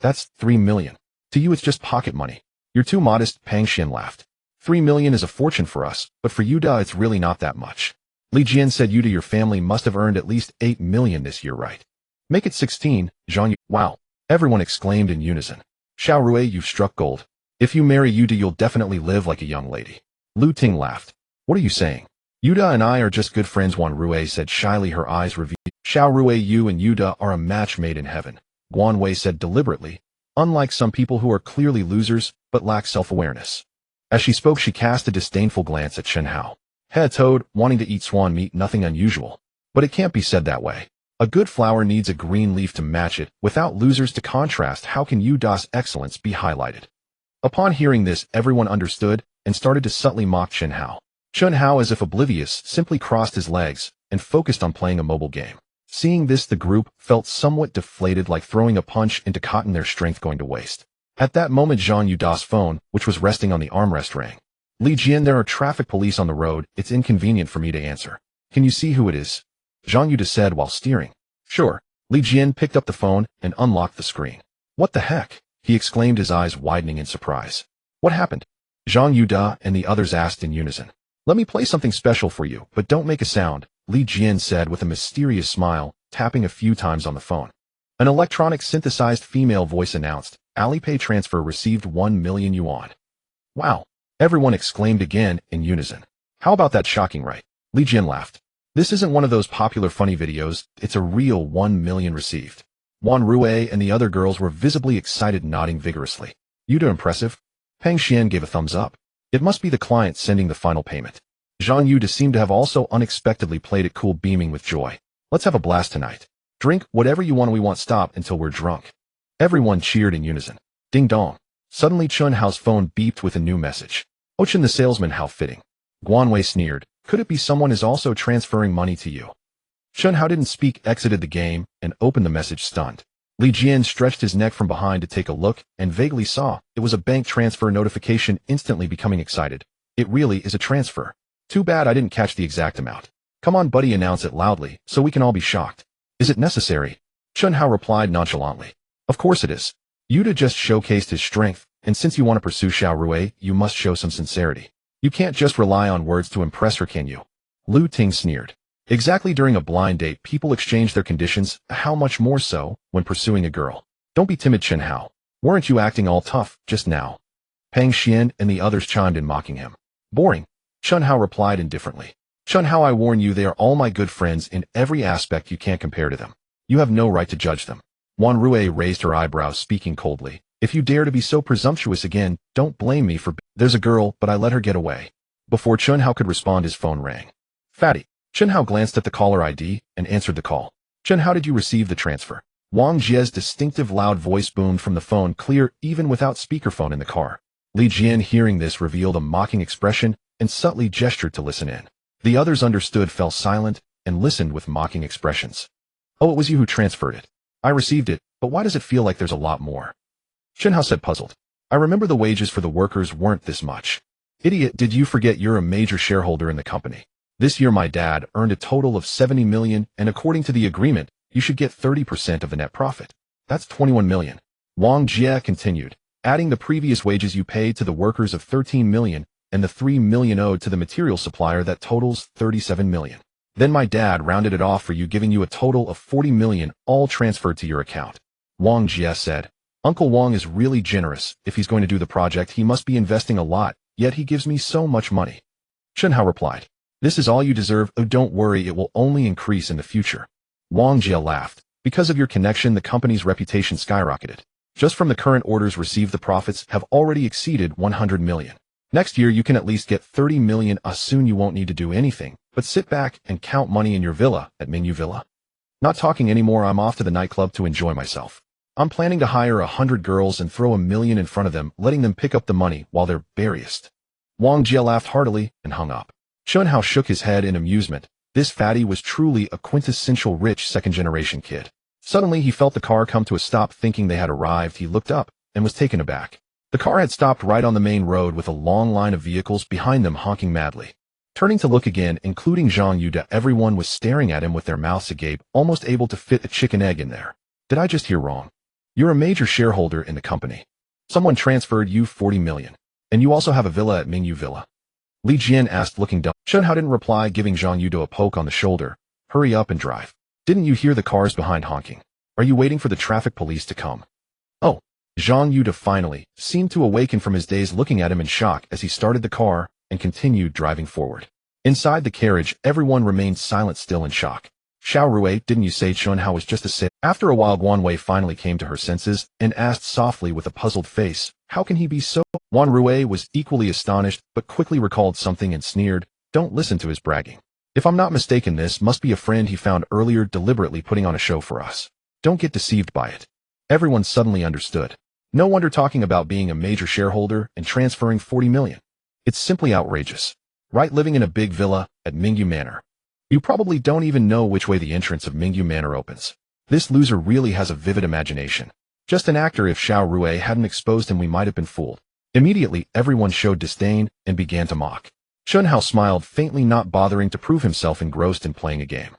That's 3 million. To you, it's just pocket money. You're too modest, Pang Xian laughed. 3 million is a fortune for us, but for Yuda, it's really not that much. Li Jian said, Yuda, your family must have earned at least 8 million this year, right? Make it 16, Zhang Yuda. Wow. Everyone exclaimed in unison. Xiao Rui, you've struck gold. If you marry Yuda, you'll definitely live like a young lady. Lu Ting laughed. What are you saying? Yuda and I are just good friends, Guan Rui said shyly, her eyes revealed. Xiao Rui, you and Yuda are a match made in heaven, Guan Wei said deliberately, unlike some people who are clearly losers but lack self-awareness. As she spoke, she cast a disdainful glance at Chen Hao. Head toad, wanting to eat swan meat, nothing unusual. But it can't be said that way. A good flower needs a green leaf to match it. Without losers to contrast, how can Yuda's excellence be highlighted? Upon hearing this, everyone understood and started to subtly mock Chen Hao. Chen Hao, as if oblivious, simply crossed his legs and focused on playing a mobile game. Seeing this, the group felt somewhat deflated, like throwing a punch into cotton, their strength going to waste. At that moment, Zhang Yuda's phone, which was resting on the armrest, rang. Li Jian, there are traffic police on the road. It's inconvenient for me to answer. Can you see who it is? Zhang Yuda said while steering. Sure. Li Jian picked up the phone and unlocked the screen. What the heck? He exclaimed, his eyes widening in surprise. What happened? Zhang Yuda and the others asked in unison. Let me play something special for you, but don't make a sound, Li Jian said with a mysterious smile, tapping a few times on the phone. An electronic synthesized female voice announced, Alipay transfer received 1 million yuan. Wow! Everyone exclaimed again in unison. How about that shocking, right? Li Jian laughed. This isn't one of those popular funny videos, it's a real 1 million received. Wan Rui and the other girls were visibly excited, nodding vigorously. Yuda, impressive? Peng Xian gave a thumbs up. It must be the client sending the final payment. Zhang Yuda seemed to have also unexpectedly played it cool, beaming with joy. Let's have a blast tonight. Drink whatever you want, we won't stop until we're drunk. Everyone cheered in unison. Ding dong. Suddenly Chen Hao's phone beeped with a new message. Oh, Chen the salesman, how fitting. Guan Wei sneered. Could it be someone is also transferring money to you? Chen Hao didn't speak, exited the game, and opened the message stunned. Li Jian stretched his neck from behind to take a look, and vaguely saw it was a bank transfer notification, instantly becoming excited. It really is a transfer. Too bad I didn't catch the exact amount. Come on, buddy, announce it loudly, so we can all be shocked. Is it necessary? Chen Hao replied nonchalantly. Of course it is. Yuda just showcased his strength, and since you want to pursue Xiao Rui, you must show some sincerity. You can't just rely on words to impress her, can you? Lu Ting sneered. Exactly, during a blind date, people exchange their conditions, how much more so when pursuing a girl? Don't be timid, Chen Hao. Weren't you acting all tough just now? Peng Xian and the others chimed in, mocking him. Boring. Chen Hao replied indifferently. Chen Hao, I warn you, they are all my good friends in every aspect. You can't compare to them. You have no right to judge them. Wan Rui raised her eyebrows, speaking coldly. If you dare to be so presumptuous again, don't blame me for... There's a girl, but I let her get away. Before Chen Hao could respond, his phone rang. Fatty. Chen Hao glanced at the caller ID and answered the call. Chen, how did you receive the transfer? Wang Jie's distinctive loud voice boomed from the phone, clear even without speakerphone in the car. Li Jian, hearing this, revealed a mocking expression and subtly gestured to listen in. The others understood, fell silent, and listened with mocking expressions. Oh, it was you who transferred it. I received it, but why does it feel like there's a lot more? Chen Hao said, puzzled. I remember the wages for the workers weren't this much. Idiot, did you forget you're a major shareholder in the company? This year my dad earned a total of 70 million, and according to the agreement, you should get 30% of the net profit. That's 21 million. Wang Jie continued, adding the previous wages you paid to the workers of 13 million, and the 3 million owed to the material supplier, that totals 37 million. Then my dad rounded it off for you, giving you a total of 40 million, all transferred to your account. Wang Jie said, Uncle Wang is really generous. If he's going to do the project, he must be investing a lot, yet he gives me so much money. Chen Hao replied, this is all you deserve. Oh, don't worry, it will only increase in the future. Wang Jie laughed. Because of your connection, the company's reputation skyrocketed. Just from the current orders received, the profits have already exceeded 100 million. Next year, you can at least get 30 million. Soon you won't need to do anything, but sit back and count money in your villa at Mingyu Villa. Not talking anymore, I'm off to the nightclub to enjoy myself. I'm planning to hire 100 girls and throw 1 million in front of them, letting them pick up the money while they're berriest. Wang Jie laughed heartily and hung up. Chen Hao shook his head in amusement. This fatty was truly a quintessential rich second-generation kid. Suddenly he felt the car come to a stop. Thinking they had arrived, he looked up and was taken aback. The car had stopped right on the main road with a long line of vehicles behind them honking madly. Turning to look again, including Zhang Yuda, everyone was staring at him with their mouths agape, almost able to fit a chicken egg in there. Did I just hear wrong? You're a major shareholder in the company. Someone transferred you 40 million. And you also have a villa at Mingyu Villa. Li Jian asked, looking dumb. Chen Hao didn't reply, giving Zhang Yuda a poke on the shoulder. Hurry up and drive. Didn't you hear the cars behind honking? Are you waiting for the traffic police to come? Oh, Zhang Yuda finally seemed to awaken from his daze, looking at him in shock as he started the car and continued driving forward. Inside the carriage, everyone remained silent, still in shock. Xiao Rui, didn't you say Chunhao was just a sailor? After a while, Guan Wei finally came to her senses and asked softly with a puzzled face, how can he be so? Guan Rui was equally astonished, but quickly recalled something and sneered, don't listen to his bragging. If I'm not mistaken, this must be a friend he found earlier deliberately putting on a show for us. Don't get deceived by it. Everyone suddenly understood. No wonder talking about being a major shareholder and transferring 40 million. It's simply outrageous. Right, living in a big villa at Mingyu Manor. You probably don't even know which way the entrance of Mingyu Manor opens. This loser really has a vivid imagination. Just an actor. If Xiao Rui hadn't exposed him, we might have been fooled. Immediately, everyone showed disdain and began to mock. Chunhao smiled faintly, not bothering to prove himself engrossed in playing a game.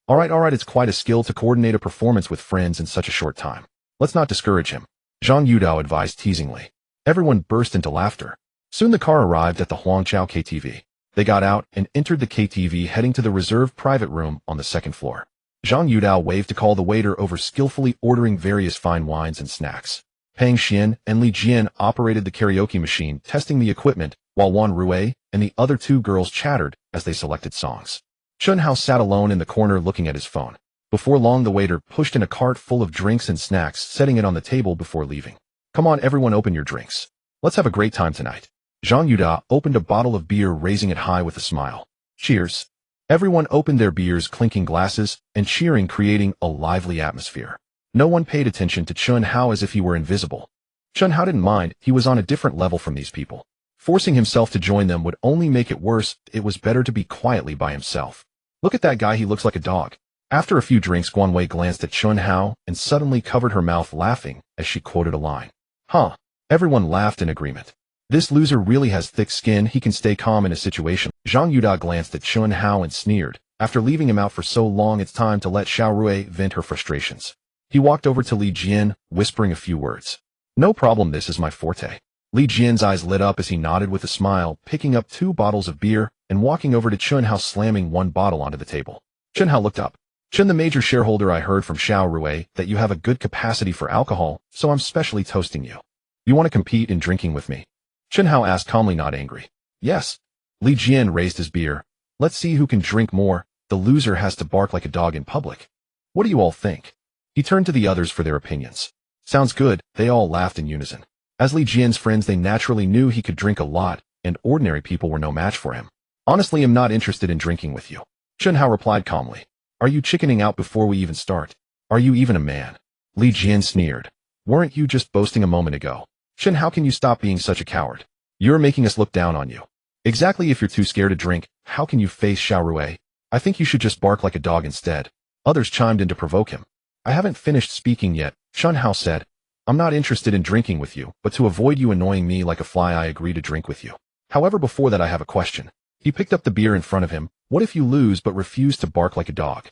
Alright, it's quite a skill to coordinate a performance with friends in such a short time. Let's not discourage him. Zhang Yudao advised teasingly. Everyone burst into laughter. Soon the car arrived at the Huangchao KTV. They got out and entered the KTV, heading to the reserved private room on the second floor. Zhang Yudao waved to call the waiter over, skillfully ordering various fine wines and snacks. Pang Xian and Li Jian operated the karaoke machine, testing the equipment, while Wan Rui and the other two girls chattered as they selected songs. Chunhao sat alone in the corner looking at his phone. Before long, the waiter pushed in a cart full of drinks and snacks, setting it on the table before leaving. Come on, everyone, open your drinks. Let's have a great time tonight. Zhang Yuda opened a bottle of beer, raising it high with a smile. Cheers. Everyone opened their beers, clinking glasses and cheering, creating a lively atmosphere. No one paid attention to Chunhao as if he were invisible. Chunhao didn't mind, he was on a different level from these people. Forcing himself to join them would only make it worse. It was better to be quietly by himself. Look at that guy, he looks like a dog. After a few drinks, Guan Wei glanced at Chunhao and suddenly covered her mouth, laughing as she quoted a line. Huh. Everyone laughed in agreement. This loser really has thick skin, he can stay calm in a situation. Zhang Yuda glanced at Chunhao and sneered. After leaving him out for so long, it's time to let Xiao Rui vent her frustrations. He walked over to Li Jian, whispering a few words. No problem, this is my forte. Li Jian's eyes lit up as he nodded with a smile, picking up 2 bottles of beer and walking over to Chunhao, slamming 1 bottle onto the table. Chunhao looked up. Chun, the major shareholder, I heard from Xiao Rui that you have a good capacity for alcohol, so I'm specially toasting you. You want to compete in drinking with me? Chunhao asked calmly, not angry. Yes. Li Jian raised his beer. Let's see who can drink more. The loser has to bark like a dog in public. What do you all think? He turned to the others for their opinions. Sounds good, they all laughed in unison. As Li Jian's friends, they naturally knew he could drink a lot, and ordinary people were no match for him. Honestly, I'm not interested in drinking with you. Chunhao replied calmly. Are you chickening out before we even start? Are you even a man? Li Jian sneered. Weren't you just boasting a moment ago? Shen, how can you stop being such a coward? You're making us look down on you. Exactly, if you're too scared to drink, how can you face Xiao Rui? I think you should just bark like a dog instead. Others chimed in to provoke him. I haven't finished speaking yet, Chunhao said. I'm not interested in drinking with you, but to avoid you annoying me like a fly, I agree to drink with you. However, before that, I have a question. He picked up the beer in front of him. What if you lose but refuse to bark like a dog?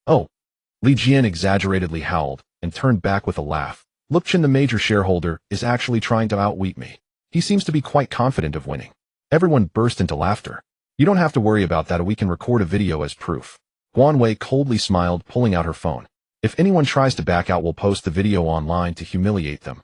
Oh. Li Jian exaggeratedly howled and turned back with a laugh. Look, Chen, the major shareholder, is actually trying to outwit me. He seems to be quite confident of winning. Everyone burst into laughter. You don't have to worry about that, we can record a video as proof. Guan Wei coldly smiled, pulling out her phone. If anyone tries to back out, we'll post the video online to humiliate them.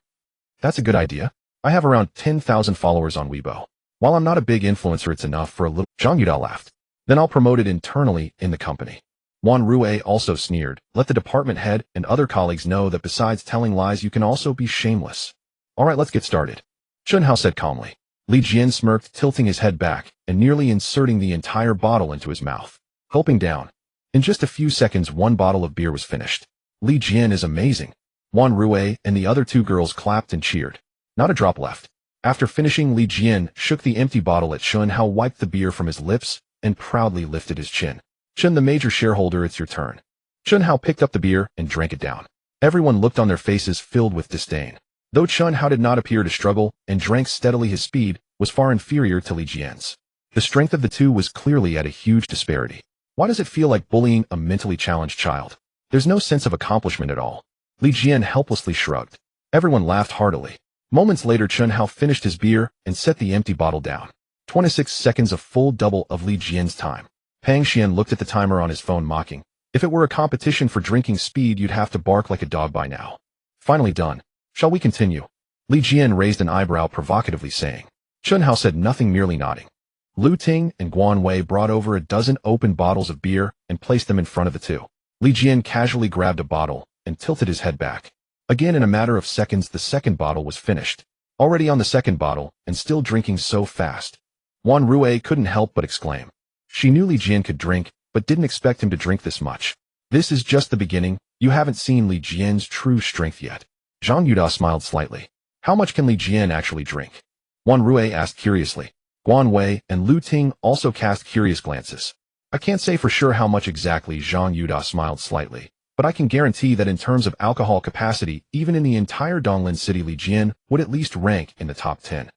That's a good idea. I have around 10,000 followers on Weibo. While I'm not a big influencer, it's enough for a little. Zhang Yuda laughed. Then I'll promote it internally in the company. Wan Rui also sneered. Let the department head and other colleagues know that besides telling lies, you can also be shameless. Alright, let's get started. Chunhao said calmly. Li Jian smirked, tilting his head back and nearly inserting the entire bottle into his mouth. Gulping down. In just a few seconds, 1 bottle of beer was finished. Li Jian is amazing. Wan Rui and the other 2 girls clapped and cheered. Not a drop left. After finishing, Li Jian shook the empty bottle at Chunhao, wiped the beer from his lips, and proudly lifted his chin. Chun, the major shareholder, it's your turn. Chunhao picked up the beer and drank it down. Everyone looked on, their faces filled with disdain. Though Chunhao did not appear to struggle and drank steadily, his speed was far inferior to Li Jian's. The strength of the two was clearly at a huge disparity. Why does it feel like bullying a mentally challenged child? There's no sense of accomplishment at all. Li Jian helplessly shrugged. Everyone laughed heartily. Moments later, Chunhao finished his beer and set the empty bottle down. 26 seconds, a full double of Li Jian's time. Pang Xian looked at the timer on his phone, mocking. If it were a competition for drinking speed, you'd have to bark like a dog by now. Finally done. Shall we continue? Li Jian raised an eyebrow provocatively saying. Chun Hao said nothing, merely nodding. Lu Ting and Guan Wei brought over a dozen open bottles of beer and placed them in front of the two. Li Jian casually grabbed a bottle and tilted his head back. Again, in a matter of seconds, the second bottle was finished. Already on the second bottle, and still drinking so fast. Wan Rui couldn't help but exclaim. She knew Li Jian could drink, but didn't expect him to drink this much. This is just the beginning. You haven't seen Li Jian's true strength yet. Zhang Yuda smiled slightly. How much can Li Jian actually drink? Wan Rui asked curiously. Guan Wei and Lu Ting also cast curious glances. I can't say for sure how much exactly. Zhang Yuda smiled slightly, but I can guarantee that in terms of alcohol capacity, even in the entire Donglin city, Li Jian would at least rank in the top 10.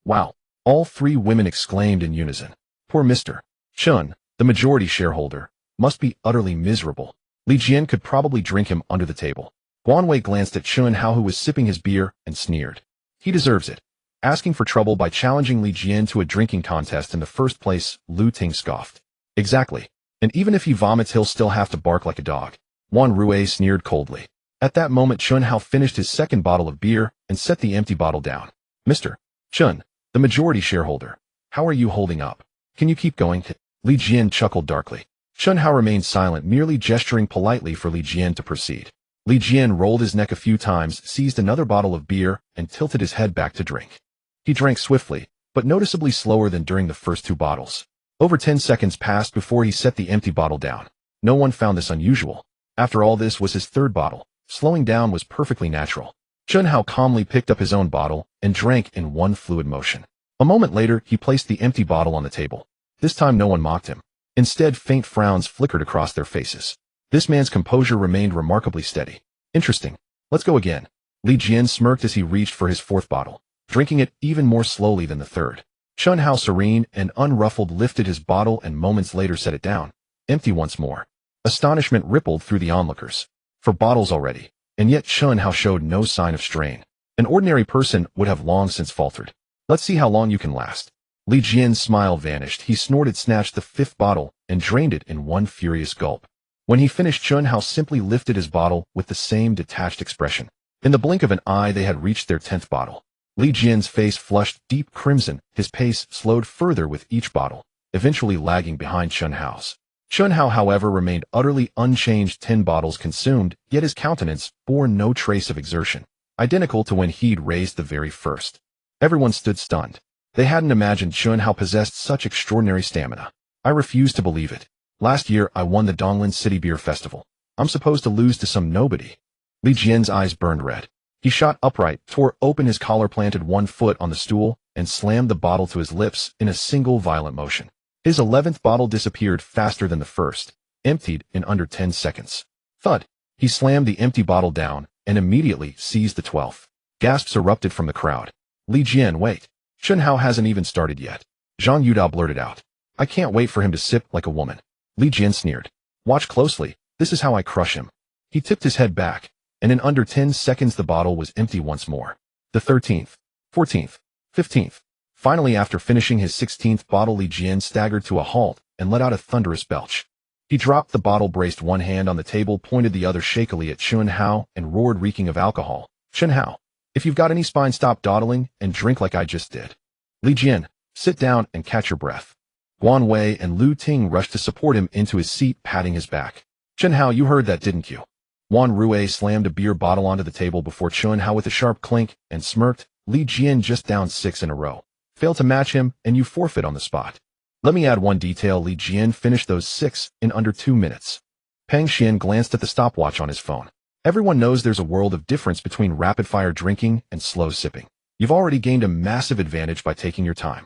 Wow! All three women exclaimed in unison. Poor Mr. Chun, the majority shareholder, must be utterly miserable. Li Jian could probably drink him under the table. Guan Wei glanced at Chun Hao, who was sipping his beer, and sneered. He deserves it. Asking for trouble by challenging Li Jian to a drinking contest in the first place, Lu Ting scoffed. Exactly. And even if he vomits, he'll still have to bark like a dog. Wan Rui sneered coldly. At that moment, Chun Hao finished his second bottle of beer and set the empty bottle down. Mr. Chun, the majority shareholder, how are you holding up? Can you keep going? Li Jian chuckled darkly. Chun Hao remained silent, merely gesturing politely for Li Jian to proceed. Li Jian rolled his neck a few times, seized another bottle of beer, and tilted his head back to drink. He drank swiftly, but noticeably slower than during the first two bottles. Over 10 seconds passed before he set the empty bottle down. No one found this unusual. After all, this was his third bottle. Slowing down was perfectly natural. Chun Hao calmly picked up his own bottle and drank in one fluid motion. A moment later, he placed the empty bottle on the table. This time no one mocked him. Instead, faint frowns flickered across their faces. This man's composure remained remarkably steady. Interesting. Let's go again. Li Jian smirked as he reached for his fourth bottle, drinking it even more slowly than the third. Chun Hao, serene and unruffled, lifted his bottle and moments later set it down, empty once more. Astonishment rippled through the onlookers. 4 bottles already, and yet Chun Hao showed no sign of strain. An ordinary person would have long since faltered. Let's see how long you can last. Li Jian's smile vanished. He snorted, snatched the 5th bottle, and drained it in one furious gulp. When he finished, Chun Hao simply lifted his bottle with the same detached expression. In the blink of an eye, they had reached their 10th bottle. Li Jian's face flushed deep crimson. His pace slowed further with each bottle, eventually lagging behind Chun Hao's. Chun Hao, however, remained utterly unchanged. 10 bottles consumed, yet his countenance bore no trace of exertion, identical to when he'd raised the very first. Everyone stood stunned. They hadn't imagined Chun Hao possessed such extraordinary stamina. I refuse to believe it. Last year, I won the Donglin City Beer Festival. I'm supposed to lose to some nobody. Li Jian's eyes burned red. He shot upright, tore open his collar, planted one foot on the stool, and slammed the bottle to his lips in a single violent motion. His 11th bottle disappeared faster than the first, emptied in under 10 seconds. Thud! He slammed the empty bottle down and immediately seized the 12th. Gasps erupted from the crowd. Li Jian, wait. Chun Hao hasn't even started yet. Zhang Yuda blurted out. I can't wait for him to sip like a woman. Li Jian sneered. Watch closely. This is how I crush him. He tipped his head back, and in under 10 seconds the bottle was empty once more. The 13th, 14th, 15th. Finally, after finishing his 16th bottle, Li Jian staggered to a halt and let out a thunderous belch. He dropped the bottle, braced one hand on the table, pointed the other shakily at Chun Hao, and roared, reeking of alcohol. Chun Hao, if you've got any spine, stop dawdling and drink like I just did. Li Jian, sit down and catch your breath. Guan Wei and Lu Ting rushed to support him into his seat, patting his back. Chun Hao, you heard that, didn't you? Wan Rui slammed a beer bottle onto the table before Chun Hao with a sharp clink and smirked. Li Jian just downed 6 in a row. Fail to match him, and you forfeit on the spot. Let me add one detail. Li Jian finished those 6 in under 2 minutes. Peng Xian glanced at the stopwatch on his phone. Everyone knows there's a world of difference between rapid-fire drinking and slow sipping. You've already gained a massive advantage by taking your time.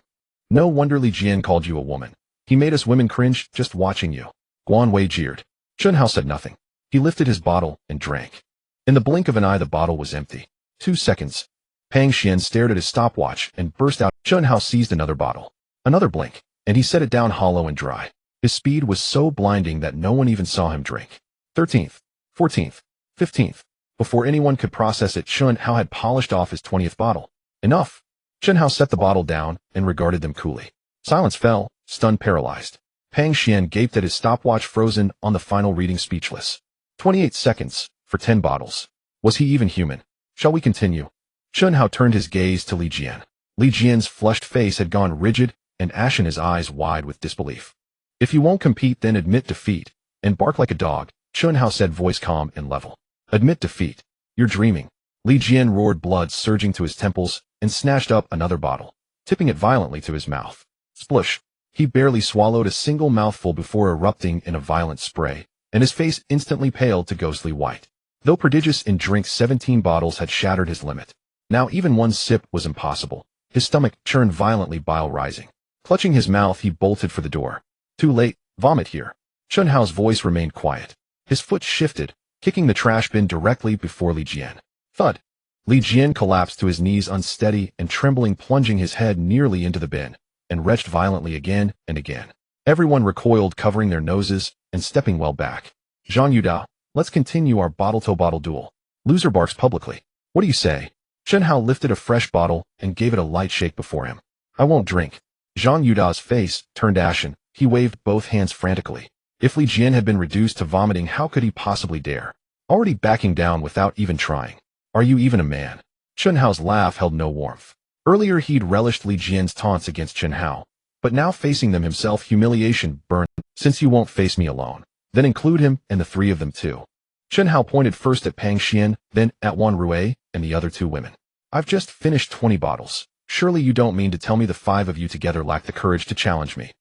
No wonder Li Jian called you a woman. He made us women cringe just watching you. Guan Wei jeered. Chun Hao said nothing. He lifted his bottle and drank. In the blink of an eye, the bottle was empty. 2 seconds. Peng Xian stared at his stopwatch and burst out. Chun Hao seized another bottle. Another blink, and he set it down hollow and dry. His speed was so blinding that no one even saw him drink. 13th, 14th, 15th. Before anyone could process it, Chun Hao had polished off his 20th bottle. Enough. Chun Hao set the bottle down and regarded them coolly. Silence fell, stunned, paralyzed. Peng Xian gaped at his stopwatch, frozen on the final reading, speechless. 28 seconds for 10 bottles. Was he even human? Shall we continue? Chun Hao turned his gaze to Li Jian. Li Jian's flushed face had gone rigid and ashen, his eyes wide with disbelief. If you won't compete, then admit defeat and bark like a dog, Chun Hao said, voice calm and level. Admit defeat. You're dreaming. Li Jian roared, blood surging to his temples, and snatched up another bottle, tipping it violently to his mouth. Splush. He barely swallowed a single mouthful before erupting in a violent spray, and his face instantly paled to ghostly white. Though prodigious in drink, 17 bottles had shattered his limit. Now even one sip was impossible. His stomach churned violently, bile rising. Clutching his mouth, he bolted for the door. Too late. Vomit here. Chun Hao's voice remained quiet. His foot shifted, kicking the trash bin directly before Li Jian. Thud. Li Jian collapsed to his knees, unsteady and trembling, plunging his head nearly into the bin, and retched violently again and again. Everyone recoiled, covering their noses and stepping well back. Zhang Yudao, let's continue our bottle-to-bottle duel. Loser barks publicly. What do you say? Chun Hao lifted a fresh bottle and gave it a light shake before him. I won't drink. Zhang Yudao's face turned ashen. He waved both hands frantically. If Li Jian had been reduced to vomiting, how could he possibly dare? Already backing down without even trying. Are you even a man? Chun Hao's laugh held no warmth. Earlier he'd relished Li Jian's taunts against Chun Hao, but now facing them himself, humiliation burned. Since you won't face me alone, then include him and the three of them too. Chun Hao pointed first at Pang Xian, then at Wan Rui and the other two women. I've just finished 20 bottles. Surely you don't mean to tell me the 5 of you together lack the courage to challenge me.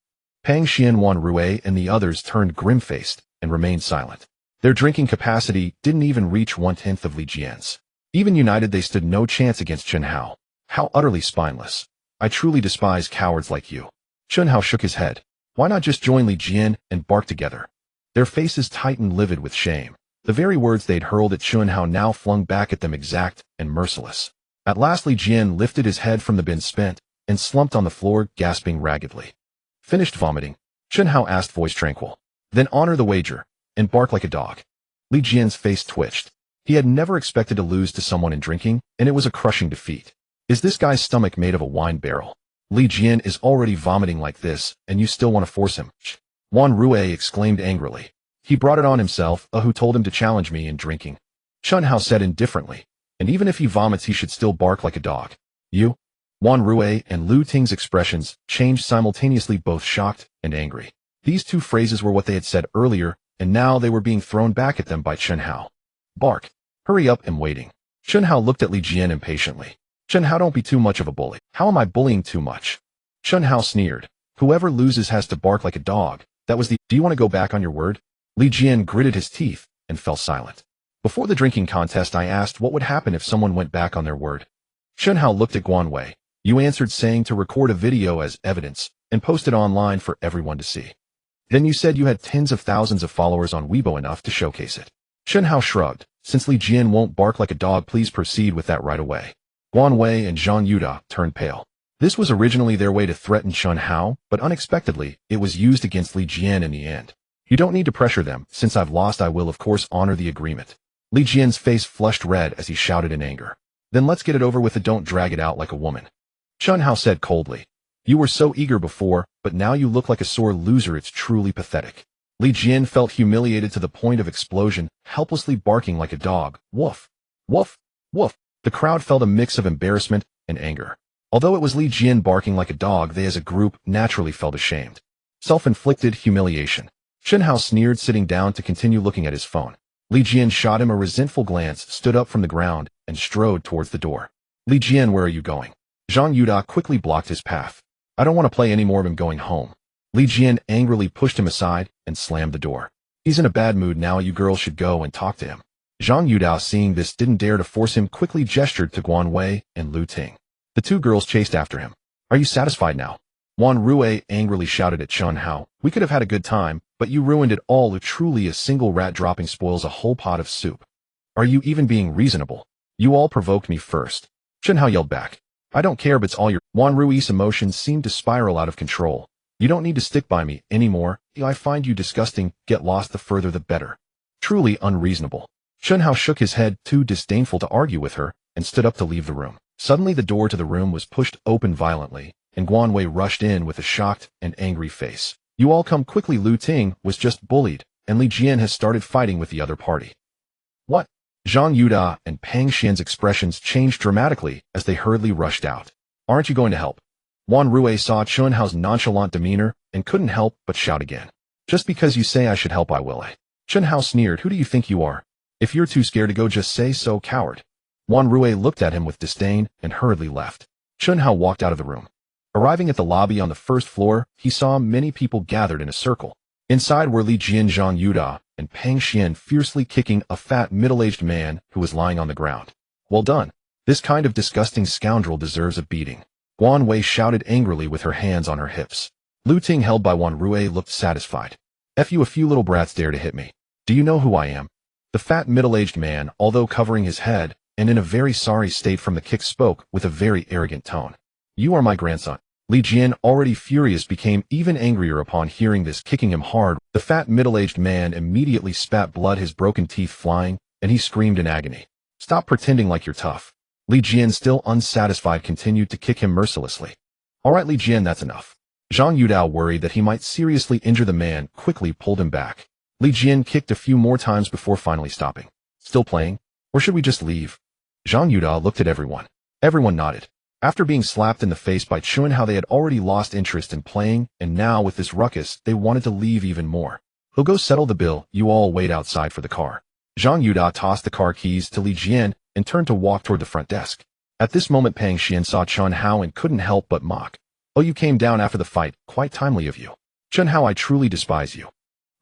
Pang Xian, Wan Rui and the others turned grim-faced and remained silent. Their drinking capacity didn't even reach 1/10 of Li Jian's. Even united, they stood no chance against Chun Hao. How utterly spineless. I truly despise cowards like you. Chun Hao shook his head. Why not just join Li Jian and bark together? Their faces tightened, livid with shame. The very words they'd hurled at Chun Hao now flung back at them, exact and merciless. At last Li Jian lifted his head from the bin, spent, and slumped on the floor, gasping raggedly. Finished vomiting? Chun Hao asked, voice tranquil. Then honor the wager, and bark like a dog. Li Jian's face twitched. He had never expected to lose to someone in drinking, and it was a crushing defeat. Is this guy's stomach made of a wine barrel? Li Jian is already vomiting like this, and you still want to force him? Wan Rui exclaimed angrily. He brought it on himself, who told him to challenge me in drinking. Chun Hao said indifferently, and even if he vomits, he should still bark like a dog. You? Wan Rui and Lu Ting's expressions changed simultaneously, both shocked and angry. These two phrases were what they had said earlier, and now they were being thrown back at them by Chun Hao. Bark. Hurry up, I'm waiting. Chun Hao looked at Li Jian impatiently. Chun Hao, don't be too much of a bully. How am I bullying too much? Chun Hao sneered. Whoever loses has to bark like a dog. That was the— Do you want to go back on your word? Li Jian gritted his teeth and fell silent. Before the drinking contest, I asked what would happen if someone went back on their word. Chun Hao looked at Guan Wei. You answered saying to record a video as evidence and post it online for everyone to see. Then you said you had tens of thousands of followers on Weibo, enough to showcase it. Chun Hao shrugged. Since Li Jian won't bark like a dog, please proceed with that right away. Guan Wei and Zhang Yuda turned pale. This was originally their way to threaten Chun Hao, but unexpectedly, it was used against Li Jian in the end. You don't need to pressure them. Since I've lost, I will of course honor the agreement. Li Jian's face flushed red as he shouted in anger. Then let's get it over with, and don't drag it out like a woman. Chun Hao said coldly. You were so eager before, but now you look like a sore loser. It's truly pathetic. Li Jian felt humiliated to the point of explosion, helplessly barking like a dog. Woof. Woof. Woof. The crowd felt a mix of embarrassment and anger. Although it was Li Jian barking like a dog, they as a group naturally felt ashamed. Self-inflicted humiliation. Chun Hao sneered, sitting down to continue looking at his phone. Li Jian shot him a resentful glance, stood up from the ground, and strode towards the door. Li Jian, where are you going? Zhang Yuda quickly blocked his path. I don't want to play any more. I'm going home. Li Jian angrily pushed him aside and slammed the door. He's in a bad mood now. You girls should go and talk to him. Zhang Yuda, seeing this, didn't dare to force him, quickly gestured to Guan Wei and Lu Ting. The two girls chased after him. Are you satisfied now? Wan Rui angrily shouted at Chun Hao. We could have had a good time, but you ruined it all. Truly, a single rat dropping spoils a whole pot of soup. Are you even being reasonable? You all provoked me first. Chun Hao yelled back. I don't care, but it's all your— Wan Rui's emotions seemed to spiral out of control. You don't need to stick by me anymore. I find you disgusting. Get lost, the further the better. Truly unreasonable. Chun Hao shook his head, too disdainful to argue with her, and stood up to leave the room. Suddenly the door to the room was pushed open violently, and Guan Wei rushed in with a shocked and angry face. You all come quickly. Lu Ting was just bullied, and Li Jian has started fighting with the other party. What? Zhang Yuda and Pang Xian's expressions changed dramatically as they hurriedly rushed out. Aren't you going to help? Wan Rui saw Chun Hao's nonchalant demeanor and couldn't help but shout again. Just because you say I should help, I will. Chun Hao sneered. Who do you think you are? If you're too scared to go, just say so, coward. Wan Rui looked at him with disdain and hurriedly left. Chun Hao walked out of the room. Arriving at the lobby on the first floor, he saw many people gathered in a circle. Inside were Li Jian, Zhang Yuda, and Pang Xian fiercely kicking a fat middle-aged man who was lying on the ground. Well done. This kind of disgusting scoundrel deserves a beating. Guan Wei shouted angrily with her hands on her hips. Lu Ting, held by Wan Rui, looked satisfied. F you, a few little brats dare to hit me. Do you know who I am? The fat middle-aged man, although covering his head, and in a very sorry state from the kick, spoke with a very arrogant tone. You are my grandson. Li Jian, already furious, became even angrier upon hearing this, kicking him hard. The fat middle-aged man immediately spat blood, his broken teeth flying, and he screamed in agony. Stop pretending like you're tough. Li Jian, still unsatisfied, continued to kick him mercilessly. All right, Li Jian, that's enough. Zhang Yudao, worried that he might seriously injure the man, quickly pulled him back. Li Jian kicked a few more times before finally stopping. Still playing? Or should we just leave? Zhang Yudao looked at everyone. Everyone nodded. After being slapped in the face by Chun Hao, they had already lost interest in playing, and now with this ruckus, they wanted to leave even more. He'll go settle the bill, you all wait outside for the car. Zhang Yuda tossed the car keys to Li Jian and turned to walk toward the front desk. At this moment, Pang Xian saw Chun Hao and couldn't help but mock. Oh, you came down after the fight, quite timely of you. Chun Hao, I truly despise you.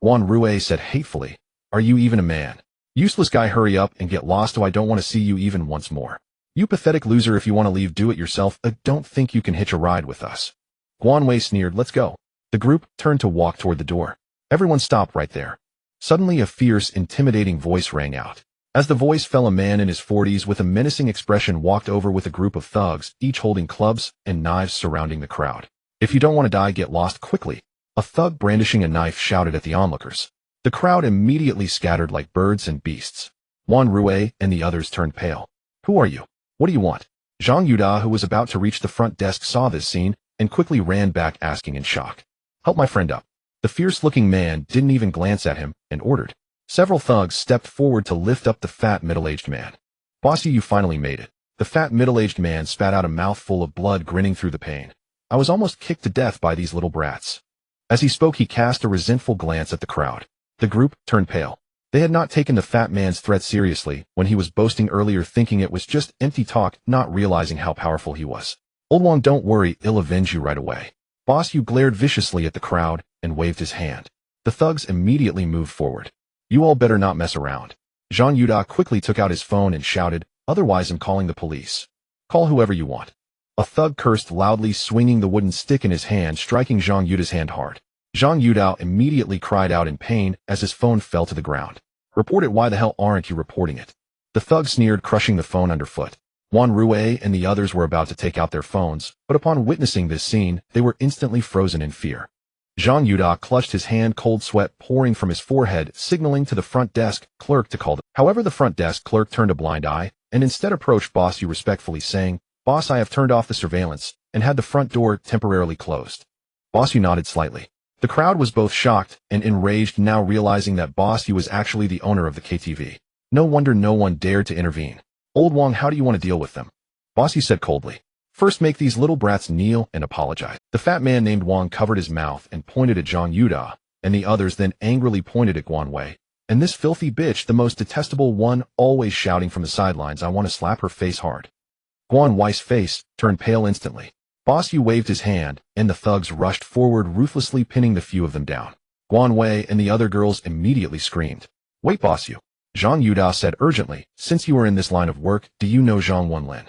Wan Rui said hatefully. Are you even a man? Useless guy, hurry up and get lost, or I don't want to see you even once more. You pathetic loser, if you want to leave, do it yourself. I don't think you can hitch a ride with us. Guan Wei sneered. Let's go. The group turned to walk toward the door. Everyone stopped right there. Suddenly a fierce, intimidating voice rang out. As the voice fell, a man in his 40s with a menacing expression walked over with a group of thugs, each holding clubs and knives, surrounding the crowd. If you don't want to die, get lost quickly. A thug brandishing a knife shouted at the onlookers. The crowd immediately scattered like birds and beasts. Wan Rui and the others turned pale. Who are you? What do you want? Zhang Yuda, who was about to reach the front desk, saw this scene and quickly ran back, asking in shock. Help my friend up. The fierce-looking man didn't even glance at him and ordered. Several thugs stepped forward to lift up the fat middle-aged man. Bossy, you finally made it. The fat middle-aged man spat out a mouthful of blood, grinning through the pain. I was almost kicked to death by these little brats. As he spoke, he cast a resentful glance at the crowd. The group turned pale. They had not taken the fat man's threat seriously when he was boasting earlier, thinking it was just empty talk, not realizing how powerful he was. Old Wang, don't worry, I'll avenge you right away. Boss Yu glared viciously at the crowd and waved his hand. The thugs immediately moved forward. You all better not mess around. Zhang Yuda quickly took out his phone and shouted, otherwise I'm calling the police. Call whoever you want. A thug cursed loudly, swinging the wooden stick in his hand, striking Zhang Yuda's hand hard. Zhang Yudao immediately cried out in pain as his phone fell to the ground. Report it. Why the hell aren't you reporting it? The thug sneered, crushing the phone underfoot. Wan Rui and the others were about to take out their phones, but upon witnessing this scene, they were instantly frozen in fear. Zhang Yuda clutched his hand, cold sweat pouring from his forehead, signaling to the front desk clerk to call them. However, the front desk clerk turned a blind eye and instead approached Boss Yu respectfully, saying, Boss, I have turned off the surveillance and had the front door temporarily closed. Boss Yu nodded slightly. The crowd was both shocked and enraged, now realizing that Boss Yu was actually the owner of the KTV. No wonder no one dared to intervene. Old Wang, how do you want to deal with them? Boss Yu said coldly. First, make these little brats kneel and apologize. The fat man named Wang covered his mouth and pointed at Zhang Yuda, and the others then angrily pointed at Guan Wei. And this filthy bitch, the most detestable one, always shouting from the sidelines, I want to slap her face hard. Guan Wei's face turned pale instantly. Boss Yu waved his hand, and the thugs rushed forward, ruthlessly pinning the few of them down. Guan Wei and the other girls immediately screamed. Wait, Boss Yu. Zhang Yuda said urgently, since you are in this line of work, do you know Zhang Wenlin?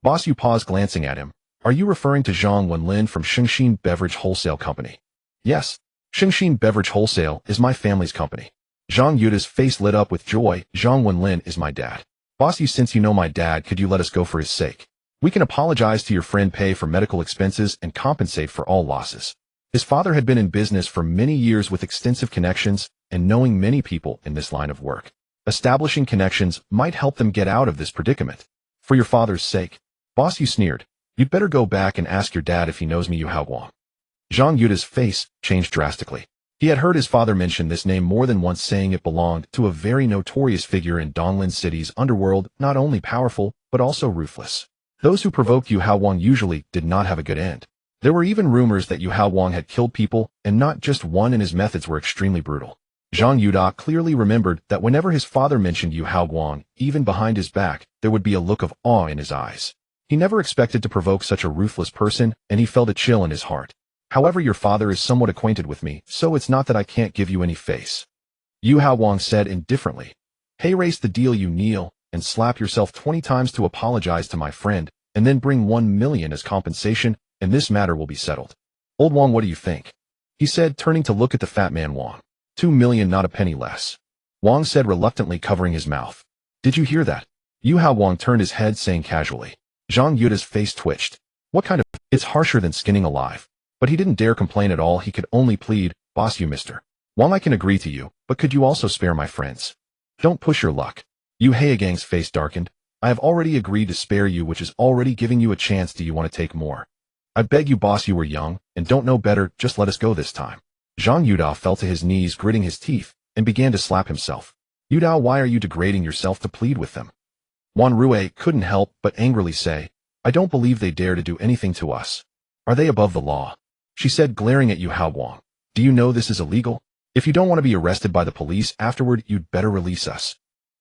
Boss Yu paused, glancing at him. Are you referring to Zhang Wenlin from Xingxin Beverage Wholesale Company? Yes. Xingxin Beverage Wholesale is my family's company. Zhang Yuda's face lit up with joy. Zhang Wenlin is my dad. Boss Yu, since you know my dad, could you let us go for his sake? We can apologize to your friend, pay for medical expenses, and compensate for all losses. His father had been in business for many years with extensive connections and knowing many people in this line of work. Establishing connections might help them get out of this predicament. For your father's sake. Boss Yu sneered. You'd better go back and ask your dad if he knows me, Yu Haoguang. Zhang Yuda's face changed drastically. He had heard his father mention this name more than once, saying it belonged to a very notorious figure in Donlin City's underworld, not only powerful, but also ruthless. Those who provoked Yu Hao Wang usually did not have a good end. There were even rumors that Yu Hao Wang had killed people, and not just one, and his methods were extremely brutal. Zhang Yuda clearly remembered that whenever his father mentioned Yu Hao Wang, even behind his back, there would be a look of awe in his eyes. He never expected to provoke such a ruthless person, and he felt a chill in his heart. However, your father is somewhat acquainted with me, so it's not that I can't give you any face. Yu Hao Wang said indifferently. Hey, race the deal, you kneel and slap yourself 20 times to apologize to my friend, and then bring 1 million as compensation, and this matter will be settled. Old Wang, what do you think? He said, turning to look at the fat man Wang. 2 million, not a penny less. Wang said reluctantly, covering his mouth. Did you hear that? Yu Hao Wang turned his head, saying casually. Zhang Yuda's face twitched. What kind of... It's harsher than skinning alive. But he didn't dare complain at all. He could only plead, boss, you mister. Wang, I can agree to you, but could you also spare my friends? Don't push your luck. Yu Haogang's face darkened. I have already agreed to spare you, which is already giving you a chance. Do you want to take more? I beg you, boss, you were young, and don't know better, just let us go this time. Zhang Yuda fell to his knees, gritting his teeth, and began to slap himself. Yuda, why are you degrading yourself to plead with them? Wan Rui couldn't help but angrily say, I don't believe they dare to do anything to us. Are they above the law? She said, glaring at Yu Hao Wang. Do you know this is illegal? If you don't want to be arrested by the police afterward, you'd better release us.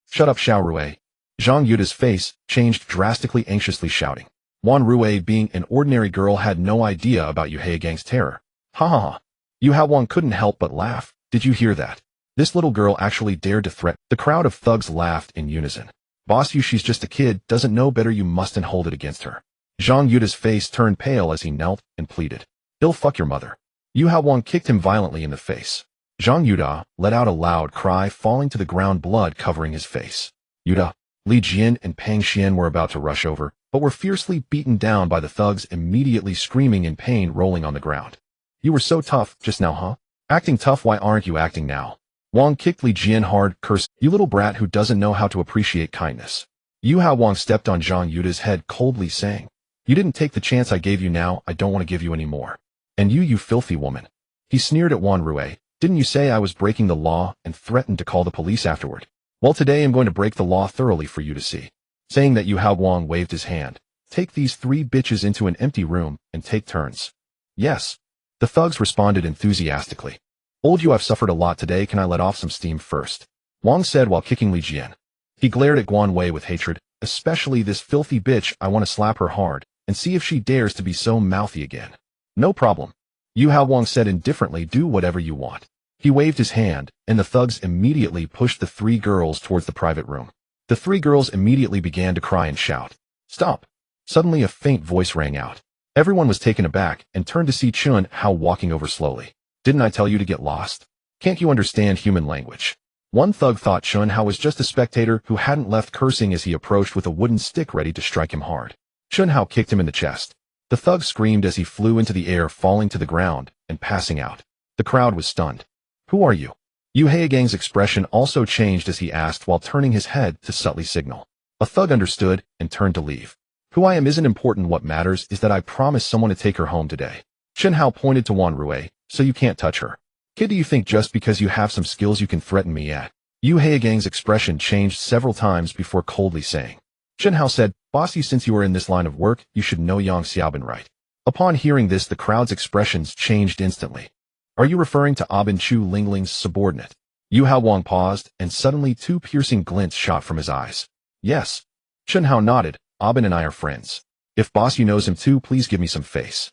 Shut up, Xiao Rui. Zhang Yuda's face changed drastically, anxiously shouting. Wan Rui, being an ordinary girl, had no idea about Yu Haogang's terror. Ha ha ha. Yu Hao Wang couldn't help but laugh. Did you hear that? This little girl actually dared to threaten. The crowd of thugs laughed in unison. Boss, she's just a kid, doesn't know better, you mustn't hold it against her. Zhang Yuda's face turned pale as he knelt and pleaded. He'll fuck your mother. Yu Hao Wang kicked him violently in the face. Zhang Yuda let out a loud cry, falling to the ground, blood covering his face. Yuda, Li Jian and Pang Xian were about to rush over, but were fiercely beaten down by the thugs, immediately screaming in pain, rolling on the ground. You were so tough just now, huh? Acting tough, why aren't you acting now? Wang kicked Li Jian hard, cursed, you little brat who doesn't know how to appreciate kindness. Yu Hao Wang stepped on Zhang Yuda's head, coldly saying, you didn't take the chance I gave you, now I don't want to give you any more. And you filthy woman. He sneered at Wan Rui. Didn't you say I was breaking the law and threatened to call the police afterward? Well, today I'm going to break the law thoroughly for you to see. Saying that, Yu Hao Wang waved his hand. Take these 3 bitches into an empty room and take turns. Yes. The thugs responded enthusiastically. Old Yu, I've suffered a lot today, can I let off some steam first? Wang said while kicking Li Jian. He glared at Guan Wei with hatred. Especially this filthy bitch, I want to slap her hard and see if she dares to be so mouthy again. No problem. Yu Hao Wang said indifferently, do whatever you want. He waved his hand, and the thugs immediately pushed the 3 girls towards the private room. The 3 girls immediately began to cry and shout. Stop. Suddenly a faint voice rang out. Everyone was taken aback and turned to see Chun Hao walking over slowly. Didn't I tell you to get lost? Can't you understand human language? One thug thought Chun Hao was just a spectator who hadn't left, cursing as he approached with a wooden stick ready to strike him hard. Chun Hao kicked him in the chest. The thug screamed as he flew into the air, falling to the ground and passing out. The crowd was stunned. Who are you? Yu Haogang's expression also changed as he asked while turning his head to subtly signal. A thug understood and turned to leave. Who I am isn't important. What matters is that I promised someone to take her home today. Chun Hao pointed to Wan Rui. So you can't touch her. Kid, do you think just because you have some skills you can threaten me yet? Yu Haogang's expression changed several times before coldly saying. Chun Hao said, Bossy, since you are in this line of work, you should know Yang Xiaobin, right? Upon hearing this, the crowd's expressions changed instantly. Are you referring to Abin Chu Lingling's subordinate? Yu Hao Wang paused, and suddenly 2 piercing glints shot from his eyes. Yes. Chun Hao nodded. Abin and I are friends. If Bossy knows him too, please give me some face.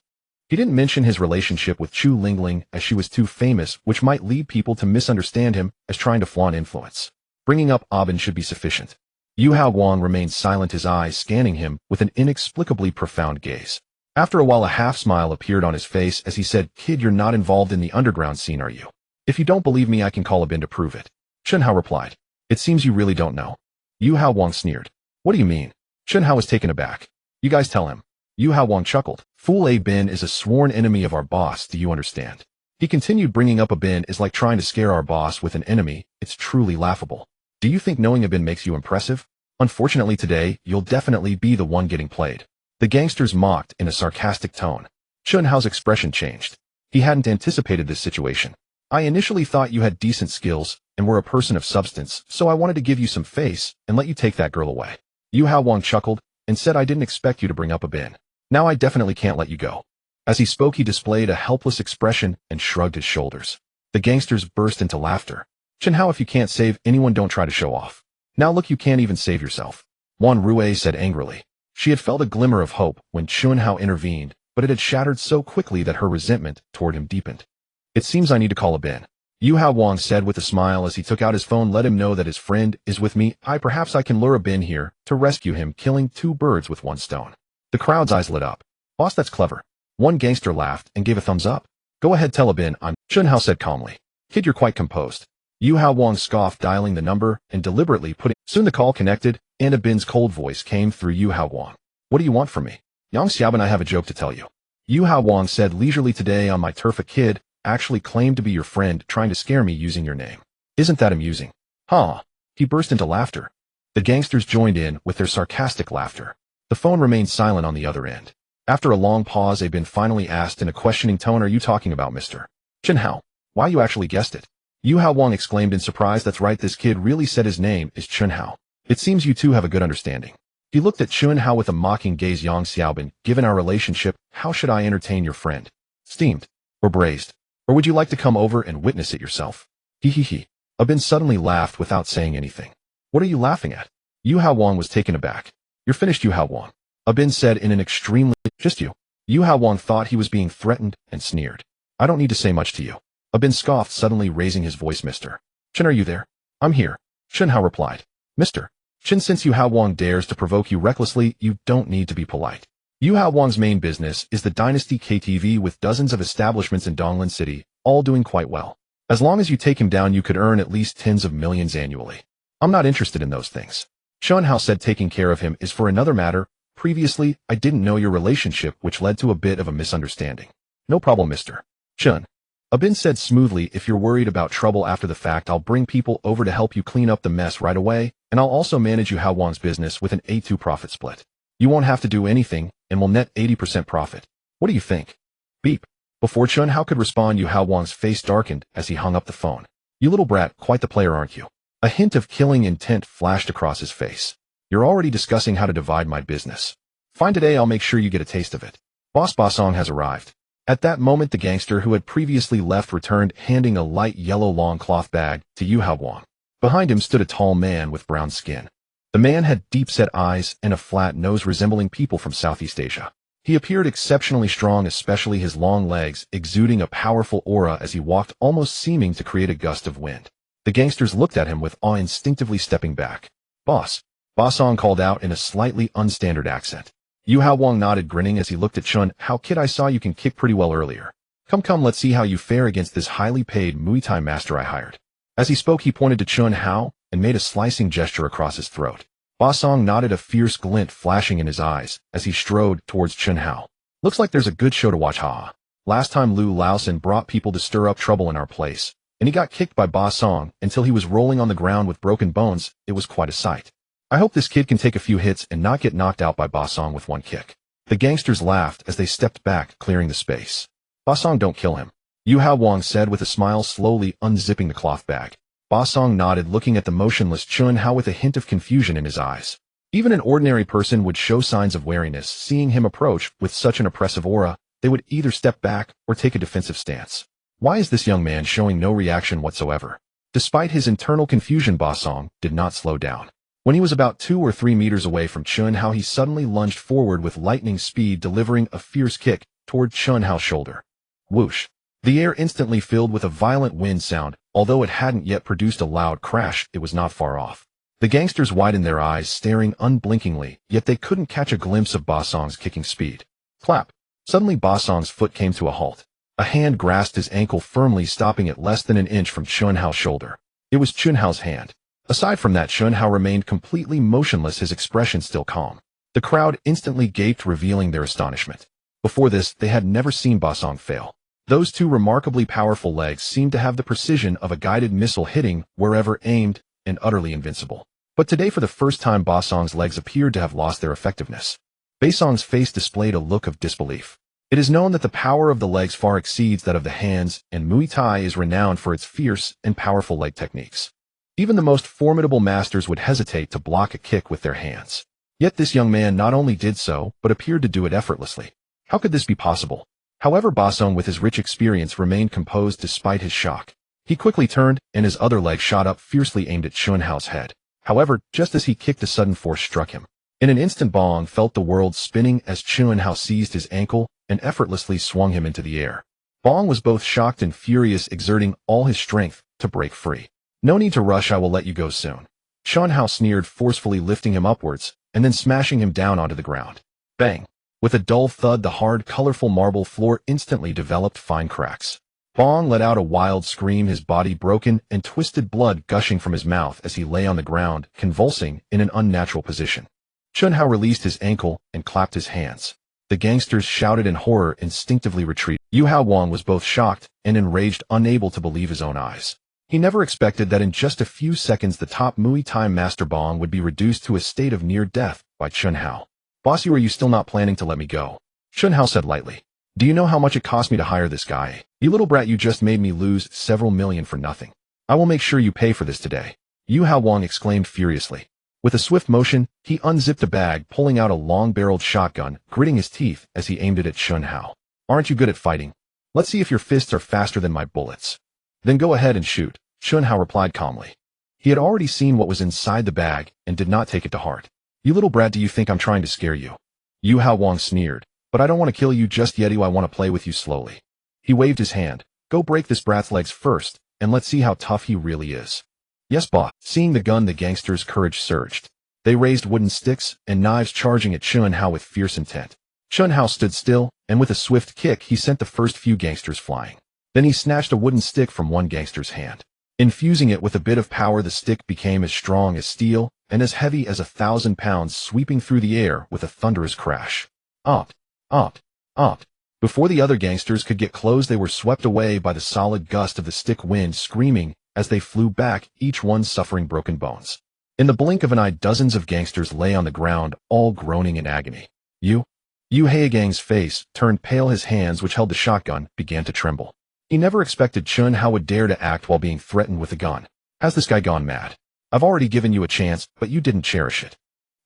He didn't mention his relationship with Chu Lingling as she was too famous, which might lead people to misunderstand him as trying to flaunt influence. Bringing up Abin should be sufficient. Yu Hao Wang remained silent, his eyes scanning him with an inexplicably profound gaze. After a while, a half-smile appeared on his face as he said, Kid, you're not involved in the underground scene, are you? If you don't believe me, I can call Abin to prove it. Chun Hao replied. It seems you really don't know. Yu Hao Wang sneered. What do you mean? Chun Hao was taken aback. You guys tell him. Yu Hao Wang chuckled. Fool, Abin is a sworn enemy of our boss, do you understand? He continued, bringing up Abin is like trying to scare our boss with an enemy. It's truly laughable. Do you think knowing Abin makes you impressive? Unfortunately today, you'll definitely be the one getting played. The gangsters mocked in a sarcastic tone. Chun Hao's expression changed. He hadn't anticipated this situation. I initially thought you had decent skills and were a person of substance, so I wanted to give you some face and let you take that girl away. Yu Hao Wang chuckled and said I didn't expect you to bring up a bin. Now I definitely can't let you go. As he spoke, he displayed a helpless expression and shrugged his shoulders. The gangsters burst into laughter. Chen Hao, if you can't save anyone, don't try to show off. Now look, you can't even save yourself. Wan Rui said angrily. She had felt a glimmer of hope when Chun Hao intervened, but it had shattered so quickly that her resentment toward him deepened. It seems I need to call a bin. Yu Hao Wang said with a smile as he took out his phone. Let him know that his friend is with me. Perhaps I can lure a bin here to rescue him, killing two birds with one stone. The crowd's eyes lit up. Boss, that's clever. One gangster laughed and gave a thumbs up. Go ahead, tell a bin I'm. Chun Hao said calmly. Kid, you're quite composed. Yu Hao Wang scoffed, dialing the number and deliberately putting. Soon the call connected, and a bin's cold voice came through. Yu Hao Wang. What do you want from me? Yang Xiaoban, I have a joke to tell you. Yu Hao Wang said leisurely. Today on my turf, a kid actually claimed to be your friend, trying to scare me using your name. Isn't that amusing? Huh? He burst into laughter. The gangsters joined in with their sarcastic laughter. The phone remained silent on the other end. After a long pause, a bin finally asked in a questioning tone, are you talking about Mr. Chen Hao? Why, you actually guessed it. Yu Hao Wang exclaimed in surprise. That's right, this kid really said his name is Chen Hao. It seems you two have a good understanding. He looked at Chun Hao with a mocking gaze. Yang Xiaoban, given our relationship, how should I entertain your friend? Steamed? Or braised? Or would you like to come over and witness it yourself? He. A bin suddenly laughed without saying anything. What are you laughing at? Yu Hao Wang was taken aback. You're finished, Yu Hao Wang. A bin said in an extremely, just you. Yu Hao Wang thought he was being threatened and sneered. I don't need to say much to you. A bin scoffed, suddenly raising his voice. Mr. Chen, are you there? I'm here. Chun Hao replied. Mr. Chen, since Yu Hao Wang dares to provoke you recklessly, you don't need to be polite. Yu Hao Wang's main business is the Dynasty KTV with dozens of establishments in Donglin City, all doing quite well. As long as you take him down, you could earn at least tens of millions annually. I'm not interested in those things. Chun Hao said taking care of him is for another matter. Previously, I didn't know your relationship, which led to a bit of a misunderstanding. No problem, Mr. Chun. A bin said smoothly, if you're worried about trouble after the fact, I'll bring people over to help you clean up the mess right away, and I'll also manage Yu Hao Wang's business with an A2 profit split. You won't have to do anything, and will net 80% profit. What do you think? Beep. Before Chun Hao could respond, Yu Hao Wang's face darkened as he hung up the phone. You little brat, quite the player, aren't you? A hint of killing intent flashed across his face. You're already discussing how to divide my business. Fine, today I'll make sure you get a taste of it. Boss Basong has arrived. At that moment, the gangster who had previously left returned, handing a light yellow long cloth bag to Yu Hao Wang. Behind him stood a tall man with brown skin. The man had deep-set eyes and a flat nose resembling people from Southeast Asia. He appeared exceptionally strong, especially his long legs, exuding a powerful aura as he walked, almost seeming to create a gust of wind. The gangsters looked at him with awe, instinctively stepping back. Boss. Basong called out in a slightly unstandard accent. Yu Hao Wang nodded, grinning as he looked at Chun Hao. Kid, I saw you can kick pretty well earlier. Come, let's see how you fare against this highly paid Muay Thai master I hired. As he spoke, he pointed to Chun Hao and made a slicing gesture across his throat. Basong nodded, a fierce glint flashing in his eyes as he strode towards Chun Hao. Looks like there's a good show to watch, haha. Last time Lu Laosan brought people to stir up trouble in our place, and he got kicked by Basong until he was rolling on the ground with broken bones. It was quite a sight. I hope this kid can take a few hits and not get knocked out by Basong with one kick. The gangsters laughed as they stepped back, clearing the space. Basong, don't kill him. Yu Hao Wang said with a smile, slowly unzipping the cloth bag. Basong nodded, looking at the motionless Chun Hao with a hint of confusion in his eyes. Even an ordinary person would show signs of wariness. Seeing him approach with such an oppressive aura, they would either step back or take a defensive stance. Why is this young man showing no reaction whatsoever? Despite his internal confusion, Basong did not slow down. When he was about 2 or 3 meters away from Chun Hao, he suddenly lunged forward with lightning speed, delivering a fierce kick toward Chun Hao's shoulder. Whoosh! The air instantly filled with a violent wind sound. Although it hadn't yet produced a loud crash, it was not far off. The gangsters widened their eyes, staring unblinkingly, yet they couldn't catch a glimpse of Basong's kicking speed. Clap! Suddenly Basong's foot came to a halt. A hand grasped his ankle firmly, stopping it less than an inch from Chun Hao's shoulder. It was Chun Hao's hand. Aside from that, Chun Hao remained completely motionless, his expression still calm. The crowd instantly gaped, revealing their astonishment. Before this, they had never seen Basong fail. Those two remarkably powerful legs seemed to have the precision of a guided missile, hitting wherever aimed, and utterly invincible. But today, for the first time, Basong's legs appeared to have lost their effectiveness. Basong's face displayed a look of disbelief. It is known that the power of the legs far exceeds that of the hands, and Muay Thai is renowned for its fierce and powerful leg techniques. Even the most formidable masters would hesitate to block a kick with their hands. Yet this young man not only did so, but appeared to do it effortlessly. How could this be possible? However, Basong, with his rich experience, remained composed despite his shock. He quickly turned, and his other leg shot up, fiercely aimed at Chun Hao's head. However, just as he kicked, a sudden force struck him. In an instant, Bong felt the world spinning as Chun Hao seized his ankle and effortlessly swung him into the air. Bong was both shocked and furious, exerting all his strength to break free. "No need to rush, I will let you go soon." Chun Hao sneered, forcefully lifting him upwards and then smashing him down onto the ground. Bang! With a dull thud, the hard, colorful marble floor instantly developed fine cracks. Bong let out a wild scream, his body broken and twisted, blood gushing from his mouth as he lay on the ground, convulsing in an unnatural position. Chun Hao released his ankle and clapped his hands. The gangsters shouted in horror, instinctively retreated. Yu Hao Wang was both shocked and enraged, unable to believe his own eyes. He never expected that in just a few seconds the top Muay Thai master Bong would be reduced to a state of near death by Chun Hao. "Boss, you, are you still not planning to let me go?" Chun Hao said lightly. "Do you know how much it cost me to hire this guy? You little brat, you just made me lose several million for nothing. I will make sure you pay for this today." Yu Hao Wang exclaimed furiously. With a swift motion, he unzipped a bag, pulling out a long-barreled shotgun, gritting his teeth as he aimed it at Chun Hao. "Aren't you good at fighting? Let's see if your fists are faster than my bullets." "Then go ahead and shoot," Chun Hao replied calmly. He had already seen what was inside the bag and did not take it to heart. "You little brat, do you think I'm trying to scare you?" Yu Hao Wang sneered. "But I don't want to kill you just yet, I want to play with you slowly." He waved his hand. "Go break this brat's legs first, and let's see how tough he really is." "Yes, boss." Seeing the gun, the gangsters' courage surged. They raised wooden sticks and knives, charging at Chun Hao with fierce intent. Chun Hao stood still, and with a swift kick he sent the first few gangsters flying. Then he snatched a wooden stick from one gangster's hand. Infusing it with a bit of power, the stick became as strong as steel and as heavy as 1,000 pounds, sweeping through the air with a thunderous crash. Opt, opt, opt. Before the other gangsters could get close, they were swept away by the solid gust of the stick wind, screaming as they flew back, each one suffering broken bones. In the blink of an eye, dozens of gangsters lay on the ground, all groaning in agony. Yu Haegang's face turned pale. His hands, which held the shotgun, began to tremble. He never expected Chun Hao would dare to act while being threatened with a gun. "Has this guy gone mad? I've already given you a chance, but you didn't cherish it.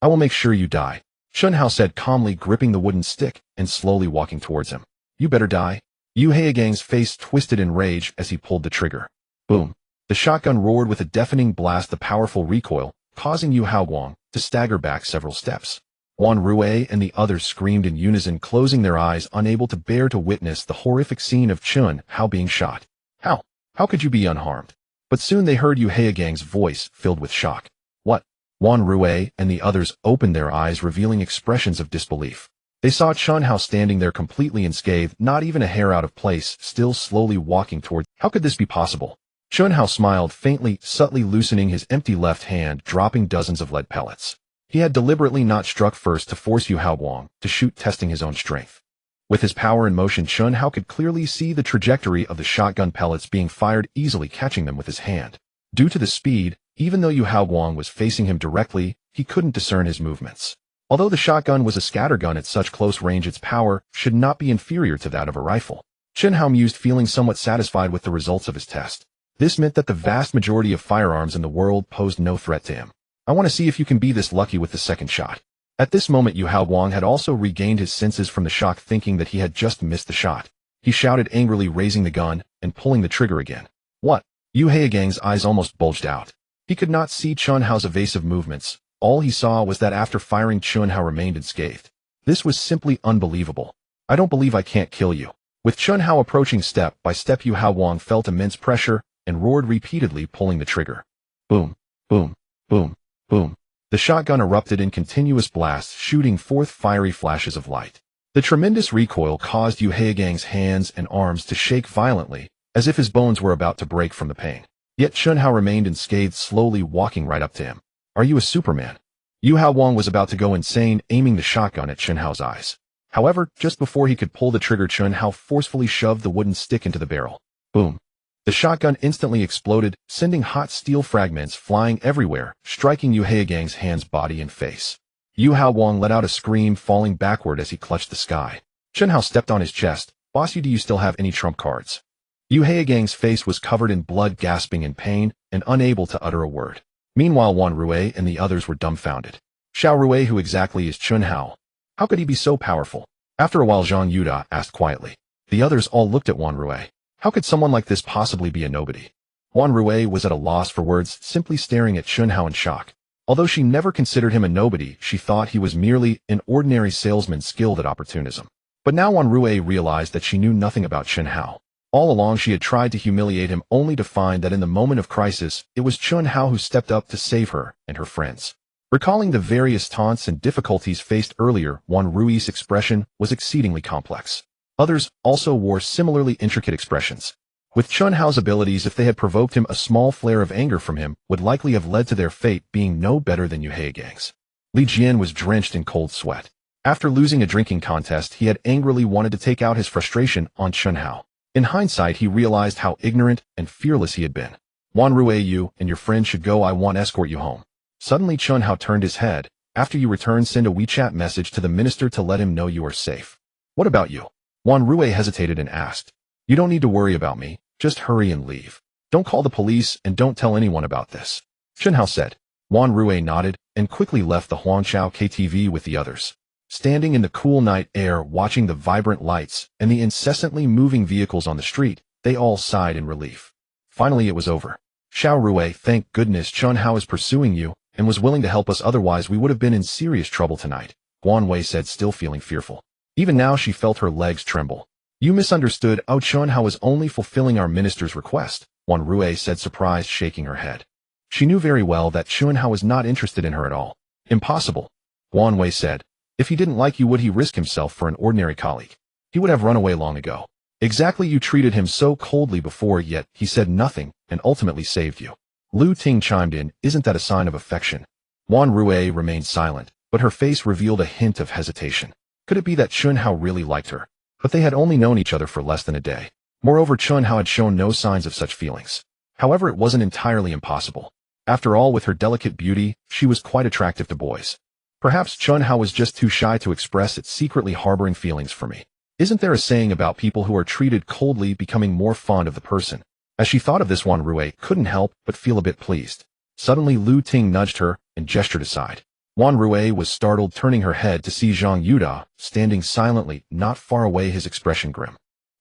I will make sure you die," Chun Hao said calmly, gripping the wooden stick and slowly walking towards him. "You better die." Yu Haegang's face twisted in rage as he pulled the trigger. Boom! The shotgun roared with a deafening blast, the powerful recoil causing Yu Hao Wang to stagger back several steps. Wan Rui and the others screamed in unison, closing their eyes, unable to bear to witness the horrific scene of Chun Hao being shot. How could you be unharmed?" But soon they heard Yu Haegang's voice, filled with shock. "What?" Wan Rui and the others opened their eyes, revealing expressions of disbelief. They saw Chun Hao standing there completely unscathed, not even a hair out of place, still slowly walking toward. How could this be possible? Chun Hao smiled faintly, subtly loosening his empty left hand, dropping dozens of lead pellets. He had deliberately not struck first to force Yu Hao Wang to shoot, testing his own strength. With his power in motion, Chun Hao could clearly see the trajectory of the shotgun pellets being fired, easily catching them with his hand. Due to the speed, even though Yu Hao Wang was facing him directly, he couldn't discern his movements. Although the shotgun was a scattergun at such close range, its power should not be inferior to that of a rifle. Chun Hao mused, feeling somewhat satisfied with the results of his test. This meant that the vast majority of firearms in the world posed no threat to him. "I want to see if you can be this lucky with the second shot." At this moment, Yu Hao Wang had also regained his senses from the shock, thinking that he had just missed the shot. He shouted angrily, raising the gun and pulling the trigger again. "What?" Yu Haegang's eyes almost bulged out. He could not see Chun Hao's evasive movements. All he saw was that after firing, Chun Hao remained unscathed. This was simply unbelievable. "I don't believe I can't kill you." With Chun Hao approaching step by step, Yu Hao Wang felt immense pressure and roared repeatedly, pulling the trigger. Boom, boom, boom, boom. The shotgun erupted in continuous blasts, shooting forth fiery flashes of light. The tremendous recoil caused Yu Haegang's hands and arms to shake violently, as if his bones were about to break from the pain. Yet Chun Hao remained unscathed, slowly walking right up to him. "Are you a Superman?" Yu Hao Wang was about to go insane, aiming the shotgun at Chun Hao's eyes. However, just before he could pull the trigger, Chun Hao forcefully shoved the wooden stick into the barrel. Boom. The shotgun instantly exploded, sending hot steel fragments flying everywhere, striking Yu Haegang's hands, body, and face. Yu Hao Wang let out a scream, falling backward as he clutched the sky. Chen Hao stepped on his chest. Boss, do you still have any trump cards? Yu Haigang's face was covered in blood, gasping in pain and unable to utter a word. Meanwhile, Wan Rui and the others were dumbfounded. Xiao Rui, who exactly is Chen Hao? How could he be so powerful? After a while, Zhang Yuda asked quietly. The others all looked at Wan Rui. How could someone like this possibly be a nobody? Wan Rui was at a loss for words, simply staring at Chen Hao in shock. Although she never considered him a nobody, she thought he was merely an ordinary salesman skilled at opportunism. But now Wan Rui realized that she knew nothing about Chen Hao. All along she had tried to humiliate him, only to find that in the moment of crisis, it was Chen Hao who stepped up to save her and her friends. Recalling the various taunts and difficulties faced earlier, Wan Rui's expression was exceedingly complex. Others also wore similarly intricate expressions. With Chen Hao's abilities, if they had provoked him, a small flare of anger from him would likely have led to their fate being no better than Yu Haigang's. Li Jian was drenched in cold sweat. After losing a drinking contest, he had angrily wanted to take out his frustration on Chen Hao. In hindsight, he realized how ignorant and fearless he had been. Wan Rui, you and your friend should go. I want to escort you home. Suddenly Chen Hao turned his head. After you return, send a WeChat message to the minister to let him know you are safe. What about you? Wan Rui hesitated and asked. You don't need to worry about me. Just hurry and leave. Don't call the police and don't tell anyone about this. Chen Hao said. Wan Rui nodded and quickly left the Huangchao KTV with the others. Standing in the cool night air, watching the vibrant lights and the incessantly moving vehicles on the street, they all sighed in relief. Finally it was over. Xiao Rui, thank goodness Chen Hao is pursuing you and was willing to help us, otherwise we would have been in serious trouble tonight, Guan Wei said, still feeling fearful. Even now she felt her legs tremble. You misunderstood. Chen Hao was only fulfilling our minister's request, Wan Rui said, surprised, shaking her head. She knew very well that Chen Hao was not interested in her at all. Impossible, Guan Wei said. If he didn't like you, would he risk himself for an ordinary colleague? He would have run away long ago. Exactly, you treated him so coldly before, yet he said nothing and ultimately saved you. Lu Ting chimed in, isn't that a sign of affection? Wan Rui remained silent, but her face revealed a hint of hesitation. Could it be that Chen Hao really liked her? But they had only known each other for less than a day. Moreover, Chen Hao had shown no signs of such feelings. However, it wasn't entirely impossible. After all, with her delicate beauty, she was quite attractive to boys. Perhaps Chen Hao was just too shy to express it, secretly harboring feelings for me. Isn't there a saying about people who are treated coldly becoming more fond of the person? As she thought of this, Wan Rui couldn't help but feel a bit pleased. Suddenly Lu Ting nudged her and gestured aside. Wan Rui was startled, turning her head to see Zhang Yuda standing silently not far away, his expression grim.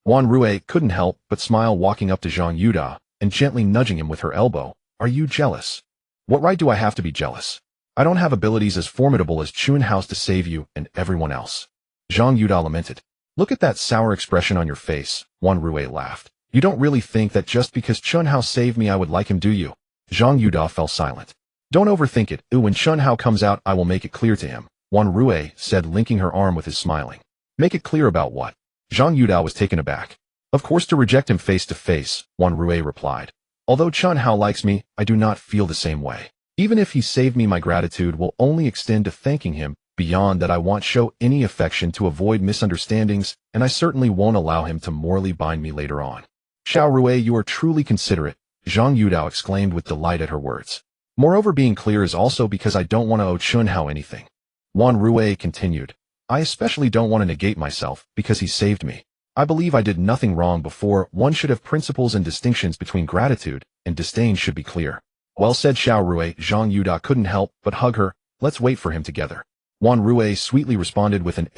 Wan Rui couldn't help but smile, walking up to Zhang Yuda and gently nudging him with her elbow. Are you jealous? What right do I have to be jealous? I don't have abilities as formidable as Chen Hao's to save you and everyone else. Zhang Yuda lamented. Look at that sour expression on your face, Wan Rui laughed. You don't really think that just because Chen Hao saved me I would like him, do you? Zhang Yuda fell silent. Don't overthink it. When Chen Hao comes out, I will make it clear to him, Wan Rui said, linking her arm with his smiling. Make it clear about what? Zhang Yuda was taken aback. Of course, to reject him face to face, Wan Rui replied. Although Chen Hao likes me, I do not feel the same way. Even if he saved me, my gratitude will only extend to thanking him. Beyond that, I won't show any affection to avoid misunderstandings, and I certainly won't allow him to morally bind me later on. Xiao Rui, you are truly considerate, Zhang Yuda exclaimed with delight at her words. Moreover, being clear is also because I don't want to owe Chen Hao anything. Wan Rui continued. I especially don't want to negate myself because he saved me. I believe I did nothing wrong before. One should have principles, and distinctions between gratitude and disdain should be clear. Well said, Xiao Rui. Zhang Yuda couldn't help but hug her. Let's wait for him together. Wan Rui sweetly responded with an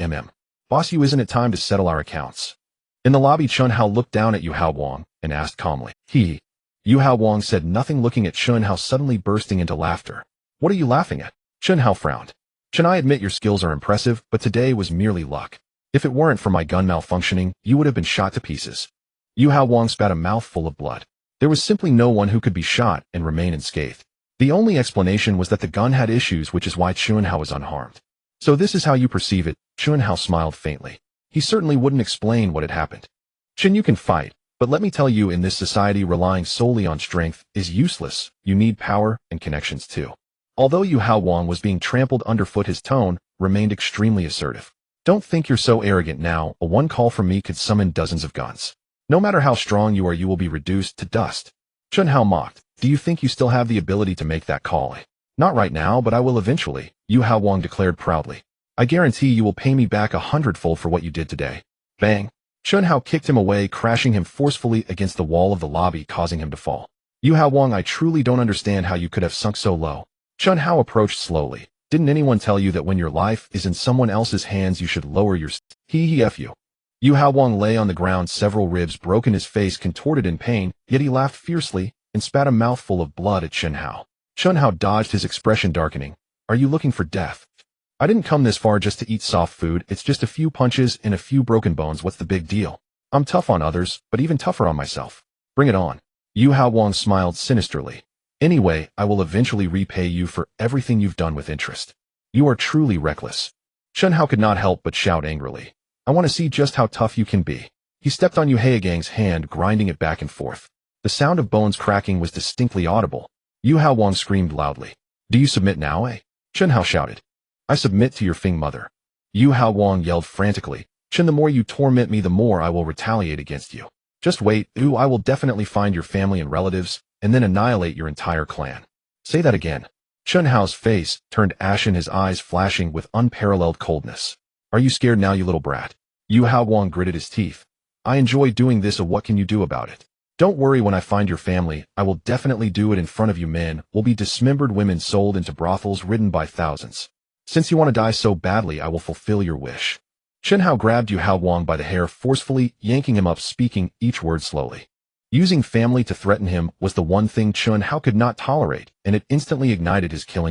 Boss, you, isn't it time to settle our accounts? In the lobby, Chen Hao looked down at Yu Haowang and asked calmly. Yu Haowang said nothing, looking at Chen Hao, suddenly bursting into laughter. What are you laughing at? Chen Hao frowned. Chen, I admit your skills are impressive, but today was merely luck. If it weren't for my gun malfunctioning, you would have been shot to pieces. Yu Haowang spat a mouthful of blood. There was simply no one who could be shot and remain unscathed. The only explanation was that the gun had issues, which is why Chen Hao was unharmed. So this is how you perceive it? Chen Hao smiled faintly. He certainly wouldn't explain what had happened. Chen, you can fight, but let me tell you, in this society, relying solely on strength is useless. You need power and connections too. Although Yu Haowang was being trampled underfoot, his tone remained extremely assertive. Don't think you're so arrogant now. A one call from me could summon dozens of guns. No matter how strong you are, you will be reduced to dust. Chen Hao mocked. Do you think you still have the ability to make that call? Not right now, but I will eventually, Yu Haowang declared proudly. I guarantee you will pay me back 100-fold for what you did today. Bang! Chun Hao kicked him away, crashing him forcefully against the wall of the lobby, causing him to fall. Yu Hao Wang, I truly don't understand how you could have sunk so low. Chun Hao approached slowly. Didn't anyone tell you that when your life is in someone else's hands you should lower your F you. Yu Hao Wang lay on the ground, several ribs broken, his face contorted in pain, yet he laughed fiercely and spat a mouthful of blood at Chun Hao. Chun Hao dodged, his expression darkening. Are you looking for death? I didn't come this far just to eat soft food. It's just a few punches and a few broken bones. What's the big deal? I'm tough on others, but even tougher on myself. Bring it on. Yu Hao Wang smiled sinisterly. Anyway, I will eventually repay you for everything you've done with interest. You are truly reckless. Chun Hao could not help but shout angrily. I want to see just how tough you can be. He stepped on Yu Haogang's hand, grinding it back and forth. The sound of bones cracking was distinctly audible. Yu Hao Wang screamed loudly. Do you submit now, eh? Chun Hao shouted. I submit to your Fing mother. Yu Hao Wang yelled frantically. Chun, the more you torment me, the more I will retaliate against you. Just wait, I will definitely find your family and relatives, and then annihilate your entire clan. Say that again. Chun Hao's face turned ashen, his eyes flashing with unparalleled coldness. Are you scared now, you little brat? Yu Hao Wang gritted his teeth. I enjoy doing this, so what can you do about it? Don't worry, when I find your family, I will definitely do it in front of you. Men will be dismembered, women sold into brothels, ridden by thousands. Since you want to die so badly, I will fulfill your wish. Chun Hao grabbed Yu Hao Wang by the hair, forcefully yanking him up, speaking each word slowly. Using family to threaten him was the one thing Chun Hao could not tolerate, and it instantly ignited his killing